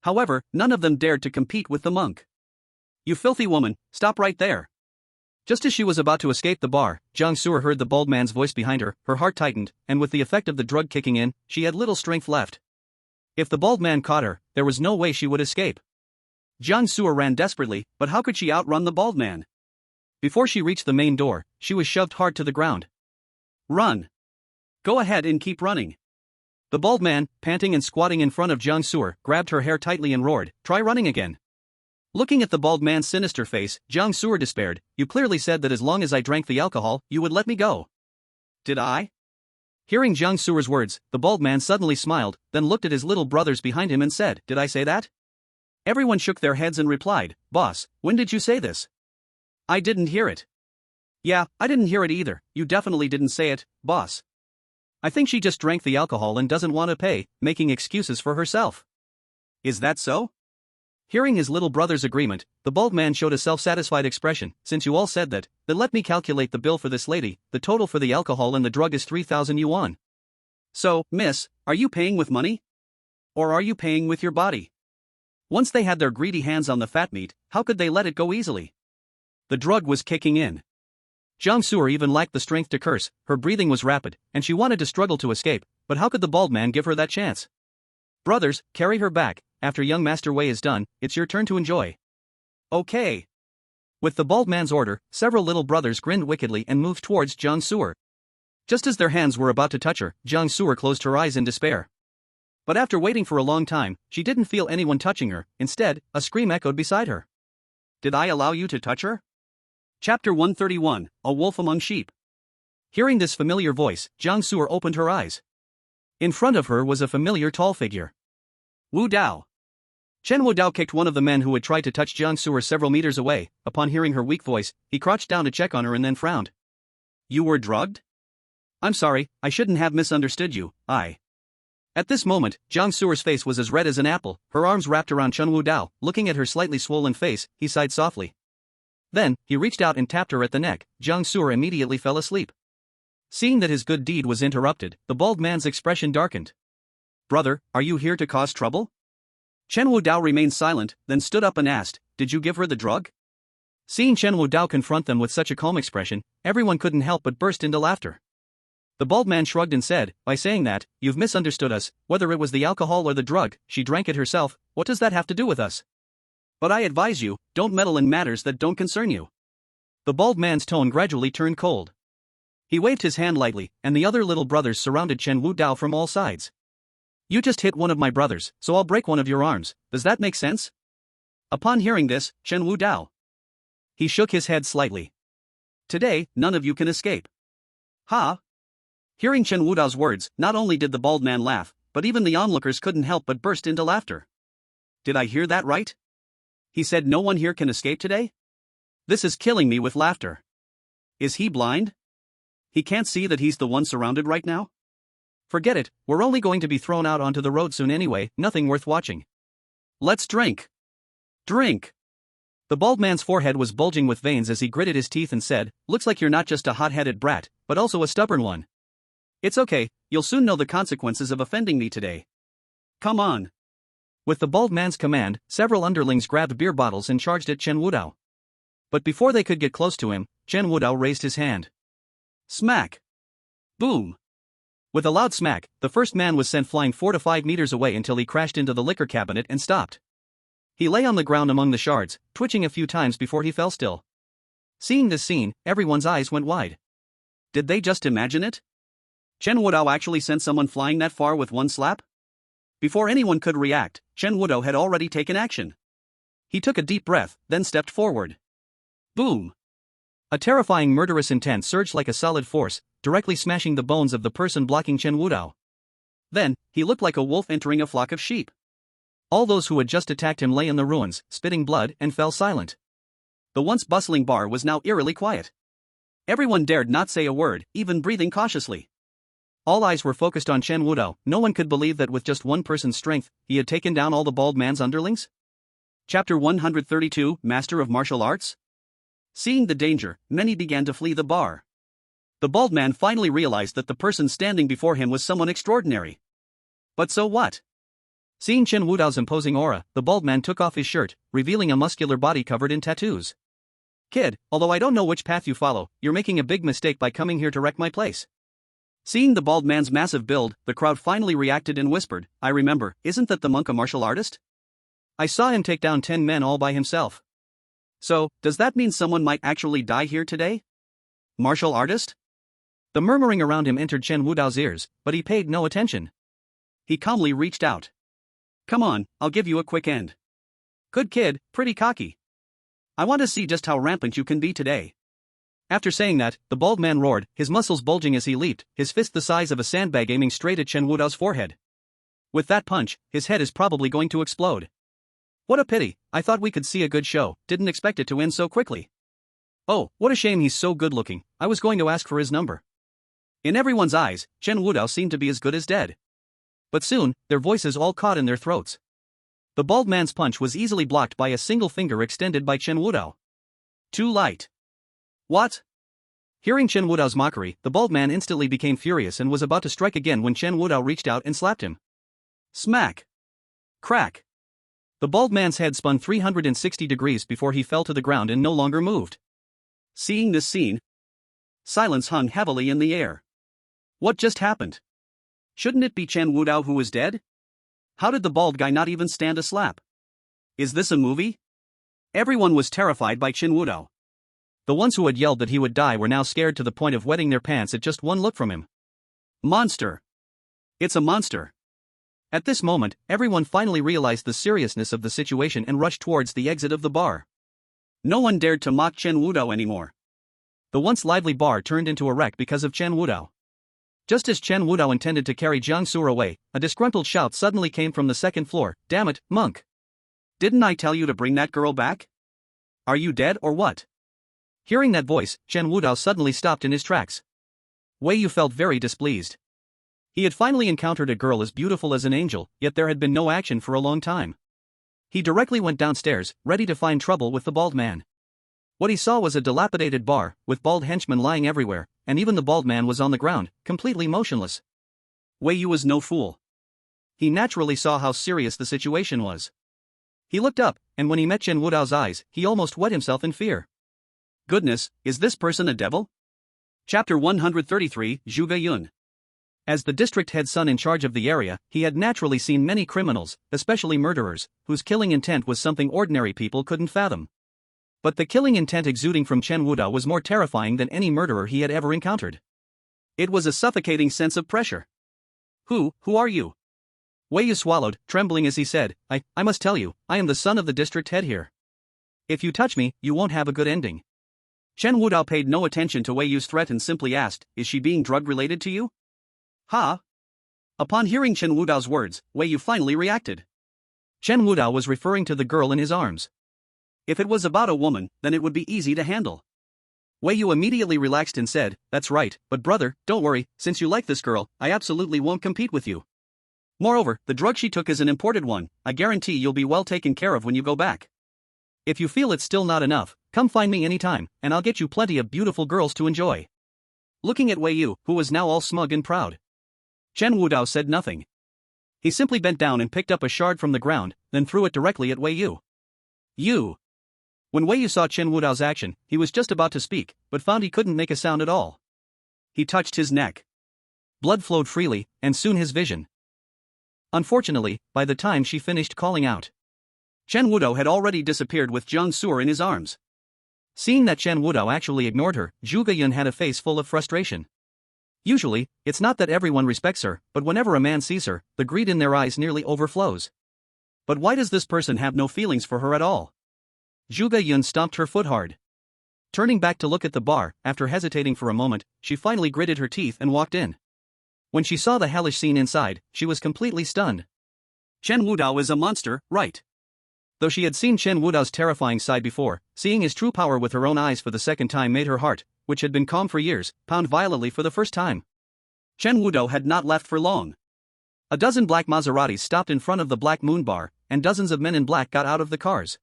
However, none of them dared to compete with the monk. "You filthy woman, stop right there." Just as she was about to escape the bar, Jiang Su'er heard the bald man's voice behind her, her heart tightened, and with the effect of the drug kicking in, she had little strength left. If the bald man caught her, there was no way she would escape. Jiang Su'er ran desperately, but how could she outrun the bald man? Before she reached the main door, she was shoved hard to the ground. "Run! Go ahead and keep running." The bald man, panting and squatting in front of Jiang Su'er, grabbed her hair tightly and roared, "Try running again." Looking at the bald man's sinister face, Jiang Su'er despaired, "You clearly said that as long as I drank the alcohol, you would let me go." "Did I?" Hearing Jiang Su'er's words, the bald man suddenly smiled, then looked at his little brothers behind him and said, "Did I say that?" Everyone shook their heads and replied, "Boss, when did you say this?" "I didn't hear it." "Yeah, I didn't hear it either, you definitely didn't say it, boss." "I think she just drank the alcohol and doesn't want to pay, making excuses for herself." "Is that so?" Hearing his little brother's agreement, the bald man showed a self-satisfied expression. "Since you all said that, then let me calculate the bill for this lady. The total for the alcohol and the drug is 3,000 yuan. So, miss, are you paying with money? Or are you paying with your body?" Once they had their greedy hands on the fat meat, how could they let it go easily? The drug was kicking in. Jiang Su'er even lacked the strength to curse, her breathing was rapid, and she wanted to struggle to escape, but how could the bald man give her that chance? "Brothers, carry her back. After young Master Wei is done, it's your turn to enjoy." "Okay." With the bald man's order, several little brothers grinned wickedly and moved towards Jiang Su'er. Just as their hands were about to touch her, Jiang Su'er closed her eyes in despair. But after waiting for a long time, she didn't feel anyone touching her. Instead, a scream echoed beside her. "Did I allow you to touch her?" Chapter 131, A Wolf Among Sheep. Hearing this familiar voice, Jiang Su'er opened her eyes. In front of her was a familiar tall figure. Wu Dao. Chen Wu Dao kicked one of the men who had tried to touch Jiang Su'er several meters away. Upon hearing her weak voice, he crouched down to check on her and then frowned. "You were drugged?" "I'm sorry, I shouldn't have misunderstood you, At this moment, Jiang Su'er's face was as red as an apple, her arms wrapped around Chen Wu Dao. Looking at her slightly swollen face, he sighed softly. Then, he reached out and tapped her at the neck. Jiang Su'er immediately fell asleep. Seeing that his good deed was interrupted, the bald man's expression darkened. "Brother, are you here to cause trouble?" Chen Wu Dao remained silent, then stood up and asked, "Did you give her the drug?" Seeing Chen Wu Dao confront them with such a calm expression, everyone couldn't help but burst into laughter. The bald man shrugged and said, "By saying that, you've misunderstood us. Whether it was the alcohol or the drug, she drank it herself. What does that have to do with us? But I advise you, don't meddle in matters that don't concern you." The bald man's tone gradually turned cold. He waved his hand lightly, and the other little brothers surrounded Chen Wu Dao from all sides. "You just hit one of my brothers, so I'll break one of your arms. Does that make sense?" Upon hearing this, Chen Wu Dao. He shook his head slightly. "Today, none of you can escape." "Ha!" Hearing Chen Wu Dao's words, not only did the bald man laugh, but even the onlookers couldn't help but burst into laughter. "Did I hear that right? He said no one here can escape today? This is killing me with laughter. Is he blind? He can't see that he's the one surrounded right now? Forget it, we're only going to be thrown out onto the road soon anyway, nothing worth watching. Let's drink. Drink." The bald man's forehead was bulging with veins as he gritted his teeth and said, "Looks like you're not just a hot-headed brat, but also a stubborn one. It's okay, you'll soon know the consequences of offending me today. Come on." With the bald man's command, several underlings grabbed beer bottles and charged at Chen Wu Dao. But before they could get close to him, Chen Wu Dao raised his hand. Smack! Boom! With a loud smack, the first man was sent flying 4 to 5 meters away until he crashed into the liquor cabinet and stopped. He lay on the ground among the shards, twitching a few times before he fell still. Seeing this scene, everyone's eyes went wide. Did they just imagine it? Chen Wudao actually sent someone flying that far with one slap? Before anyone could react, Chen Wudao had already taken action. He took a deep breath, then stepped forward. Boom! A terrifying murderous intent surged like a solid force, directly smashing the bones of the person blocking Chen Wudao. Then, he looked like a wolf entering a flock of sheep. All those who had just attacked him lay in the ruins, spitting blood, and fell silent. The once bustling bar was now eerily quiet. Everyone dared not say a word, even breathing cautiously. All eyes were focused on Chen Wudao. No one could believe that with just one person's strength, he had taken down all the bald man's underlings. Chapter 132, Master of Martial Arts? Seeing the danger, many began to flee the bar. The bald man finally realized that the person standing before him was someone extraordinary. But so what? Seeing Chen Wudao's imposing aura, the bald man took off his shirt, revealing a muscular body covered in tattoos. Kid, although I don't know which path you follow, you're making a big mistake by coming here to wreck my place. Seeing the bald man's massive build, the crowd finally reacted and whispered, I remember, isn't that the monk a martial artist? I saw him take down 10 men all by himself. So, does that mean someone might actually die here today? Martial artist? The murmuring around him entered Chen Wudao's ears, but he paid no attention. He calmly reached out. Come on, I'll give you a quick end. Good kid, pretty cocky. I want to see just how rampant you can be today. After saying that, the bald man roared, his muscles bulging as he leaped, his fist the size of a sandbag aiming straight at Chen Wudao's forehead. With that punch, his head is probably going to explode. What a pity, I thought we could see a good show, didn't expect it to end so quickly. Oh, what a shame he's so good looking, I was going to ask for his number. In everyone's eyes, Chen Wudao seemed to be as good as dead. But soon, their voices all caught in their throats. The bald man's punch was easily blocked by a single finger extended by Chen Wudao. Too light. What? Hearing Chen Wudao's mockery, the bald man instantly became furious and was about to strike again when Chen Wudao reached out and slapped him. Smack. Crack. The bald man's head spun 360 degrees before he fell to the ground and no longer moved. Seeing this scene, silence hung heavily in the air. What just happened? Shouldn't it be Chen Wudao who was dead? How did the bald guy not even stand a slap? Is this a movie? Everyone was terrified by Chen Wudao. The ones who had yelled that he would die were now scared to the point of wetting their pants at just one look from him. Monster. It's a monster. At this moment, everyone finally realized the seriousness of the situation and rushed towards the exit of the bar. No one dared to mock Chen Wudao anymore. The once lively bar turned into a wreck because of Chen Wudao. Just as Chen Wudao intended to carry Jiang Sur away, a disgruntled shout suddenly came from the second floor, "Damn it, monk! Didn't I tell you to bring that girl back? Are you dead or what?" Hearing that voice, Chen Wudao suddenly stopped in his tracks. Wei Yu felt very displeased. He had finally encountered a girl as beautiful as an angel, yet there had been no action for a long time. He directly went downstairs, ready to find trouble with the bald man. What he saw was a dilapidated bar, with bald henchmen lying everywhere, and even the bald man was on the ground, completely motionless. Wei Yu was no fool. He naturally saw how serious the situation was. He looked up, and when he met Chen Wudao's eyes, he almost wet himself in fear. Goodness, is this person a devil? Chapter 133, Zhuge Yun. As the district head son in charge of the area, he had naturally seen many criminals, especially murderers, whose killing intent was something ordinary people couldn't fathom. But the killing intent exuding from Chen Wudao was more terrifying than any murderer he had ever encountered. It was a suffocating sense of pressure. Who are you? Wei Yu swallowed, trembling as he said, I must tell you, I am the son of the district head here. If you touch me, you won't have a good ending. Chen Wudao paid no attention to Wei Yu's threat and simply asked, is she being drug-related to you? Ha! Upon hearing Chen Wudao's words, Wei Yu finally reacted. Chen Wudao was referring to the girl in his arms. If it was about a woman, then it would be easy to handle. Wei Yu immediately relaxed and said, that's right, but brother, don't worry, since you like this girl, I absolutely won't compete with you. Moreover, the drug she took is an imported one, I guarantee you'll be well taken care of when you go back. If you feel it's still not enough, come find me anytime, and I'll get you plenty of beautiful girls to enjoy. Looking at Wei Yu, who was now all smug and proud, Chen Wudao said nothing. He simply bent down and picked up a shard from the ground, then threw it directly at Wei Yu. You! When Wei Yu saw Chen Wudao's action, he was just about to speak, but found he couldn't make a sound at all. He touched his neck. Blood flowed freely, and soon his vision. Unfortunately, by the time she finished calling out, Chen Wudao had already disappeared with Jiang Sur in his arms. Seeing that Chen Wudao actually ignored her, Zhuge Yun had a face full of frustration. Usually, it's not that everyone respects her, but whenever a man sees her, the greed in their eyes nearly overflows. But why does this person have no feelings for her at all? Zhuge Yun stomped her foot hard. Turning back to look at the bar, after hesitating for a moment, she finally gritted her teeth and walked in. When she saw the hellish scene inside, she was completely stunned. Chen Wudao is a monster, right? Though she had seen Chen Wudao's terrifying side before, seeing his true power with her own eyes for the second time made her heart, which had been calm for years, pound violently for the first time. Chen Wudao had not left for long. A dozen black Maseratis stopped in front of the Black Moon bar, and dozens of men in black got out of the cars.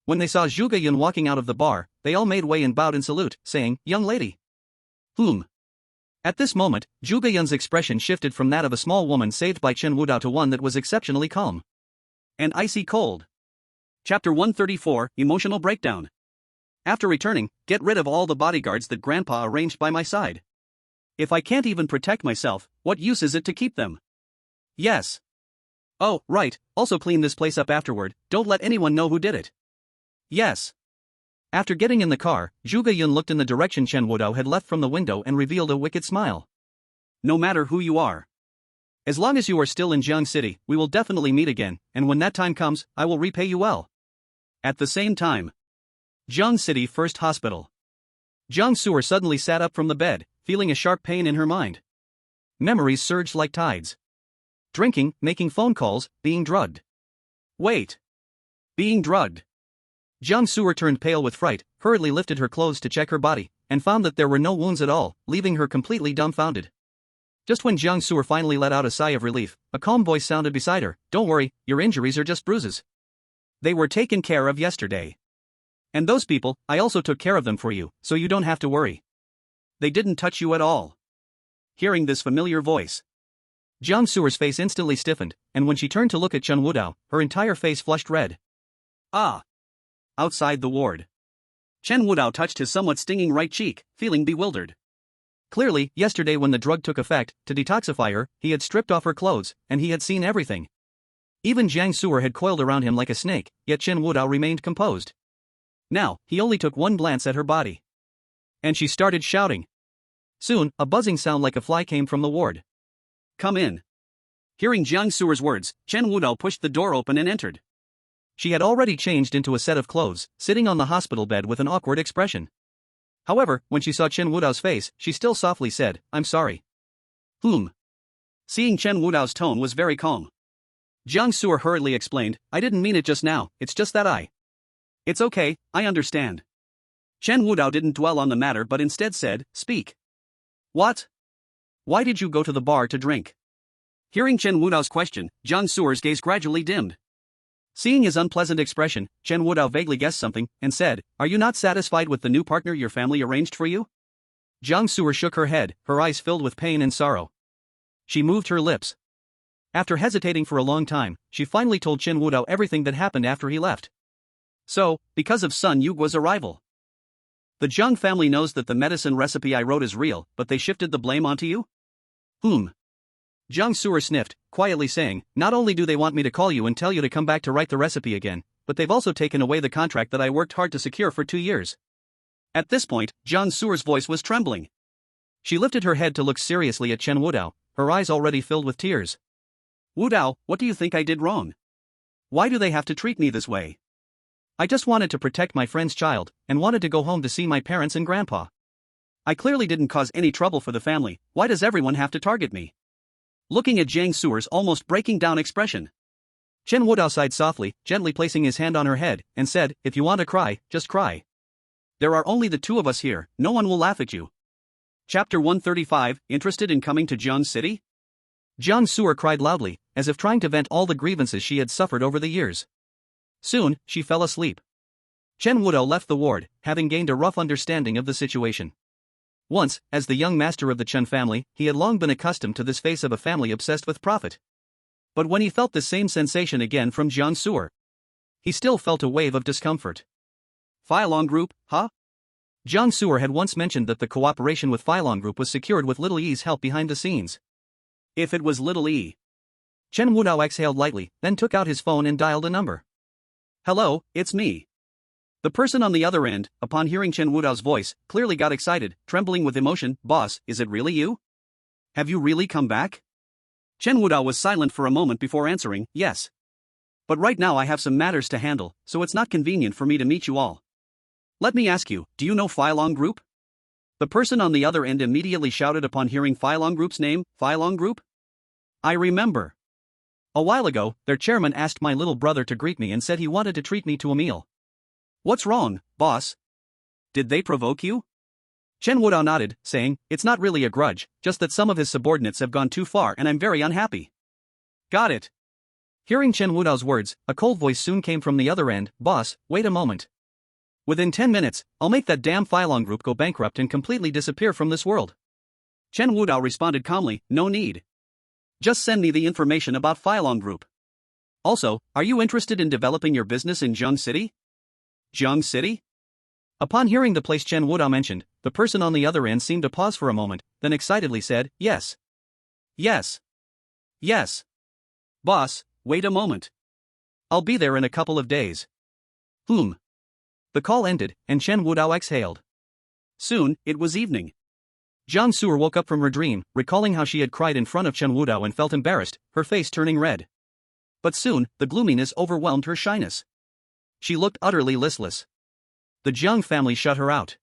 When they saw Zhuge Yun walking out of the bar, they all made way and bowed in salute, saying, "Young lady." Whom? At this moment, Zhuge Yun's expression shifted from that of a small woman saved by Chen Wudao to one that was exceptionally calm and icy cold. Chapter 134, Emotional Breakdown. After returning, get rid of all the bodyguards that Grandpa arranged by my side. If I can't even protect myself, what use is it to keep them? Yes. Oh, right, also clean this place up afterward, don't let anyone know who did it. Yes. After getting in the car, Zhuge Yun looked in the direction Chen Wudao had left from the window and revealed a wicked smile. No matter who you are. As long as you are still in Jiang City, we will definitely meet again, and when that time comes, I will repay you well. At the same time. Jiang City First Hospital. Jiang Su'er suddenly sat up from the bed, feeling a sharp pain in her mind. Memories surged like tides. Drinking, making phone calls, being drugged. Wait. Being drugged. Jiang Su'er turned pale with fright, hurriedly lifted her clothes to check her body, and found that there were no wounds at all, leaving her completely dumbfounded. Just when Jiang Su'er finally let out a sigh of relief, a calm voice sounded beside her, "Don't worry, your injuries are just bruises. They were taken care of yesterday. And those people, I also took care of them for you, so you don't have to worry. They didn't touch you at all." Hearing this familiar voice, Jiang Su'er's face instantly stiffened, and when she turned to look at Chen Wudao, her entire face flushed red. Ah! Outside the ward, Chen Wudao touched his somewhat stinging right cheek, feeling bewildered. Clearly, yesterday when the drug took effect, to detoxify her, he had stripped off her clothes, and he had seen everything. Even Jiang Su'er had coiled around him like a snake, yet Chen Wudao remained composed. Now, he only took one glance at her body. And she started shouting. Soon, a buzzing sound like a fly came from the ward. "Come in." Hearing Jiang Su'er's words, Chen Wudao pushed the door open and entered. She had already changed into a set of clothes, sitting on the hospital bed with an awkward expression. However, when she saw Chen Wudao's face, she still softly said, "I'm sorry." Whom? Seeing Chen Wudao's tone was very calm, Jiang Su'er hurriedly explained, "I didn't mean it just now, it's just that It's okay, I understand." Chen Wudao didn't dwell on the matter but instead said, "Speak." What? Why did you go to the bar to drink? Hearing Chen Wudao's question, Jiang Su'er's gaze gradually dimmed. Seeing his unpleasant expression, Chen Wudao vaguely guessed something, and said, "Are you not satisfied with the new partner your family arranged for you?" Jiang Su'er shook her head, her eyes filled with pain and sorrow. She moved her lips. After hesitating for a long time, she finally told Chen Wudao everything that happened after he left. So, because of Sun Yugua's arrival, the Zhang family knows that the medicine recipe I wrote is real, but they shifted the blame onto you? Whom? Jiang Su'er sniffed, quietly saying, "Not only do they want me to call you and tell you to come back to write the recipe again, but they've also taken away the contract that I worked hard to secure for 2 years. At this point, Jiang Su'er's voice was trembling. She lifted her head to look seriously at Chen Wudao, her eyes already filled with tears. "Wudao, what do you think I did wrong? Why do they have to treat me this way? I just wanted to protect my friend's child, and wanted to go home to see my parents and grandpa. I clearly didn't cause any trouble for the family, why does everyone have to target me?" Looking at Jiang Su'er's almost breaking down expression, Chen Wudao sighed softly, gently placing his hand on her head, and said, "If you want to cry, just cry. There are only the two of us here, no one will laugh at you." Chapter 135, Interested in coming to Jiang City? Jiang Su'er cried loudly, as if trying to vent all the grievances she had suffered over the years. Soon, she fell asleep. Chen Wudao left the ward, having gained a rough understanding of the situation. Once, as the young master of the Chen family, he had long been accustomed to this face of a family obsessed with profit. But when he felt the same sensation again from Jiang Su'er, he still felt a wave of discomfort. Filong Group, huh? Jiang Su'er had once mentioned that the cooperation with Filong Group was secured with Little E's help behind the scenes. If it was Little E. Chen Wudao exhaled lightly, then took out his phone and dialed a number. "Hello, it's me." The person on the other end, upon hearing Chen Wudao's voice, clearly got excited, trembling with emotion. "Boss, is it really you? Have you really come back?" Chen Wudao was silent for a moment before answering, "Yes. But right now I have some matters to handle, so it's not convenient for me to meet you all. Let me ask you, do you know Filong Group?" The person on the other end immediately shouted upon hearing Filong Group's name. "Filong Group? I remember. A while ago, their chairman asked my little brother to greet me and said he wanted to treat me to a meal. What's wrong, boss? Did they provoke you?" Chen Wudao nodded, saying, "It's not really a grudge, just that some of his subordinates have gone too far and I'm very unhappy." "Got it." Hearing Chen Wudao's words, a cold voice soon came from the other end. Boss, wait a moment. Within 10 minutes, I'll make that damn Phylong Group go bankrupt and completely disappear from this world. Chen Wudao responded calmly, no need. Just send me the information about Phylong Group. Also, are you interested in developing your business in Zheng City? Zheng City? Upon hearing the place Chen Wudao mentioned, the person on the other end seemed to pause for a moment, then excitedly said, yes. Yes. Yes. Boss, wait a moment. I'll be there in a couple of days. The call ended, and Chen Wudao exhaled. Soon, it was evening. Jiang Su'er woke up from her dream, recalling how she had cried in front of Chen Wudao and felt embarrassed, her face turning red. But soon, the gloominess overwhelmed her shyness. She looked utterly listless. The Jiang family shut her out.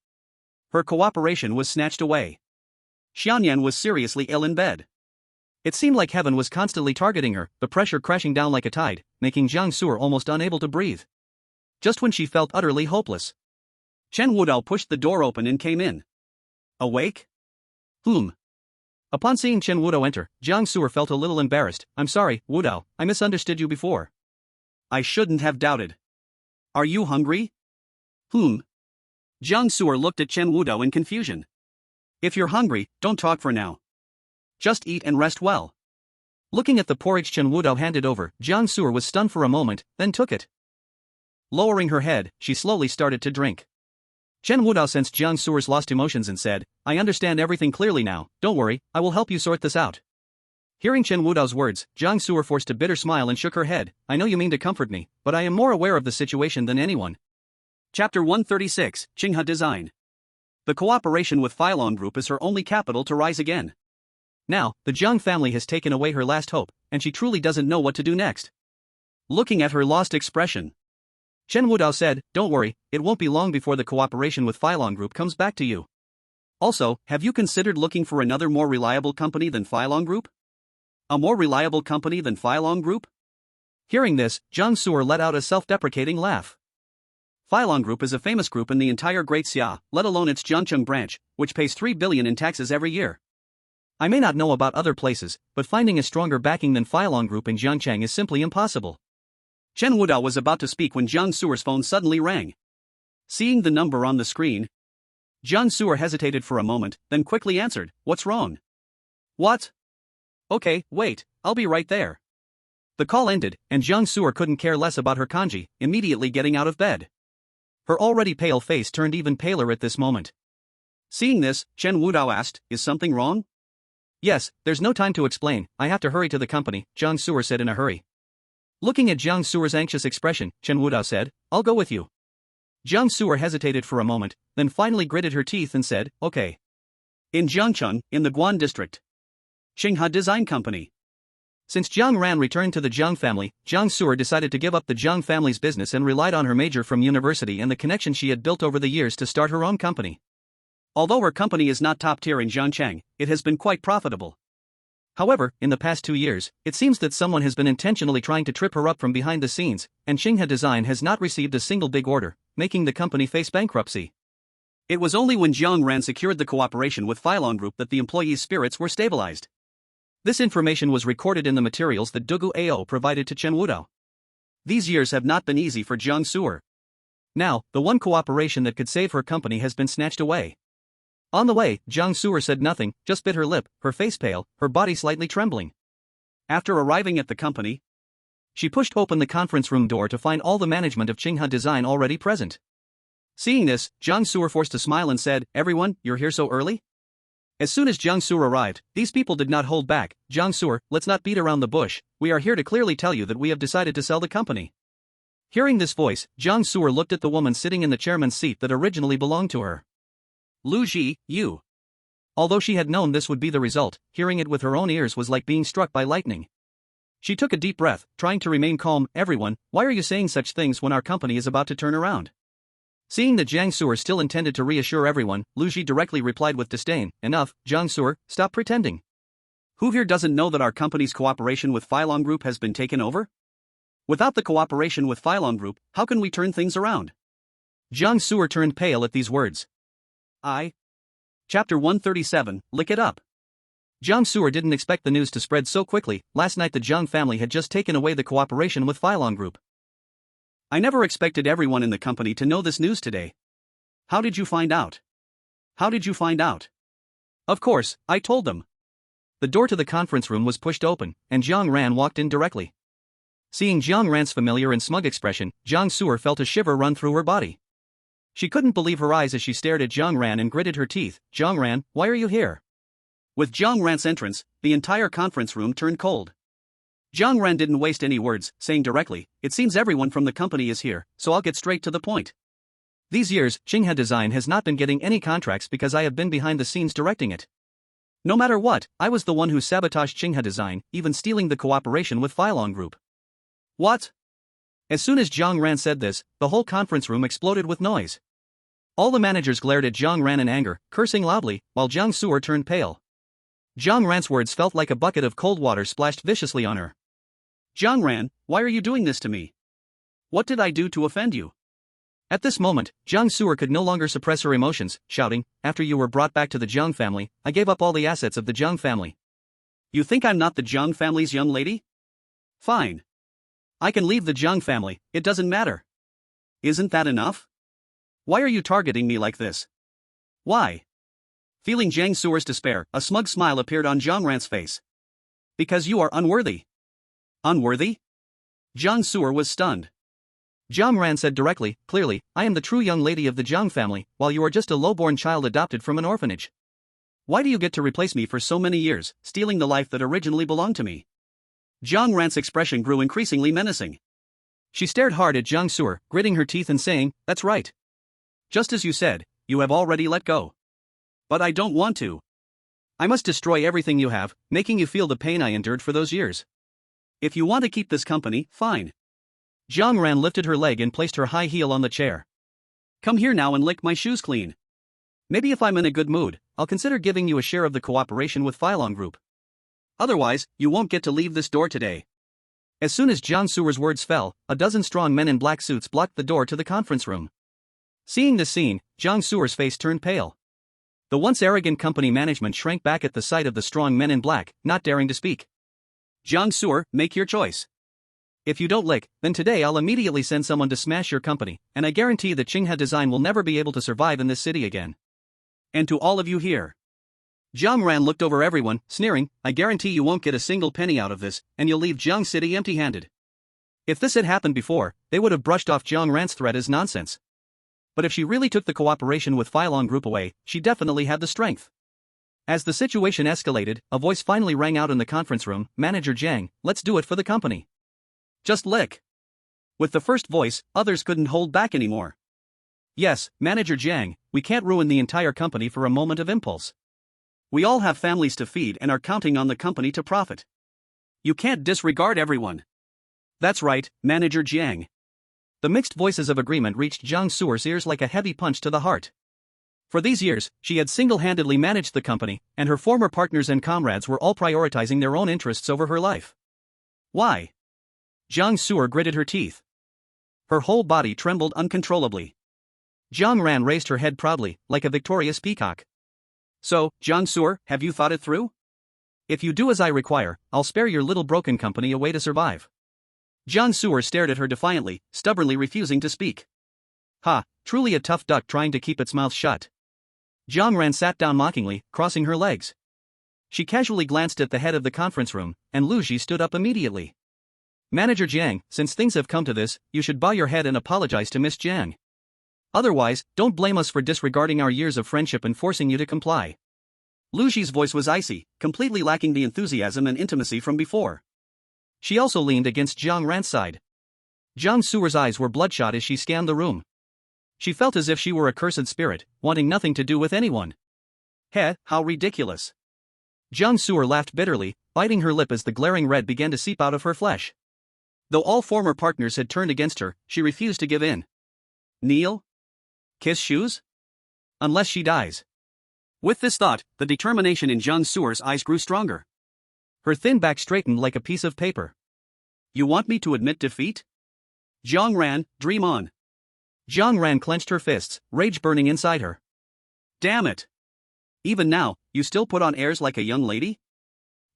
Her cooperation was snatched away. Xianyan was seriously ill in bed. It seemed like heaven was constantly targeting her, the pressure crashing down like a tide, making Jiang Su'er almost unable to breathe. Just when she felt utterly hopeless, Chen Wudao pushed the door open and came in. Awake? Upon seeing Chen Wudao enter, Jiang Su'er felt a little embarrassed. I'm sorry, Wudao, I misunderstood you before. I shouldn't have doubted. Are you hungry? Jiang Su'er looked at Chen Wudao in confusion. If you're hungry, don't talk for now. Just eat and rest well. Looking at the porridge Chen Wudao handed over, Jiang Su'er was stunned for a moment, then took it. Lowering her head, she slowly started to drink. Chen Wudao sensed Jiang Su'er's lost emotions and said, I understand everything clearly now, don't worry, I will help you sort this out. Hearing Chen Wudao's words, Jiang Su'er forced a bitter smile and shook her head. I know you mean to comfort me, but I am more aware of the situation than anyone. Chapter 136, Qinghe Design. The cooperation with Phylong Group is her only capital to rise again. Now, the Jiang family has taken away her last hope, and she truly doesn't know what to do next. Looking at her lost expression, Chen Wudao said, don't worry, it won't be long before the cooperation with Phylong Group comes back to you. Also, have you considered looking for another more reliable company than Phylong Group? A more reliable company than Phylong Group? Hearing this, Jiang Su'er let out a self-deprecating laugh. Phylong Group is a famous group in the entire Great Xia, let alone its Jiangcheng branch, which pays 3 billion in taxes every year. I may not know about other places, but finding a stronger backing than Phylong Group in Jiangcheng is simply impossible. Chen Wudao was about to speak when Jiang Su'er's phone suddenly rang. Seeing the number on the screen, Jiang Su'er hesitated for a moment, then quickly answered, what's wrong? What? Okay, wait, I'll be right there. The call ended, and Jiang Su'er couldn't care less about her kanji, immediately getting out of bed. Her already pale face turned even paler at this moment. Seeing this, Chen Wudao asked, is something wrong? Yes, there's no time to explain, I have to hurry to the company, Jiang Su'er said in a hurry. Looking at Jiang Su'er's anxious expression, Chen Wudao said, I'll go with you. Jiang Su'er hesitated for a moment, then finally gritted her teeth and said, okay. In Jiangcheng, in the Guan district. Qinghe Design Company. Since Jiang Ran returned to the Jiang family, Jiang Su'er decided to give up the Jiang family's business and relied on her major from university and the connection she had built over the years to start her own company. Although her company is not top tier in Jiangcheng, it has been quite profitable. However, in the past 2 years, it seems that someone has been intentionally trying to trip her up from behind the scenes, and Qinghe Design has not received a single big order, making the company face bankruptcy. It was only when Jiang Ran secured the cooperation with Phylong Group that the employees' spirits were stabilized. This information was recorded in the materials that Dugu Ao provided to Chen Wudao. These years have not been easy for Jiang Su'er. Now, the one cooperation that could save her company has been snatched away. On the way, Jiang Su'er said nothing, just bit her lip, her face pale, her body slightly trembling. After arriving at the company, she pushed open the conference room door to find all the management of Qinghe Design already present. Seeing this, Jiang Su'er forced a smile and said, everyone, you're here so early? As soon as Jiang Su'er arrived, these people did not hold back. Jiang Su'er, let's not beat around the bush, we are here to clearly tell you that we have decided to sell the company. Hearing this voice, Jiang Su'er looked at the woman sitting in the chairman's seat that originally belonged to her. Lu Ji, you. Although she had known this would be the result, hearing it with her own ears was like being struck by lightning. She took a deep breath, trying to remain calm. Everyone, why are you saying such things when our company is about to turn around? Seeing that Jiang Su'er still intended to reassure everyone, Lu Ji directly replied with disdain, enough, Jiang Su'er, stop pretending. Who here doesn't know that our company's cooperation with Phylong Group has been taken over? Without the cooperation with Phylong Group, how can we turn things around? Jiang Su'er turned pale at these words. Chapter 137, Lick It Up. Jiang Suer didn't expect the news to spread so quickly. Last night the Jiang family had just taken away the cooperation with Phylon Group. I never expected everyone in the company to know this news today. How did you find out? How did you find out? Of course, I told them. The door to the conference room was pushed open, and Jiang Ran walked in directly. Seeing Jiang Ran's familiar and smug expression, Jiang Suer felt a shiver run through her body. She couldn't believe her eyes as she stared at Jiang Ran and gritted her teeth. Jiang Ran, why are you here? With Jiang Ran's entrance, the entire conference room turned cold. Jiang Ran didn't waste any words, saying directly, it seems everyone from the company is here, so I'll get straight to the point. These years, Xinghe Design has not been getting any contracts because I have been behind the scenes directing it. No matter what, I was the one who sabotaged Xinghe Design, even stealing the cooperation with Phylon Group. What? As soon as Jiang Ran said this, the whole conference room exploded with noise. All the managers glared at Jiang Ran in anger, cursing loudly, while Jiang Suer turned pale. Jiang Ran's words felt like a bucket of cold water splashed viciously on her. Jiang Ran, why are you doing this to me? What did I do to offend you? At this moment, Jiang Suer could no longer suppress her emotions, shouting, after you were brought back to the Jiang family, I gave up all the assets of the Jiang family. You think I'm not the Jiang family's young lady? Fine. I can leave the Jiang family, it doesn't matter. Isn't that enough? Why are you targeting me like this? Why? Feeling Jiang Suer's despair, a smug smile appeared on Jiang Ran's face. Because you are unworthy. Unworthy? Jiang Suer was stunned. Jiang Ran said directly, clearly, I am the true young lady of the Jiang family, while you are just a low-born child adopted from an orphanage. Why do you get to replace me for so many years, stealing the life that originally belonged to me? Jiang Ran's expression grew increasingly menacing. She stared hard at Jiang Suer, gritting her teeth and saying, that's right. Just as you said, you have already let go. But I don't want to. I must destroy everything you have, making you feel the pain I endured for those years. If you want to keep this company, fine. Jiang Ran lifted her leg and placed her high heel on the chair. Come here now and lick my shoes clean. Maybe if I'm in a good mood, I'll consider giving you a share of the cooperation with Phylon Group. Otherwise, you won't get to leave this door today. As soon as Jiang Suer's words fell, a dozen strong men in black suits blocked the door to the conference room. Seeing this scene, Jiang Suer's face turned pale. The once arrogant company management shrank back at the sight of the strong men in black, not daring to speak. Jiang Suer, make your choice. If you don't lick, then today I'll immediately send someone to smash your company, and I guarantee that Xinghe Design will never be able to survive in this city again. And to all of you here. Jiang Ran looked over everyone, sneering, I guarantee you won't get a single penny out of this, and you'll leave Jiang City empty-handed. If this had happened before, they would have brushed off Jiang Ran's threat as nonsense. But if she really took the cooperation with Phylon Group away, she definitely had the strength. As the situation escalated, a voice finally rang out in the conference room, Manager Jiang, let's do it for the company. Just lick. With the first voice, others couldn't hold back anymore. Yes, Manager Jiang, we can't ruin the entire company for a moment of impulse. We all have families to feed and are counting on the company to profit. You can't disregard everyone. That's right, Manager Jiang. The mixed voices of agreement reached Jiang Suer's ears like a heavy punch to the heart. For these years, she had single-handedly managed the company, and her former partners and comrades were all prioritizing their own interests over her life. Why? Jiang Suer gritted her teeth. Her whole body trembled uncontrollably. Jiang Ran raised her head proudly, like a victorious peacock. So, Jiang Suer, have you thought it through? If you do as I require, I'll spare your little broken company a way to survive. Jiang Suer stared at her defiantly, stubbornly refusing to speak. Ha, truly a tough duck trying to keep its mouth shut. Jiang Ran sat down mockingly, crossing her legs. She casually glanced at the head of the conference room, and Lu Ji stood up immediately. Manager Jiang, since things have come to this, you should bow your head and apologize to Miss Jiang. Otherwise, don't blame us for disregarding our years of friendship and forcing you to comply. Lu Ji's voice was icy, completely lacking the enthusiasm and intimacy from before. She also leaned against Jiang Ran's side. Jiang Suer's eyes were bloodshot as she scanned the room. She felt as if she were a cursed spirit, wanting nothing to do with anyone. Heh, how ridiculous. Jiang Suer laughed bitterly, biting her lip as the glaring red began to seep out of her flesh. Though all former partners had turned against her, she refused to give in. Kneel? Kiss shoes? Unless she dies. With this thought, the determination in Jiang Suer's eyes grew stronger. Her thin back straightened like a piece of paper. You want me to admit defeat? Jiang Ran, dream on. Jiang Ran clenched her fists, rage burning inside her. Damn it! Even now, you still put on airs like a young lady?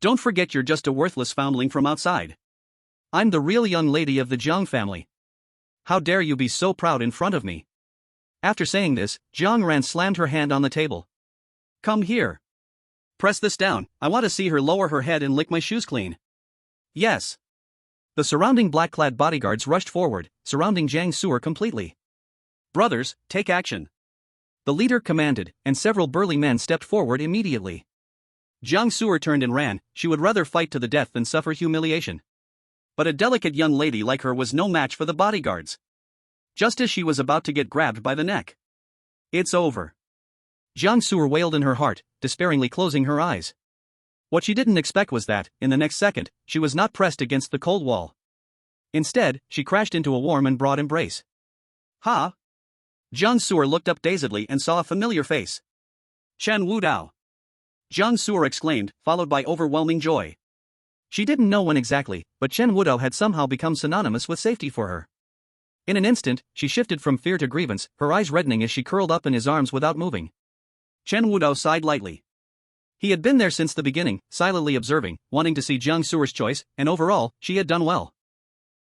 Don't forget you're just a worthless foundling from outside. I'm the real young lady of the Jiang family. How dare you be so proud in front of me? After saying this, Jiang Ran slammed her hand on the table. Come here. Press this down, I want to see her lower her head and lick my shoes clean. Yes. The surrounding black-clad bodyguards rushed forward, surrounding Jiang Su'er completely. Brothers, take action. The leader commanded, and several burly men stepped forward immediately. Jiang Su'er turned and ran. She would rather fight to the death than suffer humiliation. But a delicate young lady like her was no match for the bodyguards. Just as she was about to get grabbed by the neck. It's over. Jiang Su'er wailed in her heart, despairingly closing her eyes. What she didn't expect was that, in the next second, she was not pressed against the cold wall. Instead, she crashed into a warm and broad embrace. Ha! Jiang Su'er looked up dazedly and saw a familiar face. Chen Wudao. Jiang Su'er exclaimed, followed by overwhelming joy. She didn't know when exactly, but Chen Wudao had somehow become synonymous with safety for her. In an instant, she shifted from fear to grievance, her eyes reddening as she curled up in his arms without moving. Chen Wudao sighed lightly. He had been there since the beginning, silently observing, wanting to see Jiang Su'er's choice, and overall, she had done well.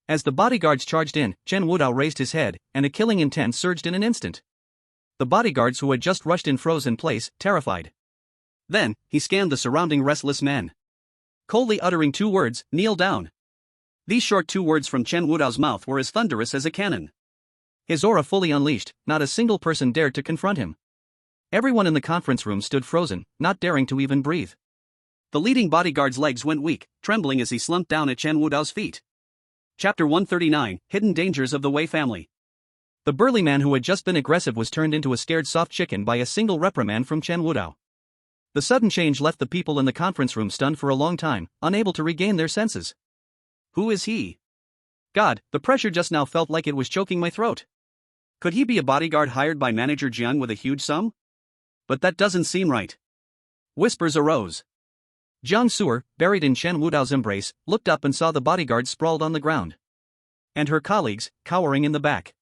As the bodyguards charged in, Chen Wudao raised his head, and a killing intent surged in an instant. The bodyguards who had just rushed in froze in place, terrified. Then, he scanned the surrounding restless men. Coldly uttering 2 words, kneel down. These short 2 words from Chen Wudao's mouth were as thunderous as a cannon. His aura fully unleashed, not a single person dared to confront him. Everyone in the conference room stood frozen, not daring to even breathe. The leading bodyguard's legs went weak, trembling as he slumped down at Chen Wudao's feet. Chapter 139, Hidden Dangers of the Wei Family. The burly man who had just been aggressive was turned into a scared soft chicken by a single reprimand from Chen Wudao. The sudden change left the people in the conference room stunned for a long time, unable to regain their senses. Who is he? God, the pressure just now felt like it was choking my throat. Could he be a bodyguard hired by Manager Jiang with a huge sum? But that doesn't seem right. Whispers arose. Jiang Su'er, buried in Chen Wudao's embrace, looked up and saw the bodyguards sprawled on the ground. And her colleagues, cowering in the back.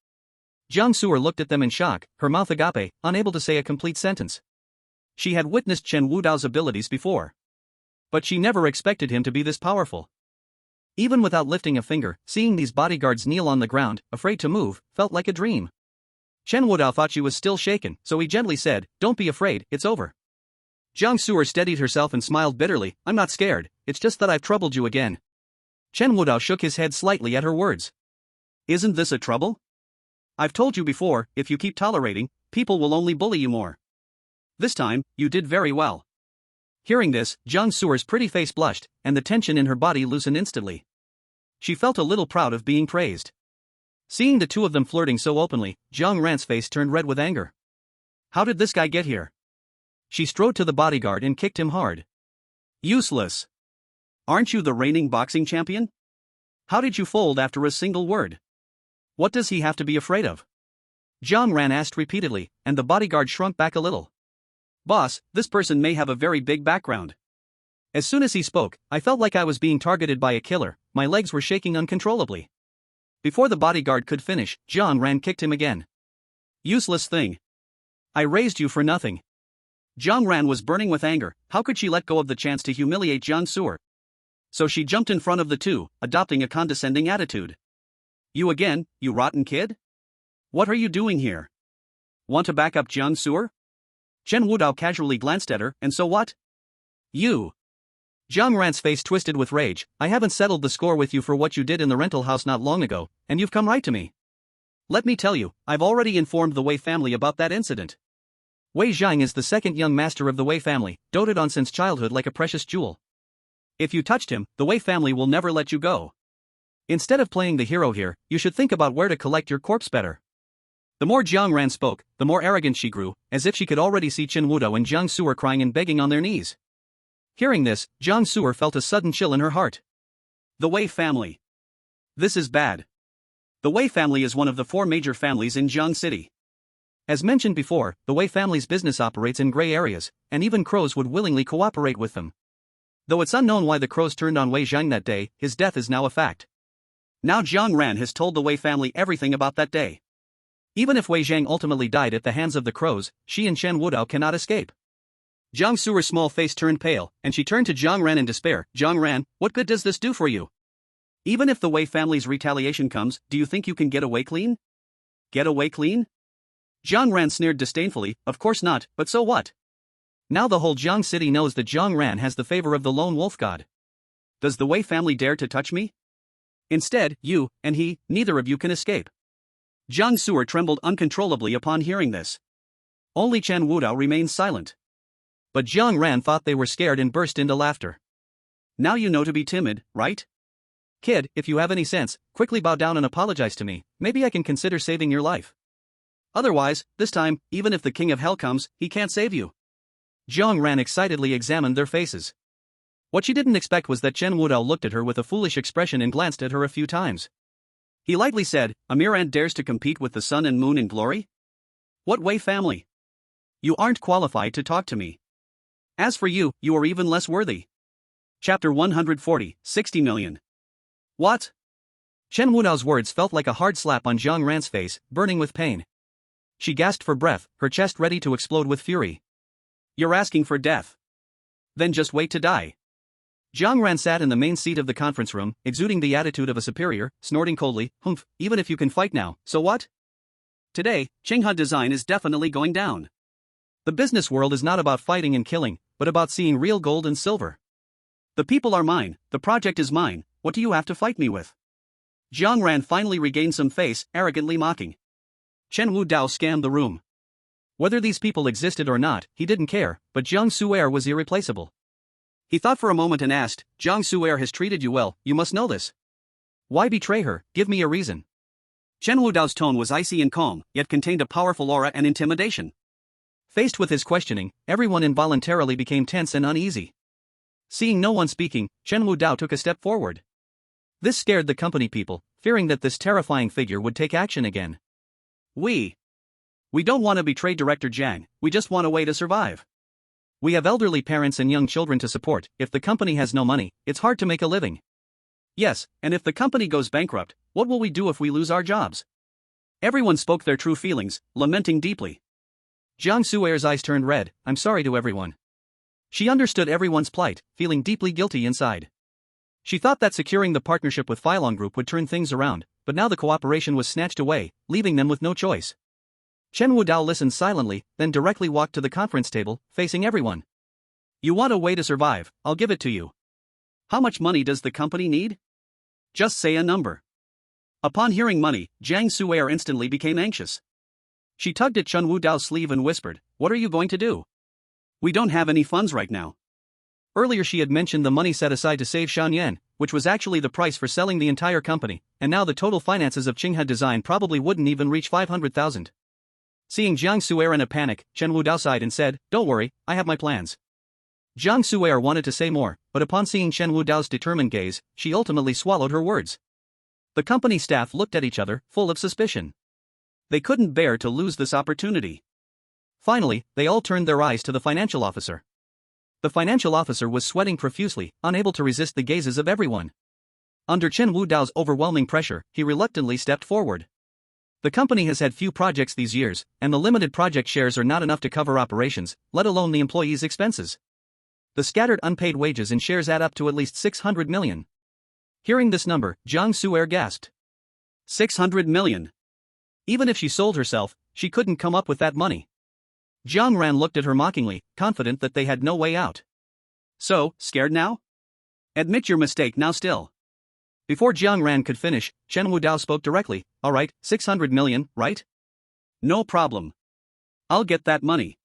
Jiang Su'er looked at them in shock, her mouth agape, unable to say a complete sentence. She had witnessed Chen Wudao's abilities before. But she never expected him to be this powerful. Even without lifting a finger, seeing these bodyguards kneel on the ground, afraid to move, felt like a dream. Chen Wudao thought she was still shaken, so he gently said, "Don't be afraid, it's over." Jiang Su'er steadied herself and smiled bitterly, "I'm not scared, it's just that I've troubled you again." Chen Wudao shook his head slightly at her words. Isn't this a trouble? I've told you before, if you keep tolerating, people will only bully you more. This time, you did very well. Hearing this, Jiang Su'er's pretty face blushed, and the tension in her body loosened instantly. She felt a little proud of being praised. Seeing the 2 of them flirting so openly, Jiang Ran's face turned red with anger. How did this guy get here? She strode to the bodyguard and kicked him hard. Useless. Aren't you the reigning boxing champion? How did you fold after a single word? What does he have to be afraid of? Jiang Ran asked repeatedly, and the bodyguard shrunk back a little. Boss, this person may have a very big background. As soon as he spoke, I felt like I was being targeted by a killer, my legs were shaking uncontrollably. Before the bodyguard could finish, Jiang Ran kicked him again. Useless thing. I raised you for nothing. Jiang Ran was burning with anger, how could she let go of the chance to humiliate Jiang Su'er? So she jumped in front of the 2, adopting a condescending attitude. You again, you rotten kid? What are you doing here? Want to back up Jiang Su'er? Chen Wudao casually glanced at her, and so what? You. Jiang Ran's face twisted with rage, I haven't settled the score with you for what you did in the rental house not long ago, and you've come right to me. Let me tell you, I've already informed the Wei family about that incident. Wei Zhang is the second young master of the Wei family, doted on since childhood like a precious jewel. If you touched him, the Wei family will never let you go. Instead of playing the hero here, you should think about where to collect your corpse better. The more Jiang Ran spoke, the more arrogant she grew, as if she could already see Chen Wudao and Jiang Su'er crying and begging on their knees. Hearing this, Jiang Su'er felt a sudden chill in her heart. The Wei family. This is bad. The Wei family is one of the 4 major families in Jiang City. As mentioned before, the Wei family's business operates in gray areas, and even crows would willingly cooperate with them. Though it's unknown why the crows turned on Wei Zhang that day, his death is now a fact. Now Jiang Ran has told the Wei family everything about that day. Even if Wei Zhang ultimately died at the hands of the crows, she and Chen Wudao cannot escape. Jiang Suer's small face turned pale, and she turned to Jiang Ran in despair. Jiang Ran, what good does this do for you? Even if the Wei family's retaliation comes, do you think you can get away clean? Get away clean? Jiang Ran sneered disdainfully, of course not, but so what? Now the whole Jiang city knows that Jiang Ran has the favor of the lone wolf god. Does the Wei family dare to touch me? Instead, you, and he, neither of you can escape. Jiang Suer trembled uncontrollably upon hearing this. Only Chen Wudao remained silent. But Jiang Ran thought they were scared and burst into laughter. Now you know to be timid, right? Kid, if you have any sense, quickly bow down and apologize to me, maybe I can consider saving your life. Otherwise, this time, even if the King of Hell comes, he can't save you. Jiang Ran excitedly examined their faces. What she didn't expect was that Chen Wudao looked at her with a foolish expression and glanced at her a few times. He lightly said, a mere ant dares to compete with the sun and moon in glory? What Wei family? You aren't qualified to talk to me. As for you, you are even less worthy. Chapter 140, 60 million. What? Chen Wudao's words felt like a hard slap on Jiang Ran's face, burning with pain. She gasped for breath, her chest ready to explode with fury. You're asking for death. Then just wait to die. Jiang Ran sat in the main seat of the conference room, exuding the attitude of a superior, snorting coldly, humph, even if you can fight now, so what? Today, Qinghe Design is definitely going down. The business world is not about fighting and killing, but about seeing real gold and silver. The people are mine, the project is mine, what do you have to fight me with? Jiang Ran finally regained some face, arrogantly mocking. Chen Wudao scanned the room. Whether these people existed or not, he didn't care, but Jiang Suer was irreplaceable. He thought for a moment and asked, Jiang Suer has treated you well, you must know this. Why betray her, give me a reason. Chen Wudao's tone was icy and calm, yet contained a powerful aura and intimidation. Faced with his questioning, everyone involuntarily became tense and uneasy. Seeing no one speaking, Chen Wudao took a step forward. This scared the company people, fearing that this terrifying figure would take action again. We don't want to betray Director Jiang, we just want a way to survive. We have elderly parents and young children to support, if the company has no money, it's hard to make a living. Yes, and if the company goes bankrupt, what will we do if we lose our jobs? Everyone spoke their true feelings, lamenting deeply. Jiang Suer's eyes turned red, I'm sorry to everyone. She understood everyone's plight, feeling deeply guilty inside. She thought that securing the partnership with Phylon Group would turn things around, but now the cooperation was snatched away, leaving them with no choice. Chen Wudao listened silently, then directly walked to the conference table, facing everyone. You want a way to survive, I'll give it to you. How much money does the company need? Just say a number. Upon hearing money, Jiang Suer instantly became anxious. She tugged at Chen Wudao's sleeve and whispered, what are you going to do? We don't have any funds right now. Earlier she had mentioned the money set aside to save Shan Yan, which was actually the price for selling the entire company, and now the total finances of Qinghe Design probably wouldn't even reach 500,000. Seeing Jiang Suer in a panic, Chen Wudao sighed and said, don't worry, I have my plans. Jiang Suer wanted to say more, but upon seeing Chen Wudao's determined gaze, she ultimately swallowed her words. The company staff looked at each other, full of suspicion. They couldn't bear to lose this opportunity. Finally, they all turned their eyes to the financial officer. The financial officer was sweating profusely, unable to resist the gazes of everyone. Under Chen Wudao's overwhelming pressure, he reluctantly stepped forward. The company has had few projects these years, and the limited project shares are not enough to cover operations, let alone the employees' expenses. The scattered unpaid wages and shares add up to at least 600 million. Hearing this number, Jiang Suer gasped. 600 million. Even if she sold herself, she couldn't come up with that money. Jiang Ran looked at her mockingly, confident that they had no way out. So, scared now? Admit your mistake now still. Before Jiang Ran could finish, Chen Wudao spoke directly, alright, 600 million, right? No problem. I'll get that money.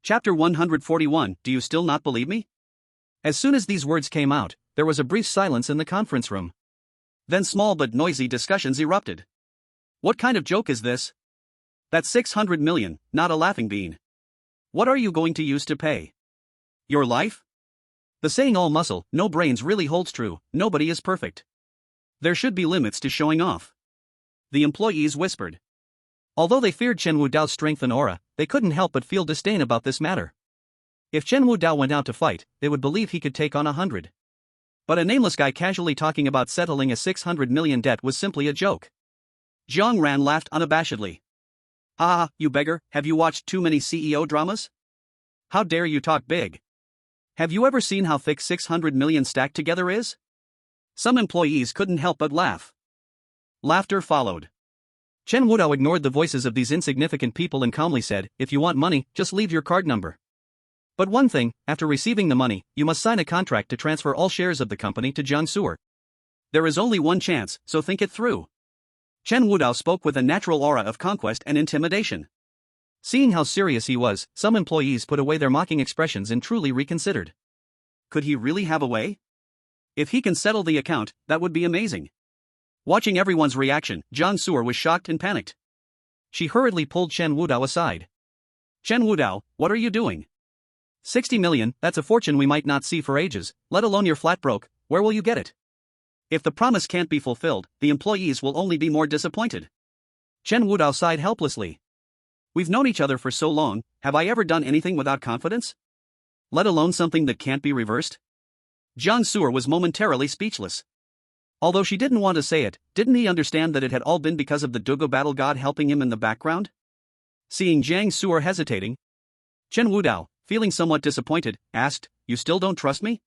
Chapter 141, do you still not believe me? As soon as these words came out, there was a brief silence in the conference room. Then small but noisy discussions erupted. What kind of joke is this? That's 600 million, not a laughing bean. What are you going to use to pay? Your life? The saying all muscle, no brains really holds true, nobody is perfect. There should be limits to showing off. The employees whispered. Although they feared Chen Wudao's strength and aura, they couldn't help but feel disdain about this matter. If Chen Wudao went out to fight, they would believe he could take on 100. But a nameless guy casually talking about settling a 600 million debt was simply a joke. Jiang Ran laughed unabashedly. Ah, you beggar, have you watched too many CEO dramas? How dare you talk big? Have you ever seen how thick 600 million stacked together is? Some employees couldn't help but laugh. Laughter followed. Chen Wudao ignored the voices of these insignificant people and calmly said, if you want money, just leave your card number. But one thing, after receiving the money, you must sign a contract to transfer all shares of the company to Jiang Su'er. There is only one chance, so think it through. Chen Wudao spoke with a natural aura of conquest and intimidation. Seeing how serious he was, some employees put away their mocking expressions and truly reconsidered. Could he really have a way? If he can settle the account, that would be amazing. Watching everyone's reaction, Jiang Su'er was shocked and panicked. She hurriedly pulled Chen Wudao aside. Chen Wudao, what are you doing? 60 million, that's a fortune we might not see for ages, let alone you're flat broke, where will you get it? If the promise can't be fulfilled, the employees will only be more disappointed. Chen Wudao sighed helplessly. We've known each other for so long, have I ever done anything without confidence? Let alone something that can't be reversed? Jiang Su'er was momentarily speechless. Although she didn't want to say it, didn't he understand that it had all been because of the Dugo battle god helping him in the background? Seeing Jiang Su'er hesitating, Chen Wudao, feeling somewhat disappointed, asked, you still don't trust me?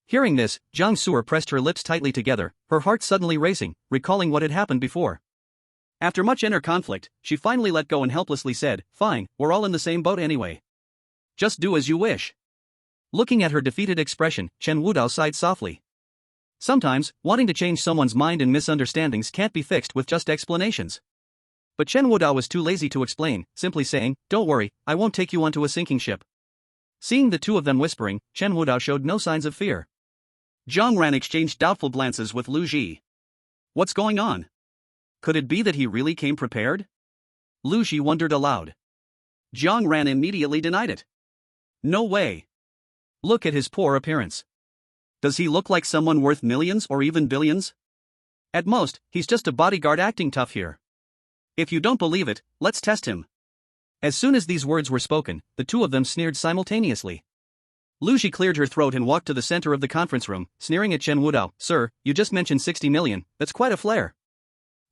Hearing this, Jiang Su'er pressed her lips tightly together, her heart suddenly racing, recalling what had happened before. After much inner conflict, she finally let go and helplessly said, fine, we're all in the same boat anyway. Just do as you wish. Looking at her defeated expression, Chen Wudao sighed softly. Sometimes, wanting to change someone's mind and misunderstandings can't be fixed with just explanations. But Chen Wudao was too lazy to explain, simply saying, don't worry, I won't take you onto a sinking ship. Seeing the two of them whispering, Chen Wudao showed no signs of fear. Zhang Ran exchanged doubtful glances with Lu Ji. What's going on? Could it be that he really came prepared? Lu Ji wondered aloud. Zhang Ran immediately denied it. No way. Look at his poor appearance. Does he look like someone worth millions or even billions? At most, he's just a bodyguard acting tough here. If you don't believe it, let's test him. As soon as these words were spoken, the two of them sneered simultaneously. Lu Ji cleared her throat and walked to the center of the conference room, sneering at Chen Wudao. Sir, you just mentioned 60 million, that's quite a flair.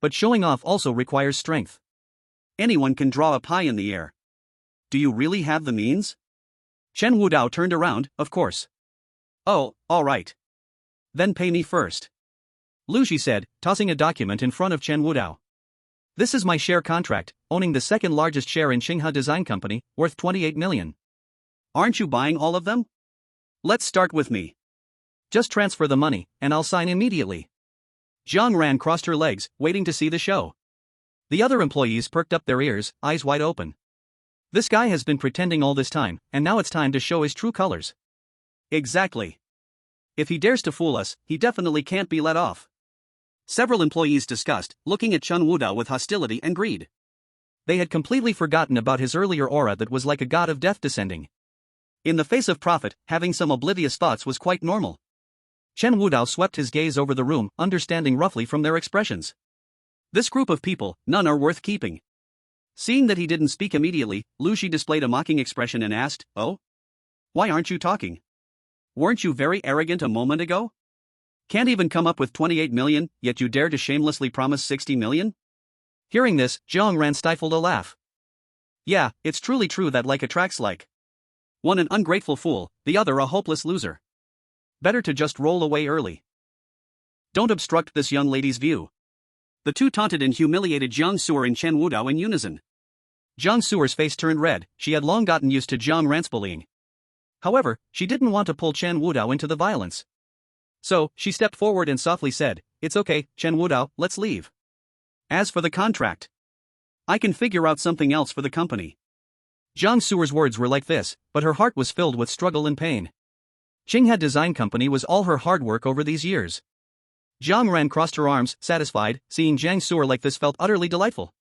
But showing off also requires strength. Anyone can draw a pie in the air. Do you really have the means? Chen Wudao turned around, of course. Oh, all right. Then pay me first. Lu Ji said, tossing a document in front of Chen Wudao. This is my share contract, owning the second largest share in Xinghe Design Company, worth 28 million. Aren't you buying all of them? Let's start with me. Just transfer the money, and I'll sign immediately. Zhang Ran crossed her legs, waiting to see the show. The other employees perked up their ears, eyes wide open. This guy has been pretending all this time, and now it's time to show his true colors. Exactly. If he dares to fool us, he definitely can't be let off. Several employees discussed, looking at Chen Wudao with hostility and greed. They had completely forgotten about his earlier aura that was like a god of death descending. In the face of profit, having some oblivious thoughts was quite normal. Chen Wudao swept his gaze over the room, understanding roughly from their expressions. This group of people, none are worth keeping. Seeing that he didn't speak immediately, Lu Ji displayed a mocking expression and asked, oh? Why aren't you talking? Weren't you very arrogant a moment ago? Can't even come up with 28 million, yet you dare to shamelessly promise 60 million? Hearing this, Zhang Ran stifled a laugh. Yeah, it's truly true that like attracts like. One an ungrateful fool, the other a hopeless loser. Better to just roll away early. Don't obstruct this young lady's view. The two taunted and humiliated Jiang Su'er and Chen Wudao in unison. Jiang Su'er's face turned red, she had long gotten used to Zhang Ran's bullying. However, she didn't want to pull Chen Wudao into the violence. So, she stepped forward and softly said, it's okay, Chen Wudao, let's leave. As for the contract, I can figure out something else for the company. Jiang Su'er's words were like this, but her heart was filled with struggle and pain. Xinghe Design Company was all her hard work over these years. Zhang Ran crossed her arms, satisfied, seeing Jiang Su'er like this felt utterly delightful.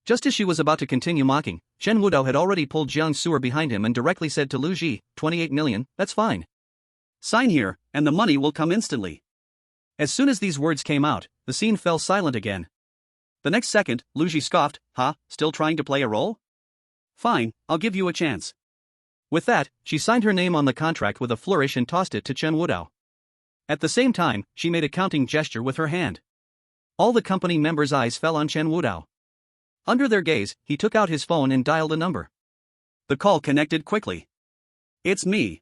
Just as she was about to continue mocking, Chen Wudao had already pulled Jiang Su'er behind him and directly said to Lu Ji, 28 million, that's fine. Sign here, and the money will come instantly. As soon as these words came out, the scene fell silent again. The next second, Lu Ji scoffed, still trying to play a role? Fine, I'll give you a chance. With that, she signed her name on the contract with a flourish and tossed it to Chen Wudao. At the same time, she made a counting gesture with her hand. All the company members' eyes fell on Chen Wudao. Under their gaze, he took out his phone and dialed a number. The call connected quickly. It's me.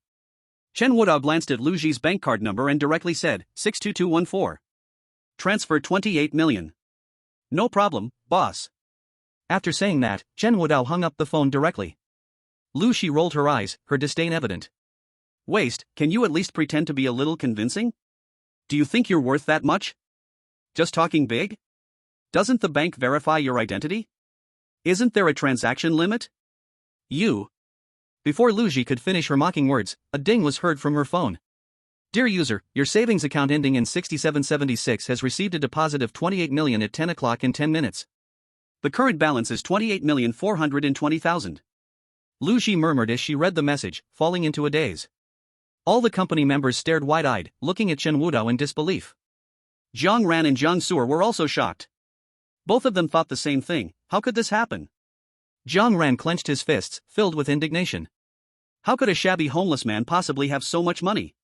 Chen Wudao glanced at Lu Ji's bank card number and directly said, 62214. Transfer 28 million. No problem, boss. After saying that, Chen Wudao hung up the phone directly. Lu Ji rolled her eyes, her disdain evident. Waste, can you at least pretend to be a little convincing? Do you think you're worth that much? Just talking big? Doesn't the bank verify your identity? Isn't there a transaction limit? You. Before Lu Ji could finish her mocking words, a ding was heard from her phone. Dear user, your savings account ending in 6776 has received a deposit of 28 million at 10 o'clock in 10 minutes. The current balance is 28,420,000. Lu Ji murmured as she read the message, falling into a daze. All the company members stared wide-eyed, looking at Chen Wudao in disbelief. Jiang Ran and Jiang Su'er were also shocked. Both of them thought the same thing. How could this happen? Jiang Ran clenched his fists, filled with indignation. How could a shabby homeless man possibly have so much money?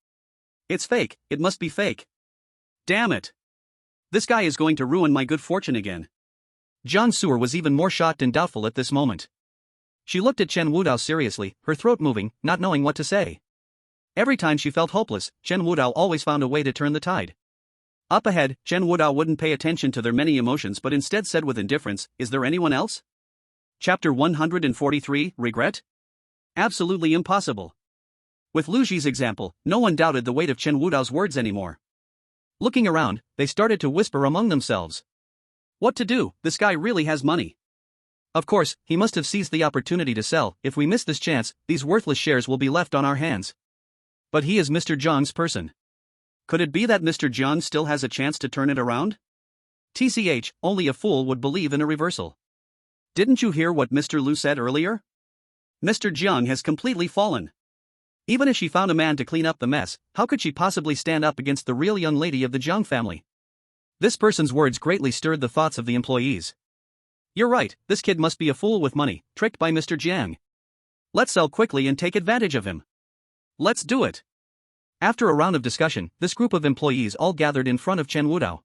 It's fake, it must be fake. Damn it. This guy is going to ruin my good fortune again. Jiang Su'er was even more shocked and doubtful at this moment. She looked at Chen Wudao seriously, her throat moving, not knowing what to say. Every time she felt hopeless, Chen Wudao always found a way to turn the tide. Up ahead, Chen Wudao wouldn't pay attention to their many emotions but instead said with indifference, is there anyone else? Chapter 143, Regret? Absolutely impossible. With Lu Ji's example, no one doubted the weight of Chen Wudao's words anymore. Looking around, they started to whisper among themselves. What to do, this guy really has money. Of course, he must have seized the opportunity to sell. If we miss this chance, these worthless shares will be left on our hands. But he is Mr. Jiang's person. Could it be that Mr. Jiang still has a chance to turn it around? TCH, only a fool would believe in a reversal. Didn't you hear what Mr. Lu said earlier? Mr. Jiang has completely fallen. Even if she found a man to clean up the mess, how could she possibly stand up against the real young lady of the Jiang family? This person's words greatly stirred the thoughts of the employees. You're right, this kid must be a fool with money, tricked by Mr. Jiang. Let's sell quickly and take advantage of him. Let's do it. After a round of discussion, this group of employees all gathered in front of Chen Wudao.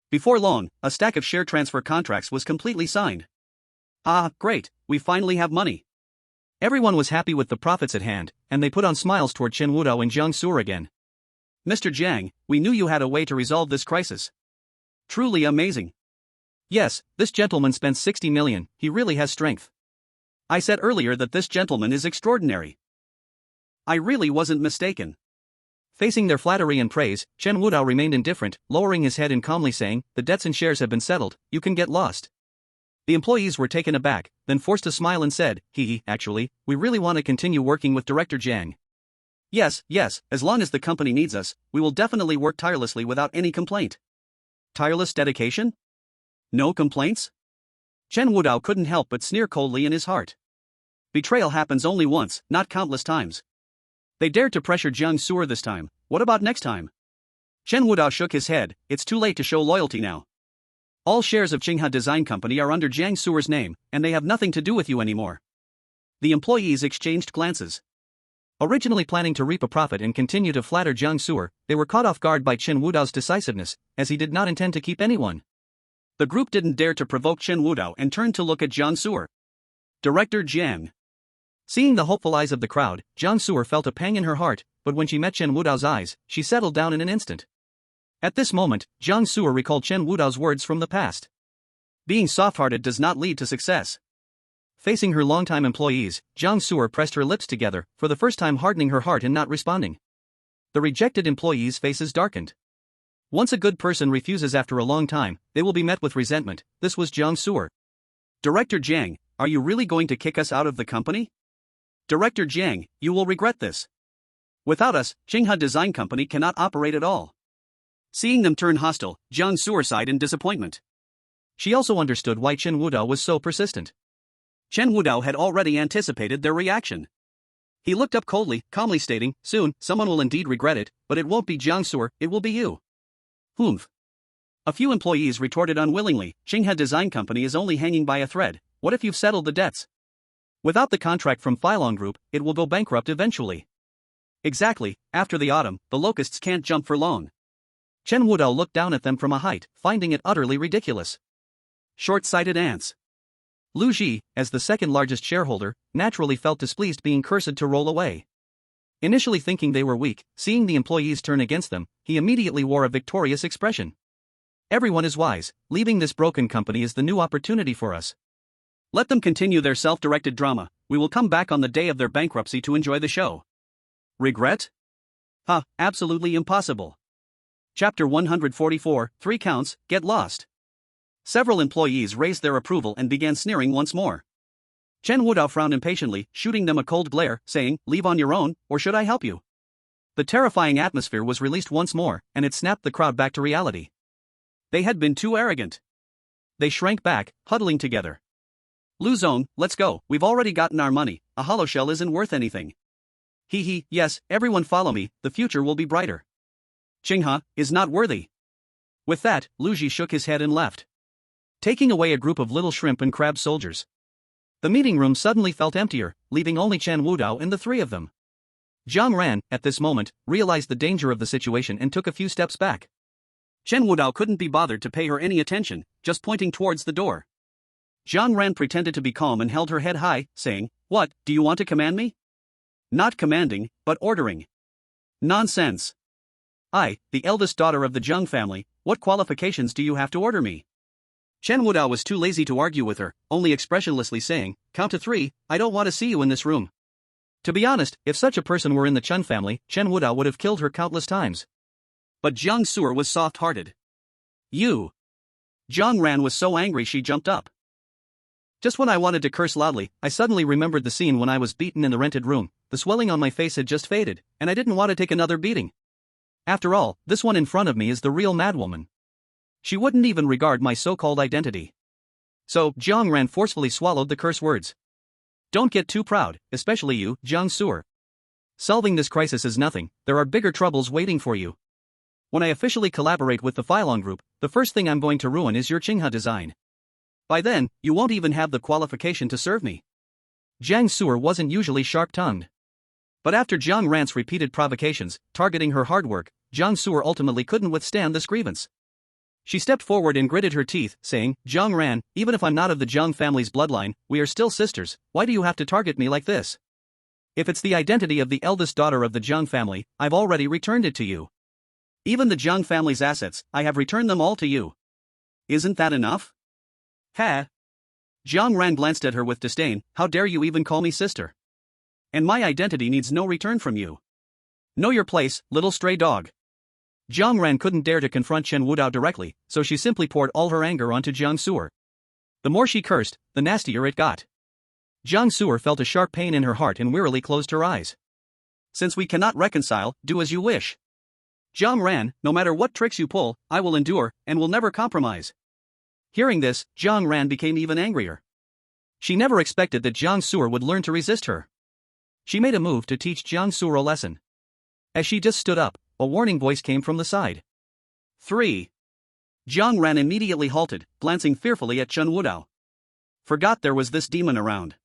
Before long, a stack of share transfer contracts was completely signed. Ah, great, we finally have money. Everyone was happy with the profits at hand, and they put on smiles toward Chen Wudao and Jiang Su'er again. Mr. Jiang, we knew you had a way to resolve this crisis. Truly amazing. Yes, this gentleman spent 60 million, he really has strength. I said earlier that this gentleman is extraordinary. I really wasn't mistaken. Facing their flattery and praise, Chen Wudao remained indifferent, lowering his head and calmly saying, the debts and shares have been settled, you can get lost. The employees were taken aback, then forced to smile and said, actually, we really want to continue working with Director Jiang. Yes, as long as the company needs us, we will definitely work tirelessly without any complaint. Tireless dedication? No complaints? Chen Wudao couldn't help but sneer coldly in his heart. Betrayal happens only once, not countless times. They dared to pressure Jiang Su'er this time, what about next time? Chen Wudao shook his head, it's too late to show loyalty now. All shares of Qinghe Design Company are under Jiang Su'er's name, and they have nothing to do with you anymore. The employees exchanged glances. Originally planning to reap a profit and continue to flatter Jiang Su'er, they were caught off guard by Chen Wudao's decisiveness, as he did not intend to keep anyone. The group didn't dare to provoke Chen Wudao and turned to look at Jiang Su'er. Director Jiang. Seeing the hopeful eyes of the crowd, Jiang Su'er felt a pang in her heart, but when she met Chen Wudao's eyes, she settled down in an instant. At this moment, Jiang Su'er recalled Chen Wudao's words from the past. Being soft-hearted does not lead to success. Facing her longtime employees, Jiang Su'er pressed her lips together, for the first time hardening her heart and not responding. The rejected employees' faces darkened. Once a good person refuses after a long time, they will be met with resentment. This was Jiang Su'er. Director Jiang, are you really going to kick us out of the company? Director Jiang, you will regret this. Without us, Qinghe Design Company cannot operate at all. Seeing them turn hostile, Jiang Su'er sighed in disappointment. She also understood why Chen Wudao was so persistent. Chen Wudao had already anticipated their reaction. He looked up coldly, calmly stating, soon, someone will indeed regret it, but it won't be Jiang Su'er, it will be you. Humph. A few employees retorted unwillingly, Qinghe Design Company is only hanging by a thread, what if you've settled the debts? Without the contract from Phylong Group, it will go bankrupt eventually. Exactly, after the autumn, the locusts can't jump for long. Chen Wudao looked down at them from a height, finding it utterly ridiculous. Short-sighted ants. Lu Ji, as the second largest shareholder, naturally felt displeased being cursed to roll away. Initially thinking they were weak, seeing the employees turn against them, he immediately wore a victorious expression. Everyone is wise, leaving this broken company is the new opportunity for us. Let them continue their self-directed drama, we will come back on the day of their bankruptcy to enjoy the show. Regret? Absolutely impossible. Chapter 144, 3 counts, get lost. Several employees raised their approval and began sneering once more. Chen Wudao frowned impatiently, shooting them a cold glare, saying, leave on your own, or should I help you? The terrifying atmosphere was released once more, and it snapped the crowd back to reality. They had been too arrogant. They shrank back, huddling together. Lu Zong, let's go, we've already gotten our money, a hollow shell isn't worth anything. Yes, everyone follow me, the future will be brighter. Qinghe is not worthy. With that, Lu Ji shook his head and left, taking away a group of little shrimp and crab soldiers. The meeting room suddenly felt emptier, leaving only Chen Wudao and the three of them. Jiang Ran, at this moment, realized the danger of the situation and took a few steps back. Chen Wudao couldn't be bothered to pay her any attention, just pointing towards the door. Jiang Ran pretended to be calm and held her head high, saying, what, do you want to command me? Not commanding, but ordering. Nonsense. I, the eldest daughter of the Zheng family, what qualifications do you have to order me? Chen Wudao was too lazy to argue with her, only expressionlessly saying, count to 3, I don't want to see you in this room. To be honest, if such a person were in the Chen family, Chen Wudao would have killed her countless times. But Jiang Su'er was soft-hearted. You. Jiang Ran was so angry she jumped up. Just when I wanted to curse loudly, I suddenly remembered the scene when I was beaten in the rented room. The swelling on my face had just faded, and I didn't want to take another beating. After all, this one in front of me is the real madwoman. She wouldn't even regard my so-called identity. So, Jiang Ran forcefully swallowed the curse words. Don't get too proud, especially you, Jiang Su'er. Solving this crisis is nothing, there are bigger troubles waiting for you. When I officially collaborate with the Phylong Group, the first thing I'm going to ruin is your Qinghe design. By then, you won't even have the qualification to serve me. Jiang Su'er wasn't usually sharp-tongued. But after Jiang Ran's repeated provocations, targeting her hard work, Jiang Su'er ultimately couldn't withstand this grievance. She stepped forward and gritted her teeth, saying, Jiang Ran, even if I'm not of the Zheng family's bloodline, we are still sisters, why do you have to target me like this? If it's the identity of the eldest daughter of the Zheng family, I've already returned it to you. Even the Zheng family's assets, I have returned them all to you. Isn't that enough? Jiang Ran glanced at her with disdain, how dare you even call me sister? And my identity needs no return from you. Know your place, little stray dog. Jiang Ran couldn't dare to confront Chen Wudao directly, so she simply poured all her anger onto Jiang Su'er. The more she cursed, the nastier it got. Jiang Su'er felt a sharp pain in her heart and wearily closed her eyes. Since we cannot reconcile, do as you wish. Jiang Ran, no matter what tricks you pull, I will endure, and will never compromise. Hearing this, Jiang Ran became even angrier. She never expected that Jiang Su'er would learn to resist her. She made a move to teach Jiang Su'er a lesson. As she just stood up, a warning voice came from the side. 3. Jiang Ran immediately halted, glancing fearfully at Chen Wudao. Forgot there was this demon around.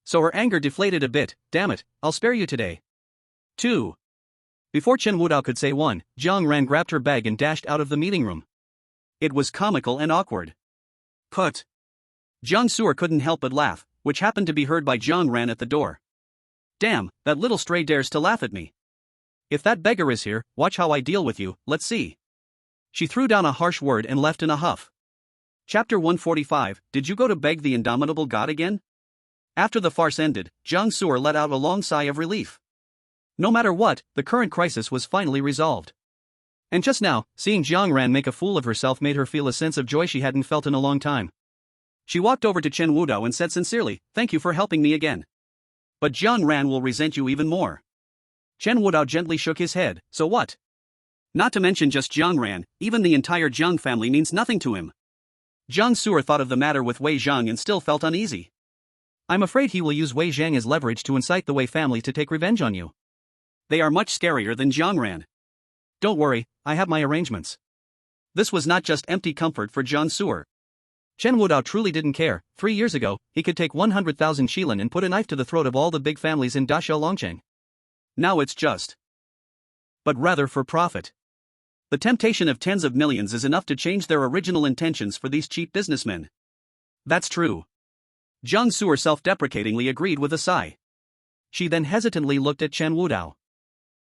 So her anger deflated a bit, damn it, I'll spare you today. 2. Before Chen Wudao could say 1, Jiang Ran grabbed her bag and dashed out of the meeting room. It was comical and awkward. Put. Jiang Su'er couldn't help but laugh, which happened to be heard by Jiang Ran at the door. Damn, that little stray dares to laugh at me. If that beggar is here, watch how I deal with you, let's see. She threw down a harsh word and left in a huff. Chapter 145, Did you go to beg the indomitable god again? After the farce ended, Jiang Su'er let out a long sigh of relief. No matter what, the current crisis was finally resolved. And just now, seeing Jiang Ran make a fool of herself made her feel a sense of joy she hadn't felt in a long time. She walked over to Chen Wudao and said sincerely, thank you for helping me again. But Jiang Ran will resent you even more. Chen Wudao gently shook his head, so what? Not to mention just Jiang Ran, even the entire Zheng family means nothing to him. Jiang Su'er thought of the matter with Wei Zhang and still felt uneasy. I'm afraid he will use Wei Zhang as leverage to incite the Wei family to take revenge on you. They are much scarier than Jiang Ran. Don't worry, I have my arrangements. This was not just empty comfort for Jiang Su'er. Chen Wudao truly didn't care. 3 years ago, he could take 100,000 shilin and put a knife to the throat of all the big families in Daxiao Longcheng. Now it's just. But rather for profit. The temptation of tens of millions is enough to change their original intentions for these cheap businessmen. That's true. Jiang Su'er self-deprecatingly agreed with a sigh. She then hesitantly looked at Chen Wudao.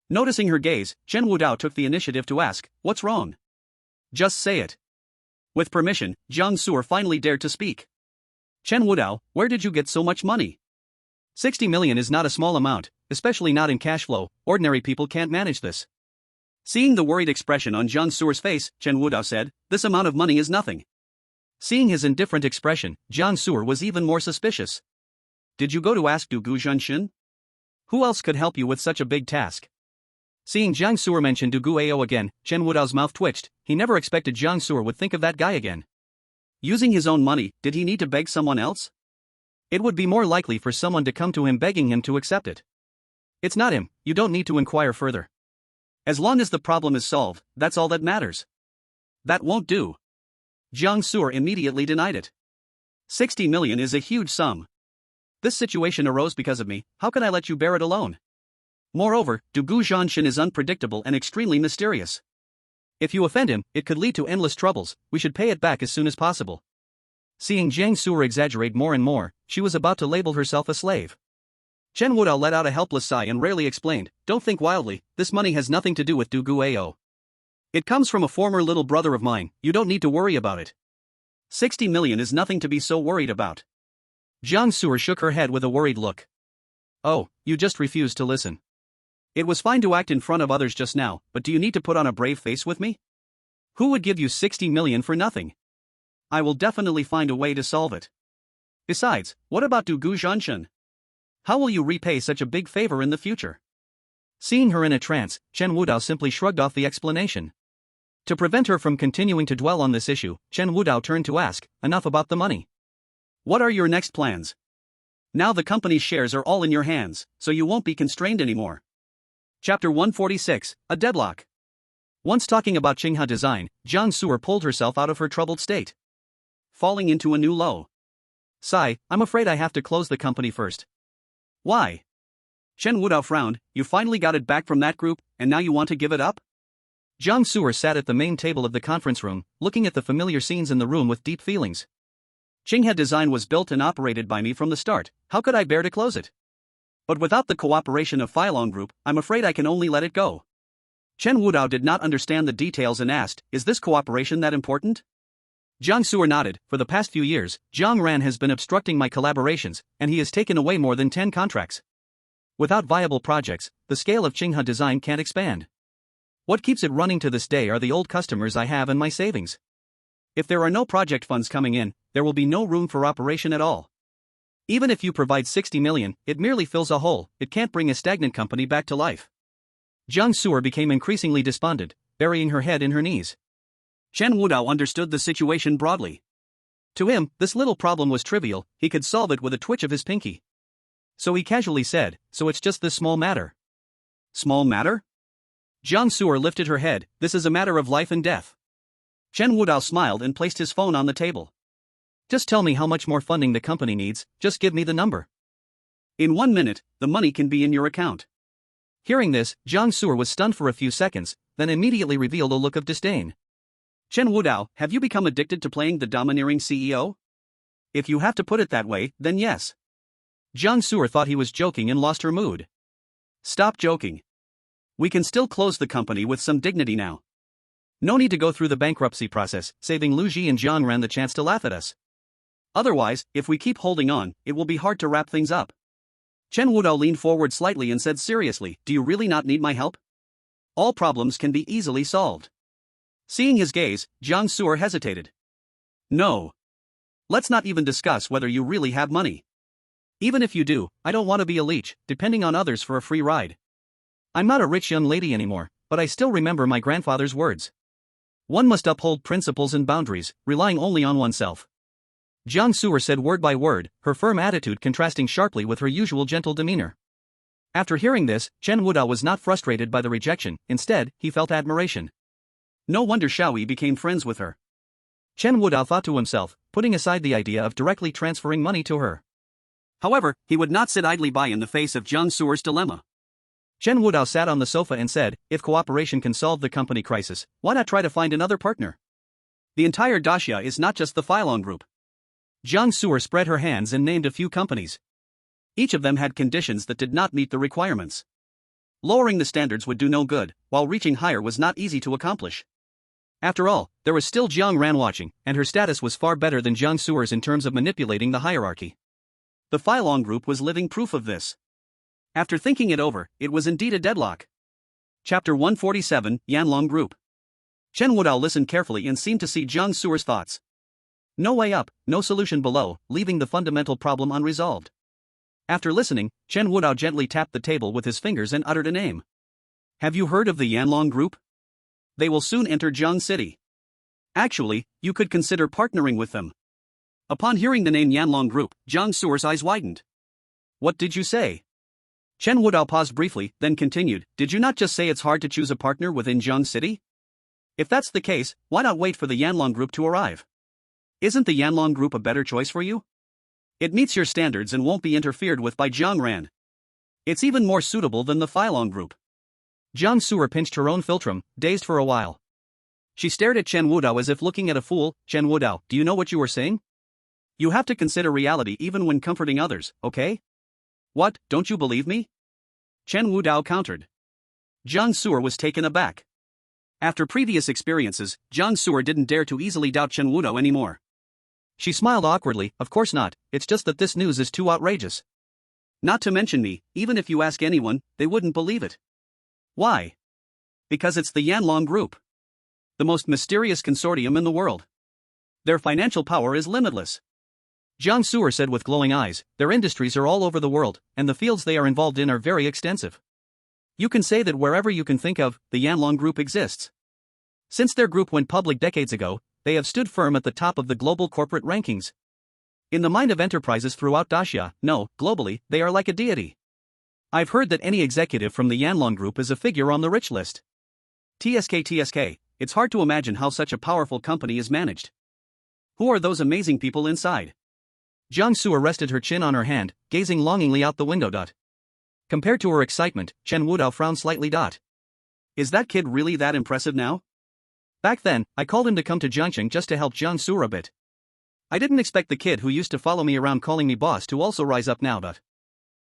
Noticing her gaze, Chen Wudao took the initiative to ask, "What's wrong? Just say it." With permission, Jiang Su'er finally dared to speak. "Chen Wudao, where did you get so much money? 60 million is not a small amount, especially not in cash flow. Ordinary people can't manage this." Seeing the worried expression on Jiang Su'er's face, Chen Wudao said, "This amount of money is nothing." Seeing his indifferent expression, Jiang Su'er was even more suspicious. "Did you go to ask Du Gu Zhanshin? Who else could help you with such a big task?" Seeing Jiang Su'er mention Du Gu Ao again, Chen Wudao's mouth twitched. He never expected Jiang Su'er would think of that guy again. Using his own money, did he need to beg someone else? It would be more likely for someone to come to him begging him to accept it. It's not him, you don't need to inquire further. As long as the problem is solved, that's all that matters. That won't do. Jiang Su'er immediately denied it. 60 million is a huge sum. This situation arose because of me, how can I let you bear it alone? Moreover, Du Gu Zhanshin is unpredictable and extremely mysterious. If you offend him, it could lead to endless troubles. We should pay it back as soon as possible. Seeing Jiang Su'er exaggerate more and more, she was about to label herself a slave. Chen Wudao let out a helpless sigh and rarely explained, "Don't think wildly, this money has nothing to do with Du Gu Ao. It comes from a former little brother of mine, you don't need to worry about it. 60 million is nothing to be so worried about." Jiang Su'er shook her head with a worried look. "Oh, you just refused to listen. It was fine to act in front of others just now, but do you need to put on a brave face with me? Who would give you 60 million for nothing? I will definitely find a way to solve it. Besides, what about Du Gu Zhanshin? How will you repay such a big favor in the future?" Seeing her in a trance, Chen Wudao simply shrugged off the explanation. To prevent her from continuing to dwell on this issue, Chen Wudao turned to ask, "Enough about the money. What are your next plans? Now the company's shares are all in your hands, so you won't be constrained anymore." Chapter 146, A Deadlock. Once talking about Qinghe Design, Jiang Su'er pulled herself out of her troubled state. Falling into a new low. "Sigh, I'm afraid I have to close the company first." "Why?" Chen Wudao frowned, "You finally got it back from that group, and now you want to give it up?" Jiang Su'er sat at the main table of the conference room, looking at the familiar scenes in the room with deep feelings. Qinghe Design was built and operated by me from the start, how could I bear to close it? But without the cooperation of Phylong Group, I'm afraid I can only let it go. Chen Wudao did not understand the details and asked, "Is this cooperation that important?" Jiang Su'er nodded. "For the past few years, Jiang Ran has been obstructing my collaborations, and he has taken away more than 10 contracts. Without viable projects, the scale of Qinghe Design can't expand. What keeps it running to this day are the old customers I have and my savings. If there are no project funds coming in, there will be no room for operation at all. Even if you provide 60 million, it merely fills a hole, it can't bring a stagnant company back to life." Jiang Su'er became increasingly despondent, burying her head in her knees. Chen Wudao understood the situation broadly. To him, this little problem was trivial, he could solve it with a twitch of his pinky. So he casually said, "So it's just this small matter." "Small matter?" Jiang Su'er lifted her head, "This is a matter of life and death." Chen Wudao smiled and placed his phone on the table. "Just tell me how much more funding the company needs, just give me the number. In 1 minute, the money can be in your account." Hearing this, Jiang Su'er was stunned for a few seconds, then immediately revealed a look of disdain. "Chen Wudao, have you become addicted to playing the domineering CEO? If you have to put it that way, then yes." Jiang Su'er thought he was joking and lost her mood. "Stop joking. We can still close the company with some dignity now. No need to go through the bankruptcy process, saving Lu Ji and Jiang Ran the chance to laugh at us. Otherwise, if we keep holding on, it will be hard to wrap things up." Chen Wudao leaned forward slightly and said seriously, "Do you really not need my help? All problems can be easily solved." Seeing his gaze, Jiang Su'er hesitated. "No. Let's not even discuss whether you really have money. Even if you do, I don't want to be a leech, depending on others for a free ride. I'm not a rich young lady anymore, but I still remember my grandfather's words. One must uphold principles and boundaries, relying only on oneself." Jiang Su'er said word by word, her firm attitude contrasting sharply with her usual gentle demeanor. After hearing this, Chen Wudao was not frustrated by the rejection, instead, he felt admiration. No wonder Xiaoyi became friends with her. Chen Wudao thought to himself, putting aside the idea of directly transferring money to her. However, he would not sit idly by in the face of Jiang Su'er's dilemma. Chen Wudao sat on the sofa and said, "If cooperation can solve the company crisis, why not try to find another partner? The entire Daxia is not just the Phylong Group." Jiang Su'er spread her hands and named a few companies. Each of them had conditions that did not meet the requirements. Lowering the standards would do no good, while reaching higher was not easy to accomplish. After all, there was still Jiang Ran watching, and her status was far better than Jiang Suer's in terms of manipulating the hierarchy. The Filong group was living proof of this. After thinking it over, it was indeed a deadlock. Chapter 147, Yanlong Group. Chen Wudao listened carefully and seemed to see Jiang Suer's thoughts. No way up, no solution below, leaving the fundamental problem unresolved. After listening, Chen Wudao gently tapped the table with his fingers and uttered a name. Have you heard of the Yanlong Group? They will soon enter Jiang City. Actually, you could consider partnering with them. Upon hearing the name Yanlong Group, Jiang Suer's eyes widened. What did you say? Chen Wudao paused briefly, then continued, did you not just say it's hard to choose a partner within Jiang City? If that's the case, why not wait for the Yanlong Group to arrive? Isn't the Yanlong Group a better choice for you? It meets your standards and won't be interfered with by Jiang Ran. It's even more suitable than the Filong Group. Jiang Suer pinched her own philtrum, dazed for a while. She stared at Chen Wudao as if looking at a fool. Chen Wudao, do you know what you were saying? You have to consider reality even when comforting others, okay? What, don't you believe me? Chen Wudao countered. Jiang Suer was taken aback. After previous experiences, Jiang Suer didn't dare to easily doubt Chen Wudao anymore. She smiled awkwardly, of course not, it's just that this news is too outrageous. Not to mention me, even if you ask anyone, they wouldn't believe it. Why? Because it's the Yanlong Group. The most mysterious consortium in the world. Their financial power is limitless. Jiang Suer said with glowing eyes, their industries are all over the world, and the fields they are involved in are very extensive. You can say that wherever you can think of, the Yanlong Group exists. Since their group went public decades ago, they have stood firm at the top of the global corporate rankings. In the mind of enterprises throughout Daxia, no, globally, they are like a deity. I've heard that any executive from the Yanlong Group is a figure on the rich list. TSK, it's hard to imagine how such a powerful company is managed. Who are those amazing people inside? Jiang Suer rested her chin on her hand, gazing longingly out the window. Compared to her excitement, Chen Wudao frowned slightly. Is that kid really that impressive now? Back then, I called him to come to Jiangcheng just to help Jiang Suer a bit. I didn't expect the kid who used to follow me around calling me boss to also rise up now.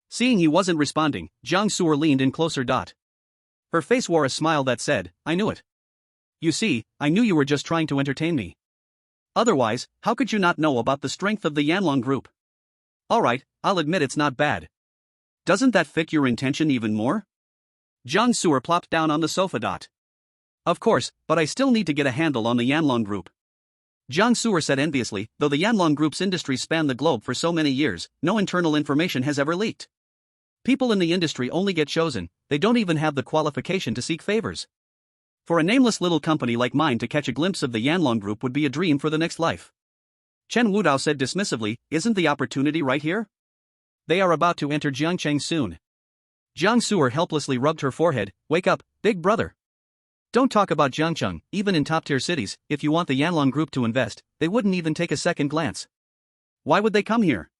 Seeing he wasn't responding, Jiang Suer leaned in closer. Her face wore a smile that said, I knew it. You see, I knew you were just trying to entertain me. Otherwise, how could you not know about the strength of the Yanlong Group? Alright, I'll admit it's not bad. Doesn't that fit your intention even more? Jiang Suer plopped down on the sofa. Of course, but I still need to get a handle on the Yanlong Group. Jiang Suer said enviously, though the Yanlong Group's industries span the globe for so many years, no internal information has ever leaked. People in the industry only get chosen, they don't even have the qualification to seek favors. For a nameless little company like mine to catch a glimpse of the Yanlong Group would be a dream for the next life. Chen Wudao said dismissively, isn't the opportunity right here? They are about to enter Jiangcheng soon. Jiang Suer helplessly rubbed her forehead, wake up, big brother. Don't talk about Jiangcheng, even in top-tier cities, if you want the Yanlong Group to invest, they wouldn't even take a second glance. Why would they come here?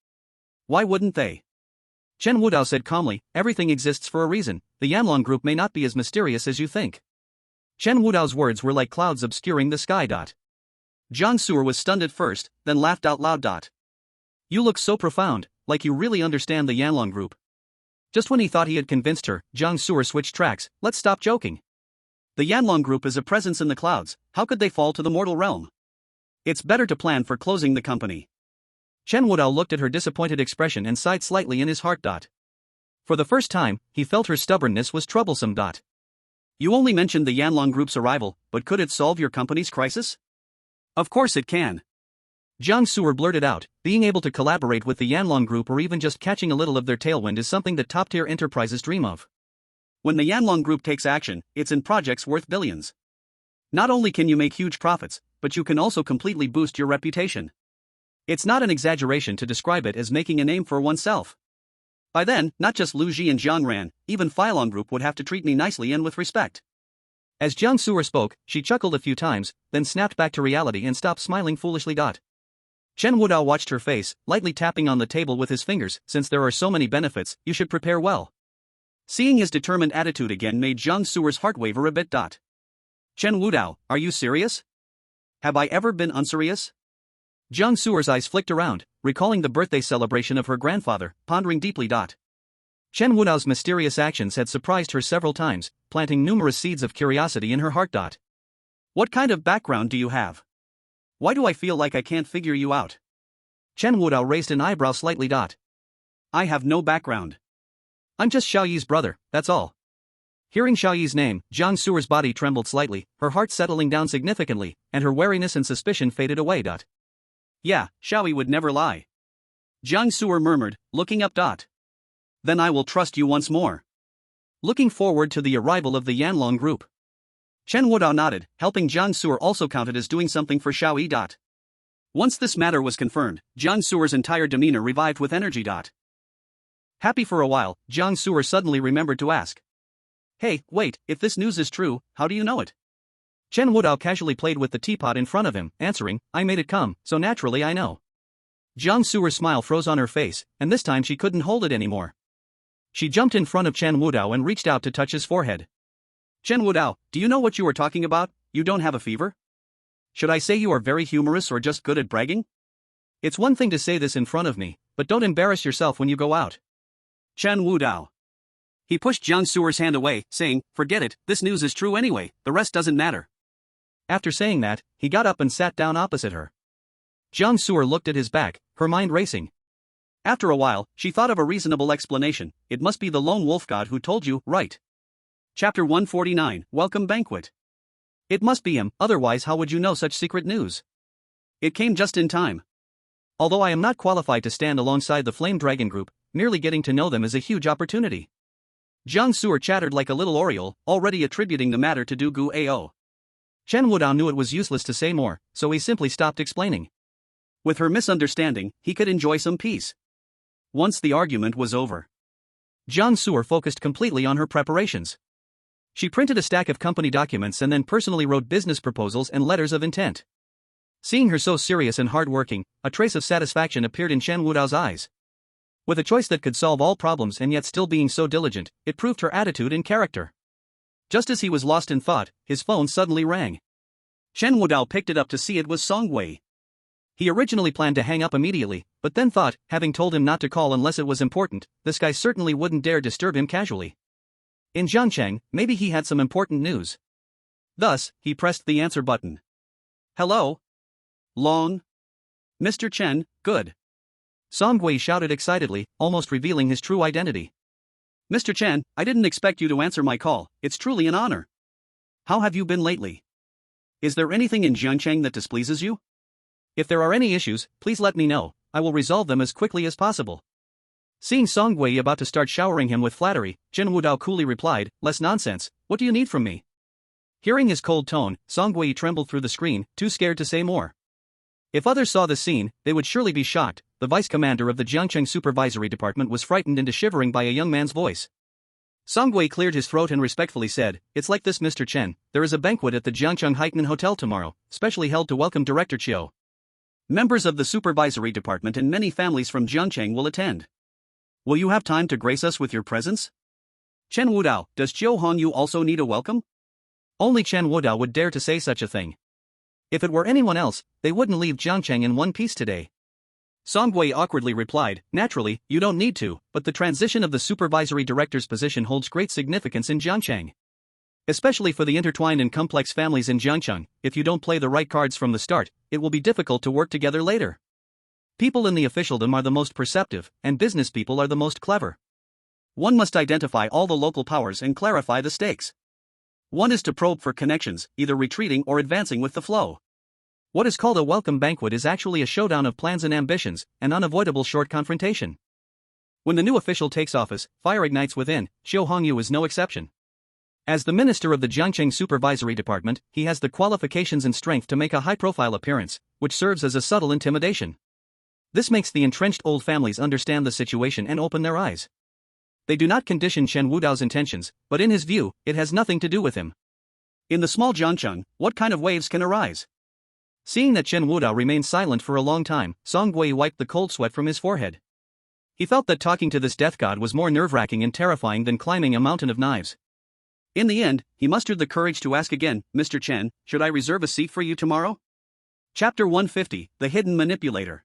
Why wouldn't they? Chen Wudao said calmly, everything exists for a reason, the Yanlong Group may not be as mysterious as you think. Chen Wudao's words were like clouds obscuring the sky. Jiang Suer was stunned at first, then laughed out loud. You look so profound, like you really understand the Yanlong Group. Just when he thought he had convinced her, Jiang Suer switched tracks, let's stop joking. The Yanlong Group is a presence in the clouds, how could they fall to the mortal realm? It's better to plan for closing the company. Chen Wudao looked at her disappointed expression and sighed slightly in his heart. For the first time, he felt her stubbornness was troublesome. You only mentioned the Yanlong Group's arrival, but could it solve your company's crisis? Of course it can. Jiang Suer blurted out, being able to collaborate with the Yanlong Group or even just catching a little of their tailwind is something that top-tier enterprises dream of. When the Yanlong Group takes action, it's in projects worth billions. Not only can you make huge profits, but you can also completely boost your reputation. It's not an exaggeration to describe it as making a name for oneself. By then, not just Lu Ji and Jiang Ran, even Filong Group would have to treat me nicely and with respect. As Jiang Suer spoke, she chuckled a few times, then snapped back to reality and stopped smiling foolishly. Chen Wudao watched her face, lightly tapping on the table with his fingers, since there are so many benefits, you should prepare well. Seeing his determined attitude again made Jiang Suer's heart waver a bit. Chen Wudao, are you serious? Have I ever been unserious? Jiang Suer's eyes flicked around, recalling the birthday celebration of her grandfather, pondering deeply. Chen Wudao's mysterious actions had surprised her several times, planting numerous seeds of curiosity in her heart. What kind of background do you have? Why do I feel like I can't figure you out? Chen Wudao raised an eyebrow slightly. I have no background. I'm just Xiaoyi's brother, that's all. Hearing Xiaoyi's name, Jiang Suer's body trembled slightly, her heart settling down significantly, and her wariness and suspicion faded away. Yeah, Xiaoyi would never lie. Jiang Suer murmured, looking up. Then I will trust you once more. Looking forward to the arrival of the Yanlong group. Chen Wudao nodded, helping Jiang Suer also counted as doing something for Xiaoyi. Once this matter was confirmed, Jiang Suer's entire demeanor revived with energy. Happy for a while, Jiang Suer suddenly remembered to ask. Hey, wait, if this news is true, how do you know it? Chen Wudao casually played with the teapot in front of him, answering, I made it come, so naturally I know. Jiang Suer's smile froze on her face, and this time she couldn't hold it anymore. She jumped in front of Chen Wudao and reached out to touch his forehead. Chen Wudao, do you know what you are talking about? You don't have a fever? Should I say you are very humorous or just good at bragging? It's one thing to say this in front of me, but don't embarrass yourself when you go out. Chen Wudao. He pushed Jiang Suer's hand away, saying, forget it, this news is true anyway, the rest doesn't matter. After saying that, he got up and sat down opposite her. Jiang Suer looked at his back, her mind racing. After a while, she thought of a reasonable explanation. It must be the lone wolf god who told you, right? Chapter 149, Welcome Banquet. It must be him, otherwise how would you know such secret news? It came just in time. Although I am not qualified to stand alongside the Flame Dragon group, merely getting to know them is a huge opportunity. Jiang Suer chattered like a little oriole, already attributing the matter to Du Gu Ao. Chen Wudao knew it was useless to say more, so he simply stopped explaining. With her misunderstanding, he could enjoy some peace. Once the argument was over, Jiang Suer focused completely on her preparations. She printed a stack of company documents and then personally wrote business proposals and letters of intent. Seeing her so serious and hard-working, a trace of satisfaction appeared in Chen Wudao's eyes. With a choice that could solve all problems and yet still being so diligent, it proved her attitude and character. Just as he was lost in thought, his phone suddenly rang. Chen Wudao picked it up to see it was Song Wei. He originally planned to hang up immediately, but then thought, having told him not to call unless it was important, this guy certainly wouldn't dare disturb him casually. In Jiangcheng, maybe he had some important news. Thus, he pressed the answer button. Hello? Long? Mr. Chen, good. Song Wei shouted excitedly, almost revealing his true identity. Mr. Chen, I didn't expect you to answer my call, it's truly an honor. How have you been lately? Is there anything in Jiangcheng that displeases you? If there are any issues, please let me know, I will resolve them as quickly as possible. Seeing Song Wei about to start showering him with flattery, Chen Wudao coolly replied, less nonsense, what do you need from me? Hearing his cold tone, Song Wei trembled through the screen, too scared to say more. If others saw the scene, they would surely be shocked. The vice commander of the Jiangcheng Supervisory Department was frightened into shivering by a young man's voice. Song Wei cleared his throat and respectfully said, it's like this, Mr. Chen, there is a banquet at the Jiangcheng Heiknan Hotel tomorrow, specially held to welcome Director Chiu. Members of the Supervisory Department and many families from Jiangcheng will attend. Will you have time to grace us with your presence? Chen Wudao, does Chiu Hongyu also need a welcome? Only Chen Wudao would dare to say such a thing. If it were anyone else, they wouldn't leave Jiangcheng in one piece today. Song Wei awkwardly replied, naturally, you don't need to, but the transition of the supervisory director's position holds great significance in Jiangcheng. Especially for the intertwined and complex families in Jiangcheng, if you don't play the right cards from the start, it will be difficult to work together later. People in the officialdom are the most perceptive, and business people are the most clever. One must identify all the local powers and clarify the stakes. One is to probe for connections, either retreating or advancing with the flow. What is called a welcome banquet is actually a showdown of plans and ambitions, an unavoidable short confrontation. When the new official takes office, fire ignites within. Chiu Hongyu is no exception. As the minister of the Jiangcheng Supervisory Department, he has the qualifications and strength to make a high-profile appearance, which serves as a subtle intimidation. This makes the entrenched old families understand the situation and open their eyes. They do not condition Chen Wudao's intentions, but in his view, it has nothing to do with him. In the small Jiangcheng, what kind of waves can arise? Seeing that Chen Wudao remained silent for a long time, Song Wei wiped the cold sweat from his forehead. He felt that talking to this death god was more nerve-wracking and terrifying than climbing a mountain of knives. In the end, he mustered the courage to ask again, Mr. Chen, should I reserve a seat for you tomorrow? Chapter 150, The Hidden Manipulator.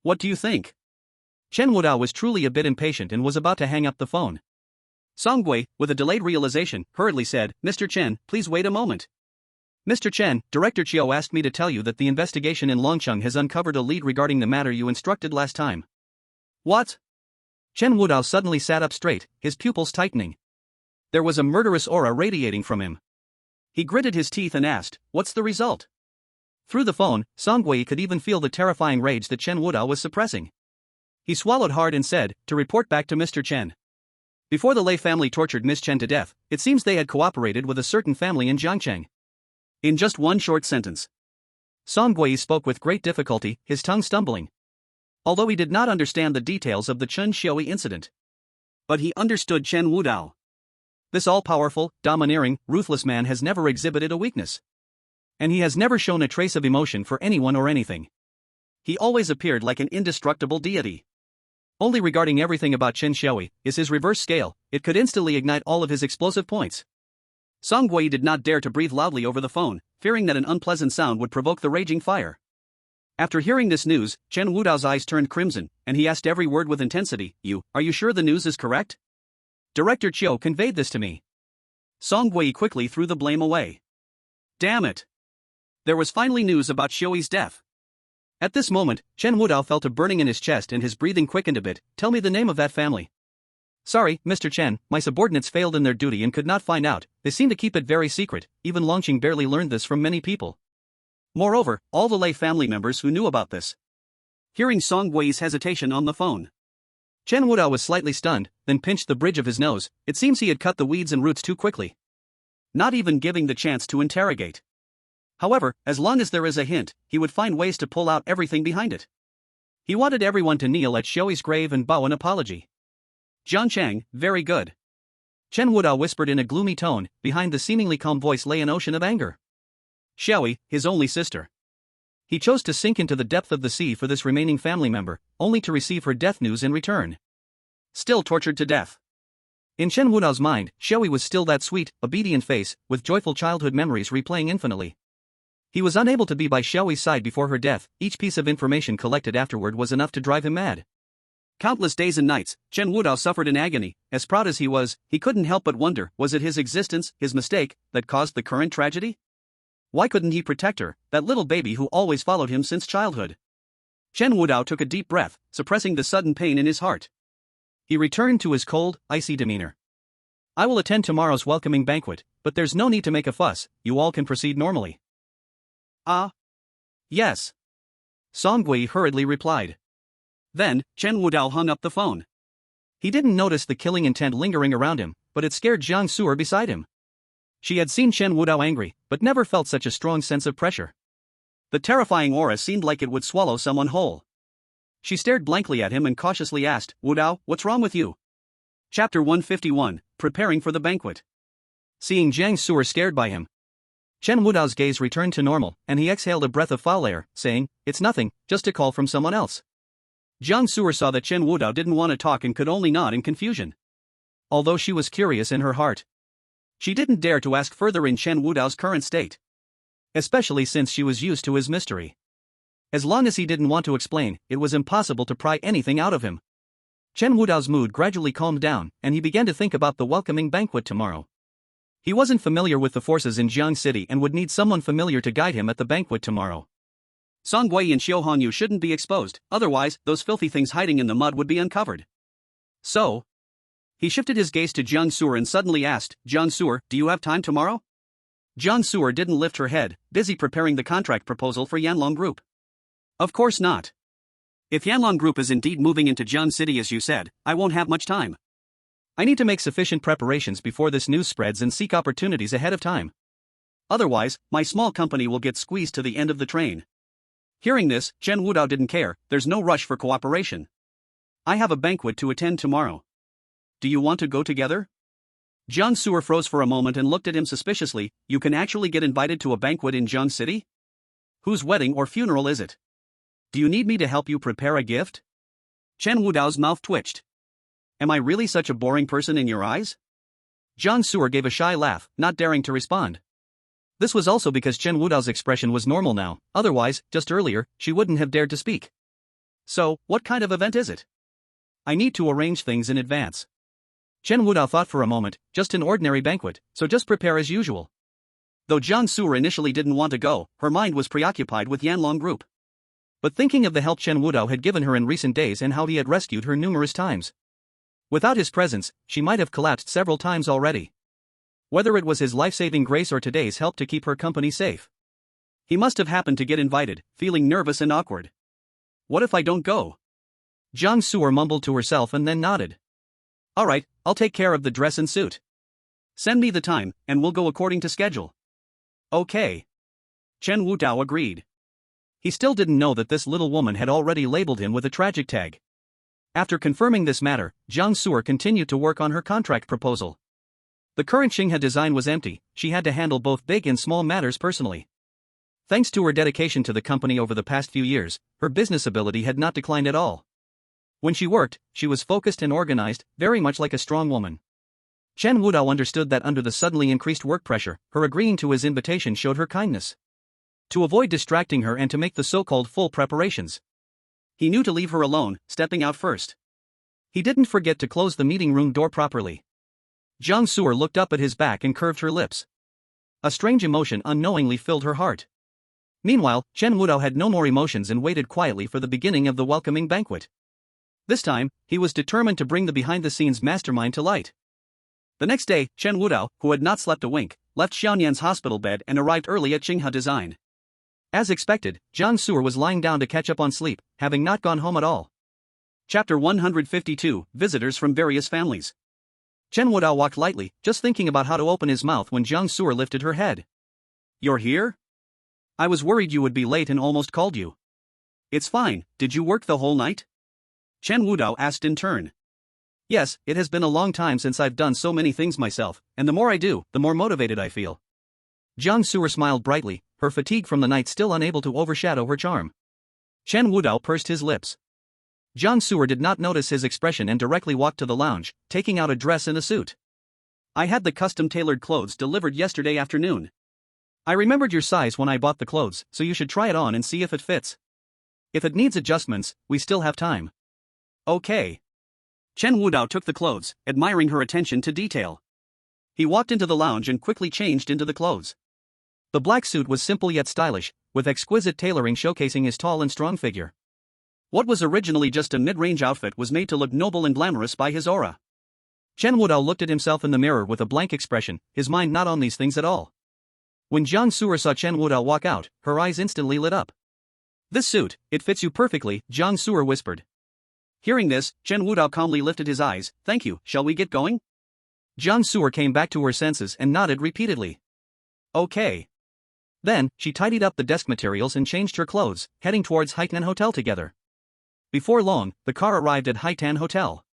What do you think? Chen Wudao was truly a bit impatient and was about to hang up the phone. Song Gui, with a delayed realization, hurriedly said, Mr. Chen, please wait a moment. Mr. Chen, Director Chiu asked me to tell you that the investigation in Longcheng has uncovered a lead regarding the matter you instructed last time. What? Chen Wudao suddenly sat up straight, his pupils tightening. There was a murderous aura radiating from him. He gritted his teeth and asked, what's the result? Through the phone, Song Gui could even feel the terrifying rage that Chen Wudao was suppressing. He swallowed hard and said, to report back to Mr. Chen. Before the Lei family tortured Miss Chen to death, it seems they had cooperated with a certain family in Jiangcheng. In just one short sentence, Song Gui spoke with great difficulty, his tongue stumbling. Although he did not understand the details of the Chen Xiaoyi incident, but he understood Chen Wudao. This all-powerful, domineering, ruthless man has never exhibited a weakness. And he has never shown a trace of emotion for anyone or anything. He always appeared like an indestructible deity. Only regarding everything about Chen Xiaoyi is his reverse scale, it could instantly ignite all of his explosive points. Song Gui did not dare to breathe loudly over the phone, fearing that an unpleasant sound would provoke the raging fire. After hearing this news, Chen Wudao's eyes turned crimson, and he asked every word with intensity, are you sure the news is correct? Director Chiu conveyed this to me. Song Gui quickly threw the blame away. Damn it! There was finally news about Xiaoyi's death. At this moment, Chen Wudao felt a burning in his chest and his breathing quickened a bit. Tell me the name of that family. Sorry, Mr. Chen, my subordinates failed in their duty and could not find out. They seem to keep it very secret. Even Longqing barely learned this from many people. Moreover, all the Lei family members who knew about this. Hearing Song Gui's hesitation on the phone, Chen Wudao was slightly stunned, then pinched the bridge of his nose. It seems he had cut the weeds and roots too quickly, not even giving the chance to interrogate. However, as long as there is a hint, he would find ways to pull out everything behind it. He wanted everyone to kneel at Xiaoyi's grave and bow an apology. Jiang Chang, very good. Chen Wudao whispered in a gloomy tone. Behind the seemingly calm voice lay an ocean of anger. Xiaoyi, his only sister. He chose to sink into the depth of the sea for this remaining family member, only to receive her death news in return. Still tortured to death. In Chen Wudao's mind, Xiaoyi was still that sweet, obedient face, with joyful childhood memories replaying infinitely. He was unable to be by Xiaoyi's side before her death. Each piece of information collected afterward was enough to drive him mad. Countless days and nights, Chen Wudao suffered in agony. As proud as he was, he couldn't help but wonder, was it his existence, his mistake, that caused the current tragedy? Why couldn't he protect her, that little baby who always followed him since childhood? Chen Wudao took a deep breath, suppressing the sudden pain in his heart. He returned to his cold, icy demeanor. I will attend tomorrow's welcoming banquet, but there's no need to make a fuss. You all can proceed normally. Yes. Song Gui hurriedly replied. Then, Chen Wudao hung up the phone. He didn't notice the killing intent lingering around him, but it scared Jiang Su'er beside him. She had seen Chen Wudao angry, but never felt such a strong sense of pressure. The terrifying aura seemed like it would swallow someone whole. She stared blankly at him and cautiously asked, Wudao, what's wrong with you? Chapter 151, Preparing for the Banquet. Seeing Jiang Su'er scared by him, Chen Wudao's gaze returned to normal, and he exhaled a breath of foul air, saying, it's nothing, just a call from someone else. Jiang Su'er saw that Chen Wudao didn't want to talk and could only nod in confusion. Although she was curious in her heart, she didn't dare to ask further in Chen Wudao's current state, especially since she was used to his mystery. As long as he didn't want to explain, it was impossible to pry anything out of him. Chen Wudao's mood gradually calmed down, and he began to think about the welcoming banquet tomorrow. He wasn't familiar with the forces in Jiang City and would need someone familiar to guide him at the banquet tomorrow. Song Gui and Xiu Hongyu shouldn't be exposed, otherwise, those filthy things hiding in the mud would be uncovered. So, he shifted his gaze to Jiang Su'er and suddenly asked, Jiang Su'er, do you have time tomorrow? Jiang Su'er didn't lift her head, busy preparing the contract proposal for Yanlong Group. Of course not. If Yanlong Group is indeed moving into Jiang City as you said, I won't have much time. I need to make sufficient preparations before this news spreads and seek opportunities ahead of time. Otherwise, my small company will get squeezed to the end of the train. Hearing this, Chen Wudao didn't care. There's no rush for cooperation. I have a banquet to attend tomorrow. Do you want to go together? Jiang Su'er froze for a moment and looked at him suspiciously. You can actually get invited to a banquet in Jiang City? Whose wedding or funeral is it? Do you need me to help you prepare a gift? Chen Wudao's mouth twitched. Am I really such a boring person in your eyes? Jiang Su'er gave a shy laugh, not daring to respond. This was also because Chen Wudao's expression was normal now, otherwise, just earlier, she wouldn't have dared to speak. So, what kind of event is it? I need to arrange things in advance. Chen Wudao thought for a moment, just an ordinary banquet, so just prepare as usual. Though Jiang Su'er initially didn't want to go, her mind was preoccupied with Yanlong Group. But thinking of the help Chen Wudao had given her in recent days and how he had rescued her numerous times. Without his presence, she might have collapsed several times already. Whether it was his life-saving grace or today's help to keep her company safe. He must have happened to get invited, feeling nervous and awkward. What if I don't go? Jiang Su'er mumbled to herself and then nodded. Alright, I'll take care of the dress and suit. Send me the time, and we'll go according to schedule. Okay. Chen Wudao agreed. He still didn't know that this little woman had already labeled him with a tragic tag. After confirming this matter, Jiang Su'er continued to work on her contract proposal. The current Xinghe design was empty, she had to handle both big and small matters personally. Thanks to her dedication to the company over the past few years, her business ability had not declined at all. When she worked, she was focused and organized, very much like a strong woman. Chen Wudao understood that under the suddenly increased work pressure, her agreeing to his invitation showed her kindness. To avoid distracting her and to make the so-called full preparations. He knew to leave her alone, stepping out first. He didn't forget to close the meeting room door properly. Jiang Su'er looked up at his back and curved her lips. A strange emotion unknowingly filled her heart. Meanwhile, Chen Wudao had no more emotions and waited quietly for the beginning of the welcoming banquet. This time, he was determined to bring the behind-the-scenes mastermind to light. The next day, Chen Wudao, who had not slept a wink, left Xiaonian's hospital bed and arrived early at Xinghe Design. As expected, Jiang Su'er was lying down to catch up on sleep, having not gone home at all. Chapter 152, Visitors from Various Families. Chen Wudao walked lightly, just thinking about how to open his mouth when Jiang Su'er lifted her head. You're here? I was worried you would be late and almost called you. It's fine, did you work the whole night? Chen Wudao asked in turn. Yes, it has been a long time since I've done so many things myself, and the more I do, the more motivated I feel. Jiang Su'er smiled brightly, her fatigue from the night still unable to overshadow her charm. Chen Wudao pursed his lips. Jiang Su'er did not notice his expression and directly walked to the lounge, taking out a dress and a suit. I had the custom-tailored clothes delivered yesterday afternoon. I remembered your size when I bought the clothes, so you should try it on and see if it fits. If it needs adjustments, we still have time. Okay. Chen Wudao took the clothes, admiring her attention to detail. He walked into the lounge and quickly changed into the clothes. The black suit was simple yet stylish, with exquisite tailoring showcasing his tall and strong figure. What was originally just a mid-range outfit was made to look noble and glamorous by his aura. Chen Wudao looked at himself in the mirror with a blank expression, his mind not on these things at all. When Jiang Su'er saw Chen Wudao walk out, her eyes instantly lit up. This suit, it fits you perfectly, Jiang Su'er whispered. Hearing this, Chen Wudao calmly lifted his eyes. Thank you, shall we get going? Jiang Su'er came back to her senses and nodded repeatedly. Okay. Then, she tidied up the desk materials and changed her clothes, heading towards Haitan Hotel together. Before long, the car arrived at Haitan Hotel.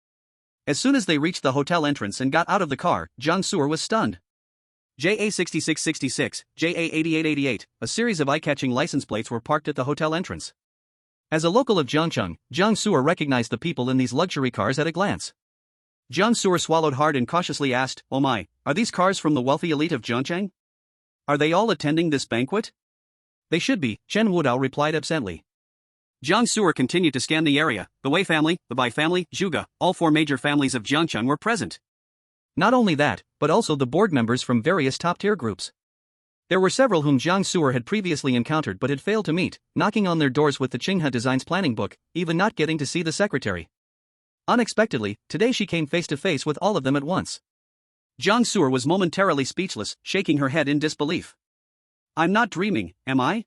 As soon as they reached the hotel entrance and got out of the car, Jiang Su'er was stunned. JA6666, JA8888, a series of eye-catching license plates were parked at the hotel entrance. As a local of Jiangcheng, Jiang Su'er recognized the people in these luxury cars at a glance. Jiang Su'er swallowed hard and cautiously asked, "Oh my, are these cars from the wealthy elite of Jiangcheng? Are they all attending this banquet?" They should be, Chen Wudao replied absently. Jiang Su'er continued to scan the area. The Wei family, the Bai family, Zhuge, all four major families of Jiangcheng were present. Not only that, but also the board members from various top-tier groups. There were several whom Jiang Su'er had previously encountered but had failed to meet, knocking on their doors with the Xinghe Design's planning book, even not getting to see the secretary. Unexpectedly, today she came face to face with all of them at once. Jiang Su'er was momentarily speechless, shaking her head in disbelief. I'm not dreaming, am I?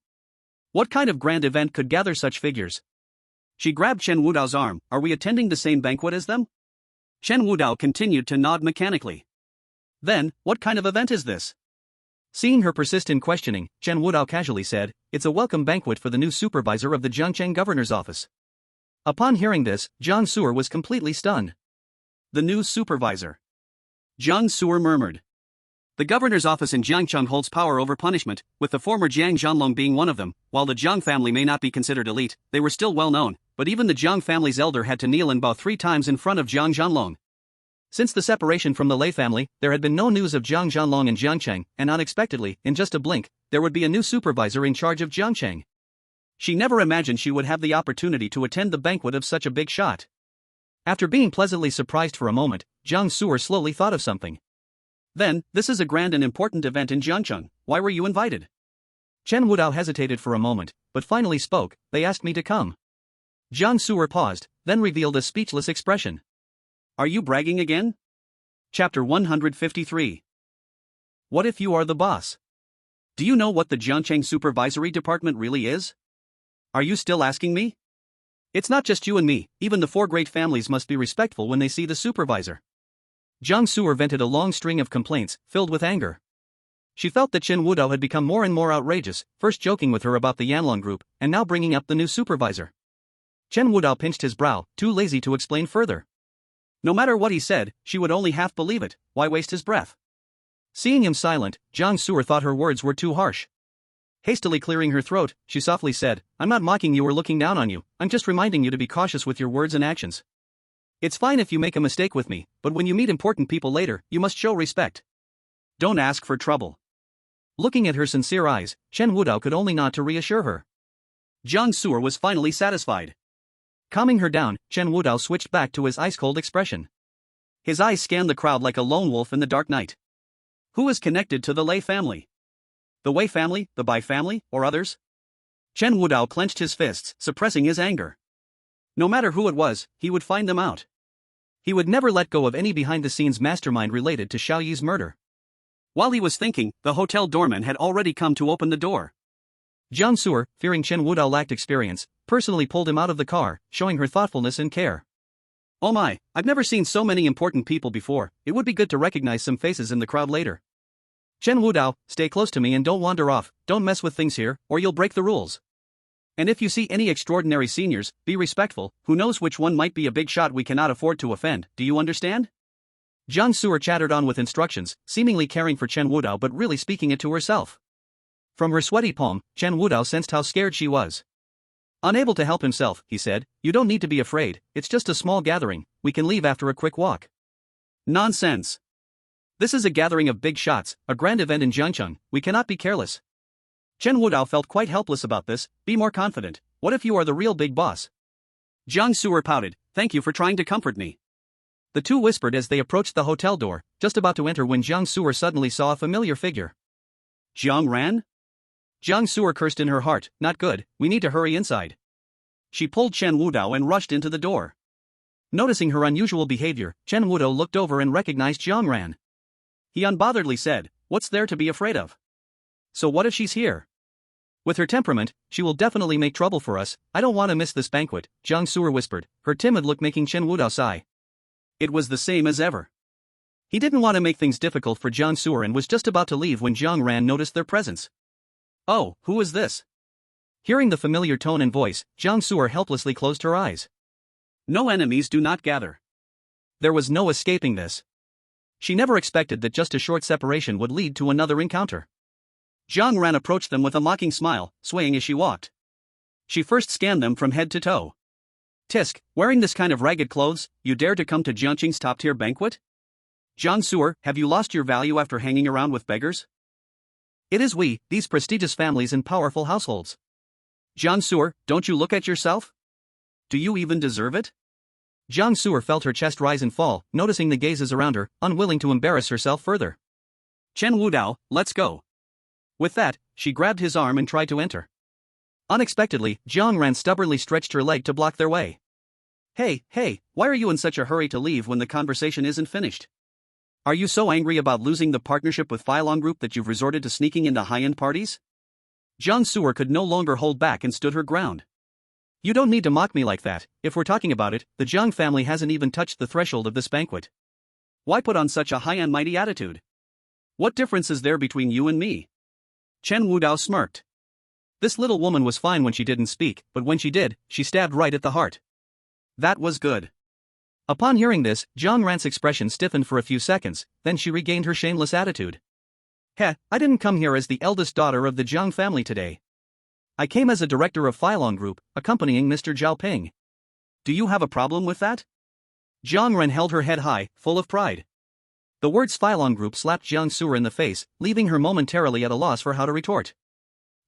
What kind of grand event could gather such figures? She grabbed Chen Wudao's arm. Are we attending the same banquet as them? Chen Wudao continued to nod mechanically. Then, what kind of event is this? Seeing her persist in questioning, Chen Wudao casually said, it's a welcome banquet for the new supervisor of the Jiangcheng governor's office. Upon hearing this, Jiang Su'er was completely stunned. The new supervisor. Jiang Su'er murmured. The governor's office in Jiangcheng holds power over punishment, with the former Jiang Zhanlong being one of them. While the Jiang family may not be considered elite, they were still well known, but even the Jiang family's elder had to kneel and bow 3 times in front of Jiang Zhanlong. Since the separation from the Lei family, there had been no news of Jiang Zhanlong in Jiangcheng, and unexpectedly, in just a blink, there would be a new supervisor in charge of Jiangcheng. She never imagined she would have the opportunity to attend the banquet of such a big shot. After being pleasantly surprised for a moment, Jiang Suer slowly thought of something. Then, this is a grand and important event in Jiangcheng, why were you invited? Chen Wudao hesitated for a moment, but finally spoke, they asked me to come. Jiang Suer paused, then revealed a speechless expression. Are you bragging again? Chapter 153. What if you are the boss? Do you know what the Jiangcheng Supervisory Department really is? Are you still asking me? It's not just you and me, even the 4 great families must be respectful when they see the supervisor. Jiang Suer vented a long string of complaints, filled with anger. She felt that Chen Wudao had become more and more outrageous, first joking with her about the Yanlong group, and now bringing up the new supervisor. Chen Wudao pinched his brow, too lazy to explain further. No matter what he said, she would only half believe it, why waste his breath? Seeing him silent, Jiang Suer thought her words were too harsh. Hastily clearing her throat, she softly said, I'm not mocking you or looking down on you, I'm just reminding you to be cautious with your words and actions. It's fine if you make a mistake with me, but when you meet important people later, you must show respect. Don't ask for trouble. Looking at her sincere eyes, Chen Wudao could only nod to reassure her. Jiang Suer was finally satisfied. Calming her down, Chen Wudao switched back to his ice-cold expression. His eyes scanned the crowd like a lone wolf in the dark night. Who is connected to the Lei family? The Wei family, the Bai family, or others? Chen Wudao clenched his fists, suppressing his anger. No matter who it was, he would find them out. He would never let go of any behind-the-scenes mastermind related to Xiao Yi's murder. While he was thinking, the hotel doorman had already come to open the door. Jiang Suer, fearing Chen Wudao lacked experience, personally pulled him out of the car, showing her thoughtfulness and care. Oh my, I've never seen so many important people before, it would be good to recognize some faces in the crowd later. Chen Wudao, stay close to me and don't wander off, don't mess with things here, or you'll break the rules. And if you see any extraordinary seniors, be respectful, who knows which one might be a big shot we cannot afford to offend, do you understand? Jiang Suer chattered on with instructions, seemingly caring for Chen Wudao but really speaking it to herself. From her sweaty palm, Chen Wudao sensed how scared she was. Unable to help himself, he said, you don't need to be afraid, it's just a small gathering, we can leave after a quick walk. Nonsense. This is a gathering of big shots, a grand event in Jiangcheng, we cannot be careless. Chen Wudao felt quite helpless about this, be more confident, what if you are the real big boss? Jiang Suer pouted, thank you for trying to comfort me. The two whispered as they approached the hotel door, just about to enter when Jiang Suer suddenly saw a familiar figure. Jiang Ran? Jiang Suer cursed in her heart, not good, we need to hurry inside. She pulled Chen Wudao and rushed into the door. Noticing her unusual behavior, Chen Wudao looked over and recognized Jiang Ran. He unbotheredly said, what's there to be afraid of? So what if she's here? With her temperament, she will definitely make trouble for us, I don't want to miss this banquet, Jiang Suer whispered, her timid look making Chen Wudao sigh. It was the same as ever. He didn't want to make things difficult for Jiang Suer and was just about to leave when Jiang Ran noticed their presence. Oh, who is this? Hearing the familiar tone and voice, Jiang Suer helplessly closed her eyes. No enemies do not gather. There was no escaping this. She never expected that just a short separation would lead to another encounter. Jiang Ran approached them with a mocking smile, swaying as she walked. She first scanned them from head to toe. Tisk, wearing this kind of ragged clothes, you dare to come to Jiangcheng's top-tier banquet? Jiang Suer, have you lost your value after hanging around with beggars? It is we, these prestigious families and powerful households. Jiang Suer, don't you look at yourself? Do you even deserve it? Jiang Suer felt her chest rise and fall, noticing the gazes around her, unwilling to embarrass herself further. Chen Wudao, let's go. With that, she grabbed his arm and tried to enter. Unexpectedly, Jiang Ran stubbornly stretched her leg to block their way. Hey, why are you in such a hurry to leave when the conversation isn't finished? Are you so angry about losing the partnership with Filong Group that you've resorted to sneaking into high-end parties? Jiang Suer could no longer hold back and stood her ground. You don't need to mock me like that, if we're talking about it, the Jiang family hasn't even touched the threshold of this banquet. Why put on such a high and mighty attitude? What difference is there between you and me? Chen Wudao smirked. This little woman was fine when she didn't speak, but when she did, she stabbed right at the heart. That was good. Upon hearing this, Jiang Ran's expression stiffened for a few seconds, then she regained her shameless attitude. I didn't come here as the eldest daughter of the Jiang family today. I came as a director of Filong Group, accompanying Mr. Zhao Ping. Do you have a problem with that? Jiang Ran held her head high, full of pride. The words Filong Group slapped Jiang Suer in the face, leaving her momentarily at a loss for how to retort.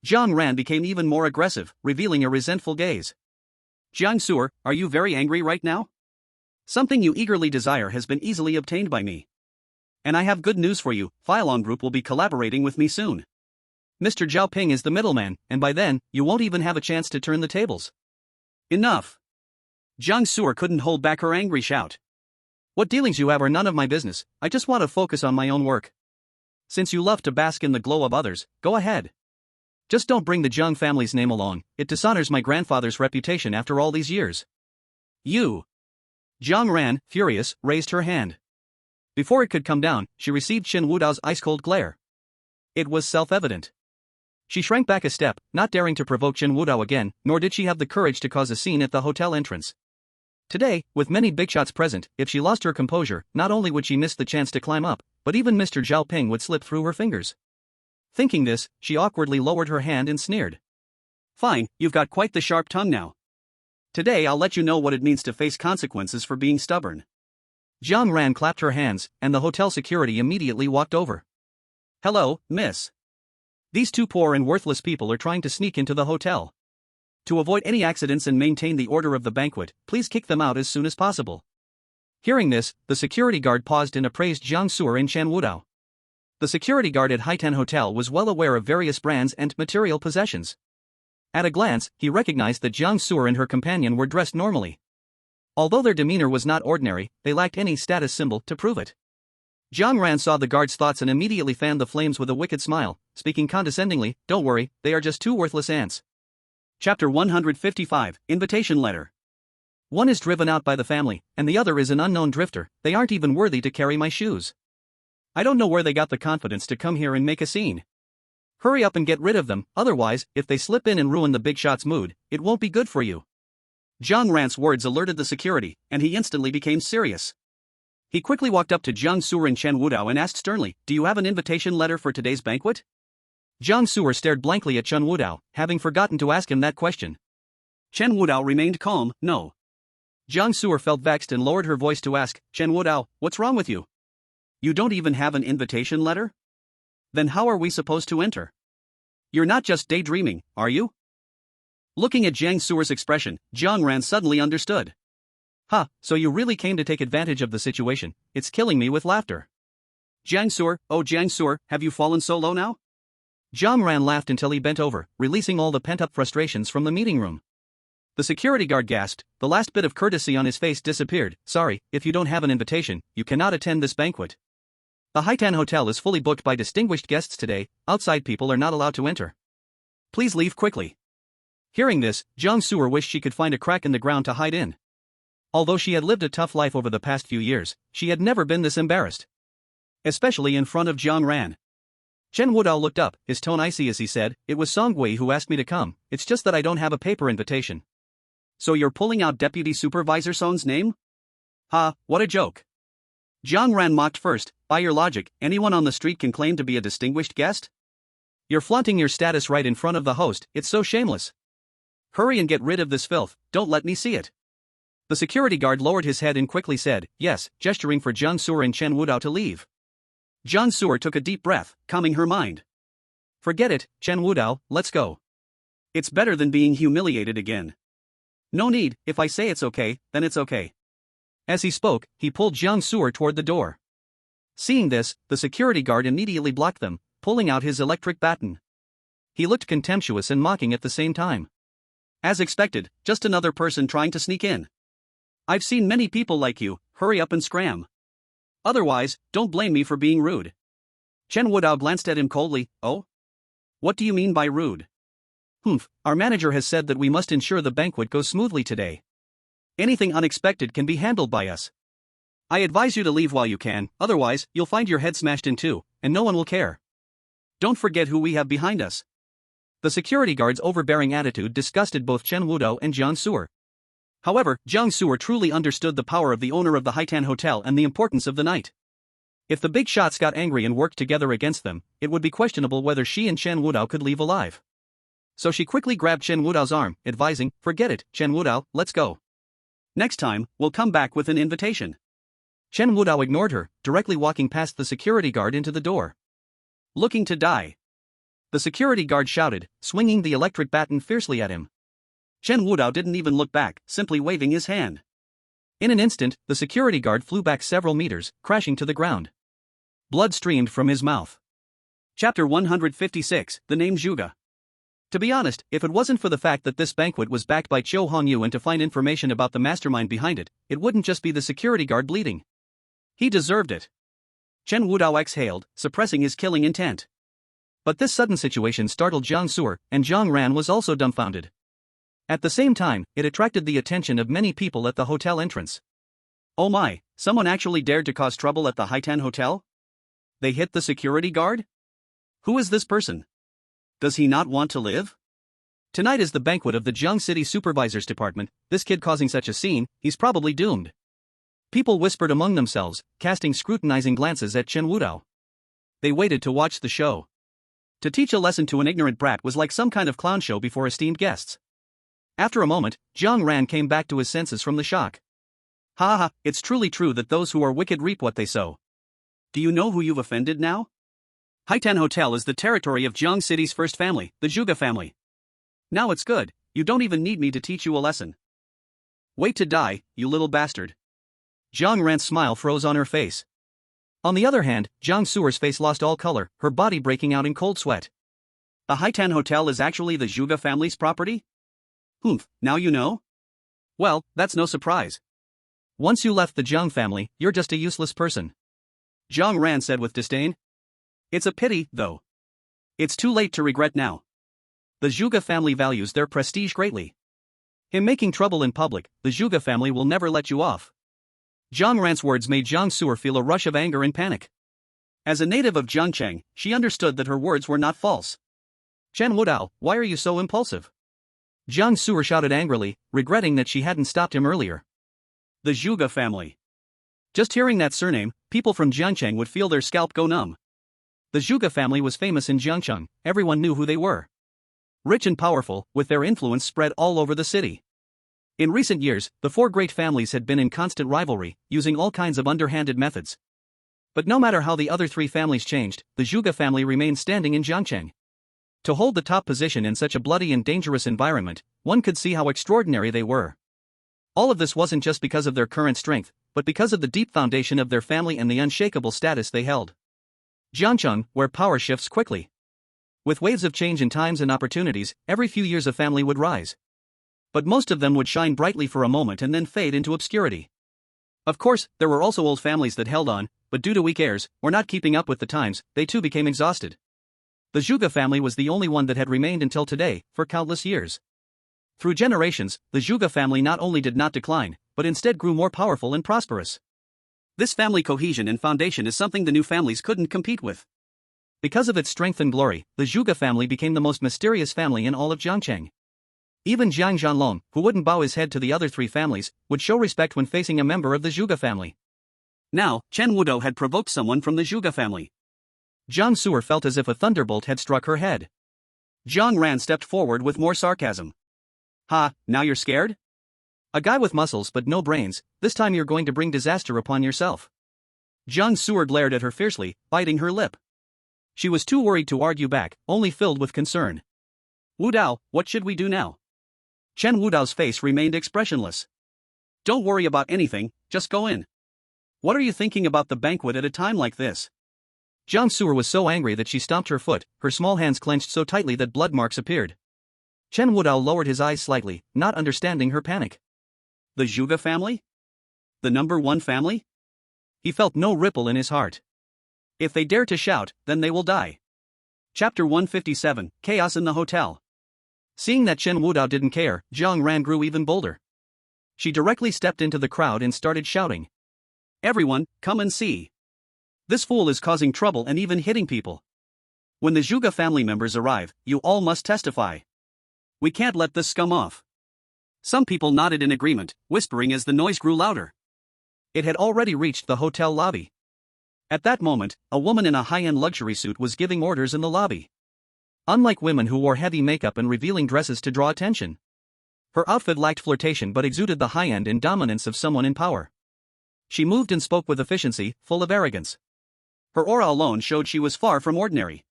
Jiang Ran became even more aggressive, revealing a resentful gaze. Jiang Su'er, are you very angry right now? Something you eagerly desire has been easily obtained by me. And I have good news for you, Filon Group will be collaborating with me soon. Mr. Zhao Ping is the middleman, and by then, you won't even have a chance to turn the tables. Enough! Jiang Su'er couldn't hold back her angry shout. What dealings you have are none of my business, I just want to focus on my own work. Since you love to bask in the glow of others, go ahead. Just don't bring the Jiang family's name along, it dishonors my grandfather's reputation after all these years. You! Jiang Ran, furious, raised her hand. Before it could come down, she received Chen Wudao's ice-cold glare. It was self-evident. She shrank back a step, not daring to provoke Chen Wudao again, nor did she have the courage to cause a scene at the hotel entrance. Today, with many big shots present, if she lost her composure, not only would she miss the chance to climb up, but even Mr. Zhao Ping would slip through her fingers. Thinking this, she awkwardly lowered her hand and sneered. Fine, you've got quite the sharp tongue now. Today I'll let you know what it means to face consequences for being stubborn. Jiang Ran clapped her hands, and the hotel security immediately walked over. Hello, miss. These two poor and worthless people are trying to sneak into the hotel. To avoid any accidents and maintain the order of the banquet, please kick them out as soon as possible. Hearing this, the security guard paused and appraised Jiang Su'er and Chen Wudao. The security guard at Haitan Hotel was well aware of various brands and material possessions. At a glance, he recognized that Jiang Su'er and her companion were dressed normally. Although their demeanor was not ordinary, they lacked any status symbol to prove it. Jiang Ran saw the guard's thoughts and immediately fanned the flames with a wicked smile, speaking condescendingly, "Don't worry, they are just two worthless ants." Chapter 155, Invitation Letter. One is driven out by the family, and the other is an unknown drifter, they aren't even worthy to carry my shoes. I don't know where they got the confidence to come here and make a scene. Hurry up and get rid of them, otherwise, if they slip in and ruin the big shot's mood, it won't be good for you. Jiang Ran's words alerted the security, and he instantly became serious. He quickly walked up to Jiang Su'er and Chen Wudao and asked sternly, "Do you have an invitation letter for today's banquet?" Jiang Su'er stared blankly at Chen Wudao, having forgotten to ask him that question. Chen Wudao remained calm, "No." Jiang Su'er felt vexed and lowered her voice to ask, "Chen Wudao, what's wrong with you? You don't even have an invitation letter? Then how are we supposed to enter? You're not just daydreaming, are you?" Looking at Jiang Su'er's expression, Jiang Ran suddenly understood. So you really came to take advantage of the situation, it's killing me with laughter. Jiang Su'er, oh Jiang Su'er, have you fallen so low now? Jiang Ran laughed until he bent over, releasing all the pent-up frustrations from the meeting room. The security guard gasped, the last bit of courtesy on his face disappeared. "Sorry, if you don't have an invitation, you cannot attend this banquet. The Haitan Hotel is fully booked by distinguished guests today, outside people are not allowed to enter. Please leave quickly." Hearing this, Jiang Su'er wished she could find a crack in the ground to hide in. Although she had lived a tough life over the past few years, she had never been this embarrassed. Especially in front of Jiang Ran. Chen Wudao looked up, his tone icy as he said, "It was Song Gui who asked me to come, it's just that I don't have a paper invitation." "So you're pulling out Deputy Supervisor Song's name? What a joke." Jiang Ran mocked first, "By your logic, anyone on the street can claim to be a distinguished guest? You're flaunting your status right in front of the host, it's so shameless. Hurry and get rid of this filth, don't let me see it." The security guard lowered his head and quickly said, "Yes," gesturing for Jiang Su'er and Chen Wudao to leave. Jiang Su'er took a deep breath, calming her mind. "Forget it, Chen Wudao, let's go. It's better than being humiliated again. No need, if I say it's okay, then it's okay." As he spoke, he pulled Jiang Su'er toward the door. Seeing this, the security guard immediately blocked them, pulling out his electric baton. He looked contemptuous and mocking at the same time. As expected, just another person trying to sneak in. I've seen many people like you, hurry up and scram. Otherwise, don't blame me for being rude. Chen Wudao glanced at him coldly, "Oh? What do you mean by rude?" Our manager has said that we must ensure the banquet goes smoothly today. Anything unexpected can be handled by us. I advise you to leave while you can, otherwise, you'll find your head smashed in two, and no one will care. Don't forget who we have behind us. The security guard's overbearing attitude disgusted both Chen Wudao and Jiang Su'er. However, Jiang Su'er truly understood the power of the owner of the Haitan Hotel and the importance of the night. If the big shots got angry and worked together against them, it would be questionable whether she and Chen Wudao could leave alive. So she quickly grabbed Chen Wudao's arm, advising, "Forget it, Chen Wudao, let's go. Next time, we'll come back with an invitation." Chen Wudao ignored her, directly walking past the security guard into the door. Looking to die. The security guard shouted, swinging the electric baton fiercely at him. Chen Wudao didn't even look back, simply waving his hand. In an instant, the security guard flew back several meters, crashing to the ground. Blood streamed from his mouth. Chapter 156, The Name Zhuge. To be honest, if it wasn't for the fact that this banquet was backed by Qiu Hongyu and to find information about the mastermind behind it, it wouldn't just be the security guard bleeding. He deserved it. Chen Wudao exhaled, suppressing his killing intent. But this sudden situation startled Jiang Su'er, and Jiang Ran was also dumbfounded. At the same time, it attracted the attention of many people at the hotel entrance. Oh my, someone actually dared to cause trouble at the Haitan Hotel? They hit the security guard? Who is this person? Does he not want to live? Tonight is the banquet of the Jiang City Supervisor's Department. This kid causing such a scene, he's probably doomed. People whispered among themselves, casting scrutinizing glances at Chen Wudao. They waited to watch the show. To teach a lesson to an ignorant brat was like some kind of clown show before esteemed guests. After a moment, Jiang Ran came back to his senses from the shock. Ha ha, it's truly true that those who are wicked reap what they sow. Do you know who you've offended now? Haitan Hotel is the territory of Jiang City's first family, the Zhuge family. Now it's good, you don't even need me to teach you a lesson. Wait to die, you little bastard. Jiang Ran's smile froze on her face. On the other hand, Jiang Su'er's face lost all color, her body breaking out in cold sweat. The Haitan Hotel is actually the Zhuge family's property? Humph, now you know? Well, that's no surprise. Once you left the Jiang family, you're just a useless person. Jiang Ran said with disdain. It's a pity, though. It's too late to regret now. The Zhuge family values their prestige greatly. In making trouble in public, the Zhuge family will never let you off. Jiang Ran's words made Jiang Su'er feel a rush of anger and panic. As a native of Jiangcheng, she understood that her words were not false. Chen Wudao, why are you so impulsive? Jiang Su'er shouted angrily, regretting that she hadn't stopped him earlier. The Zhuge family. Just hearing that surname, people from Jiangcheng would feel their scalp go numb. The Zhuge family was famous in Jiangcheng, everyone knew who they were. Rich and powerful, with their influence spread all over the city. In recent years, the four great families had been in constant rivalry, using all kinds of underhanded methods. But no matter how the other three families changed, the Zhuge family remained standing in Jiangcheng. To hold the top position in such a bloody and dangerous environment, one could see how extraordinary they were. All of this wasn't just because of their current strength, but because of the deep foundation of their family and the unshakable status they held. Jiangcheng, where power shifts quickly. With waves of change in times and opportunities, every few years a family would rise. But most of them would shine brightly for a moment and then fade into obscurity. Of course, there were also old families that held on, but due to weak heirs, or not keeping up with the times, they too became exhausted. The Zhuge family was the only one that had remained until today, for countless years. Through generations, the Zhuge family not only did not decline, but instead grew more powerful and prosperous. This family cohesion and foundation is something the new families couldn't compete with. Because of its strength and glory, the Zhuge family became the most mysterious family in all of Jiangcheng. Even Jiang Zhanlong, who wouldn't bow his head to the other three families, would show respect when facing a member of the Zhuge family. Now, Chen Wudao had provoked someone from the Zhuge family. Jiang Su'er felt as if a thunderbolt had struck her head. Jiang Ran stepped forward with more sarcasm. Ha, now you're scared? A guy with muscles but no brains, this time you're going to bring disaster upon yourself. Jiang Su'er glared at her fiercely, biting her lip. She was too worried to argue back, only filled with concern. Wudao, what should we do now? Chen Wudao's face remained expressionless. Don't worry about anything, just go in. What are you thinking about the banquet at a time like this? Jiang Su'er was so angry that she stomped her foot, her small hands clenched so tightly that blood marks appeared. Chen Wudao lowered his eyes slightly, not understanding her panic. The Zhuge family? The number one family? He felt no ripple in his heart. If they dare to shout, then they will die. Chapter 157, Chaos in the Hotel. Seeing that Chen Wudao didn't care, Jiang Ran grew even bolder. She directly stepped into the crowd and started shouting. Everyone, come and see. This fool is causing trouble and even hitting people. When the Zhuge family members arrive, you all must testify. We can't let this scum off. Some people nodded in agreement, whispering as the noise grew louder. It had already reached the hotel lobby. At that moment, a woman in a high-end luxury suit was giving orders in the lobby. Unlike women who wore heavy makeup and revealing dresses to draw attention, her outfit lacked flirtation but exuded the high-end and dominance of someone in power. She moved and spoke with efficiency, full of arrogance. Her aura alone showed she was far from ordinary.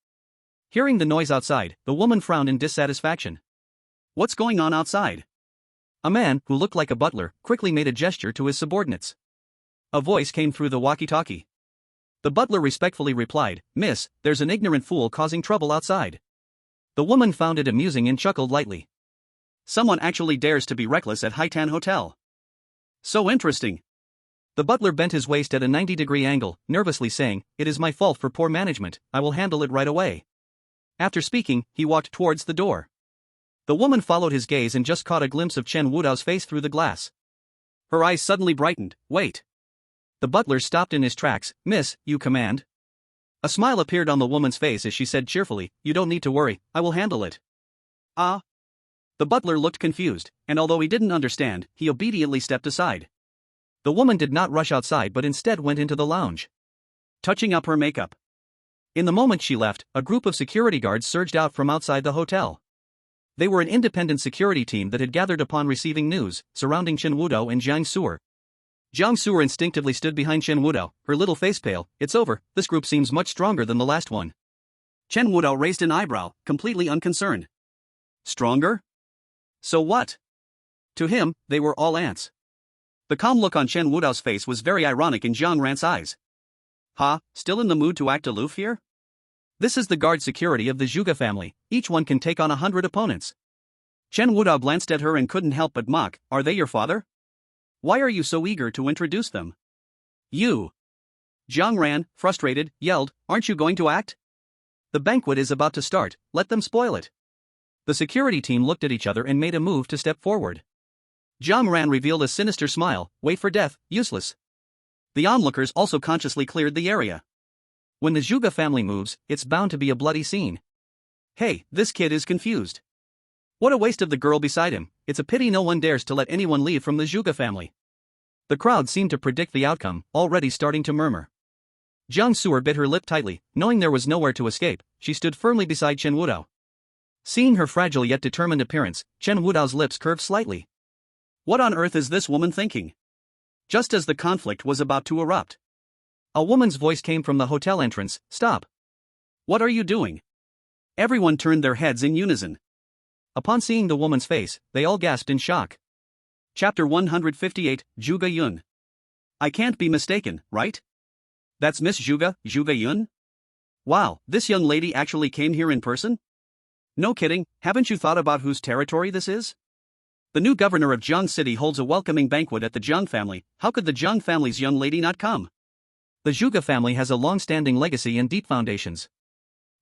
Hearing the noise outside, the woman frowned in dissatisfaction. What's going on outside? A man, who looked like a butler, quickly made a gesture to his subordinates. A voice came through the walkie-talkie. The butler respectfully replied, "Miss, there's an ignorant fool causing trouble outside." The woman found it amusing and chuckled lightly. Someone actually dares to be reckless at Haitan Hotel. So interesting. The butler bent his waist at a 90-degree angle, nervously saying, "It is my fault for poor management, I will handle it right away." After speaking, he walked towards the door. The woman followed his gaze and just caught a glimpse of Chen Wudao's face through the glass. Her eyes suddenly brightened. "Wait." The butler stopped in his tracks. "Miss, you command?" A smile appeared on the woman's face as she said cheerfully, "You don't need to worry, I will handle it." Ah? The butler looked confused, and although he didn't understand, he obediently stepped aside. The woman did not rush outside but instead went into the lounge, touching up her makeup. In the moment she left, a group of security guards surged out from outside the hotel. They were an independent security team that had gathered upon receiving news surrounding Chen Wudao and Jiang Su'er. Jiang Su'er instinctively stood behind Chen Wudao, her little face pale. "It's over, this group seems much stronger than the last one." Chen Wudao raised an eyebrow, completely unconcerned. Stronger? So what? To him, they were all ants. The calm look on Chen Wudao's face was very ironic in Zhang Ran's eyes. Ha, still in the mood to act aloof here? This is the guard security of the Zhuge family, each one can take on 100 opponents. Chen Wudao glanced at her and couldn't help but mock, "Are they your father? Why are you so eager to introduce them?" "You!" Zhang Ran, frustrated, yelled, "Aren't you going to act? The banquet is about to start, let them spoil it." The security team looked at each other and made a move to step forward. Zhang Ran revealed a sinister smile, "Wait for death, useless." The onlookers also consciously cleared the area. When the Zhuge family moves, it's bound to be a bloody scene. Hey, this kid is confused. What a waste of the girl beside him, it's a pity no one dares to let anyone leave from the Zhuge family. The crowd seemed to predict the outcome, already starting to murmur. Jiang Su'er bit her lip tightly, knowing there was nowhere to escape, she stood firmly beside Chen Wudao. Seeing her fragile yet determined appearance, Chen Wudao's lips curved slightly. What on earth is this woman thinking? Just as the conflict was about to erupt, a woman's voice came from the hotel entrance, "Stop! What are you doing?" Everyone turned their heads in unison. Upon seeing the woman's face, they all gasped in shock. Chapter 158, Zhuge Yun. I can't be mistaken, right? That's Miss Zhuge Yun? Wow, this young lady actually came here in person? No kidding, haven't you thought about whose territory this is? The new governor of Jiang City holds a welcoming banquet at the Jiang family, how could the Jiang family's young lady not come? The Zhuge family has a long-standing legacy and deep foundations.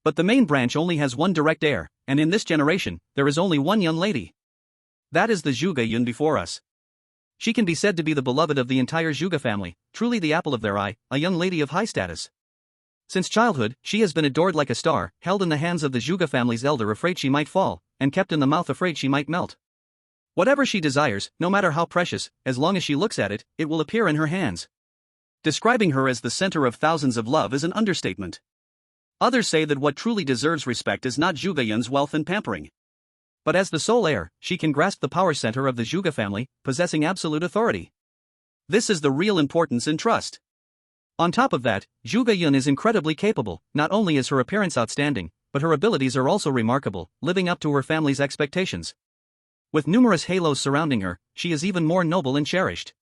But the main branch only has one direct heir, and in this generation, there is only one young lady. That is the Zhuge Yun before us. She can be said to be the beloved of the entire Zhuge family, truly the apple of their eye, a young lady of high status. Since childhood, she has been adored like a star, held in the hands of the Zhuge family's elder afraid she might fall, and kept in the mouth afraid she might melt. Whatever she desires, no matter how precious, as long as she looks at it, it will appear in her hands. Describing her as the center of thousands of love is an understatement. Others say that what truly deserves respect is not Zhuge Yun's wealth and pampering, but as the sole heir, she can grasp the power center of the Zhuge family, possessing absolute authority. This is the real importance in trust. On top of that, Zhuge Yun is incredibly capable. Not only is her appearance outstanding, but her abilities are also remarkable, living up to her family's expectations. With numerous halos surrounding her, she is even more noble and cherished.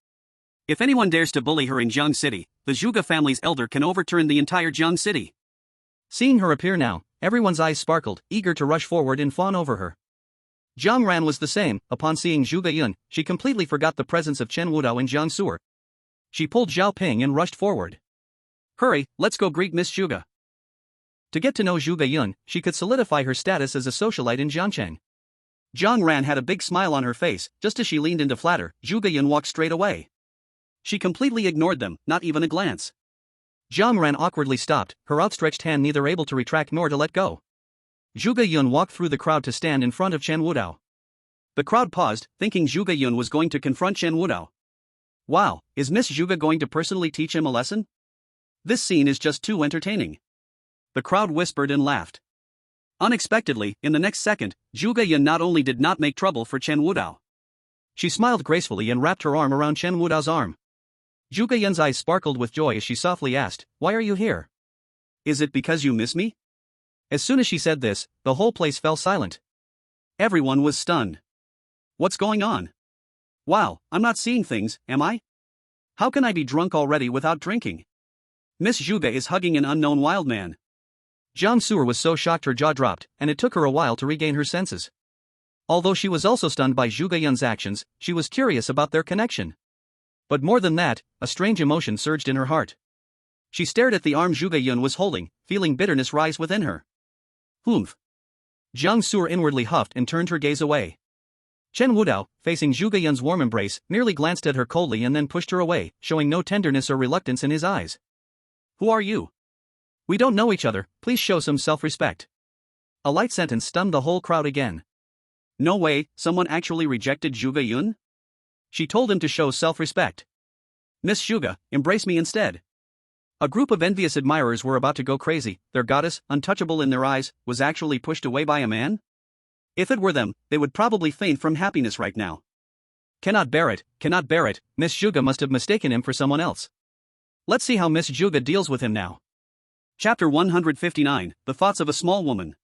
If anyone dares to bully her in Jiang City, the Zhuge family's elder can overturn the entire Jiang City. Seeing her appear now, everyone's eyes sparkled, eager to rush forward and fawn over her. Zhang Ran was the same. Upon seeing Zhuge Yun, she completely forgot the presence of Chen Wudao and Jiang Su'er. She pulled Zhao Ping and rushed forward. Hurry, let's go greet Miss Zhuge. To get to know Zhuge Yun, she could solidify her status as a socialite in Jiangcheng. Zhang Ran had a big smile on her face. Just as she leaned in to flatter, Zhuge Yun walked straight away. She completely ignored them, not even a glance. Zhang Ran awkwardly stopped, her outstretched hand neither able to retract nor to let go. Zhuge Yun walked through the crowd to stand in front of Chen Wudao. The crowd paused, thinking Zhuge Yun was going to confront Chen Wudao. Wow, is Miss Zhuge going to personally teach him a lesson? This scene is just too entertaining. The crowd whispered and laughed. Unexpectedly, in the next second, Zhuge Yun not only did not make trouble for Chen Wudao. She smiled gracefully and wrapped her arm around Chen Wudao's arm. Zhuge Yun's eyes sparkled with joy as she softly asked, "Why are you here? Is it because you miss me?" As soon as she said this, the whole place fell silent. Everyone was stunned. What's going on? Wow, I'm not seeing things, am I? How can I be drunk already without drinking? Miss Zhuge is hugging an unknown wild man. Jiang Su'er was so shocked her jaw dropped, and it took her a while to regain her senses. Although she was also stunned by Zhuge Yun's actions, she was curious about their connection. But more than that, a strange emotion surged in her heart. She stared at the arm Zhuge Yun was holding, feeling bitterness rise within her. Humph. Jiang Su'er inwardly huffed and turned her gaze away. Chen Wudao, facing Zhuge Yun's warm embrace, merely glanced at her coldly and then pushed her away, showing no tenderness or reluctance in his eyes. Who are you? We don't know each other, please show some self-respect. A light sentence stunned the whole crowd again. No way, someone actually rejected Zhuge Yun? She told him to show self-respect. Miss Zhuge, embrace me instead. A group of envious admirers were about to go crazy, their goddess, untouchable in their eyes, was actually pushed away by a man? If it were them, they would probably faint from happiness right now. Cannot bear it, Miss Zhuge must have mistaken him for someone else. Let's see how Miss Zhuge deals with him now. Chapter 159, The Thoughts of a Small Woman.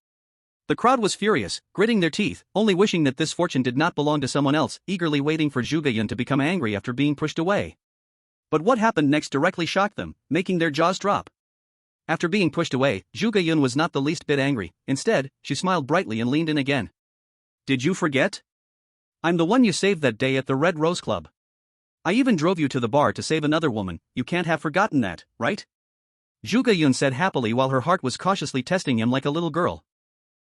The crowd was furious, gritting their teeth, only wishing that this fortune did not belong to someone else, eagerly waiting for Zhuge Yun to become angry after being pushed away. But what happened next directly shocked them, making their jaws drop. After being pushed away, Zhuge Yun was not the least bit angry. Instead, she smiled brightly and leaned in again. Did you forget? I'm the one you saved that day at the Red Rose Club. I even drove you to the bar to save another woman, you can't have forgotten that, right? Zhuge Yun said happily while her heart was cautiously testing him like a little girl.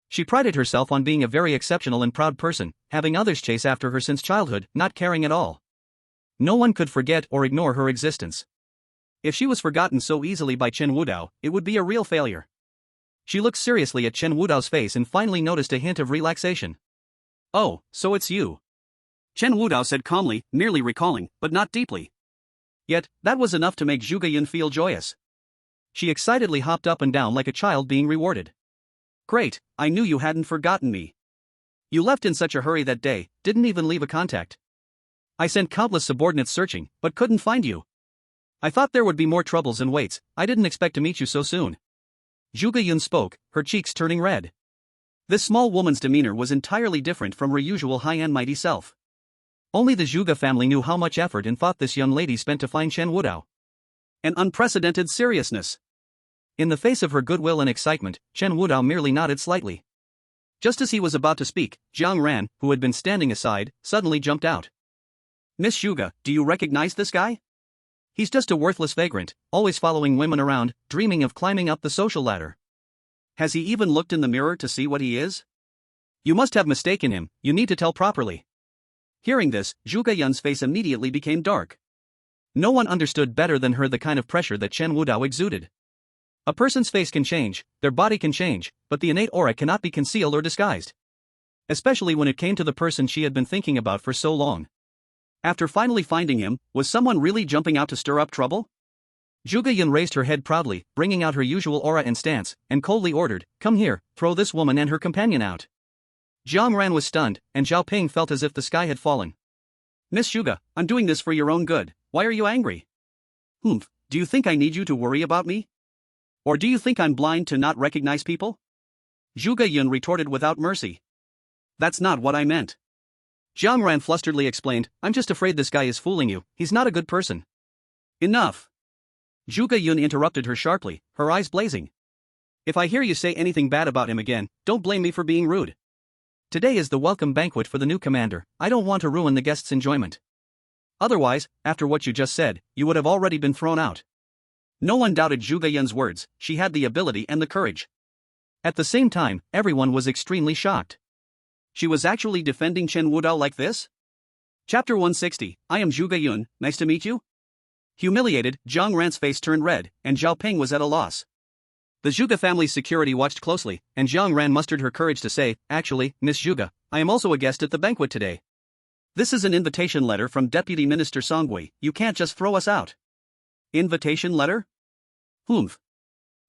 She prided herself on being a very exceptional and proud person, having others chase after her since childhood, not caring at all. No one could forget or ignore her existence. If she was forgotten so easily by Chen Wudao, it would be a real failure. She looked seriously at Chen Wudao's face and finally noticed a hint of relaxation. Oh, so it's you. Chen Wudao said calmly, merely recalling, but not deeply. Yet, that was enough to make Zhuge Yun feel joyous. She excitedly hopped up and down like a child being rewarded. Great, I knew you hadn't forgotten me. You left in such a hurry that day, didn't even leave a contact. I sent countless subordinates searching, but couldn't find you. I thought there would be more troubles and waits, I didn't expect to meet you so soon. Zhuge Yun spoke, her cheeks turning red. This small woman's demeanor was entirely different from her usual high and mighty self. Only the Zhuge family knew how much effort and thought this young lady spent to find Chen Wudao. An unprecedented seriousness. In the face of her goodwill and excitement, Chen Wudao merely nodded slightly. Just as he was about to speak, Jiang Ran, who had been standing aside, suddenly jumped out. Miss Zhuge, do you recognize this guy? He's just a worthless vagrant, always following women around, dreaming of climbing up the social ladder. Has he even looked in the mirror to see what he is? You must have mistaken him, you need to tell properly. Hearing this, Zhuge Yun's face immediately became dark. No one understood better than her the kind of pressure that Chen Wudao exuded. A person's face can change, their body can change, but the innate aura cannot be concealed or disguised. Especially when it came to the person she had been thinking about for so long. After finally finding him, was someone really jumping out to stir up trouble? Zhuge Yun raised her head proudly, bringing out her usual aura and stance, and coldly ordered, "Come here, throw this woman and her companion out." Jiang Ran was stunned, and Zhao Ping felt as if the sky had fallen. Miss Zhuge, I'm doing this for your own good, why are you angry? Humph, do you think I need you to worry about me? Or do you think I'm blind to not recognize people? Zhuge Yun retorted without mercy. That's not what I meant. Jiang Ran flusteredly explained, I'm just afraid this guy is fooling you, he's not a good person. Enough. Zhuge Yun interrupted her sharply, her eyes blazing. If I hear you say anything bad about him again, don't blame me for being rude. Today is the welcome banquet for the new commander, I don't want to ruin the guests' enjoyment. Otherwise, after what you just said, you would have already been thrown out. No one doubted Zhuge Yun's words, she had the ability and the courage. At the same time, everyone was extremely shocked. She was actually defending Chen Wudao like this? Chapter 160, I am Zhuge Yun, nice to meet you? Humiliated, Jiang Ran's face turned red, and Zhao Ping was at a loss. The Zhuge family's security watched closely, and Jiang Ran mustered her courage to say, actually, Miss Zhuge, I am also a guest at the banquet today. This is an invitation letter from Deputy Minister Songui, you can't just throw us out. Invitation letter? Humph.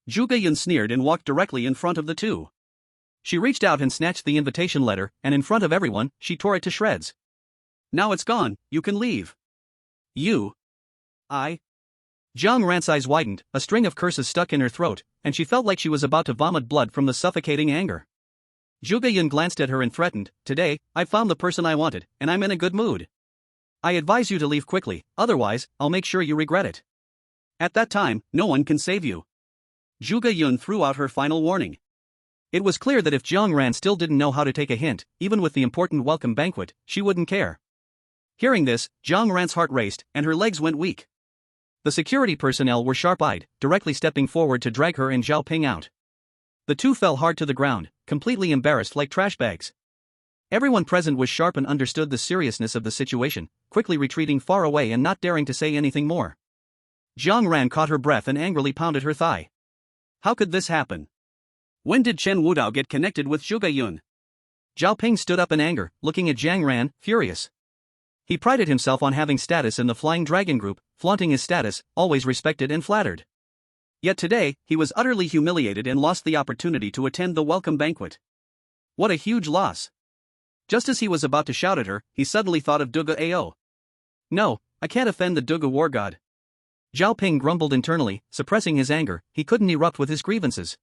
Zhuge Yun sneered and walked directly in front of the two. She reached out and snatched the invitation letter, and in front of everyone, she tore it to shreds. Now it's gone, you can leave. You. Jiang Ran's eyes widened, a string of curses stuck in her throat, and she felt like she was about to vomit blood from the suffocating anger. Zhuge Yun glanced at her and threatened, "Today, I've found the person I wanted, and I'm in a good mood. I advise you to leave quickly, otherwise, I'll make sure you regret it. At that time, no one can save you." Zhuge Yun threw out her final warning. It was clear that if Jiang Ran still didn't know how to take a hint, even with the important welcome banquet, she wouldn't care. Hearing this, Jiang Ran's heart raced, and her legs went weak. The security personnel were sharp-eyed, directly stepping forward to drag her and Zhao Ping out. The two fell hard to the ground, completely embarrassed like trash bags. Everyone present was sharp and understood the seriousness of the situation, quickly retreating far away and not daring to say anything more. Jiang Ran caught her breath and angrily pounded her thigh. How could this happen? When did Chen Wudao get connected with Zhuge Yun? Zhao Ping stood up in anger, looking at Jiang Ran, furious. He prided himself on having status in the Flying Dragon Group, flaunting his status, always respected and flattered. Yet today, he was utterly humiliated and lost the opportunity to attend the welcome banquet. What a huge loss. Just as he was about to shout at her, he suddenly thought of Duga Ao. No, I can't offend the Duga war god. Zhao Ping grumbled internally, suppressing his anger. He couldn't erupt with his grievances.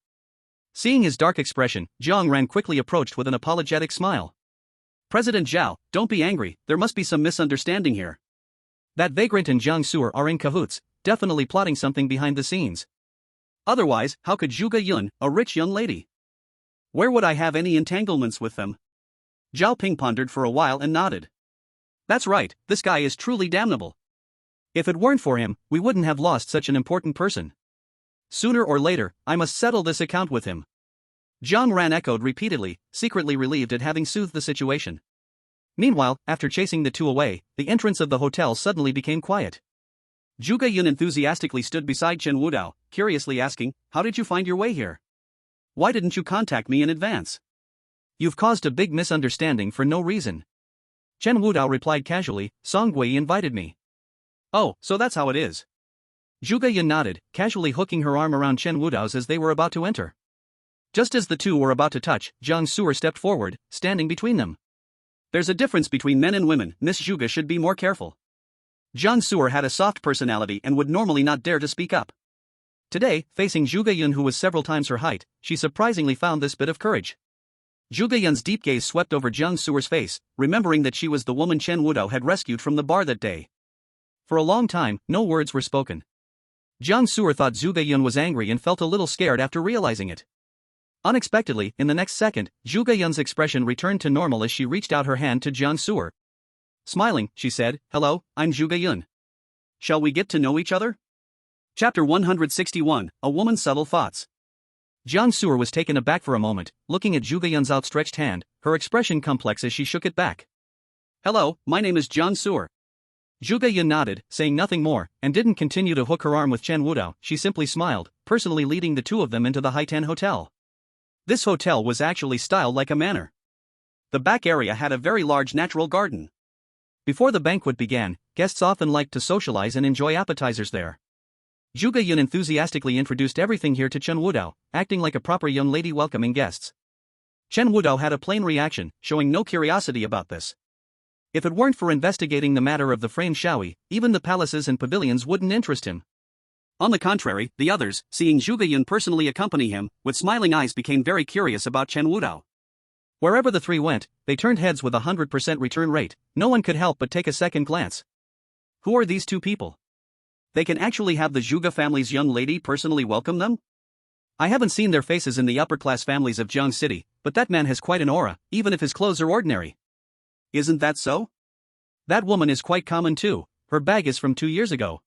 Seeing his dark expression, Jiang Ran quickly approached with an apologetic smile. President Zhao, don't be angry, there must be some misunderstanding here. That vagrant and Jiang Su'er are in cahoots, definitely plotting something behind the scenes. Otherwise, how could Zhuge Yun, a rich young lady? Where would I have any entanglements with them? Zhao Ping pondered for a while and nodded. That's right, this guy is truly damnable. If it weren't for him, we wouldn't have lost such an important person. Sooner or later, I must settle this account with him. Jiang Ran echoed repeatedly, secretly relieved at having soothed the situation. Meanwhile, after chasing the two away, the entrance of the hotel suddenly became quiet. Zhuge Yun enthusiastically stood beside Chen Wudao, curiously asking, "How did you find your way here? Why didn't you contact me in advance? You've caused a big misunderstanding for no reason." Chen Wudao replied casually, "Song Gui invited me." "Oh, so that's how it is." Zhuge Yun nodded, casually hooking her arm around Chen Wudao's as they were about to enter. Just as the two were about to touch, Jiang Su'er stepped forward, standing between them. "There's a difference between men and women, Miss Zhuge should be more careful." Jiang Su'er had a soft personality and would normally not dare to speak up. Today, facing Zhuge Yun who was several times her height, she surprisingly found this bit of courage. Zhuge Yun's deep gaze swept over Jiang Su'er's face, remembering that she was the woman Chen Wudao had rescued from the bar that day. For a long time, no words were spoken. Jiang Su'er thought Zhuge Yun was angry and felt a little scared after realizing it. Unexpectedly, in the next second, Zhuge Yun's expression returned to normal as she reached out her hand to Jiang Su'er. Smiling, she said, "Hello, I'm Zhuge Yun. Shall we get to know each other?" Chapter 161, A Woman's Subtle Thoughts. Jiang Su'er was taken aback for a moment, looking at Zhuge Yun's outstretched hand, her expression complex as she shook it back. "Hello, my name is Jiang Su'er." Zhuge Yun nodded, saying nothing more, and didn't continue to hook her arm with Chen Wudao. She simply smiled, personally leading the two of them into the Haitan Hotel. This hotel was actually styled like a manor. The back area had a very large natural garden. Before the banquet began, guests often liked to socialize and enjoy appetizers there. Zhuge Yun enthusiastically introduced everything here to Chen Wudao, acting like a proper young lady welcoming guests. Chen Wudao had a plain reaction, showing no curiosity about this. If it weren't for investigating the matter of the framed Shaoyi, even the palaces and pavilions wouldn't interest him. On the contrary, the others, seeing Zhuge Yun personally accompany him, with smiling eyes became very curious about Chen Wudao. Wherever the three went, they turned heads with a 100% return rate. No one could help but take a second glance. Who are these two people? They can actually have the Zhuge family's young lady personally welcome them? I haven't seen their faces in the upper-class families of Jiang City, but that man has quite an aura, even if his clothes are ordinary. Isn't that so? That woman is quite common too, her bag is from 2 years ago.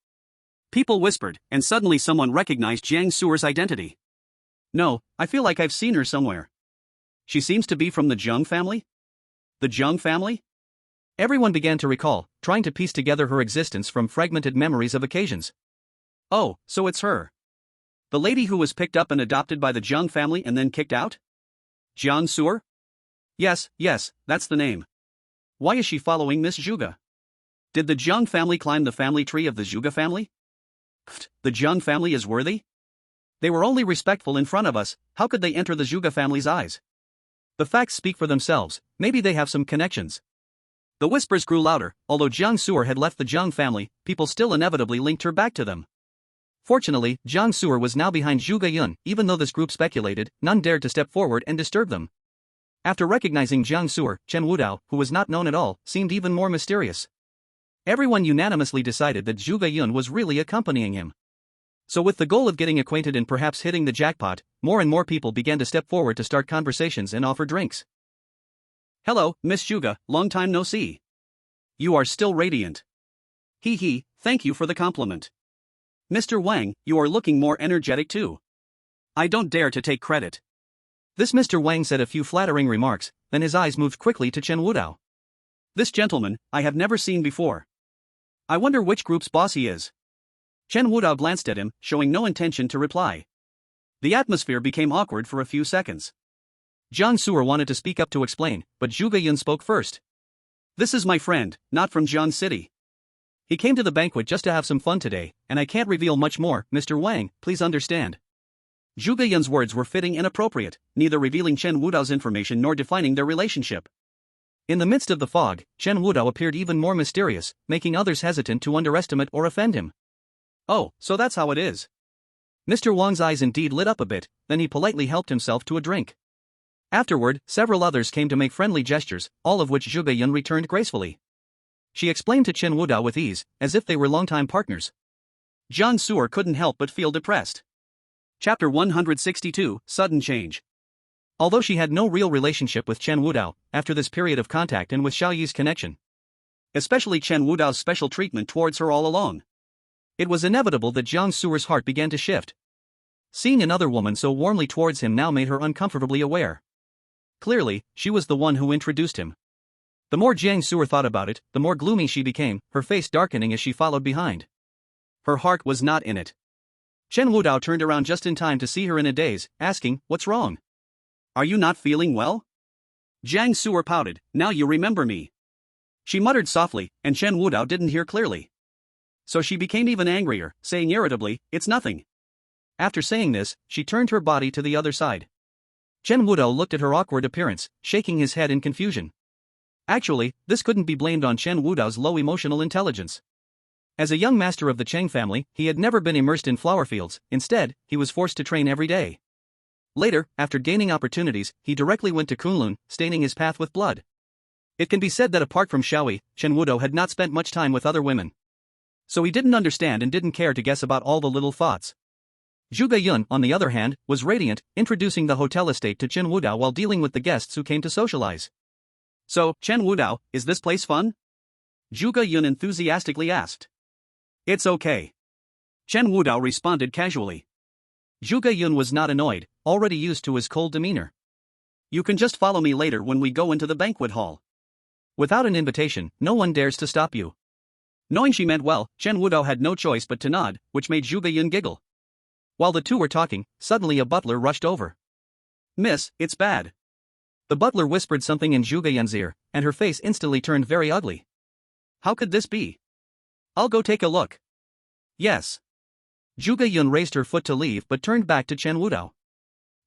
People whispered, and suddenly someone recognized Jiang Su'er's identity. No, I feel like I've seen her somewhere. She seems to be from the Zheng family? The Zheng family? Everyone began to recall, trying to piece together her existence from fragmented memories of occasions. Oh, so it's her. The lady who was picked up and adopted by the Zheng family and then kicked out? Jiang Su'er? Yes, that's the name. Why is she following Miss Zhuge? Did the Zheng family climb the family tree of the Zhuge family? Pfft, the Zheng family is worthy? They were only respectful in front of us, how could they enter the Zhuge family's eyes? The facts speak for themselves, maybe they have some connections. The whispers grew louder, although Jiang Su'er had left the Zheng family, people still inevitably linked her back to them. Fortunately, Jiang Su'er was now behind Zhu Geyun. Even though this group speculated, none dared to step forward and disturb them. After recognizing Jiang Su'er, Chen Wudao, who was not known at all, seemed even more mysterious. Everyone unanimously decided that Zhu Geyun was really accompanying him. So with the goal of getting acquainted and perhaps hitting the jackpot, more and more people began to step forward to start conversations and offer drinks. "Hello, Miss Zhuge, long time no see. You are still radiant. Hee, thank you for the compliment. Mr. Wang, you are looking more energetic too. I don't dare to take credit." This Mr. Wang said a few flattering remarks, then his eyes moved quickly to Chen Wudao. "This gentleman, I have never seen before. I wonder which group's boss he is." Chen Wudao glanced at him, showing no intention to reply. The atmosphere became awkward for a few seconds. Jiang Su'er wanted to speak up to explain, but Zhu Geyun spoke first. "This is my friend, not from Jian City. He came to the banquet just to have some fun today, and I can't reveal much more, Mr. Wang, please understand." Zhu Geyun's words were fitting and appropriate, neither revealing Chen Wudao's information nor defining their relationship. In the midst of the fog, Chen Wudao appeared even more mysterious, making others hesitant to underestimate or offend him. "Oh, so that's how it is." Mr. Wang's eyes indeed lit up a bit, then he politely helped himself to a drink. Afterward, several others came to make friendly gestures, all of which Zhu Geyun returned gracefully. She explained to Chen Wudao with ease, as if they were longtime partners. Jiang Su'er couldn't help but feel depressed. Chapter 162, Sudden Change. Although she had no real relationship with Chen Wudao, after this period of contact and with Xiao Yi's connection, especially Chen Wudao's special treatment towards her all along, it was inevitable that Jiang Su'er's heart began to shift. Seeing another woman so warmly towards him now made her uncomfortably aware. Clearly, she was the one who introduced him. The more Jiang Su'er thought about it, the more gloomy she became, her face darkening as she followed behind. Her heart was not in it. Chen Wudao turned around just in time to see her in a daze, asking, "What's wrong? Are you not feeling well?" Jiang Su'er pouted, "Now you remember me." She muttered softly, and Chen Wudao didn't hear clearly. So she became even angrier, saying irritably, "It's nothing." After saying this, she turned her body to the other side. Chen Wudao looked at her awkward appearance, shaking his head in confusion. Actually, this couldn't be blamed on Chen Wudao's low emotional intelligence. As a young master of the Cheng family, he had never been immersed in flower fields. Instead, he was forced to train every day. Later, after gaining opportunities, he directly went to Kunlun, staining his path with blood. It can be said that apart from Xiaoyi, Chen Wudao had not spent much time with other women. So he didn't understand and didn't care to guess about all the little thoughts. Zhu Geyun, on the other hand, was radiant, introducing the hotel estate to Chen Wudao while dealing with the guests who came to socialize. "So, Chen Wudao, is this place fun?" Zhu Geyun enthusiastically asked. "It's okay." Chen Wudao responded casually. Zhu Geyun was not annoyed, already used to his cold demeanor. "You can just follow me later when we go into the banquet hall. Without an invitation, no one dares to stop you." Knowing she meant well, Chen Wudao had no choice but to nod, which made Zhu Geyun giggle. While the two were talking, suddenly a butler rushed over. "Miss, it's bad." The butler whispered something in Zhu Geyun's ear, and her face instantly turned very ugly. "How could this be? I'll go take a look." "Yes." Zhu Geyun raised her foot to leave but turned back to Chen Wudao.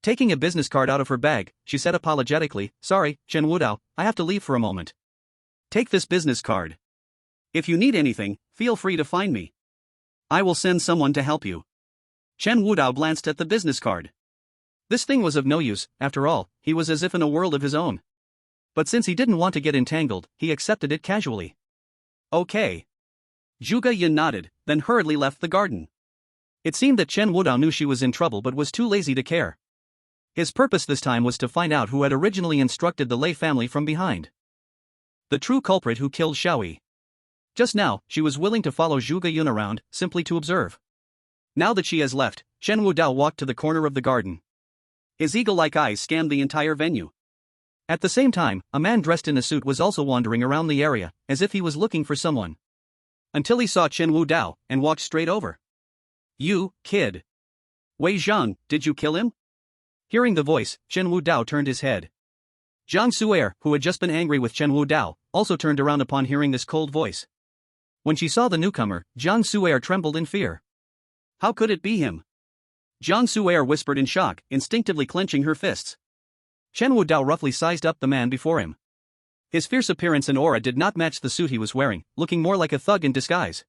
Taking a business card out of her bag, she said apologetically, "Sorry, Chen Wudao, I have to leave for a moment. Take this business card. If you need anything, feel free to find me. I will send someone to help you." Chen Wudao glanced at the business card. This thing was of no use, after all, he was as if in a world of his own. But since he didn't want to get entangled, he accepted it casually. "Okay." Zhu Geyun nodded, then hurriedly left the garden. It seemed that Chen Wudao knew she was in trouble but was too lazy to care. His purpose this time was to find out who had originally instructed the Lei family from behind. The true culprit who killed Xiaoyi. Just now, she was willing to follow Zhu Geyun around, simply to observe. Now that she has left, Chen Wudao walked to the corner of the garden. His eagle-like eyes scanned the entire venue. At the same time, a man dressed in a suit was also wandering around the area, as if he was looking for someone. Until he saw Chen Wudao, and walked straight over. "You, kid. Wei Zhang, did you kill him?" Hearing the voice, Chen Wudao turned his head. Jiang Su'er, who had just been angry with Chen Wudao, also turned around upon hearing this cold voice. When she saw the newcomer, Jiang Su'er trembled in fear. "How could it be him?" Jiang Su'er whispered in shock, instinctively clenching her fists. Chen Wudao roughly sized up the man before him. His fierce appearance and aura did not match the suit he was wearing, looking more like a thug in disguise.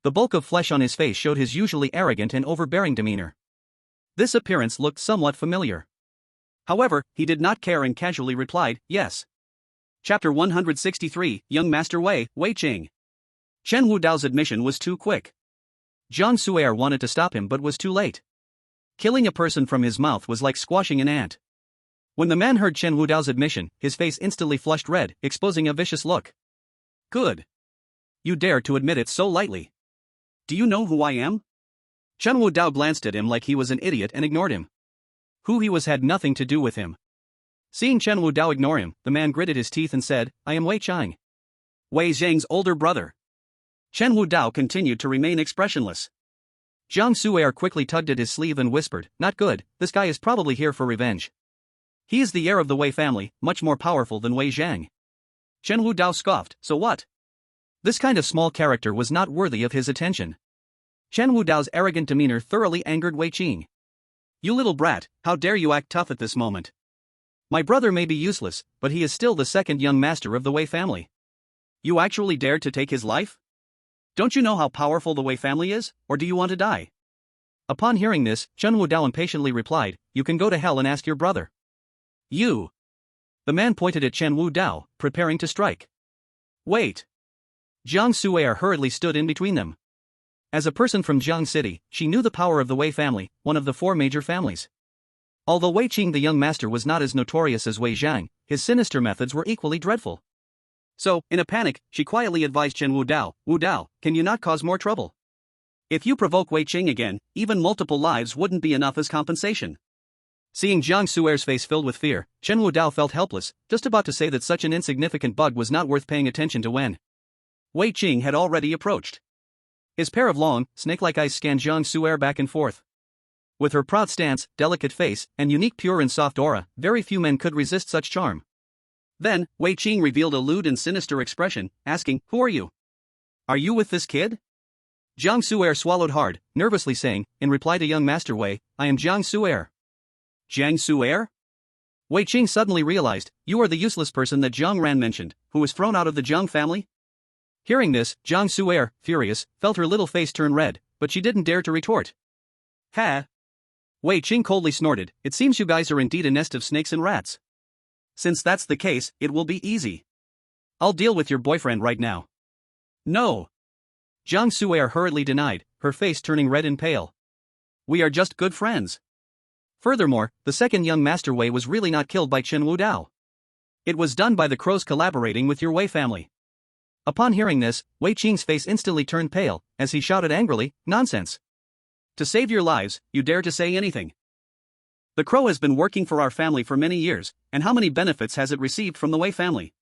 The bulk of flesh on his face showed his usually arrogant and overbearing demeanor. This appearance looked somewhat familiar. However, he did not care and casually replied, yes. Chapter 163, Young Master Wei Qing. Chen Wudao's admission was too quick. Jiang Su'er wanted to stop him but was too late. Killing a person from his mouth was like squashing an ant. When the man heard Chen Wudao's admission, his face instantly flushed red, exposing a vicious look. Good. You dare to admit it so lightly. Do you know who I am? Chen Wudao glanced at him like he was an idiot and ignored him. Who he was had nothing to do with him. Seeing Chen Wudao ignore him, the man gritted his teeth and said, I am Wei Qing. Wei Zhang's older brother. Chen Wudao continued to remain expressionless. Jiang Su'er quickly tugged at his sleeve and whispered, not good, this guy is probably here for revenge. He is the heir of the Wei family, much more powerful than Wei Zhang. Chen Wudao scoffed, so what? This kind of small character was not worthy of his attention. Chen Wudao's arrogant demeanor thoroughly angered Wei Qing. You little brat, how dare you act tough at this moment? My brother may be useless, but he is still the second young master of the Wei family. You actually dared to take his life? Don't you know how powerful the Wei family is, or do you want to die? Upon hearing this, Chen Wudao impatiently replied, you can go to hell and ask your brother. You. The man pointed at Chen Wudao, preparing to strike. Wait. Jiang Su'er hurriedly stood in between them. As a person from Jiang City, she knew the power of the Wei family, one of the four major families. Although Wei Qing the young master was not as notorious as Wei Zhang, his sinister methods were equally dreadful. So, in a panic, she quietly advised Chen Wudao, Wudao, can you not cause more trouble? If you provoke Wei Qing again, even multiple lives wouldn't be enough as compensation. Seeing Jiang Su'er's face filled with fear, Chen Wudao felt helpless, just about to say that such an insignificant bug was not worth paying attention to when Wei Qing had already approached. His pair of long, snake-like eyes scanned Jiang Su'er back and forth. With her proud stance, delicate face, and unique pure and soft aura, very few men could resist such charm. Then, Wei Qing revealed a lewd and sinister expression, asking, who are you? Are you with this kid? Jiang Su'er swallowed hard, nervously saying, in reply to young Master Wei, I am Jiang Su'er. Jiang Su'er? Wei Qing suddenly realized, you are the useless person that Jiang Ran mentioned, who was thrown out of the Jiang family? Hearing this, Jiang Su'er, furious, felt her little face turn red, but she didn't dare to retort. Ha! Wei Qing coldly snorted, it seems you guys are indeed a nest of snakes and rats. Since that's the case, it will be easy. I'll deal with your boyfriend right now. No. Jiang Su'er hurriedly denied, her face turning red and pale. We are just good friends. Furthermore, the second young Master Wei was really not killed by Chen Wudao. It was done by the crows collaborating with your Wei family. Upon hearing this, Wei Qing's face instantly turned pale, as he shouted angrily, nonsense. To save your lives, you dare to say anything. The crow has been working for our family for many years, and how many benefits has it received from the Wei family?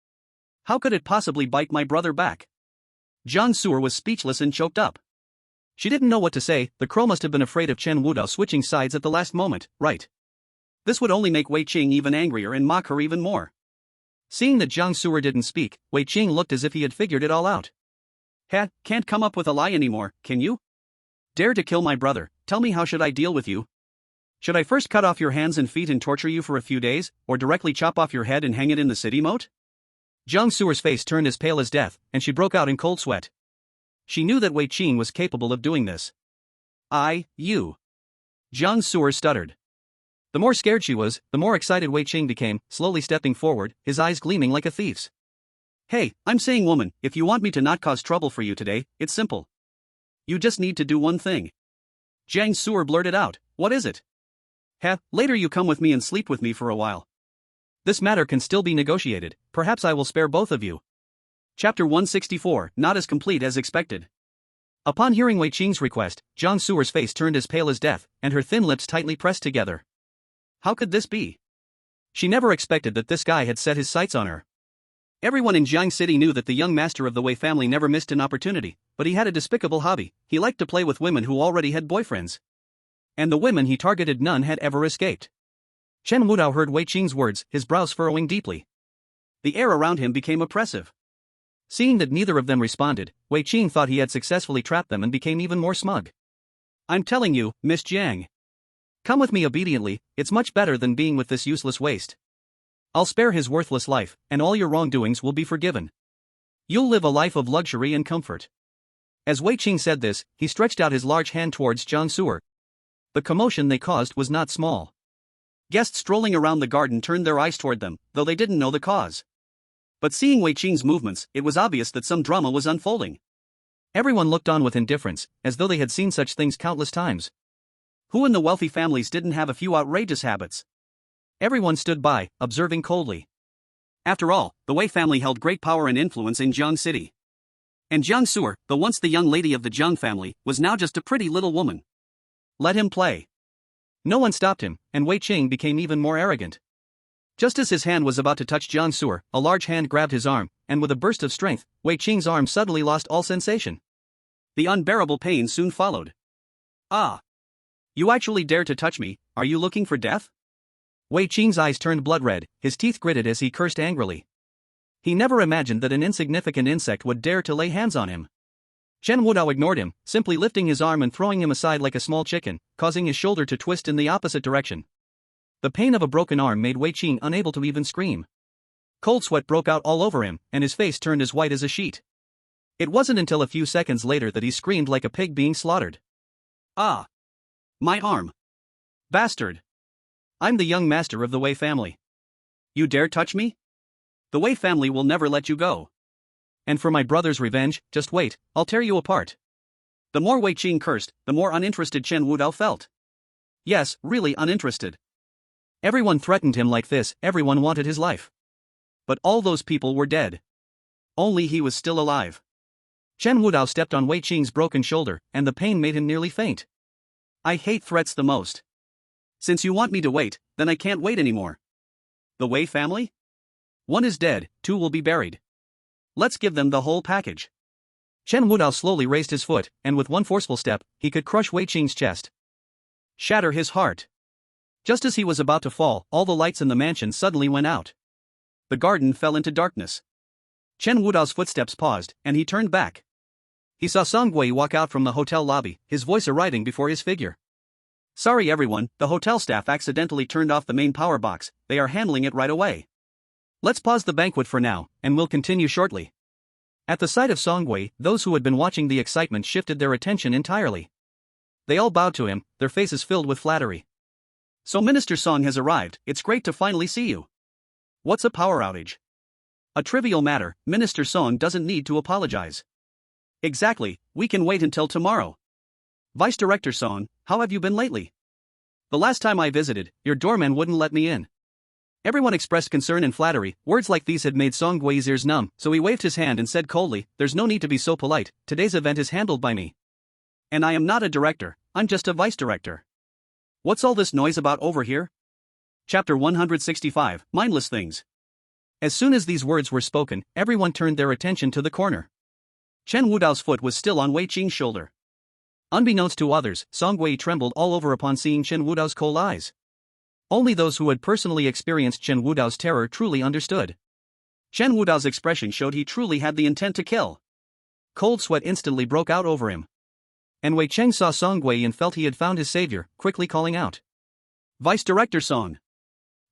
How could it possibly bite my brother back? Jiang Su'er was speechless and choked up. She didn't know what to say, the crow must have been afraid of Chen Wudao switching sides at the last moment, right? This would only make Wei Qing even angrier and mock her even more. Seeing that Jiang Su'er didn't speak, Wei Qing looked as if he had figured it all out. Can't come up with a lie anymore, can you? Dare to kill my brother, tell me how should I deal with you? Should I first cut off your hands and feet and torture you for a few days, or directly chop off your head and hang it in the city moat? Jiang Su'er's face turned as pale as death, and she broke out in cold sweat. She knew that Wei Qing was capable of doing this. You. Jiang Su'er stuttered. The more scared she was, the more excited Wei Qing became, slowly stepping forward, his eyes gleaming like a thief's. Hey, I'm saying woman, if you want me to not cause trouble for you today, it's simple. You just need to do one thing. Jiang Su'er blurted out, what is it? Later you come with me and sleep with me for a while. This matter can still be negotiated, perhaps I will spare both of you. Chapter 164, not as complete as expected. Upon hearing Wei Qing's request, Jiang Su'er's face turned as pale as death, and her thin lips tightly pressed together. How could this be? She never expected that this guy had set his sights on her. Everyone in Jiang City knew that the young master of the Wei family never missed an opportunity, but he had a despicable hobby, he liked to play with women who already had boyfriends. And the women he targeted none had ever escaped. Chen Wudao heard Wei Qing's words, his brows furrowing deeply. The air around him became oppressive. Seeing that neither of them responded, Wei Qing thought he had successfully trapped them and became even more smug. I'm telling you, Miss Jiang. Come with me obediently, it's much better than being with this useless waste. I'll spare his worthless life, and all your wrongdoings will be forgiven. You'll live a life of luxury and comfort. As Wei Qing said this, he stretched out his large hand towards Jiang Su'er. The commotion they caused was not small. Guests strolling around the garden turned their eyes toward them, though they didn't know the cause. But seeing Wei Qing's movements, it was obvious that some drama was unfolding. Everyone looked on with indifference, as though they had seen such things countless times. Who in the wealthy families didn't have a few outrageous habits? Everyone stood by, observing coldly. After all, the Wei family held great power and influence in Jiang City. And Jiang Su'er, the once the young lady of the Jiang family, was now just a pretty little woman. Let him play. No one stopped him, and Wei Qing became even more arrogant. Just as his hand was about to touch Jiang Su'er, a large hand grabbed his arm, and with a burst of strength, Wei Qing's arm suddenly lost all sensation. The unbearable pain soon followed. Ah! You actually dare to touch me, are you looking for death? Wei Qing's eyes turned blood red, his teeth gritted as he cursed angrily. He never imagined that an insignificant insect would dare to lay hands on him. Chen Wudao ignored him, simply lifting his arm and throwing him aside like a small chicken, causing his shoulder to twist in the opposite direction. The pain of a broken arm made Wei Qing unable to even scream. Cold sweat broke out all over him, and his face turned as white as a sheet. It wasn't until a few seconds later that he screamed like a pig being slaughtered. Ah! My arm! Bastard! I'm the young master of the Wei family. You dare touch me? The Wei family will never let you go. And for my brother's revenge, just wait, I'll tear you apart. The more Wei Qing cursed, the more uninterested Chen Wudao felt. Yes, really uninterested. Everyone threatened him like this, everyone wanted his life. But all those people were dead. Only he was still alive. Chen Wudao stepped on Wei Qing's broken shoulder, and the pain made him nearly faint. I hate threats the most. Since you want me to wait, then I can't wait anymore. The Wei family? One is dead, two will be buried. Let's give them the whole package. Chen Wudao slowly raised his foot, and with one forceful step, he could crush Wei Qing's chest. Shatter his heart. Just as he was about to fall, all the lights in the mansion suddenly went out. The garden fell into darkness. Chen Wudao's footsteps paused, and he turned back. He saw Song Gui walk out from the hotel lobby, his voice arriving before his figure. Sorry everyone, the hotel staff accidentally turned off the main power box, they are handling it right away. Let's pause the banquet for now, and we'll continue shortly. At the sight of Song Gui, those who had been watching the excitement shifted their attention entirely. They all bowed to him, their faces filled with flattery. So Minister Song has arrived, it's great to finally see you. What's a power outage? A trivial matter, Minister Song doesn't need to apologize. Exactly, we can wait until tomorrow. Vice Director Song, how have you been lately? The last time I visited, your doorman wouldn't let me in. Everyone expressed concern and flattery, words like these had made Song Gui's ears numb, so he waved his hand and said coldly, there's no need to be so polite, today's event is handled by me. And I am not a director, I'm just a vice director. What's all this noise about over here? Chapter 165, Mindless Things. As soon as these words were spoken, everyone turned their attention to the corner. Chen Wudao's foot was still on Wei Qing's shoulder. Unbeknownst to others, Song Gui trembled all over upon seeing Chen Wudao's cold eyes. Only those who had personally experienced Chen Wudao's terror truly understood. Chen Wudao's expression showed he truly had the intent to kill. Cold sweat instantly broke out over him. And Wei Cheng saw Song Gui and felt he had found his savior, quickly calling out. Vice Director Song!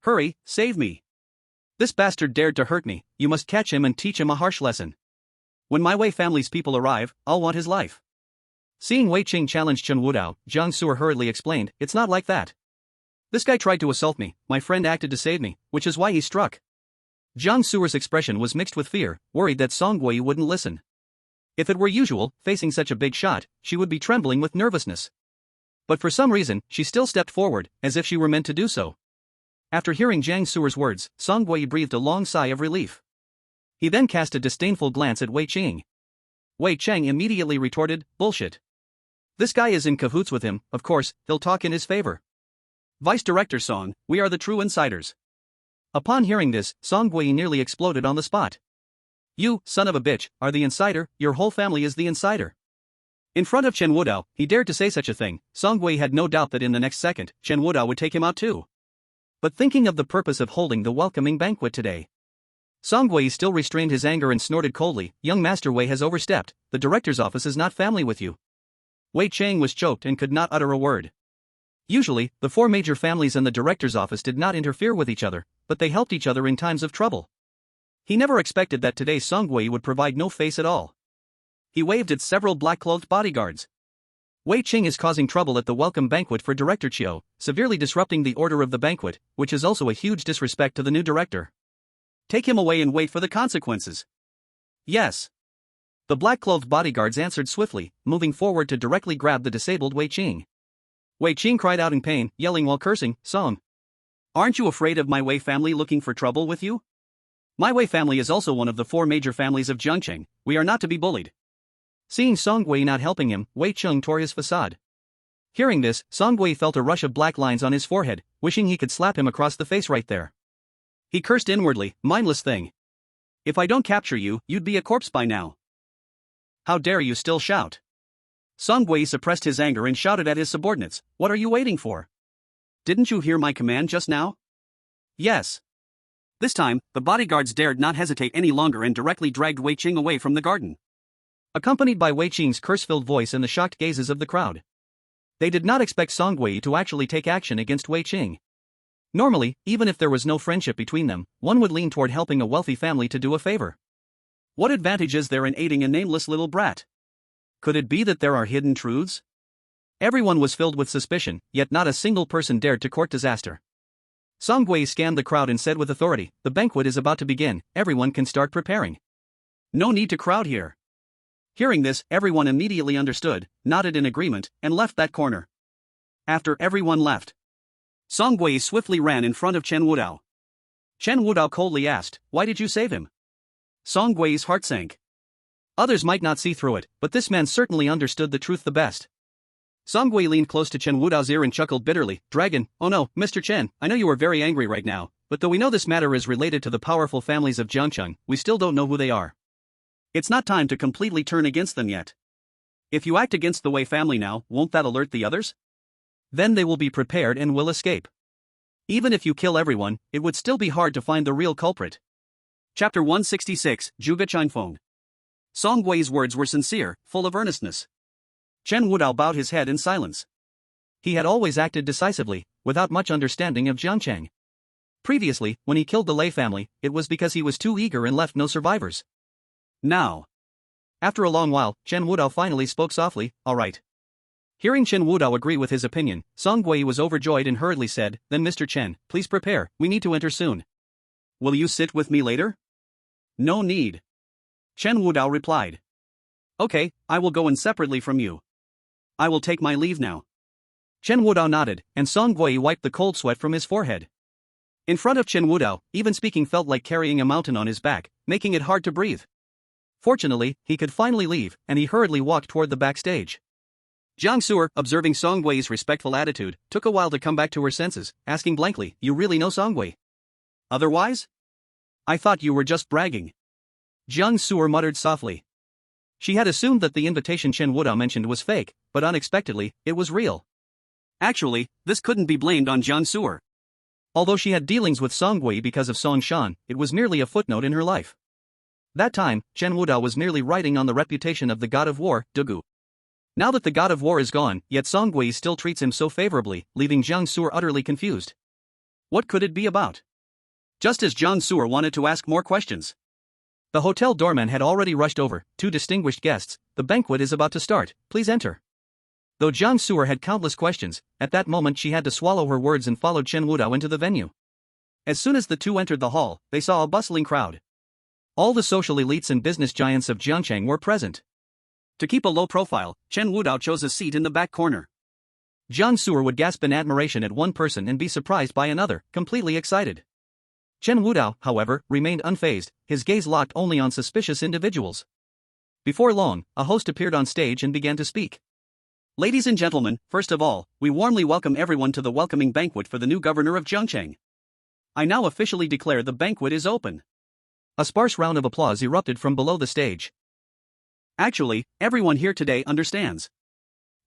Hurry, save me! This bastard dared to hurt me, you must catch him and teach him a harsh lesson. When my Wei family's people arrive, I'll want his life. Seeing Wei Qing challenge Chen Wudao, Jiang Su'er hurriedly explained, it's not like that. This guy tried to assault me, my friend acted to save me, which is why he struck. Jiang Su'er's expression was mixed with fear, worried that Song Gui wouldn't listen. If it were usual, facing such a big shot, she would be trembling with nervousness. But for some reason, she still stepped forward, as if she were meant to do so. After hearing Jiang Su'er's words, Song Gui breathed a long sigh of relief. He then cast a disdainful glance at Wei Qing. Wei Cheng immediately retorted, bullshit. This guy is in cahoots with him, of course, he'll talk in his favor. Vice Director Song, we are the true insiders. Upon hearing this, Song Gui nearly exploded on the spot. You, son of a bitch, are the insider, your whole family is the insider. In front of Chen Wudao, he dared to say such a thing. Song Gui had no doubt that in the next second, Chen Wudao would take him out too. But thinking of the purpose of holding the welcoming banquet today, Song Gui still restrained his anger and snorted coldly, young Master Wei has overstepped, the director's office is not family with you. Wei Cheng was choked and could not utter a word. Usually, the four major families and the director's office did not interfere with each other, but they helped each other in times of trouble. He never expected that today Song Gui would provide no face at all. He waved at several black-clothed bodyguards. Wei Qing is causing trouble at the welcome banquet for Director Chiu, severely disrupting the order of the banquet, which is also a huge disrespect to the new director. Take him away and wait for the consequences. Yes. The black-clothed bodyguards answered swiftly, moving forward to directly grab the disabled Wei Qing. Wei Qing cried out in pain, yelling while cursing, "Song! Aren't you afraid of my Wei family looking for trouble with you? My Wei family is also one of the 4 major families of Zhengcheng, we are not to be bullied." Seeing Song Gui not helping him, Wei Qing tore his facade. Hearing this, Song Gui felt a rush of black lines on his forehead, wishing he could slap him across the face right there. He cursed inwardly, "Mindless thing. If I don't capture you, you'd be a corpse by now. How dare you still shout?" Song Gui suppressed his anger and shouted at his subordinates, "What are you waiting for? Didn't you hear my command just now?" Yes. This time, the bodyguards dared not hesitate any longer and directly dragged Wei Qing away from the garden. Accompanied by Wei Qing's curse-filled voice and the shocked gazes of the crowd. They did not expect Song Gui to actually take action against Wei Qing. Normally, even if there was no friendship between them, one would lean toward helping a wealthy family to do a favor. What advantage is there in aiding a nameless little brat? Could it be that there are hidden truths? Everyone was filled with suspicion, yet not a single person dared to court disaster. Song Gui scanned the crowd and said with authority, "The banquet is about to begin, everyone can start preparing. No need to crowd here." Hearing this, everyone immediately understood, nodded in agreement, and left that corner. After everyone left, Song Gui swiftly ran in front of Chen Wudao. Chen Wudao coldly asked, "Why did you save him?" Song Gui's heart sank. Others might not see through it, but this man certainly understood the truth the best. Song Gui leaned close to Chen Wudao's ear and chuckled bitterly, "Dragon, oh no, Mr. Chen, I know you are very angry right now, but though we know this matter is related to the powerful families of Zhengcheng, we still don't know who they are. It's not time to completely turn against them yet. If you act against the Wei family now, won't that alert the others? Then they will be prepared and will escape. Even if you kill everyone, it would still be hard to find the real culprit." Chapter 166, Zhuge Chinfeng. Song Gui's words were sincere, full of earnestness. Chen Wudao bowed his head in silence. He had always acted decisively, without much understanding of Zhengcheng. Previously, when he killed the Lei family, it was because he was too eager and left no survivors. Now, after a long while, Chen Wudao finally spoke softly, "All right." Hearing Chen Wudao agree with his opinion, Song Gui was overjoyed and hurriedly said, "Then Mr. Chen, please prepare, we need to enter soon." "Will you sit with me later?" "No need." Chen Wudao replied. "Okay, I will go in separately from you. I will take my leave now." Chen Wudao nodded, and Song Gui wiped the cold sweat from his forehead. In front of Chen Wudao, even speaking felt like carrying a mountain on his back, making it hard to breathe. Fortunately, he could finally leave, and he hurriedly walked toward the backstage. Jiang Su'er, observing Song Gui's respectful attitude, took a while to come back to her senses, asking blankly, "You really know Song Gui? Otherwise? I thought you were just bragging." Jiang Su'er muttered softly. She had assumed that the invitation Chen Wudao mentioned was fake, but unexpectedly, it was real. Actually, this couldn't be blamed on Jiang Su'er. Although she had dealings with Song Gui because of Song Shan, it was merely a footnote in her life. That time, Chen Wudao was merely riding on the reputation of the god of war, Dugu. Now that the god of war is gone, yet Song Gui still treats him so favorably, leaving Jiang Su'er utterly confused. What could it be about? Just as Jiang Su'er wanted to ask more questions, the hotel doorman had already rushed over, "Two distinguished guests, the banquet is about to start, please enter." Though Jiang Su'er had countless questions, at that moment she had to swallow her words and followed Chen Wudao into the venue. As soon as the two entered the hall, they saw a bustling crowd. All the social elites and business giants of Zhengcheng were present. To keep a low profile, Chen Wudao chose a seat in the back corner. Jiang Su'er would gasp in admiration at one person and be surprised by another, completely excited. Chen Wudao, however, remained unfazed, his gaze locked only on suspicious individuals. Before long, a host appeared on stage and began to speak. "Ladies and gentlemen, first of all, we warmly welcome everyone to the welcoming banquet for the new governor of Zhengcheng. I now officially declare the banquet is open." A sparse round of applause erupted from below the stage. Actually, everyone here today understands.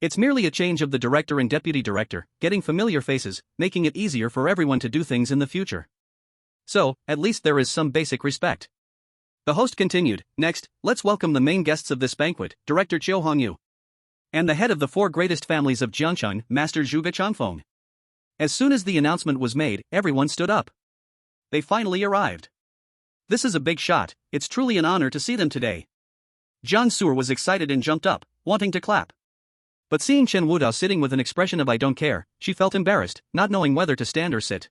It's merely a change of the director and deputy director, getting familiar faces, making it easier for everyone to do things in the future. So, at least there is some basic respect. The host continued, "Next, let's welcome the main guests of this banquet, Director Chiu Hongyu. And the head of the 4 greatest families of Zhengcheng, Master Zhuge Chinfeng." As soon as the announcement was made, everyone stood up. They finally arrived. This is a big shot, it's truly an honor to see them today. John Sewer was excited and jumped up, wanting to clap. But seeing Chen Wudao sitting with an expression of I don't care, she felt embarrassed, not knowing whether to stand or sit.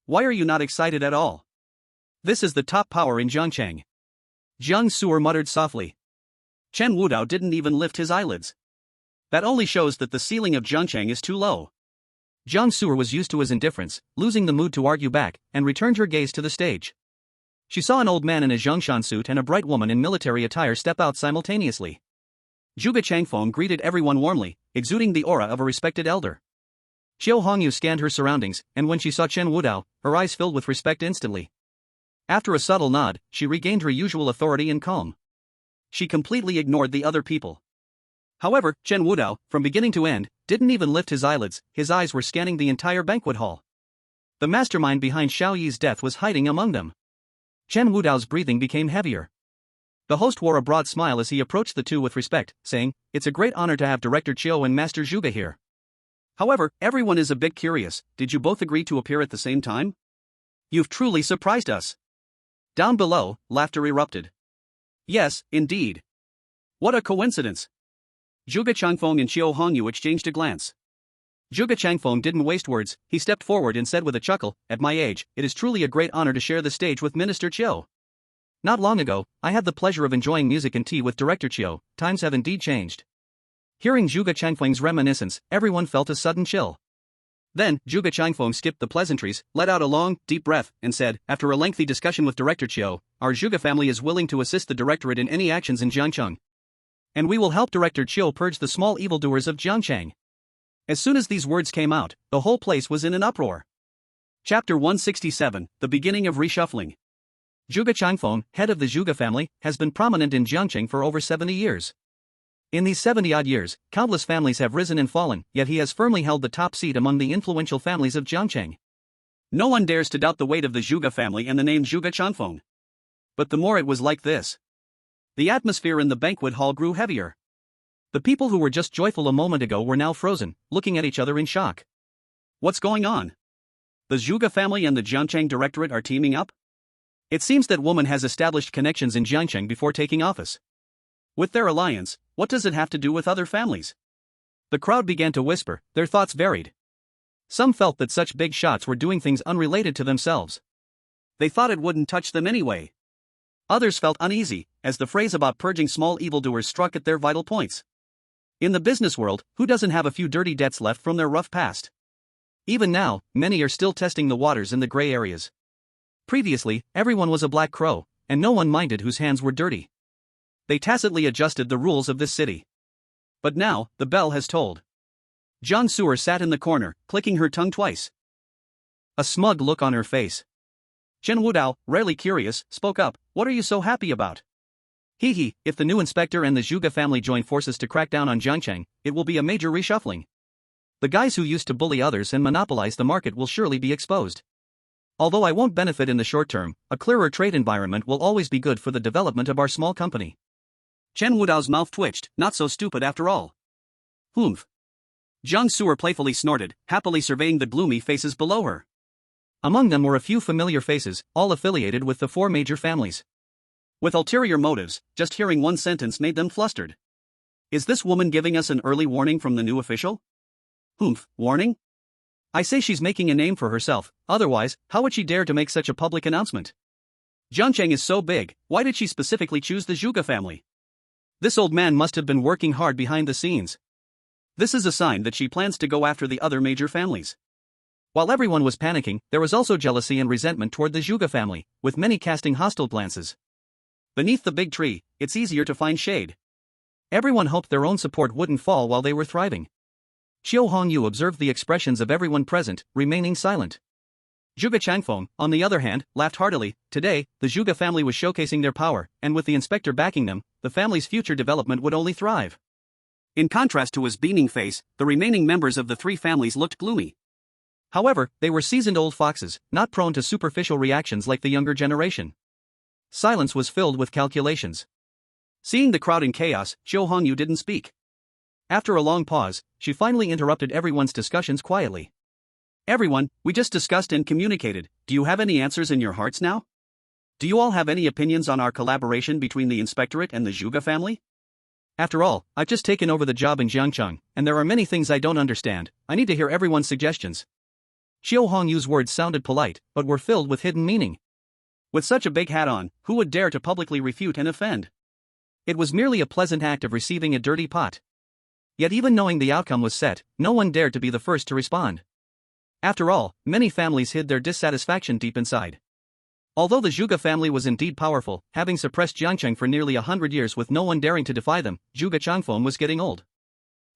Why are you not excited at all? This is the top power in Jiangcheng. Jiang Sewer muttered softly. Chen Wudao didn't even lift his eyelids. That only shows that the ceiling of Jiangcheng is too low. Jiang Sewer was used to his indifference, losing the mood to argue back, and returned her gaze to the stage. She saw an old man in a Zhongshan suit and a bright woman in military attire step out simultaneously. Zhuge Changfeng greeted everyone warmly, exuding the aura of a respected elder. Qiu Hongyu scanned her surroundings, and when she saw Chen Wudao, her eyes filled with respect instantly. After a subtle nod, she regained her usual authority and calm. She completely ignored the other people. However, Chen Wudao, from beginning to end, didn't even lift his eyelids, his eyes were scanning the entire banquet hall. The mastermind behind Xiao Yi's death was hiding among them. Chen Wudao's breathing became heavier. The host wore a broad smile as he approached the two with respect, saying, "It's a great honor to have Director Qiu and Master Zhuge here. However, everyone is a bit curious, did you both agree to appear at the same time? You've truly surprised us." Down below, laughter erupted. Yes, indeed. What a coincidence. Zhuge Changfeng and Qiu Hongyu exchanged a glance. Zhuge Changfeng didn't waste words, he stepped forward and said with a chuckle, "At my age, it is truly a great honor to share the stage with Minister Qiu. Not long ago, I had the pleasure of enjoying music and tea with Director Qiu, times have indeed changed." Hearing Zhuge Changfeng's reminiscence, everyone felt a sudden chill. Then, Zhuge Changfeng skipped the pleasantries, let out a long, deep breath, and said, "After a lengthy discussion with Director Qiu, our Zhuge family is willing to assist the Directorate in any actions in Jiangcheng. And we will help Director Qiu purge the small evildoers of Jiangcheng." As soon as these words came out, the whole place was in an uproar. Chapter 167, The Beginning of Reshuffling. Zhuge Changfeng, head of the Zhuge family, has been prominent in Jiangcheng for over 70 years. In these 70-odd years, countless families have risen and fallen, yet he has firmly held the top seat among the influential families of Jiangcheng. No one dares to doubt the weight of the Zhuge family and the name Zhuge Changfeng. But the more it was like this, the atmosphere in the banquet hall grew heavier. The people who were just joyful a moment ago were now frozen, looking at each other in shock. What's going on? The Zhuge family and the Jiangcheng Directorate are teaming up? It seems that woman has established connections in Jiangcheng before taking office. With their alliance, what does it have to do with other families? The crowd began to whisper, their thoughts varied. Some felt that such big shots were doing things unrelated to themselves. They thought it wouldn't touch them anyway. Others felt uneasy, as the phrase about purging small evildoers struck at their vital points. In the business world, who doesn't have a few dirty debts left from their rough past? Even now, many are still testing the waters in the gray areas. Previously, everyone was a black crow, and no one minded whose hands were dirty. They tacitly adjusted the rules of this city. But now, the bell has tolled. Jiang Sewer sat in the corner, clicking her tongue twice. A smug look on her face. Chen Wudao, rarely curious, spoke up, "What are you so happy about?" "Hee, if the new inspector and the Zhuge family join forces to crack down on Jiangcheng, it will be a major reshuffling. The guys who used to bully others and monopolize the market will surely be exposed. Although I won't benefit in the short term, a clearer trade environment will always be good for the development of our small company." Chen Wudao's mouth twitched, not so stupid after all. Humph. Jiang Sewer playfully snorted, happily surveying the gloomy faces below her. Among them were a few familiar faces, all affiliated with the four major families. With ulterior motives, just hearing one sentence made them flustered. Is this woman giving us an early warning from the new official? Humph, warning? I say she's making a name for herself, otherwise, how would she dare to make such a public announcement? Jiangcheng is so big, why did she specifically choose the Zhuge family? This old man must have been working hard behind the scenes. This is a sign that she plans to go after the other major families. While everyone was panicking, there was also jealousy and resentment toward the Zhuge family, with many casting hostile glances. Beneath the big tree, it's easier to find shade. Everyone hoped their own support wouldn't fall while they were thriving. Qiu Hongyu observed the expressions of everyone present, remaining silent. Zhuge Changfeng, on the other hand, laughed heartily. Today, the Zhuge family was showcasing their power, and with the inspector backing them, the family's future development would only thrive. In contrast to his beaming face, the remaining members of the three families looked gloomy. However, they were seasoned old foxes, not prone to superficial reactions like the younger generation. Silence was filled with calculations. Seeing the crowd in chaos, Qiu Hongyu didn't speak. After a long pause, she finally interrupted everyone's discussions quietly. "Everyone, we just discussed and communicated. Do you have any answers in your hearts now? Do you all have any opinions on our collaboration between the inspectorate and the Zhuge family? After all, I've just taken over the job in Jiangcheng, and there are many things I don't understand. I need to hear everyone's suggestions. Qiu Hongyu's words sounded polite, but were filled with hidden meaning. With such a big hat on, who would dare to publicly refute and offend? It was merely a pleasant act of receiving a dirty pot. Yet even knowing the outcome was set, no one dared to be the first to respond. After all, many families hid their dissatisfaction deep inside. Although the Zhuge family was indeed powerful, having suppressed Jiangcheng for nearly 100 years with no one daring to defy them, Zhuge Changfeng was getting old.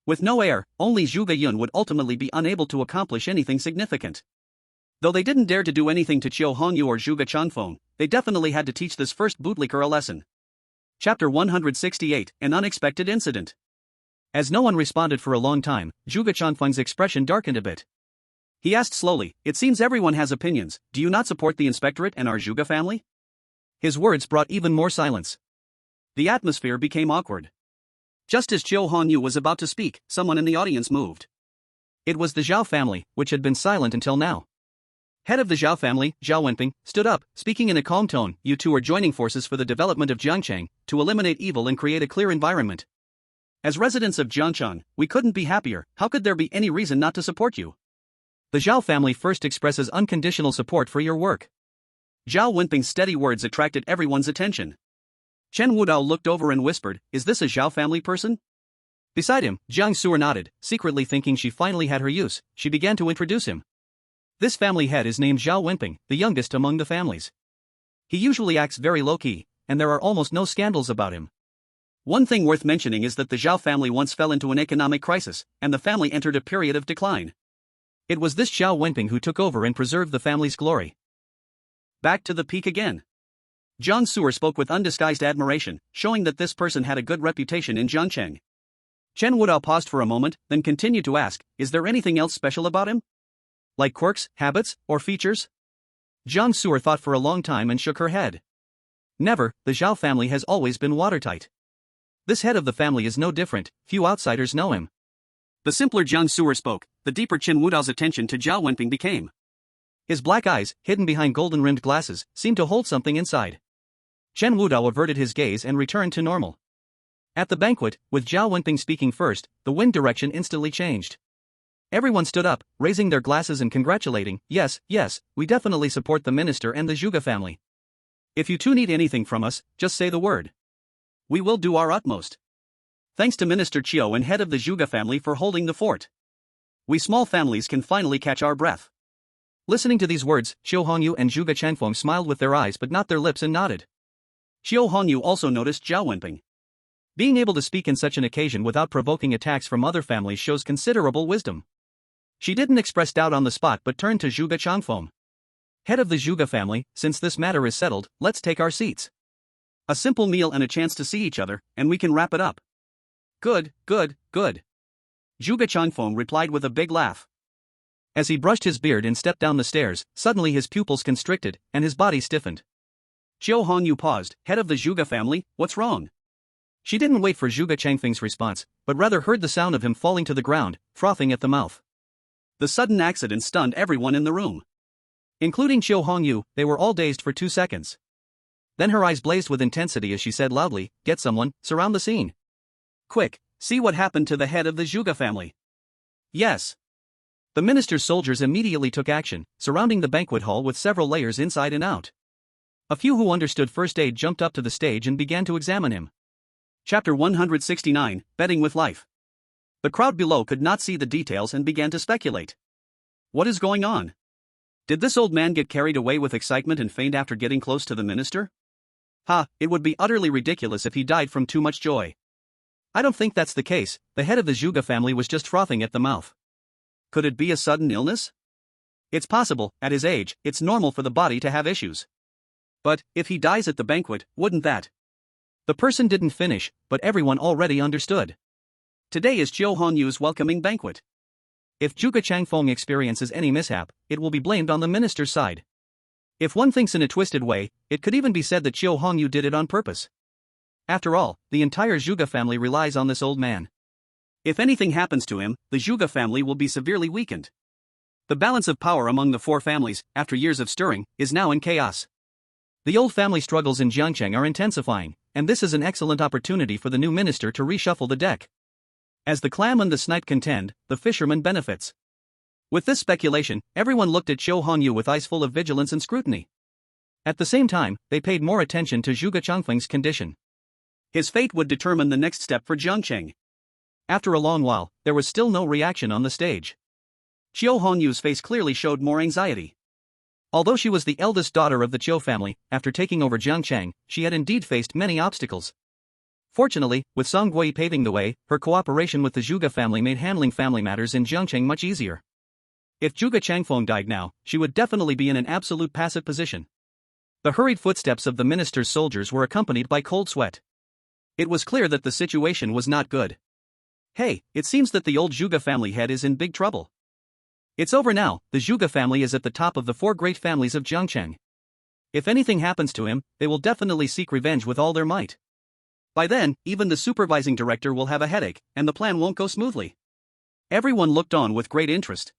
With no heir, only Zhuge Yun would ultimately be unable to accomplish anything significant. Though they didn't dare to do anything to Qiu Hongyu or Zhuge Changfeng, they definitely had to teach this first bootlicker a lesson. Chapter 168, An Unexpected Incident. As no one responded for a long time, Zhuge Changfeng's expression darkened a bit. He asked slowly, "It seems everyone has opinions, do you not support the inspectorate and our Zhuge family?" His words brought even more silence. The atmosphere became awkward. Just as Qiu Hongyu was about to speak, someone in the audience moved. It was the Zhao family, which had been silent until now. Head of the Zhao family, Zhao Wenping, stood up, speaking in a calm tone, "You two are joining forces for the development of Jiangcheng, to eliminate evil and create a clear environment. As residents of Jiangcheng, we couldn't be happier. How could there be any reason not to support you? The Zhao family first expresses unconditional support for your work." Zhao Wenping's steady words attracted everyone's attention. Chen Wudao looked over and whispered, "Is this a Zhao family person?" Beside him, Jiang Suer nodded, secretly thinking she finally had her use. She began to introduce him. This family head is named Zhao Wenping, the youngest among the families. He usually acts very low-key, and there are almost no scandals about him. One thing worth mentioning is that the Zhao family once fell into an economic crisis, and the family entered a period of decline. It was this Zhao Wenping who took over and preserved the family's glory. Back to the peak again. Jiang Suer spoke with undisguised admiration, showing that this person had a good reputation in Jiangcheng. Chen Wudao paused for a moment, then continued to ask, "Is there anything else special about him? Like quirks, habits, or features?" Jiang Suer thought for a long time and shook her head. Never, the Zhao family has always been watertight. This head of the family is no different, few outsiders know him. The simpler Jiang Suer spoke, the deeper Chen Wudao's attention to Zhao Wenping became. His black eyes, hidden behind golden-rimmed glasses, seemed to hold something inside. Chen Wudao averted his gaze and returned to normal. At the banquet, with Zhao Wenping speaking first, the wind direction instantly changed. Everyone stood up, raising their glasses and congratulating, "Yes, yes, we definitely support the minister and the Zhuge family. If you two need anything from us, just say the word. We will do our utmost. Thanks to Minister Qiu and head of the Zhuge family for holding the fort. We small families can finally catch our breath." Listening to these words, Qiu Hongyu and Zhuge Changfeng smiled with their eyes but not their lips and nodded. Qiu Hongyu also noticed Zhao Wenping. Being able to speak in such an occasion without provoking attacks from other families shows considerable wisdom. She didn't express doubt on the spot but turned to Zhuge Changfeng. "Head of the Zhuge family, since this matter is settled, let's take our seats. A simple meal and a chance to see each other, and we can wrap it up." "Good, good, good." Zhuge Changfeng replied with a big laugh. As he brushed his beard and stepped down the stairs, suddenly his pupils constricted, and his body stiffened. Qiu Hongyu paused, "Head of the Zhuge family, what's wrong?" She didn't wait for Zhuge Changfeng's response, but rather heard the sound of him falling to the ground, frothing at the mouth. The sudden accident stunned everyone in the room. Including Qiu Hongyu, they were all dazed for 2 seconds. Then her eyes blazed with intensity as she said loudly, "Get someone, surround the scene. Quick, see what happened to the head of the Zhuge family." "Yes." The minister's soldiers immediately took action, surrounding the banquet hall with several layers inside and out. A few who understood first aid jumped up to the stage and began to examine him. Chapter 169, Betting with Life. The crowd below could not see the details and began to speculate. What is going on? Did this old man get carried away with excitement and faint after getting close to the minister? It would be utterly ridiculous if he died from too much joy. I don't think that's the case, the head of the Zhuge family was just frothing at the mouth. Could it be a sudden illness? It's possible, at his age, it's normal for the body to have issues. But, if he dies at the banquet, wouldn't that? The person didn't finish, but everyone already understood. Today is Qiu Honyu's welcoming banquet. If Zhuge Changfeng experiences any mishap, it will be blamed on the minister's side. If one thinks in a twisted way, it could even be said that Qiu Hongyu did it on purpose. After all, the entire Zhuge family relies on this old man. If anything happens to him, the Zhuge family will be severely weakened. The balance of power among the four families, after years of stirring, is now in chaos. The old family struggles in Jiangcheng are intensifying, and this is an excellent opportunity for the new minister to reshuffle the deck. As the clam and the snipe contend, the fisherman benefits. With this speculation, everyone looked at Qiu Hongyu with eyes full of vigilance and scrutiny. At the same time, they paid more attention to Zhuge Changfeng's condition. His fate would determine the next step for Jiangcheng. After a long while, there was still no reaction on the stage. Qiu Hongyu's face clearly showed more anxiety. Although she was the eldest daughter of the Qiu family, after taking over Jiangcheng, she had indeed faced many obstacles. Fortunately, with Song Gui paving the way, her cooperation with the Zhuge family made handling family matters in Jiangcheng much easier. If Zhuge Changfeng died now, she would definitely be in an absolute passive position. The hurried footsteps of the minister's soldiers were accompanied by cold sweat. It was clear that the situation was not good. Hey, it seems that the old Zhuge family head is in big trouble. It's over now, the Zhuge family is at the top of the four great families of Jiangcheng. If anything happens to him, they will definitely seek revenge with all their might. By then, even the supervising director will have a headache, and the plan won't go smoothly. Everyone looked on with great interest.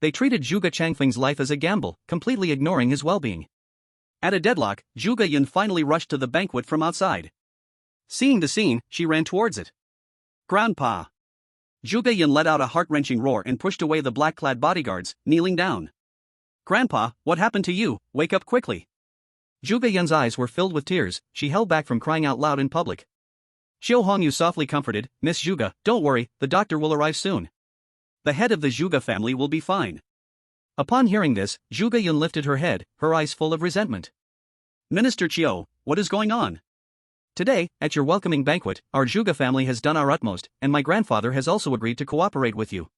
They treated Zhuge Changfeng's life as a gamble, completely ignoring his well-being. At a deadlock, Zhuge Yun finally rushed to the banquet from outside. Seeing the scene, she ran towards it. Grandpa! Zhuge Yun let out a heart-wrenching roar and pushed away the black-clad bodyguards, kneeling down. Grandpa, what happened to you? Wake up quickly. Zhuge Yun's eyes were filled with tears, she held back from crying out loud in public. Qiu Hongyu softly comforted, Miss Zhuge, don't worry, the doctor will arrive soon. The head of the Zhuge family will be fine. Upon hearing this, Zhuge Yun lifted her head, her eyes full of resentment. Minister Qiu, what is going on? Today, at your welcoming banquet, our Zhuge family has done our utmost, and my grandfather has also agreed to cooperate with you.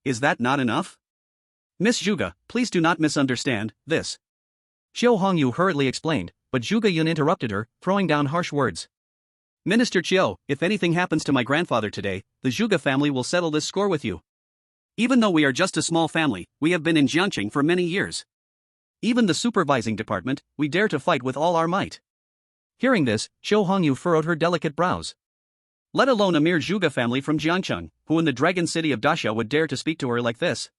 Is that not enough? Miss Zhuge, please do not misunderstand this. Qiu Hongyu hurriedly explained, but Zhuge Yun interrupted her, throwing down harsh words. Minister Qiu, if anything happens to my grandfather today, the Zhuge family will settle this score with you. Even though we are just a small family, we have been in Jiangcheng for many years. Even the supervising department, we dare to fight with all our might. Hearing this, Qiu Hongyu furrowed her delicate brows. Let alone a mere Zhuge family from Jiangcheng, who in the dragon city of Dasha would dare to speak to her like this.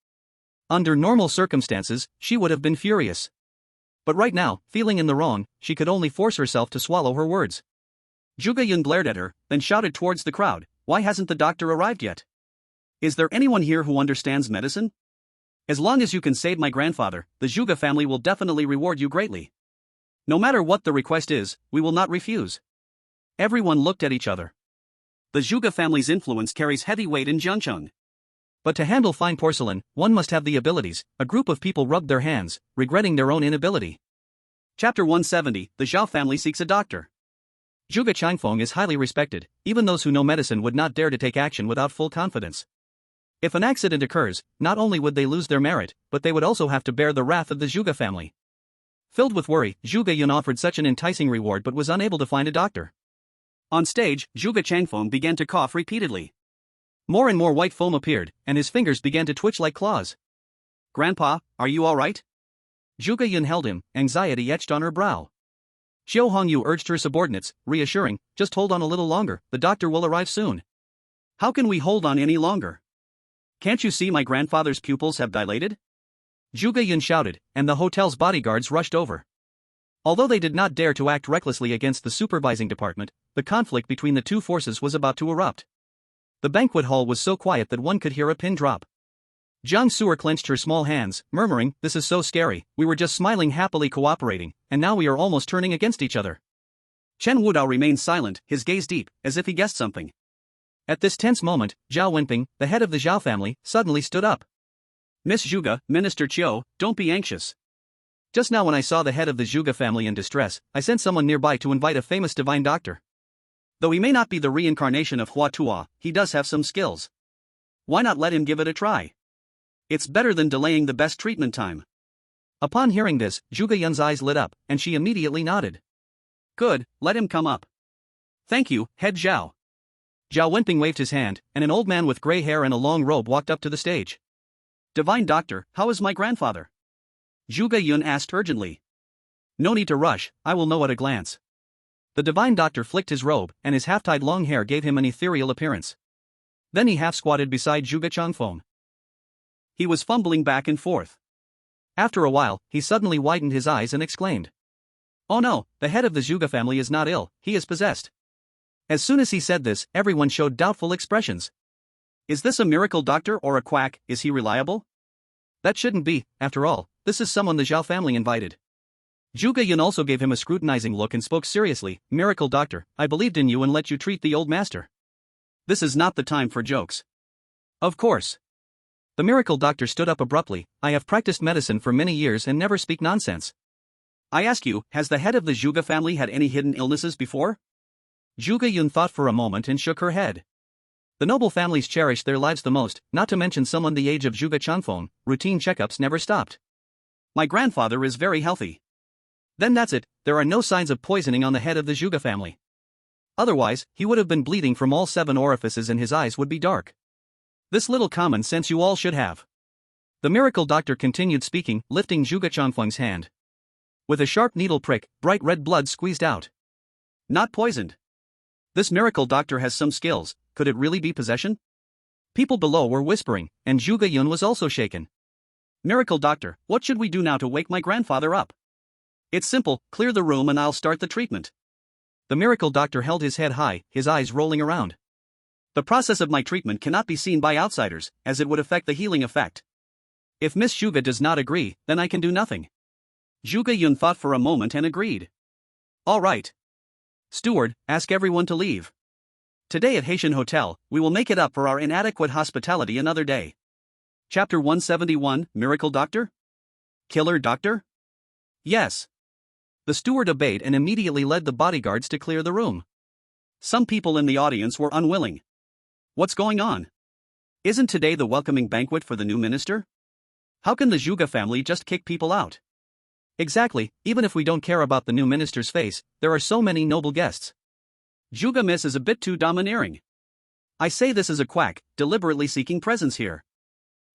Under normal circumstances, she would have been furious. But right now, feeling in the wrong, she could only force herself to swallow her words. Zhuge Yun glared at her, then shouted towards the crowd, why hasn't the doctor arrived yet? Is there anyone here who understands medicine? As long as you can save my grandfather, the Zhuge family will definitely reward you greatly. No matter what the request is, we will not refuse. Everyone looked at each other. The Zhuge family's influence carries heavy weight in Jiangcheng. But to handle fine porcelain, one must have the abilities. A group of people rubbed their hands, regretting their own inability. Chapter 170, the Zhao family seeks a doctor. Zhuge Changfeng is highly respected, even those who know medicine would not dare to take action without full confidence. If an accident occurs, not only would they lose their merit, but they would also have to bear the wrath of the Zhuge family. Filled with worry, Zhuge Yun offered such an enticing reward but was unable to find a doctor. On stage, Zhuge Changfeng began to cough repeatedly. More and more white foam appeared, and his fingers began to twitch like claws. Grandpa, are you alright? Zhuge Yun held him, anxiety etched on her brow. Qiu Hongyu urged her subordinates, reassuring, just hold on a little longer, the doctor will arrive soon. How can we hold on any longer? Can't you see my grandfather's pupils have dilated? Zhuge Yun shouted, and the hotel's bodyguards rushed over. Although they did not dare to act recklessly against the supervising department, the conflict between the two forces was about to erupt. The banquet hall was so quiet that one could hear a pin drop. Jiang Suer clenched her small hands, murmuring, this is so scary, we were just smiling happily cooperating, and now we are almost turning against each other. Chen Wudao remained silent, his gaze deep, as if he guessed something. At this tense moment, Zhao Wenping, the head of the Zhao family, suddenly stood up. Miss Zhuge, Minister Qiu, don't be anxious. Just now when I saw the head of the Zhuge family in distress, I sent someone nearby to invite a famous divine doctor. Though he may not be the reincarnation of Hua Tuo, he does have some skills. Why not let him give it a try? It's better than delaying the best treatment time. Upon hearing this, Zhuge Yun's eyes lit up, and she immediately nodded. Good, let him come up. Thank you, head Zhao. Zhao Wenping waved his hand, and an old man with gray hair and a long robe walked up to the stage. Divine doctor, how is my grandfather? Zhuge Yun asked urgently. No need to rush, I will know at a glance. The divine doctor flicked his robe, and his half-tied long hair gave him an ethereal appearance. Then he half-squatted beside Zhuge Changfeng. He was fumbling back and forth. After a while, he suddenly widened his eyes and exclaimed. Oh no, the head of the Zhuge family is not ill, he is possessed. As soon as he said this, everyone showed doubtful expressions. Is this a miracle doctor or a quack? Is he reliable? That shouldn't be, after all, this is someone the Zhao family invited. Zhuge Yun also gave him a scrutinizing look and spoke seriously. Miracle doctor, I believed in you and let you treat the old master. This is not the time for jokes. Of course. The miracle doctor stood up abruptly. I have practiced medicine for many years and never speak nonsense. I ask you, has the head of the Zhuge family had any hidden illnesses before? Zhuge Yun thought for a moment and shook her head. The noble families cherish their lives the most, not to mention someone the age of Zhuge Chanfeng. Routine checkups never stopped. My grandfather is very healthy. Then that's it, there are no signs of poisoning on the head of the Zhuge family. Otherwise, he would have been bleeding from all 7 orifices and his eyes would be dark. This little common sense you all should have. The miracle doctor continued speaking, lifting Zhuge Chanfeng's hand. With a sharp needle prick, bright red blood squeezed out. Not poisoned. This miracle doctor has some skills, could it really be possession? People below were whispering, and Zhuge Yun was also shaken. Miracle doctor, what should we do now to wake my grandfather up? It's simple, clear the room and I'll start the treatment. The miracle doctor held his head high, his eyes rolling around. The process of my treatment cannot be seen by outsiders, as it would affect the healing effect. If Miss Zhuge does not agree, then I can do nothing. Zhuge Yun thought for a moment and agreed. All right. Steward, ask everyone to leave. Today at Haitian Hotel, we will make it up for our inadequate hospitality another day. Chapter 171, Miracle Doctor? Killer Doctor? Yes. The steward obeyed and immediately led the bodyguards to clear the room. Some people in the audience were unwilling. What's going on? Isn't today the welcoming banquet for the new minister? How can the Zhuge family just kick people out? Exactly, even if we don't care about the new minister's face, there are so many noble guests. Zhuge Miss is a bit too domineering. I say this as a quack, deliberately seeking presence here.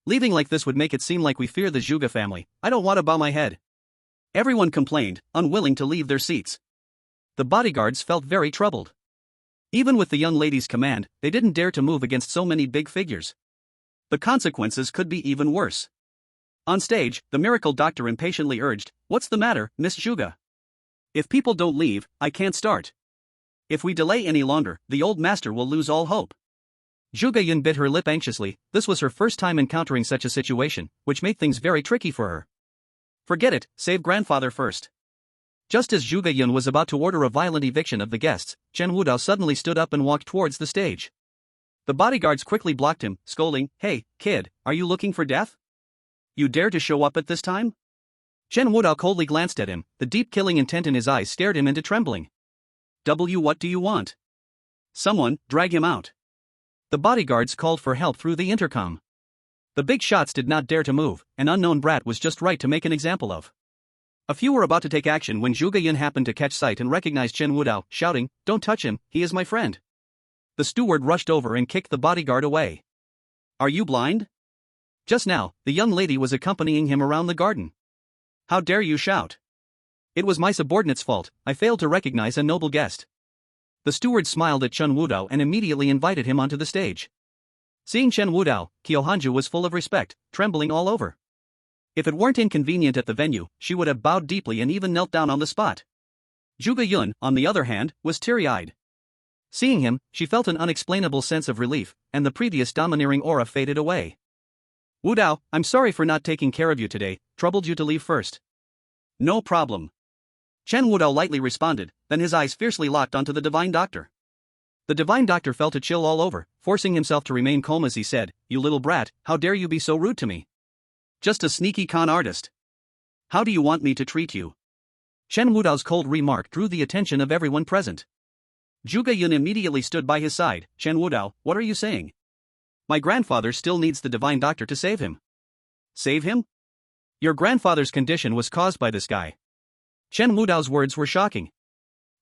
Leaving like this would make it seem like we fear the Zhuge family. I don't want to bow my head. Everyone complained, unwilling to leave their seats. The bodyguards felt very troubled. Even with the young lady's command, they didn't dare to move against so many big figures. The consequences could be even worse. On stage, the miracle doctor impatiently urged, What's the matter, Miss Zhuge? If people don't leave, I can't start. If we delay any longer, the old master will lose all hope. Zhuge Yun bit her lip anxiously. This was her first time encountering such a situation, which made things very tricky for her. Forget it, save grandfather first. Just as Zhuge Yun was about to order a violent eviction of the guests, Chen Wudao suddenly stood up and walked towards the stage. The bodyguards quickly blocked him, scolding, Hey, kid, are you looking for death? You dare to show up at this time? Chen Wudao coldly glanced at him, the deep killing intent in his eyes stared him into trembling. What do you want? Someone, drag him out. The bodyguards called for help through the intercom. The big shots did not dare to move, an unknown brat was just right to make an example of. A few were about to take action when Zhuge Yun happened to catch sight and recognized Chen Wudao, shouting, Don't touch him, he is my friend. The steward rushed over and kicked the bodyguard away. Are you blind? Just now, the young lady was accompanying him around the garden. How dare you shout? It was my subordinate's fault, I failed to recognize a noble guest. The steward smiled at Chen Wudao and immediately invited him onto the stage. Seeing Chen Wudao, Kyohanju was full of respect, trembling all over. If it weren't inconvenient at the venue, she would have bowed deeply and even knelt down on the spot. Zhuge Yun, on the other hand, was teary-eyed. Seeing him, she felt an unexplainable sense of relief, and the previous domineering aura faded away. Wudao, I'm sorry for not taking care of you today, troubled you to leave first. No problem. Chen Wudao lightly responded, then his eyes fiercely locked onto the divine doctor. The divine doctor felt a chill all over, forcing himself to remain calm as he said, You little brat, how dare you be so rude to me? Just a sneaky con artist. How do you want me to treat you? Chen Wudao's cold remark drew the attention of everyone present. Zhuge Yun immediately stood by his side. Chen Wudao, what are you saying? My grandfather still needs the divine doctor to save him. Save him? Your grandfather's condition was caused by this guy. Chen Wudao's words were shocking.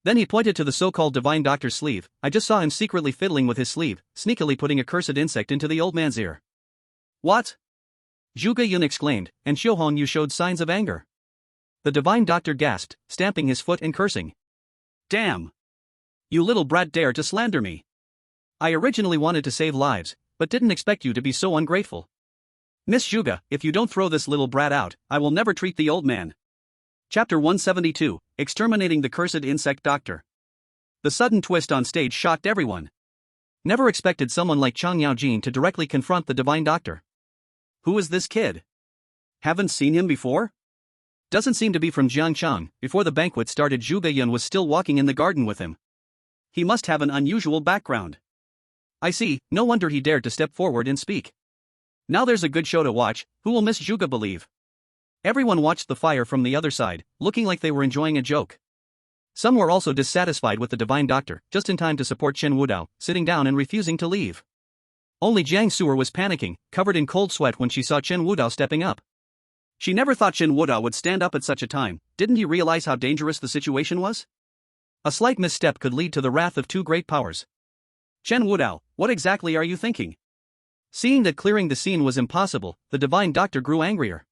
Then he pointed to the so-called divine doctor's sleeve. I just saw him secretly fiddling with his sleeve, sneakily putting a cursed insect into the old man's ear. What? Zhuge Yun exclaimed, and Xiuhong Yu showed signs of anger. The divine doctor gasped, stamping his foot and cursing. Damn! You little brat dare to slander me! I originally wanted to save lives, but didn't expect you to be so ungrateful. Miss Zhuge, if you don't throw this little brat out, I will never treat the old man. Chapter 172, exterminating the cursed insect doctor. The sudden twist on stage shocked everyone. Never expected someone like Chang Yaojin to directly confront the divine doctor. Who is this kid? Haven't seen him before? Doesn't seem to be from Jiangchang. Before the banquet started, Zhuge Yun was still walking in the garden with him. He must have an unusual background. I see, no wonder he dared to step forward and speak. Now there's a good show to watch. Who will Miss Zhuge believe? Everyone watched the fire from the other side, looking like they were enjoying a joke. Some were also dissatisfied with the divine doctor, just in time to support Chen Wudao, sitting down and refusing to leave. Only Jiang Suer was panicking, covered in cold sweat when she saw Chen Wudao stepping up. She never thought Chen Wudao would stand up at such a time. Didn't he realize how dangerous the situation was? A slight misstep could lead to the wrath of two great powers. Chen Wudao, what exactly are you thinking? Seeing that clearing the scene was impossible, the divine doctor grew angrier.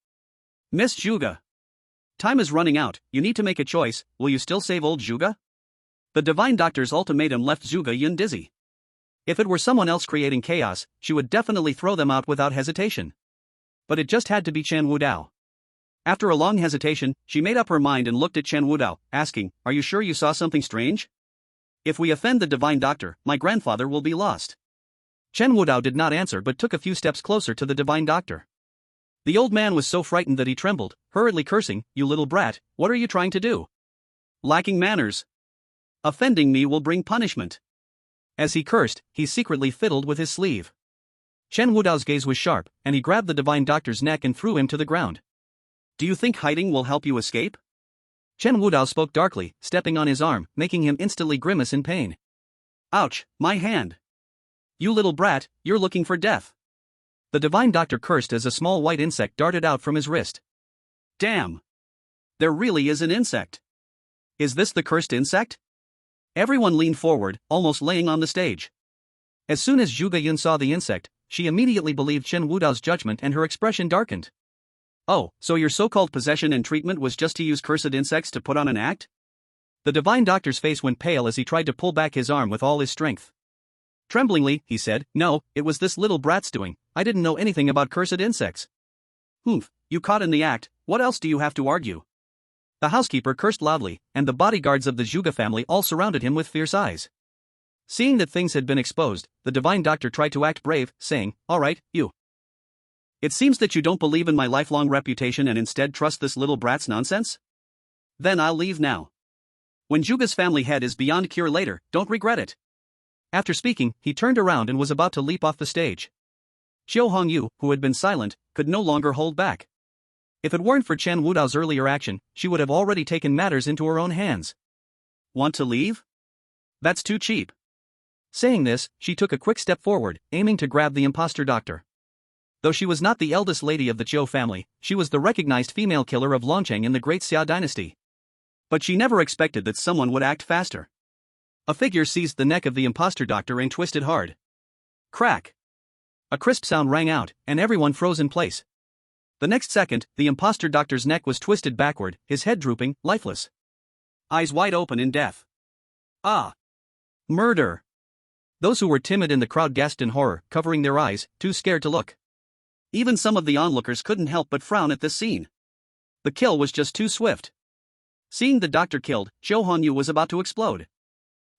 Miss Zhuge. Time is running out, you need to make a choice. Will you still save old Zhuge? The divine doctor's ultimatum left Zhuge Yun dizzy. If it were someone else creating chaos, she would definitely throw them out without hesitation. But it just had to be Chen Wudao. After a long hesitation, she made up her mind and looked at Chen Wudao, asking, "Are you sure you saw something strange? If we offend the divine doctor, my grandfather will be lost." Chen Wudao did not answer but took a few steps closer to the divine doctor. The old man was so frightened that he trembled, hurriedly cursing, "You little brat, what are you trying to do? Lacking manners. Offending me will bring punishment." As he cursed, he secretly fiddled with his sleeve. Chen Wudao's gaze was sharp, and he grabbed the divine doctor's neck and threw him to the ground. "Do you think hiding will help you escape?" Chen Wudao spoke darkly, stepping on his arm, making him instantly grimace in pain. "Ouch, my hand. You little brat, you're looking for death." The divine doctor cursed as a small white insect darted out from his wrist. Damn! There really is an insect. Is this the cursed insect? Everyone leaned forward, almost laying on the stage. As soon as Zhuge Yun saw the insect, she immediately believed Chen Wudao's judgment and her expression darkened. "Oh, so your so-called possession and treatment was just to use cursed insects to put on an act?" The divine doctor's face went pale as he tried to pull back his arm with all his strength. Tremblingly, he said, "No, it was this little brat's doing. I didn't know anything about cursed insects." "Humph, you caught in the act, what else do you have to argue?" The housekeeper cursed loudly, and the bodyguards of the Zhuge family all surrounded him with fierce eyes. Seeing that things had been exposed, the divine doctor tried to act brave, saying, "All right, you. It seems that you don't believe in my lifelong reputation and instead trust this little brat's nonsense? Then I'll leave now. When Zhuge's family head is beyond cure later, don't regret it." After speaking, he turned around and was about to leap off the stage. Xiao Hongyu, who had been silent, could no longer hold back. If it weren't for Chen Wudao's earlier action, she would have already taken matters into her own hands. "Want to leave? That's too cheap." Saying this, she took a quick step forward, aiming to grab the imposter doctor. Though she was not the eldest lady of the Chiu family, she was the recognized female killer of Longcheng in the Great Xia dynasty. But she never expected that someone would act faster. A figure seized the neck of the imposter doctor and twisted hard. Crack! A crisp sound rang out, and everyone froze in place. The next second, the imposter doctor's neck was twisted backward, his head drooping, lifeless. Eyes wide open in death. Ah! Murder! Those who were timid in the crowd gasped in horror, covering their eyes, too scared to look. Even some of the onlookers couldn't help but frown at this scene. The kill was just too swift. Seeing the doctor killed, Xiao Hongyu was about to explode.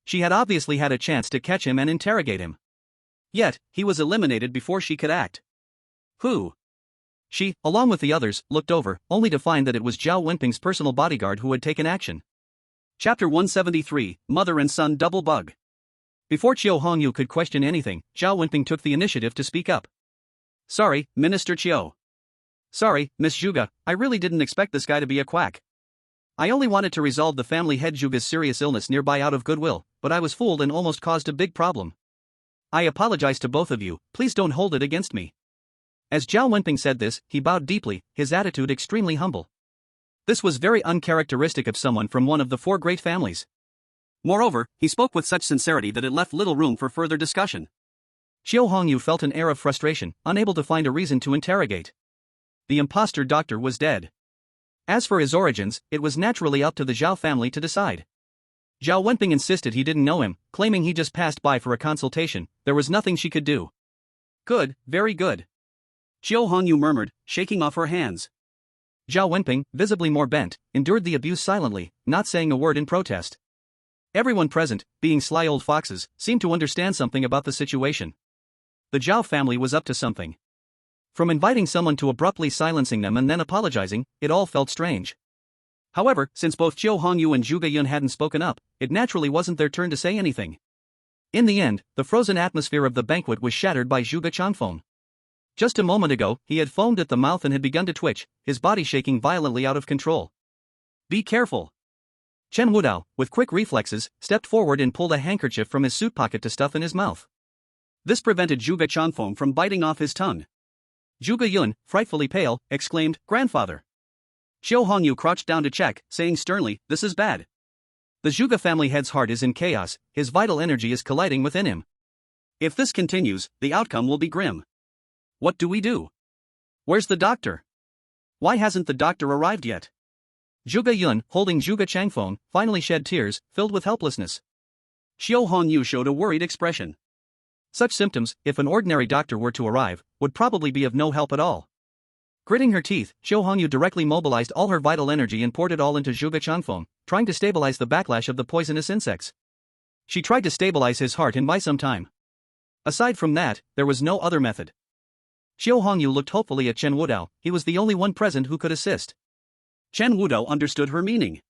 She had obviously had a chance to catch him and interrogate him. Yet, he was eliminated before she could act. Who? She, along with the others, looked over, only to find that it was Zhao Wenping's personal bodyguard who had taken action. Chapter 173, Mother and Son Double Bug. Before Qiu Hongyu could question anything, Zhao Wenping took the initiative to speak up. "Sorry, Minister Qiu. Sorry, Miss Zhuge, I really didn't expect this guy to be a quack. I only wanted to resolve the family head Zhuge's serious illness nearby out of goodwill, but I was fooled and almost caused a big problem. I apologize to both of you, please don't hold it against me." As Zhao Wenping said this, he bowed deeply, his attitude extremely humble. This was very uncharacteristic of someone from one of the four great families. Moreover, he spoke with such sincerity that it left little room for further discussion. Qiu Hongyu felt an air of frustration, unable to find a reason to interrogate. The imposter doctor was dead. As for his origins, it was naturally up to the Zhao family to decide. Zhao Wenping insisted he didn't know him, claiming he just passed by for a consultation. There was nothing she could do. "Good, very good," Qiu Hongyu murmured, shaking off her hands. Zhao Wenping, visibly more bent, endured the abuse silently, not saying a word in protest. Everyone present, being sly old foxes, seemed to understand something about the situation. The Zhao family was up to something. From inviting someone to abruptly silencing them and then apologizing, it all felt strange. However, since both Zhou Hongyu and Zhuge Yun hadn't spoken up, it naturally wasn't their turn to say anything. In the end, the frozen atmosphere of the banquet was shattered by Zhuge Changfeng. Just a moment ago, he had foamed at the mouth and had begun to twitch, his body shaking violently out of control. "Be careful." Chen Wudao, with quick reflexes, stepped forward and pulled a handkerchief from his suit pocket to stuff in his mouth. This prevented Zhuge Changfeng from biting off his tongue. Zhuge Yun, frightfully pale, exclaimed, "Grandfather." Zhou Hongyu crouched down to check, saying sternly, "This is bad." The Zhuge family head's heart is in chaos, his vital energy is colliding within him. If this continues, the outcome will be grim. What do we do? Where's the doctor? Why hasn't the doctor arrived yet? Zhuge Yun, holding Zhuge Changfeng, finally shed tears, filled with helplessness. Zhou Hongyu showed a worried expression. Such symptoms, if an ordinary doctor were to arrive, would probably be of no help at all. Gritting her teeth, Zhou Hongyu directly mobilized all her vital energy and poured it all into Zhuge Changfeng, trying to stabilize the backlash of the poisonous insects. She tried to stabilize his heart and buy some time. Aside from that, there was no other method. Zhou Hongyu looked hopefully at Chen Wudao, he was the only one present who could assist. Chen Wudao understood her meaning.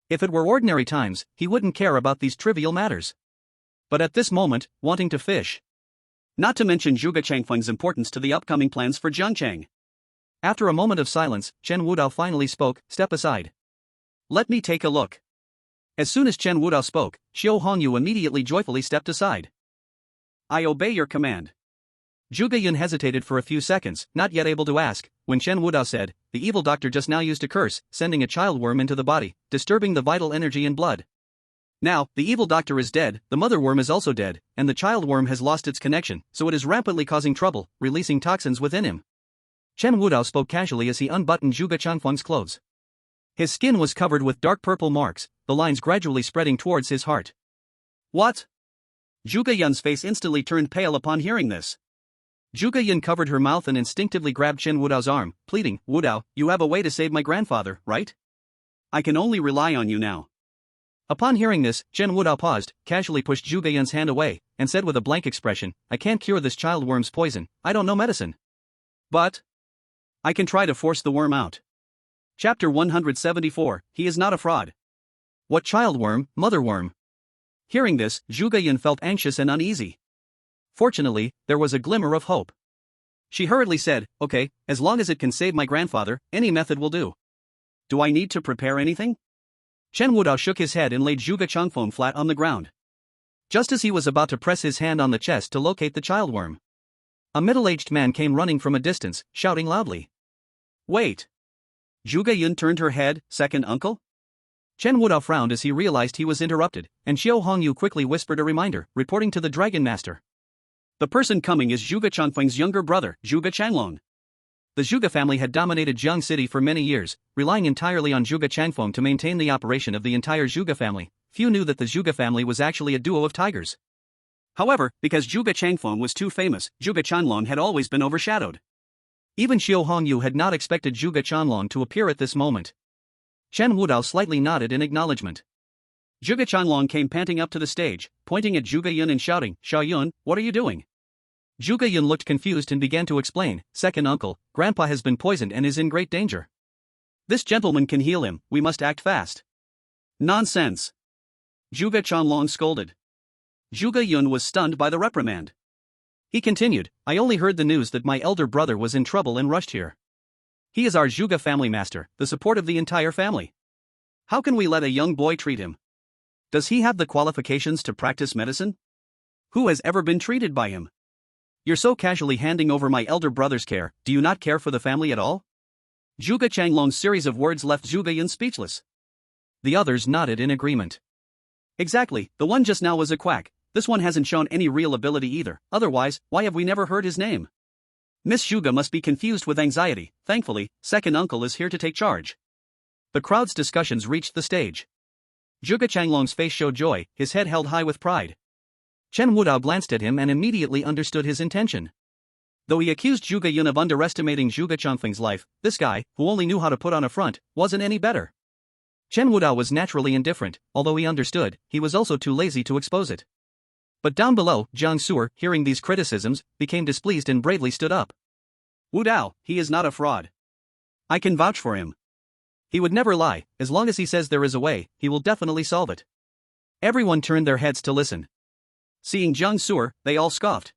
If it were ordinary times, he wouldn't care about these trivial matters. But at this moment, wanting to fish. Not to mention Zhuge Changfeng's importance to the upcoming plans for Zhangcheng. After a moment of silence, Chen Wudao finally spoke, "Step aside. Let me take a look." As soon as Chen Wudao spoke, Zhou Hongyu immediately joyfully stepped aside. "I obey your command." Zhuge Yun hesitated for a few seconds, not yet able to ask, when Chen Wudao said, "The evil doctor just now used a curse, sending a child worm into the body, disturbing the vital energy and blood. Now, the evil doctor is dead, the mother worm is also dead, and the child worm has lost its connection, so it is rapidly causing trouble, releasing toxins within him." Chen Wudao spoke casually as he unbuttoned Zhuge Changfeng's clothes. His skin was covered with dark purple marks, the lines gradually spreading towards his heart. "What?" Zhuge Yun's face instantly turned pale upon hearing this. Zhuge Yun covered her mouth and instinctively grabbed Chen Wudao's arm, pleading, "Wudao, you have a way to save my grandfather, right? I can only rely on you now." Upon hearing this, Chen Wudao paused, casually pushed Zhuge Yun's hand away, and said with a blank expression, "I can't cure this child worm's poison, I don't know medicine. But I can try to force the worm out." Chapter 174, He is not a fraud. What child worm, mother worm? Hearing this, Zhuge Yun felt anxious and uneasy. Fortunately, there was a glimmer of hope. She hurriedly said, "Okay, as long as it can save my grandfather, any method will do. Do I need to prepare anything?" Chen Wudao shook his head and laid Zhuge Changfeng flat on the ground. Just as he was about to press his hand on the chest to locate the child worm, a middle-aged man came running from a distance, shouting loudly. "Wait!" Zhuge Yun turned her head, "Second uncle?" Chen Wudao frowned as he realized he was interrupted, and Zhou Hongyu quickly whispered a reminder, reporting to the Dragon Master. The person coming is Zhuge Changfeng's younger brother, Zhuge Changlong. The Zhuge family had dominated Jiang City for many years, relying entirely on Zhuge Changfeng to maintain the operation of the entire Zhuge family. Few knew that the Zhuge family was actually a duo of tigers. However, because Zhuge Changfeng was too famous, Zhuge Changlong had always been overshadowed. Even Zhou Hongyu had not expected Zhuge Changlong to appear at this moment. Chen Wudao slightly nodded in acknowledgement. Zhuge Changlong came panting up to the stage, pointing at Zhuge Yun and shouting, "Xiao Yun, what are you doing?" Zhuge Yun looked confused and began to explain, "Second uncle, Grandpa has been poisoned and is in great danger. This gentleman can heal him, we must act fast." "Nonsense!" Zhuge Changlong scolded. Zhuge Yun was stunned by the reprimand. He continued, "I only heard the news that my elder brother was in trouble and rushed here. He is our Zhuge family master, the support of the entire family. How can we let a young boy treat him? Does he have the qualifications to practice medicine? Who has ever been treated by him? You're so casually handing over my elder brother's care, do you not care for the family at all?" Zhuge Changlong's series of words left Zhuge Yun speechless. The others nodded in agreement. "Exactly, the one just now was a quack, this one hasn't shown any real ability either, otherwise, why have we never heard his name?" Miss Zhuge must be confused with anxiety, thankfully, second uncle is here to take charge. The crowd's discussions reached the stage. Zhuge Changlong's face showed joy, his head held high with pride. Chen Wudao glanced at him and immediately understood his intention. Though he accused Zhuge Yun of underestimating Zhuge Changfeng's life, this guy, who only knew how to put on a front, wasn't any better. Chen Wudao was naturally indifferent, although he understood, he was also too lazy to expose it. But down below, Jiang Su'er, hearing these criticisms, became displeased and bravely stood up. Wudao, he is not a fraud. I can vouch for him. He would never lie, as long as he says there is a way, he will definitely solve it. Everyone turned their heads to listen. Seeing Jiang Su'er, they all scoffed.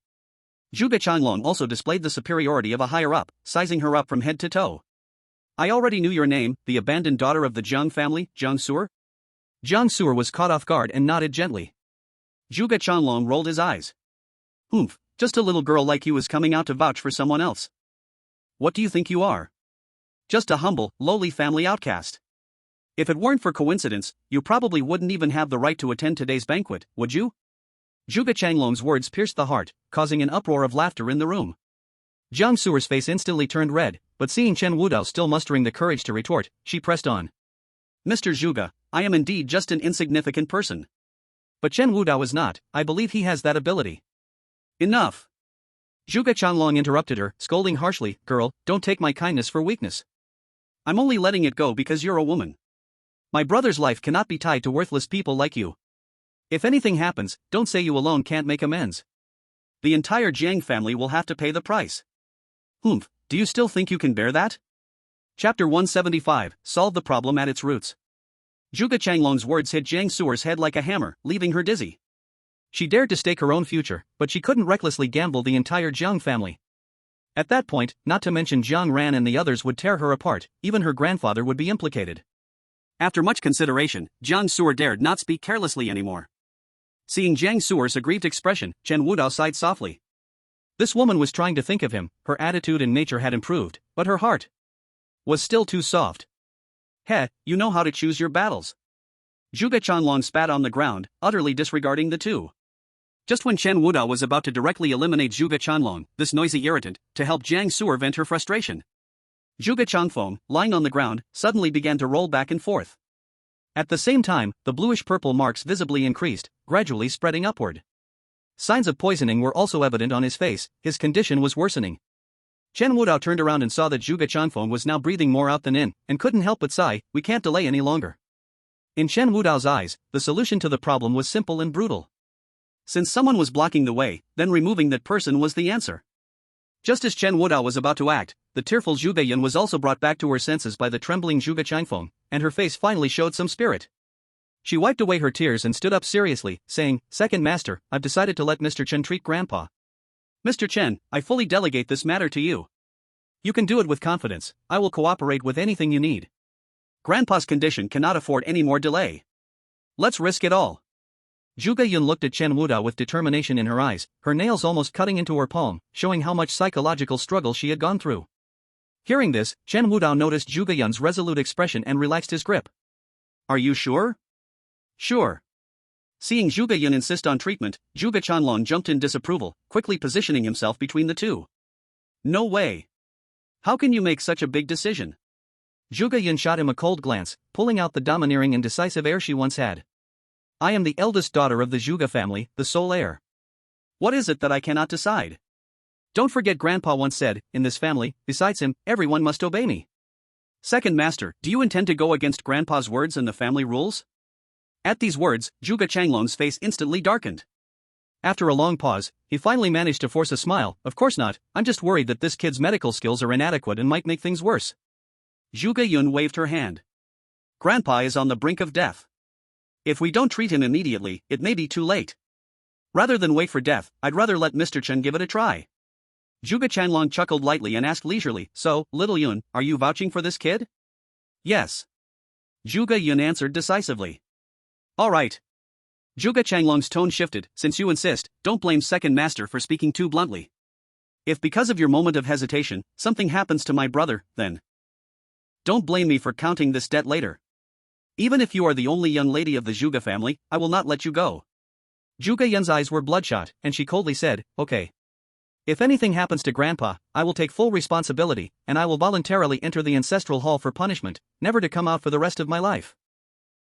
Zhuge Changlong also displayed the superiority of a higher-up, sizing her up from head to toe. I already knew your name, the abandoned daughter of the Jiang family, Jiang Su'er? Jiang Su'er was caught off guard and nodded gently. Zhuge Changlong rolled his eyes. Humph, just a little girl like you is coming out to vouch for someone else. What do you think you are? Just a humble, lowly family outcast. If it weren't for coincidence, you probably wouldn't even have the right to attend today's banquet, would you? Zhuge Changlong's words pierced the heart, causing an uproar of laughter in the room. Jiang Su'er's face instantly turned red, but seeing Chen Wudao still mustering the courage to retort, she pressed on. Mr. Zhuge, I am indeed just an insignificant person. But Chen Wudao is not, I believe he has that ability. Enough! Zhuge Changlong interrupted her, scolding harshly, Girl, don't take my kindness for weakness. I'm only letting it go because you're a woman. My brother's life cannot be tied to worthless people like you. If anything happens, don't say you alone can't make amends. The entire Jiang family will have to pay the price. Humph, do you still think you can bear that? Chapter 175, Solve the Problem at its Roots. Zhuge Changlong's words hit Jiang Su'er's head like a hammer, leaving her dizzy. She dared to stake her own future, but she couldn't recklessly gamble the entire Jiang family. At that point, not to mention Jiang Ran and the others would tear her apart, even her grandfather would be implicated. After much consideration, Jiang Su'er dared not speak carelessly anymore. Seeing Jiang Su'er's aggrieved expression, Chen Wudao sighed softly. This woman was trying to think of him, her attitude and nature had improved, but her heart was still too soft. Heh, you know how to choose your battles. Zhuge Changlong spat on the ground, utterly disregarding the two. Just when Chen Wudao was about to directly eliminate Zhuge Changlong, this noisy irritant, to help Jiang Su'er vent her frustration, Zhuge Changfeng, lying on the ground, suddenly began to roll back and forth. At the same time, the bluish-purple marks visibly increased, gradually spreading upward. Signs of poisoning were also evident on his face, his condition was worsening. Chen Wudao turned around and saw that Zhuge Changfeng was now breathing more out than in, and couldn't help but sigh, we can't delay any longer. In Chen Wudao's eyes, the solution to the problem was simple and brutal. Since someone was blocking the way, then removing that person was the answer. Just as Chen Wudao was about to act, the tearful Zhuge Yun was also brought back to her senses by the trembling Zhuge Changfeng, and her face finally showed some spirit. She wiped away her tears and stood up seriously, saying, Second Master, I've decided to let Mr. Chen treat Grandpa. Mr. Chen, I fully delegate this matter to you. You can do it with confidence, I will cooperate with anything you need. Grandpa's condition cannot afford any more delay. Let's risk it all. Zhuge Yun looked at Chen Wudao with determination in her eyes, her nails almost cutting into her palm, showing how much psychological struggle she had gone through. Hearing this, Chen Wudao noticed Zhuge Yun's resolute expression and relaxed his grip. Are you sure? Sure. Seeing Zhuge Yun insist on treatment, Zhuge Changlong jumped in disapproval, quickly positioning himself between the two. No way. How can you make such a big decision? Zhuge Yun shot him a cold glance, pulling out the domineering and decisive air she once had. I am the eldest daughter of the Zhuge family, the sole heir. What is it that I cannot decide? Don't forget Grandpa once said, in this family, besides him, everyone must obey me. Second Master, do you intend to go against Grandpa's words and the family rules? At these words, Zhuge Changlong's face instantly darkened. After a long pause, he finally managed to force a smile, Of course not, I'm just worried that this kid's medical skills are inadequate and might make things worse. Zhuge Yun waved her hand. Grandpa is on the brink of death. If we don't treat him immediately, it may be too late. Rather than wait for death, I'd rather let Mr. Chen give it a try. Zhuge Changlong chuckled lightly and asked leisurely, So, little Yun, are you vouching for this kid? Yes. Zhuge Yun answered decisively. All right. Zhuge Changlong's tone shifted, Since you insist, don't blame Second Master for speaking too bluntly. If because of your moment of hesitation, something happens to my brother, then don't blame me for counting this debt later. Even if you are the only young lady of the Zhuge family, I will not let you go. Zhuge Yun's eyes were bloodshot, and she coldly said, Okay. If anything happens to Grandpa, I will take full responsibility, and I will voluntarily enter the ancestral hall for punishment, never to come out for the rest of my life.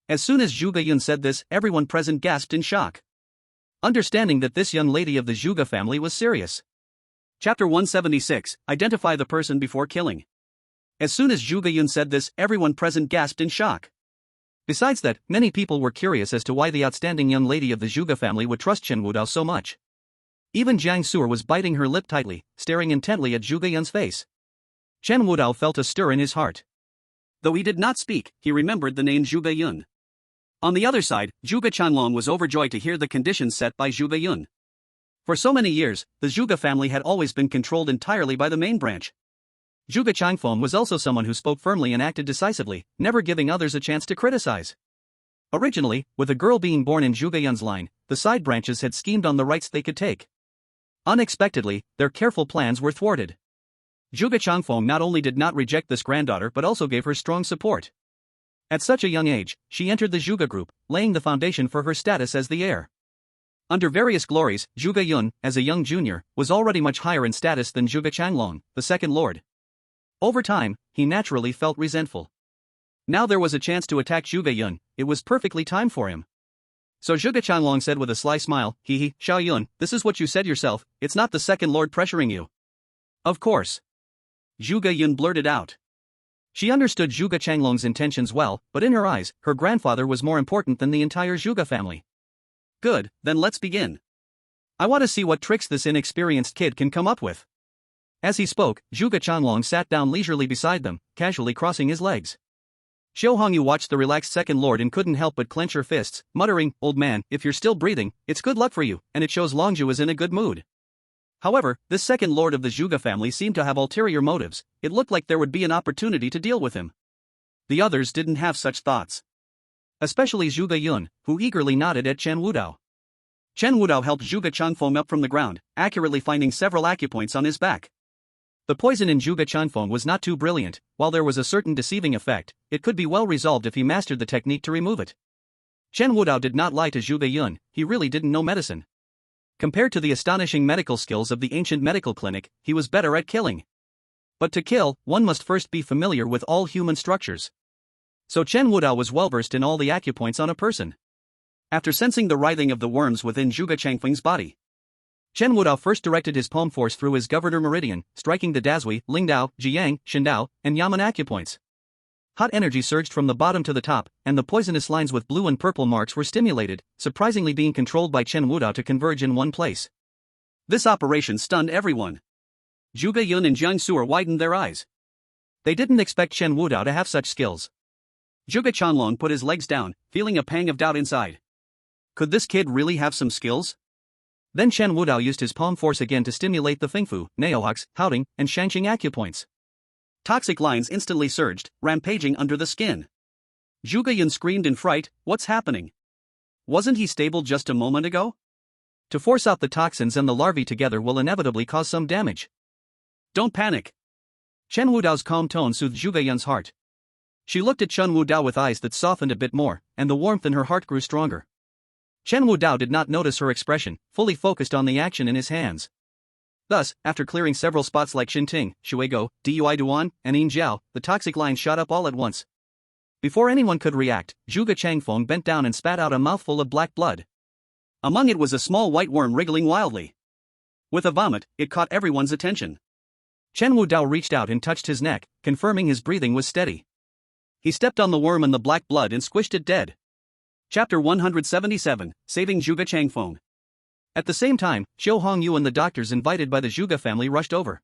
As soon as Zhuge Yun said this, everyone present gasped in shock, understanding that this young lady of the Zhuge family was serious. Chapter 176, Identify the person before killing. As soon as Zhuge Yun said this, everyone present gasped in shock. Besides that, many people were curious as to why the outstanding young lady of the Zhuge family would trust Chen Wudao so much. Even Jiang Su'er was biting her lip tightly, staring intently at Zhuge Yun's face. Chen Wudao felt a stir in his heart. Though he did not speak, he remembered the name Zhuge Yun. On the other side, Zhuge Chanlong was overjoyed to hear the conditions set by Zhuge Yun. For so many years, the Zhuge family had always been controlled entirely by the main branch. Zhuge Changfeng was also someone who spoke firmly and acted decisively, never giving others a chance to criticize. Originally, with a girl being born in Zhuge Yun's line, the side branches had schemed on the rights they could take. Unexpectedly, their careful plans were thwarted. Zhuge Changfeng not only did not reject this granddaughter but also gave her strong support. At such a young age, she entered the Zhuge group, laying the foundation for her status as the heir. Under various glories, Zhuge Yun, as a young junior, was already much higher in status than Zhuge Changlong, the second lord. Over time, he naturally felt resentful. Now there was a chance to attack Zhuge Yun, it was perfectly timed for him. So Zhuge Changlong said with a sly smile, "Hee, Xiao Yun, this is what you said yourself, it's not the second lord pressuring you." "Of course." Zhuge Yun blurted out. She understood Zhuge Changlong's intentions well, but in her eyes, her grandfather was more important than the entire Zhuge family. "Good, then let's begin. I want to see what tricks this inexperienced kid can come up with." As he spoke, Zhuge Changlong sat down leisurely beside them, casually crossing his legs. Xiao Hongyu watched the relaxed second lord and couldn't help but clench her fists, muttering, "Old man, if you're still breathing, it's good luck for you, and it shows Longzhu is in a good mood." However, this second lord of the Zhuge family seemed to have ulterior motives, it looked like there would be an opportunity to deal with him. The others didn't have such thoughts. Especially Zhuge Yun, who eagerly nodded at Chen Wudao. Chen Wudao helped Zhuge Changfeng up from the ground, accurately finding several acupoints on his back. The poison in Zhuge Chanfeng was not too brilliant, while there was a certain deceiving effect, it could be well resolved if he mastered the technique to remove it. Chen Wudao did not lie to Zhuge Yun, he really didn't know medicine. Compared to the astonishing medical skills of the ancient medical clinic, he was better at killing. But to kill, one must first be familiar with all human structures. So Chen Wudao was well versed in all the acupoints on a person. After sensing the writhing of the worms within Zhuge Changfeng's body, Chen Wudao first directed his palm force through his governor meridian, striking the Dazhui, Lingdao, Jiang, Shindao, and Yamen acupoints. Hot energy surged from the bottom to the top, and the poisonous lines with blue and purple marks were stimulated, surprisingly being controlled by Chen Wudao to converge in one place. This operation stunned everyone. Zhuge Yun and Jiang Su'er widened their eyes. They didn't expect Chen Wudao to have such skills. Zhuge Chanlong put his legs down, feeling a pang of doubt inside. Could this kid really have some skills? Then Chen Wudao used his palm force again to stimulate the Fingfu, Naohaks, Haoding, and Shangqing acupoints. Toxic lines instantly surged, rampaging under the skin. Zhuge Yun screamed in fright, "What's happening? Wasn't he stable just a moment ago? To force out the toxins and the larvae together will inevitably cause some damage." "Don't panic." Chen Wudao's calm tone soothed Zhuge Yun's heart. She looked at Chen Wudao with eyes that softened a bit more, and the warmth in her heart grew stronger. Chen Wudao did not notice her expression, fully focused on the action in his hands. Thus, after clearing several spots like Xinting, Shuigo, Dui Duan, and Yinjiao, the toxic line shot up all at once. Before anyone could react, Zhuge Changfeng bent down and spat out a mouthful of black blood. Among it was a small white worm wriggling wildly. With a vomit, it caught everyone's attention. Chen Wudao reached out and touched his neck, confirming his breathing was steady. He stepped on the worm and the black blood and squished it dead. Chapter 177, Saving Zhuge Changfeng. At the same time, Xiao Hongyu and the doctors invited by the Zhuge family rushed over.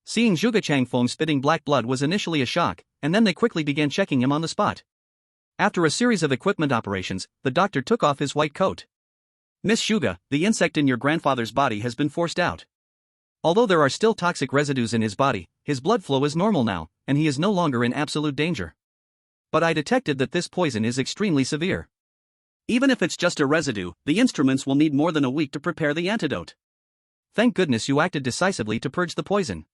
Seeing Zhuge Changfeng spitting black blood was initially a shock, and then they quickly began checking him on the spot. After a series of equipment operations, the doctor took off his white coat. "Miss Zhuge, the insect in your grandfather's body has been forced out. Although there are still toxic residues in his body, his blood flow is normal now, and he is no longer in absolute danger. But I detected that this poison is extremely severe. Even if it's just a residue, the instruments will need more than a week to prepare the antidote. Thank goodness you acted decisively to purge the poison.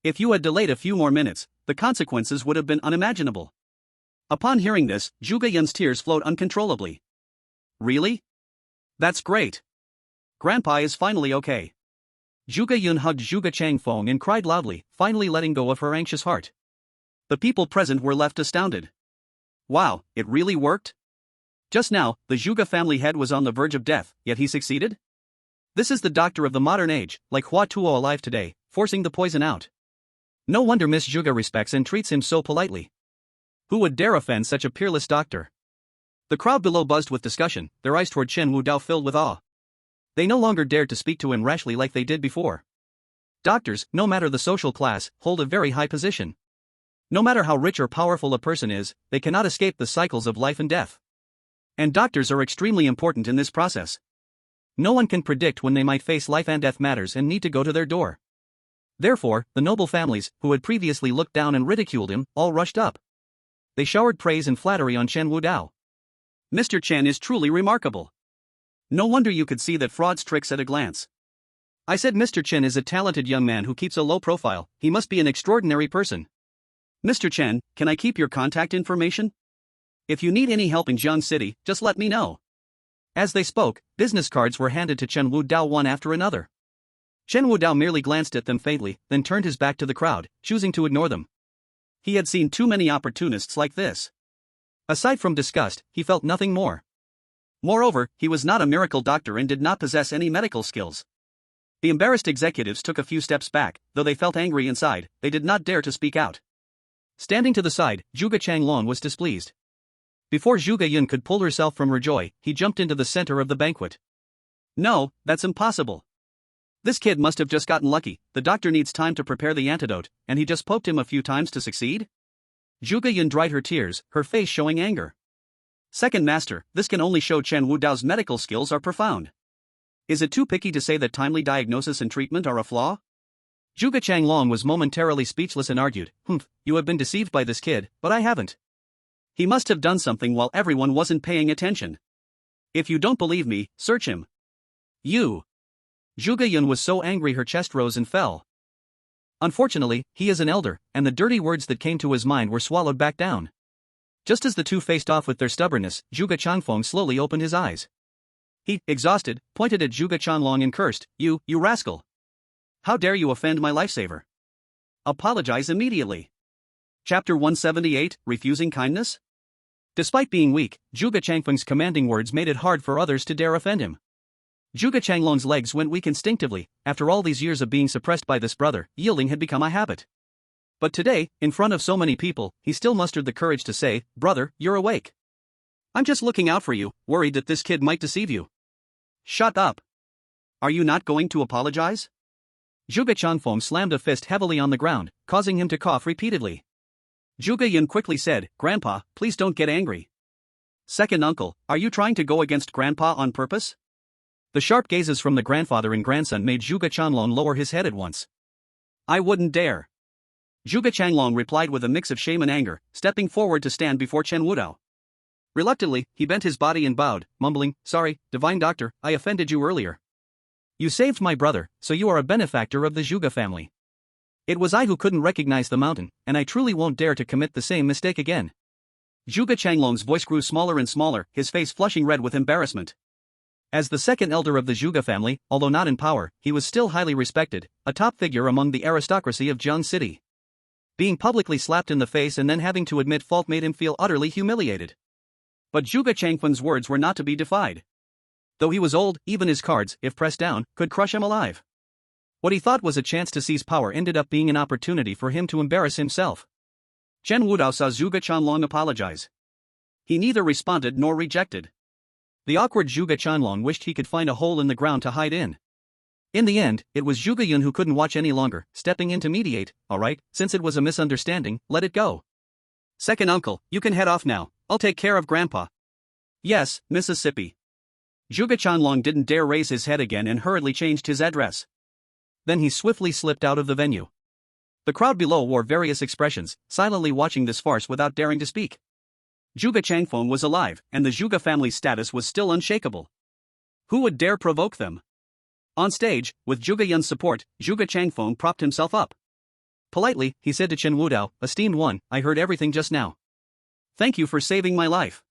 If you had delayed a few more minutes, the consequences would have been unimaginable." Upon hearing this, Zhuge Yun's tears flowed uncontrollably. "Really? That's great. Grandpa is finally okay." Zhuge Yun hugged Zhuge Changfeng and cried loudly, finally letting go of her anxious heart. The people present were left astounded. Wow, it really worked? Just now, the Zhuge family head was on the verge of death, yet he succeeded? This is the doctor of the modern age, like Hua Tuo alive today, forcing the poison out. No wonder Miss Zhuge respects and treats him so politely. Who would dare offend such a peerless doctor? The crowd below buzzed with discussion, their eyes toward Chen Wudao filled with awe. They no longer dared to speak to him rashly like they did before. Doctors, no matter the social class, hold a very high position. No matter how rich or powerful a person is, they cannot escape the cycles of life and death. And doctors are extremely important in this process. No one can predict when they might face life and death matters and need to go to their door. Therefore, the noble families, who had previously looked down and ridiculed him, all rushed up. They showered praise and flattery on Chen Wudao. Mr. Chen is truly remarkable. No wonder you could see that fraud's tricks at a glance. I said Mr. Chen is a talented young man who keeps a low profile, he must be an extraordinary person. Mr. Chen, can I keep your contact information? If you need any help in Jiang City, just let me know. As they spoke, business cards were handed to Chen Wudao one after another. Chen Wudao merely glanced at them faintly, then turned his back to the crowd, choosing to ignore them. He had seen too many opportunists like this. Aside from disgust, he felt nothing more. Moreover, he was not a miracle doctor and did not possess any medical skills. The embarrassed executives took a few steps back, though they felt angry inside, they did not dare to speak out. Standing to the side, Zhuge Changlong was displeased. Before Zhuge Yun could pull herself from her joy, he jumped into the center of the banquet. No, that's impossible. This kid must have just gotten lucky, the doctor needs time to prepare the antidote, and he just poked him a few times to succeed? Zhuge Yun dried her tears, her face showing anger. Second master, this can only show Chen Wudao's medical skills are profound. Is it too picky to say that timely diagnosis and treatment are a flaw? Zhuge Changlong was momentarily speechless and argued, you have been deceived by this kid, but I haven't. He must have done something while everyone wasn't paying attention. If you don't believe me, search him. You. Zhuge Yun was so angry her chest rose and fell. Unfortunately, he is an elder, and the dirty words that came to his mind were swallowed back down. Just as the two faced off with their stubbornness, Zhuge Changfeng slowly opened his eyes. He, exhausted, pointed at Zhuge Changlong and cursed, you rascal. How dare you offend my lifesaver? Apologize immediately. Chapter 178, Refusing Kindness? Despite being weak, Zhuge Changfeng's commanding words made it hard for others to dare offend him. Zhuge Changlong's legs went weak instinctively, after all these years of being suppressed by this brother, yielding had become a habit. But today, in front of so many people, he still mustered the courage to say, brother, you're awake. I'm just looking out for you, worried that this kid might deceive you. Shut up. Are you not going to apologize? Zhuge Changfeng slammed a fist heavily on the ground, causing him to cough repeatedly. Zhuge Yun quickly said, Grandpa, please don't get angry. Second uncle, are you trying to go against Grandpa on purpose? The sharp gazes from the grandfather and grandson made Zhuge Changlong lower his head at once. I wouldn't dare. Zhuge Changlong replied with a mix of shame and anger, stepping forward to stand before Chen Wudao. Reluctantly, he bent his body and bowed, mumbling, Sorry, divine doctor, I offended you earlier. You saved my brother, so you are a benefactor of the Zhuge family. It was I who couldn't recognize the mountain, and I truly won't dare to commit the same mistake again. Zhuge Changlong's voice grew smaller and smaller, his face flushing red with embarrassment. As the second elder of the Zhuge family, although not in power, he was still highly respected, a top figure among the aristocracy of Jiang City. Being publicly slapped in the face and then having to admit fault made him feel utterly humiliated. But Zhuge Changfeng's words were not to be defied. Though he was old, even his cards, if pressed down, could crush him alive. What he thought was a chance to seize power ended up being an opportunity for him to embarrass himself. Chen Wudao saw Zhuge Changlong apologize. He neither responded nor rejected. The awkward Zhuge Changlong wished he could find a hole in the ground to hide in. In the end, it was Zhuge Yun who couldn't watch any longer, stepping in to mediate. Alright, since it was a misunderstanding, let it go. Second uncle, you can head off now, I'll take care of Grandpa. Yes, Mississippi. Zhuge Changlong didn't dare raise his head again and hurriedly changed his address. Then he swiftly slipped out of the venue. The crowd below wore various expressions, silently watching this farce without daring to speak. Zhuge Changfeng was alive, and the Zhuge family's status was still unshakable. Who would dare provoke them? On stage, with Zhuge Yun's support, Zhuge Changfeng propped himself up. Politely, he said to Chen Wudao, Esteemed one, I heard everything just now. Thank you for saving my life.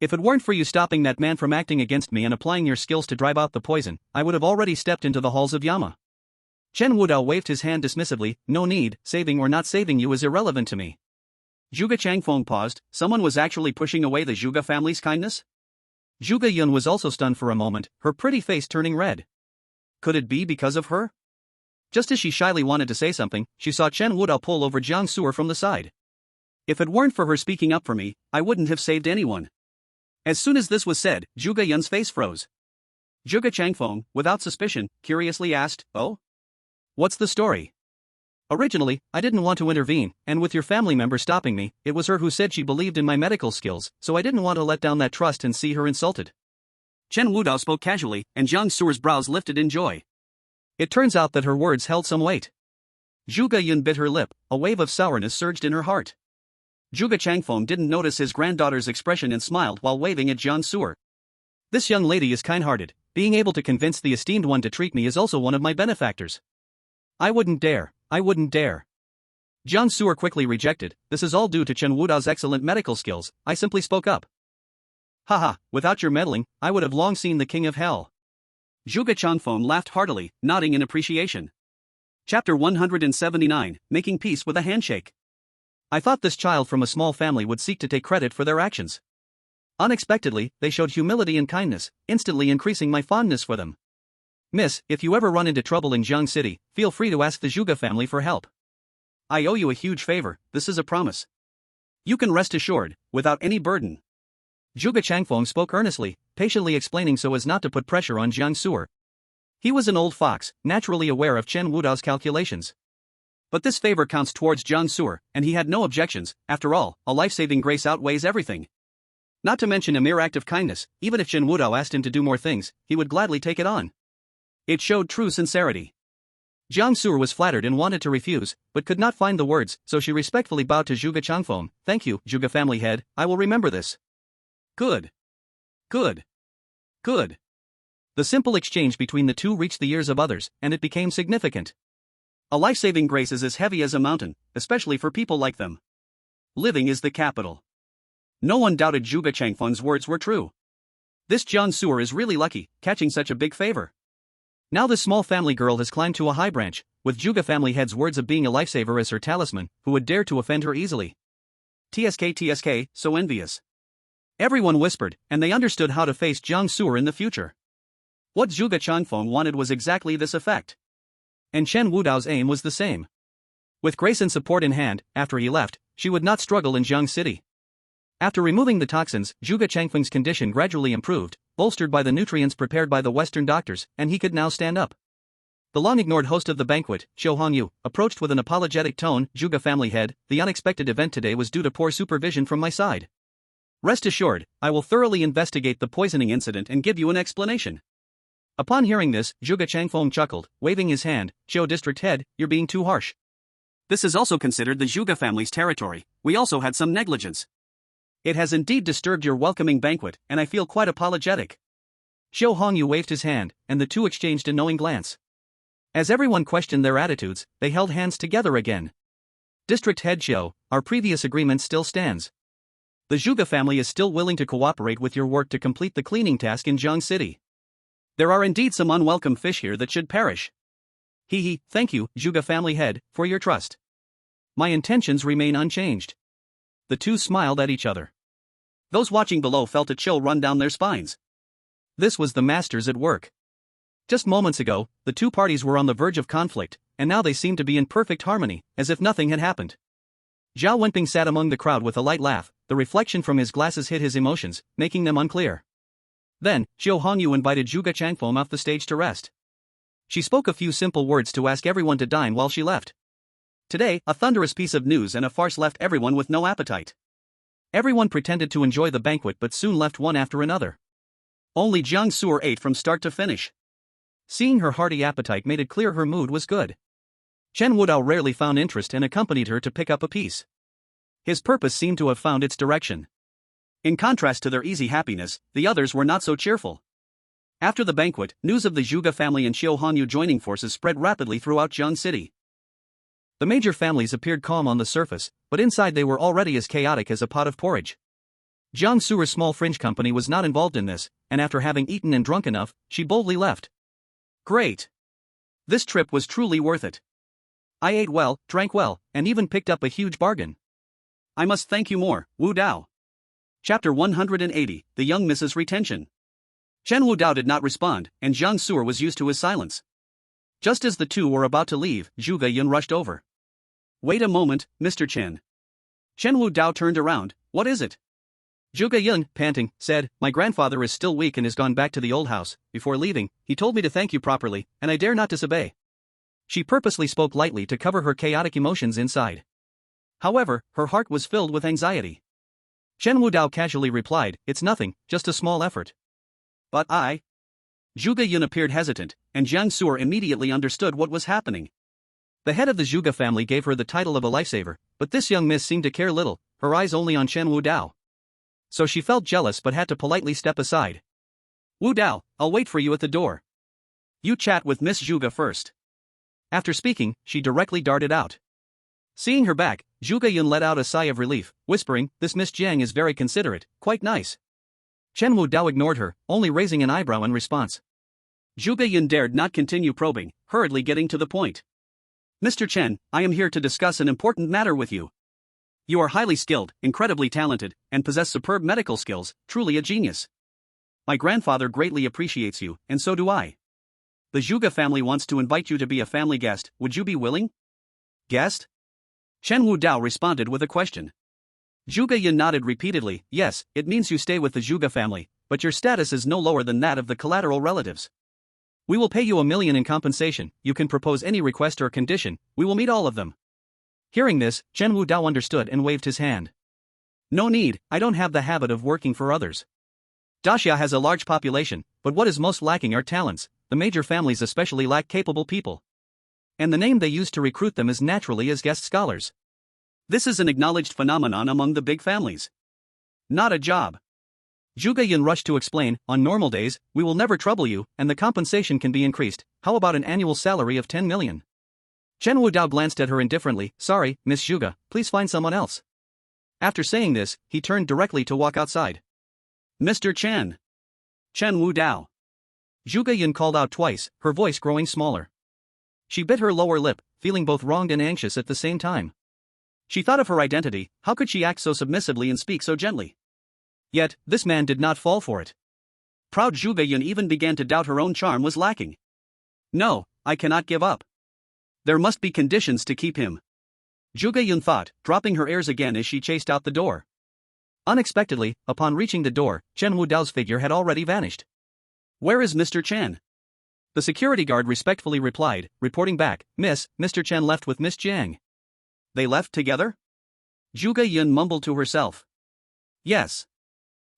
If it weren't for you stopping that man from acting against me and applying your skills to drive out the poison, I would have already stepped into the halls of Yama. Chen Wudao waved his hand dismissively, no need, saving or not saving you is irrelevant to me. Zhuge Changfeng paused, someone was actually pushing away the Zhuge family's kindness? Zhuge Yun was also stunned for a moment, her pretty face turning red. Could it be because of her? Just as she shyly wanted to say something, she saw Chen Wudao pull over Jiang Su'er from the side. If it weren't for her speaking up for me, I wouldn't have saved anyone. As soon as this was said, Zhuge Yun's face froze. Zhuge Changfeng, without suspicion, curiously asked, "Oh? What's the story?" Originally, I didn't want to intervene, and with your family member stopping me, it was her who said she believed in my medical skills, so I didn't want to let down that trust and see her insulted. Chen Wudao spoke casually, and Jiang Su'er's brows lifted in joy. It turns out that her words held some weight. Zhuge Yun bit her lip, a wave of sourness surged in her heart. Zhuge Changfeng didn't notice his granddaughter's expression and smiled while waving at Jiang Su'er. This young lady is kind-hearted. Being able to convince the esteemed one to treat me is also one of my benefactors. I wouldn't dare. Jiang Su'er quickly rejected. This is all due to Chen Wudao's excellent medical skills. I simply spoke up. Haha, without your meddling, I would have long seen the king of hell. Zhuge Changfeng laughed heartily, nodding in appreciation. Chapter 179, Making Peace with a Handshake. I thought this child from a small family would seek to take credit for their actions. Unexpectedly, they showed humility and kindness, instantly increasing my fondness for them. Miss, if you ever run into trouble in Jiang City, feel free to ask the Zhuge family for help. I owe you a huge favor, this is a promise. You can rest assured, without any burden. Zhuge Changfeng spoke earnestly, patiently explaining so as not to put pressure on Jiang Su'er. He was an old fox, naturally aware of Chen Wudao's calculations. But this favor counts towards Jiang Su'er, and he had no objections. After all, a life-saving grace outweighs everything. Not to mention a mere act of kindness, even if Chen Wudao asked him to do more things, he would gladly take it on. It showed true sincerity. Jiang Su'er was flattered and wanted to refuse, but could not find the words, so she respectfully bowed to Zhuge Changfeng. Thank you, Zhuge family head, I will remember this. Good. The simple exchange between the two reached the ears of others, and it became significant. A life-saving grace is as heavy as a mountain, especially for people like them. Living is the capital. No one doubted Zhuge Changfeng's words were true. This Jiang Su'er is really lucky, catching such a big favor. Now this small family girl has climbed to a high branch, with Zhuge family head's words of being a lifesaver as her talisman, who would dare to offend her easily. TSK, so envious. Everyone whispered, and they understood how to face Jiang Su'er in the future. What Zhuge Changfeng wanted was exactly this effect. And Chen Wudao's aim was the same. With grace and support in hand, after he left, she would not struggle in Jiang City. After removing the toxins, Zhuge Changfeng's condition gradually improved, bolstered by the nutrients prepared by the Western doctors, and he could now stand up. The long-ignored host of the banquet, Xiu Hongyu, approached with an apologetic tone. Zhuge family head, the unexpected event today was due to poor supervision from my side. Rest assured, I will thoroughly investigate the poisoning incident and give you an explanation. Upon hearing this, Zhuge Changfeng chuckled, waving his hand. Xiu district head, you're being too harsh. This is also considered the Zhuge family's territory. We also had some negligence. It has indeed disturbed your welcoming banquet, and I feel quite apologetic. Xiu Hongyu waved his hand, and the two exchanged a knowing glance. As everyone questioned their attitudes, they held hands together again. District head Xiu, our previous agreement still stands. The Zhuge family is still willing to cooperate with your work to complete the cleaning task in Jiang City. There are indeed some unwelcome fish here that should perish. Thank you, Zhuge family head, for your trust. My intentions remain unchanged. The two smiled at each other. Those watching below felt a chill run down their spines. This was the masters at work. Just moments ago, the two parties were on the verge of conflict, and now they seemed to be in perfect harmony, as if nothing had happened. Zhao Wenping sat among the crowd with a light laugh. The reflection from his glasses hid his emotions, making them unclear. Then, Xiu Hongyu invited Zhuge Changfeng off the stage to rest. She spoke a few simple words to ask everyone to dine while she left. Today, a thunderous piece of news and a farce left everyone with no appetite. Everyone pretended to enjoy the banquet but soon left one after another. Only Jiang Su'er ate from start to finish. Seeing her hearty appetite made it clear her mood was good. Chen Wudao rarely found interest and accompanied her to pick up a piece. His purpose seemed to have found its direction. In contrast to their easy happiness, the others were not so cheerful. After the banquet, news of the Zhuge family and Xiu Hongyu joining forces spread rapidly throughout Jiang City. The major families appeared calm on the surface, but inside they were already as chaotic as a pot of porridge. Jiang Su'er's small fringe company was not involved in this, and after having eaten and drunk enough, she boldly left. Great! This trip was truly worth it. I ate well, drank well, and even picked up a huge bargain. I must thank you more, Wu Dao. Chapter 180, The Young Mrs. Retention. Chen Wu Dao did not respond, and Jiang Su'er was used to his silence. Just as the two were about to leave, Zhuge Yun rushed over. Wait a moment, Mr. Chen. Chen Wu Dao turned around. What is it? Zhuge Yun, panting, said, my grandfather is still weak and has gone back to the old house. Before leaving, he told me to thank you properly, and I dare not disobey. She purposely spoke lightly to cover her chaotic emotions inside. However, her heart was filled with anxiety. Chen Wu Dao casually replied, it's nothing, just a small effort. But I... Zhuge Yun appeared hesitant, and Jiang Su'er immediately understood what was happening. The head of the Zhuge family gave her the title of a lifesaver, but this young miss seemed to care little, her eyes only on Chen Wu Dao. So she felt jealous but had to politely step aside. Wu Dao, I'll wait for you at the door. You chat with Miss Zhuge first. After speaking, she directly darted out. Seeing her back, Zhuge Yun let out a sigh of relief, whispering, this Miss Jiang is very considerate, quite nice. Chen Wu Dao ignored her, only raising an eyebrow in response. Zhuge Yun dared not continue probing, hurriedly getting to the point. Mr. Chen, I am here to discuss an important matter with you. You are highly skilled, incredibly talented, and possess superb medical skills, truly a genius. My grandfather greatly appreciates you, and so do I. The Zhuge family wants to invite you to be a family guest, would you be willing? Guest? Chen Wu Dao responded with a question. Zhuge Yun nodded repeatedly, yes, it means you stay with the Zhuge family, but your status is no lower than that of the collateral relatives. We will pay you 1 million in compensation, you can propose any request or condition, we will meet all of them. Hearing this, Chen Wu Dao understood and waved his hand. No need, I don't have the habit of working for others. Daxia has a large population, but what is most lacking are talents, the major families especially lack capable people. And the name they use to recruit them is naturally as guest scholars. This is an acknowledged phenomenon among the big families. Not a job. Zhuge Yun rushed to explain, on normal days, we will never trouble you, and the compensation can be increased, how about an annual salary of 10 million? Chen Wu Dao glanced at her indifferently, sorry, Miss Zhuge, please find someone else. After saying this, he turned directly to walk outside. Mr. Chen. Chen Wu Dao. Zhuge Yun called out twice, her voice growing smaller. She bit her lower lip, feeling both wronged and anxious at the same time. She thought of her identity, how could she act so submissively and speak so gently? Yet, this man did not fall for it. Proud Zhuge Yun even began to doubt her own charm was lacking. No, I cannot give up. There must be conditions to keep him. Zhuge Yun thought, dropping her airs again as she chased out the door. Unexpectedly, upon reaching the door, Chen Wu Dao's figure had already vanished. Where is Mr. Chen? The security guard respectfully replied, reporting back, Miss, Mr. Chen left with Miss Jiang. They left together? Zhuge Yun mumbled to herself. Yes.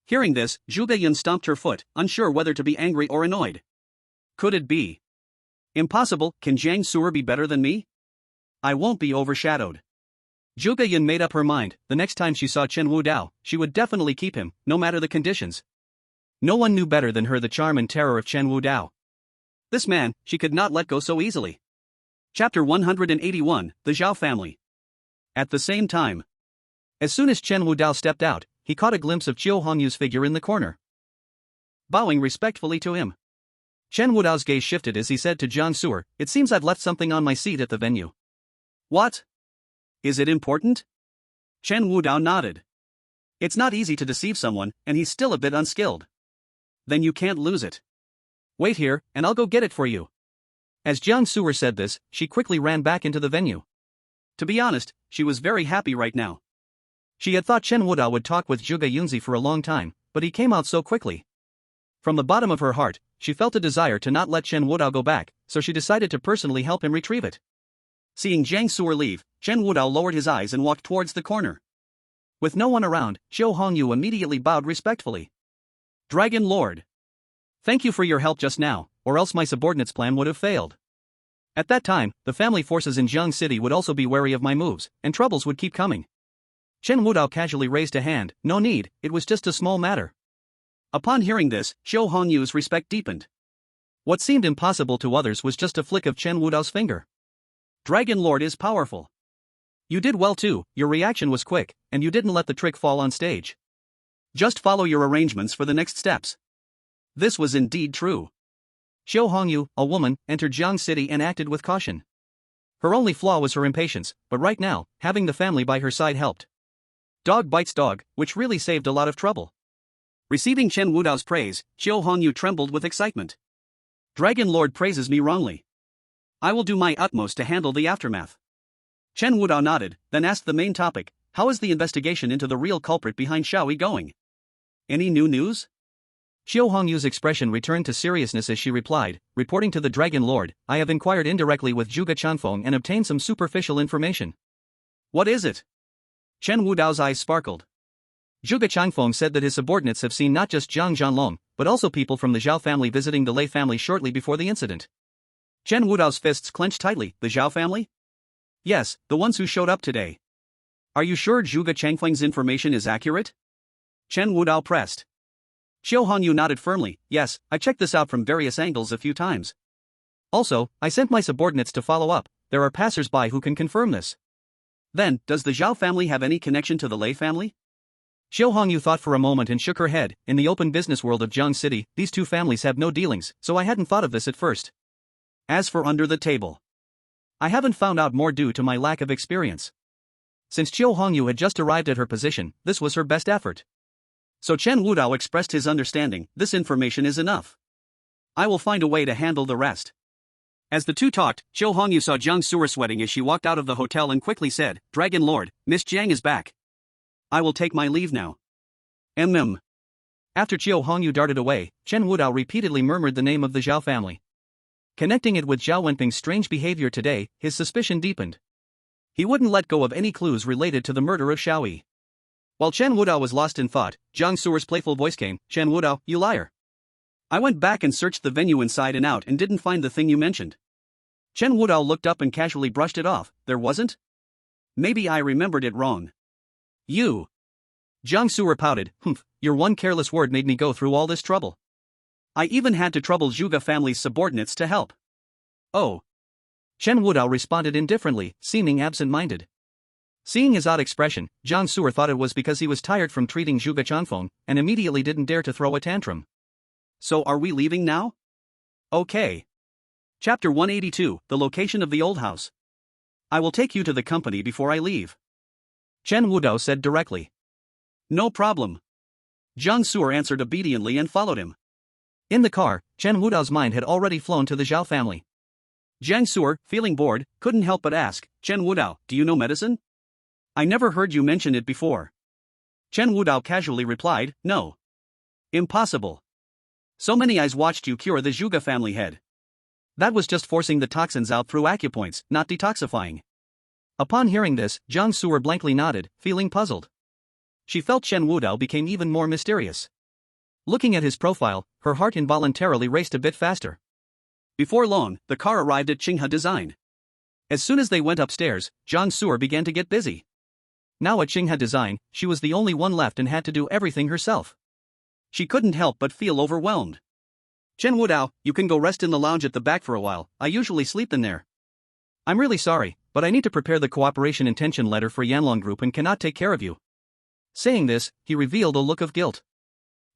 Hearing this, Zhuge Yun stomped her foot, unsure whether to be angry or annoyed. Could it be? Impossible, can Jiang Su'er be better than me? I won't be overshadowed. Zhuge Yun made up her mind, the next time she saw Chen Wu Dao, she would definitely keep him, no matter the conditions. No one knew better than her the charm and terror of Chen Wu Dao. This man, she could not let go so easily. Chapter 181, The Zhao Family. At the same time. As soon as Chen Wu Dao stepped out, he caught a glimpse of Chiu Hongyu's figure in the corner. Bowing respectfully to him. Chen Wu Dao's gaze shifted as he said to Jiang Su'er, it seems I've left something on my seat at the venue. What? Is it important? Chen Wu Dao nodded. It's not easy to deceive someone, and he's still a bit unskilled. Then you can't lose it. Wait here, and I'll go get it for you. As Jiang Su'er said this, she quickly ran back into the venue. To be honest, she was very happy right now. She had thought Chen Wu Dao would talk with Zhuge Yunzi for a long time, but he came out so quickly. From the bottom of her heart, she felt a desire to not let Chen Wu Dao go back, so she decided to personally help him retrieve it. Seeing Jiang Su'er leave, Chen Wu Dao lowered his eyes and walked towards the corner. With no one around, Chiu Hongyu immediately bowed respectfully. Dragon Lord. Thank you for your help just now, or else my subordinate's plan would have failed. At that time, the family forces in Jiang City would also be wary of my moves, and troubles would keep coming. Chen Wu Dao casually raised a hand, no need, it was just a small matter. Upon hearing this, Chiu Hongyu's respect deepened. What seemed impossible to others was just a flick of Chen Wu Dao's finger. Dragon Lord is powerful. You did well too, your reaction was quick, and you didn't let the trick fall on stage. Just follow your arrangements for the next steps. This was indeed true. Chiu Hongyu, a woman, entered Jiang City and acted with caution. Her only flaw was her impatience, but right now, having the family by her side helped. Dog bites dog, which really saved a lot of trouble. Receiving Chen Wu Dao's praise, Chiu Hongyu trembled with excitement. Dragon Lord praises me wrongly. I will do my utmost to handle the aftermath. Chen Wudao nodded, then asked the main topic, how is the investigation into the real culprit behind Xiaoyi going? Any new news? Xiao Hongyu's expression returned to seriousness as she replied, reporting to the Dragon Lord, I have inquired indirectly with Zhuge Chanfeng and obtained some superficial information. What is it? Chen Wudao's eyes sparkled. Zhuge Chanfeng said that his subordinates have seen not just Zhang Zhanlong, but also people from the Zhao family visiting the Lei family shortly before the incident. Chen Wudao's fists clenched tightly. The Zhao family? Yes, the ones who showed up today. Are you sure Zhuge Chanfeng's information is accurate? Chen Wudao pressed. Xiao Hongyu nodded firmly. Yes, I checked this out from various angles a few times. Also, I sent my subordinates to follow up. There are passers-by who can confirm this. Then, does the Zhao family have any connection to the Lei family? Xiao Hongyu thought for a moment and shook her head. In the open business world of Jiang City, these two families have no dealings, so I hadn't thought of this at first. As for under the table, I haven't found out more due to my lack of experience. Since Xiao Hongyu had just arrived at her position, this was her best effort. So Chen Wudao expressed his understanding. This information is enough. I will find a way to handle the rest. As the two talked, Xiao Hongyu saw Jiang Su'er sweating as she walked out of the hotel and quickly said, Dragon Lord, Miss Jiang is back. I will take my leave now. After Xiao Hongyu darted away, Chen Wudao repeatedly murmured the name of the Zhao family. Connecting it with Zhao Wenping's strange behavior today, his suspicion deepened. He wouldn't let go of any clues related to the murder of Xiaoyi. While Chen Wudao was lost in thought, Jiang Su'er's playful voice came, Chen Wudao, you liar. I went back and searched the venue inside and out and didn't find the thing you mentioned. Chen Wudao looked up and casually brushed it off. There wasn't? Maybe I remembered it wrong. You. Jiang Su'er pouted, your one careless word made me go through all this trouble. I even had to trouble Zhuge family's subordinates to help. Oh. Chen Wudao responded indifferently, seeming absent-minded. Seeing his odd expression, Jiang Su'er thought it was because he was tired from treating Zhuge Chanfeng, and immediately didn't dare to throw a tantrum. So are we leaving now? Okay. Chapter 182, The Location of the Old House. I will take you to the company before I leave. Chen Wudao said directly. No problem. Jiang Su'er answered obediently and followed him. In the car, Chen Wudao's mind had already flown to the Zhao family. Jiang Su'er, feeling bored, couldn't help but ask, Chen Wudao, do you know medicine? I never heard you mention it before. Chen Wudao casually replied, no. Impossible. So many eyes watched you cure the Zhuge family head. That was just forcing the toxins out through acupoints, not detoxifying. Upon hearing this, Jiang Su'er blankly nodded, feeling puzzled. She felt Chen Wudao became even more mysterious. Looking at his profile, her heart involuntarily raced a bit faster. Before long, the car arrived at Qinghe Design. As soon as they went upstairs, Jiang Su'er began to get busy. Now at Qinghe Design, she was the only one left and had to do everything herself. She couldn't help but feel overwhelmed. Chen Wudao, you can go rest in the lounge at the back for a while. I usually sleep in there. I'm really sorry, but I need to prepare the cooperation intention letter for Yanlong Group and cannot take care of you. Saying this, he revealed a look of guilt.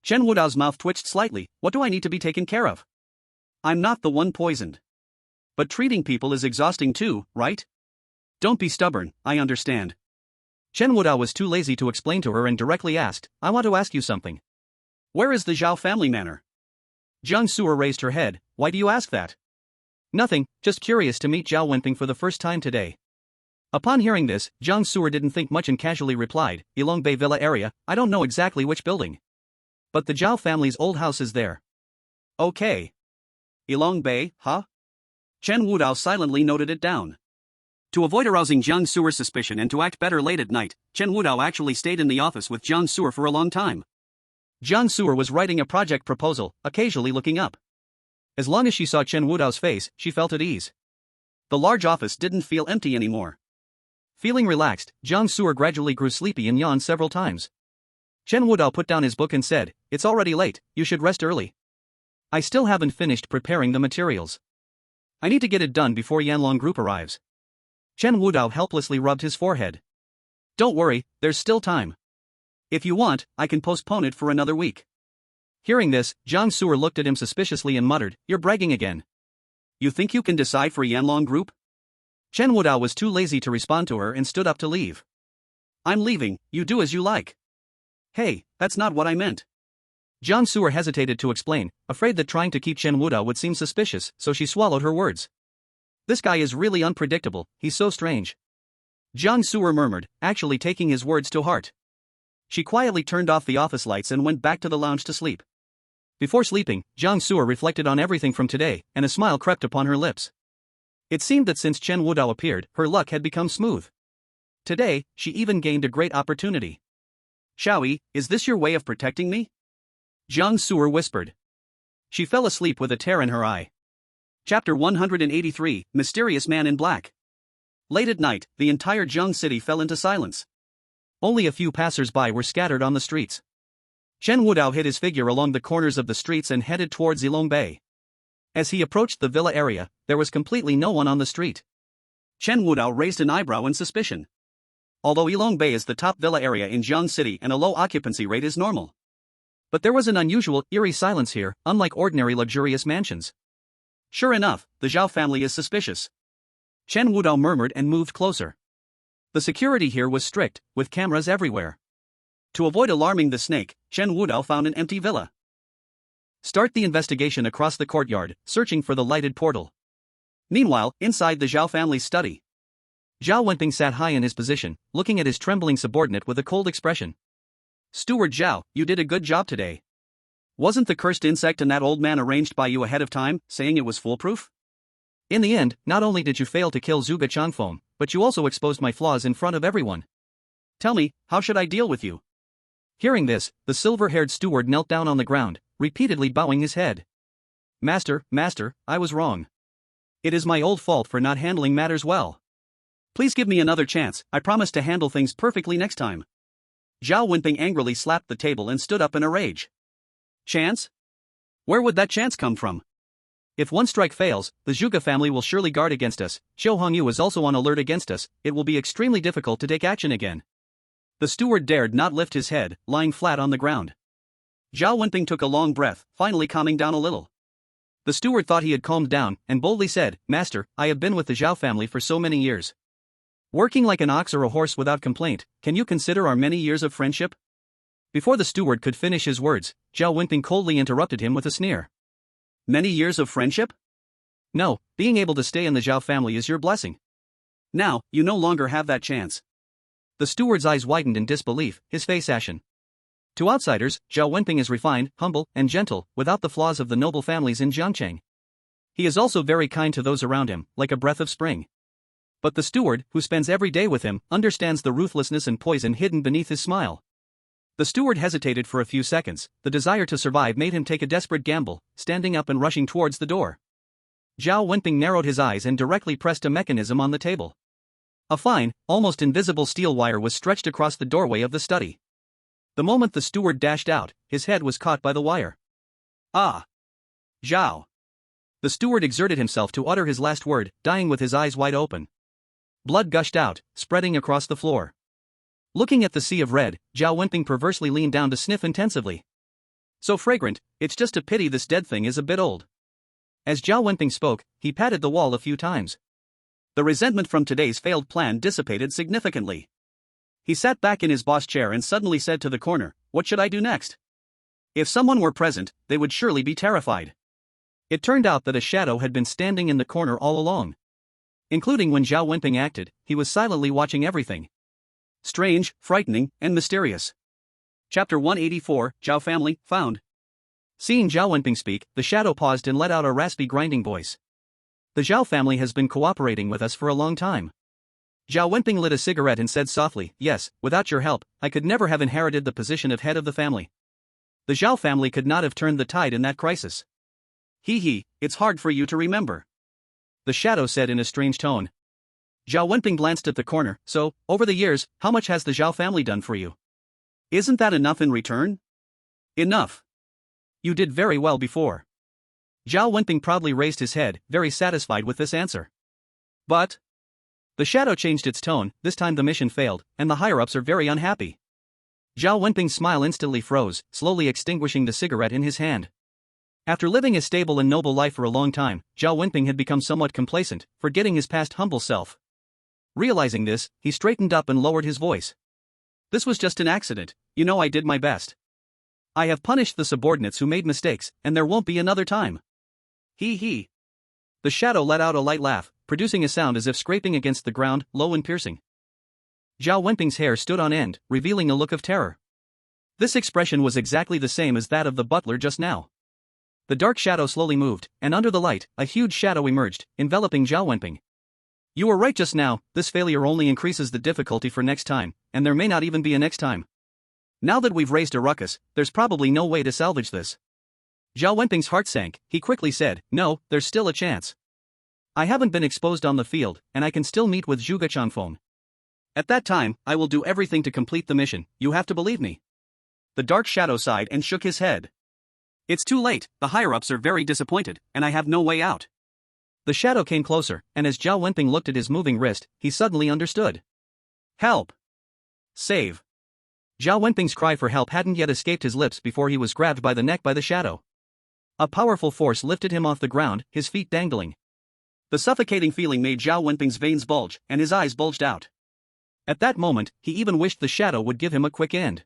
Chen Wudao's mouth twitched slightly. What do I need to be taken care of? I'm not the one poisoned. But treating people is exhausting too, right? Don't be stubborn, I understand. Chen Wudao was too lazy to explain to her and directly asked, I want to ask you something. Where is the Zhao family manor? Jiang Su'er raised her head. Why do you ask that? Nothing, just curious to meet Zhao Wenping for the first time today. Upon hearing this, Jiang Su'er didn't think much and casually replied, Ilong Bay Villa area, I don't know exactly which building. But the Zhao family's old house is there. Okay. Ilong Bay, huh? Chen Wudao silently noted it down. To avoid arousing Jiang Su'er's suspicion and to act better late at night, Chen Wudao actually stayed in the office with Jiang Su'er for a long time. Jiang Su'er was writing a project proposal, occasionally looking up. As long as she saw Chen Wudao's face, she felt at ease. The large office didn't feel empty anymore. Feeling relaxed, Jiang Su'er gradually grew sleepy and yawned several times. Chen Wudao put down his book and said, It's already late, you should rest early. I still haven't finished preparing the materials. I need to get it done before Yanlong Group arrives. Chen Wudao helplessly rubbed his forehead. Don't worry, there's still time. If you want, I can postpone it for another week. Hearing this, Jiang Su'er looked at him suspiciously and muttered, You're bragging again. You think you can decide for Yanlong Group? Chen Wudao was too lazy to respond to her and stood up to leave. I'm leaving, you do as you like. Hey, that's not what I meant. Jiang Su'er hesitated to explain, afraid that trying to keep Chen Wudao would seem suspicious, so she swallowed her words. This guy is really unpredictable, he's so strange. Jiang Suer murmured, actually taking his words to heart. She quietly turned off the office lights and went back to the lounge to sleep. Before sleeping, Jiang Suer reflected on everything from today, and a smile crept upon her lips. It seemed that since Chen Wudao appeared, her luck had become smooth. Today, she even gained a great opportunity. Xiaoyi, is this your way of protecting me? Jiang Suer whispered. She fell asleep with a tear in her eye. Chapter 183, Mysterious Man in Black. Late at night, the entire Zheng city fell into silence. Only a few passers-by were scattered on the streets. Chen Wudao hid his figure along the corners of the streets and headed towards Yilong Bay. As he approached the villa area, there was completely no one on the street. Chen Wudao raised an eyebrow in suspicion. Although Yilong Bay is the top villa area in Zheng City and a low occupancy rate is normal. But there was an unusual, eerie silence here, unlike ordinary luxurious mansions. Sure enough, the Zhao family is suspicious. Chen Wudao murmured and moved closer. The security here was strict, with cameras everywhere. To avoid alarming the snake, Chen Wudao found an empty villa. Start the investigation across the courtyard, searching for the lighted portal. Meanwhile, inside the Zhao family's study, Zhao Wenping sat high in his position, looking at his trembling subordinate with a cold expression. Steward Zhao, you did a good job today. Wasn't the cursed insect and that old man arranged by you ahead of time, saying it was foolproof? In the end, not only did you fail to kill Zhuge Changfeng, but you also exposed my flaws in front of everyone. Tell me, how should I deal with you? Hearing this, the silver-haired steward knelt down on the ground, repeatedly bowing his head. Master, I was wrong. It is my old fault for not handling matters well. Please give me another chance, I promise to handle things perfectly next time. Zhao Wenping angrily slapped the table and stood up in a rage. Chance? Where would that chance come from? If one strike fails, the Zhuge family will surely guard against us. Zhou Hongyu is also on alert against us, it will be extremely difficult to take action again. The steward dared not lift his head, lying flat on the ground. Zhao Wenping took a long breath, finally calming down a little. The steward thought he had calmed down, and boldly said, Master, I have been with the Zhao family for so many years. Working like an ox or a horse without complaint, can you consider our many years of friendship? Before the steward could finish his words, Zhao Wenping coldly interrupted him with a sneer. Many years of friendship? No, being able to stay in the Zhao family is your blessing. Now, you no longer have that chance. The steward's eyes widened in disbelief, his face ashen. To outsiders, Zhao Wenping is refined, humble, and gentle, without the flaws of the noble families in Jiangcheng. He is also very kind to those around him, like a breath of spring. But the steward, who spends every day with him, understands the ruthlessness and poison hidden beneath his smile. The steward hesitated for a few seconds, the desire to survive made him take a desperate gamble, standing up and rushing towards the door. Zhao Wenping narrowed his eyes and directly pressed a mechanism on the table. A fine, almost invisible steel wire was stretched across the doorway of the study. The moment the steward dashed out, his head was caught by the wire. Ah! Zhao! The steward exerted himself to utter his last word, dying with his eyes wide open. Blood gushed out, spreading across the floor. Looking at the sea of red, Zhao Wenping perversely leaned down to sniff intensively. So fragrant, it's just a pity this dead thing is a bit old. As Zhao Wenping spoke, he patted the wall a few times. The resentment from today's failed plan dissipated significantly. He sat back in his boss chair and suddenly said to the corner, what should I do next? If someone were present, they would surely be terrified. It turned out that a shadow had been standing in the corner all along. Including when Zhao Wenping acted, he was silently watching everything. Strange, frightening, and mysterious. Chapter 184, Zhao Family, Found. Seeing Zhao Wenping speak, the shadow paused and let out a raspy grinding voice. The Zhao family has been cooperating with us for a long time. Zhao Wenping lit a cigarette and said softly, yes, without your help, I could never have inherited the position of head of the family. The Zhao family could not have turned the tide in that crisis. It's hard for you to remember. The shadow said in a strange tone. Zhao Wenping glanced at the corner, so, over the years, how much has the Zhao family done for you? Isn't that enough in return? Enough. You did very well before. Zhao Wenping proudly raised his head, very satisfied with this answer. But the shadow changed its tone, this time the mission failed, and the higher-ups are very unhappy. Zhao Wenping's smile instantly froze, slowly extinguishing the cigarette in his hand. After living a stable and noble life for a long time, Zhao Wenping had become somewhat complacent, forgetting his past humble self. Realizing this, he straightened up and lowered his voice. This was just an accident, I did my best. I have punished the subordinates who made mistakes, and there won't be another time. The shadow let out a light laugh, producing a sound as if scraping against the ground, low and piercing. Zhao Wenping's hair stood on end, revealing a look of terror. This expression was exactly the same as that of the butler just now. The dark shadow slowly moved, and under the light, a huge shadow emerged, enveloping Zhao Wenping. You were right just now, this failure only increases the difficulty for next time, and there may not even be a next time. Now that we've raised a ruckus, there's probably no way to salvage this. Zhao Wenping's heart sank. He quickly said, no, there's still a chance. I haven't been exposed on the field, and I can still meet with Zhuge Changfeng. At that time, I will do everything to complete the mission, you have to believe me. The dark shadow sighed and shook his head. It's too late, the higher-ups are very disappointed, and I have no way out. The shadow came closer, and as Zhao Wenping looked at his moving wrist, he suddenly understood. Help! Save! Zhao Wenping's cry for help hadn't yet escaped his lips before he was grabbed by the neck by the shadow. A powerful force lifted him off the ground, his feet dangling. The suffocating feeling made Zhao Wenping's veins bulge, and his eyes bulged out. At that moment, he even wished the shadow would give him a quick end.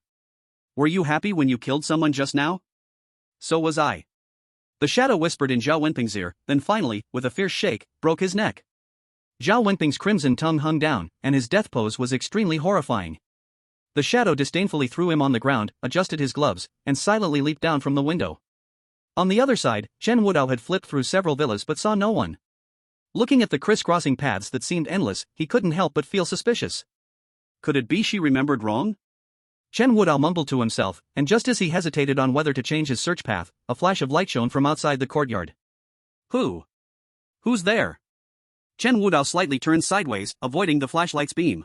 Were you happy when you killed someone just now? So was I. The shadow whispered in Zhao Wenping's ear, then finally, with a fierce shake, broke his neck. Zhao Wenping's crimson tongue hung down, and his death pose was extremely horrifying. The shadow disdainfully threw him on the ground, adjusted his gloves, and silently leaped down from the window. On the other side, Chen Wudao had flipped through several villas but saw no one. Looking at the crisscrossing paths that seemed endless, he couldn't help but feel suspicious. Could it be she remembered wrong? Chen Wudao mumbled to himself, and just as he hesitated on whether to change his search path, a flash of light shone from outside the courtyard. Who's there? Chen Wudao slightly turned sideways, avoiding the flashlight's beam.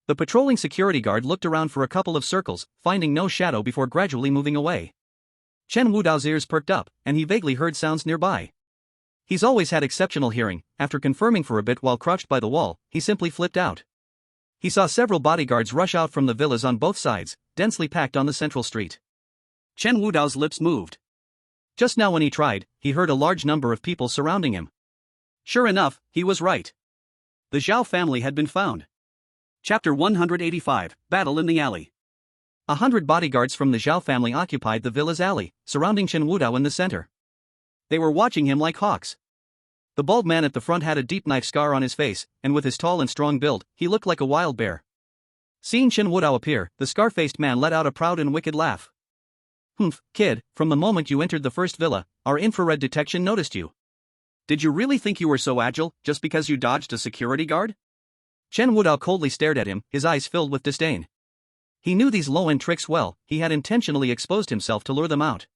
The patrolling security guard looked around for a couple of circles, finding no shadow before gradually moving away. Chen Wudao's ears perked up, and he vaguely heard sounds nearby. He's always had exceptional hearing. After confirming for a bit while crouched by the wall, he simply flipped out. He saw several bodyguards rush out from the villas on both sides, densely packed on the central street. Chen Wudao's lips moved. Just now when he tried, he heard a large number of people surrounding him. Sure enough, he was right. The Zhao family had been found. Chapter 185, Battle in the Alley. 100 bodyguards from the Zhao family occupied the villa's alley, surrounding Chen Wudao in the center. They were watching him like hawks. The bald man at the front had a deep knife scar on his face, and with his tall and strong build, he looked like a wild bear. Seeing Chen Wudao appear, the scar-faced man let out a proud and wicked laugh. Humph, kid, from the moment you entered the first villa, our infrared detection noticed you. Did you really think you were so agile, just because you dodged a security guard? Chen Wudao coldly stared at him, his eyes filled with disdain. He knew these low-end tricks well, he had intentionally exposed himself to lure them out.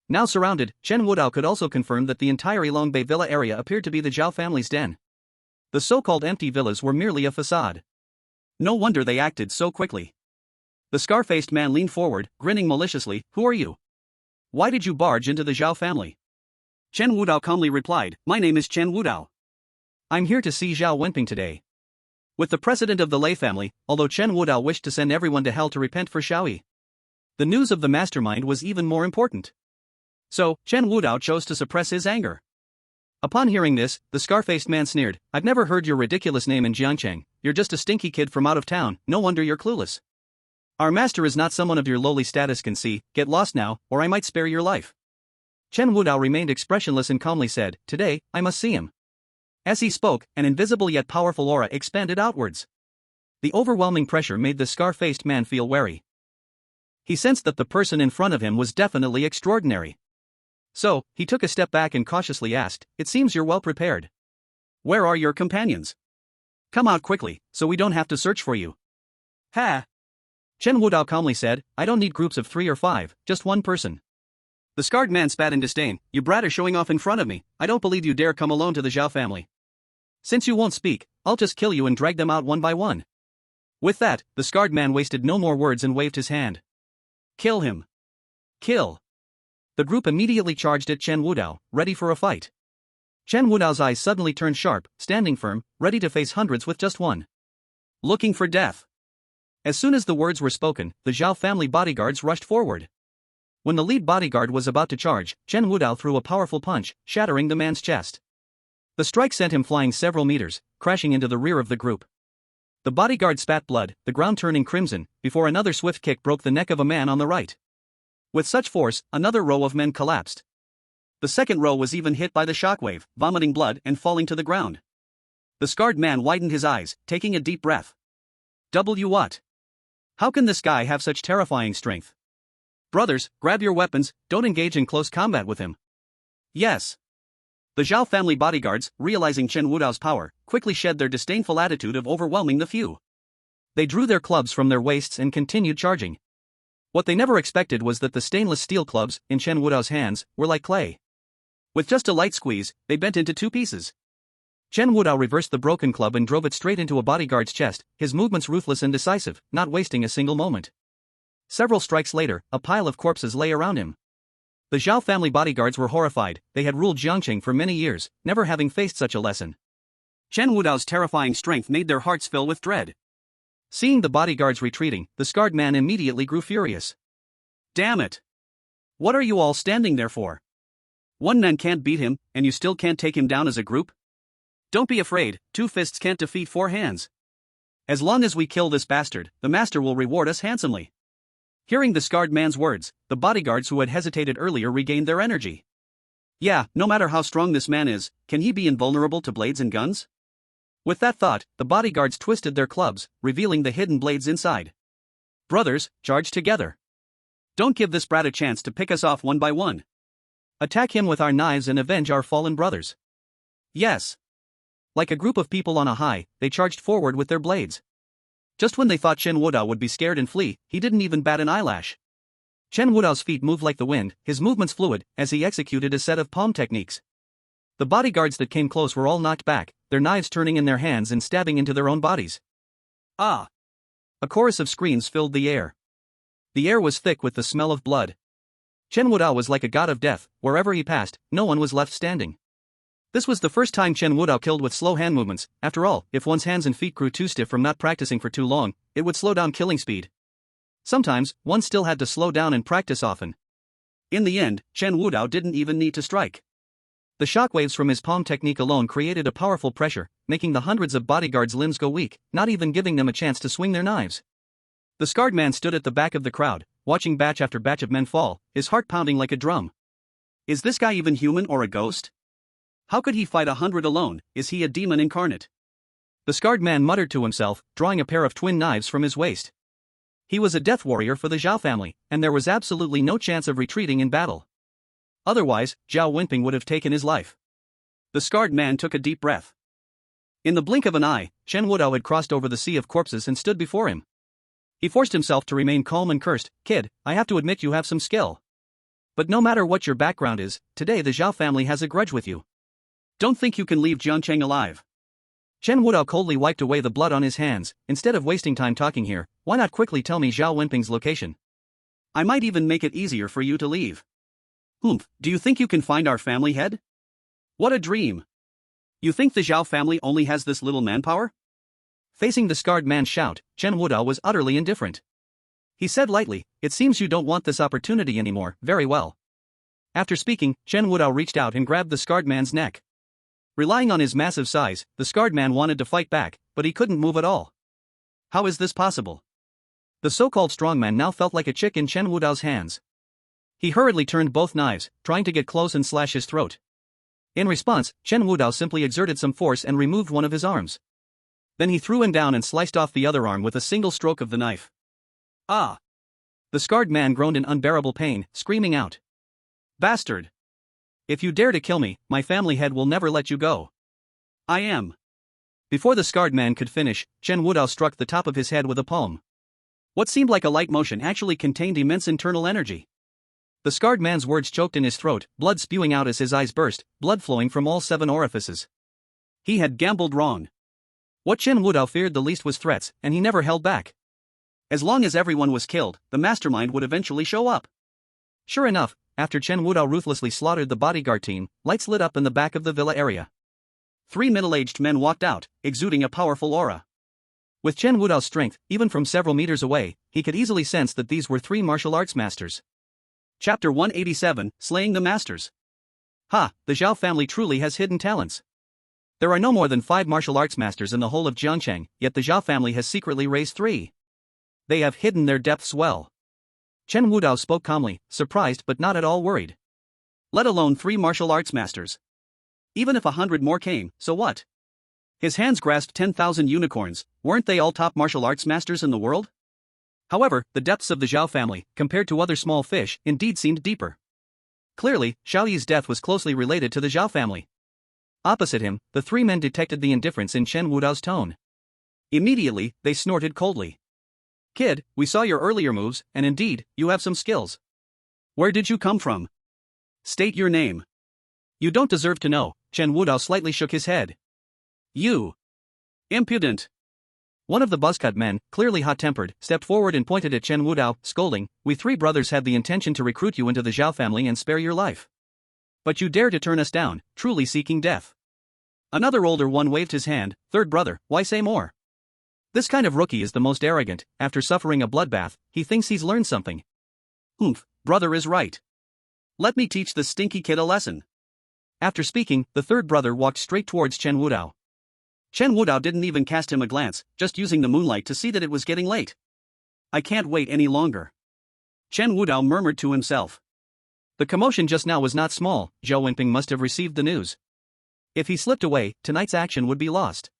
Now surrounded, Chen Wudao could also confirm that the entire Ilongbei villa area appeared to be the Zhao family's den. The so-called empty villas were merely a facade. No wonder they acted so quickly. The scar-faced man leaned forward, grinning maliciously. Who are you? Why did you barge into the Zhao family? Chen Wudao calmly replied, my name is Chen Wudao. I'm here to see Zhao Wenping today. With the precedent of the Lei family, although Chen Wudao wished to send everyone to hell to repent for Xiaoyi, the news of the mastermind was even more important. So, Chen Wudao chose to suppress his anger. Upon hearing this, the scar-faced man sneered, I've never heard your ridiculous name in Jiangcheng, you're just a stinky kid from out of town, no wonder you're clueless. Our master is not someone of your lowly status can see, get lost now, or I might spare your life. Chen Wudao remained expressionless and calmly said, today, I must see him. As he spoke, an invisible yet powerful aura expanded outwards. The overwhelming pressure made the scar-faced man feel wary. He sensed that the person in front of him was definitely extraordinary. So, he took a step back and cautiously asked, it seems you're well prepared. Where are your companions? Come out quickly, so we don't have to search for you. Ha! Chen Wudao calmly said, I don't need groups of 3 or 5, just one person. The scarred man spat in disdain, you brat are showing off in front of me, I don't believe you dare come alone to the Zhao family. Since you won't speak, I'll just kill you and drag them out one by one. With that, the scarred man wasted no more words and waved his hand. Kill him. Kill. The group immediately charged at Chen Wudao, ready for a fight. Chen Wudao's eyes suddenly turned sharp, standing firm, ready to face hundreds with just one. Looking for death. As soon as the words were spoken, the Zhao family bodyguards rushed forward. When the lead bodyguard was about to charge, Chen Wudao threw a powerful punch, shattering the man's chest. The strike sent him flying several meters, crashing into the rear of the group. The bodyguard spat blood, the ground turning crimson, before another swift kick broke the neck of a man on the right. With such force, another row of men collapsed. The second row was even hit by the shockwave, vomiting blood and falling to the ground. The scarred man widened his eyes, taking a deep breath. What? How can this guy have such terrifying strength? Brothers, grab your weapons, don't engage in close combat with him. Yes. The Zhao family bodyguards, realizing Chen Wudao's power, quickly shed their disdainful attitude of overwhelming the few. They drew their clubs from their waists and continued charging. What they never expected was that the stainless steel clubs, in Chen Wudao's hands, were like clay. With just a light squeeze, they bent into two pieces. Chen Wudao reversed the broken club and drove it straight into a bodyguard's chest, his movements ruthless and decisive, not wasting a single moment. Several strikes later, a pile of corpses lay around him. The Zhao family bodyguards were horrified. They had ruled Jiangqing for many years, never having faced such a lesson. Chen Wudao's terrifying strength made their hearts fill with dread. Seeing the bodyguards retreating, the scarred man immediately grew furious. Damn it! What are you all standing there for? One man can't beat him, and you still can't take him down as a group? Don't be afraid, two fists can't defeat four hands. As long as we kill this bastard, the master will reward us handsomely. Hearing the scarred man's words, the bodyguards who had hesitated earlier regained their energy. Yeah, no matter how strong this man is, can he be invulnerable to blades and guns? With that thought, the bodyguards twisted their clubs, revealing the hidden blades inside. Brothers, charge together. Don't give this brat a chance to pick us off one by one. Attack him with our knives and avenge our fallen brothers. Yes. Like a group of people on a high, they charged forward with their blades. Just when they thought Chen Wudao would be scared and flee, he didn't even bat an eyelash. Chen Wudao's feet moved like the wind, his movements fluid, as he executed a set of palm techniques. The bodyguards that came close were all knocked back, their knives turning in their hands and stabbing into their own bodies. Ah! A chorus of screams filled the air. The air was thick with the smell of blood. Chen Wudao was like a god of death. Wherever he passed, no one was left standing. This was the first time Chen Wudao killed with slow hand movements. After all, if one's hands and feet grew too stiff from not practicing for too long, it would slow down killing speed. Sometimes, one still had to slow down and practice often. In the end, Chen Wudao didn't even need to strike. The shockwaves from his palm technique alone created a powerful pressure, making the hundreds of bodyguards' limbs go weak, not even giving them a chance to swing their knives. The scarred man stood at the back of the crowd, watching batch after batch of men fall, his heart pounding like a drum. Is this guy even human or a ghost? How could he fight 100 alone? Is he a demon incarnate? The scarred man muttered to himself, drawing a pair of twin knives from his waist. He was a death warrior for the Zhao family, and there was absolutely no chance of retreating in battle. Otherwise, Zhao Wenping would have taken his life. The scarred man took a deep breath. In the blink of an eye, Chen Wudao had crossed over the sea of corpses and stood before him. He forced himself to remain calm and cursed, "Kid, I have to admit you have some skill. But no matter what your background is, today the Zhao family has a grudge with you. Don't think you can leave Jiangqing alive." Chen Wudao coldly wiped away the blood on his hands. Instead of wasting time talking here, why not quickly tell me Zhao Wenping's location? I might even make it easier for you to leave. Do you think you can find our family head? What a dream. You think the Zhao family only has this little manpower? Facing the scarred man's shout, Chen Wudao was utterly indifferent. He said lightly, "It seems you don't want this opportunity anymore. Very well." After speaking, Chen Wudao reached out and grabbed the scarred man's neck. Relying on his massive size, the scarred man wanted to fight back, but he couldn't move at all. How is this possible? The so-called strongman now felt like a chick in Chen Wudao's hands. He hurriedly turned both knives, trying to get close and slash his throat. In response, Chen Wudao simply exerted some force and removed one of his arms. Then he threw him down and sliced off the other arm with a single stroke of the knife. Ah! The scarred man groaned in unbearable pain, screaming out, "Bastard! If you dare to kill me, my family head will never let you go. I am." Before the scarred man could finish, Chen Wudao struck the top of his head with a palm. What seemed like a light motion actually contained immense internal energy. The scarred man's words choked in his throat, blood spewing out as his eyes burst, blood flowing from all 7 orifices. He had gambled wrong. What Chen Wudao feared the least was threats, and he never held back. As long as everyone was killed, the mastermind would eventually show up. Sure enough, after Chen Wudao ruthlessly slaughtered the bodyguard team, lights lit up in the back of the villa area. 3 middle-aged men walked out, exuding a powerful aura. With Chen Wudao's strength, even from several meters away, he could easily sense that these were 3 martial arts masters. Chapter 187, Slaying the Masters. Ha, the Zhao family truly has hidden talents. There are no more than 5 martial arts masters in the whole of Jiangqing, yet the Zhao family has secretly raised 3. They have hidden their depths well. Chen Wudao spoke calmly, surprised but not at all worried. Let alone 3 martial arts masters. Even if 100 more came, so what? His hands grasped 10,000 unicorns. Weren't they all top martial arts masters in the world? However, the depths of the Zhao family, compared to other small fish, indeed seemed deeper. Clearly, Xiao Yi's death was closely related to the Zhao family. Opposite him, the three men detected the indifference in Chen Wudao's tone. Immediately, they snorted coldly. "Kid, we saw your earlier moves, and indeed, you have some skills. Where did you come from? State your name." "You don't deserve to know." Chen Wudao slightly shook his head. "You. Impudent." One of the buzzcut men, clearly hot-tempered, stepped forward and pointed at Chen Wudao, scolding, "We three brothers had the intention to recruit you into the Zhao family and spare your life. But you dare to turn us down, truly seeking death." Another older one waved his hand. "Third brother, why say more? This kind of rookie is the most arrogant. After suffering a bloodbath, he thinks he's learned something. Humph, brother is right. Let me teach this stinky kid a lesson." After speaking, the third brother walked straight towards Chen Wudao. Chen Wudao didn't even cast him a glance, just using the moonlight to see that it was getting late. "I can't wait any longer," Chen Wudao murmured to himself. The commotion just now was not small. Zhou Wenping must have received the news. If he slipped away, tonight's action would be lost.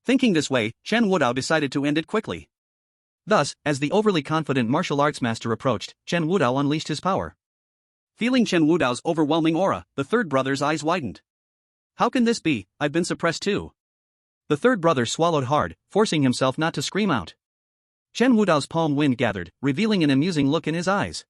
Thinking this way, Chen Wudao decided to end it quickly. Thus, as the overly confident martial arts master approached, Chen Wudao unleashed his power. Feeling Chen Wudao's overwhelming aura, the third brother's eyes widened. "How can this be? I've been suppressed too." The third brother swallowed hard, forcing himself not to scream out. Chen Wudao's palm wind gathered, revealing an amusing look in his eyes.